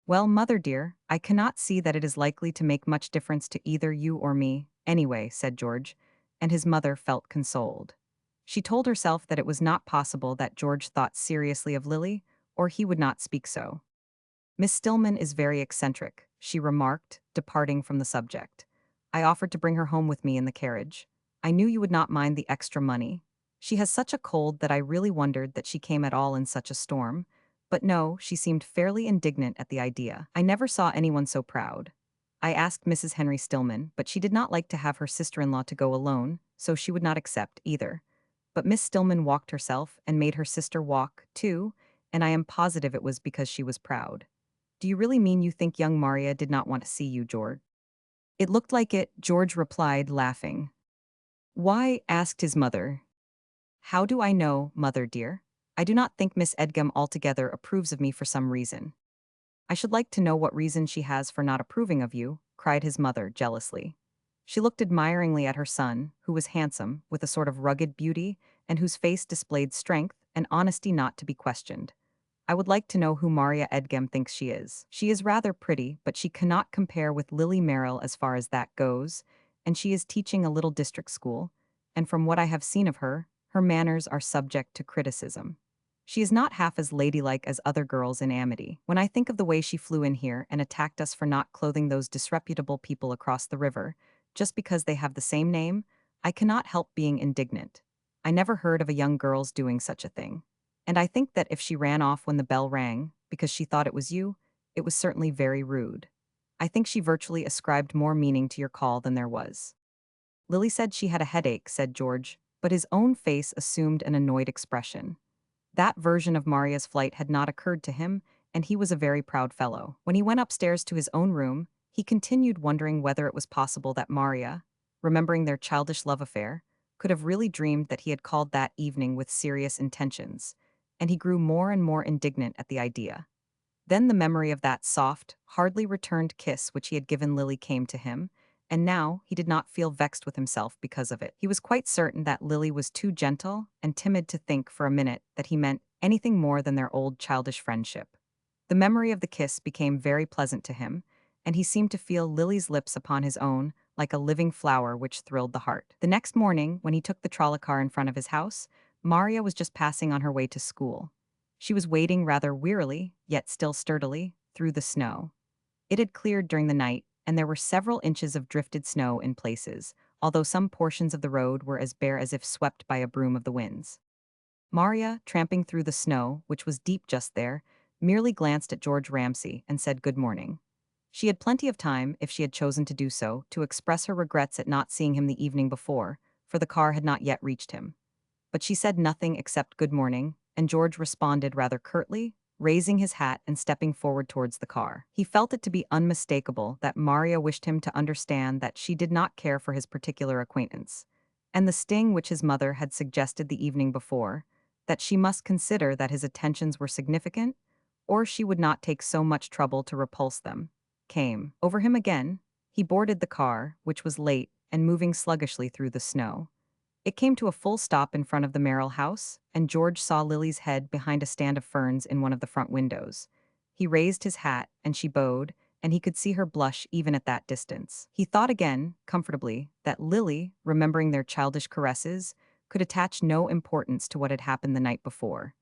"Well, mother dear, I cannot see that it is likely to make much difference to either you or me, anyway," said George, and his mother felt consoled. She told herself that it was not possible that George thought seriously of Lily, or he would not speak so. "Miss Stillman is very eccentric," she remarked, departing from the subject. "I offered to bring her home with me in the carriage. I knew you would not mind the extra money. She has such a cold that I really wondered that she came at all in such a storm. But no, she seemed fairly indignant at the idea. I never saw anyone so proud. I asked Mrs. Henry Stillman, but she did not like to have her sister-in-law to go alone, so she would not accept either. But Miss Stillman walked herself and made her sister walk, too, and I am positive it was because she was proud." "Do you really mean you think young Maria did not want to see you, George?" "It looked like it," George replied, laughing. "Why?" asked his mother. "How do I know, mother dear? I do not think Miss Edgam altogether approves of me for some reason." "I should like to know what reason she has for not approving of you," cried his mother jealously. She looked admiringly at her son, who was handsome, with a sort of rugged beauty, and whose face displayed strength and honesty not to be questioned. I would like to know who Maria Edgem thinks she is. She is rather pretty, but she cannot compare with Lily Merrill as far as that goes, and she is teaching a little district school, and from what I have seen of her, her manners are subject to criticism. She is not half as ladylike as other girls in Amity. When I think of the way she flew in here and attacked us for not clothing those disreputable people across the river, just because they have the same name, I cannot help being indignant. I never heard of a young girl's doing such a thing. And I think that if she ran off when the bell rang, because she thought it was you, it was certainly very rude. I think she virtually ascribed more meaning to your call than there was. Lily said she had a headache, said George, but his own face assumed an annoyed expression. That version of Maria's flight had not occurred to him, and he was a very proud fellow. When he went upstairs to his own room, he continued wondering whether it was possible that Maria, remembering their childish love affair, could have really dreamed that he had called that evening with serious intentions, and he grew more and more indignant at the idea. Then the memory of that soft, hardly returned kiss which he had given Lily came to him, and now he did not feel vexed with himself because of it. He was quite certain that Lily was too gentle and timid to think for a minute that he meant anything more than their old childish friendship. The memory of the kiss became very pleasant to him, and he seemed to feel Lily's lips upon his own like a living flower which thrilled the heart. The next morning, when he took the trolley car in front of his house, Maria was just passing on her way to school. She was wading rather wearily, yet still sturdily, through the snow. It had cleared during the night, and there were several inches of drifted snow in places, although some portions of the road were as bare as if swept by a broom of the winds. Maria, tramping through the snow, which was deep just there, merely glanced at George Ramsay and said good morning. She had plenty of time, if she had chosen to do so, to express her regrets at not seeing him the evening before, for the car had not yet reached him. But she said nothing except good morning, and George responded rather curtly, raising his hat and stepping forward towards the car. He felt it to be unmistakable that Maria wished him to understand that she did not care for his particular acquaintance, and the sting which his mother had suggested the evening before, that she must consider that his attentions were significant, or she would not take so much trouble to repulse them, came over him again. He boarded the car, which was late and moving sluggishly through the snow. It came to a full stop in front of the Merrill house, and George saw Lily's head behind a stand of ferns in one of the front windows. He raised his hat, and she bowed, and he could see her blush even at that distance. He thought again, comfortably, that Lily, remembering their childish caresses, could attach no importance to what had happened the night before.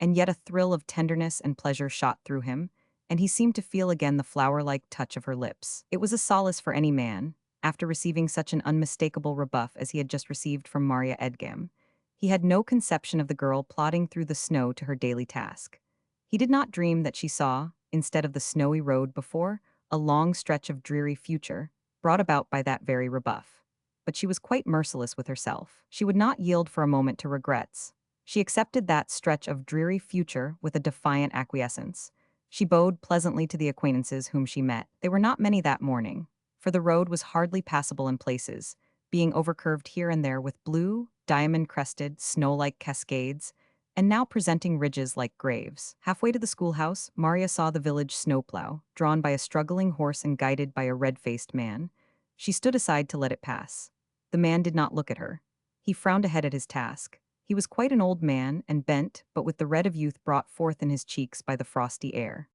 And yet a thrill of tenderness and pleasure shot through him, and he seemed to feel again the flower-like touch of her lips. It was a solace for any man, after receiving such an unmistakable rebuff as he had just received from Maria Edgem. He had no conception of the girl plodding through the snow to her daily task. He did not dream that she saw, instead of the snowy road before, a long stretch of dreary future, brought about by that very rebuff. But she was quite merciless with herself. She would not yield for a moment to regrets. She accepted that stretch of dreary future with a defiant acquiescence. She bowed pleasantly to the acquaintances whom she met. They were not many that morning, for the road was hardly passable in places, being overcurved here and there with blue, diamond-crested, snow-like cascades, and now presenting ridges like graves. Halfway to the schoolhouse, Maria saw the village snowplow, drawn by a struggling horse and guided by a red-faced man. She stood aside to let it pass. The man did not look at her. He frowned ahead at his task. He was quite an old man and bent, but with the red of youth brought forth in his cheeks by the frosty air.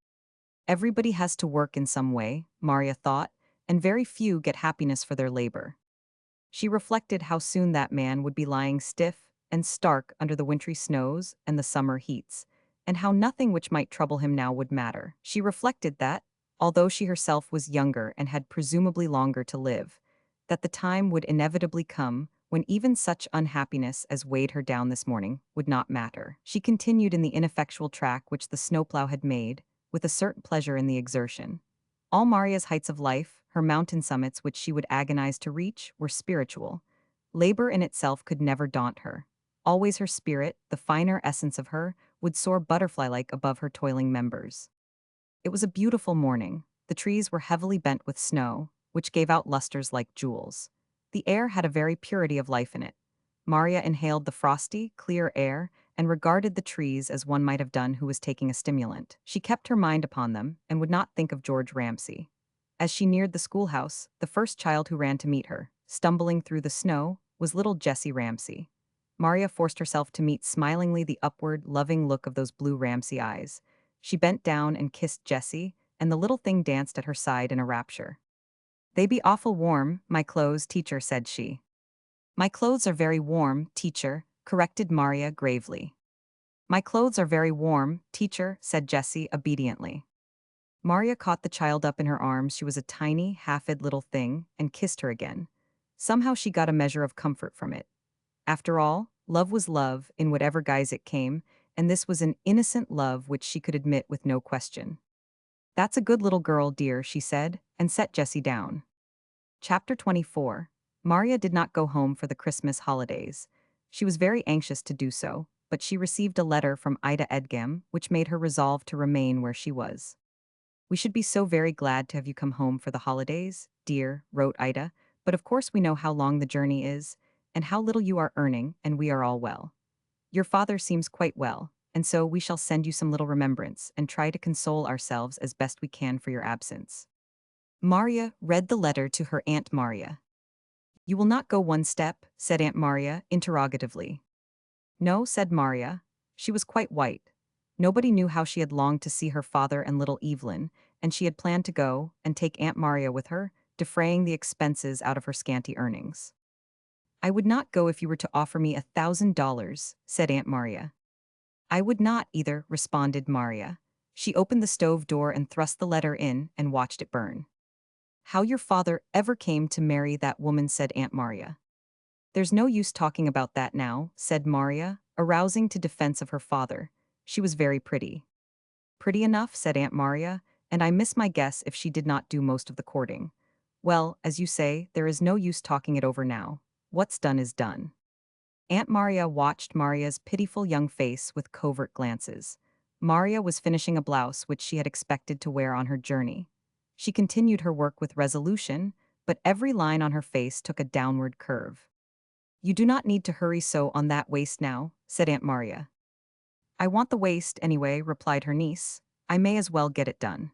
Everybody has to work in some way, Maria thought, and very few get happiness for their labor. She reflected how soon that man would be lying stiff and stark under the wintry snows and the summer heats, and how nothing which might trouble him now would matter. She reflected that, although she herself was younger and had presumably longer to live, that the time would inevitably come when even such unhappiness as weighed her down this morning would not matter. She continued in the ineffectual track which the snowplow had made, with a certain pleasure in the exertion. All Maria's heights of life, her mountain summits which she would agonize to reach, were spiritual. Labor in itself could never daunt her. Always her spirit, the finer essence of her, would soar butterfly-like above her toiling members. It was a beautiful morning. The trees were heavily bent with snow, which gave out lusters like jewels. The air had a very purity of life in it. Maria inhaled the frosty, clear air and regarded the trees as one might have done who was taking a stimulant. She kept her mind upon them and would not think of George Ramsay. As she neared the schoolhouse, the first child who ran to meet her, stumbling through the snow, was little Jessie Ramsay. Maria forced herself to meet smilingly the upward, loving look of those blue Ramsay eyes. She bent down and kissed Jessie, and the little thing danced at her side in a rapture. "They be awful warm, my clothes, teacher," said she. "My clothes are very warm, teacher," corrected Maria gravely. "My clothes are very warm, teacher," said Jessie obediently. Maria caught the child up in her arms. She was a tiny, half-fed little thing, and kissed her again. Somehow she got a measure of comfort from it. After all, love was love, in whatever guise it came, and this was an innocent love which she could admit with no question. "That's a good little girl, dear," she said, and set Jessie down. Chapter 24. Maria did not go home for the Christmas holidays. She was very anxious to do so, but she received a letter from Ida Edgem, which made her resolve to remain where she was. "We should be so very glad to have you come home for the holidays, dear," wrote Ida, "but of course we know how long the journey is, and how little you are earning, and we are all well. Your father seems quite well, and so we shall send you some little remembrance and try to console ourselves as best we can for your absence." Maria read the letter to her Aunt Maria. "You will not go one step?" said Aunt Maria interrogatively. "No," said Maria. She was quite white. Nobody knew how she had longed to see her father and little Evelyn, and she had planned to go and take Aunt Maria with her, defraying the expenses out of her scanty earnings. "I would not go if you were to offer me $1,000, said Aunt Maria. "I would not either," responded Maria. She opened the stove door and thrust the letter in and watched it burn. "How your father ever came to marry that woman," said Aunt Maria. "There's no use talking about that now," said Maria, arousing to defense of her father. "She was very pretty." "Pretty enough," said Aunt Maria, "and I miss my guess if she did not do most of the courting. Well, as you say, there is no use talking it over now. What's done is done." Aunt Maria watched Maria's pitiful young face with covert glances. Maria was finishing a blouse which she had expected to wear on her journey. She continued her work with resolution, but every line on her face took a downward curve. "You do not need to hurry so on that waist now," said Aunt Maria. "I want the waist anyway," replied her niece. "I may as well get it done."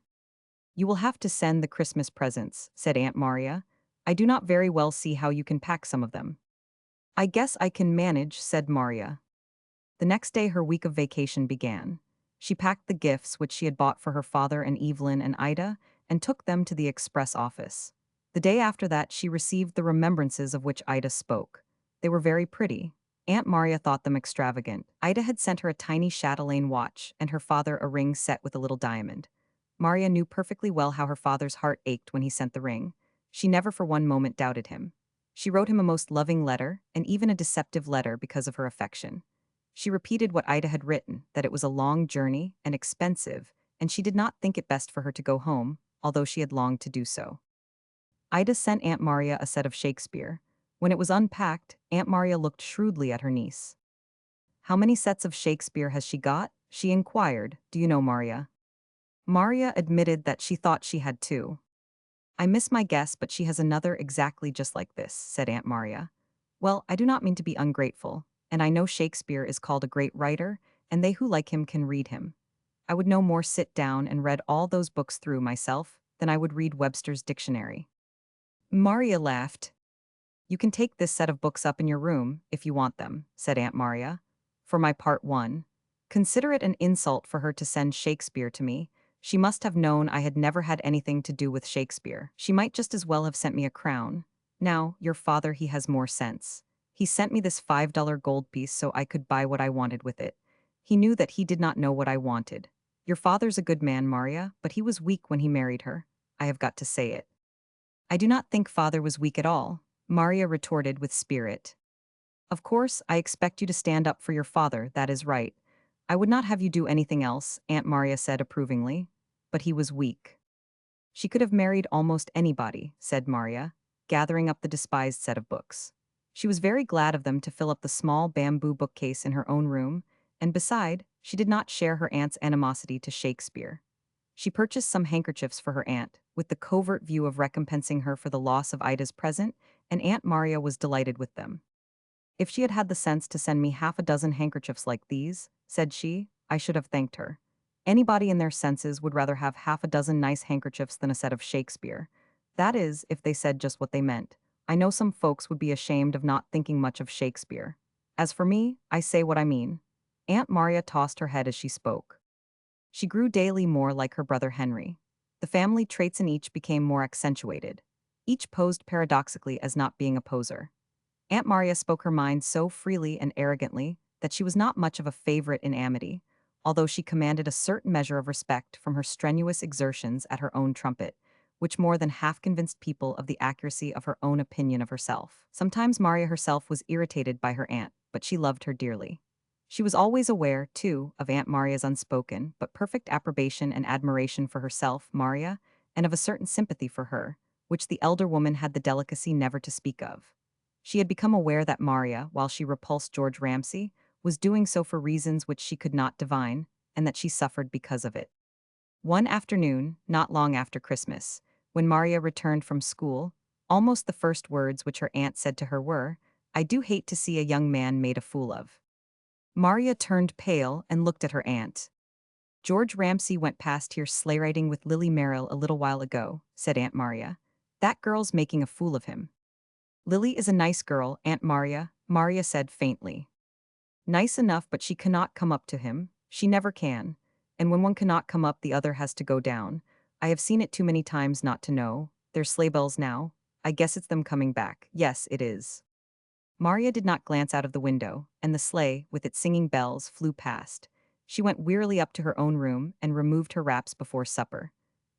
"You will have to send the Christmas presents," said Aunt Maria. "I do not very well see how you can pack some of them." "I guess I can manage," said Maria. The next day her week of vacation began. She packed the gifts which she had bought for her father and Evelyn and Ida, and took them to the express office. The day after that she received the remembrances of which Ida spoke. They were very pretty. Aunt Maria thought them extravagant. Ida had sent her a tiny chatelaine watch, and her father a ring set with a little diamond. Maria knew perfectly well how her father's heart ached when he sent the ring. She never for one moment doubted him. She wrote him a most loving letter, and even a deceptive letter because of her affection. She repeated what Ida had written, that it was a long journey and expensive, and she did not think it best for her to go home, although she had longed to do so. Ida sent Aunt Maria a set of Shakespeare. When it was unpacked, Aunt Maria looked shrewdly at her niece. "How many sets of Shakespeare has she got?" she inquired. "Do you know, Maria?" Maria admitted that she thought she had two. "I miss my guess, but she has another exactly just like this," said Aunt Maria. "Well, I do not mean to be ungrateful, and I know Shakespeare is called a great writer, and they who like him can read him. I would no more sit down and read all those books through myself than I would read Webster's dictionary." Maria laughed. "You can take this set of books up in your room, if you want them," said Aunt Maria. "For my part one, consider it an insult for her to send Shakespeare to me. She must have known I had never had anything to do with Shakespeare. She might just as well have sent me a crown. Now, your father, he has more sense. He sent me this $5 gold piece so I could buy what I wanted with it. He knew that he did not know what I wanted. Your father's a good man, Maria, but he was weak when he married her. I have got to say it." "I do not think father was weak at all," Maria retorted with spirit. "Of course, I expect you to stand up for your father, that is right. I would not have you do anything else," Aunt Maria said approvingly. "But he was weak." "She could have married almost anybody," said Maria, gathering up the despised set of books. She was very glad of them to fill up the small bamboo bookcase in her own room, and beside, she did not share her aunt's animosity to Shakespeare. She purchased some handkerchiefs for her aunt, with the covert view of recompensing her for the loss of Ida's present, and Aunt Maria was delighted with them. "If she had had the sense to send me half a dozen handkerchiefs like these," said she, "I should have thanked her. Anybody in their senses would rather have half a dozen nice handkerchiefs than a set of Shakespeare. That is, if they said just what they meant. I know some folks would be ashamed of not thinking much of Shakespeare. As for me, I say what I mean." Aunt Maria tossed her head as she spoke. She grew daily more like her brother Henry. The family traits in each became more accentuated. Each posed paradoxically as not being a poser. Aunt Maria spoke her mind so freely and arrogantly that she was not much of a favorite in amity, although she commanded a certain measure of respect from her strenuous exertions at her own trumpet, which more than half convinced people of the accuracy of her own opinion of herself. Sometimes Maria herself was irritated by her aunt, but she loved her dearly. She was always aware, too, of Aunt Maria's unspoken but perfect approbation and admiration for herself, Maria, and of a certain sympathy for her, which the elder woman had the delicacy never to speak of. She had become aware that Maria, while she repulsed George Ramsay, was doing so for reasons which she could not divine, and that she suffered because of it. One afternoon, not long after Christmas, when Maria returned from school, almost the first words which her aunt said to her were, "I do hate to see a young man made a fool of." Maria turned pale and looked at her aunt. "George Ramsay went past here sleigh riding with Lily Merrill a little while ago," said Aunt Maria. "That girl's making a fool of him." "Lily is a nice girl, Aunt Maria," Maria said faintly. "Nice enough, but she cannot come up to him. She never can. And when one cannot come up, the other has to go down. I have seen it too many times not to know. There's sleigh bells now. I guess it's them coming back. Yes, it is." Maria did not glance out of the window, and the sleigh, with its singing bells, flew past. She went wearily up to her own room and removed her wraps before supper.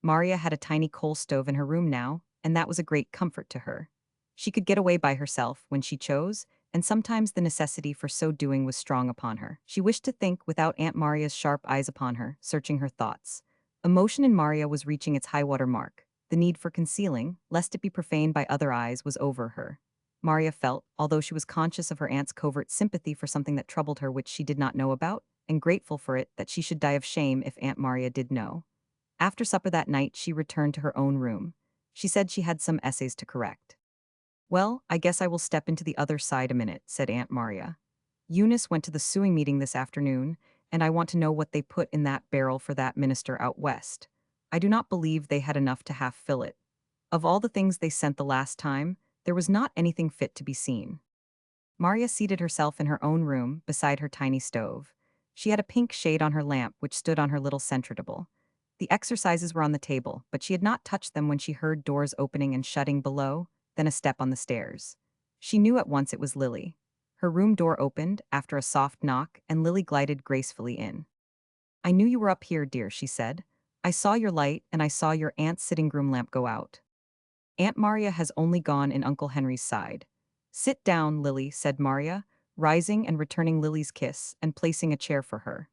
Maria had a tiny coal stove in her room now, and that was a great comfort to her. She could get away by herself when she chose, and sometimes the necessity for so doing was strong upon her. She wished to think without Aunt Maria's sharp eyes upon her, searching her thoughts. Emotion in Maria was reaching its high-water mark. The need for concealing, lest it be profaned by other eyes, was over her. Maria felt, although she was conscious of her aunt's covert sympathy for something that troubled her which she did not know about, and grateful for it, that she should die of shame if Aunt Maria did know. After supper that night, she returned to her own room. She said she had some essays to correct. "Well, I guess I will step into the other side a minute," said Aunt Maria. "Eunice went to the sewing meeting this afternoon, and I want to know what they put in that barrel for that minister out west. I do not believe they had enough to half fill it. Of all the things they sent the last time, there was not anything fit to be seen." Maria seated herself in her own room, beside her tiny stove. She had a pink shade on her lamp which stood on her little center table. The exercises were on the table, but she had not touched them when she heard doors opening and shutting below, then a step on the stairs. She knew at once it was Lily. Her room door opened, after a soft knock, and Lily glided gracefully in. "I knew you were up here, dear," she said. "I saw your light, and I saw your aunt's sitting-room lamp go out." Aunt Maria has only gone in Uncle Henry's side. "Sit down, Lily," said Maria, rising and returning Lily's kiss and placing a chair for her.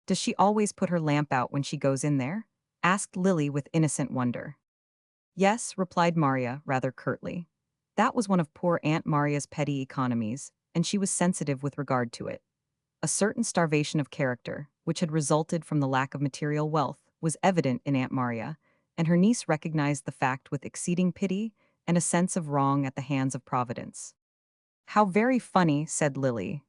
"Does she always put her lamp out when she goes in there?" asked Lily with innocent wonder. "Yes," replied Maria, rather curtly. That was one of poor Aunt Maria's petty economies, and she was sensitive with regard to it. A certain starvation of character, which had resulted from the lack of material wealth, was evident in Aunt Maria, and her niece recognized the fact with exceeding pity and a sense of wrong at the hands of Providence. "How very funny," said Lily.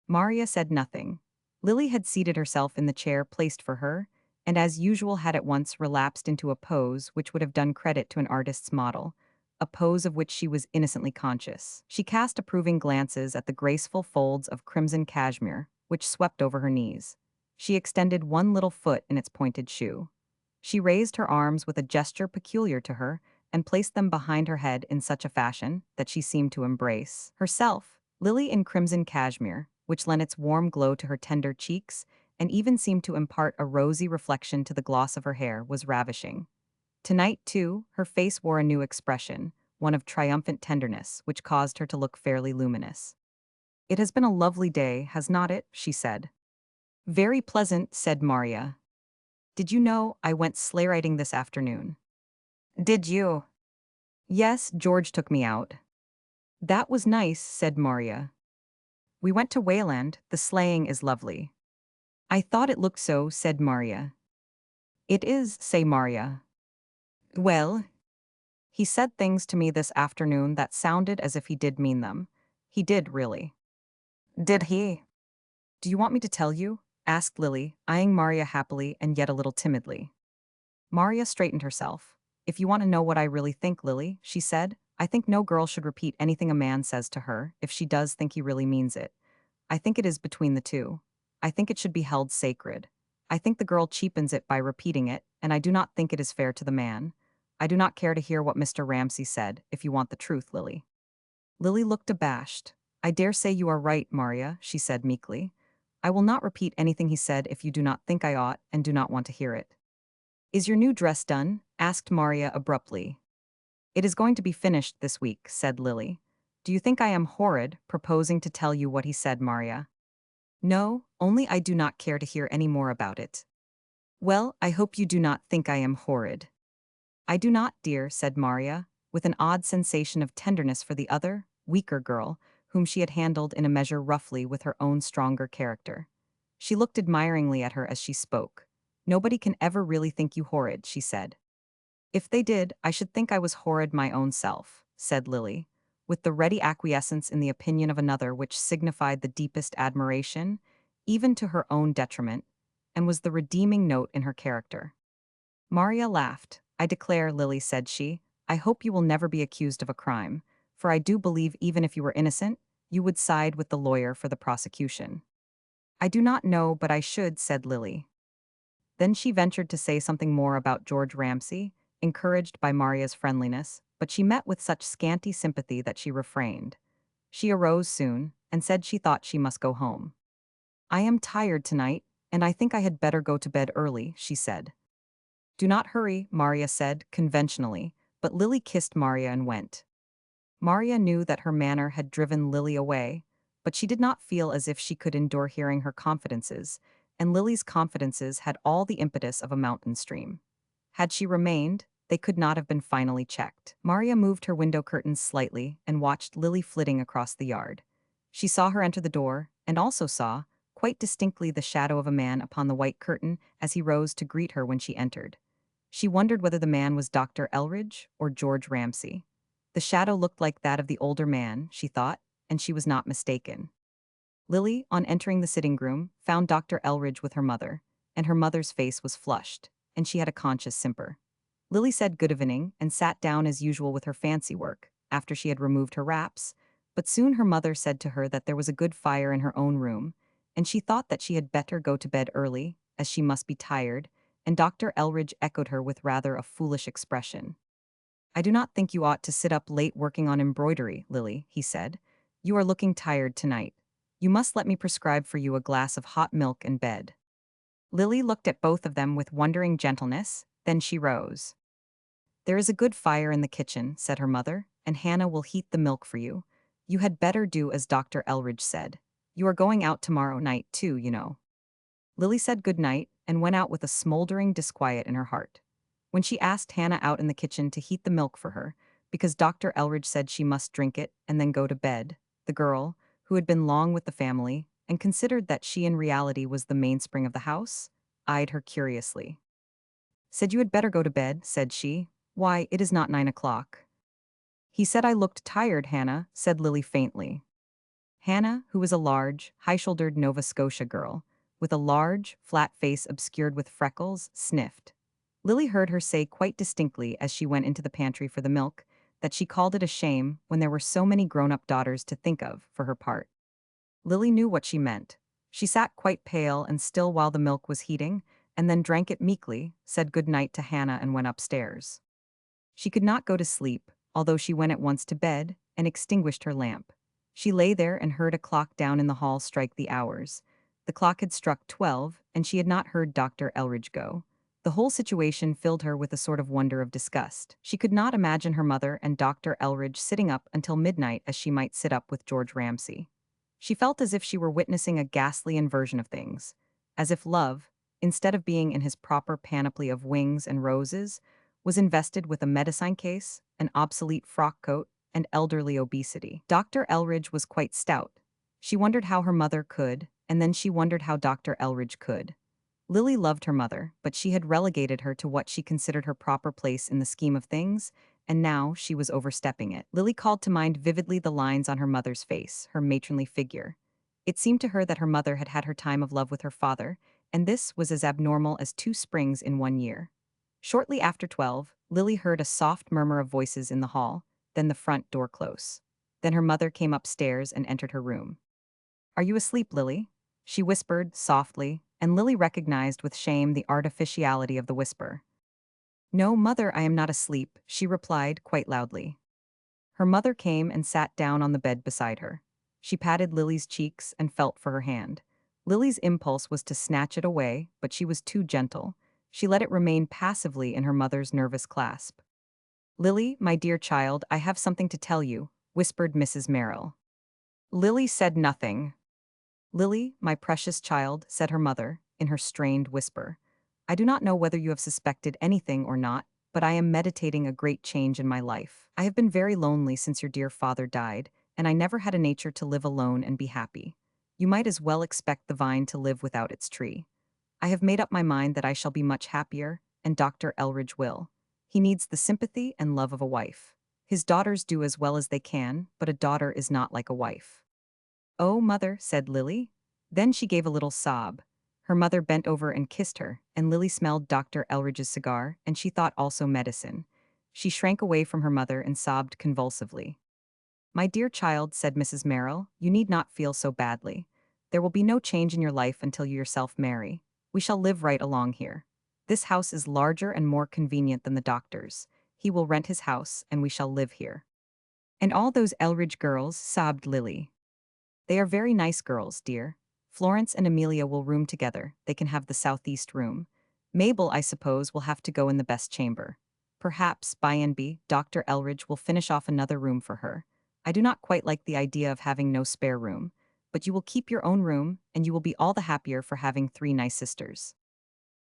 Maria said nothing. Lily had seated herself in the chair placed for her, and as usual had at once relapsed into a pose which would have done credit to an artist's model, a pose of which she was innocently conscious. She cast approving glances at the graceful folds of crimson cashmere, which swept over her knees. She extended one little foot in its pointed shoe. She raised her arms with a gesture peculiar to her, and placed them behind her head in such a fashion that she seemed to embrace herself. Lily in crimson cashmere, which lent its warm glow to her tender cheeks, and even seemed to impart a rosy reflection to the gloss of her hair, was ravishing. Tonight, too, her face wore a new expression, one of triumphant tenderness, which caused her to look fairly luminous. "It has been a lovely day, has not it?" she said. "Very pleasant," said Maria. "Did you know I went sleigh riding this afternoon?" "Did you?" "Yes, George took me out." "That was nice," said Maria. "We went to Wayland. The sleighing is lovely." "I thought it looked so," said Maria. "It is," said Maria. "Well, he said things to me this afternoon that sounded as if he did mean them. He did, really." "Did he?" "Do you want me to tell you?" asked Lily, eyeing Maria happily and yet a little timidly. Maria straightened herself. "If you want to know what I really think, Lily," she said, "I think no girl should repeat anything a man says to her if she does think he really means it. I think it is between the two. I think it should be held sacred. I think the girl cheapens it by repeating it, and I do not think it is fair to the man. I do not care to hear what Mr. Ramsay said, if you want the truth, Lily." Lily looked abashed. "I dare say you are right, Maria," she said meekly. "I will not repeat anything he said if you do not think I ought and do not want to hear it." "Is your new dress done?" asked Maria abruptly. "It is going to be finished this week," said Lily. "Do you think I am horrid, proposing to tell you what he said, Maria?" "No, only I do not care to hear any more about it." "Well, I hope you do not think I am horrid." "I do not, dear," said Maria, with an odd sensation of tenderness for the other, weaker girl, whom she had handled in a measure roughly with her own stronger character. She looked admiringly at her as she spoke. "Nobody can ever really think you horrid," she said. "If they did, I should think I was horrid my own self," said Lily, with the ready acquiescence in the opinion of another which signified the deepest admiration, even to her own detriment, and was the redeeming note in her character. Maria laughed. "I declare, Lily," said she, "I hope you will never be accused of a crime, for I do believe even if you were innocent, you would side with the lawyer for the prosecution." "I do not know, but I should," said Lily. Then she ventured to say something more about George Ramsay, encouraged by Maria's friendliness, but she met with such scanty sympathy that she refrained. She arose soon, and said she thought she must go home. "I am tired tonight, and I think I had better go to bed early," she said. "Do not hurry," Maria said, conventionally, but Lily kissed Maria and went. Maria knew that her manner had driven Lily away, but she did not feel as if she could endure hearing her confidences, and Lily's confidences had all the impetus of a mountain stream. Had she remained, they could not have been finally checked. Maria moved her window curtains slightly and watched Lily flitting across the yard. She saw her enter the door, and also saw, quite distinctly, the shadow of a man upon the white curtain as he rose to greet her when she entered. She wondered whether the man was Dr. Elridge or George Ramsay. The shadow looked like that of the older man, she thought, and she was not mistaken. Lily, on entering the sitting room, found Dr. Elridge with her mother, and her mother's face was flushed, and she had a conscious simper. Lily said good evening and sat down as usual with her fancy work, after she had removed her wraps, but soon her mother said to her that there was a good fire in her own room, and she thought that she had better go to bed early, as she must be tired, and Dr. Elridge echoed her with rather a foolish expression. "I do not think you ought to sit up late working on embroidery, Lily," he said. "You are looking tired tonight. You must let me prescribe for you a glass of hot milk and bed." Lily looked at both of them with wondering gentleness, then she rose. "There is a good fire in the kitchen," said her mother, "and Hannah will heat the milk for you. You had better do as Dr. Elridge said. You are going out tomorrow night, too, you know." Lily said good night and went out with a smoldering disquiet in her heart. When she asked Hannah out in the kitchen to heat the milk for her, because Dr. Elridge said she must drink it and then go to bed, the girl, who had been long with the family and considered that she in reality was the mainspring of the house, eyed her curiously. "Said you had better go to bed," said she. "Why, it is not 9 o'clock." "He said I looked tired, Hannah," said Lily faintly. Hannah, who was a large, high-shouldered Nova Scotia girl, with a large, flat face obscured with freckles, sniffed. Lily heard her say quite distinctly as she went into the pantry for the milk that she called it a shame when there were so many grown-up daughters to think of, for her part. Lily knew what she meant. She sat quite pale and still while the milk was heating, and then drank it meekly, said good night to Hannah and went upstairs. She could not go to sleep, although she went at once to bed and extinguished her lamp. She lay there and heard a clock down in the hall strike the hours. The clock had struck 12, and she had not heard Dr. Elridge go. The whole situation filled her with a sort of wonder of disgust. She could not imagine her mother and Dr. Elridge sitting up until midnight as she might sit up with George Ramsay. She felt as if she were witnessing a ghastly inversion of things, as if love, instead of being in his proper panoply of wings and roses, was invested with a medicine case, an obsolete frock coat, and elderly obesity. Dr. Elridge was quite stout. She wondered how her mother could, and then she wondered how Dr. Elridge could. Lily loved her mother, but she had relegated her to what she considered her proper place in the scheme of things, and now she was overstepping it. Lily called to mind vividly the lines on her mother's face, her matronly figure. It seemed to her that her mother had had her time of love with her father, and this was as abnormal as 2 springs in 1 year. Shortly after 12, Lily heard a soft murmur of voices in the hall, then the front door close. Then her mother came upstairs and entered her room. "Are you asleep, Lily?" she whispered, softly, and Lily recognized with shame the artificiality of the whisper. "No, mother, I am not asleep," she replied quite loudly. Her mother came and sat down on the bed beside her. She patted Lily's cheeks and felt for her hand. Lily's impulse was to snatch it away, but she was too gentle. She let it remain passively in her mother's nervous clasp. "Lily, my dear child, I have something to tell you," whispered Mrs. Merrill. Lily said nothing. "Lily, my precious child," said her mother, in her strained whisper. "I do not know whether you have suspected anything or not, but I am meditating a great change in my life. I have been very lonely since your dear father died, and I never had a nature to live alone and be happy. You might as well expect the vine to live without its tree. I have made up my mind that I shall be much happier, and Dr. Elridge will. He needs the sympathy and love of a wife. His daughters do as well as they can, but a daughter is not like a wife." "Oh, mother," said Lily. Then she gave a little sob. Her mother bent over and kissed her, and Lily smelled Dr. Elridge's cigar, and she thought also medicine. She shrank away from her mother and sobbed convulsively. "My dear child," said Mrs. Merrill, "you need not feel so badly. There will be no change in your life until you yourself marry. We shall live right along here. This house is larger and more convenient than the doctor's. He will rent his house, and we shall live here." "And all those Elridge girls," sobbed Lily. "They are very nice girls, dear. Florence and Amelia will room together. They can have the southeast room. Mabel, I suppose, will have to go in the best chamber. Perhaps, by and by, Dr. Elridge will finish off another room for her. I do not quite like the idea of having no spare room, but you will keep your own room, and you will be all the happier for having three nice sisters."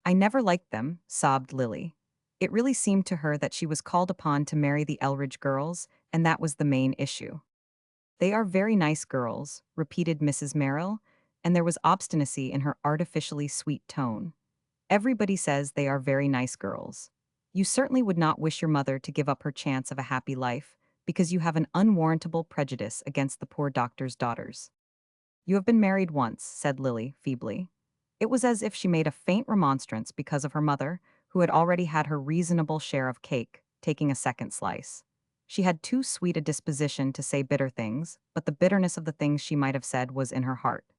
"I never liked them," sobbed Lily. It really seemed to her that she was called upon to marry the Elridge girls, and that was the main issue. "They are very nice girls," repeated Mrs. Merrill, and there was obstinacy in her artificially sweet tone. "Everybody says they are very nice girls. You certainly would not wish your mother to give up her chance of a happy life, because you have an unwarrantable prejudice against the poor doctor's daughters." "You have been married once," said Lily, feebly. It was as if she made a faint remonstrance because of her mother, who had already had her reasonable share of cake, taking a second slice. She had too sweet a disposition to say bitter things, but the bitterness of the things she might have said was in her heart.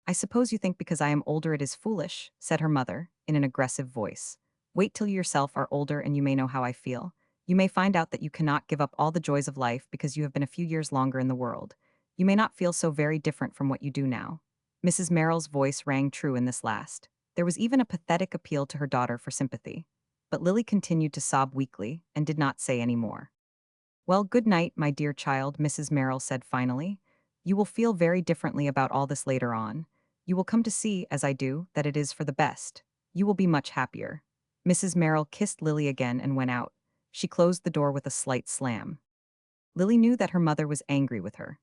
"I suppose you think because I am older it is foolish," said her mother, in an aggressive voice. "Wait till you yourself are older and you may know how I feel. You may find out that you cannot give up all the joys of life because you have been a few years longer in the world. You may not feel so very different from what you do now." Mrs. Merrill's voice rang true in this last. There was even a pathetic appeal to her daughter for sympathy. But Lily continued to sob weakly and did not say any more. "Well, good night, my dear child," Mrs. Merrill said finally. "You will feel very differently about all this later on. You will come to see, as I do, that it is for the best. You will be much happier." Mrs. Merrill kissed Lily again and went out. She closed the door with a slight slam. Lily knew that her mother was angry with her.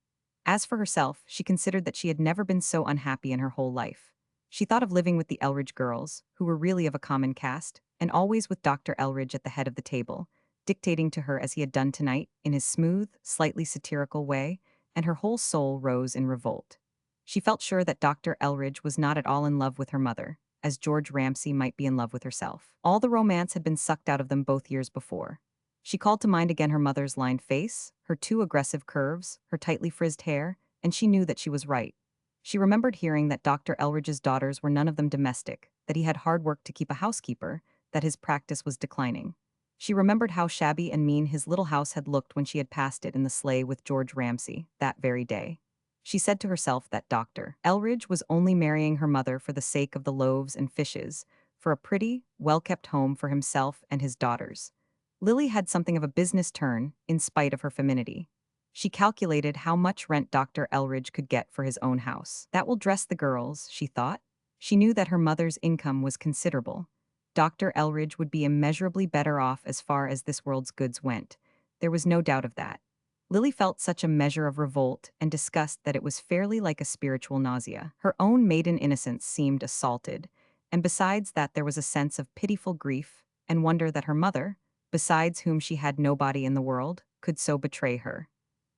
As for herself, she considered that she had never been so unhappy in her whole life. She thought of living with the Elridge girls, who were really of a common caste, and always with Dr. Elridge at the head of the table, dictating to her as he had done tonight, in his smooth, slightly satirical way, and her whole soul rose in revolt. She felt sure that Dr. Elridge was not at all in love with her mother, as George Ramsay might be in love with herself. All the romance had been sucked out of them both years before. She called to mind again her mother's lined face, her too aggressive curves, her tightly frizzed hair, and she knew that she was right. She remembered hearing that Dr. Elridge's daughters were none of them domestic, that he had hard work to keep a housekeeper, that his practice was declining. She remembered how shabby and mean his little house had looked when she had passed it in the sleigh with George Ramsay, that very day. She said to herself that Dr. Elridge was only marrying her mother for the sake of the loaves and fishes, for a pretty, well-kept home for himself and his daughters. Lily had something of a business turn, in spite of her femininity. She calculated how much rent Dr. Elridge could get for his own house. That will dress the girls, she thought. She knew that her mother's income was considerable. Dr. Elridge would be immeasurably better off as far as this world's goods went. There was no doubt of that. Lily felt such a measure of revolt and disgust that it was fairly like a spiritual nausea. Her own maiden innocence seemed assaulted, and besides that there was a sense of pitiful grief and wonder that her mother, besides whom she had nobody in the world, could so betray her.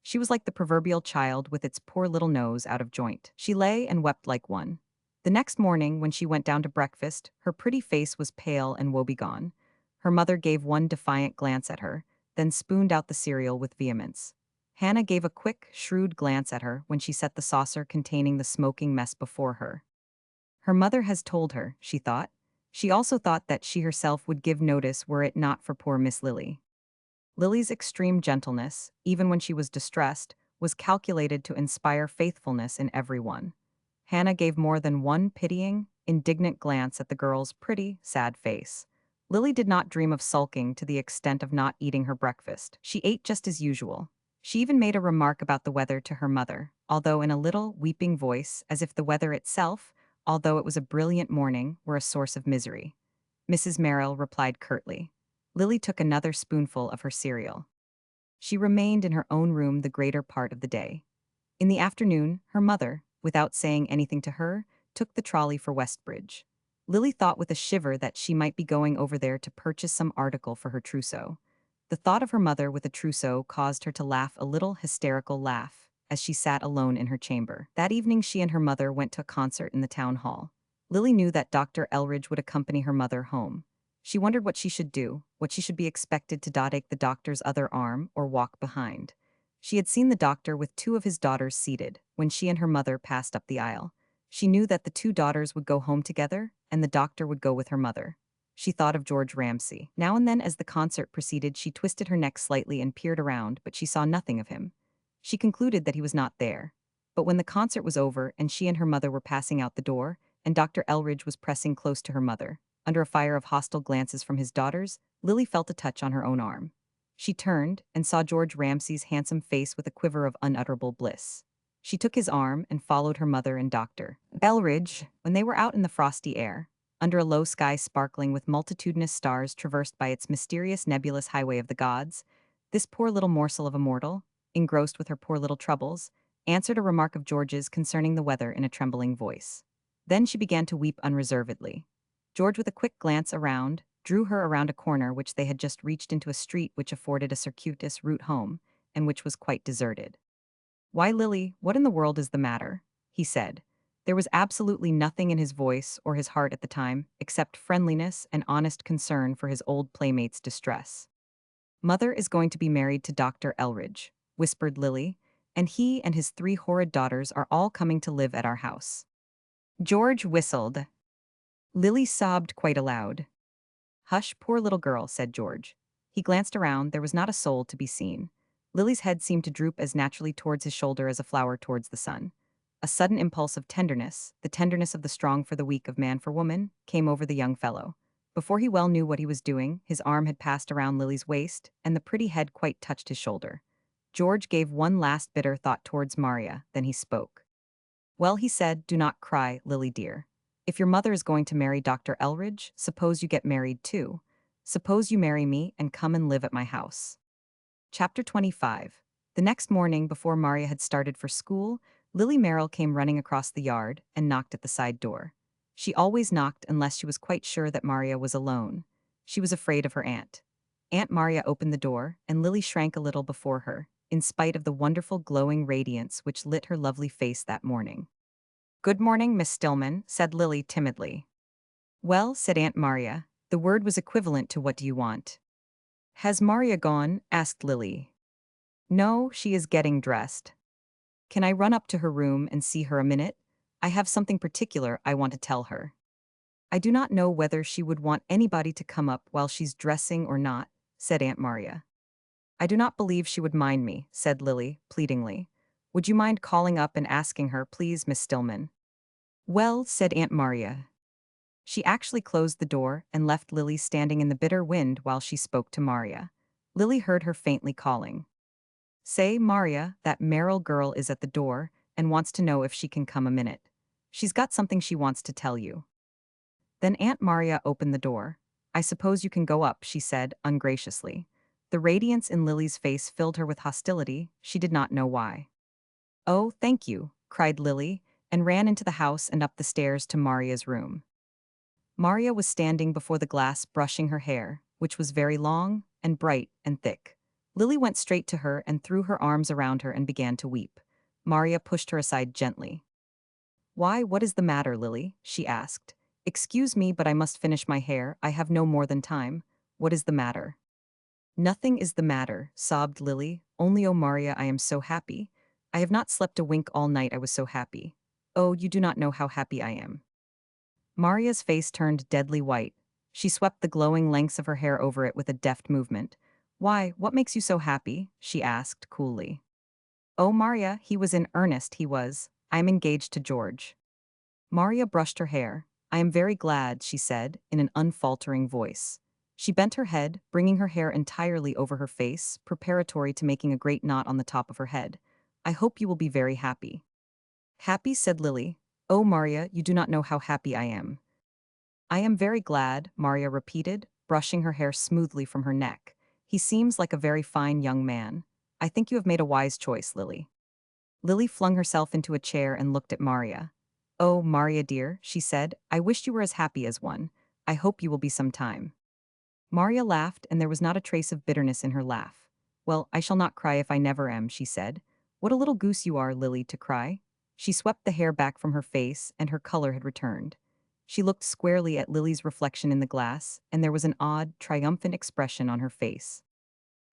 She was like the proverbial child with its poor little nose out of joint. She lay and wept like one. The next morning, when she went down to breakfast, her pretty face was pale and woebegone. Her mother gave one defiant glance at her, then spooned out the cereal with vehemence. Hannah gave a quick, shrewd glance at her when she set the saucer containing the smoking mess before her. Her mother has told her, she thought. She also thought that she herself would give notice were it not for poor Miss Lily. Lily's extreme gentleness, even when she was distressed, was calculated to inspire faithfulness in everyone. Hannah gave more than one pitying, indignant glance at the girl's pretty, sad face. Lily did not dream of sulking to the extent of not eating her breakfast. She ate just as usual. She even made a remark about the weather to her mother, although in a little, weeping voice, as if the weather itself, although it was a brilliant morning, were a source of misery. Mrs. Merrill replied curtly. Lily took another spoonful of her cereal. She remained in her own room the greater part of the day. In the afternoon, her mother, without saying anything to her, took the trolley for Westbridge. Lily thought with a shiver that she might be going over there to purchase some article for her trousseau. The thought of her mother with a trousseau caused her to laugh a little hysterical laugh as she sat alone in her chamber. That evening she and her mother went to a concert in the town hall. Lily knew that Dr. Elridge would accompany her mother home. She wondered what she should do, what she should be expected to take the doctor's other arm or walk behind. She had seen the doctor with two of his daughters seated when she and her mother passed up the aisle. She knew that the two daughters would go home together and the doctor would go with her mother. She thought of George Ramsay. Now and then as the concert proceeded, she twisted her neck slightly and peered around, but she saw nothing of him. She concluded that he was not there. But when the concert was over and she and her mother were passing out the door, and Dr. Elridge was pressing close to her mother, under a fire of hostile glances from his daughters, Lily felt a touch on her own arm. She turned and saw George Ramsay's handsome face with a quiver of unutterable bliss. She took his arm and followed her mother and Dr. Elridge. When they were out in the frosty air, under a low sky sparkling with multitudinous stars traversed by its mysterious nebulous highway of the gods, this poor little morsel of a mortal, engrossed with her poor little troubles, answered a remark of George's concerning the weather in a trembling voice. Then she began to weep unreservedly. George, with a quick glance around, drew her around a corner which they had just reached into a street which afforded a circuitous route home, and which was quite deserted. "Why, Lily, what in the world is the matter?" he said. There was absolutely nothing in his voice or his heart at the time, except friendliness and honest concern for his old playmate's distress. "Mother is going to be married to Dr. Elridge," whispered Lily, "and he and his three horrid daughters are all coming to live at our house." George whistled. Lily sobbed quite aloud. "Hush, poor little girl," said George. He glanced around, there was not a soul to be seen. Lily's head seemed to droop as naturally towards his shoulder as a flower towards the sun. A sudden impulse of tenderness, the tenderness of the strong for the weak, of man for woman, came over the young fellow. Before he well knew what he was doing, his arm had passed around Lily's waist, and the pretty head quite touched his shoulder. George gave one last bitter thought towards Maria, then he spoke. "Well," he said, "do not cry, Lily dear. If your mother is going to marry Dr. Elridge, suppose you get married too. Suppose you marry me and come and live at my house." Chapter 25. The next morning, before Maria had started for school, Lily Merrill came running across the yard and knocked at the side door. She always knocked unless she was quite sure that Maria was alone. She was afraid of her aunt. Aunt Maria opened the door, and Lily shrank a little before her, in spite of the wonderful glowing radiance which lit her lovely face that morning. "Good morning, Miss Stillman," said Lily timidly. "Well," said Aunt Maria, the word was equivalent to "what do you want?" "Has Maria gone?" asked Lily. "No, she is getting dressed." "Can I run up to her room and see her a minute? I have something particular I want to tell her." "I do not know whether she would want anybody to come up while she's dressing or not," said Aunt Maria. "I do not believe she would mind me," said Lily, pleadingly. "Would you mind calling up and asking her, please, Miss Stillman?" "Well," said Aunt Maria. She actually closed the door and left Lily standing in the bitter wind while she spoke to Maria. Lily heard her faintly calling. "Say, Maria, that Merrill girl is at the door and wants to know if she can come a minute. She's got something she wants to tell you." Then Aunt Maria opened the door. "I suppose you can go up," she said, ungraciously. The radiance in Lily's face filled her with hostility, she did not know why. "Oh, thank you," cried Lily, and ran into the house and up the stairs to Maria's room. Maria was standing before the glass brushing her hair, which was very long and bright and thick. Lily went straight to her and threw her arms around her and began to weep. Maria pushed her aside gently. "Why, what is the matter, Lily?" she asked. "Excuse me, but I must finish my hair, I have no more than time. What is the matter?" "Nothing is the matter," sobbed Lily. "Only, oh Maria, I am so happy. I have not slept a wink all night, I was so happy. Oh, you do not know how happy I am." Maria's face turned deadly white. She swept the glowing lengths of her hair over it with a deft movement. Why, what makes you so happy? She asked coolly. Oh, Maria, he was in earnest, he was. I am engaged to George. Maria brushed her hair. I am very glad, she said, in an unfaltering voice. She bent her head, bringing her hair entirely over her face, preparatory to making a great knot on the top of her head. I hope you will be very happy. Happy, said Lily. Oh, Maria, you do not know how happy I am. I am very glad, Maria repeated, brushing her hair smoothly from her neck. He seems like a very fine young man. I think you have made a wise choice, Lily. Lily flung herself into a chair and looked at Maria. Oh, Maria dear, she said, I wished you were as happy as one. I hope you will be some time. Maria laughed, and there was not a trace of bitterness in her laugh. Well, I shall not cry if I never am, she said. What a little goose you are, Lily, to cry. She swept the hair back from her face, and her color had returned. She looked squarely at Lily's reflection in the glass, and there was an odd, triumphant expression on her face.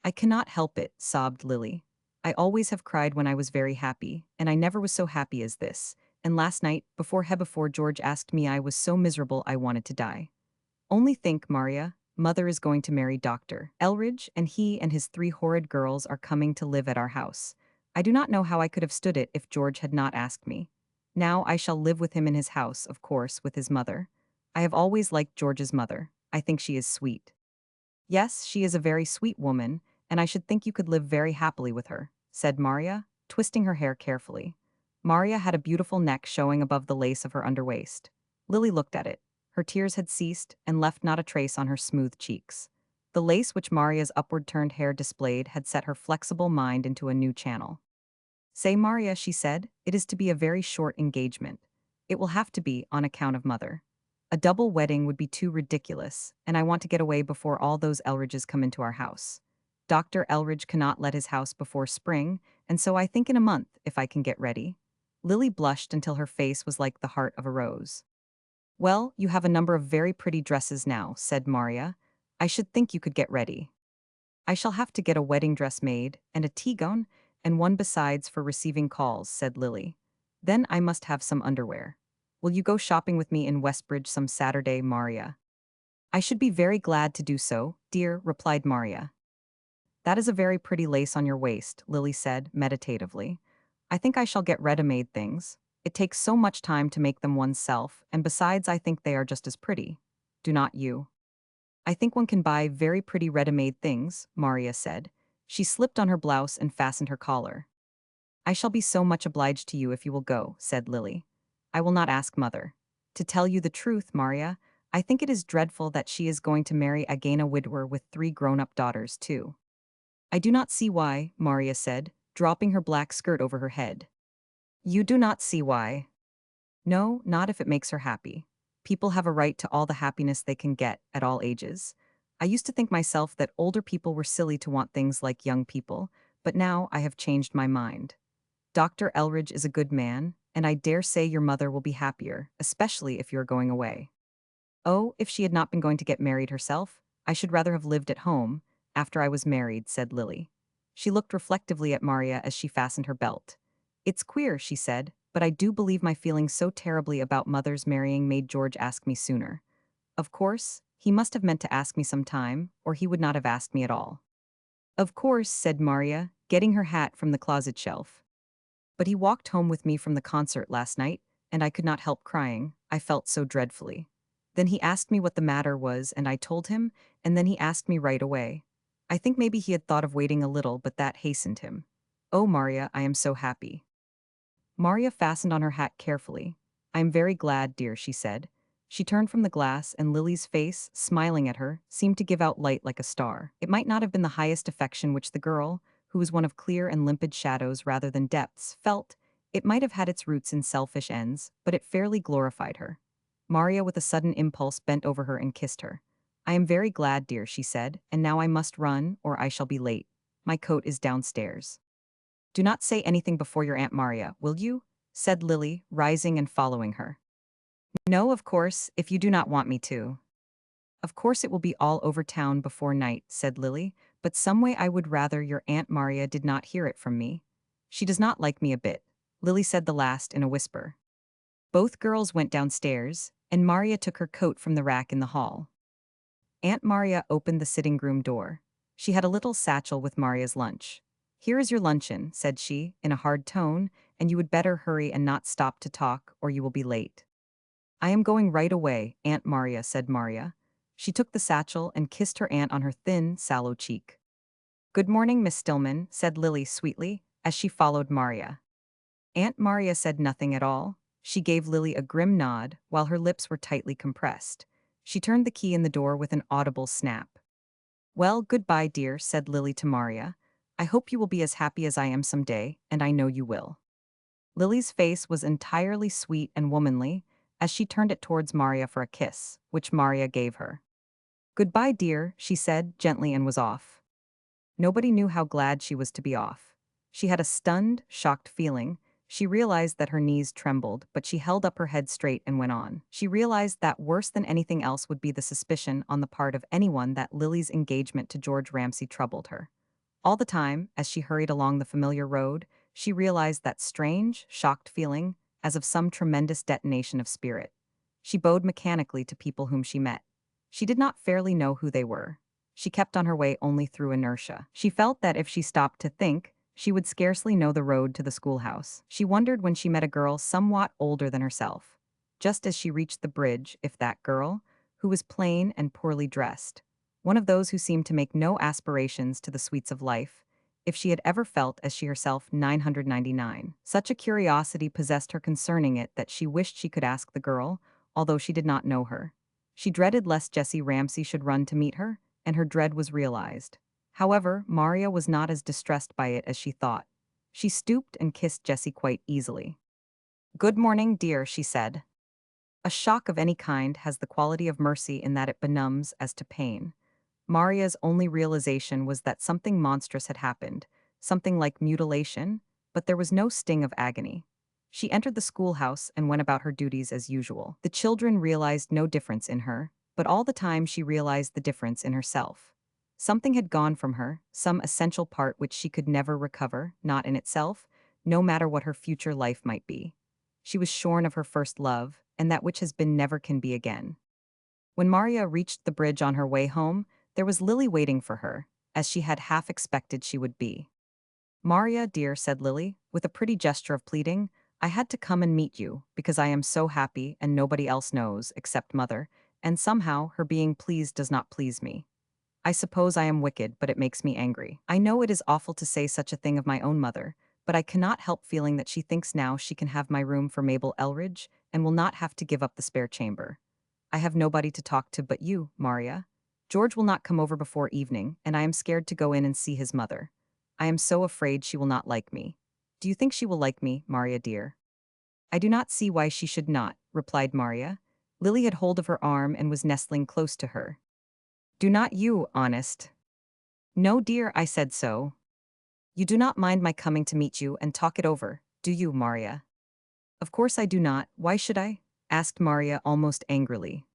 I cannot help it, sobbed Lily. I always have cried when I was very happy, and I never was so happy as this. And last night, before George asked me, I was so miserable I wanted to die. Only think, Maria, Mother is going to marry Dr. Elridge, and he and his 3 horrid girls are coming to live at our house. I do not know how I could have stood it if George had not asked me. Now I shall live with him in his house, of course, with his mother. I have always liked George's mother. I think she is sweet. Yes, she is a very sweet woman, and I should think you could live very happily with her, said Maria, twisting her hair carefully. Maria had a beautiful neck showing above the lace of her underwaist. Lily looked at it. Her tears had ceased and left not a trace on her smooth cheeks. The lace which Maria's upward-turned hair displayed had set her flexible mind into a new channel. Say, Maria, she said, it is to be a very short engagement. It will have to be, on account of Mother. A double wedding would be too ridiculous, and I want to get away before all those Elridges come into our house. Dr. Elridge cannot let his house before spring, and so I think in a month, if I can get ready. Lily blushed until her face was like the heart of a rose. Well, you have a number of very pretty dresses now, said Maria. I should think you could get ready. I shall have to get a wedding dress made, and a tea gown, and one besides for receiving calls, said Lily. Then I must have some underwear. Will you go shopping with me in Westbridge some Saturday, Maria? I should be very glad to do so, dear, replied Maria. That is a very pretty lace on your waist, Lily said, meditatively. I think I shall get ready-made things. It takes so much time to make them oneself, and besides I think they are just as pretty. Do not you? I think one can buy very pretty ready-made things, Maria said. She slipped on her blouse and fastened her collar. I shall be so much obliged to you if you will go, said Lily. I will not ask Mother. To tell you the truth, Maria, I think it is dreadful that she is going to marry again a widower with 3 grown-up daughters, too. I do not see why, Maria said, dropping her black skirt over her head. You do not see why. No, not if it makes her happy. People have a right to all the happiness they can get, at all ages. I used to think myself that older people were silly to want things like young people, but now I have changed my mind. Dr. Elridge is a good man, and I dare say your mother will be happier, especially if you are going away. Oh, if she had not been going to get married herself, I should rather have lived at home, after I was married, said Lily. She looked reflectively at Maria as she fastened her belt. It's queer, she said, but I do believe my feeling so terribly about Mother's marrying made George ask me sooner. Of course, he must have meant to ask me some time, or he would not have asked me at all. Of course, said Maria, getting her hat from the closet shelf. But he walked home with me from the concert last night, and I could not help crying. I felt so dreadfully. Then he asked me what the matter was, and I told him, and then he asked me right away. I think maybe he had thought of waiting a little, but that hastened him. Oh, Maria, I am so happy. Maria fastened on her hat carefully. I am very glad, dear, she said. She turned from the glass, and Lily's face, smiling at her, seemed to give out light like a star. It might not have been the highest affection which the girl, who was one of clear and limpid shadows rather than depths, felt. It might have had its roots in selfish ends, but it fairly glorified her. Maria, with a sudden impulse, bent over her and kissed her. I am very glad, dear, she said, and now I must run, or I shall be late. My coat is downstairs. Do not say anything before your Aunt Maria, will you? Said Lily, rising and following her. No, of course, if you do not want me to. Of course it will be all over town before night, said Lily, but some way I would rather your Aunt Maria did not hear it from me. She does not like me a bit. Lily said the last in a whisper. Both girls went downstairs, and Maria took her coat from the rack in the hall. Aunt Maria opened the sitting room door. She had a little satchel with Maria's lunch. "Here is your luncheon," said she, in a hard tone, "and you would better hurry and not stop to talk, or you will be late." "I am going right away, Aunt Maria," said Maria. She took the satchel and kissed her aunt on her thin, sallow cheek. "Good morning, Miss Stillman," said Lily sweetly, as she followed Maria. Aunt Maria said nothing at all. She gave Lily a grim nod, while her lips were tightly compressed. She turned the key in the door with an audible snap. "Well, goodbye, dear," said Lily to Maria. "I hope you will be as happy as I am some day, and I know you will." Lily's face was entirely sweet and womanly, as she turned it towards Maria for a kiss, which Maria gave her. "Goodbye, dear," she said gently, and was off. Nobody knew how glad she was to be off. She had a stunned, shocked feeling. She realized that her knees trembled, but she held up her head straight and went on. She realized that worse than anything else would be the suspicion on the part of anyone that Lily's engagement to George Ramsay troubled her. All the time, as she hurried along the familiar road, she realized that strange, shocked feeling, as of some tremendous detonation of spirit. She bowed mechanically to people whom she met. She did not fairly know who they were. She kept on her way only through inertia. She felt that if she stopped to think, she would scarcely know the road to the schoolhouse. She wondered when she met a girl somewhat older than herself. Just as she reached the bridge, if that girl, who was plain and poorly dressed, one of those who seemed to make no aspirations to the sweets of life, if she had ever felt as she herself 999. Such a curiosity possessed her concerning it that she wished she could ask the girl, although she did not know her. She dreaded lest Jessie Ramsay should run to meet her, and her dread was realized. However, Maria was not as distressed by it as she thought. She stooped and kissed Jessie quite easily. "Good morning, dear," she said. A shock of any kind has the quality of mercy in that it benumbs as to pain. Maria's only realization was that something monstrous had happened, something like mutilation, but there was no sting of agony. She entered the schoolhouse and went about her duties as usual. The children realized no difference in her, but all the time she realized the difference in herself. Something had gone from her, some essential part which she could never recover, not in itself, no matter what her future life might be. She was shorn of her first love, and that which has been never can be again. When Maria reached the bridge on her way home, there was Lily waiting for her, as she had half expected she would be. "Maria, dear," said Lily, with a pretty gesture of pleading, "I had to come and meet you, because I am so happy and nobody else knows, except Mother, and somehow her being pleased does not please me. I suppose I am wicked, but it makes me angry. I know it is awful to say such a thing of my own mother, but I cannot help feeling that she thinks now she can have my room for Mabel Elridge and will not have to give up the spare chamber. I have nobody to talk to but you, Maria. George will not come over before evening, and I am scared to go in and see his mother. I am so afraid she will not like me. Do you think she will like me, Maria dear?" "I do not see why she should not," replied Maria. Lily had hold of her arm and was nestling close to her. "Do not you, honest?" "No, dear, I said so. You do not mind my coming to meet you and talk it over, do you, Maria?" "Of course I do not. Why should I?" asked Maria almost angrily.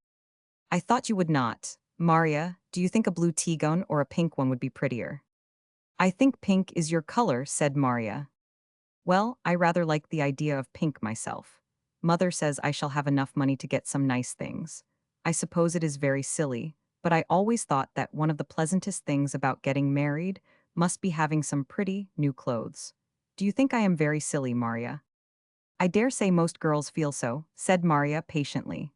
"I thought you would not. Maria, do you think a blue tea gown or a pink one would be prettier?" "I think pink is your color," said Maria. "Well, I rather like the idea of pink myself. Mother says I shall have enough money to get some nice things. I suppose it is very silly, but I always thought that one of the pleasantest things about getting married must be having some pretty, new clothes. Do you think I am very silly, Maria?" "I dare say most girls feel so," said Maria patiently.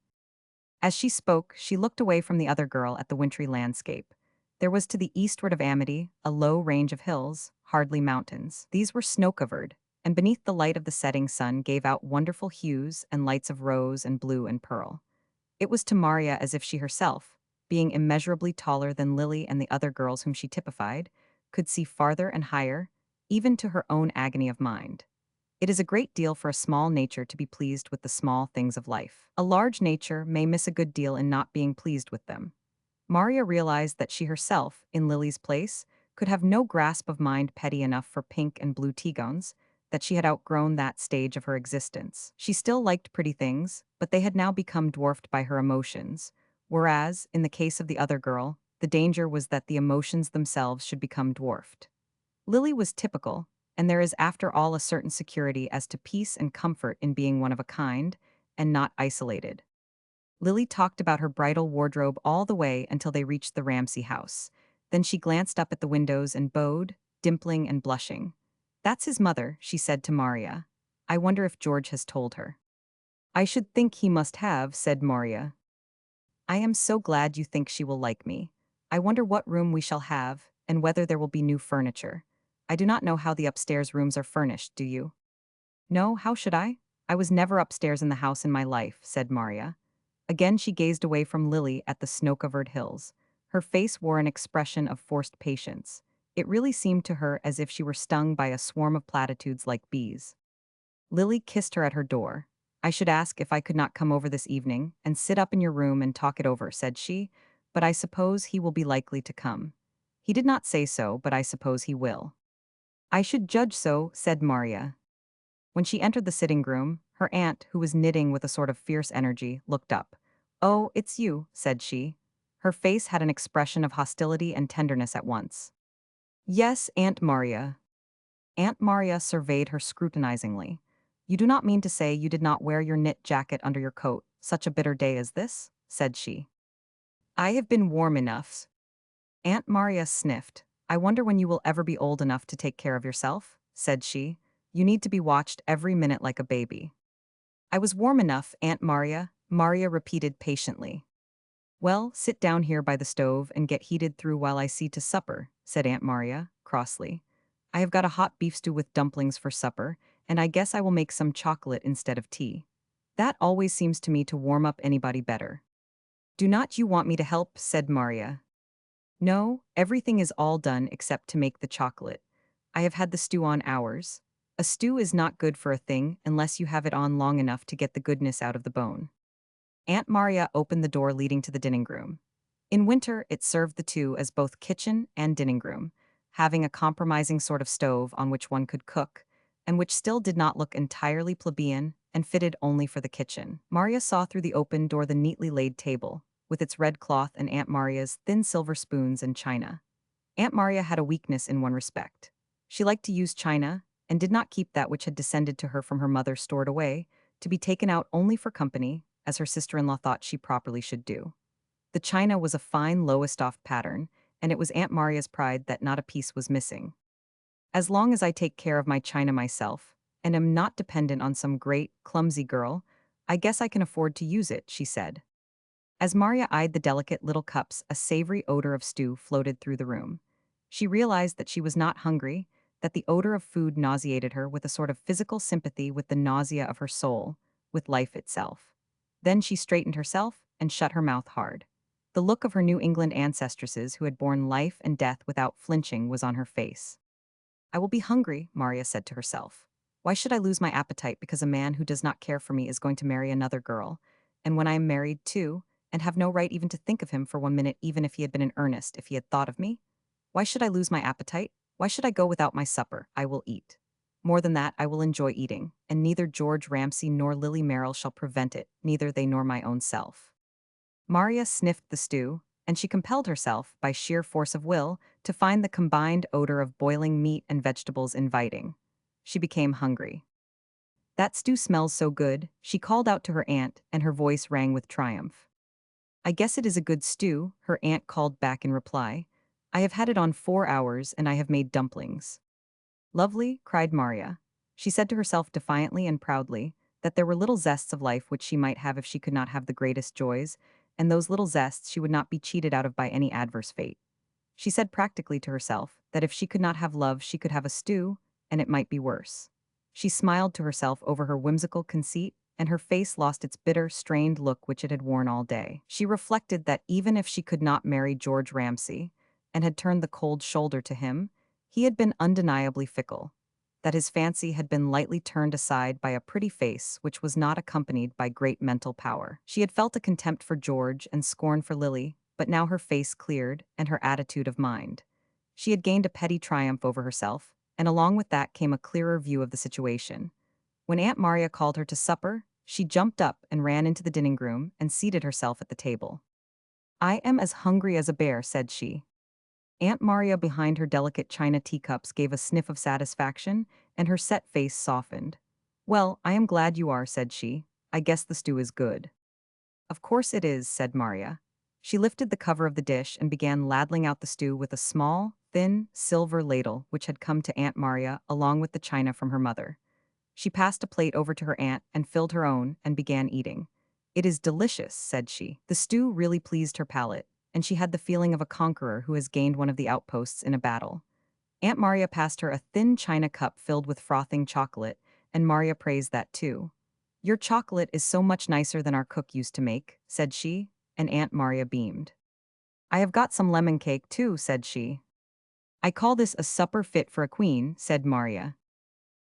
As she spoke, she looked away from the other girl at the wintry landscape. There was to the eastward of Amity a low range of hills, hardly mountains. These were snow-covered, and beneath the light of the setting sun gave out wonderful hues and lights of rose and blue and pearl. It was to Maria as if she herself, being immeasurably taller than Lily and the other girls whom she typified, could see farther and higher, even to her own agony of mind. It is a great deal for a small nature to be pleased with the small things of life. A large nature may miss a good deal in not being pleased with them. Maria realized that she herself, in Lily's place, could have no grasp of mind petty enough for pink and blue tea gowns, that she had outgrown that stage of her existence. She still liked pretty things, but they had now become dwarfed by her emotions, whereas, in the case of the other girl, the danger was that the emotions themselves should become dwarfed. Lily was typical, and there is after all a certain security as to peace and comfort in being one of a kind, and not isolated. Lily talked about her bridal wardrobe all the way until they reached the Ramsey house. Then she glanced up at the windows and bowed, dimpling and blushing. "That's his mother," she said to Maria. "I wonder if George has told her." "I should think he must have," said Maria. "I am so glad you think she will like me. I wonder what room we shall have, and whether there will be new furniture. I do not know how the upstairs rooms are furnished, do you?" "No, how should I? I was never upstairs in the house in my life," said Maria. Again she gazed away from Lily at the snow-covered hills. Her face wore an expression of forced patience. It really seemed to her as if she were stung by a swarm of platitudes like bees. Lily kissed her at her door. "I should ask if I could not come over this evening and sit up in your room and talk it over," said she, "but I suppose he will be likely to come." "He did not say so, but I suppose he will." "I should judge so," said Maria. When she entered the sitting room, her aunt, who was knitting with a sort of fierce energy, looked up. "Oh, it's you," said she. Her face had an expression of hostility and tenderness at once. "Yes, Aunt Maria." Aunt Maria surveyed her scrutinizingly. "You do not mean to say you did not wear your knit jacket under your coat, such a bitter day as this?" said she. "I have been warm enough." Aunt Maria sniffed. "I wonder when you will ever be old enough to take care of yourself," said she. "You need to be watched every minute like a baby." "I was warm enough, Aunt Maria," Maria repeated patiently. "Well, sit down here by the stove and get heated through while I see to supper," said Aunt Maria, crossly. "I have got a hot beef stew with dumplings for supper, and I guess I will make some chocolate instead of tea. That always seems to me to warm up anybody better." "Do not you want me to help?" said Maria. "No, everything is all done except to make the chocolate. I have had the stew on hours. A stew is not good for a thing unless you have it on long enough to get the goodness out of the bone." Aunt Maria opened the door leading to the dining room. In winter, it served the two as both kitchen and dining room, having a compromising sort of stove on which one could cook, and which still did not look entirely plebeian and fitted only for the kitchen. Maria saw through the open door the neatly laid table, with its red cloth and Aunt Maria's thin silver spoons and china. Aunt Maria had a weakness in one respect. She liked to use china, and did not keep that which had descended to her from her mother stored away, to be taken out only for company, as her sister-in-law thought she properly should do. The china was a fine lowest-off pattern, and it was Aunt Maria's pride that not a piece was missing. "As long as I take care of my china myself, and am not dependent on some great, clumsy girl, I guess I can afford to use it," she said. As Maria eyed the delicate little cups, a savory odor of stew floated through the room. She realized that she was not hungry, that the odor of food nauseated her with a sort of physical sympathy with the nausea of her soul, with life itself. Then she straightened herself and shut her mouth hard. The look of her New England ancestresses who had borne life and death without flinching was on her face. "I will be hungry," Maria said to herself. "Why should I lose my appetite because a man who does not care for me is going to marry another girl? And when I am married, too, and have no right even to think of him for 1 minute, even if he had been in earnest, if he had thought of me? Why should I lose my appetite? Why should I go without my supper? I will eat. More than that, I will enjoy eating, and neither George Ramsay nor Lily Merrill shall prevent it, neither they nor my own self." Maria sniffed the stew, and she compelled herself, by sheer force of will, to find the combined odor of boiling meat and vegetables inviting. She became hungry. "That stew smells so good," she called out to her aunt, and her voice rang with triumph. "I guess it is a good stew," her aunt called back in reply. "I have had it on 4 hours, and I have made dumplings." "Lovely," cried Maria. She said to herself defiantly and proudly that there were little zests of life which she might have if she could not have the greatest joys, and those little zests she would not be cheated out of by any adverse fate. She said practically to herself that if she could not have love she could have a stew, and it might be worse. She smiled to herself over her whimsical conceit, and her face lost its bitter, strained look which it had worn all day. She reflected that even if she could not marry George Ramsay, and had turned the cold shoulder to him, he had been undeniably fickle, that his fancy had been lightly turned aside by a pretty face which was not accompanied by great mental power. She had felt a contempt for George and scorn for Lily, but now her face cleared, and her attitude of mind. She had gained a petty triumph over herself, and along with that came a clearer view of the situation. When Aunt Maria called her to supper, she jumped up and ran into the dining room and seated herself at the table. "I am as hungry as a bear," said she. Aunt Maria behind her delicate china teacups gave a sniff of satisfaction, and her set face softened. "Well, I am glad you are," said she. "I guess the stew is good." Of course it is, said Maria. She lifted the cover of the dish and began ladling out the stew with a small, thin, silver ladle which had come to Aunt Maria along with the china from her mother. She passed a plate over to her aunt and filled her own and began eating. It is delicious, said she. The stew really pleased her palate, and she had the feeling of a conqueror who has gained one of the outposts in a battle. Aunt Maria passed her a thin china cup filled with frothing chocolate, and Maria praised that too. Your chocolate is so much nicer than our cook used to make, said she, and Aunt Maria beamed. I have got some lemon cake too, said she. I call this a supper fit for a queen, said Maria.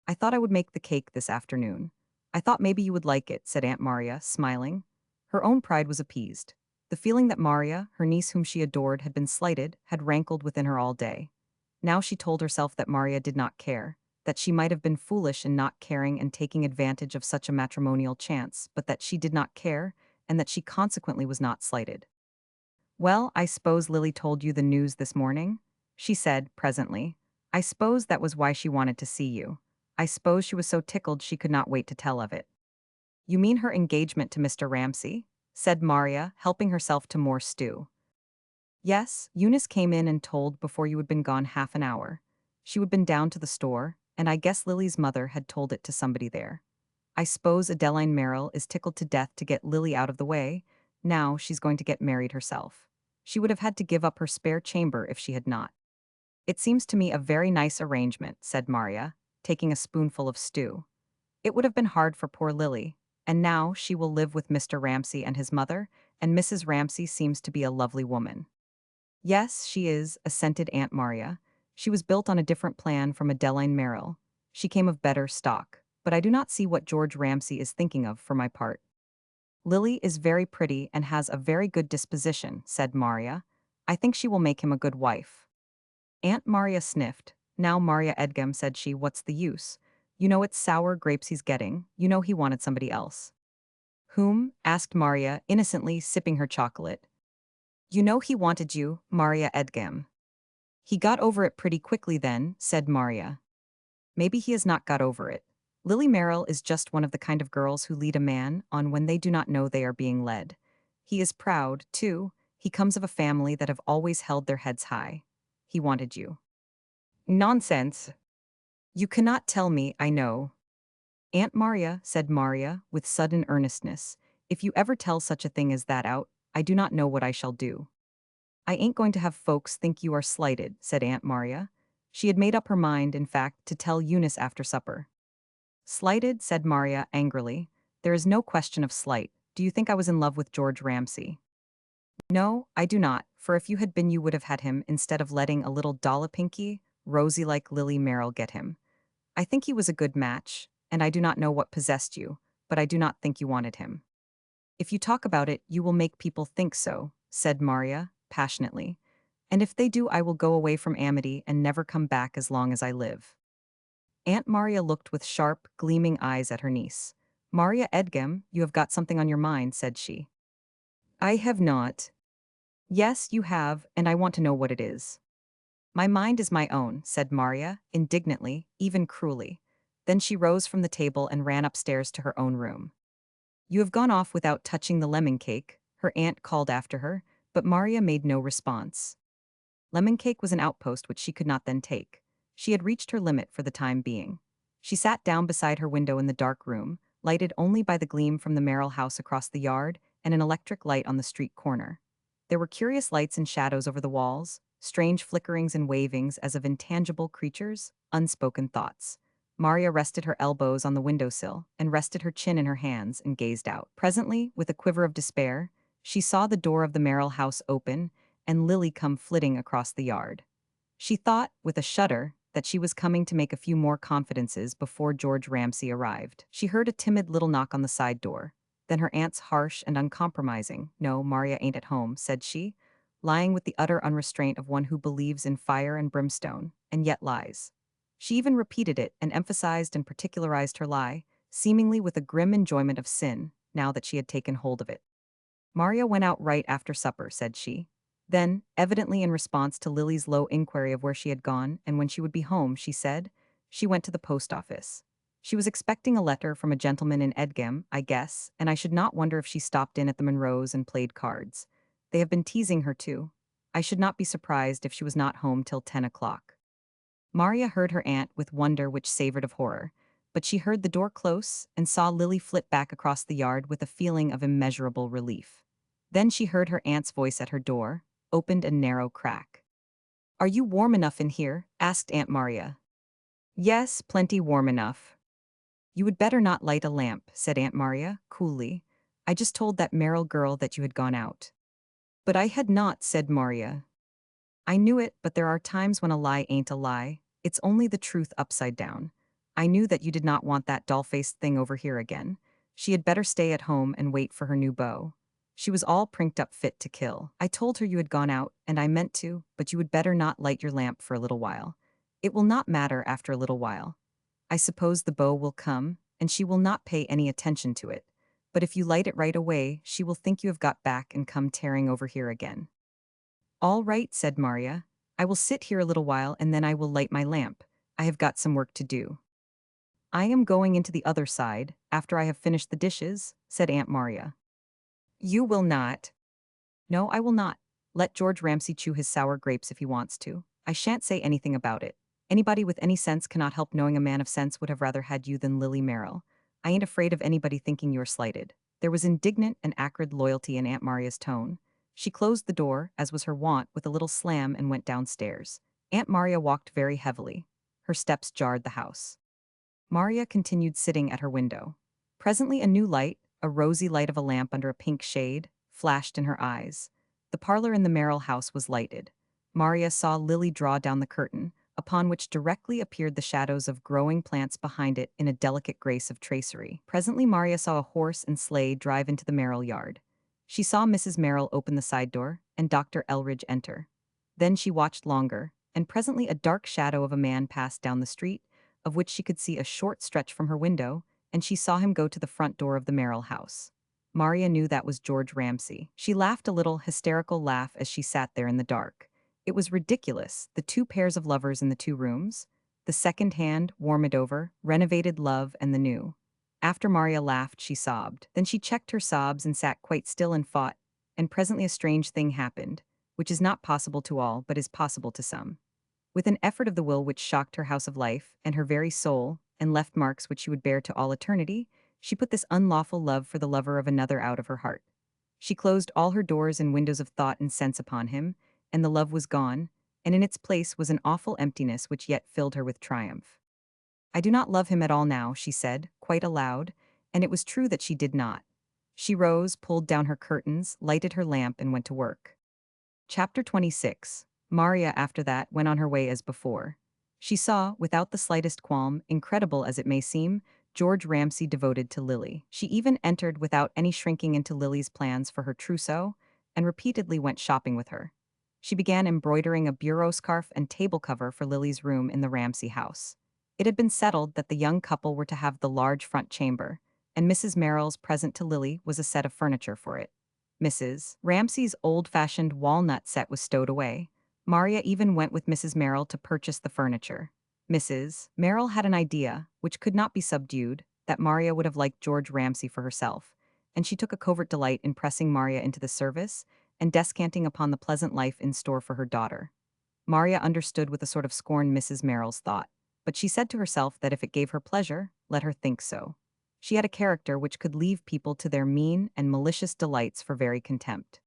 I thought I would make the cake this afternoon. I thought maybe you would like it, said Aunt Maria, smiling. Her own pride was appeased. The feeling that Maria, her niece whom she adored, had been slighted had rankled within her all day. Now she told herself that Maria did not care, that she might have been foolish in not caring and taking advantage of such a matrimonial chance, but that she did not care, and that she consequently was not slighted. Well, I suppose Lily told you the news this morning? She said, presently. I suppose that was why she wanted to see you. I suppose she was so tickled she could not wait to tell of it. You mean her engagement to Mr. Ramsay? Said Maria, helping herself to more stew. Yes, Eunice came in and told before you had been gone half an hour. She had been down to the store, and I guess Lily's mother had told it to somebody there. I suppose Adeline Merrill is tickled to death to get Lily out of the way. Now she's going to get married herself. She would have had to give up her spare chamber if she had not. It seems to me a very nice arrangement, said Maria, taking a spoonful of stew. It would have been hard for poor Lily, and now she will live with Mr. Ramsay and his mother, and Mrs. Ramsay seems to be a lovely woman. Yes, she is, assented Aunt Maria. She was built on a different plan from Adeline Merrill. She came of better stock, but I do not see what George Ramsay is thinking of for my part. Lily is very pretty and has a very good disposition, said Maria. I think she will make him a good wife. Aunt Maria sniffed. Now Maria Edgem, said she, what's the use? You know it's sour grapes he's getting. You know he wanted somebody else. Whom? Asked Maria, innocently sipping her chocolate. You know he wanted you, Maria Edgem. He got over it pretty quickly then, said Maria. Maybe he has not got over it. Lily Merrill is just one of the kind of girls who lead a man on when they do not know they are being led. He is proud, too. He comes of a family that have always held their heads high. He wanted you. Nonsense. You cannot tell me, I know. Aunt Maria, said Maria, with sudden earnestness, if you ever tell such a thing as that out, I do not know what I shall do. I ain't going to have folks think you are slighted, said Aunt Maria. She had made up her mind, in fact, to tell Eunice after supper. Slighted, said Maria, angrily. There is no question of slight. Do you think I was in love with George Ramsay? No, I do not, for if you had been you would have had him instead of letting a little dollopinky, rosy like Lily Merrill get him. I think he was a good match, and I do not know what possessed you, but I do not think you wanted him. If you talk about it, you will make people think so, said Maria, passionately. And if they do, I will go away from Amity and never come back as long as I live. Aunt Maria looked with sharp, gleaming eyes at her niece. Maria Edgem, you have got something on your mind, said she. I have not. Yes, you have, and I want to know what it is. My mind is my own, said Maria, indignantly, even cruelly. Then she rose from the table and ran upstairs to her own room. You have gone off without touching the lemon cake, her aunt called after her, but Maria made no response. Lemon cake was an outpost which she could not then take. She had reached her limit for the time being. She sat down beside her window in the dark room, lighted only by the gleam from the Merrill house across the yard and an electric light on the street corner. There were curious lights and shadows over the walls, strange flickerings and wavings as of intangible creatures, unspoken thoughts. Maria rested her elbows on the windowsill and rested her chin in her hands and gazed out. Presently, with a quiver of despair, she saw the door of the Merrill house open and Lily come flitting across the yard. She thought, with a shudder, that she was coming to make a few more confidences before George Ramsay arrived. She heard a timid little knock on the side door. Then her aunt's harsh and uncompromising, "No, Maria ain't at home," said she, lying with the utter unrestraint of one who believes in fire and brimstone, and yet lies. She even repeated it and emphasized and particularized her lie, seemingly with a grim enjoyment of sin, now that she had taken hold of it. Maria went out right after supper, said she. Then, evidently in response to Lily's low inquiry of where she had gone and when she would be home, she said, she went to the post office. She was expecting a letter from a gentleman in Edgem, I guess, and I should not wonder if she stopped in at the Monroes and played cards. They have been teasing her too. I should not be surprised if she was not home till 10 o'clock. Maria heard her aunt with wonder which savored of horror, but she heard the door close and saw Lily flit back across the yard with a feeling of immeasurable relief. Then she heard her aunt's voice at her door, opened a narrow crack. "Are you warm enough in here?" asked Aunt Maria. "Yes, plenty warm enough." "You would better not light a lamp," said Aunt Maria, coolly. "I just told that Merrill girl that you had gone out." "But I had not," said Maria. "I knew it, but there are times when a lie ain't a lie. It's only the truth upside down. I knew that you did not want that doll-faced thing over here again. She had better stay at home and wait for her new beau. She was all prinked up fit to kill. I told her you had gone out, and I meant to, but you would better not light your lamp for a little while. It will not matter after a little while. I suppose the beau will come, and she will not pay any attention to it. But if you light it right away, she will think you have got back and come tearing over here again." "All right," said Maria. "I will sit here a little while and then I will light my lamp. I have got some work to do." "I am going into the other side, after I have finished the dishes," said Aunt Maria. "You will not." "No, I will not. Let George Ramsay chew his sour grapes if he wants to. I shan't say anything about it. Anybody with any sense cannot help knowing a man of sense would have rather had you than Lily Merrill. I ain't afraid of anybody thinking you are slighted." There was indignant and acrid loyalty in Aunt Maria's tone. She closed the door, as was her wont, with a little slam and went downstairs. Aunt Maria walked very heavily. Her steps jarred the house. Maria continued sitting at her window. Presently a new light, a rosy light of a lamp under a pink shade, flashed in her eyes. The parlor in the Merrill house was lighted. Maria saw Lily draw down the curtain, upon which directly appeared the shadows of growing plants behind it in a delicate grace of tracery. Presently Maria saw a horse and sleigh drive into the Merrill yard. She saw Mrs. Merrill open the side door, and Dr. Elridge enter. Then she watched longer, and presently a dark shadow of a man passed down the street, of which she could see a short stretch from her window, and she saw him go to the front door of the Merrill house. Maria knew that was George Ramsay. She laughed a little hysterical laugh as she sat there in the dark. It was ridiculous, the two pairs of lovers in the two rooms, the second-hand, warm-it-over, renovated love and the new. After Maria laughed, she sobbed. Then she checked her sobs and sat quite still and fought, and presently a strange thing happened, which is not possible to all but is possible to some. With an effort of the will which shocked her house of life and her very soul, and left marks which she would bear to all eternity, she put this unlawful love for the lover of another out of her heart. She closed all her doors and windows of thought and sense upon him, and the love was gone, and in its place was an awful emptiness which yet filled her with triumph. "I do not love him at all now," she said, quite aloud, and it was true that she did not. She rose, pulled down her curtains, lighted her lamp, and went to work. Chapter 26. Maria, after that, went on her way as before. She saw, without the slightest qualm, incredible as it may seem, George Ramsay devoted to Lily. She even entered without any shrinking into Lily's plans for her trousseau, and repeatedly went shopping with her. She began embroidering a bureau scarf and table cover for Lily's room in the Ramsay house. It had been settled that the young couple were to have the large front chamber, and Mrs. Merrill's present to Lily was a set of furniture for it. Mrs. Ramsay's old-fashioned walnut set was stowed away. Maria even went with Mrs. Merrill to purchase the furniture. Mrs. Merrill had an idea, which could not be subdued, that Maria would have liked George Ramsay for herself, and she took a covert delight in pressing Maria into the service and descanting upon the pleasant life in store for her daughter. Maria understood with a sort of scorn Mrs. Merrill's thought, but she said to herself that if it gave her pleasure, let her think so. She had a character which could leave people to their mean and malicious delights for very contempt.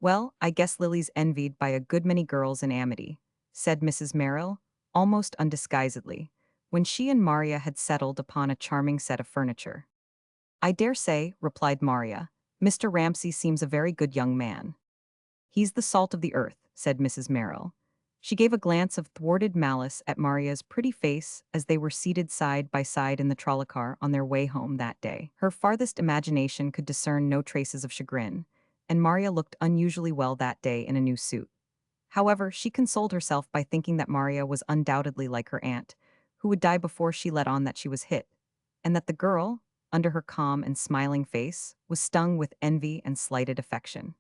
"Well, I guess Lily's envied by a good many girls in Amity," said Mrs. Merrill, almost undisguisedly, when she and Maria had settled upon a charming set of furniture. "I dare say," replied Maria. "Mr. Ramsay seems a very good young man." "He's the salt of the earth," said Mrs. Merrill. She gave a glance of thwarted malice at Maria's pretty face as they were seated side by side in the trolley car on their way home that day. Her farthest imagination could discern no traces of chagrin, and Maria looked unusually well that day in a new suit. However, she consoled herself by thinking that Maria was undoubtedly like her aunt, who would die before she let on that she was hit, and that the girl, under her calm and smiling face, was stung with envy and slighted affection.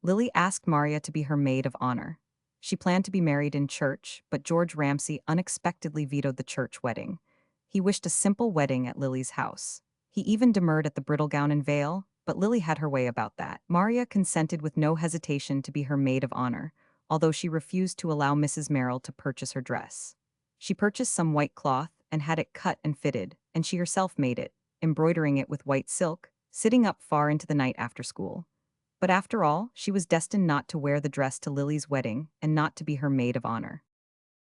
Lily asked Maria to be her maid of honor. She planned to be married in church, but George Ramsay unexpectedly vetoed the church wedding. He wished a simple wedding at Lily's house. He even demurred at the bridal gown and veil, but Lily had her way about that. Maria consented with no hesitation to be her maid of honor, although she refused to allow Mrs. Merrill to purchase her dress. She purchased some white cloth and had it cut and fitted, and she herself made it, embroidering it with white silk, sitting up far into the night after school. But after all, she was destined not to wear the dress to Lily's wedding and not to be her maid of honor.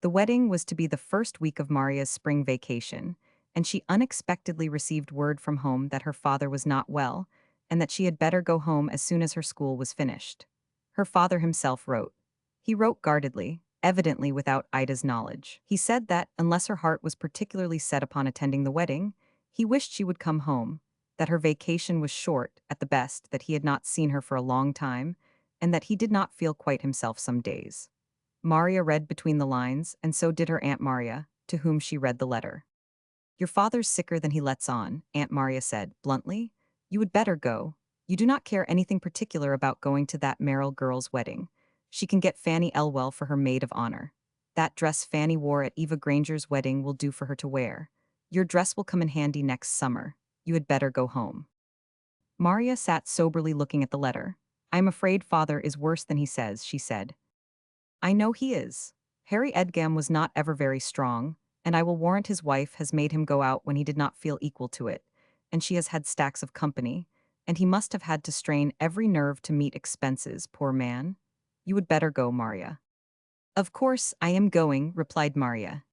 The wedding was to be the first week of Maria's spring vacation, and she unexpectedly received word from home that her father was not well and that she had better go home as soon as her school was finished. Her father himself wrote. He wrote guardedly, evidently without Ida's knowledge. He said that, unless her heart was particularly set upon attending the wedding, he wished she would come home, that her vacation was short, at the best, that he had not seen her for a long time, and that he did not feel quite himself some days. Maria read between the lines, and so did her Aunt Maria, to whom she read the letter. "Your father's sicker than he lets on," Aunt Maria said, bluntly. "You would better go. You do not care anything particular about going to that Merrill girl's wedding. She can get Fanny Elwell for her maid of honor. That dress Fanny wore at Eva Granger's wedding will do for her to wear. Your dress will come in handy next summer. You had better go home." Maria sat soberly looking at the letter. "I am afraid father is worse than he says," she said. "I know he is. Harry Edgam was not ever very strong, and I will warrant his wife has made him go out when he did not feel equal to it, and she has had stacks of company, and he must have had to strain every nerve to meet expenses, poor man. You would better go, Maria." "Of course, I am going," replied Maria.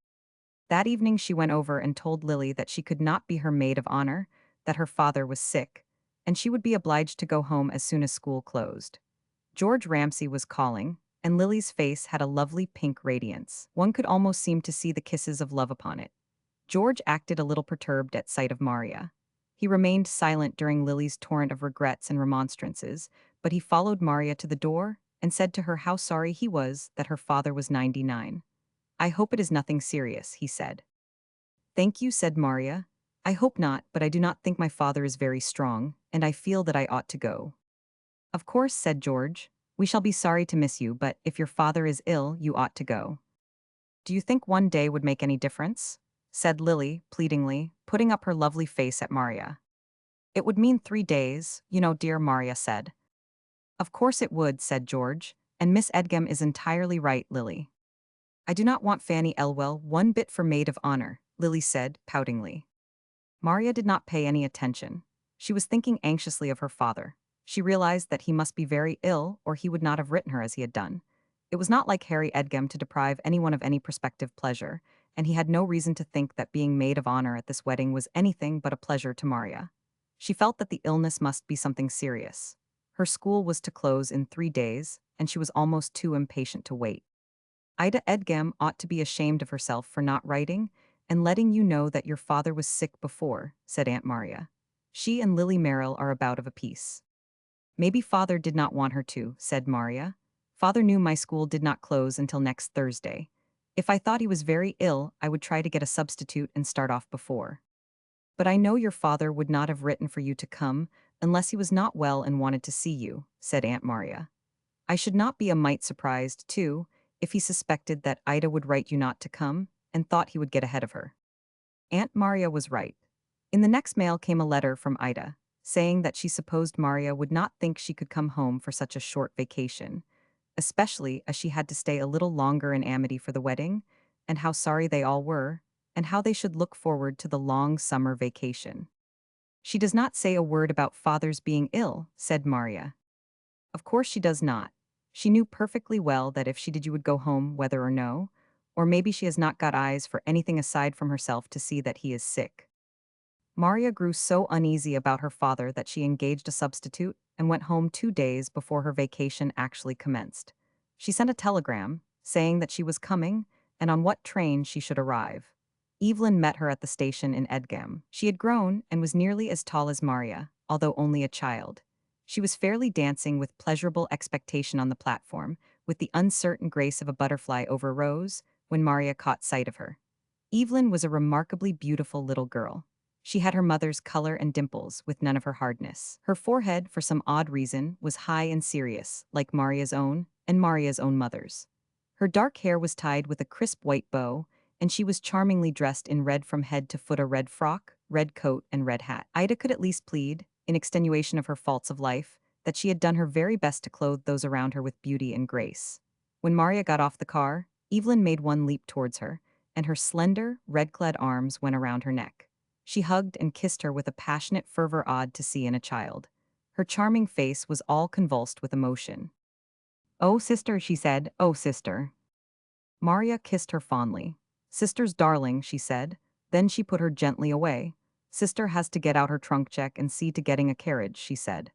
That evening she went over and told Lily that she could not be her maid of honor, that her father was sick, and she would be obliged to go home as soon as school closed. George Ramsay was calling, and Lily's face had a lovely pink radiance. One could almost seem to see the kisses of love upon it. George acted a little perturbed at sight of Maria. He remained silent during Lily's torrent of regrets and remonstrances, but he followed Maria to the door and said to her how sorry he was that her father was 99. "I hope it is nothing serious," he said. "Thank you," said Maria. "I hope not, but I do not think my father is very strong, and I feel that I ought to go." "Of course," said George. "We shall be sorry to miss you, but if your father is ill, you ought to go." "Do you think one day would make any difference?" said Lily, pleadingly, putting up her lovely face at Maria. "It would mean 3 days, you know," dear Maria said. "Of course it would," said George, "and Miss Edgam is entirely right, Lily." "I do not want Fanny Elwell one bit for maid of honor," Lily said, poutingly. Maria did not pay any attention. She was thinking anxiously of her father. She realized that he must be very ill, or he would not have written her as he had done. It was not like Harry Edgam to deprive anyone of any prospective pleasure, and he had no reason to think that being maid of honor at this wedding was anything but a pleasure to Maria. She felt that the illness must be something serious. Her school was to close in 3 days, and she was almost too impatient to wait. "Ida Edgam ought to be ashamed of herself for not writing and letting you know that your father was sick before," said Aunt Maria. "She and Lily Merrill are about of a piece." "Maybe father did not want her to," said Maria. "Father knew my school did not close until next Thursday. If I thought he was very ill, I would try to get a substitute and start off before. But I know your father would not have written for you to come unless he was not well and wanted to see you," said Aunt Maria. "I should not be a mite surprised, too, if he suspected that Ida would write you not to come and thought he would get ahead of her." Aunt Maria was right. In the next mail came a letter from Ida, saying that she supposed Maria would not think she could come home for such a short vacation, especially as she had to stay a little longer in Amity for the wedding, and how sorry they all were, and how they should look forward to the long summer vacation. "She does not say a word about father's being ill," said Maria. "Of course she does not. She knew perfectly well that if she did you would go home whether or no, or maybe she has not got eyes for anything aside from herself to see that he is sick." Maria grew so uneasy about her father that she engaged a substitute and went home 2 days before her vacation actually commenced. She sent a telegram, saying that she was coming and on what train she should arrive. Evelyn met her at the station in Edgam. She had grown and was nearly as tall as Maria, although only a child. She was fairly dancing with pleasurable expectation on the platform, with the uncertain grace of a butterfly over a rose, when Maria caught sight of her. Evelyn was a remarkably beautiful little girl. She had her mother's color and dimples, with none of her hardness. Her forehead, for some odd reason, was high and serious, like Maria's own, and Maria's own mother's. Her dark hair was tied with a crisp white bow, and she was charmingly dressed in red from head to foot, a red frock, red coat, and red hat. Ida could at least plead, in extenuation of her faults of life, that she had done her very best to clothe those around her with beauty and grace. When Maria got off the car, Evelyn made one leap towards her, and her slender, red-clad arms went around her neck. She hugged and kissed her with a passionate fervor odd to see in a child. Her charming face was all convulsed with emotion. "Oh, sister," she said, "oh, sister." Maria kissed her fondly. "Sister's darling," she said. Then she put her gently away. "Sister has to get out her trunk check and see to getting a carriage," she said.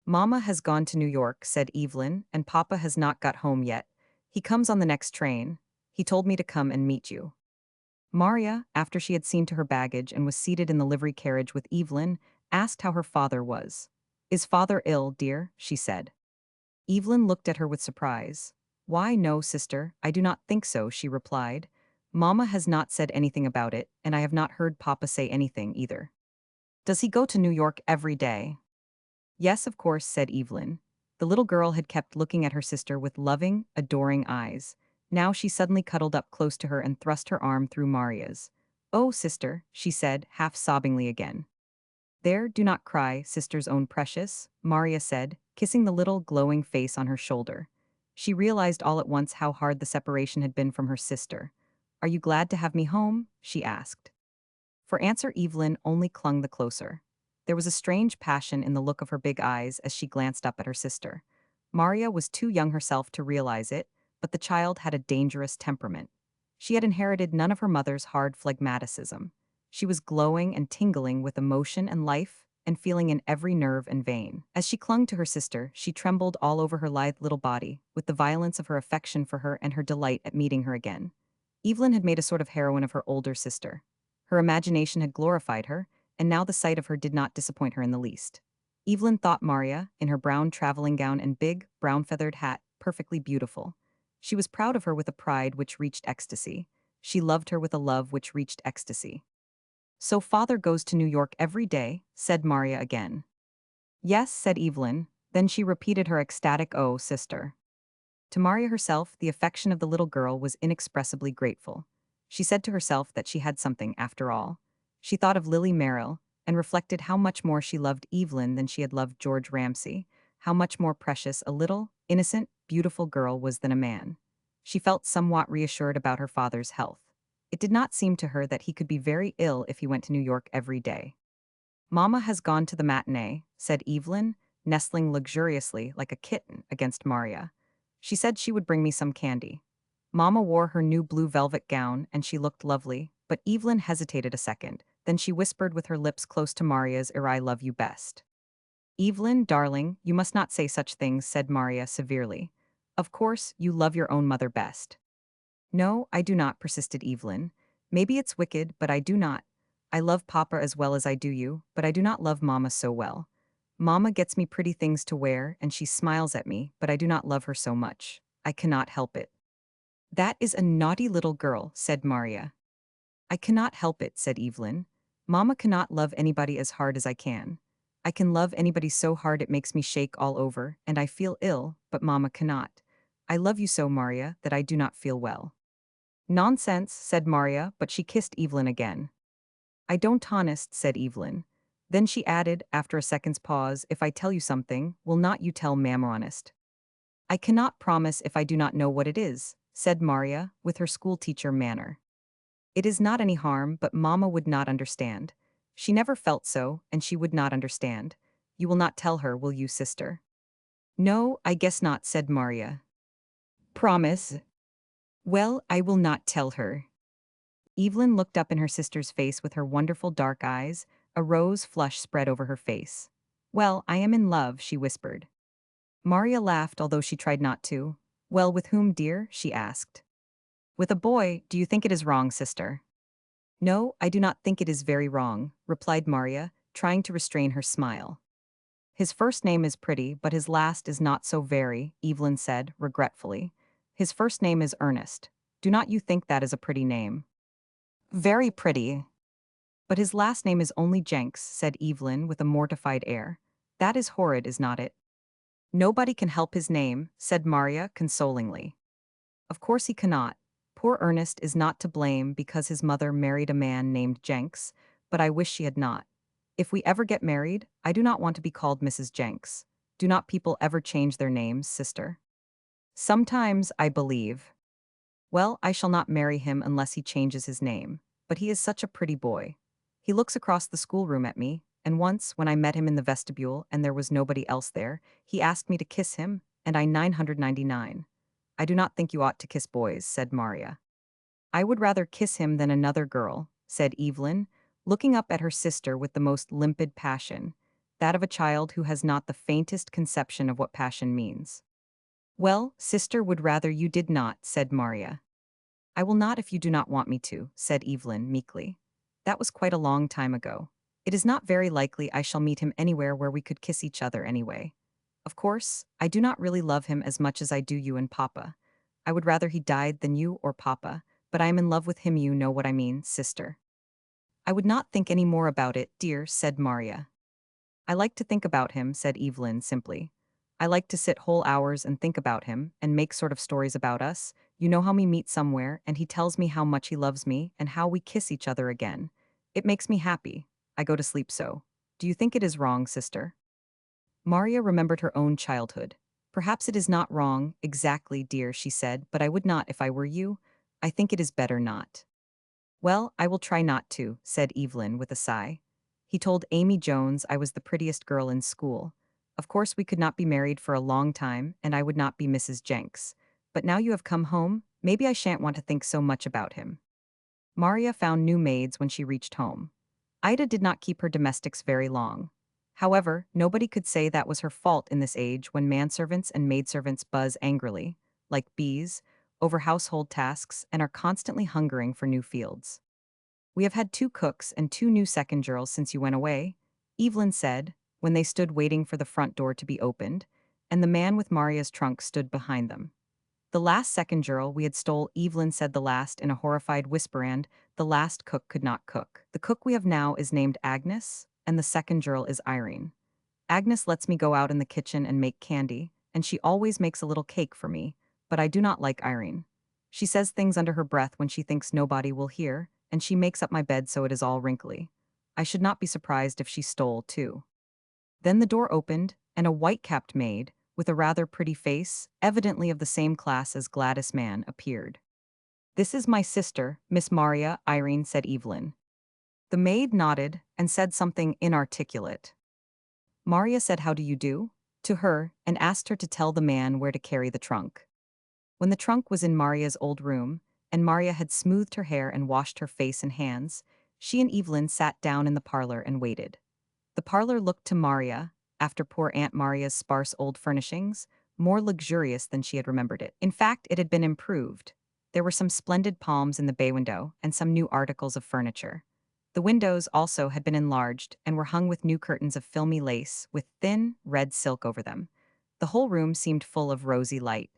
"Mama has gone to New York," said Evelyn, "and Papa has not got home yet. He comes on the next train. He told me to come and meet you." Maria, after she had seen to her baggage and was seated in the livery carriage with Evelyn, asked how her father was. "Is father ill, dear?" she said. Evelyn looked at her with surprise. "Why, no, sister, I do not think so," she replied. "Mama has not said anything about it, and I have not heard Papa say anything either." "Does he go to New York every day?" "Yes, of course," said Evelyn. The little girl had kept looking at her sister with loving, adoring eyes. Now she suddenly cuddled up close to her and thrust her arm through Maria's. "Oh, sister," she said, half sobbingly again. "There, do not cry, sister's own precious," Maria said, kissing the little glowing face on her shoulder. She realized all at once how hard the separation had been from her sister. "Are you glad to have me home?" she asked. For answer, Evelyn only clung the closer. There was a strange passion in the look of her big eyes as she glanced up at her sister. Maria was too young herself to realize it, but the child had a dangerous temperament. She had inherited none of her mother's hard phlegmaticism. She was glowing and tingling with emotion and life, and feeling in every nerve and vein. As she clung to her sister, she trembled all over her lithe little body, with the violence of her affection for her and her delight at meeting her again. Evelyn had made a sort of heroine of her older sister. Her imagination had glorified her, and now the sight of her did not disappoint her in the least. Evelyn thought Maria, in her brown traveling gown and big, brown-feathered hat, perfectly beautiful. She was proud of her with a pride which reached ecstasy. She loved her with a love which reached ecstasy. "So father goes to New York every day?" said Maria again. "Yes," said Evelyn. Then she repeated her ecstatic "oh, sister." To Maria herself, the affection of the little girl was inexpressibly grateful. She said to herself that she had something, after all. She thought of Lily Merrill, and reflected how much more she loved Evelyn than she had loved George Ramsay, how much more precious a little, innocent, beautiful girl was than a man. She felt somewhat reassured about her father's health. It did not seem to her that he could be very ill if he went to New York every day. "Mama has gone to the matinee," said Evelyn, nestling luxuriously like a kitten against Maria. "She said she would bring me some candy." Mama wore her new blue velvet gown, and she looked lovely, but Evelyn hesitated a second. Then she whispered with her lips close to Maria's, "I love you best." "Evelyn, darling, you must not say such things," said Maria severely. "Of course, you love your own mother best." "No, I do not," persisted Evelyn. "Maybe it's wicked, but I do not. I love Papa as well as I do you, but I do not love Mama so well. Mama gets me pretty things to wear, and she smiles at me, but I do not love her so much. I cannot help it." "That is a naughty little girl," said Maria. "I cannot help it," said Evelyn. "Mama cannot love anybody as hard as I can. I can love anybody so hard it makes me shake all over, and I feel ill, but Mama cannot. I love you so, Maria, that I do not feel well." "Nonsense," said Maria, but she kissed Evelyn again. "I don't honest," said Evelyn. Then she added, after a second's pause, "If I tell you something, will not you tell Mamma honest?" "I cannot promise if I do not know what it is," said Maria, with her schoolteacher manner. "It is not any harm, but Mamma would not understand. She never felt so, and she would not understand. You will not tell her, will you, sister?" "No, I guess not," said Maria. "Promise?" "Well, I will not tell her." Evelyn looked up in her sister's face with her wonderful dark eyes. A rose flush spread over her face. "Well, I am in love," she whispered. Maria laughed, although she tried not to. "Well, with whom, dear?" she asked. "With a boy. Do you think it is wrong, sister?" "No, I do not think it is very wrong," replied Maria, trying to restrain her smile. "His first name is pretty, but his last is not so very," Evelyn said, regretfully. "His first name is Ernest. Do not you think that is a pretty name?" "Very pretty." "But his last name is only Jenks," said Evelyn with a mortified air. "That is horrid, is not it?" "Nobody can help his name," said Maria consolingly. "Of course he cannot. Poor Ernest is not to blame because his mother married a man named Jenks, but I wish she had not. If we ever get married, I do not want to be called Mrs. Jenks. Do not people ever change their names, sister? Sometimes, I believe. Well, I shall not marry him unless he changes his name, but he is such a pretty boy. He looks across the schoolroom at me, and once, when I met him in the vestibule and there was nobody else there, he asked me to kiss him, and I 999. I do not think you ought to kiss boys, said Maria. I would rather kiss him than another girl, said Evelyn, looking up at her sister with the most limpid passion, that of a child who has not the faintest conception of what passion means. Well, sister would rather you did not, said Maria. I will not if you do not want me to, said Evelyn meekly. That was quite a long time ago. It is not very likely I shall meet him anywhere where we could kiss each other anyway. Of course, I do not really love him as much as I do you and Papa. I would rather he died than you or Papa, but I am in love with him, you know what I mean, sister. I would not think any more about it, dear, said Maria. I like to think about him, said Evelyn simply. I like to sit whole hours and think about him, and make sort of stories about us. You know how we meet somewhere, and he tells me how much he loves me, and how we kiss each other again. It makes me happy. I go to sleep so. Do you think it is wrong, sister? Maria remembered her own childhood. Perhaps it is not wrong, exactly, dear, she said, but I would not if I were you. I think it is better not. Well, I will try not to, said Evelyn with a sigh. He told Amy Jones I was the prettiest girl in school. Of course we could not be married for a long time, and I would not be Mrs. Jenks. But now you have come home, maybe I shan't want to think so much about him. Maria found new maids when she reached home. Ida did not keep her domestics very long. However, nobody could say that was her fault in this age when manservants and maidservants buzz angrily, like bees, over household tasks and are constantly hungering for new fields. We have had 2 cooks and 2 new second girls since you went away, Evelyn said, when they stood waiting for the front door to be opened, and the man with Maria's trunk stood behind them. The last second girl we had stole, Evelyn said the last in a horrified whisper, and the last cook could not cook. The cook we have now is named Agnes, and the second girl is Irene. Agnes lets me go out in the kitchen and make candy, and she always makes a little cake for me, but I do not like Irene. She says things under her breath when she thinks nobody will hear, and she makes up my bed so it is all wrinkly. I should not be surprised if she stole, too. Then the door opened, and a white-capped maid, with a rather pretty face, evidently of the same class as Gladys Mann, appeared. This is my sister, Miss Maria, Irene, said Evelyn. The maid nodded and said something inarticulate. Maria said how do you do to her and asked her to tell the man where to carry the trunk. When the trunk was in Maria's old room, and Maria had smoothed her hair and washed her face and hands, she and Evelyn sat down in the parlor and waited. The parlor looked to Maria, after poor Aunt Maria's sparse old furnishings, more luxurious than she had remembered it. In fact, it had been improved. There were some splendid palms in the bay window and some new articles of furniture. The windows also had been enlarged and were hung with new curtains of filmy lace with thin, red silk over them. The whole room seemed full of rosy light.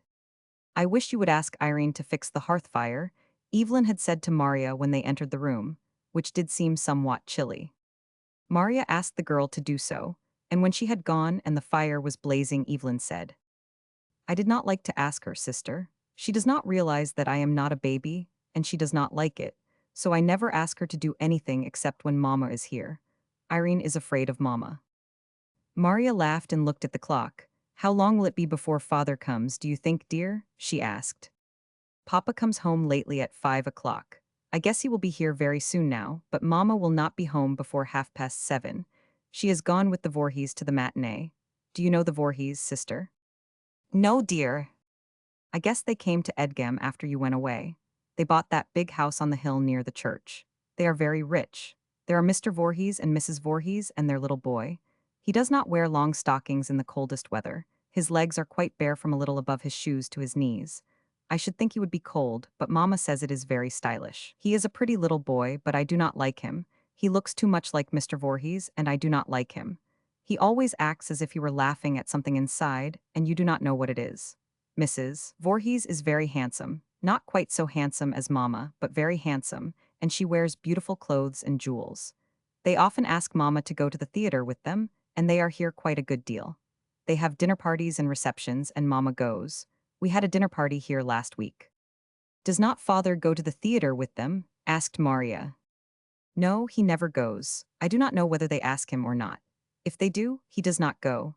I wish you would ask Irene to fix the hearth fire, Evelyn had said to Maria when they entered the room, which did seem somewhat chilly. Maria asked the girl to do so, and when she had gone and the fire was blazing, Evelyn said, I did not like to ask her, sister. She does not realize that I am not a baby, and she does not like it, so I never ask her to do anything except when Mama is here. Irene is afraid of Mama. Maria laughed and looked at the clock. How long will it be before Father comes, do you think, dear? She asked. Papa comes home lately at 5 o'clock. I guess he will be here very soon now, but Mama will not be home before 7:30. She has gone with the Voorhees to the matinee. Do you know the Voorhees, sister? No, dear. I guess they came to Edgem after you went away. They bought that big house on the hill near the church. They are very rich. There are Mr. Voorhees and Mrs. Voorhees and their little boy. He does not wear long stockings in the coldest weather. His legs are quite bare from a little above his shoes to his knees. I should think he would be cold, but Mama says it is very stylish. He is a pretty little boy, but I do not like him. He looks too much like Mr. Voorhees, and I do not like him. He always acts as if he were laughing at something inside, and you do not know what it is. Mrs. Voorhees is very handsome, not quite so handsome as Mama, but very handsome, and she wears beautiful clothes and jewels. They often ask Mama to go to the theater with them, and they are here quite a good deal. They have dinner parties and receptions, and Mama goes. We had a dinner party here last week. Does not father go to the theater with them? Asked Maria. No, he never goes. I do not know whether they ask him or not. If they do, he does not go.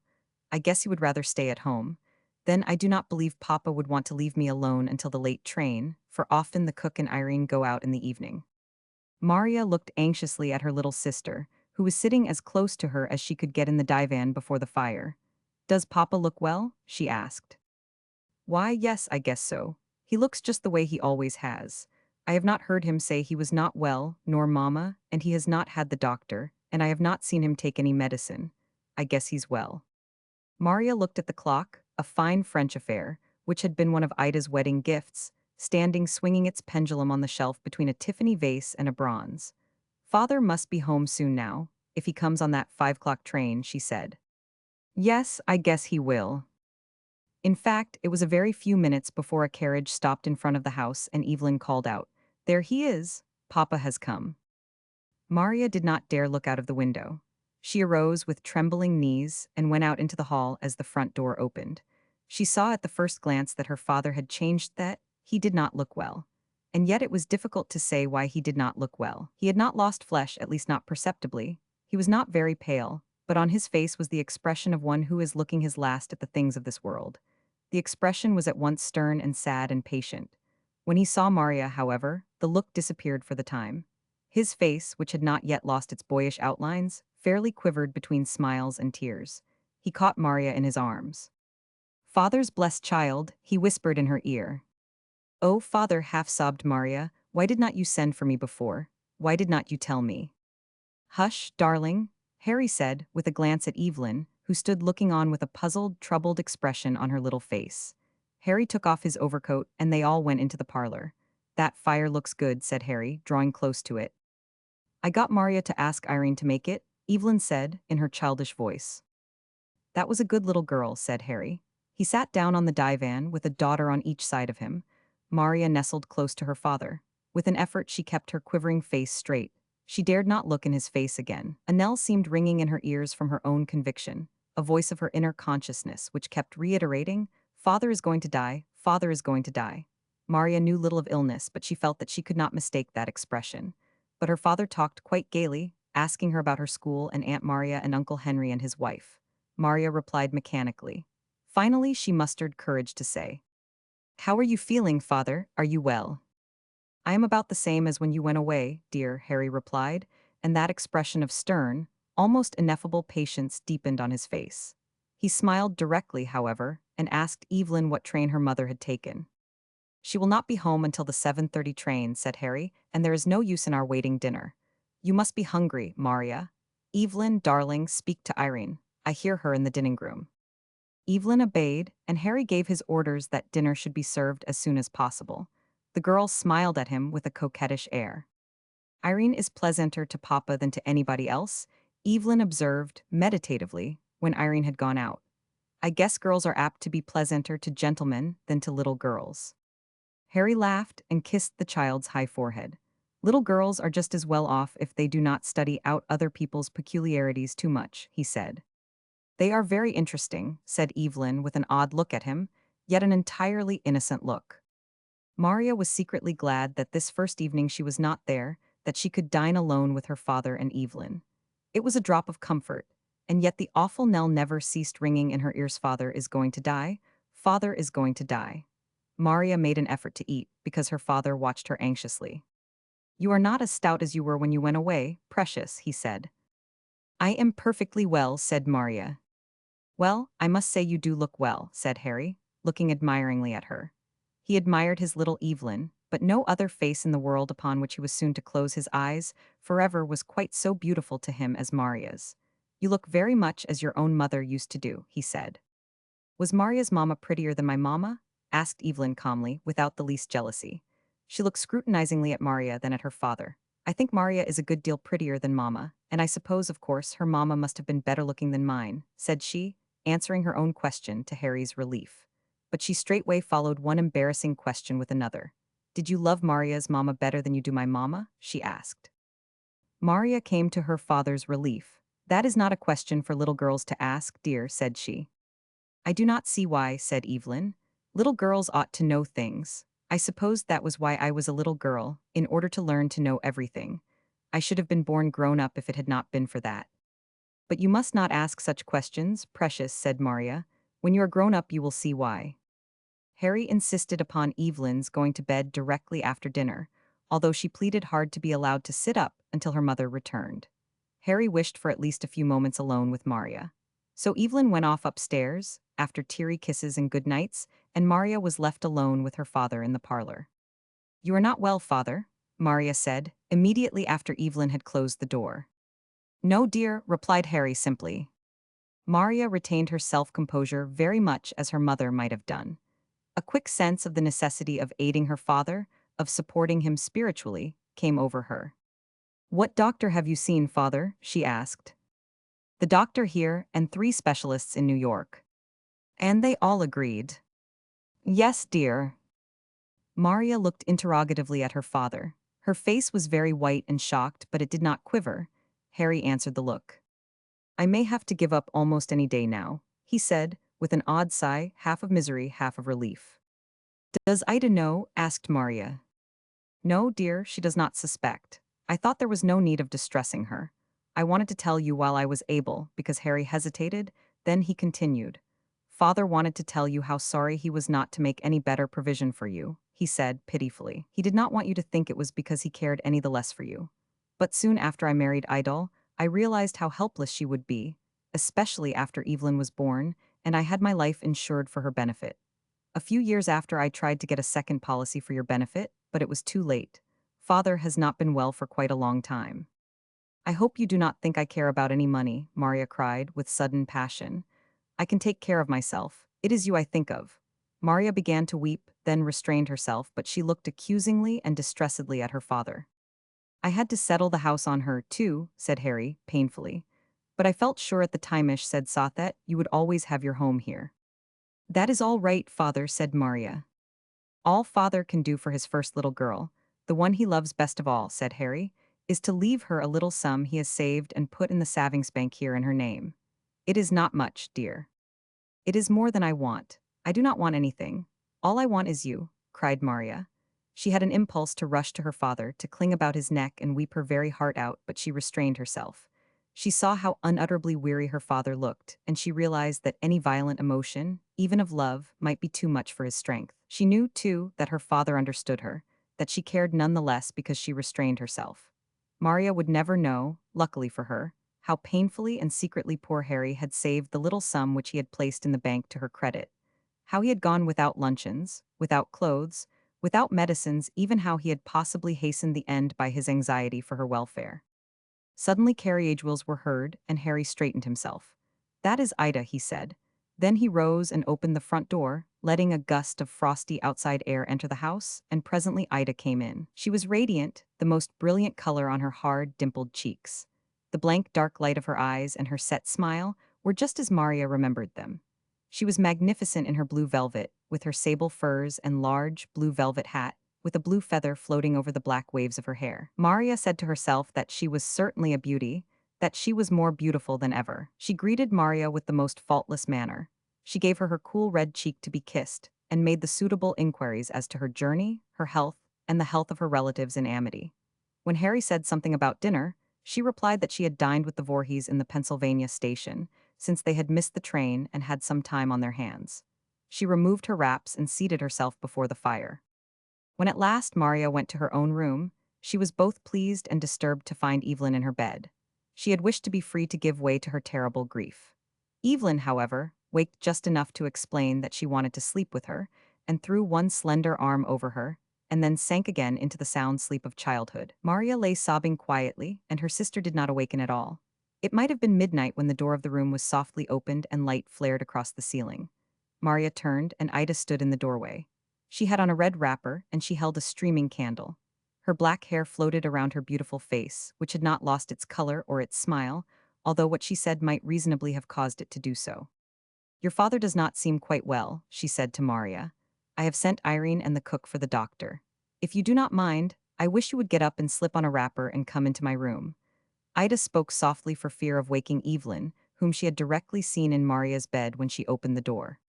I guess he would rather stay at home. Then I do not believe Papa would want to leave me alone until the late train, for often the cook and Irene go out in the evening. Maria looked anxiously at her little sister, who was sitting as close to her as she could get in the divan before the fire. Does Papa look well? She asked. Why, yes, I guess so. He looks just the way he always has. I have not heard him say he was not well, nor Mama, and he has not had the doctor, and I have not seen him take any medicine. I guess he's well. Maria looked at the clock, a fine French affair, which had been one of Ida's wedding gifts, standing swinging its pendulum on the shelf between a Tiffany vase and a bronze. Father must be home soon now, if he comes on that 5 o'clock train, she said. Yes, I guess he will. In fact, it was a very few minutes before a carriage stopped in front of the house and Evelyn called out, There he is. Papa has come. Maria did not dare look out of the window. She arose with trembling knees and went out into the hall as the front door opened. She saw at the first glance that her father had changed, that he did not look well. And yet it was difficult to say why he did not look well. He had not lost flesh, at least not perceptibly. He was not very pale, but on his face was the expression of one who is looking his last at the things of this world. The expression was at once stern and sad and patient. When he saw Maria, however, the look disappeared for the time. His face, which had not yet lost its boyish outlines, fairly quivered between smiles and tears. He caught Maria in his arms. Father's blessed child, he whispered in her ear. Oh, father, half-sobbed Maria, why did not you send for me before? Why did not you tell me? Hush, darling, Harry said, with a glance at Evelyn, who stood looking on with a puzzled, troubled expression on her little face. Harry took off his overcoat, and they all went into the parlor. That fire looks good, said Harry, drawing close to it. I got Maria to ask Irene to make it, Evelyn said, in her childish voice. That was a good little girl, said Harry. He sat down on the divan, with a daughter on each side of him. Maria nestled close to her father. With an effort she kept her quivering face straight. She dared not look in his face again. A knell seemed ringing in her ears from her own conviction, a voice of her inner consciousness which kept reiterating, Father is going to die, father is going to die. Maria knew little of illness, but she felt that she could not mistake that expression. But her father talked quite gaily, asking her about her school and Aunt Maria and Uncle Henry and his wife. Maria replied mechanically. Finally, she mustered courage to say, How are you feeling, father? Are you well? I am about the same as when you went away, dear, Harry replied, and that expression of stern, almost ineffable patience deepened on his face. He smiled directly, however, and asked Evelyn what train her mother had taken. She will not be home until the 7:30 train, said Harry, and there is no use in our waiting dinner. You must be hungry, Maria. Evelyn, darling, speak to Irene. I hear her in the dining room. Evelyn obeyed, and Harry gave his orders that dinner should be served as soon as possible. The girl smiled at him with a coquettish air. Irene is pleasanter to Papa than to anybody else, Evelyn observed, meditatively, when Irene had gone out. I guess girls are apt to be pleasanter to gentlemen than to little girls. Harry laughed and kissed the child's high forehead. Little girls are just as well off if they do not study out other people's peculiarities too much, he said. They are very interesting, said Evelyn with an odd look at him, yet an entirely innocent look. Maria was secretly glad that this first evening she was not there, that she could dine alone with her father and Evelyn. It was a drop of comfort, and yet the awful knell never ceased ringing in her ears. Father is going to die. Father is going to die. Maria made an effort to eat, because her father watched her anxiously. You are not as stout as you were when you went away, precious, he said. I am perfectly well, said Maria. Well, I must say you do look well, said Harry, looking admiringly at her. He admired his little Evelyn, but no other face in the world upon which he was soon to close his eyes forever was quite so beautiful to him as Maria's. You look very much as your own mother used to do, he said. Was Maria's mamma prettier than my mamma? Asked Evelyn calmly, without the least jealousy. She looked scrutinizingly at Maria, then at her father. I think Maria is a good deal prettier than mamma, and I suppose, of course, her mamma must have been better looking than mine, said she, answering her own question to Harry's relief. But she straightway followed one embarrassing question with another. Did you love Maria's mamma better than you do my mamma? She asked. Maria came to her father's relief. That is not a question for little girls to ask, dear, said she. I do not see why, said Evelyn. Little girls ought to know things. I suppose that was why I was a little girl, in order to learn to know everything. I should have been born grown up if it had not been for that. But you must not ask such questions, precious, said Maria. When you are grown up you will see why. Harry insisted upon Evelyn's going to bed directly after dinner, although she pleaded hard to be allowed to sit up until her mother returned. Harry wished for at least a few moments alone with Maria. So Evelyn went off upstairs, after teary kisses and good nights, and Maria was left alone with her father in the parlor. You are not well, father, Maria said, immediately after Evelyn had closed the door. No, dear, replied Harry simply. Maria retained her self-composure very much as her mother might have done. A quick sense of the necessity of aiding her father, of supporting him spiritually, came over her. What doctor have you seen, father? She asked. The doctor here and 3 specialists in New York. And they all agreed. Yes, dear. Maria looked interrogatively at her father. Her face was very white and shocked, but it did not quiver. Harry answered the look. I may have to give up almost any day now, he said, with an odd sigh, half of misery, half of relief. Does Ida know? Asked Maria. No, dear, she does not suspect. I thought there was no need of distressing her. I wanted to tell you while I was able, because Harry hesitated, then he continued. Father wanted to tell you how sorry he was not to make any better provision for you, he said, pitifully. He did not want you to think it was because he cared any the less for you. But soon after I married Idol, I realized how helpless she would be, especially after Evelyn was born, and I had my life insured for her benefit. A few years after I tried to get a second policy for your benefit, but it was too late. Father has not been well for quite a long time. I hope you do not think I care about any money, Maria cried, with sudden passion. I can take care of myself. It is you I think of. Maria began to weep, then restrained herself, but she looked accusingly and distressedly at her father. I had to settle the house on her, too, said Harry, painfully. But I felt sure at the time-ish, said Sothet, you would always have your home here. That is all right, father, said Maria. All father can do for his first little girl, the one he loves best of all, said Harry, is to leave her a little sum he has saved and put in the savings bank here in her name. It is not much, dear. It is more than I want. I do not want anything. All I want is you, cried Maria. She had an impulse to rush to her father, to cling about his neck and weep her very heart out, but she restrained herself. She saw how unutterably weary her father looked, and she realized that any violent emotion, even of love, might be too much for his strength. She knew, too, that her father understood her, that she cared none the less because she restrained herself. Maria would never know, luckily for her, how painfully and secretly poor Harry had saved the little sum which he had placed in the bank to her credit, how he had gone without luncheons, without clothes, without medicines, even how he had possibly hastened the end by his anxiety for her welfare. Suddenly carriage wheels were heard, and Harry straightened himself. That is Ida, he said. Then he rose and opened the front door, letting a gust of frosty outside air enter the house, and presently Ida came in. She was radiant, the most brilliant color on her hard, dimpled cheeks. The blank dark light of her eyes and her set smile were just as Maria remembered them. She was magnificent in her blue velvet, with her sable furs and large, blue velvet hat, with a blue feather floating over the black waves of her hair. Maria said to herself that she was certainly a beauty, that she was more beautiful than ever. She greeted Maria with the most faultless manner. She gave her cool red cheek to be kissed, and made the suitable inquiries as to her journey, her health, and the health of her relatives in Amity. When Harry said something about dinner, she replied that she had dined with the Voorhees in the Pennsylvania station, since they had missed the train and had some time on their hands. She removed her wraps and seated herself before the fire. When at last Maria went to her own room, she was both pleased and disturbed to find Evelyn in her bed. She had wished to be free to give way to her terrible grief. Evelyn, however, waked just enough to explain that she wanted to sleep with her, and threw one slender arm over her, and then sank again into the sound sleep of childhood. Maria lay sobbing quietly, and her sister did not awaken at all. It might have been midnight when the door of the room was softly opened and light flared across the ceiling. Maria turned, and Ida stood in the doorway. She had on a red wrapper, and she held a streaming candle. Her black hair floated around her beautiful face, which had not lost its color or its smile, although what she said might reasonably have caused it to do so. Your father does not seem quite well, she said to Maria. I have sent Irene and the cook for the doctor. If you do not mind, I wish you would get up and slip on a wrapper and come into my room. Ida spoke softly for fear of waking Evelyn, whom she had directly seen in Maria's bed when she opened the door.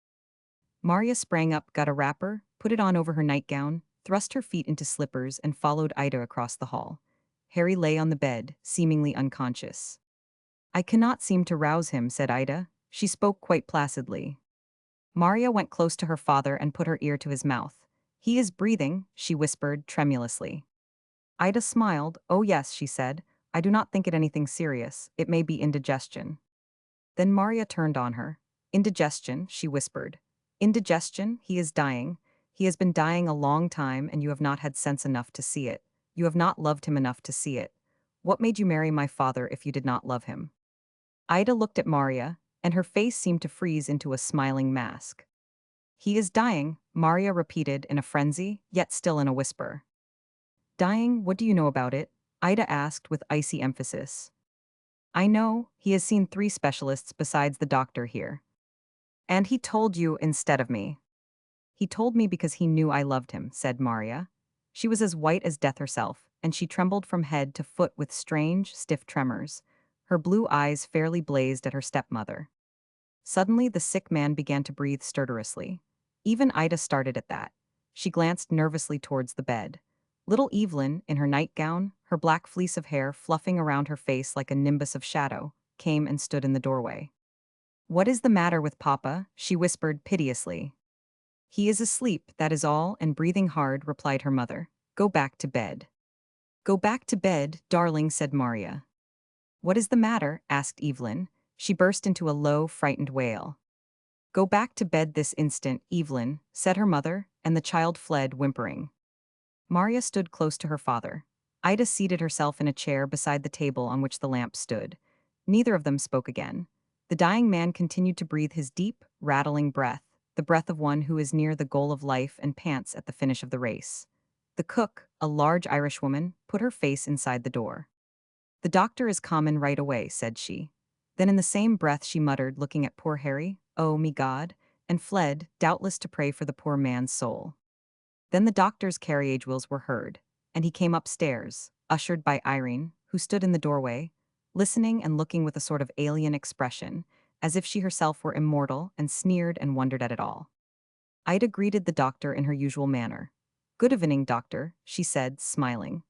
Maria sprang up, got a wrapper, put it on over her nightgown, thrust her feet into slippers and followed Ida across the hall. Harry lay on the bed, seemingly unconscious. I cannot seem to rouse him, said Ida. She spoke quite placidly. Maria went close to her father and put her ear to his mouth. He is breathing, she whispered tremulously. Ida smiled. Oh yes, she said. I do not think it anything serious. It may be indigestion. Then Maria turned on her. Indigestion, she whispered. Indigestion, he is dying. He has been dying a long time and you have not had sense enough to see it. You have not loved him enough to see it. What made you marry my father if you did not love him? Ida looked at Maria, and her face seemed to freeze into a smiling mask. He is dying, Maria repeated in a frenzy, yet still in a whisper. Dying, what do you know about it? Ida asked with icy emphasis. I know, he has seen 3 specialists besides the doctor here. And he told you instead of me. He told me because he knew I loved him, said Maria. She was as white as death herself, and she trembled from head to foot with strange, stiff tremors. Her blue eyes fairly blazed at her stepmother. Suddenly the sick man began to breathe stertorously. Even Ida started at that. She glanced nervously towards the bed. Little Evelyn, in her nightgown, her black fleece of hair fluffing around her face like a nimbus of shadow, came and stood in the doorway. What is the matter with Papa? She whispered piteously. He is asleep, that is all, and breathing hard, replied her mother. Go back to bed. Go back to bed, darling, said Maria. What is the matter? Asked Evelyn. She burst into a low, frightened wail. Go back to bed this instant, Evelyn, said her mother, and the child fled, whimpering. Maria stood close to her father. Ida seated herself in a chair beside the table on which the lamp stood. Neither of them spoke again. The dying man continued to breathe his deep, rattling breath, the breath of one who is near the goal of life and pants at the finish of the race. The cook, a large Irish woman, put her face inside the door. The doctor is comin' right away, said she. Then in the same breath she muttered, looking at poor Harry, oh, me God, and fled, doubtless to pray for the poor man's soul. Then the doctor's carriage wheels were heard, and he came upstairs, ushered by Irene, who stood in the doorway, listening and looking with a sort of alien expression, as if she herself were immortal, and sneered and wondered at it all. Ida greeted the doctor in her usual manner. Good evening, doctor, she said, smiling.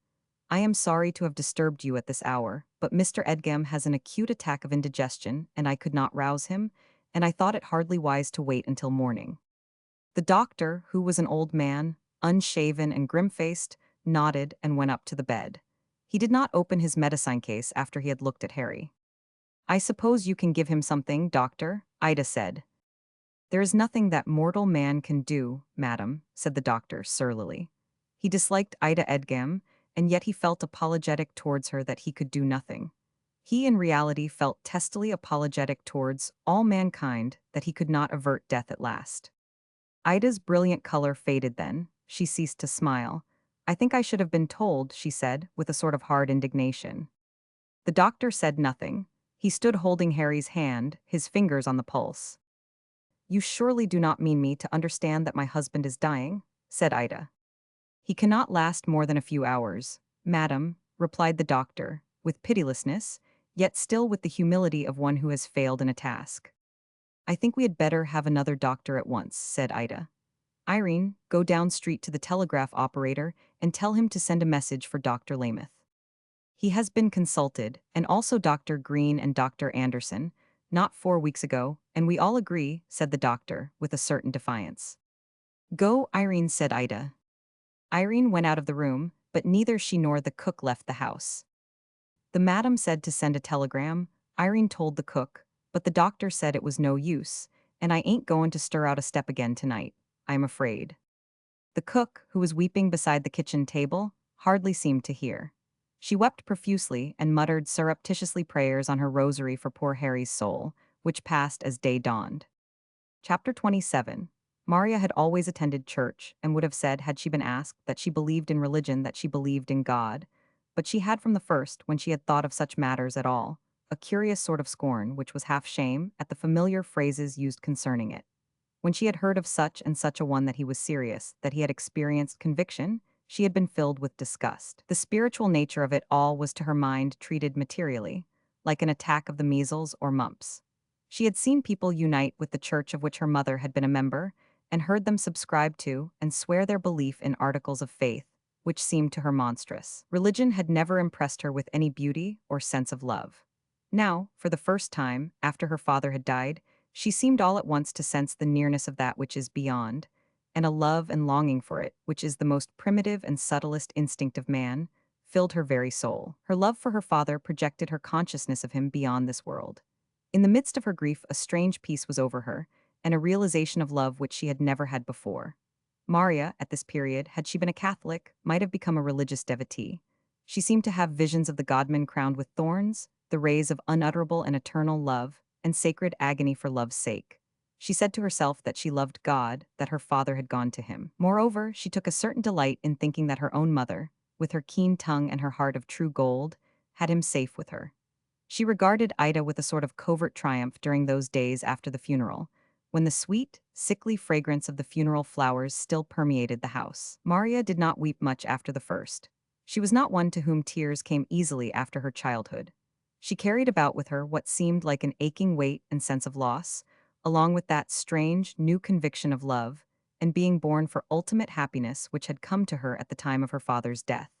I am sorry to have disturbed you at this hour, but Mr. Edgam has an acute attack of indigestion, and I could not rouse him, and I thought it hardly wise to wait until morning. The doctor, who was an old man, unshaven and grim-faced, nodded and went up to the bed. He did not open his medicine case after he had looked at Harry. I suppose you can give him something, doctor, Ida said. There is nothing that mortal man can do, madam, said the doctor surlily. He disliked Ida Edgam, and yet he felt apologetic towards her that he could do nothing. He in reality felt testily apologetic towards all mankind that he could not avert death at last. Ida's brilliant color faded then. She ceased to smile. I think I should have been told, she said, with a sort of hard indignation. The doctor said nothing. He stood holding Harry's hand, his fingers on the pulse. You surely do not mean me to understand that my husband is dying, said Ida. He cannot last more than a few hours, madam, replied the doctor, with pitilessness, yet still with the humility of one who has failed in a task. I think we had better have another doctor at once, said Ida. Irene, go down street to the telegraph operator and tell him to send a message for Dr. Lameth. He has been consulted, and also Dr. Green and Dr. Anderson, not 4 weeks ago, and we all agree, said the doctor, with a certain defiance. Go, Irene, said Ida. Irene went out of the room, but neither she nor the cook left the house. The madam said to send a telegram. Irene told the cook, but the doctor said it was no use, and I ain't goin' to stir out a step again tonight, I'm afraid. The cook, who was weeping beside the kitchen table, hardly seemed to hear. She wept profusely and muttered surreptitiously prayers on her rosary for poor Harry's soul, which passed as day dawned. Chapter 27. Maria had always attended church and would have said, had she been asked, that she believed in religion, that she believed in God. But she had from the first, when she had thought of such matters at all, a curious sort of scorn, which was half shame, at the familiar phrases used concerning it. When she had heard of such and such a one that he was serious, that he had experienced conviction, she had been filled with disgust. The spiritual nature of it all was to her mind treated materially, like an attack of the measles or mumps. She had seen people unite with the church of which her mother had been a member, and heard them subscribe to and swear their belief in articles of faith, which seemed to her monstrous. Religion had never impressed her with any beauty or sense of love. Now, for the first time, after her father had died, she seemed all at once to sense the nearness of that which is beyond, and a love and longing for it, which is the most primitive and subtlest instinct of man, filled her very soul. Her love for her father projected her consciousness of him beyond this world. In the midst of her grief, a strange peace was over her, and a realization of love which she had never had before. Maria, at this period, had she been a Catholic, might have become a religious devotee. She seemed to have visions of the godman crowned with thorns, the rays of unutterable and eternal love, and sacred agony for love's sake. She said to herself that she loved God, that her father had gone to him. Moreover, she took a certain delight in thinking that her own mother, with her keen tongue and her heart of true gold, had him safe with her. She regarded Ida with a sort of covert triumph during those days after the funeral, when the sweet, sickly fragrance of the funeral flowers still permeated the house. Maria did not weep much after the first. She was not one to whom tears came easily after her childhood. She carried about with her what seemed like an aching weight and sense of loss, along with that strange, new conviction of love and being born for ultimate happiness which had come to her at the time of her father's death.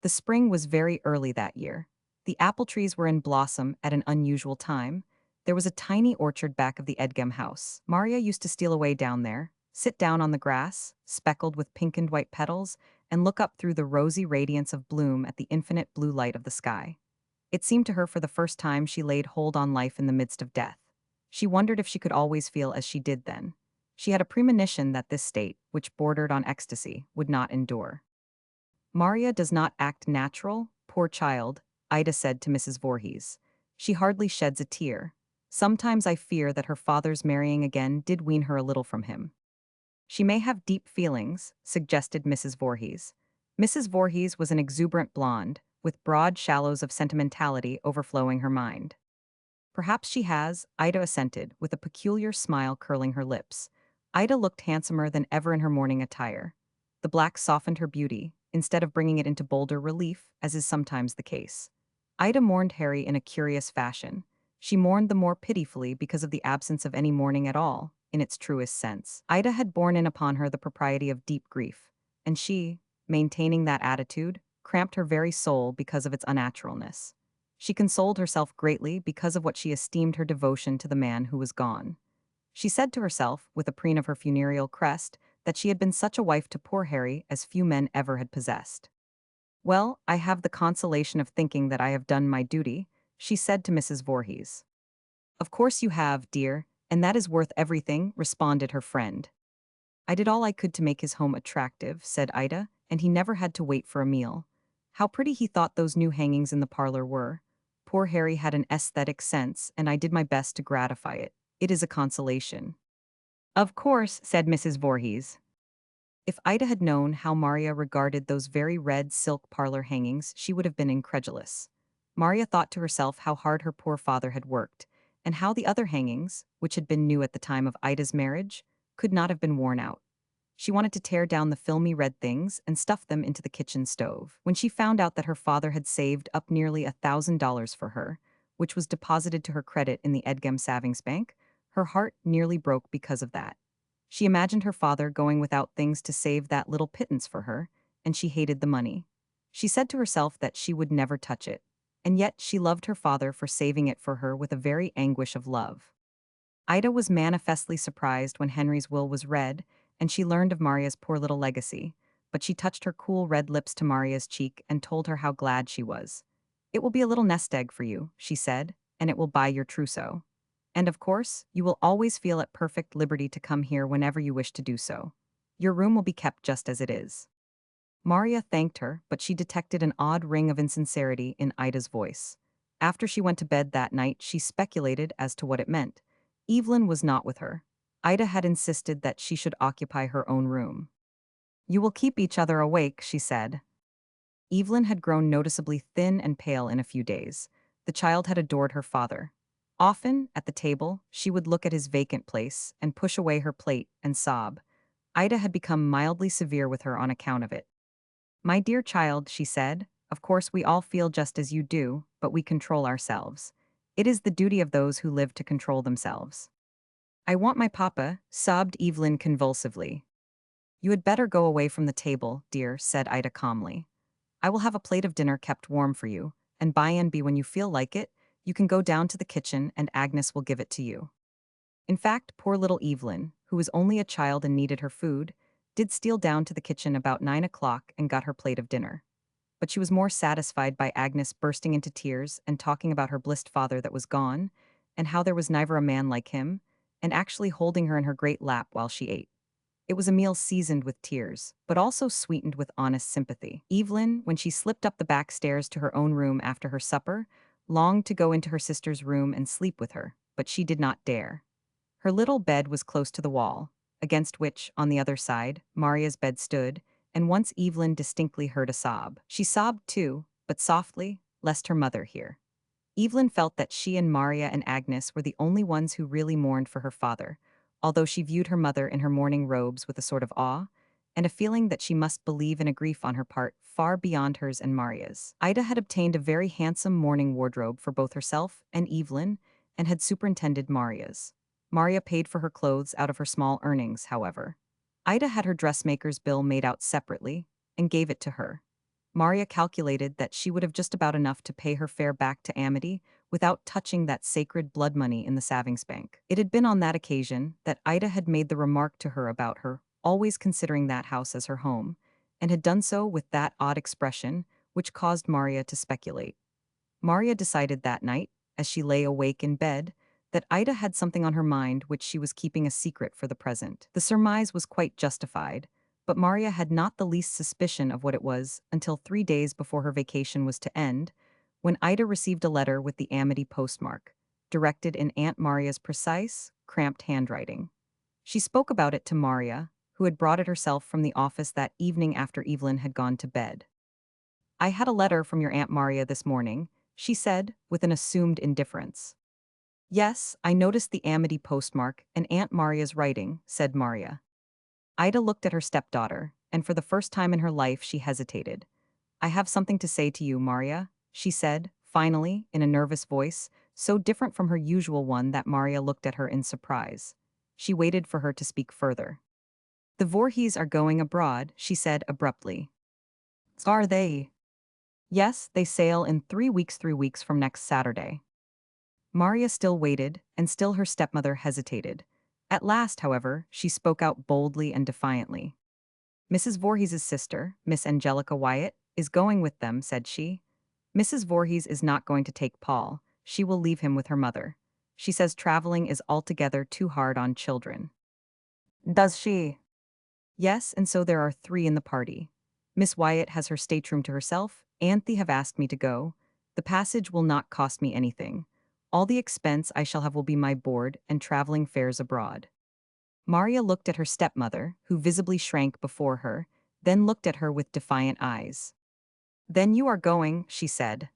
The spring was very early that year. The apple trees were in blossom at an unusual time. There was a tiny orchard back of the Edgem house. Maria used to steal away down there, sit down on the grass, speckled with pink and white petals, and look up through the rosy radiance of bloom at the infinite blue light of the sky. It seemed to her for the first time she laid hold on life in the midst of death. She wondered if she could always feel as she did then. She had a premonition that this state, which bordered on ecstasy, would not endure. Maria does not act natural, poor child, Ida said to Mrs. Voorhees. She hardly sheds a tear. Sometimes I fear that her father's marrying again did wean her a little from him. She may have deep feelings, suggested Mrs. Voorhees. Mrs. Voorhees was an exuberant blonde, with broad shallows of sentimentality overflowing her mind. Perhaps she has, Ida assented, with a peculiar smile curling her lips. Ida looked handsomer than ever in her mourning attire. The black softened her beauty, instead of bringing it into bolder relief, as is sometimes the case. Ida mourned Harry in a curious fashion. She mourned the more pitifully because of the absence of any mourning at all, in its truest sense. Ida had borne in upon her the propriety of deep grief, and she, maintaining that attitude, cramped her very soul because of its unnaturalness. She consoled herself greatly because of what she esteemed her devotion to the man who was gone. She said to herself, with a preen of her funereal crest, that she had been such a wife to poor Harry as few men ever had possessed. "Well, I have the consolation of thinking that I have done my duty," she said to Mrs. Voorhees. "Of course you have, dear, and that is worth everything," responded her friend. "I did all I could to make his home attractive," said Ida, "and he never had to wait for a meal. How pretty he thought those new hangings in the parlor were. Poor Harry had an aesthetic sense, and I did my best to gratify it. It is a consolation." "Of course," said Mrs. Voorhees. If Ida had known how Maria regarded those very red silk parlor hangings, she would have been incredulous. Maria thought to herself how hard her poor father had worked, and how the other hangings, which had been new at the time of Ida's marriage, could not have been worn out. She wanted to tear down the filmy red things and stuff them into the kitchen stove. When she found out that her father had saved up nearly $1,000 for her, which was deposited to her credit in the Edgem Savings Bank, her heart nearly broke because of that. She imagined her father going without things to save that little pittance for her, and she hated the money. She said to herself that she would never touch it, and yet she loved her father for saving it for her with a very anguish of love. Ida was manifestly surprised when Henry's will was read, and she learned of Maria's poor little legacy, but she touched her cool red lips to Maria's cheek and told her how glad she was. "It will be a little nest egg for you," she said, "and it will buy your trousseau. And of course, you will always feel at perfect liberty to come here whenever you wish to do so. Your room will be kept just as it is." Maria thanked her, but she detected an odd ring of insincerity in Ida's voice. After she went to bed that night, she speculated as to what it meant. Evelyn was not with her. Ida had insisted that she should occupy her own room. "You will keep each other awake," she said. Evelyn had grown noticeably thin and pale in a few days. The child had adored her father. Often, at the table, she would look at his vacant place and push away her plate and sob. Ida had become mildly severe with her on account of it. "My dear child," she said, "of course we all feel just as you do, but we control ourselves. It is the duty of those who live to control themselves." I want my papa, sobbed Evelyn convulsively. You had better go away from the table, dear, said Ida calmly. I will have a plate of dinner kept warm for you, and by and by when you feel like it, you can go down to the kitchen and Agnes will give it to you. In fact, poor little Evelyn, who was only a child and needed her food, did steal down to the kitchen about 9 o'clock and got her plate of dinner. But she was more satisfied by Agnes bursting into tears and talking about her blissed father that was gone, and how there was never a man like him, and actually holding her in her great lap while she ate. It was a meal seasoned with tears, but also sweetened with honest sympathy. Evelyn, when she slipped up the back stairs to her own room after her supper, longed to go into her sister's room and sleep with her, but she did not dare. Her little bed was close to the wall, against which, on the other side, Maria's bed stood, and once Evelyn distinctly heard a sob. She sobbed too, but softly, lest her mother hear. Evelyn felt that she and Maria and Agnes were the only ones who really mourned for her father, although she viewed her mother in her mourning robes with a sort of awe, and a feeling that she must believe in a grief on her part far beyond hers and Maria's. Ida had obtained a very handsome mourning wardrobe for both herself and Evelyn, and had superintended Maria's. Maria paid for her clothes out of her small earnings, however. Ida had her dressmaker's bill made out separately, and gave it to her. Maria calculated that she would have just about enough to pay her fare back to Amity without touching that sacred blood money in the savings bank. It had been on that occasion that Ida had made the remark to her about her always considering that house as her home, and had done so with that odd expression which caused Maria to speculate. Maria decided that night, as she lay awake in bed, that Ida had something on her mind which she was keeping a secret for the present. The surmise was quite justified, but Maria had not the least suspicion of what it was until 3 days before her vacation was to end, when Ida received a letter with the Amity postmark, directed in Aunt Maria's precise, cramped handwriting. She spoke about it to Maria, who had brought it herself from the office that evening after Evelyn had gone to bed. I had a letter from your Aunt Maria this morning, she said, with an assumed indifference. Yes, I noticed the Amity postmark and Aunt Maria's writing, said Maria. Ida looked at her stepdaughter, and for the first time in her life she hesitated. I have something to say to you, Maria, she said, finally, in a nervous voice, so different from her usual one that Maria looked at her in surprise. She waited for her to speak further. The Voorhees are going abroad, she said abruptly. Are they? Yes, they sail in 3 weeks from next Saturday. Maria still waited, and still her stepmother hesitated. At last, however, she spoke out boldly and defiantly. Mrs. Voorhees's sister, Miss Angelica Wyatt, is going with them, said she. Mrs. Voorhees is not going to take Paul. She will leave him with her mother. She says traveling is altogether too hard on children. Does she? Yes, and so there are 3 in the party. Miss Wyatt has her stateroom to herself. Anthy have asked me to go. The passage will not cost me anything. All the expense I shall have will be my board and traveling fares abroad. Maria looked at her stepmother, who visibly shrank before her, then looked at her with defiant eyes. Then you are going, she said.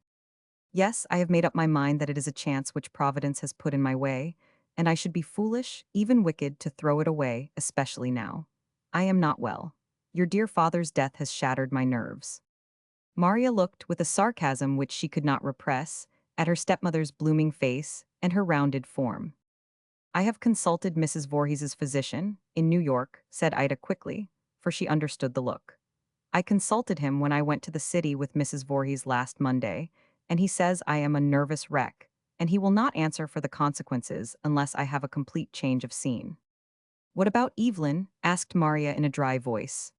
Yes, I have made up my mind that it is a chance which Providence has put in my way, and I should be foolish, even wicked, to throw it away, especially now. I am not well. Your dear father's death has shattered my nerves. Maria looked, with a sarcasm which she could not repress, at her stepmother's blooming face and her rounded form. I have consulted Mrs. Voorhees's physician, in New York, said Ida quickly, for she understood the look. I consulted him when I went to the city with Mrs. Voorhees last Monday, and he says I am a nervous wreck, and he will not answer for the consequences unless I have a complete change of scene. What about Evelyn? Asked Maria in a dry voice.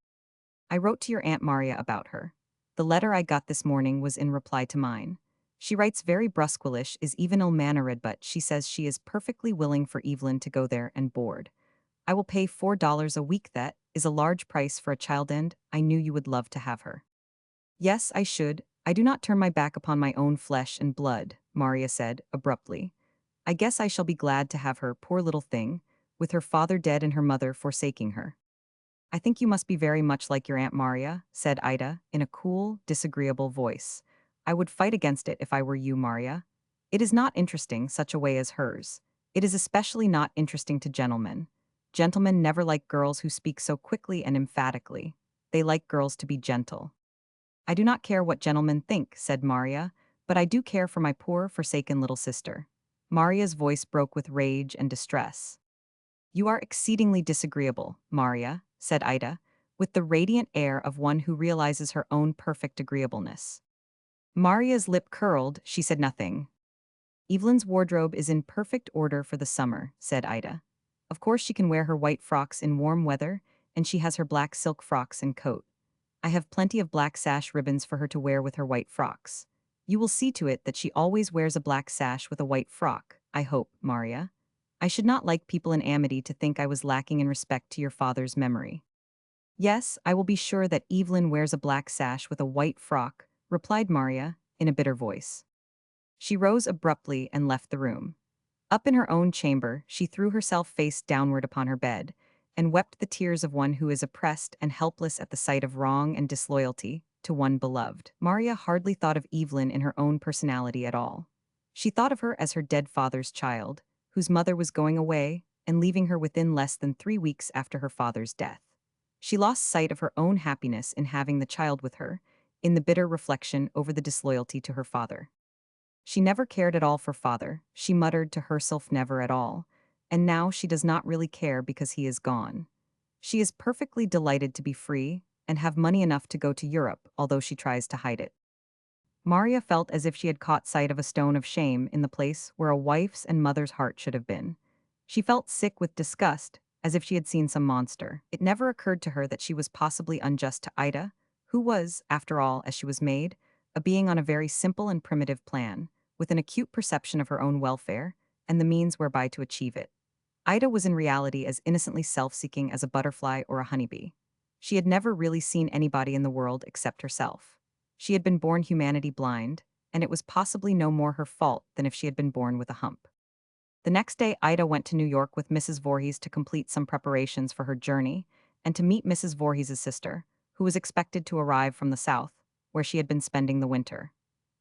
I wrote to your Aunt Maria about her. The letter I got this morning was in reply to mine. She writes very brusquelish, is even ill-mannered, but she says she is perfectly willing for Evelyn to go there and board. I will pay $4 a week. That is a large price for a child, and I knew you would love to have her. Yes, I should. I do not turn my back upon my own flesh and blood, Maria said, abruptly. I guess I shall be glad to have her, poor little thing, with her father dead and her mother forsaking her. I think you must be very much like your Aunt Maria, said Ida, in a cool, disagreeable voice. I would fight against it if I were you, Maria. It is not interesting, such a way as hers. It is especially not interesting to gentlemen. Gentlemen never like girls who speak so quickly and emphatically. They like girls to be gentle. I do not care what gentlemen think, said Maria, but I do care for my poor, forsaken little sister. Maria's voice broke with rage and distress. You are exceedingly disagreeable, Maria, said Ida, with the radiant air of one who realizes her own perfect agreeableness. Maria's lip curled, she said nothing. Evelyn's wardrobe is in perfect order for the summer, said Ida. Of course she can wear her white frocks in warm weather, and she has her black silk frocks and coat. I have plenty of black sash ribbons for her to wear with her white frocks. You will see to it that she always wears a black sash with a white frock, I hope, Maria. I should not like people in Amity to think I was lacking in respect to your father's memory. Yes, I will be sure that Evelyn wears a black sash with a white frock, replied Maria, in a bitter voice. She rose abruptly and left the room. Up in her own chamber, she threw herself face downward upon her bed, and wept the tears of one who is oppressed and helpless at the sight of wrong and disloyalty to one beloved. Maria hardly thought of Evelyn in her own personality at all. She thought of her as her dead father's child, whose mother was going away and leaving her within less than 3 weeks after her father's death. She lost sight of her own happiness in having the child with her, in the bitter reflection over the disloyalty to her father. She never cared at all for father, she muttered to herself never at all, and now she does not really care because he is gone. She is perfectly delighted to be free and have money enough to go to Europe, although she tries to hide it. Maria felt as if she had caught sight of a stone of shame in the place where a wife's and mother's heart should have been. She felt sick with disgust, as if she had seen some monster. It never occurred to her that she was possibly unjust to Ida, who was, after all, as she was made, a being on a very simple and primitive plan, with an acute perception of her own welfare and the means whereby to achieve it. Ida was in reality as innocently self-seeking as a butterfly or a honeybee. She had never really seen anybody in the world except herself. She had been born humanity blind, and it was possibly no more her fault than if she had been born with a hump. The next day, Ida went to New York with Mrs. Voorhees to complete some preparations for her journey and to meet Mrs. Voorhees' sister, who was expected to arrive from the south, where she had been spending the winter.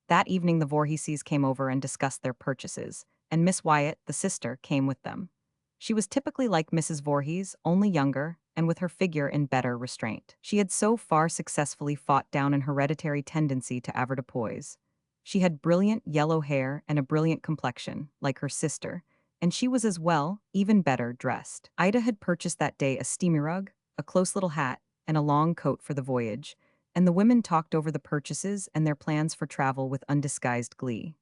That evening the Voorheeses came over and discussed their purchases, and Miss Wyatt, the sister, came with them. She was typically like Mrs. Voorhees, only younger, and with her figure in better restraint. She had so far successfully fought down an hereditary tendency to avoirdupois. She had brilliant yellow hair and a brilliant complexion, like her sister, and she was as well, even better, dressed. Ida had purchased that day a steamy rug, a close little hat, and a long coat for the voyage, and the women talked over the purchases and their plans for travel with undisguised glee.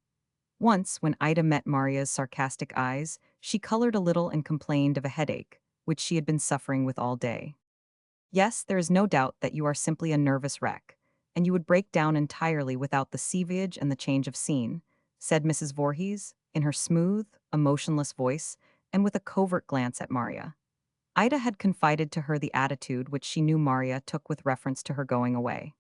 Once, when Ida met Maria's sarcastic eyes, she colored a little and complained of a headache, which she had been suffering with all day. Yes, there is no doubt that you are simply a nervous wreck, and you would break down entirely without the sea voyage and the change of scene, said Mrs. Voorhees, in her smooth, emotionless voice, and with a covert glance at Maria. Ida had confided to her the attitude which she knew Maria took with reference to her going away.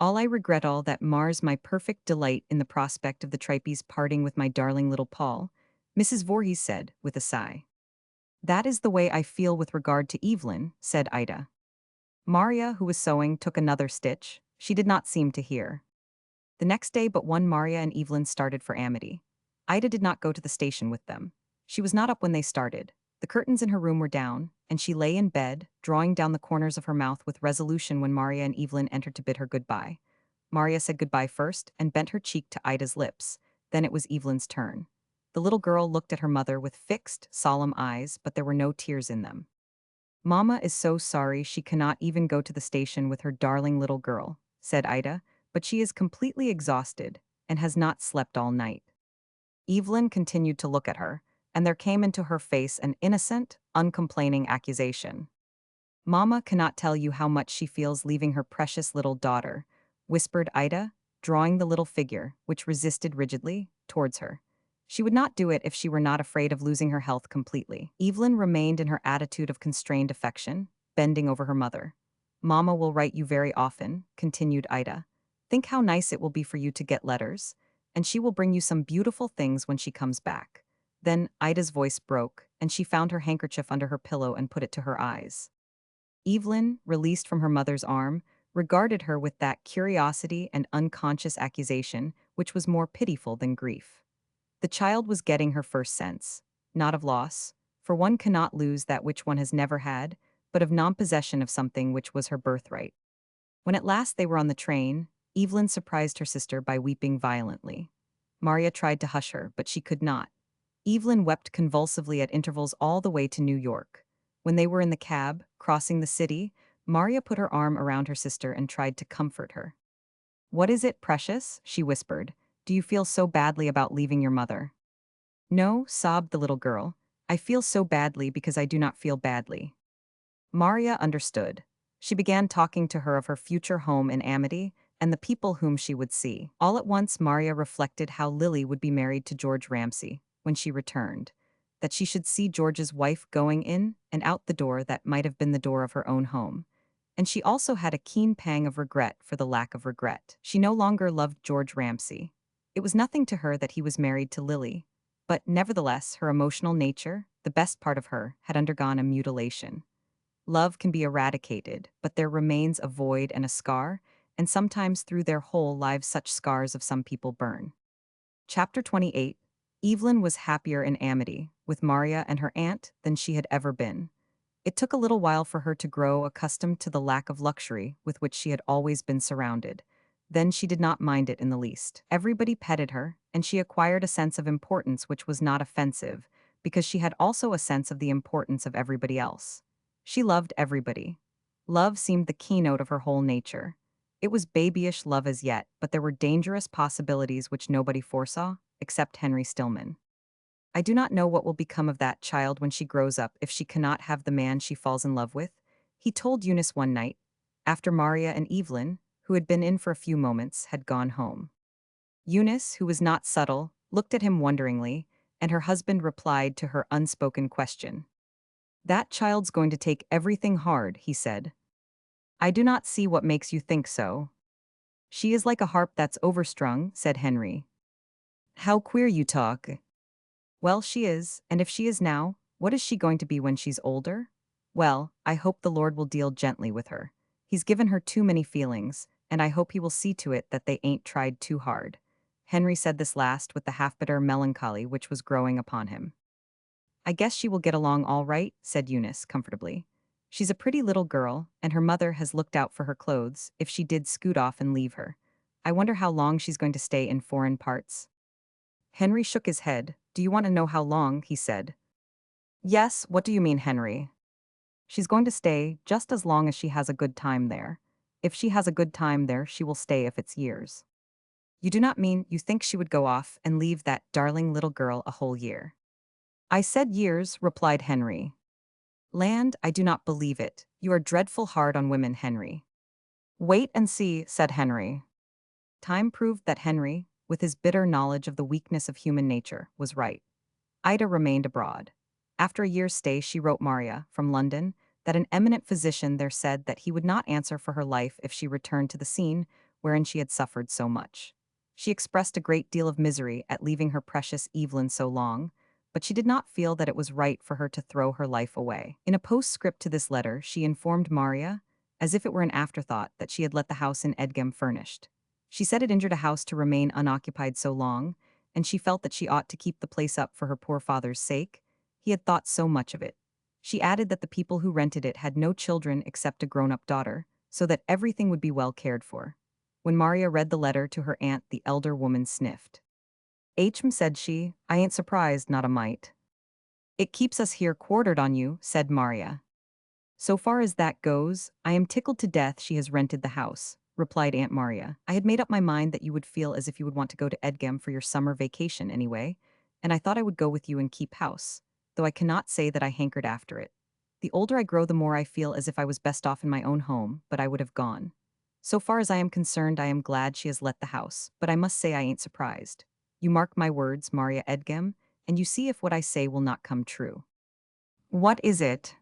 All I regret all that mars my perfect delight in the prospect of the Tripes parting with my darling little Paul, Mrs. Voorhees said, with a sigh. That is the way I feel with regard to Evelyn, said Ida. Maria, who was sewing, took another stitch. She did not seem to hear. The next day but one Maria and Evelyn started for Amity. Ida did not go to the station with them. She was not up when they started. The curtains in her room were down, and she lay in bed, drawing down the corners of her mouth with resolution when Maria and Evelyn entered to bid her goodbye. Maria said goodbye first and bent her cheek to Ida's lips. Then it was Evelyn's turn. The little girl looked at her mother with fixed, solemn eyes, but there were no tears in them. Mama is so sorry she cannot even go to the station with her darling little girl, said Ida, but she is completely exhausted and has not slept all night. Evelyn continued to look at her, and there came into her face an innocent, uncomplaining accusation. Mama cannot tell you how much she feels leaving her precious little daughter, whispered Ida, drawing the little figure, which resisted rigidly, towards her. She would not do it if she were not afraid of losing her health completely. Evelyn remained in her attitude of constrained affection, bending over her mother. Mama will write you very often, continued Ida. Think how nice it will be for you to get letters, and she will bring you some beautiful things when she comes back. Then Ida's voice broke, and she found her handkerchief under her pillow and put it to her eyes. Evelyn, released from her mother's arm, regarded her with that curiosity and unconscious accusation which was more pitiful than grief. The child was getting her first sense, not of loss, for one cannot lose that which one has never had, but of non-possession of something which was her birthright. When at last they were on the train, Evelyn surprised her sister by weeping violently. Maria tried to hush her, but she could not. Evelyn wept convulsively at intervals all the way to New York. When they were in the cab, crossing the city, Maria put her arm around her sister and tried to comfort her. "What is it, precious?" she whispered. "Do you feel so badly about leaving your mother?" "No," sobbed the little girl. "I feel so badly because I do not feel badly." Maria understood. She began talking to her of her future home in Amity and the people whom she would see. All at once, Maria reflected how Lily would be married to George Ramsay when she returned, that she should see George's wife going in and out the door that might have been the door of her own home. And she also had a keen pang of regret for the lack of regret. She no longer loved George Ramsay. It was nothing to her that he was married to Lily, but nevertheless, her emotional nature, the best part of her, had undergone a mutilation. Love can be eradicated, but there remains a void and a scar, and sometimes through their whole lives such scars of some people burn. Chapter 28. Evelyn was happier in Amity, with Maria and her aunt, than she had ever been. It took a little while for her to grow accustomed to the lack of luxury with which she had always been surrounded. Then she did not mind it in the least. Everybody petted her, and she acquired a sense of importance which was not offensive, because she had also a sense of the importance of everybody else. She loved everybody. Love seemed the keynote of her whole nature. It was babyish love as yet, but there were dangerous possibilities which nobody foresaw, except Henry Stillman. "I do not know what will become of that child when she grows up if she cannot have the man she falls in love with," he told Eunice one night, after Maria and Evelyn, who had been in for a few moments, had gone home. Eunice, who was not subtle, looked at him wonderingly, and her husband replied to her unspoken question. "That child's going to take everything hard," he said. "I do not see what makes you think so." "She is like a harp that's overstrung," said Henry. "How queer you talk." "Well, she is, and if she is now, what is she going to be when she's older? Well, I hope the Lord will deal gently with her. He's given her too many feelings, and I hope he will see to it that they ain't tried too hard." Henry said this last with the half-bitter melancholy which was growing upon him. "I guess she will get along all right," said Eunice comfortably. "She's a pretty little girl, and her mother has looked out for her clothes if she did scoot off and leave her. I wonder how long she's going to stay in foreign parts." Henry shook his head. "Do you want to know how long?" he said. "Yes, what do you mean, Henry?" "She's going to stay just as long as she has a good time there. If she has a good time there, she will stay if it's years." "You do not mean you think she would go off and leave that darling little girl a whole year?" "I said years," replied Henry. "Land, I do not believe it. You are dreadful hard on women, Henry." "Wait and see," said Henry. Time proved that Henry, with his bitter knowledge of the weakness of human nature, was right. Ida remained abroad. After a year's stay, she wrote Maria, from London, that an eminent physician there said that he would not answer for her life if she returned to the scene wherein she had suffered so much. She expressed a great deal of misery at leaving her precious Evelyn so long, but she did not feel that it was right for her to throw her life away. In a postscript to this letter, she informed Maria, as if it were an afterthought, that she had let the house in Edgem furnished. She said it injured a house to remain unoccupied so long, and she felt that she ought to keep the place up for her poor father's sake. He had thought so much of it. She added that the people who rented it had no children except a grown-up daughter, so that everything would be well cared for. When Maria read the letter to her aunt, the elder woman sniffed. "H.M.," said she, "I ain't surprised, not a mite." "It keeps us here quartered on you," said Maria. "So far as that goes, I am tickled to death she has rented the house," replied Aunt Maria. "I had made up my mind that you would feel as if you would want to go to Edgem for your summer vacation anyway, and I thought I would go with you and keep house, though I cannot say that I hankered after it. The older I grow, the more I feel as if I was best off in my own home, but I would have gone. So far as I am concerned, I am glad she has let the house, but I must say I ain't surprised. You mark my words, Maria Edgem, and you see if what I say will not come true." "What is it?"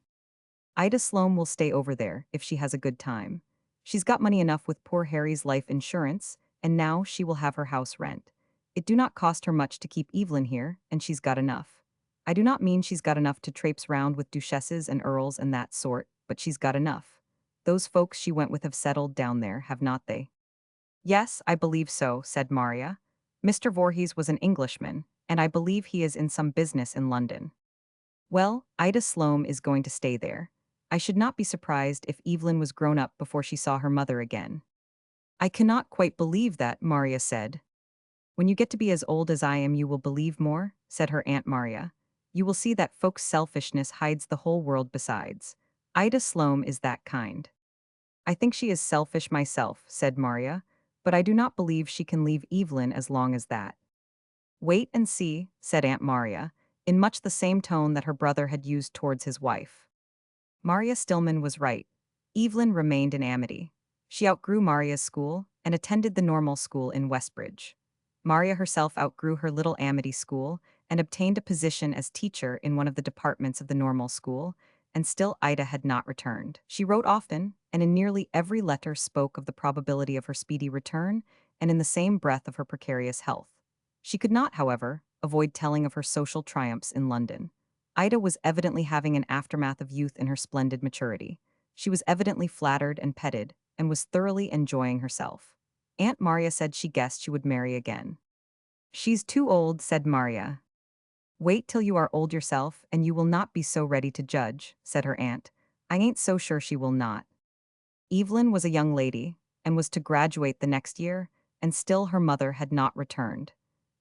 "Ida Sloane will stay over there, if she has a good time. She's got money enough with poor Harry's life insurance, and now she will have her house rent. It do not cost her much to keep Evelyn here, and she's got enough. I do not mean she's got enough to traipse round with duchesses and earls and that sort, but she's got enough. Those folks she went with have settled down there, have not they?" "Yes, I believe so," said Maria. "Mr. Voorhees was an Englishman, and I believe he is in some business in London." "Well, Ida Sloane is going to stay there. I should not be surprised if Evelyn was grown up before she saw her mother again." "I cannot quite believe that," Maria said. "When you get to be as old as I am, you will believe more," said her Aunt Maria. "You will see that folks' selfishness hides the whole world besides. Ida Sloane is that kind." "I think she is selfish myself," said Maria, "but I do not believe she can leave Evelyn as long as that." "Wait and see," said Aunt Maria, in much the same tone that her brother had used towards his wife. Maria Stillman was right. Evelyn remained in Amity. She outgrew Maria's school and attended the normal school in Westbridge. Maria herself outgrew her little Amity school and obtained a position as teacher in one of the departments of the normal school, and still Ida had not returned. She wrote often, and in nearly every letter spoke of the probability of her speedy return, and in the same breath of her precarious health. She could not, however, avoid telling of her social triumphs in London. Ida was evidently having an aftermath of youth in her splendid maturity. She was evidently flattered and petted, and was thoroughly enjoying herself. Aunt Maria said she guessed she would marry again. "She's too old," said Maria. "Wait till you are old yourself, and you will not be so ready to judge," said her aunt. "I ain't so sure she will not." Evelyn was a young lady, and was to graduate the next year, and still her mother had not returned.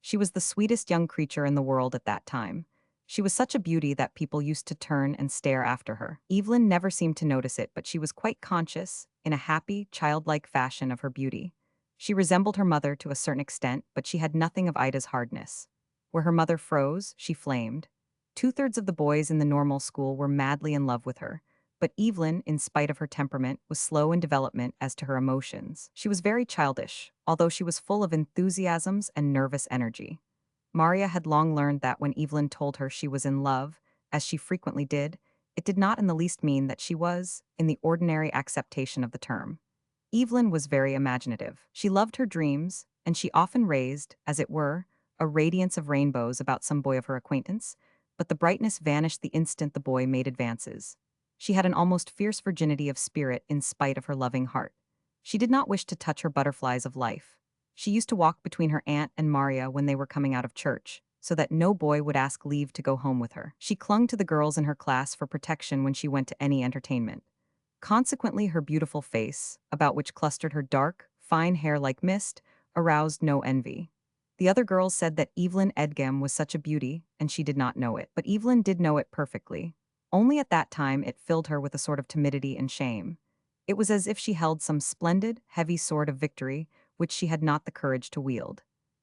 She was the sweetest young creature in the world at that time. She was such a beauty that people used to turn and stare after her. Evelyn never seemed to notice it, but she was quite conscious, in a happy, childlike fashion, of her beauty. She resembled her mother to a certain extent, but she had nothing of Ida's hardness. Where her mother froze, she flamed. Two-thirds of the boys in the normal school were madly in love with her. But Evelyn, in spite of her temperament, was slow in development as to her emotions. She was very childish, although she was full of enthusiasms and nervous energy. Maria had long learned that when Evelyn told her she was in love, as she frequently did, it did not in the least mean that she was, in the ordinary acceptation of the term. Evelyn was very imaginative. She loved her dreams, and she often raised, as it were, a radiance of rainbows about some boy of her acquaintance, but the brightness vanished the instant the boy made advances. She had an almost fierce virginity of spirit in spite of her loving heart. She did not wish to touch her butterflies of life. She used to walk between her aunt and Maria when they were coming out of church, so that no boy would ask leave to go home with her. She clung to the girls in her class for protection when she went to any entertainment. Consequently, her beautiful face, about which clustered her dark, fine hair like mist, aroused no envy. The other girls said that Evelyn Edgem was such a beauty, and she did not know it. But Evelyn did know it perfectly. Only at that time it filled her with a sort of timidity and shame. It was as if she held some splendid, heavy sword of victory, which she had not the courage to wield.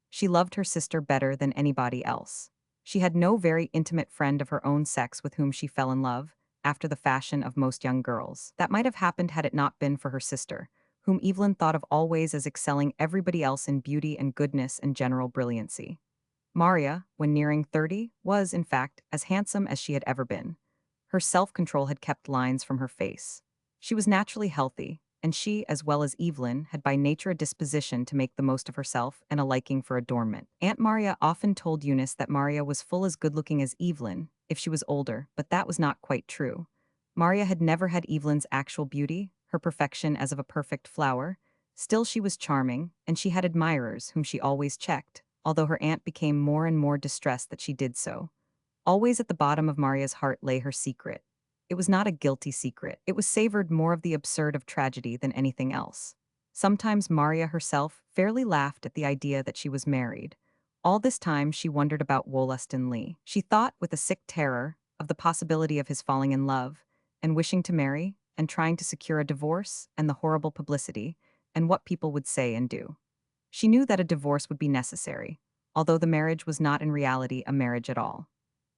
She loved her sister better than anybody else. She had no very intimate friend of her own sex with whom she fell in love, after the fashion of most young girls. That might have happened had it not been for her sister, whom Evelyn thought of always as excelling everybody else in beauty and goodness and general brilliancy. Maria, when nearing 30, was, in fact, as handsome as she had ever been. Her self-control had kept lines from her face. She was naturally healthy, and she, as well as Evelyn, had by nature a disposition to make the most of herself and a liking for adornment. Aunt Maria often told Eunice that Maria was full as good-looking as Evelyn, if she was older, but that was not quite true. Maria had never had Evelyn's actual beauty, her perfection as of a perfect flower. Still she was charming, and she had admirers whom she always checked, although her aunt became more and more distressed that she did so. Always at the bottom of Maria's heart lay her secret. It was not a guilty secret. It was savored more of the absurd of tragedy than anything else. Sometimes Maria herself fairly laughed at the idea that she was married. All this time she wondered about Wollaston Lee. She thought, with a sick terror, of the possibility of his falling in love, and wishing to marry, and trying to secure a divorce, and the horrible publicity, and what people would say and do. She knew that a divorce would be necessary, although the marriage was not in reality a marriage at all.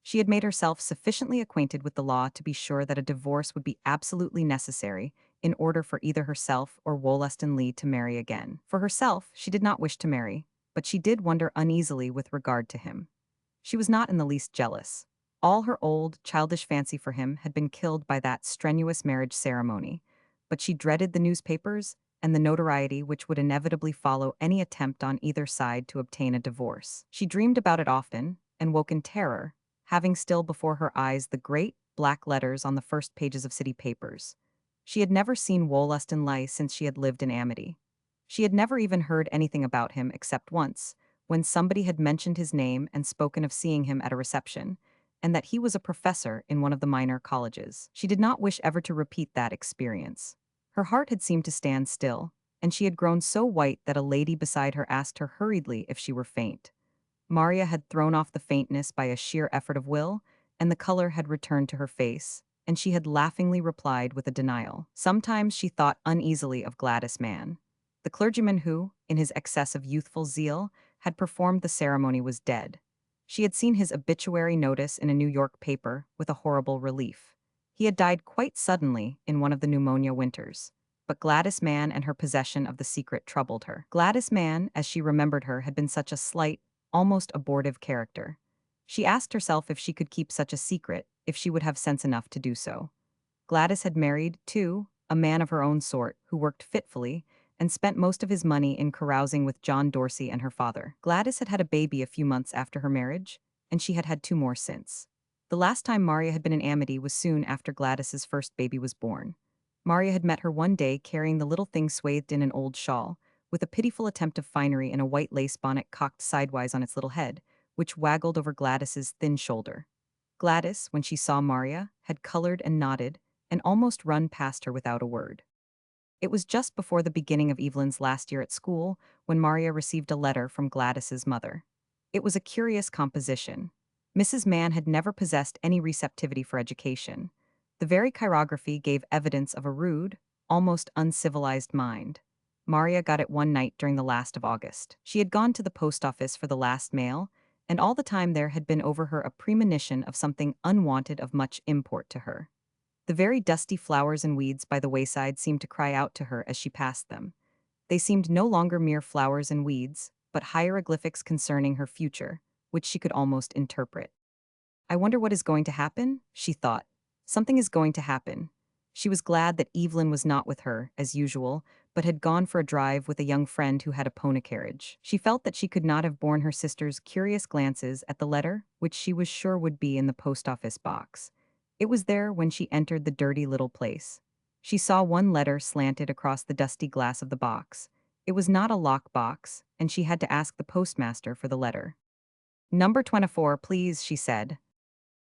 She had made herself sufficiently acquainted with the law to be sure that a divorce would be absolutely necessary in order for either herself or Wollaston Lee to marry again. For herself, she did not wish to marry, but she did wonder uneasily with regard to him. She was not in the least jealous. All her old, childish fancy for him had been killed by that strenuous marriage ceremony, but she dreaded the newspapers and the notoriety which would inevitably follow any attempt on either side to obtain a divorce. She dreamed about it often, and woke in terror, having still before her eyes the great, black letters on the first pages of city papers. She had never seen Wollaston Lee since she had lived in Amity. She had never even heard anything about him except once, when somebody had mentioned his name and spoken of seeing him at a reception, and that he was a professor in one of the minor colleges. She did not wish ever to repeat that experience. Her heart had seemed to stand still, and she had grown so white that a lady beside her asked her hurriedly if she were faint. Maria had thrown off the faintness by a sheer effort of will, and the color had returned to her face, and she had laughingly replied with a denial. Sometimes she thought uneasily of Gladys Mann. The clergyman who, in his excess of youthful zeal, had performed the ceremony was dead. She had seen his obituary notice in a New York paper with a horrible relief. He had died quite suddenly in one of the pneumonia winters. But Gladys Mann and her possession of the secret troubled her. Gladys Mann, as she remembered her, had been such a slight, almost abortive character. She asked herself if she could keep such a secret, if she would have sense enough to do so. Gladys had married, too, a man of her own sort who worked fitfully and spent most of his money in carousing with John Dorsey and her father. Gladys had had a baby a few months after her marriage, and she had had two more since. The last time Maria had been in Amity was soon after Gladys's first baby was born. Maria had met her one day carrying the little thing swathed in an old shawl, with a pitiful attempt of finery in a white lace bonnet cocked sidewise on its little head, which waggled over Gladys's thin shoulder. Gladys, when she saw Maria, had colored and nodded, and almost run past her without a word. It was just before the beginning of Evelyn's last year at school when Maria received a letter from Gladys's mother. It was a curious composition. Mrs. Mann had never possessed any receptivity for education. The very chirography gave evidence of a rude, almost uncivilized mind. Maria got it one night during the last of August. She had gone to the post office for the last mail, and all the time there had been over her a premonition of something unwanted of much import to her. The very dusty flowers and weeds by the wayside seemed to cry out to her as she passed them. They seemed no longer mere flowers and weeds, but hieroglyphics concerning her future, which she could almost interpret. I wonder what is going to happen, she thought. Something is going to happen. She was glad that Evelyn was not with her, as usual, but had gone for a drive with a young friend who had a pony carriage. She felt that she could not have borne her sister's curious glances at the letter, which she was sure would be in the post office box. It was there when she entered the dirty little place. She saw one letter slanted across the dusty glass of the box. It was not a lock box, and she had to ask the postmaster for the letter. "Number 24, please," she said.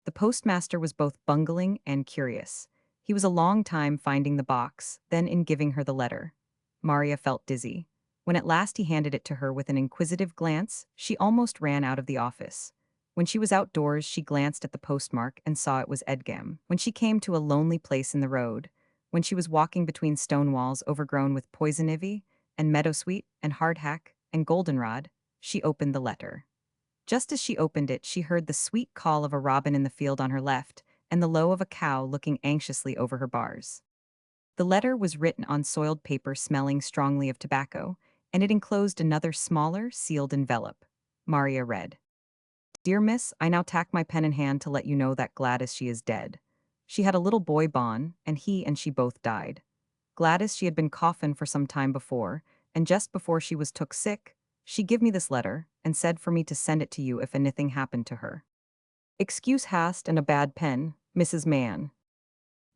The postmaster was both bungling and curious. He was a long time finding the box, then in giving her the letter. Maria felt dizzy. When at last he handed it to her with an inquisitive glance, she almost ran out of the office. When she was outdoors, she glanced at the postmark and saw it was Edgam. When she came to a lonely place in the road, when she was walking between stone walls overgrown with poison ivy and meadowsweet and hardhack and goldenrod, she opened the letter. Just as she opened it, she heard the sweet call of a robin in the field on her left and the low of a cow looking anxiously over her bars. The letter was written on soiled paper smelling strongly of tobacco, and it enclosed another smaller, sealed envelope. Maria read, "Dear Miss, I now tack my pen in hand to let you know that Gladys she is dead. She had a little boy born, and he and she both died. Gladys she had been coffined for some time before, and just before she was took sick, she give me this letter, and said for me to send it to you if anything happened to her. Excuse hast and a bad pen, Mrs. Mann."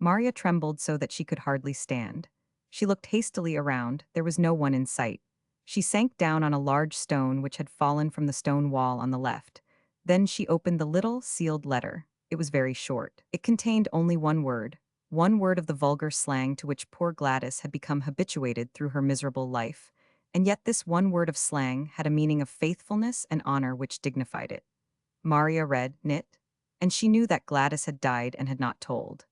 Maria trembled so that she could hardly stand. She looked hastily around, there was no one in sight. She sank down on a large stone which had fallen from the stone wall on the left. Then she opened the little, sealed letter. It was very short. It contained only one word of the vulgar slang to which poor Gladys had become habituated through her miserable life, and yet this one word of slang had a meaning of faithfulness and honor which dignified it. Maria read, "Knit," and she knew that Gladys had died and had not told.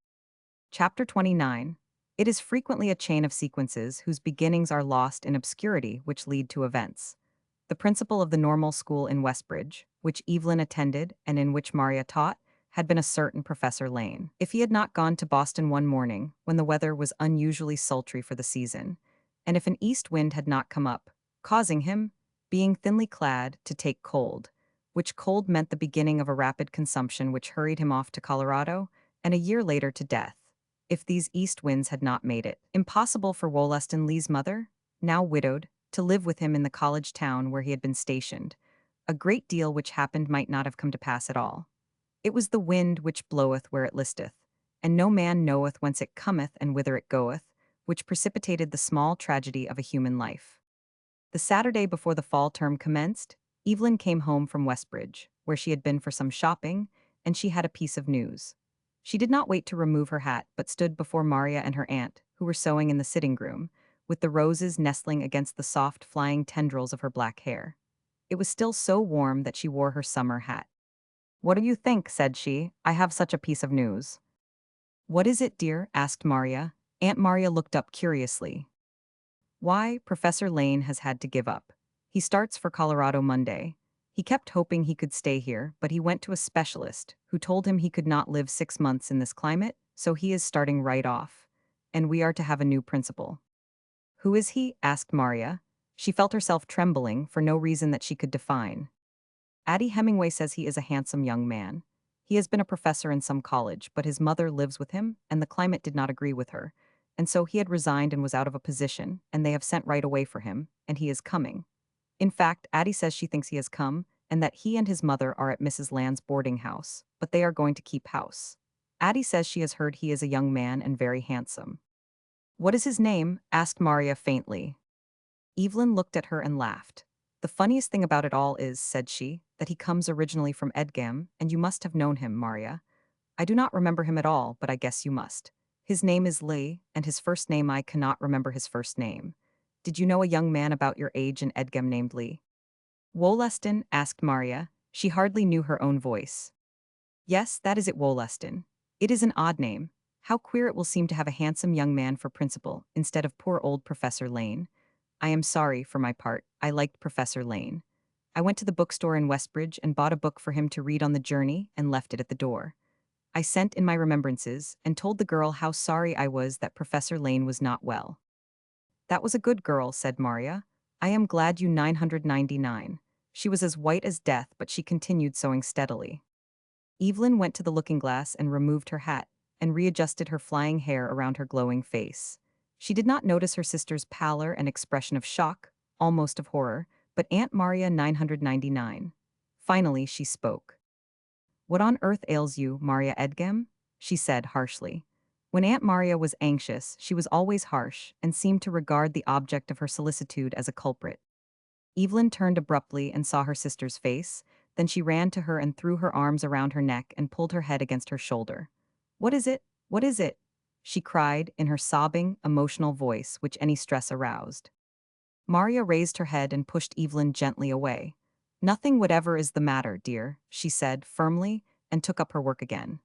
Chapter 29. It is frequently a chain of sequences whose beginnings are lost in obscurity which lead to events. The principal of the normal school in Westbridge, which Evelyn attended and in which Maria taught, had been a certain Professor Lane. If he had not gone to Boston one morning, when the weather was unusually sultry for the season, and if an east wind had not come up, causing him, being thinly clad, to take cold, which cold meant the beginning of a rapid consumption which hurried him off to Colorado, and a year later to death, if these east winds had not made it impossible for Wollaston Lee's mother, now widowed, to live with him in the college town where he had been stationed, a great deal which happened might not have come to pass at all. It was the wind which bloweth where it listeth, and no man knoweth whence it cometh and whither it goeth, which precipitated the small tragedy of a human life. The Saturday before the fall term commenced, Evelyn came home from Westbridge, where she had been for some shopping, and she had a piece of news. She did not wait to remove her hat, but stood before Maria and her aunt, who were sewing in the sitting room, with the roses nestling against the soft, flying tendrils of her black hair. It was still so warm that she wore her summer hat. "What do you think?" said she. "I have such a piece of news." "What is it, dear?" asked Maria. Aunt Maria looked up curiously. "Why, Professor Lane has had to give up. He starts for Colorado Monday. He kept hoping he could stay here, but he went to a specialist who told him he could not live 6 months in this climate, so he is starting right off. And we are to have a new principal." "Who is he?" asked Maria. She felt herself trembling for no reason that she could define. "Addie Hemingway says he is a handsome young man. He has been a professor in some college, but his mother lives with him, and the climate did not agree with her. And so he had resigned and was out of a position, and they have sent right away for him, and he is coming. In fact, Addie says she thinks he has come, and that he and his mother are at Mrs. Land's boarding house, but they are going to keep house. Addie says she has heard he is a young man and very handsome." "What is his name?" asked Maria faintly. Evelyn looked at her and laughed. "The funniest thing about it all is," said she, "that he comes originally from Edgam, and you must have known him, Maria. I do not remember him at all, but I guess you must. His name is Lee, and his first name I cannot remember his first name. Did you know a young man about your age in Edgam named Lee?" "Wollaston?" asked Maria. She hardly knew her own voice. "Yes, that is it, Wollaston. It is an odd name. How queer it will seem to have a handsome young man for principal, instead of poor old Professor Lane. I am sorry, for my part, I liked Professor Lane. I went to the bookstore in Westbridge and bought a book for him to read on the journey and left it at the door. I sent in my remembrances and told the girl how sorry I was that Professor Lane was not well." "That was a good girl," said Maria. "I am glad you 999. She was as white as death, but she continued sewing steadily." Evelyn went to the looking-glass and removed her hat, and readjusted her flying hair around her glowing face. She did not notice her sister's pallor and expression of shock, almost of horror, but Aunt Maria 999. Finally, she spoke. "What on earth ails you, Maria Edgam?" she said harshly. When Aunt Maria was anxious, she was always harsh, and seemed to regard the object of her solicitude as a culprit. Evelyn turned abruptly and saw her sister's face, then she ran to her and threw her arms around her neck and pulled her head against her shoulder. "What is it? What is it?" she cried in her sobbing, emotional voice which any stress aroused. Maria raised her head and pushed Evelyn gently away. "Nothing whatever is the matter, dear," she said firmly, and took up her work again.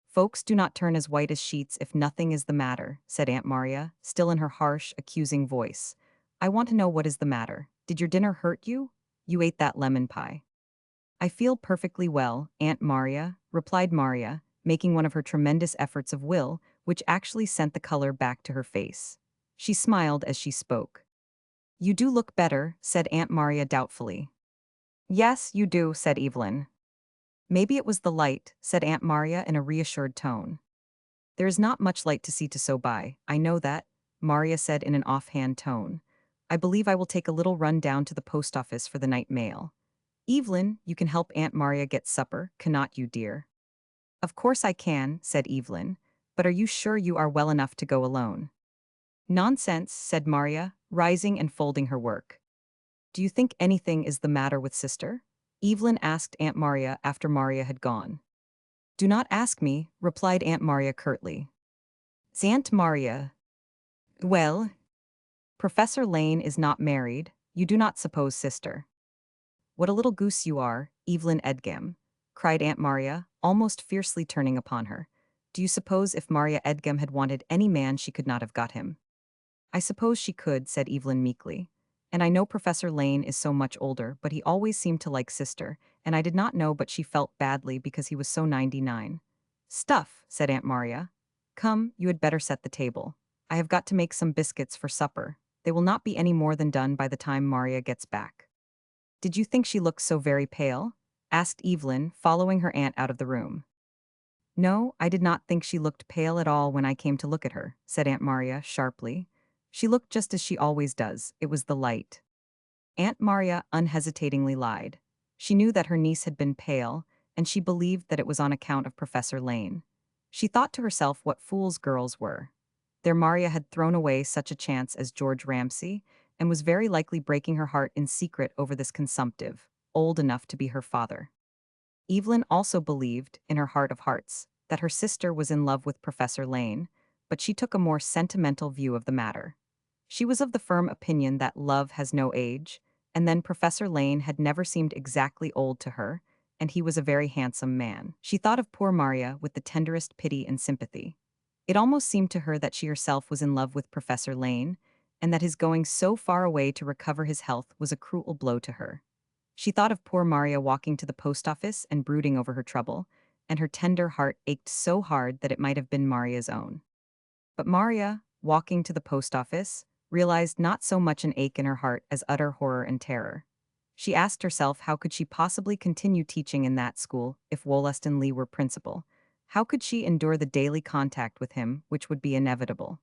"Folks do not turn as white as sheets if nothing is the matter," said Aunt Maria, still in her harsh, accusing voice. "I want to know what is the matter. Did your dinner hurt you? You ate that lemon pie." "I feel perfectly well, Aunt Maria," replied Maria, making one of her tremendous efforts of will, which actually sent the color back to her face. She smiled as she spoke. "You do look better," said Aunt Maria doubtfully. "Yes, you do," said Evelyn. "Maybe it was the light," said Aunt Maria in a reassured tone. "There is not much light to see to sew by, I know that," Maria said in an offhand tone. "I believe I will take a little run down to the post office for the night mail. Evelyn, you can help Aunt Maria get supper, cannot you, dear?" "Of course I can," said Evelyn, "but are you sure you are well enough to go alone?" "Nonsense," said Maria, rising and folding her work. "Do you think anything is the matter with sister?" Evelyn asked Aunt Maria after Maria had gone. "Do not ask me," replied Aunt Maria curtly. "Aunt Maria. Well, Professor Lane is not married, you do not suppose, sister." "What a little goose you are, Evelyn Edgam," cried Aunt Maria, almost fiercely turning upon her. "Do you suppose if Maria Edgam had wanted any man she could not have got him?" "I suppose she could," said Evelyn meekly. "And I know Professor Lane is so much older, but he always seemed to like sister, and I did not know but she felt badly because he was so 99. "Stuff," said Aunt Maria. "Come, you had better set the table. I have got to make some biscuits for supper. They will not be any more than done by the time Maria gets back." "Did you think she looked so very pale?" asked Evelyn, following her aunt out of the room. "No, I did not think she looked pale at all when I came to look at her," said Aunt Maria sharply. "She looked just as she always does. It was the light." Aunt Maria unhesitatingly lied. She knew that her niece had been pale, and she believed that it was on account of Professor Lane. She thought to herself what fools girls were. Their Maria had thrown away such a chance as George Ramsay, and was very likely breaking her heart in secret over this consumptive, old enough to be her father. Evelyn also believed, in her heart of hearts, that her sister was in love with Professor Lane, but she took a more sentimental view of the matter. She was of the firm opinion that love has no age, and then Professor Lane had never seemed exactly old to her, and he was a very handsome man. She thought of poor Maria with the tenderest pity and sympathy. It almost seemed to her that she herself was in love with Professor Lane, and that his going so far away to recover his health was a cruel blow to her. She thought of poor Maria walking to the post office and brooding over her trouble, and her tender heart ached so hard that it might have been Maria's own. But Maria, walking to the post office, realized not so much an ache in her heart as utter horror and terror. She asked herself how could she possibly continue teaching in that school if Wollaston Lee were principal? How could she endure the daily contact with him, which would be inevitable?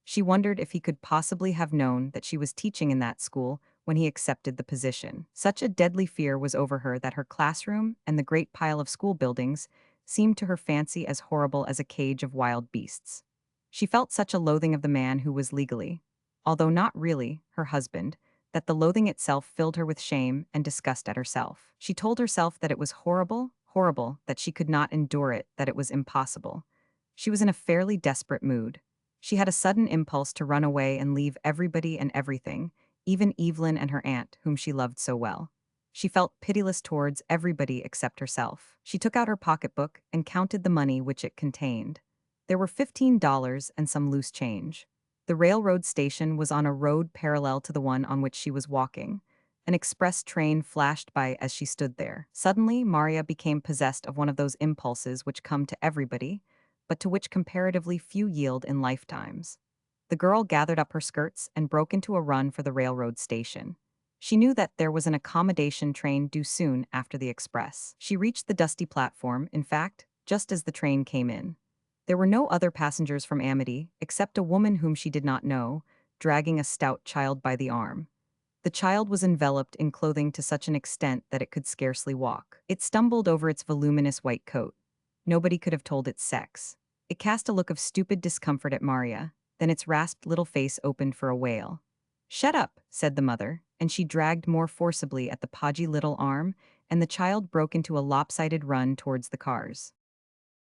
She wondered if he could possibly have known that she was teaching in that school when he accepted the position. Such a deadly fear was over her that her classroom and the great pile of school buildings seemed to her fancy as horrible as a cage of wild beasts. She felt such a loathing of the man who was legally, although not really, her husband, that the loathing itself filled her with shame and disgust at herself. She told herself that it was horrible, horrible, that she could not endure it, that it was impossible. She was in a fairly desperate mood. She had a sudden impulse to run away and leave everybody and everything, even Evelyn and her aunt, whom she loved so well. She felt pitiless towards everybody except herself. She took out her pocketbook and counted the money which it contained. There were $15 and some loose change. The railroad station was on a road parallel to the one on which she was walking. An express train flashed by as she stood there. Suddenly, Maria became possessed of one of those impulses which come to everybody, but to which comparatively few yield in lifetimes. The girl gathered up her skirts and broke into a run for the railroad station. She knew that there was an accommodation train due soon after the express. She reached the dusty platform, in fact, just as the train came in. There were no other passengers from Amity, except a woman whom she did not know, dragging a stout child by the arm. The child was enveloped in clothing to such an extent that it could scarcely walk. It stumbled over its voluminous white coat. Nobody could have told its sex. It cast a look of stupid discomfort at Maria, then its rasped little face opened for a wail. "Shut up," said the mother, and she dragged more forcibly at the podgy little arm, and the child broke into a lopsided run towards the cars.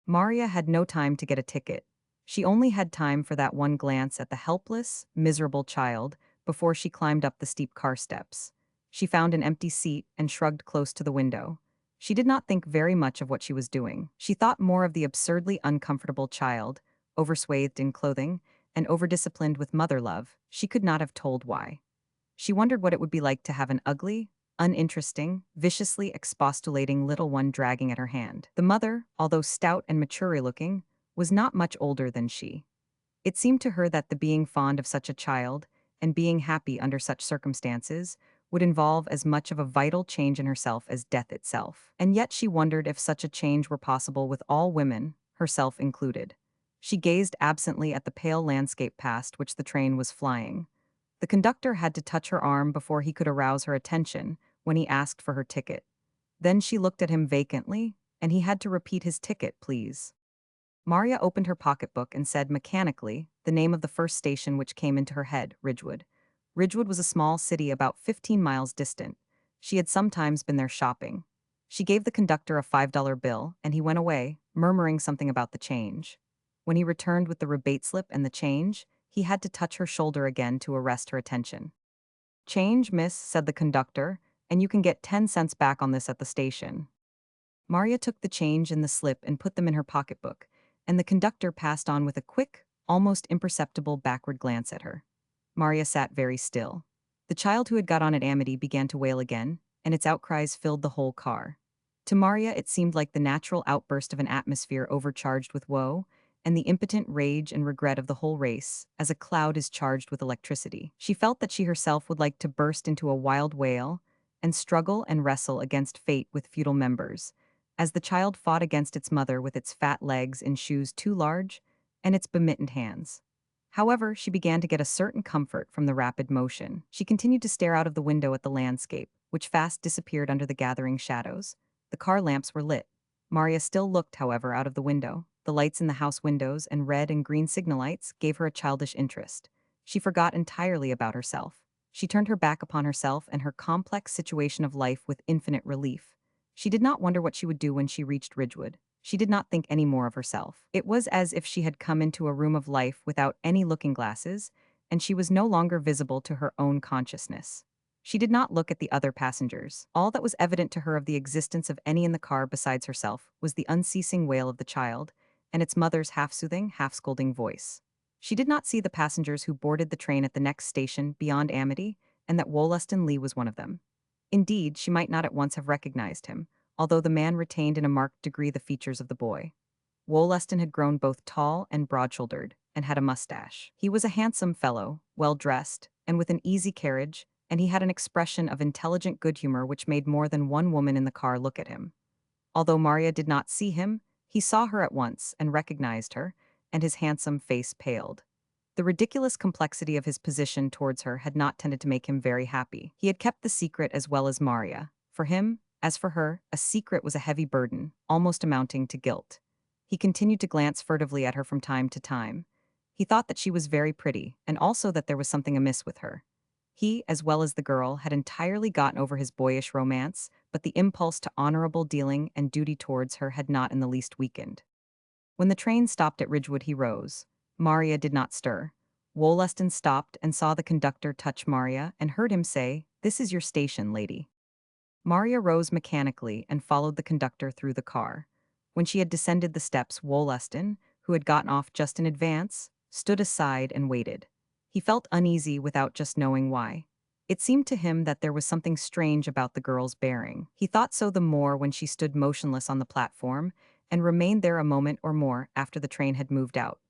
Maria had no time to get a ticket. She only had time for that one glance at the helpless, miserable child before she climbed up the steep car steps. She found an empty seat and shrugged close to the window. She did not think very much of what she was doing. She thought more of the absurdly uncomfortable child, overswathed in clothing, and overdisciplined with mother love. She could not have told why. She wondered what it would be like to have an ugly, uninteresting, viciously expostulating little one dragging at her hand. The mother, although stout and mature-looking, was not much older than she. It seemed to her that the being fond of such a child, and being happy under such circumstances, would involve as much of a vital change in herself as death itself. And yet she wondered if such a change were possible with all women, herself included. She gazed absently at the pale landscape past which the train was flying. The conductor had to touch her arm before he could arouse her attention when he asked for her ticket. Then she looked at him vacantly, and he had to repeat his ticket, please. Maria opened her pocketbook and said mechanically the name of the first station which came into her head, Ridgewood. Ridgewood was a small city about 15 miles distant. She had sometimes been there shopping. She gave the conductor a $5 bill, and he went away, murmuring something about the change. When he returned with the rebate slip and the change, he had to touch her shoulder again to arrest her attention. "Change, miss," said the conductor, "and you can get 10 cents back on this at the station." Maria took the change and the slip and put them in her pocketbook, and the conductor passed on with a quick, almost imperceptible backward glance at her. Maria sat very still. The child who had got on at Amity began to wail again, and its outcries filled the whole car. To Maria it seemed like the natural outburst of an atmosphere overcharged with woe, and the impotent rage and regret of the whole race, as a cloud is charged with electricity. She felt that she herself would like to burst into a wild wail, and struggle and wrestle against fate with futile members, as the child fought against its mother with its fat legs in shoes too large, and its bemittened hands. However, she began to get a certain comfort from the rapid motion. She continued to stare out of the window at the landscape, which fast disappeared under the gathering shadows. The car lamps were lit. Maria still looked, however, out of the window. The lights in the house windows and red and green signal lights gave her a childish interest. She forgot entirely about herself. She turned her back upon herself and her complex situation of life with infinite relief. She did not wonder what she would do when she reached Ridgewood. She did not think any more of herself. It was as if she had come into a room of life without any looking glasses, and she was no longer visible to her own consciousness. She did not look at the other passengers. All that was evident to her of the existence of any in the car besides herself was the unceasing wail of the child, and its mother's half-soothing, half-scolding voice. She did not see the passengers who boarded the train at the next station beyond Amity, and that Wollaston Lee was one of them. Indeed, she might not at once have recognized him, although the man retained in a marked degree the features of the boy. Wollaston had grown both tall and broad-shouldered, and had a mustache. He was a handsome fellow, well-dressed, and with an easy carriage, and he had an expression of intelligent good humor which made more than one woman in the car look at him. Although Maria did not see him, he saw her at once and recognized her, and his handsome face paled. The ridiculous complexity of his position towards her had not tended to make him very happy. He had kept the secret as well as Maria. For him, as for her, a secret was a heavy burden, almost amounting to guilt. He continued to glance furtively at her from time to time. He thought that she was very pretty, and also that there was something amiss with her. He, as well as the girl, had entirely gotten over his boyish romance, but the impulse to honorable dealing and duty towards her had not in the least weakened. When the train stopped at Ridgewood, he rose. Maria did not stir. Wollaston stopped and saw the conductor touch Maria and heard him say, "This is your station, lady." Maria rose mechanically and followed the conductor through the car. When she had descended the steps, Wollaston, who had gotten off just in advance, stood aside and waited. He felt uneasy without just knowing why. It seemed to him that there was something strange about the girl's bearing. He thought so the more when she stood motionless on the platform and remained there a moment or more after the train had moved out.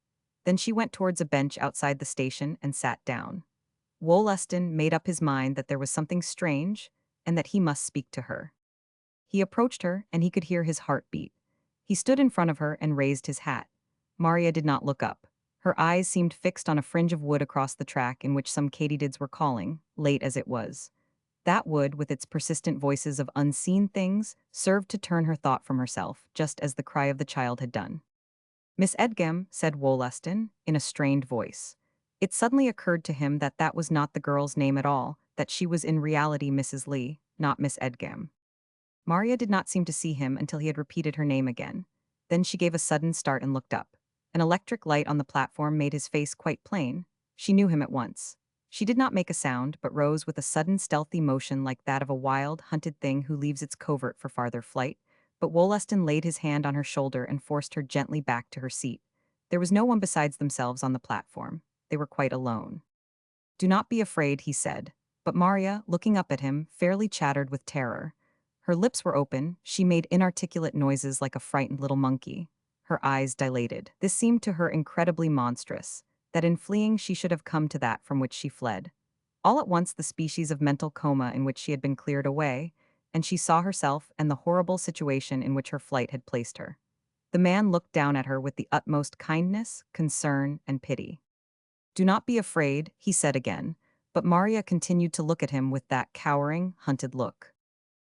Then she went towards a bench outside the station and sat down. Wollaston made up his mind that there was something strange and that he must speak to her. He approached her and he could hear his heart beat. He stood in front of her and raised his hat. Maria did not look up. Her eyes seemed fixed on a fringe of wood across the track in which some katydids were calling, late as it was. That wood, with its persistent voices of unseen things, served to turn her thought from herself, just as the cry of the child had done. "Miss Edgem," said Wollaston, in a strained voice. It suddenly occurred to him that that was not the girl's name at all, that she was in reality Mrs. Lee, not Miss Edgem. Maria did not seem to see him until he had repeated her name again. Then she gave a sudden start and looked up. An electric light on the platform made his face quite plain. She knew him at once. She did not make a sound, but rose with a sudden stealthy motion like that of a wild, hunted thing who leaves its covert for farther flight. But Wollaston laid his hand on her shoulder and forced her gently back to her seat. There was no one besides themselves on the platform. They were quite alone. "Do not be afraid," he said. But Maria, looking up at him, fairly chattered with terror. Her lips were open, she made inarticulate noises like a frightened little monkey. Her eyes dilated. This seemed to her incredibly monstrous, that in fleeing she should have come to that from which she fled. All at once the species of mental coma in which she had been cleared away, and she saw herself and the horrible situation in which her flight had placed her. The man looked down at her with the utmost kindness, concern, and pity. "Do not be afraid," he said again, but Maria continued to look at him with that cowering, hunted look.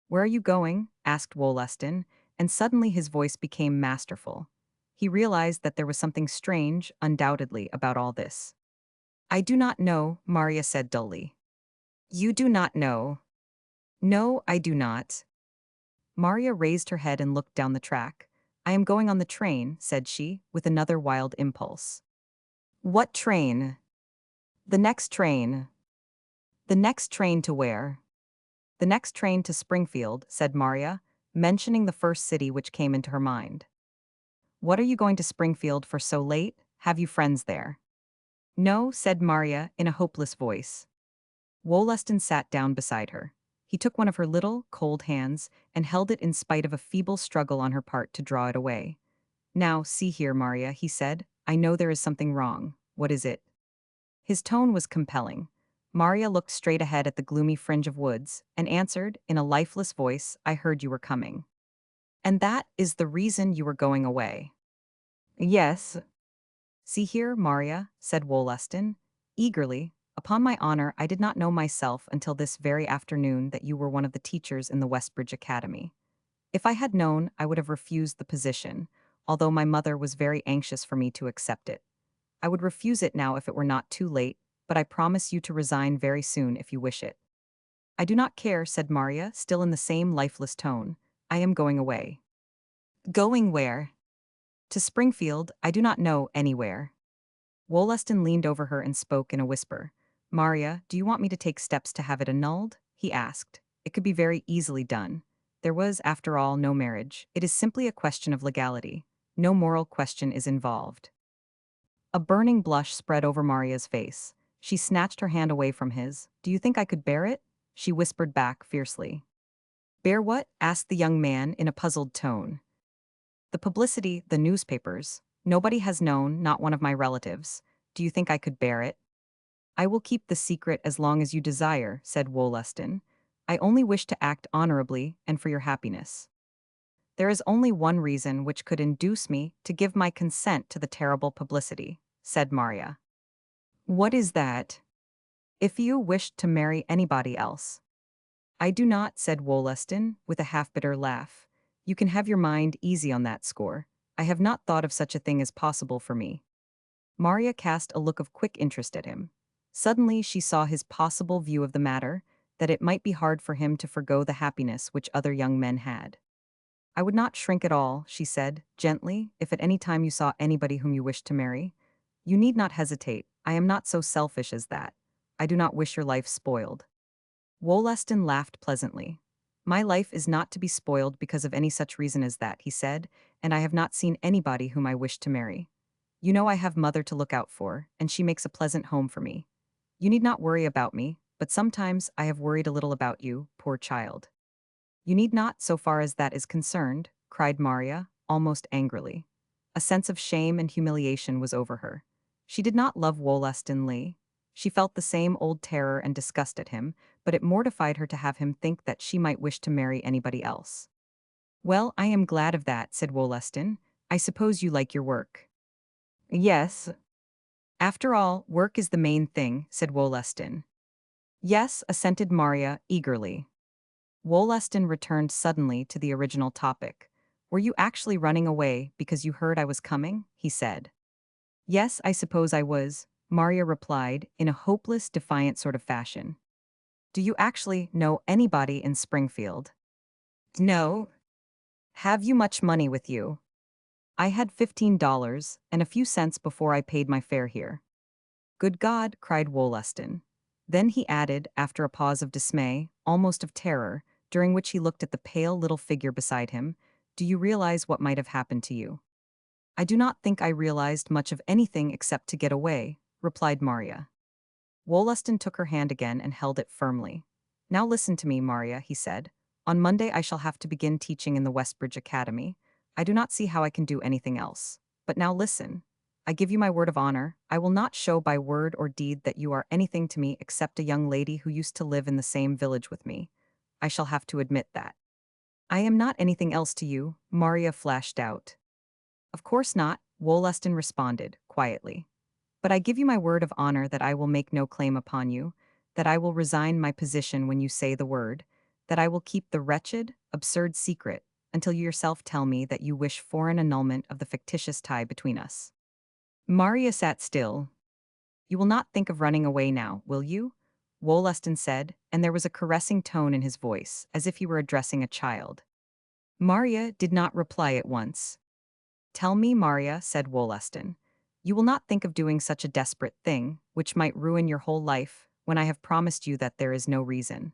"Where are you going?" asked Wollaston, and suddenly his voice became masterful. He realized that there was something strange, undoubtedly, about all this. "I do not know," Maria said dully. "You do not know?" "No, I do not." Maria raised her head and looked down the track. "I am going on the train," said she, with another wild impulse. "What train?" "The next train." "The next train to where?" "The next train to Springfield," said Maria, mentioning the first city which came into her mind. "What are you going to Springfield for so late? Have you friends there?" "No," said Maria, in a hopeless voice. Wollaston sat down beside her. He took one of her little, cold hands and held it in spite of a feeble struggle on her part to draw it away. "Now, see here, Maria," he said. "I know there is something wrong. What is it?" His tone was compelling. Maria looked straight ahead at the gloomy fringe of woods and answered, in a lifeless voice, "I heard you were coming." "And that is the reason you were going away?" "Yes." "See here, Maria," said Wollaston, eagerly. "Upon my honor, I did not know myself until this very afternoon that you were one of the teachers in the Westbridge Academy. If I had known, I would have refused the position, although my mother was very anxious for me to accept it. I would refuse it now if it were not too late, but I promise you to resign very soon if you wish it." "I do not care," said Maria, still in the same lifeless tone. "I am going away." "Going where?" "To Springfield, I do not know anywhere." Wollaston leaned over her and spoke in a whisper. Maria, do you want me to take steps to have it annulled? He asked. It could be very easily done. There was, after all, no marriage. It is simply a question of legality. No moral question is involved. A burning blush spread over Maria's face. She snatched her hand away from his. Do you think I could bear it? She whispered back fiercely. Bear what? Asked the young man in a puzzled tone. The publicity, the newspapers. Nobody has known, not one of my relatives. Do you think I could bear it? I will keep the secret as long as you desire, said Wollaston. I only wish to act honorably and for your happiness. There is only one reason which could induce me to give my consent to the terrible publicity, said Maria. What is that? If you wished to marry anybody else. I do not, said Wollaston, with a half-bitter laugh. You can have your mind easy on that score. I have not thought of such a thing as possible for me. Maria cast a look of quick interest at him. Suddenly she saw his possible view of the matter, that it might be hard for him to forgo the happiness which other young men had. I would not shrink at all, she said, gently, if at any time you saw anybody whom you wished to marry. You need not hesitate. I am not so selfish as that. I do not wish your life spoiled. Wollaston laughed pleasantly. My life is not to be spoiled because of any such reason as that, he said, and I have not seen anybody whom I wish to marry. You know I have mother to look out for, and she makes a pleasant home for me. You need not worry about me, but sometimes I have worried a little about you, poor child. You need not, so far as that is concerned, cried Maria, almost angrily. A sense of shame and humiliation was over her. She did not love Wollaston Lee. She felt the same old terror and disgust at him, but it mortified her to have him think that she might wish to marry anybody else. Well, I am glad of that, said Wollaston. I suppose you like your work. Yes. After all, work is the main thing, said Wollaston. Yes, assented Maria, eagerly. Wollaston returned suddenly to the original topic. Were you actually running away because you heard I was coming? He said. Yes, I suppose I was, Maria replied, in a hopeless, defiant sort of fashion. Do you actually know anybody in Springfield? No. Have you much money with you? I had $15 and a few cents before I paid my fare here. Good God, cried Wollaston. Then he added, after a pause of dismay, almost of terror, during which he looked at the pale little figure beside him, do you realize what might have happened to you? I do not think I realized much of anything except to get away, replied Maria. Wollaston took her hand again and held it firmly. Now listen to me, Maria, he said. On Monday I shall have to begin teaching in the Westbridge Academy. I do not see how I can do anything else. But now listen. I give you my word of honor, I will not show by word or deed that you are anything to me except a young lady who used to live in the same village with me. I shall have to admit that. I am not anything else to you, Maria flashed out. Of course not, Wollaston responded, quietly. But I give you my word of honor that I will make no claim upon you, that I will resign my position when you say the word, that I will keep the wretched, absurd secret until you yourself tell me that you wish for an annulment of the fictitious tie between us. Maria sat still. You will not think of running away now, will you? Wollaston said, and there was a caressing tone in his voice, as if he were addressing a child. Maria did not reply at once. Tell me, Maria, said Wollaston. You will not think of doing such a desperate thing, which might ruin your whole life, when I have promised you that there is no reason.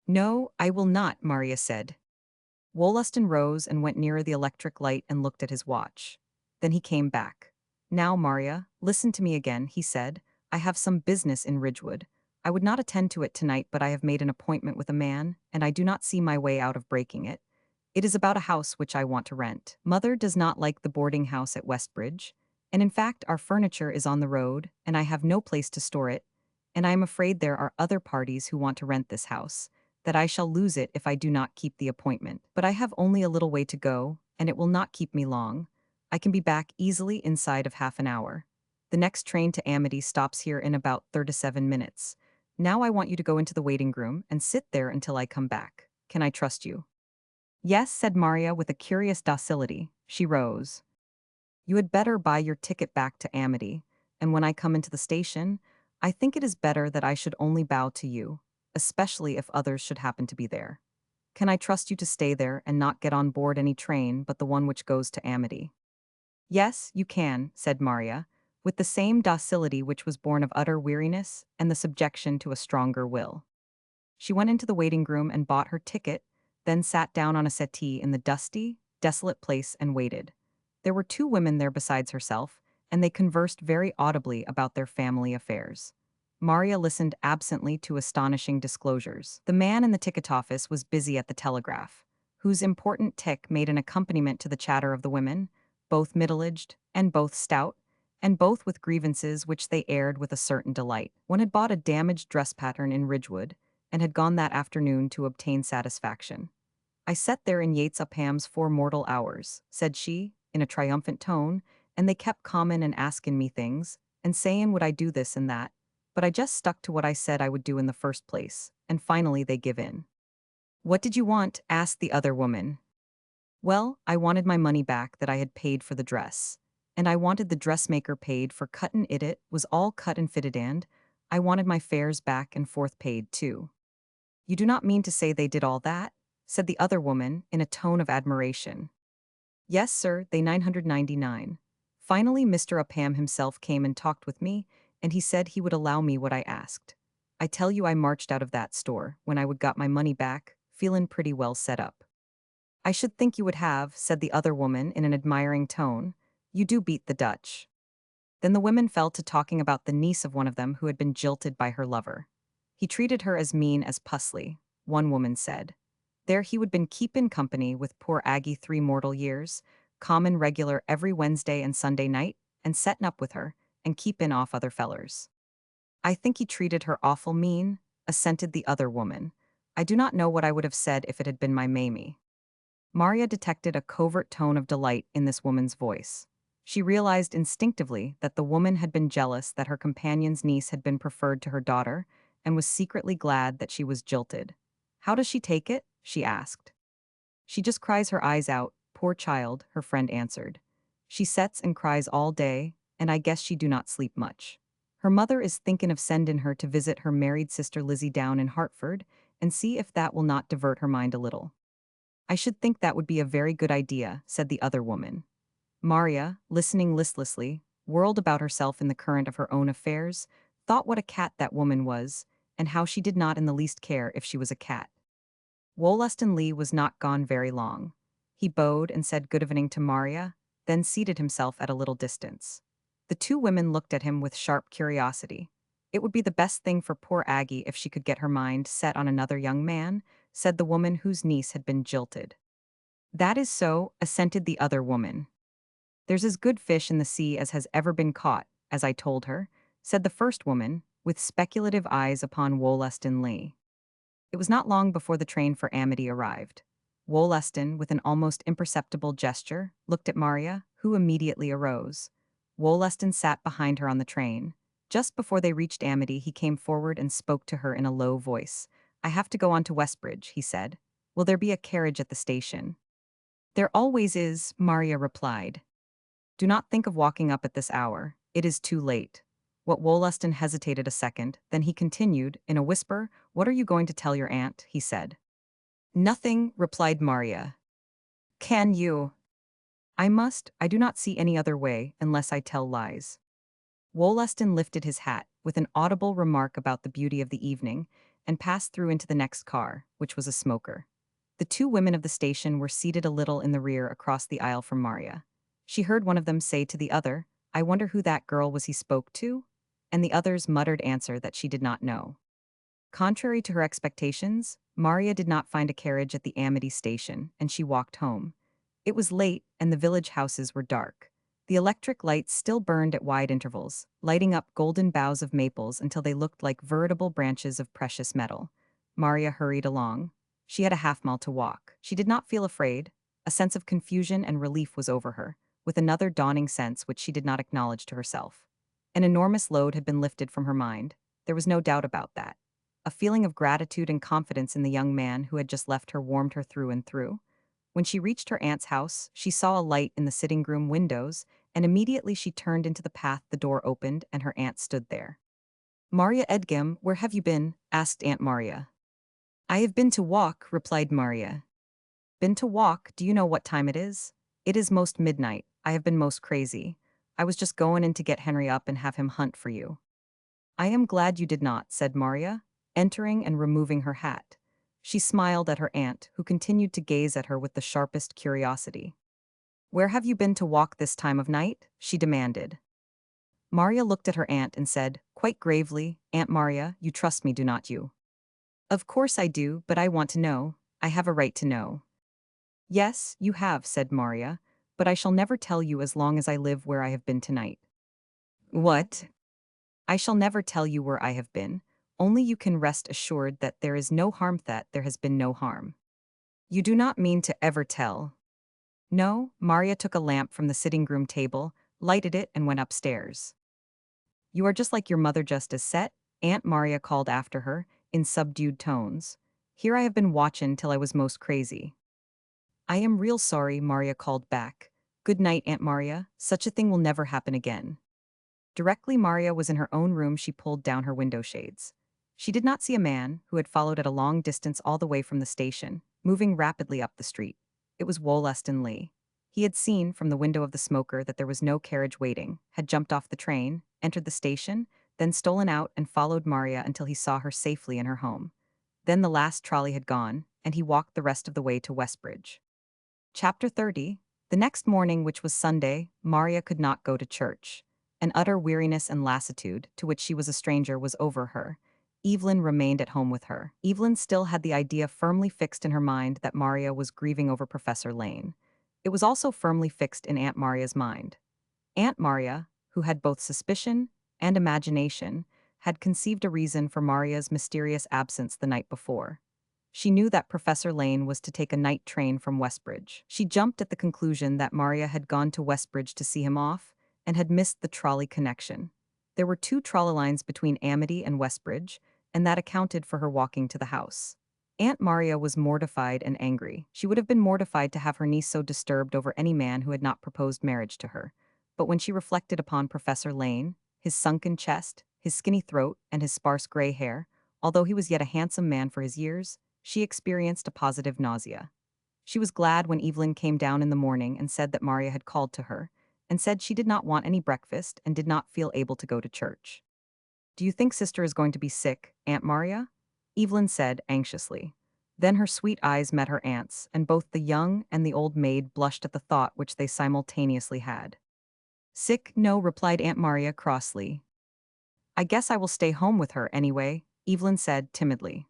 No, I will not, Maria said. Wollaston rose and went nearer the electric light and looked at his watch. Then he came back. Now, Maria, listen to me again, he said. I have some business in Ridgewood. I would not attend to it tonight, but I have made an appointment with a man, and I do not see my way out of breaking it. It is about a house which I want to rent. Mother does not like the boarding house at Westbridge, and in fact our furniture is on the road, and I have no place to store it, and I am afraid there are other parties who want to rent this house, that I shall lose it if I do not keep the appointment. But I have only a little way to go, and it will not keep me long. I can be back easily inside of half an hour. The next train to Amity stops here in about 37 minutes. Now I want you to go into the waiting room and sit there until I come back. Can I trust you? Yes, said Maria with a curious docility. She rose. You had better buy your ticket back to Amity, and when I come into the station, I think it is better that I should only bow to you, especially if others should happen to be there. Can I trust you to stay there and not get on board any train but the one which goes to Amity? Yes, you can, said Maria. with the same docility which was born of utter weariness and the subjection to a stronger will. She went into the waiting room and bought her ticket, then sat down on a settee in the dusty, desolate place and waited. There were two women there besides herself, and they conversed very audibly about their family affairs. Maria listened absently to astonishing disclosures. The man in the ticket office was busy at the telegraph, whose important tick made an accompaniment to the chatter of the women, both middle-aged and both stout, and both with grievances which they aired with a certain delight. One had bought a damaged dress pattern in Ridgewood, and had gone that afternoon to obtain satisfaction. I sat there in Yates Upham's 4 mortal hours, said she, in a triumphant tone, and they kept comin' and askin' me things, and sayin' would I do this and that, but I just stuck to what I said I would do in the first place, and finally they give in. What did you want? Asked the other woman. Well, I wanted my money back that I had paid for the dress. And I wanted the dressmaker paid for cuttin' it was all cut and fitted and I wanted my fares back and forth paid too. You do not mean to say they did all that? Said the other woman in a tone of admiration. Yes, sir, they 999. Finally, Mr. Upham himself came and talked with me, and he said he would allow me what I asked. I tell you I marched out of that store, when I would got my money back, feelin' pretty well set up. I should think you would have, said the other woman in an admiring tone. You do beat the Dutch. Then the women fell to talking about the niece of one of them who had been jilted by her lover. He treated her as mean as pussly, one woman said. There he would been keepin' company with poor Aggie 3 mortal years, common regular every Wednesday and Sunday night, and settin' up with her, and keepin' off other fellers. I think he treated her awful mean, assented the other woman. I do not know what I would have said if it had been my Mamie. Maria detected a covert tone of delight in this woman's voice. She realized instinctively that the woman had been jealous that her companion's niece had been preferred to her daughter, and was secretly glad that she was jilted. How does she take it? She asked. She just cries her eyes out, poor child, her friend answered. She sets and cries all day, and I guess she do not sleep much. Her mother is thinkin' of sendin' her to visit her married sister Lizzie down in Hartford, and see if that will not divert her mind a little. I should think that would be a very good idea, said the other woman. Maria, listening listlessly, whirled about herself in the current of her own affairs, thought what a cat that woman was, and how she did not in the least care if she was a cat. Wollaston Lee was not gone very long. He bowed and said good evening to Maria, then seated himself at a little distance. The two women looked at him with sharp curiosity. It would be the best thing for poor Aggie if she could get her mind set on another young man, said the woman whose niece had been jilted. That is so, assented the other woman. There's as good fish in the sea as has ever been caught, as I told her, said the first woman, with speculative eyes upon Wollaston Lee. It was not long before the train for Amity arrived. Wollaston, with an almost imperceptible gesture, looked at Maria, who immediately arose. Wollaston sat behind her on the train. Just before they reached Amity, he came forward and spoke to her in a low voice. I have to go on to Westbridge, he said. Will there be a carriage at the station? There always is, Maria replied. Do not think of walking up at this hour. It is too late. What Wollaston hesitated a second, then he continued, in a whisper, What are you going to tell your aunt? He said. Nothing, replied Maria. Can you? I must, I do not see any other way, unless I tell lies. Wollaston lifted his hat, with an audible remark about the beauty of the evening, and passed through into the next car, which was a smoker. The two women of the station were seated a little in the rear across the aisle from Maria. She heard one of them say to the other, I wonder who that girl was he spoke to? And the other's muttered answer that she did not know. Contrary to her expectations, Maria did not find a carriage at the Amity station, and she walked home. It was late, and the village houses were dark. The electric lights still burned at wide intervals, lighting up golden boughs of maples until they looked like veritable branches of precious metal. Maria hurried along. She had a half-mile to walk. She did not feel afraid. A sense of confusion and relief was over her, with another dawning sense which she did not acknowledge to herself. An enormous load had been lifted from her mind. There was no doubt about that. A feeling of gratitude and confidence in the young man who had just left her warmed her through and through. When she reached her aunt's house, she saw a light in the sitting room windows, and immediately she turned into the path the door opened and her aunt stood there. Maria Edgem, where have you been? Asked Aunt Maria. I have been to walk, replied Maria. Been to walk, do you know what time it is? It is most midnight, I have been most crazy. I was just going in to get Henry up and have him hunt for you." "I am glad you did not," said Maria, entering and removing her hat. She smiled at her aunt, who continued to gaze at her with the sharpest curiosity. "Where have you been to walk this time of night?" she demanded. Maria looked at her aunt and said, quite gravely, "Aunt Maria, you trust me, do not you?" "Of course I do, but I want to know. I have a right to know." "Yes, you have," said Maria, "but I shall never tell you as long as I live where I have been tonight." "What?" "I shall never tell you where I have been, only you can rest assured that there is no harm, that there has been no harm." "You do not mean to ever tell?" "No." Maria took a lamp from the sitting room table, lighted it, and went upstairs. "You are just like your mother, just as set," Aunt Maria called after her, in subdued tones. "Here I have been watchin' till I was most crazy." "I am real sorry," Maria called back. "Good night, Aunt Maria. Such a thing will never happen again." Directly Maria was in her own room, she pulled down her window shades. She did not see a man, who had followed at a long distance all the way from the station, moving rapidly up the street. It was Wollaston Lee. He had seen from the window of the smoker that there was no carriage waiting, had jumped off the train, entered the station, then stolen out and followed Maria until he saw her safely in her home. Then the last trolley had gone, and he walked the rest of the way to Westbridge. Chapter 30. The next morning, which was Sunday, Maria could not go to church. An utter weariness and lassitude, to which she was a stranger, was over her. Evelyn remained at home with her. Evelyn still had the idea firmly fixed in her mind that Maria was grieving over Professor Lane. It was also firmly fixed in Aunt Maria's mind. Aunt Maria, who had both suspicion and imagination, had conceived a reason for Maria's mysterious absence the night before. She knew that Professor Lane was to take a night train from Westbridge. She jumped at the conclusion that Maria had gone to Westbridge to see him off and had missed the trolley connection. There were 2 trolley lines between Amity and Westbridge, and that accounted for her walking to the house. Aunt Maria was mortified and angry. She would have been mortified to have her niece so disturbed over any man who had not proposed marriage to her. But when she reflected upon Professor Lane, his sunken chest, his skinny throat, and his sparse gray hair, although he was yet a handsome man for his years, she experienced a positive nausea. She was glad when Evelyn came down in the morning and said that Maria had called to her, and said she did not want any breakfast and did not feel able to go to church. "Do you think sister is going to be sick, Aunt Maria?" Evelyn said anxiously. Then her sweet eyes met her aunt's, and both the young and the old maid blushed at the thought which they simultaneously had. "Sick? No," replied Aunt Maria crossly. "I guess I will stay home with her anyway," Evelyn said timidly.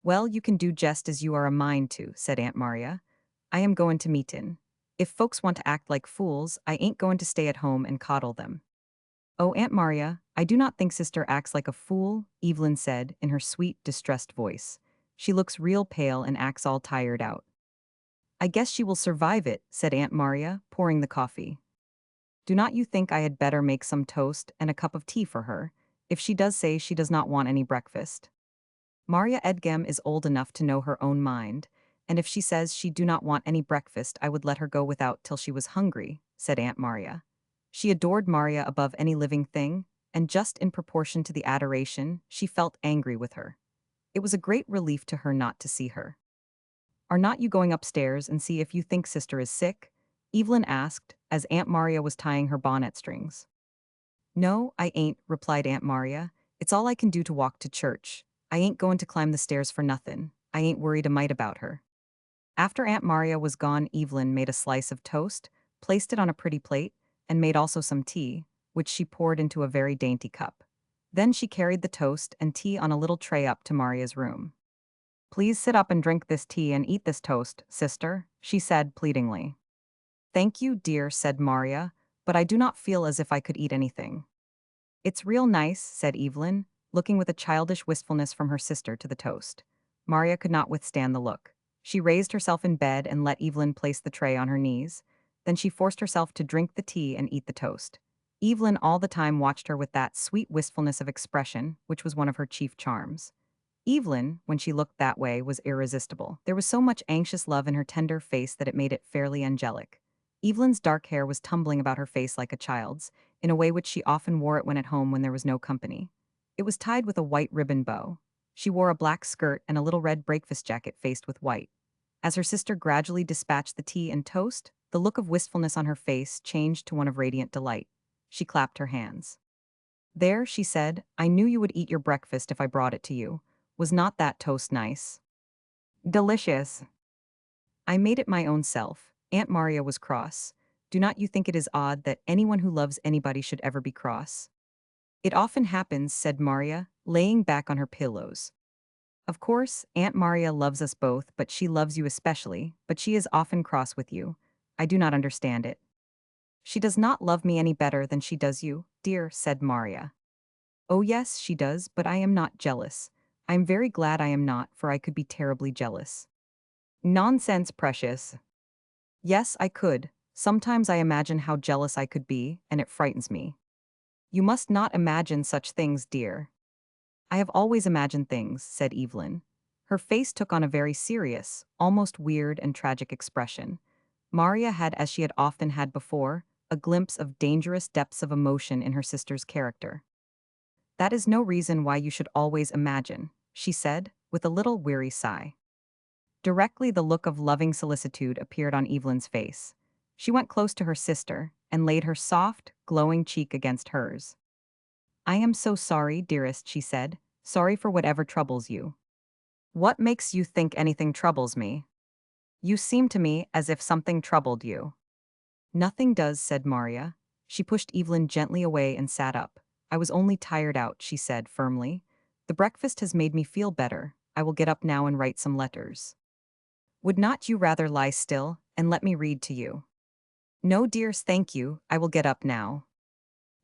"Well, you can do just as you are a mind to," said Aunt Maria. "I am goin' to meetin'. If folks want to act like fools, I ain't goin' to stay at home and coddle them." "Oh, Aunt Maria, I do not think sister acts like a fool," Evelyn said in her sweet, distressed voice. "She looks real pale and acts all tired out." "I guess she will survive it," said Aunt Maria, pouring the coffee. "Do not you think I had better make some toast and a cup of tea for her, if she does say she does not want any breakfast?" "Maria Edgem is old enough to know her own mind, and if she says she do not want any breakfast, I would let her go without till she was hungry," said Aunt Maria. She adored Maria above any living thing, and just in proportion to the adoration, she felt angry with her. It was a great relief to her not to see her. "Are not you going upstairs and see if you think sister is sick?" Evelyn asked, as Aunt Maria was tying her bonnet strings. "No, I ain't," replied Aunt Maria. "It's all I can do to walk to church. I ain't goin' to climb the stairs for nothin'. I ain't worried a mite about her." After Aunt Maria was gone, Evelyn made a slice of toast, placed it on a pretty plate, and made also some tea, which she poured into a very dainty cup. Then she carried the toast and tea on a little tray up to Maria's room. "Please sit up and drink this tea and eat this toast, sister," she said pleadingly. "Thank you, dear," said Maria, "but I do not feel as if I could eat anything." "It's real nice," said Evelyn, looking with a childish wistfulness from her sister to the toast. Maria could not withstand the look. She raised herself in bed and let Evelyn place the tray on her knees. Then she forced herself to drink the tea and eat the toast. Evelyn all the time watched her with that sweet wistfulness of expression, which was one of her chief charms. Evelyn, when she looked that way, was irresistible. There was so much anxious love in her tender face that it made it fairly angelic. Evelyn's dark hair was tumbling about her face like a child's, in a way which she often wore it when at home when there was no company. It was tied with a white ribbon bow. She wore a black skirt and a little red breakfast jacket faced with white. As her sister gradually dispatched the tea and toast, the look of wistfulness on her face changed to one of radiant delight. She clapped her hands. There, she said, I knew you would eat your breakfast if I brought it to you. Was not that toast nice? Delicious. I made it my own self. Aunt Maria was cross. Do not you think it is odd that anyone who loves anybody should ever be cross? It often happens, said Maria, laying back on her pillows. Of course, Aunt Maria loves us both, but she loves you especially, but she is often cross with you. I do not understand it. She does not love me any better than she does you, dear, said Maria. Oh yes, she does, but I am not jealous. I am very glad I am not, for I could be terribly jealous. Nonsense, precious. Yes, I could. Sometimes I imagine how jealous I could be, and it frightens me. You must not imagine such things, dear. I have always imagined things, said Evelyn. Her face took on a very serious, almost weird and tragic expression. Maria had, as she had often had before, a glimpse of dangerous depths of emotion in her sister's character. That is no reason why you should always imagine, she said, with a little weary sigh. Directly the look of loving solicitude appeared on Evelyn's face. She went close to her sister and laid her soft, glowing cheek against hers. I am so sorry, dearest, she said. Sorry for whatever troubles you. What makes you think anything troubles me? You seem to me as if something troubled you. Nothing does, said Maria. She pushed Evelyn gently away and sat up. I was only tired out, she said firmly. The breakfast has made me feel better. I will get up now and write some letters. Would not you rather lie still and let me read to you? No, dears, thank you. I will get up now.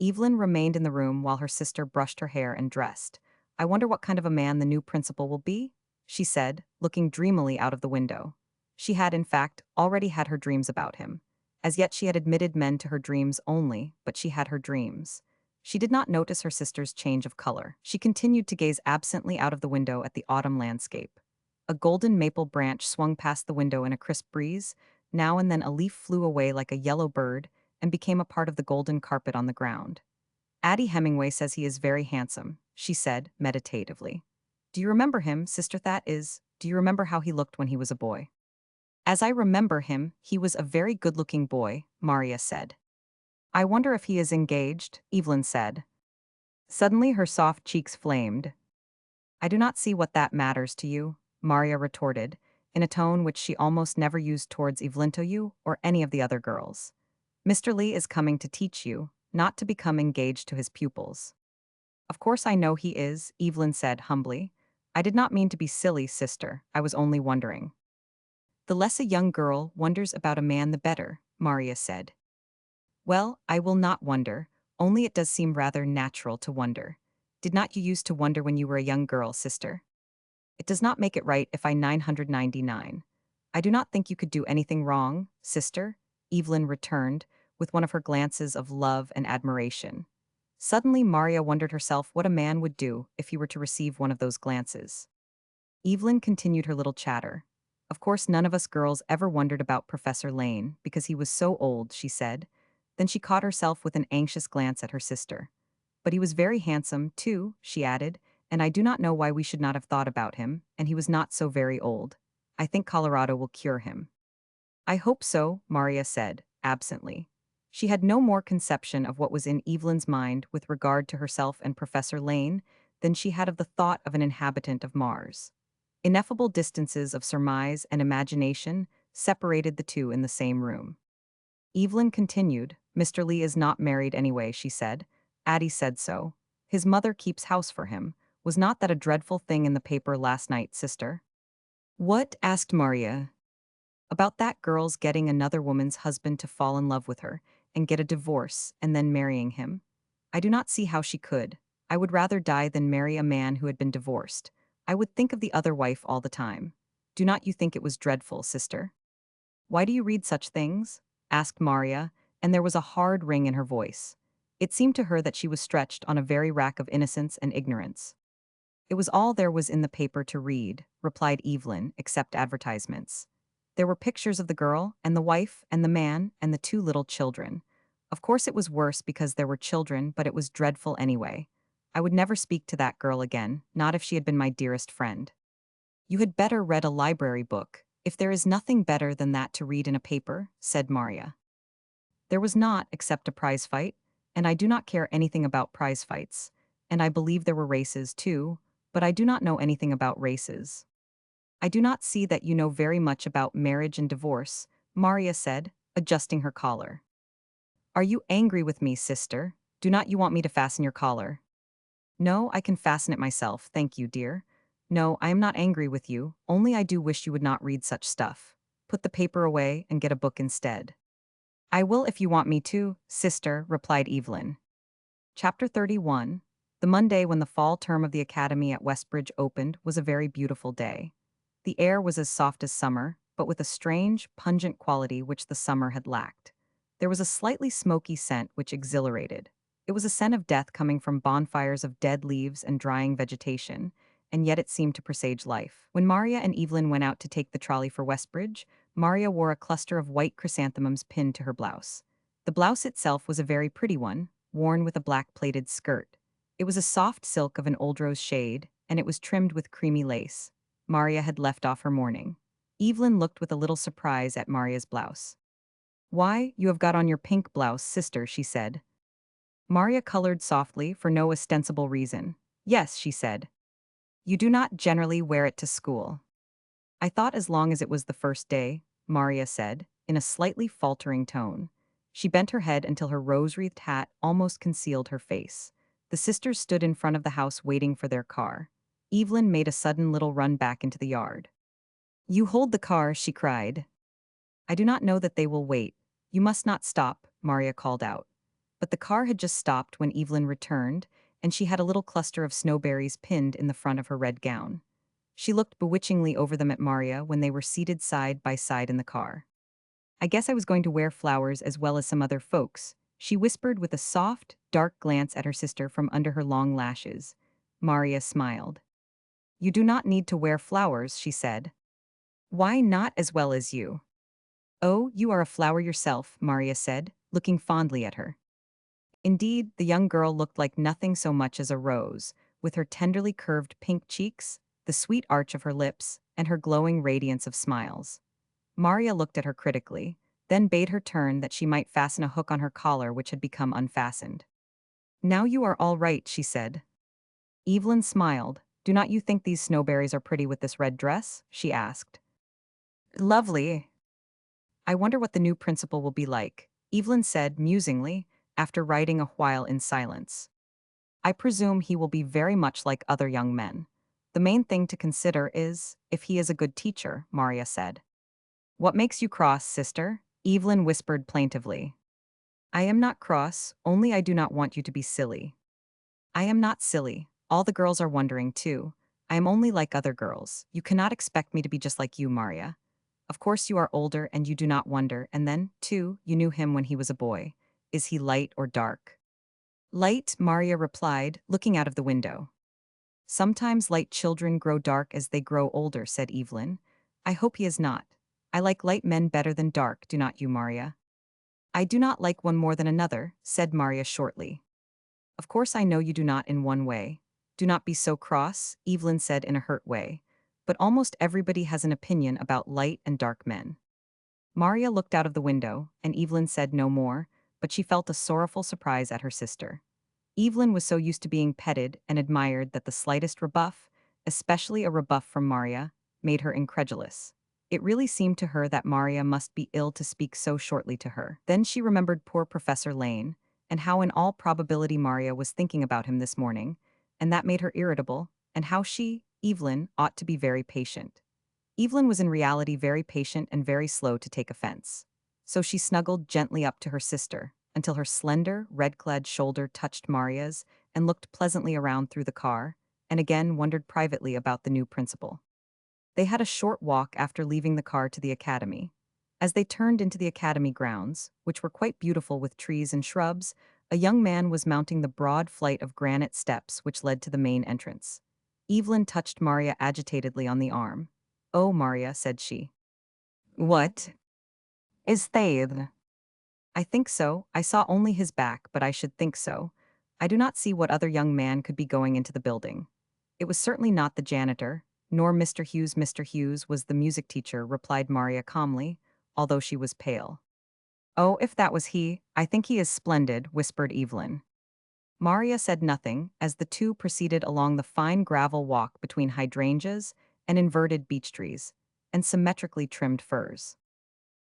Evelyn remained in the room while her sister brushed her hair and dressed. I wonder what kind of a man the new principal will be, she said, looking dreamily out of the window. She had, in fact, already had her dreams about him. As yet she had admitted men to her dreams only, but she had her dreams. She did not notice her sister's change of color. She continued to gaze absently out of the window at the autumn landscape. A golden maple branch swung past the window in a crisp breeze. Now and then a leaf flew away like a yellow bird and became a part of the golden carpet on the ground. Addie Hemingway says he is very handsome, she said, meditatively. Do you remember him, Sister do you remember how he looked when he was a boy? As I remember him, he was a very good-looking boy, Maria said. I wonder if he is engaged, Evelyn said. Suddenly her soft cheeks flamed. I do not see what that matters to you, Maria retorted, in a tone which she almost never used towards Evlintoyu or any of the other girls. Mr. Lee is coming to teach you, not to become engaged to his pupils. Of course I know he is, Evelyn said humbly. I did not mean to be silly, sister, I was only wondering. The less a young girl wonders about a man the better, Maria said. Well, I will not wonder, only it does seem rather natural to wonder. Did not you used to wonder when you were a young girl, sister? It does not make it right if I 999. I do not think you could do anything wrong, sister, Evelyn returned, with one of her glances of love and admiration. Suddenly Maria wondered herself what a man would do if he were to receive one of those glances. Evelyn continued her little chatter. Of course none of us girls ever wondered about Professor Lane, because he was so old, she said. Then she caught herself with an anxious glance at her sister. But he was very handsome, too, she added, and I do not know why we should not have thought about him, and he was not so very old. I think Colorado will cure him. I hope so, Maria said, absently. She had no more conception of what was in Evelyn's mind with regard to herself and Professor Lane than she had of the thought of an inhabitant of Mars. Ineffable distances of surmise and imagination separated the two in the same room. Evelyn continued, Mr. Lee is not married anyway, she said. Addie said so. His mother keeps house for him. Was not that a dreadful thing in the paper last night, sister? What? Asked Maria. About that girl's getting another woman's husband to fall in love with her, and get a divorce, and then marrying him. I do not see how she could. I would rather die than marry a man who had been divorced. I would think of the other wife all the time. Do not you think it was dreadful, sister? Why do you read such things? Asked Maria, and there was a hard ring in her voice. It seemed to her that she was stretched on a very rack of innocence and ignorance. It was all there was in the paper to read, replied Evelyn, except advertisements. There were pictures of the girl, and the wife, and the man, and the two little children. Of course it was worse because there were children, but it was dreadful anyway. I would never speak to that girl again, not if she had been my dearest friend. You had better read a library book, if there is nothing better than that to read in a paper, said Maria. There was not, except a prize fight, and I do not care anything about prize fights. And I believe there were races, too, but I do not know anything about races. I do not see that you know very much about marriage and divorce, Maria said, adjusting her collar. Are you angry with me, sister? Do not you want me to fasten your collar? No, I can fasten it myself, thank you, dear. No, I am not angry with you, only I do wish you would not read such stuff. Put the paper away and get a book instead. I will if you want me to, sister, replied Evelyn. Chapter 31. The Monday when the fall term of the academy at Westbridge opened was a very beautiful day. The air was as soft as summer, but with a strange, pungent quality which the summer had lacked. There was a slightly smoky scent which exhilarated. It was a scent of death coming from bonfires of dead leaves and drying vegetation, and yet it seemed to presage life. When Maria and Evelyn went out to take the trolley for Westbridge, Maria wore a cluster of white chrysanthemums pinned to her blouse. The blouse itself was a very pretty one, worn with a black plaited skirt. It was a soft silk of an old rose shade, and it was trimmed with creamy lace. Maria had left off her mourning. Evelyn looked with a little surprise at Maria's blouse. Why, you have got on your pink blouse, sister, she said. Maria colored softly for no ostensible reason. Yes, she said. You do not generally wear it to school. I thought as long as it was the first day, Maria said, in a slightly faltering tone. She bent her head until her rose-wreathed hat almost concealed her face. The sisters stood in front of the house waiting for their car. Evelyn made a sudden little run back into the yard. You hold the car, she cried. I do not know that they will wait. You must not stop, Maria called out. But the car had just stopped when Evelyn returned, and she had a little cluster of snowberries pinned in the front of her red gown. She looked bewitchingly over them at Maria when they were seated side by side in the car. I guess I was going to wear flowers as well as some other folks, she whispered with a soft, dark glance at her sister from under her long lashes. Maria smiled. You do not need to wear flowers, she said. Why not as well as you? Oh, you are a flower yourself, Maria said, looking fondly at her. Indeed, the young girl looked like nothing so much as a rose, with her tenderly curved pink cheeks, the sweet arch of her lips, and her glowing radiance of smiles. Maria looked at her critically, then bade her turn that she might fasten a hook on her collar which had become unfastened. Now you are all right, she said. Evelyn smiled. Do not you think these snowberries are pretty with this red dress? She asked. Lovely. I wonder what the new principal will be like, Evelyn said musingly, after riding a while in silence. I presume he will be very much like other young men. The main thing to consider is if he is a good teacher, Maria said. What makes you cross, sister? Evelyn whispered plaintively. I am not cross, only I do not want you to be silly. I am not silly. All the girls are wondering, too. I am only like other girls. You cannot expect me to be just like you, Maria. Of course you are older and you do not wonder, and then, too, you knew him when he was a boy. Is he light or dark? Light, Maria replied, looking out of the window. Sometimes light children grow dark as they grow older, said Evelyn. I hope he is not. I like light men better than dark, do not you, Maria? I do not like one more than another, said Maria shortly. Of course I know you do not in one way. Do not be so cross, Evelyn said in a hurt way. But almost everybody has an opinion about light and dark men. Maria looked out of the window, and Evelyn said no more, but she felt a sorrowful surprise at her sister. Evelyn was so used to being petted and admired that the slightest rebuff, especially a rebuff from Maria, made her incredulous. It really seemed to her that Maria must be ill to speak so shortly to her. Then she remembered poor Professor Lane, and how in all probability Maria was thinking about him this morning, and that made her irritable, and how she, Evelyn, ought to be very patient. Evelyn was in reality very patient and very slow to take offense. So she snuggled gently up to her sister, until her slender, red-clad shoulder touched Maria's, and looked pleasantly around through the car, and again wondered privately about the new principal. They had a short walk after leaving the car to the academy. As they turned into the academy grounds, which were quite beautiful with trees and shrubs, a young man was mounting the broad flight of granite steps which led to the main entrance. Evelyn touched Maria agitatedly on the arm. Oh, Maria, said she. What? Is Thade? I think so. I saw only his back, but I should think so. I do not see what other young man could be going into the building. It was certainly not the janitor, nor Mr. Hughes. Mr. Hughes was the music teacher, replied Maria calmly, although she was pale. "Oh, if that was he, I think he is splendid," whispered Evelyn. Maria said nothing as the two proceeded along the fine gravel walk between hydrangeas and inverted beech trees, and symmetrically trimmed firs.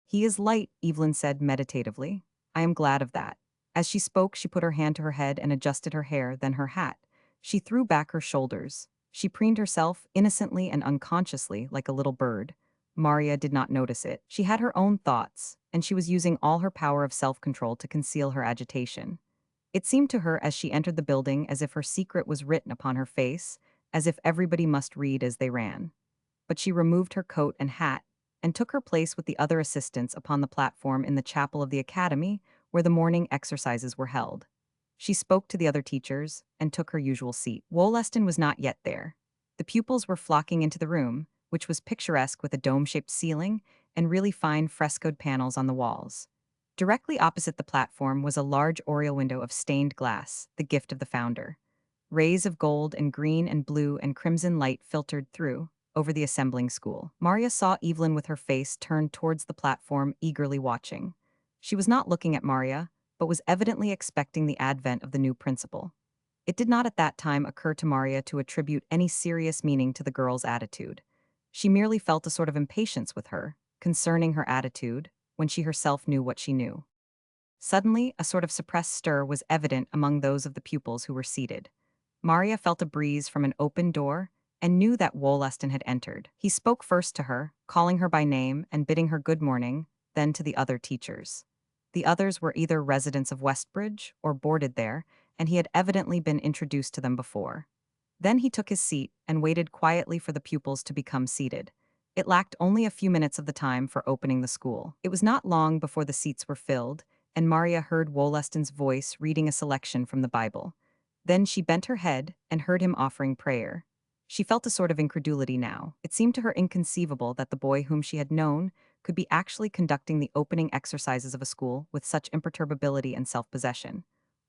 "He is light," Evelyn said meditatively. "I am glad of that." As she spoke, she put her hand to her head and adjusted her hair, then her hat. She threw back her shoulders. She preened herself, innocently and unconsciously, like a little bird. Maria did not notice it. She had her own thoughts, and she was using all her power of self-control to conceal her agitation. It seemed to her as she entered the building as if her secret was written upon her face, as if everybody must read as they ran. But she removed her coat and hat and took her place with the other assistants upon the platform in the chapel of the academy where the morning exercises were held. She spoke to the other teachers and took her usual seat. Wollaston was not yet there. The pupils were flocking into the room, which was picturesque with a dome-shaped ceiling and really fine frescoed panels on the walls. Directly opposite the platform was a large oriel window of stained glass, the gift of the founder. Rays of gold and green and blue and crimson light filtered through, over the assembling school. Maria saw Evelyn with her face turned towards the platform, eagerly watching. She was not looking at Maria, but was evidently expecting the advent of the new principal. It did not at that time occur to Maria to attribute any serious meaning to the girl's attitude. She merely felt a sort of impatience with her, concerning her attitude, when she herself knew what she knew. Suddenly, a sort of suppressed stir was evident among those of the pupils who were seated. Maria felt a breeze from an open door and knew that Wollaston had entered. He spoke first to her, calling her by name and bidding her good morning, then to the other teachers. The others were either residents of Westbridge or boarded there, and he had evidently been introduced to them before. Then he took his seat and waited quietly for the pupils to become seated. It lacked only a few minutes of the time for opening the school. It was not long before the seats were filled, and Maria heard Wollaston's voice reading a selection from the Bible. Then she bent her head and heard him offering prayer. She felt a sort of incredulity now. It seemed to her inconceivable that the boy whom she had known could be actually conducting the opening exercises of a school with such imperturbability and self-possession.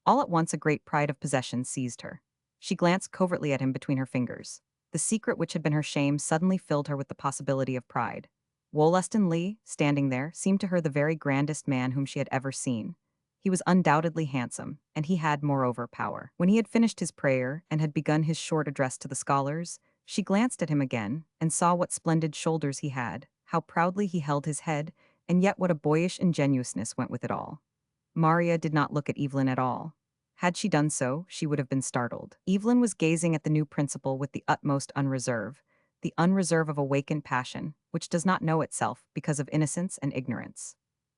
All at once a great pride of possession seized her. She glanced covertly at him between her fingers. The secret which had been her shame suddenly filled her with the possibility of pride. Wollaston Lee, standing there, seemed to her the very grandest man whom she had ever seen. He was undoubtedly handsome, and he had, moreover, power. When he had finished his prayer and had begun his short address to the scholars, she glanced at him again and saw what splendid shoulders he had, how proudly he held his head, and yet what a boyish ingenuousness went with it all. Maria did not look at Evelyn at all. Had she done so, she would have been startled. Evelyn was gazing at the new principal with the utmost unreserve, the unreserve of awakened passion, which does not know itself because of innocence and ignorance.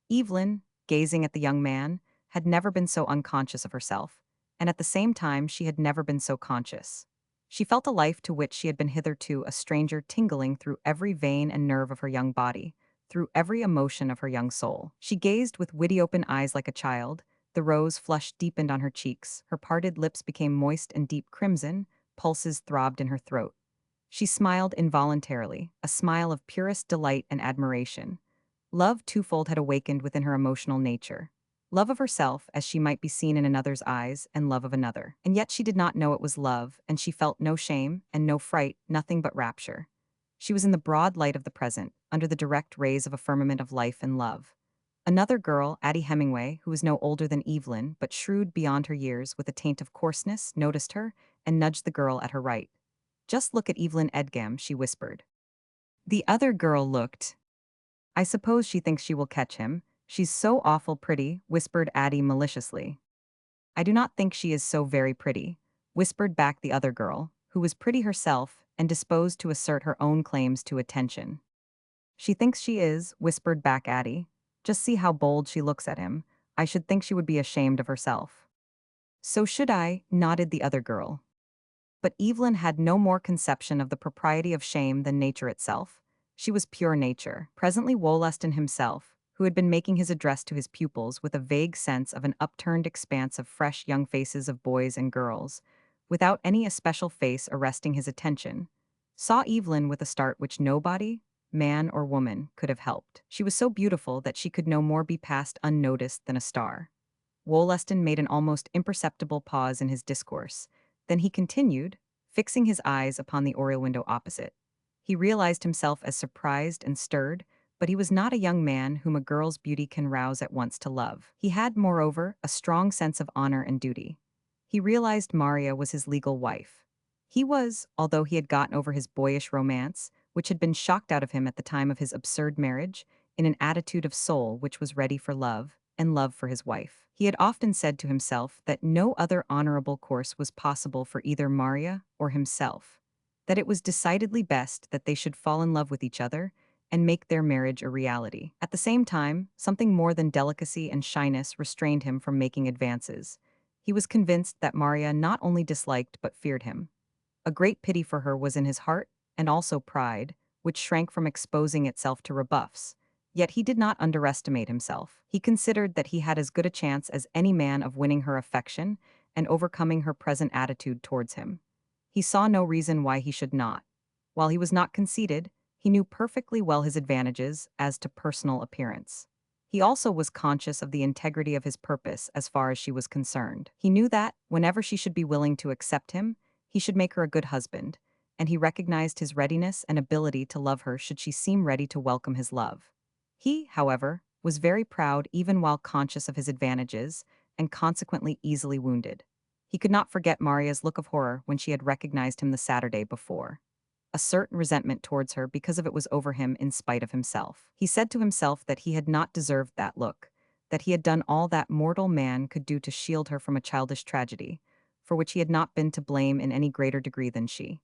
Evelyn, gazing at the young man, had never been so unconscious of herself, and at the same time she had never been so conscious. She felt a life to which she had been hitherto a stranger tingling through every vein and nerve of her young body, through every emotion of her young soul. She gazed with wide open eyes like a child. The rose flush deepened on her cheeks, her parted lips became moist and deep crimson, pulses throbbed in her throat. She smiled involuntarily, a smile of purest delight and admiration. Love twofold had awakened within her emotional nature. Love of herself, as she might be seen in another's eyes, and love of another. And yet she did not know it was love, and she felt no shame and no fright, nothing but rapture. She was in the broad light of the present, under the direct rays of a firmament of life and love. Another girl, Addie Hemingway, who was no older than Evelyn, but shrewd beyond her years with a taint of coarseness, noticed her and nudged the girl at her right. "Just look at Evelyn Edgam," she whispered. The other girl looked. "I suppose she thinks she will catch him. She's so awful pretty," whispered Addie maliciously. "I do not think she is so very pretty," whispered back the other girl, who was pretty herself and disposed to assert her own claims to attention. "She thinks she is," whispered back Addie. "Just see how bold she looks at him. I should think she would be ashamed of herself." "So should I," nodded the other girl. But Evelyn had no more conception of the propriety of shame than nature itself. She was pure nature. Presently Wollaston himself, who had been making his address to his pupils with a vague sense of an upturned expanse of fresh young faces of boys and girls, without any especial face arresting his attention, saw Evelyn with a start which nobody, man or woman, could have helped. She was so beautiful that she could no more be passed unnoticed than a star. Wollaston made an almost imperceptible pause in his discourse. Then he continued, fixing his eyes upon the oriel window opposite. He realized himself as surprised and stirred but he was not a young man whom a girl's beauty can rouse at once to love. He had, moreover, a strong sense of honor and duty. He realized Maria was his legal wife. He was, although he had gotten over his boyish romance, which had been shocked out of him at the time of his absurd marriage, in an attitude of soul which was ready for love, and love for his wife. He had often said to himself that no other honorable course was possible for either Maria or himself, that it was decidedly best that they should fall in love with each other and make their marriage a reality. At the same time, something more than delicacy and shyness restrained him from making advances. He was convinced that Maria not only disliked but feared him. A great pity for her was in his heart, and also pride, which shrank from exposing itself to rebuffs. Yet he did not underestimate himself. He considered that he had as good a chance as any man of winning her affection and overcoming her present attitude towards him. He saw no reason why he should not. While he was not conceited, he knew perfectly well his advantages as to personal appearance. He also was conscious of the integrity of his purpose as far as she was concerned. He knew that, whenever she should be willing to accept him, he should make her a good husband, and he recognized his readiness and ability to love her should she seem ready to welcome his love. He, however, was very proud even while conscious of his advantages, and consequently easily wounded. He could not forget Maria's look of horror when she had recognized him the Saturday before. A certain resentment towards her because of it was over him in spite of himself. He said to himself that he had not deserved that look, that he had done all that mortal man could do to shield her from a childish tragedy, for which he had not been to blame in any greater degree than she.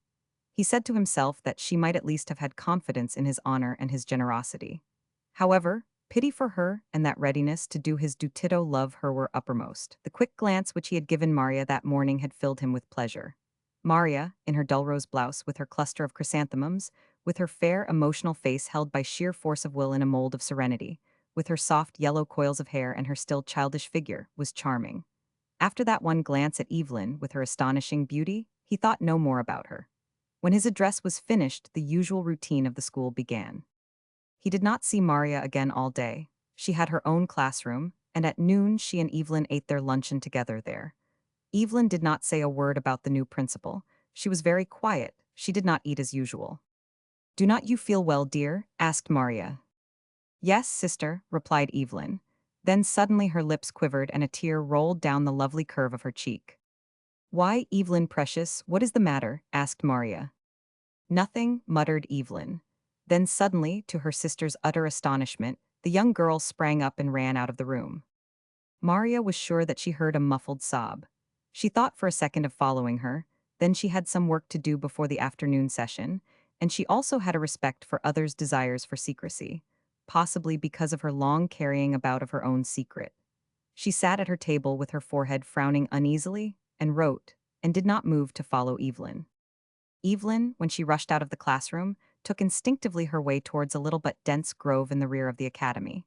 He said to himself that she might at least have had confidence in his honor and his generosity. However, pity for her and that readiness to do his due love her were uppermost. The quick glance which he had given Maria that morning had filled him with pleasure. Maria, in her dull rose blouse with her cluster of chrysanthemums, with her fair, emotional face held by sheer force of will in a mold of serenity, with her soft yellow coils of hair and her still childish figure, was charming. After that one glance at Evelyn, with her astonishing beauty, he thought no more about her. When his address was finished, the usual routine of the school began. He did not see Maria again all day. She had her own classroom, and at noon she and Evelyn ate their luncheon together there. Evelyn did not say a word about the new principal. She was very quiet. She did not eat as usual. "Do not you feel well, dear?" asked Maria. "Yes, sister," replied Evelyn. Then suddenly her lips quivered and a tear rolled down the lovely curve of her cheek. "Why, Evelyn precious, what is the matter?" asked Maria. "Nothing," muttered Evelyn. Then suddenly, to her sister's utter astonishment, the young girl sprang up and ran out of the room. Maria was sure that she heard a muffled sob. She thought for a second of following her, then she had some work to do before the afternoon session, and she also had a respect for others' desires for secrecy, possibly because of her long carrying about of her own secret. She sat at her table with her forehead frowning uneasily, and wrote, and did not move to follow Evelyn. Evelyn, when she rushed out of the classroom, took instinctively her way towards a little but dense grove in the rear of the academy.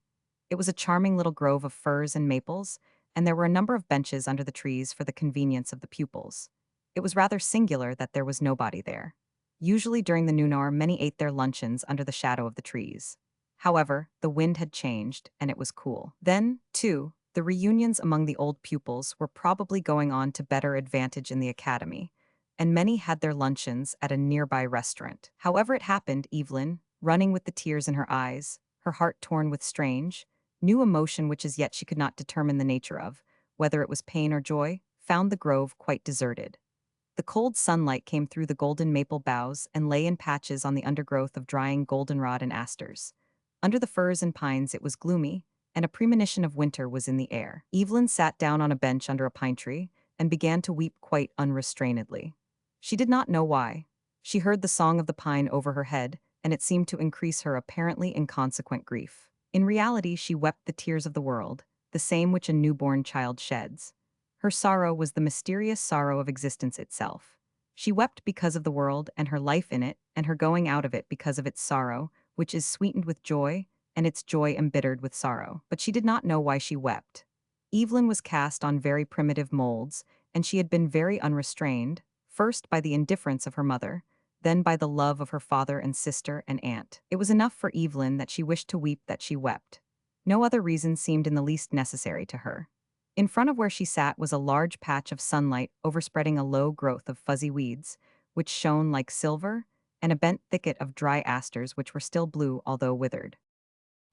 It was a charming little grove of firs and maples, and there were a number of benches under the trees for the convenience of the pupils. It was rather singular that there was nobody there. Usually during the noon hour many ate their luncheons under the shadow of the trees. However, the wind had changed, and it was cool. Then, too, the reunions among the old pupils were probably going on to better advantage in the academy, and many had their luncheons at a nearby restaurant. However it happened, Evelyn, running with the tears in her eyes, her heart torn with strange, new emotion which as yet she could not determine the nature of, whether it was pain or joy, found the grove quite deserted. The cold sunlight came through the golden maple boughs and lay in patches on the undergrowth of drying goldenrod and asters. Under the firs and pines it was gloomy, and a premonition of winter was in the air. Evelyn sat down on a bench under a pine tree and began to weep quite unrestrainedly. She did not know why. She heard the song of the pine over her head, and it seemed to increase her apparently inconsequent grief. In reality, she wept the tears of the world, the same which a newborn child sheds. Her sorrow was the mysterious sorrow of existence itself. She wept because of the world and her life in it, and her going out of it because of its sorrow, which is sweetened with joy, and its joy embittered with sorrow. But she did not know why she wept. Evelyn was cast on very primitive molds, and she had been very unrestrained, first by the indifference of her mother, then by the love of her father and sister and aunt. It was enough for Evelyn that she wished to weep that she wept. No other reason seemed in the least necessary to her. In front of where she sat was a large patch of sunlight overspreading a low growth of fuzzy weeds, which shone like silver, and a bent thicket of dry asters which were still blue although withered.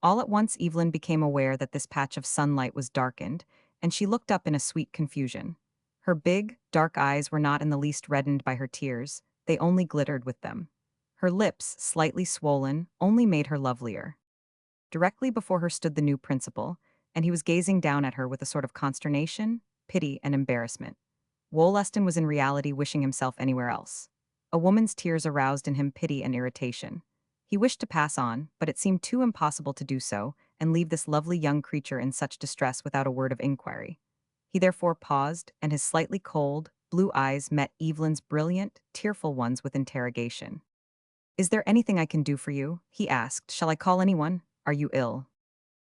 All at once Evelyn became aware that this patch of sunlight was darkened, and she looked up in a sweet confusion. Her big, dark eyes were not in the least reddened by her tears, they only glittered with them. Her lips, slightly swollen, only made her lovelier. Directly before her stood the new principal, and he was gazing down at her with a sort of consternation, pity, and embarrassment. Wollaston was in reality wishing himself anywhere else. A woman's tears aroused in him pity and irritation. He wished to pass on, but it seemed too impossible to do so and leave this lovely young creature in such distress without a word of inquiry. He therefore paused, and his slightly cold, blue eyes met Evelyn's brilliant, tearful ones with interrogation. "Is there anything I can do for you?" he asked. "Shall I call anyone? Are you ill?"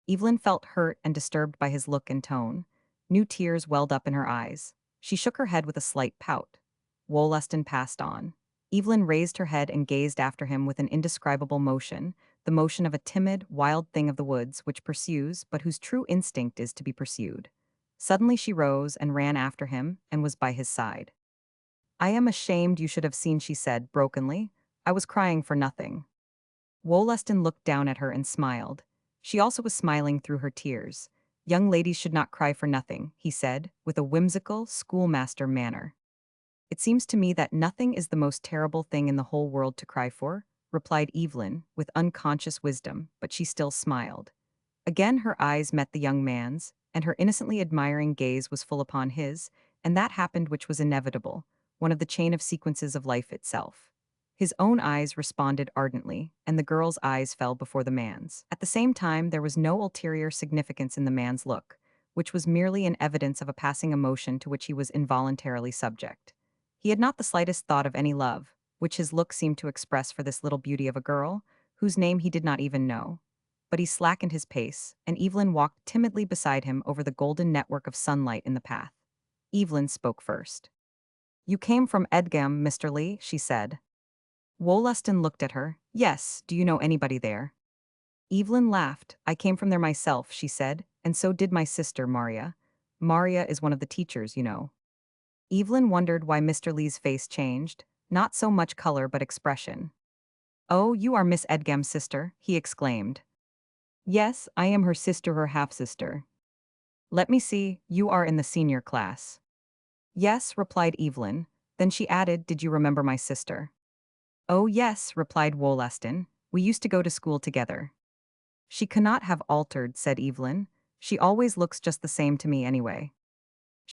Evelyn felt hurt and disturbed by his look and tone. New tears welled up in her eyes. She shook her head with a slight pout. Wollaston passed on. Evelyn raised her head and gazed after him with an indescribable motion, the motion of a timid, wild thing of the woods which pursues but whose true instinct is to be pursued. Suddenly she rose and ran after him and was by his side. "I am ashamed you should have seen," she said brokenly. "I was crying for nothing." Wollaston looked down at her and smiled. She also was smiling through her tears. "Young ladies should not cry for nothing," he said, with a whimsical, schoolmaster manner. "It seems to me that nothing is the most terrible thing in the whole world to cry for," replied Evelyn, with unconscious wisdom, but she still smiled. Again her eyes met the young man's, and her innocently admiring gaze was full upon his, and that happened which was inevitable, one of the chain of sequences of life itself. His own eyes responded ardently, and the girl's eyes fell before the man's. At the same time, there was no ulterior significance in the man's look, which was merely an evidence of a passing emotion to which he was involuntarily subject. He had not the slightest thought of any love, which his look seemed to express for this little beauty of a girl, whose name he did not even know. But he slackened his pace, and Evelyn walked timidly beside him over the golden network of sunlight in the path. Evelyn spoke first. "You came from Edgam, Mr. Lee," she said. Wollaston looked at her. "Yes, do you know anybody there?" Evelyn laughed. "I came from there myself," she said, "and so did my sister, Maria. Maria is one of the teachers, you know." Evelyn wondered why Mr. Lee's face changed, not so much color but expression. "Oh, you are Miss Edgam's sister," he exclaimed. "Yes, I am her sister, her half-sister." "Let me see, you are in the senior class." "Yes," replied Evelyn. Then she added, "Did you remember my sister?" "Oh, yes," replied Wollaston. "We used to go to school together." "She cannot have altered," said Evelyn. "She always looks just the same to me anyway."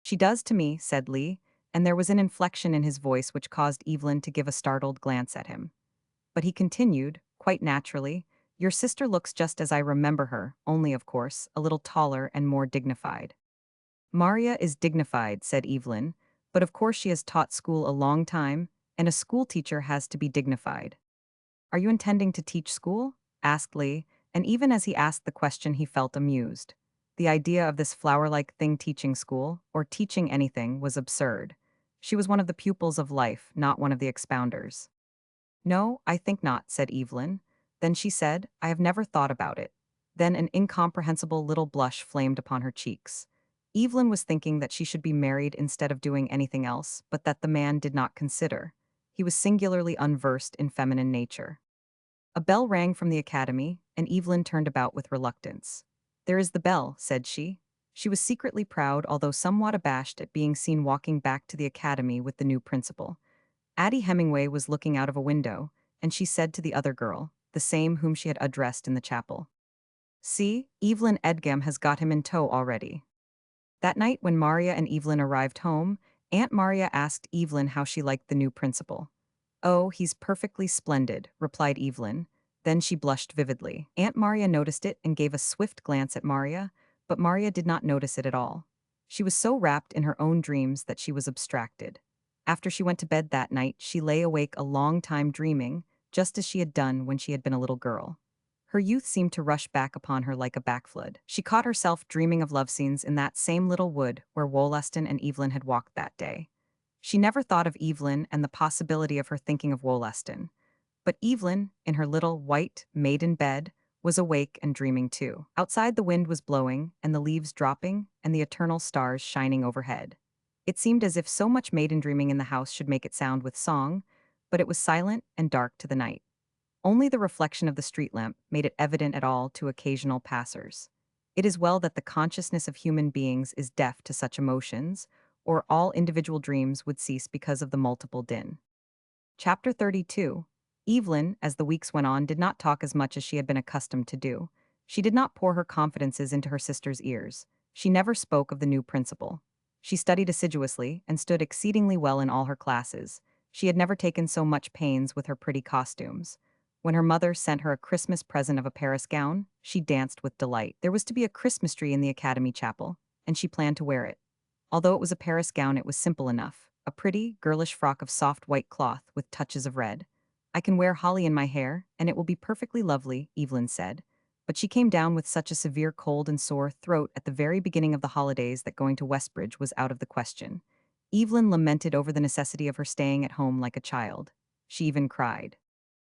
"She does to me," said Lee, and there was an inflection in his voice which caused Evelyn to give a startled glance at him. But he continued, quite naturally, "Your sister looks just as I remember her, only, of course, a little taller and more dignified." "Maria is dignified," said Evelyn, "but of course she has taught school a long time, and a schoolteacher has to be dignified." "Are you intending to teach school?" asked Lee, and even as he asked the question he felt amused. The idea of this flower-like thing teaching school, or teaching anything, was absurd. She was one of the pupils of life, not one of the expounders. "No, I think not," said Evelyn. Then she said, "I have never thought about it." Then an incomprehensible little blush flamed upon her cheeks. Evelyn was thinking that she should be married instead of doing anything else, but that the man did not consider. He was singularly unversed in feminine nature. A bell rang from the academy, and Evelyn turned about with reluctance. "There is the bell," said she. She was secretly proud, although somewhat abashed at being seen walking back to the academy with the new principal. Addie Hemingway was looking out of a window, and she said to the other girl, the same whom she had addressed in the chapel, "See, Evelyn Edgam has got him in tow already." That night when Maria and Evelyn arrived home, Aunt Maria asked Evelyn how she liked the new principal. "Oh, he's perfectly splendid," replied Evelyn. Then she blushed vividly. Aunt Maria noticed it and gave a swift glance at Maria, but Maria did not notice it at all. She was so wrapped in her own dreams that she was abstracted. After she went to bed that night, she lay awake a long time dreaming, just as she had done when she had been a little girl. Her youth seemed to rush back upon her like a backflood. She caught herself dreaming of love scenes in that same little wood where Wollaston and Evelyn had walked that day. She never thought of Evelyn and the possibility of her thinking of Wollaston. But Evelyn, in her little white maiden bed, was awake and dreaming too. Outside the wind was blowing, and the leaves dropping, and the eternal stars shining overhead. It seemed as if so much maiden dreaming in the house should make it sound with song, but it was silent and dark to the night. Only the reflection of the street lamp made it evident at all to occasional passers. It is well that the consciousness of human beings is deaf to such emotions, or all individual dreams would cease because of the multiple din. Chapter 32. Evelyn, as the weeks went on, did not talk as much as she had been accustomed to do. She did not pour her confidences into her sister's ears. She never spoke of the new principal. She studied assiduously and stood exceedingly well in all her classes. She had never taken so much pains with her pretty costumes. When her mother sent her a Christmas present of a Paris gown, she danced with delight. There was to be a Christmas tree in the Academy chapel, and she planned to wear it. Although it was a Paris gown, it was simple enough. A pretty, girlish frock of soft white cloth with touches of red. I can wear holly in my hair, and it will be perfectly lovely, Evelyn said. But she came down with such a severe cold and sore throat at the very beginning of the holidays that going to Westbridge was out of the question. Evelyn lamented over the necessity of her staying at home like a child. She even cried.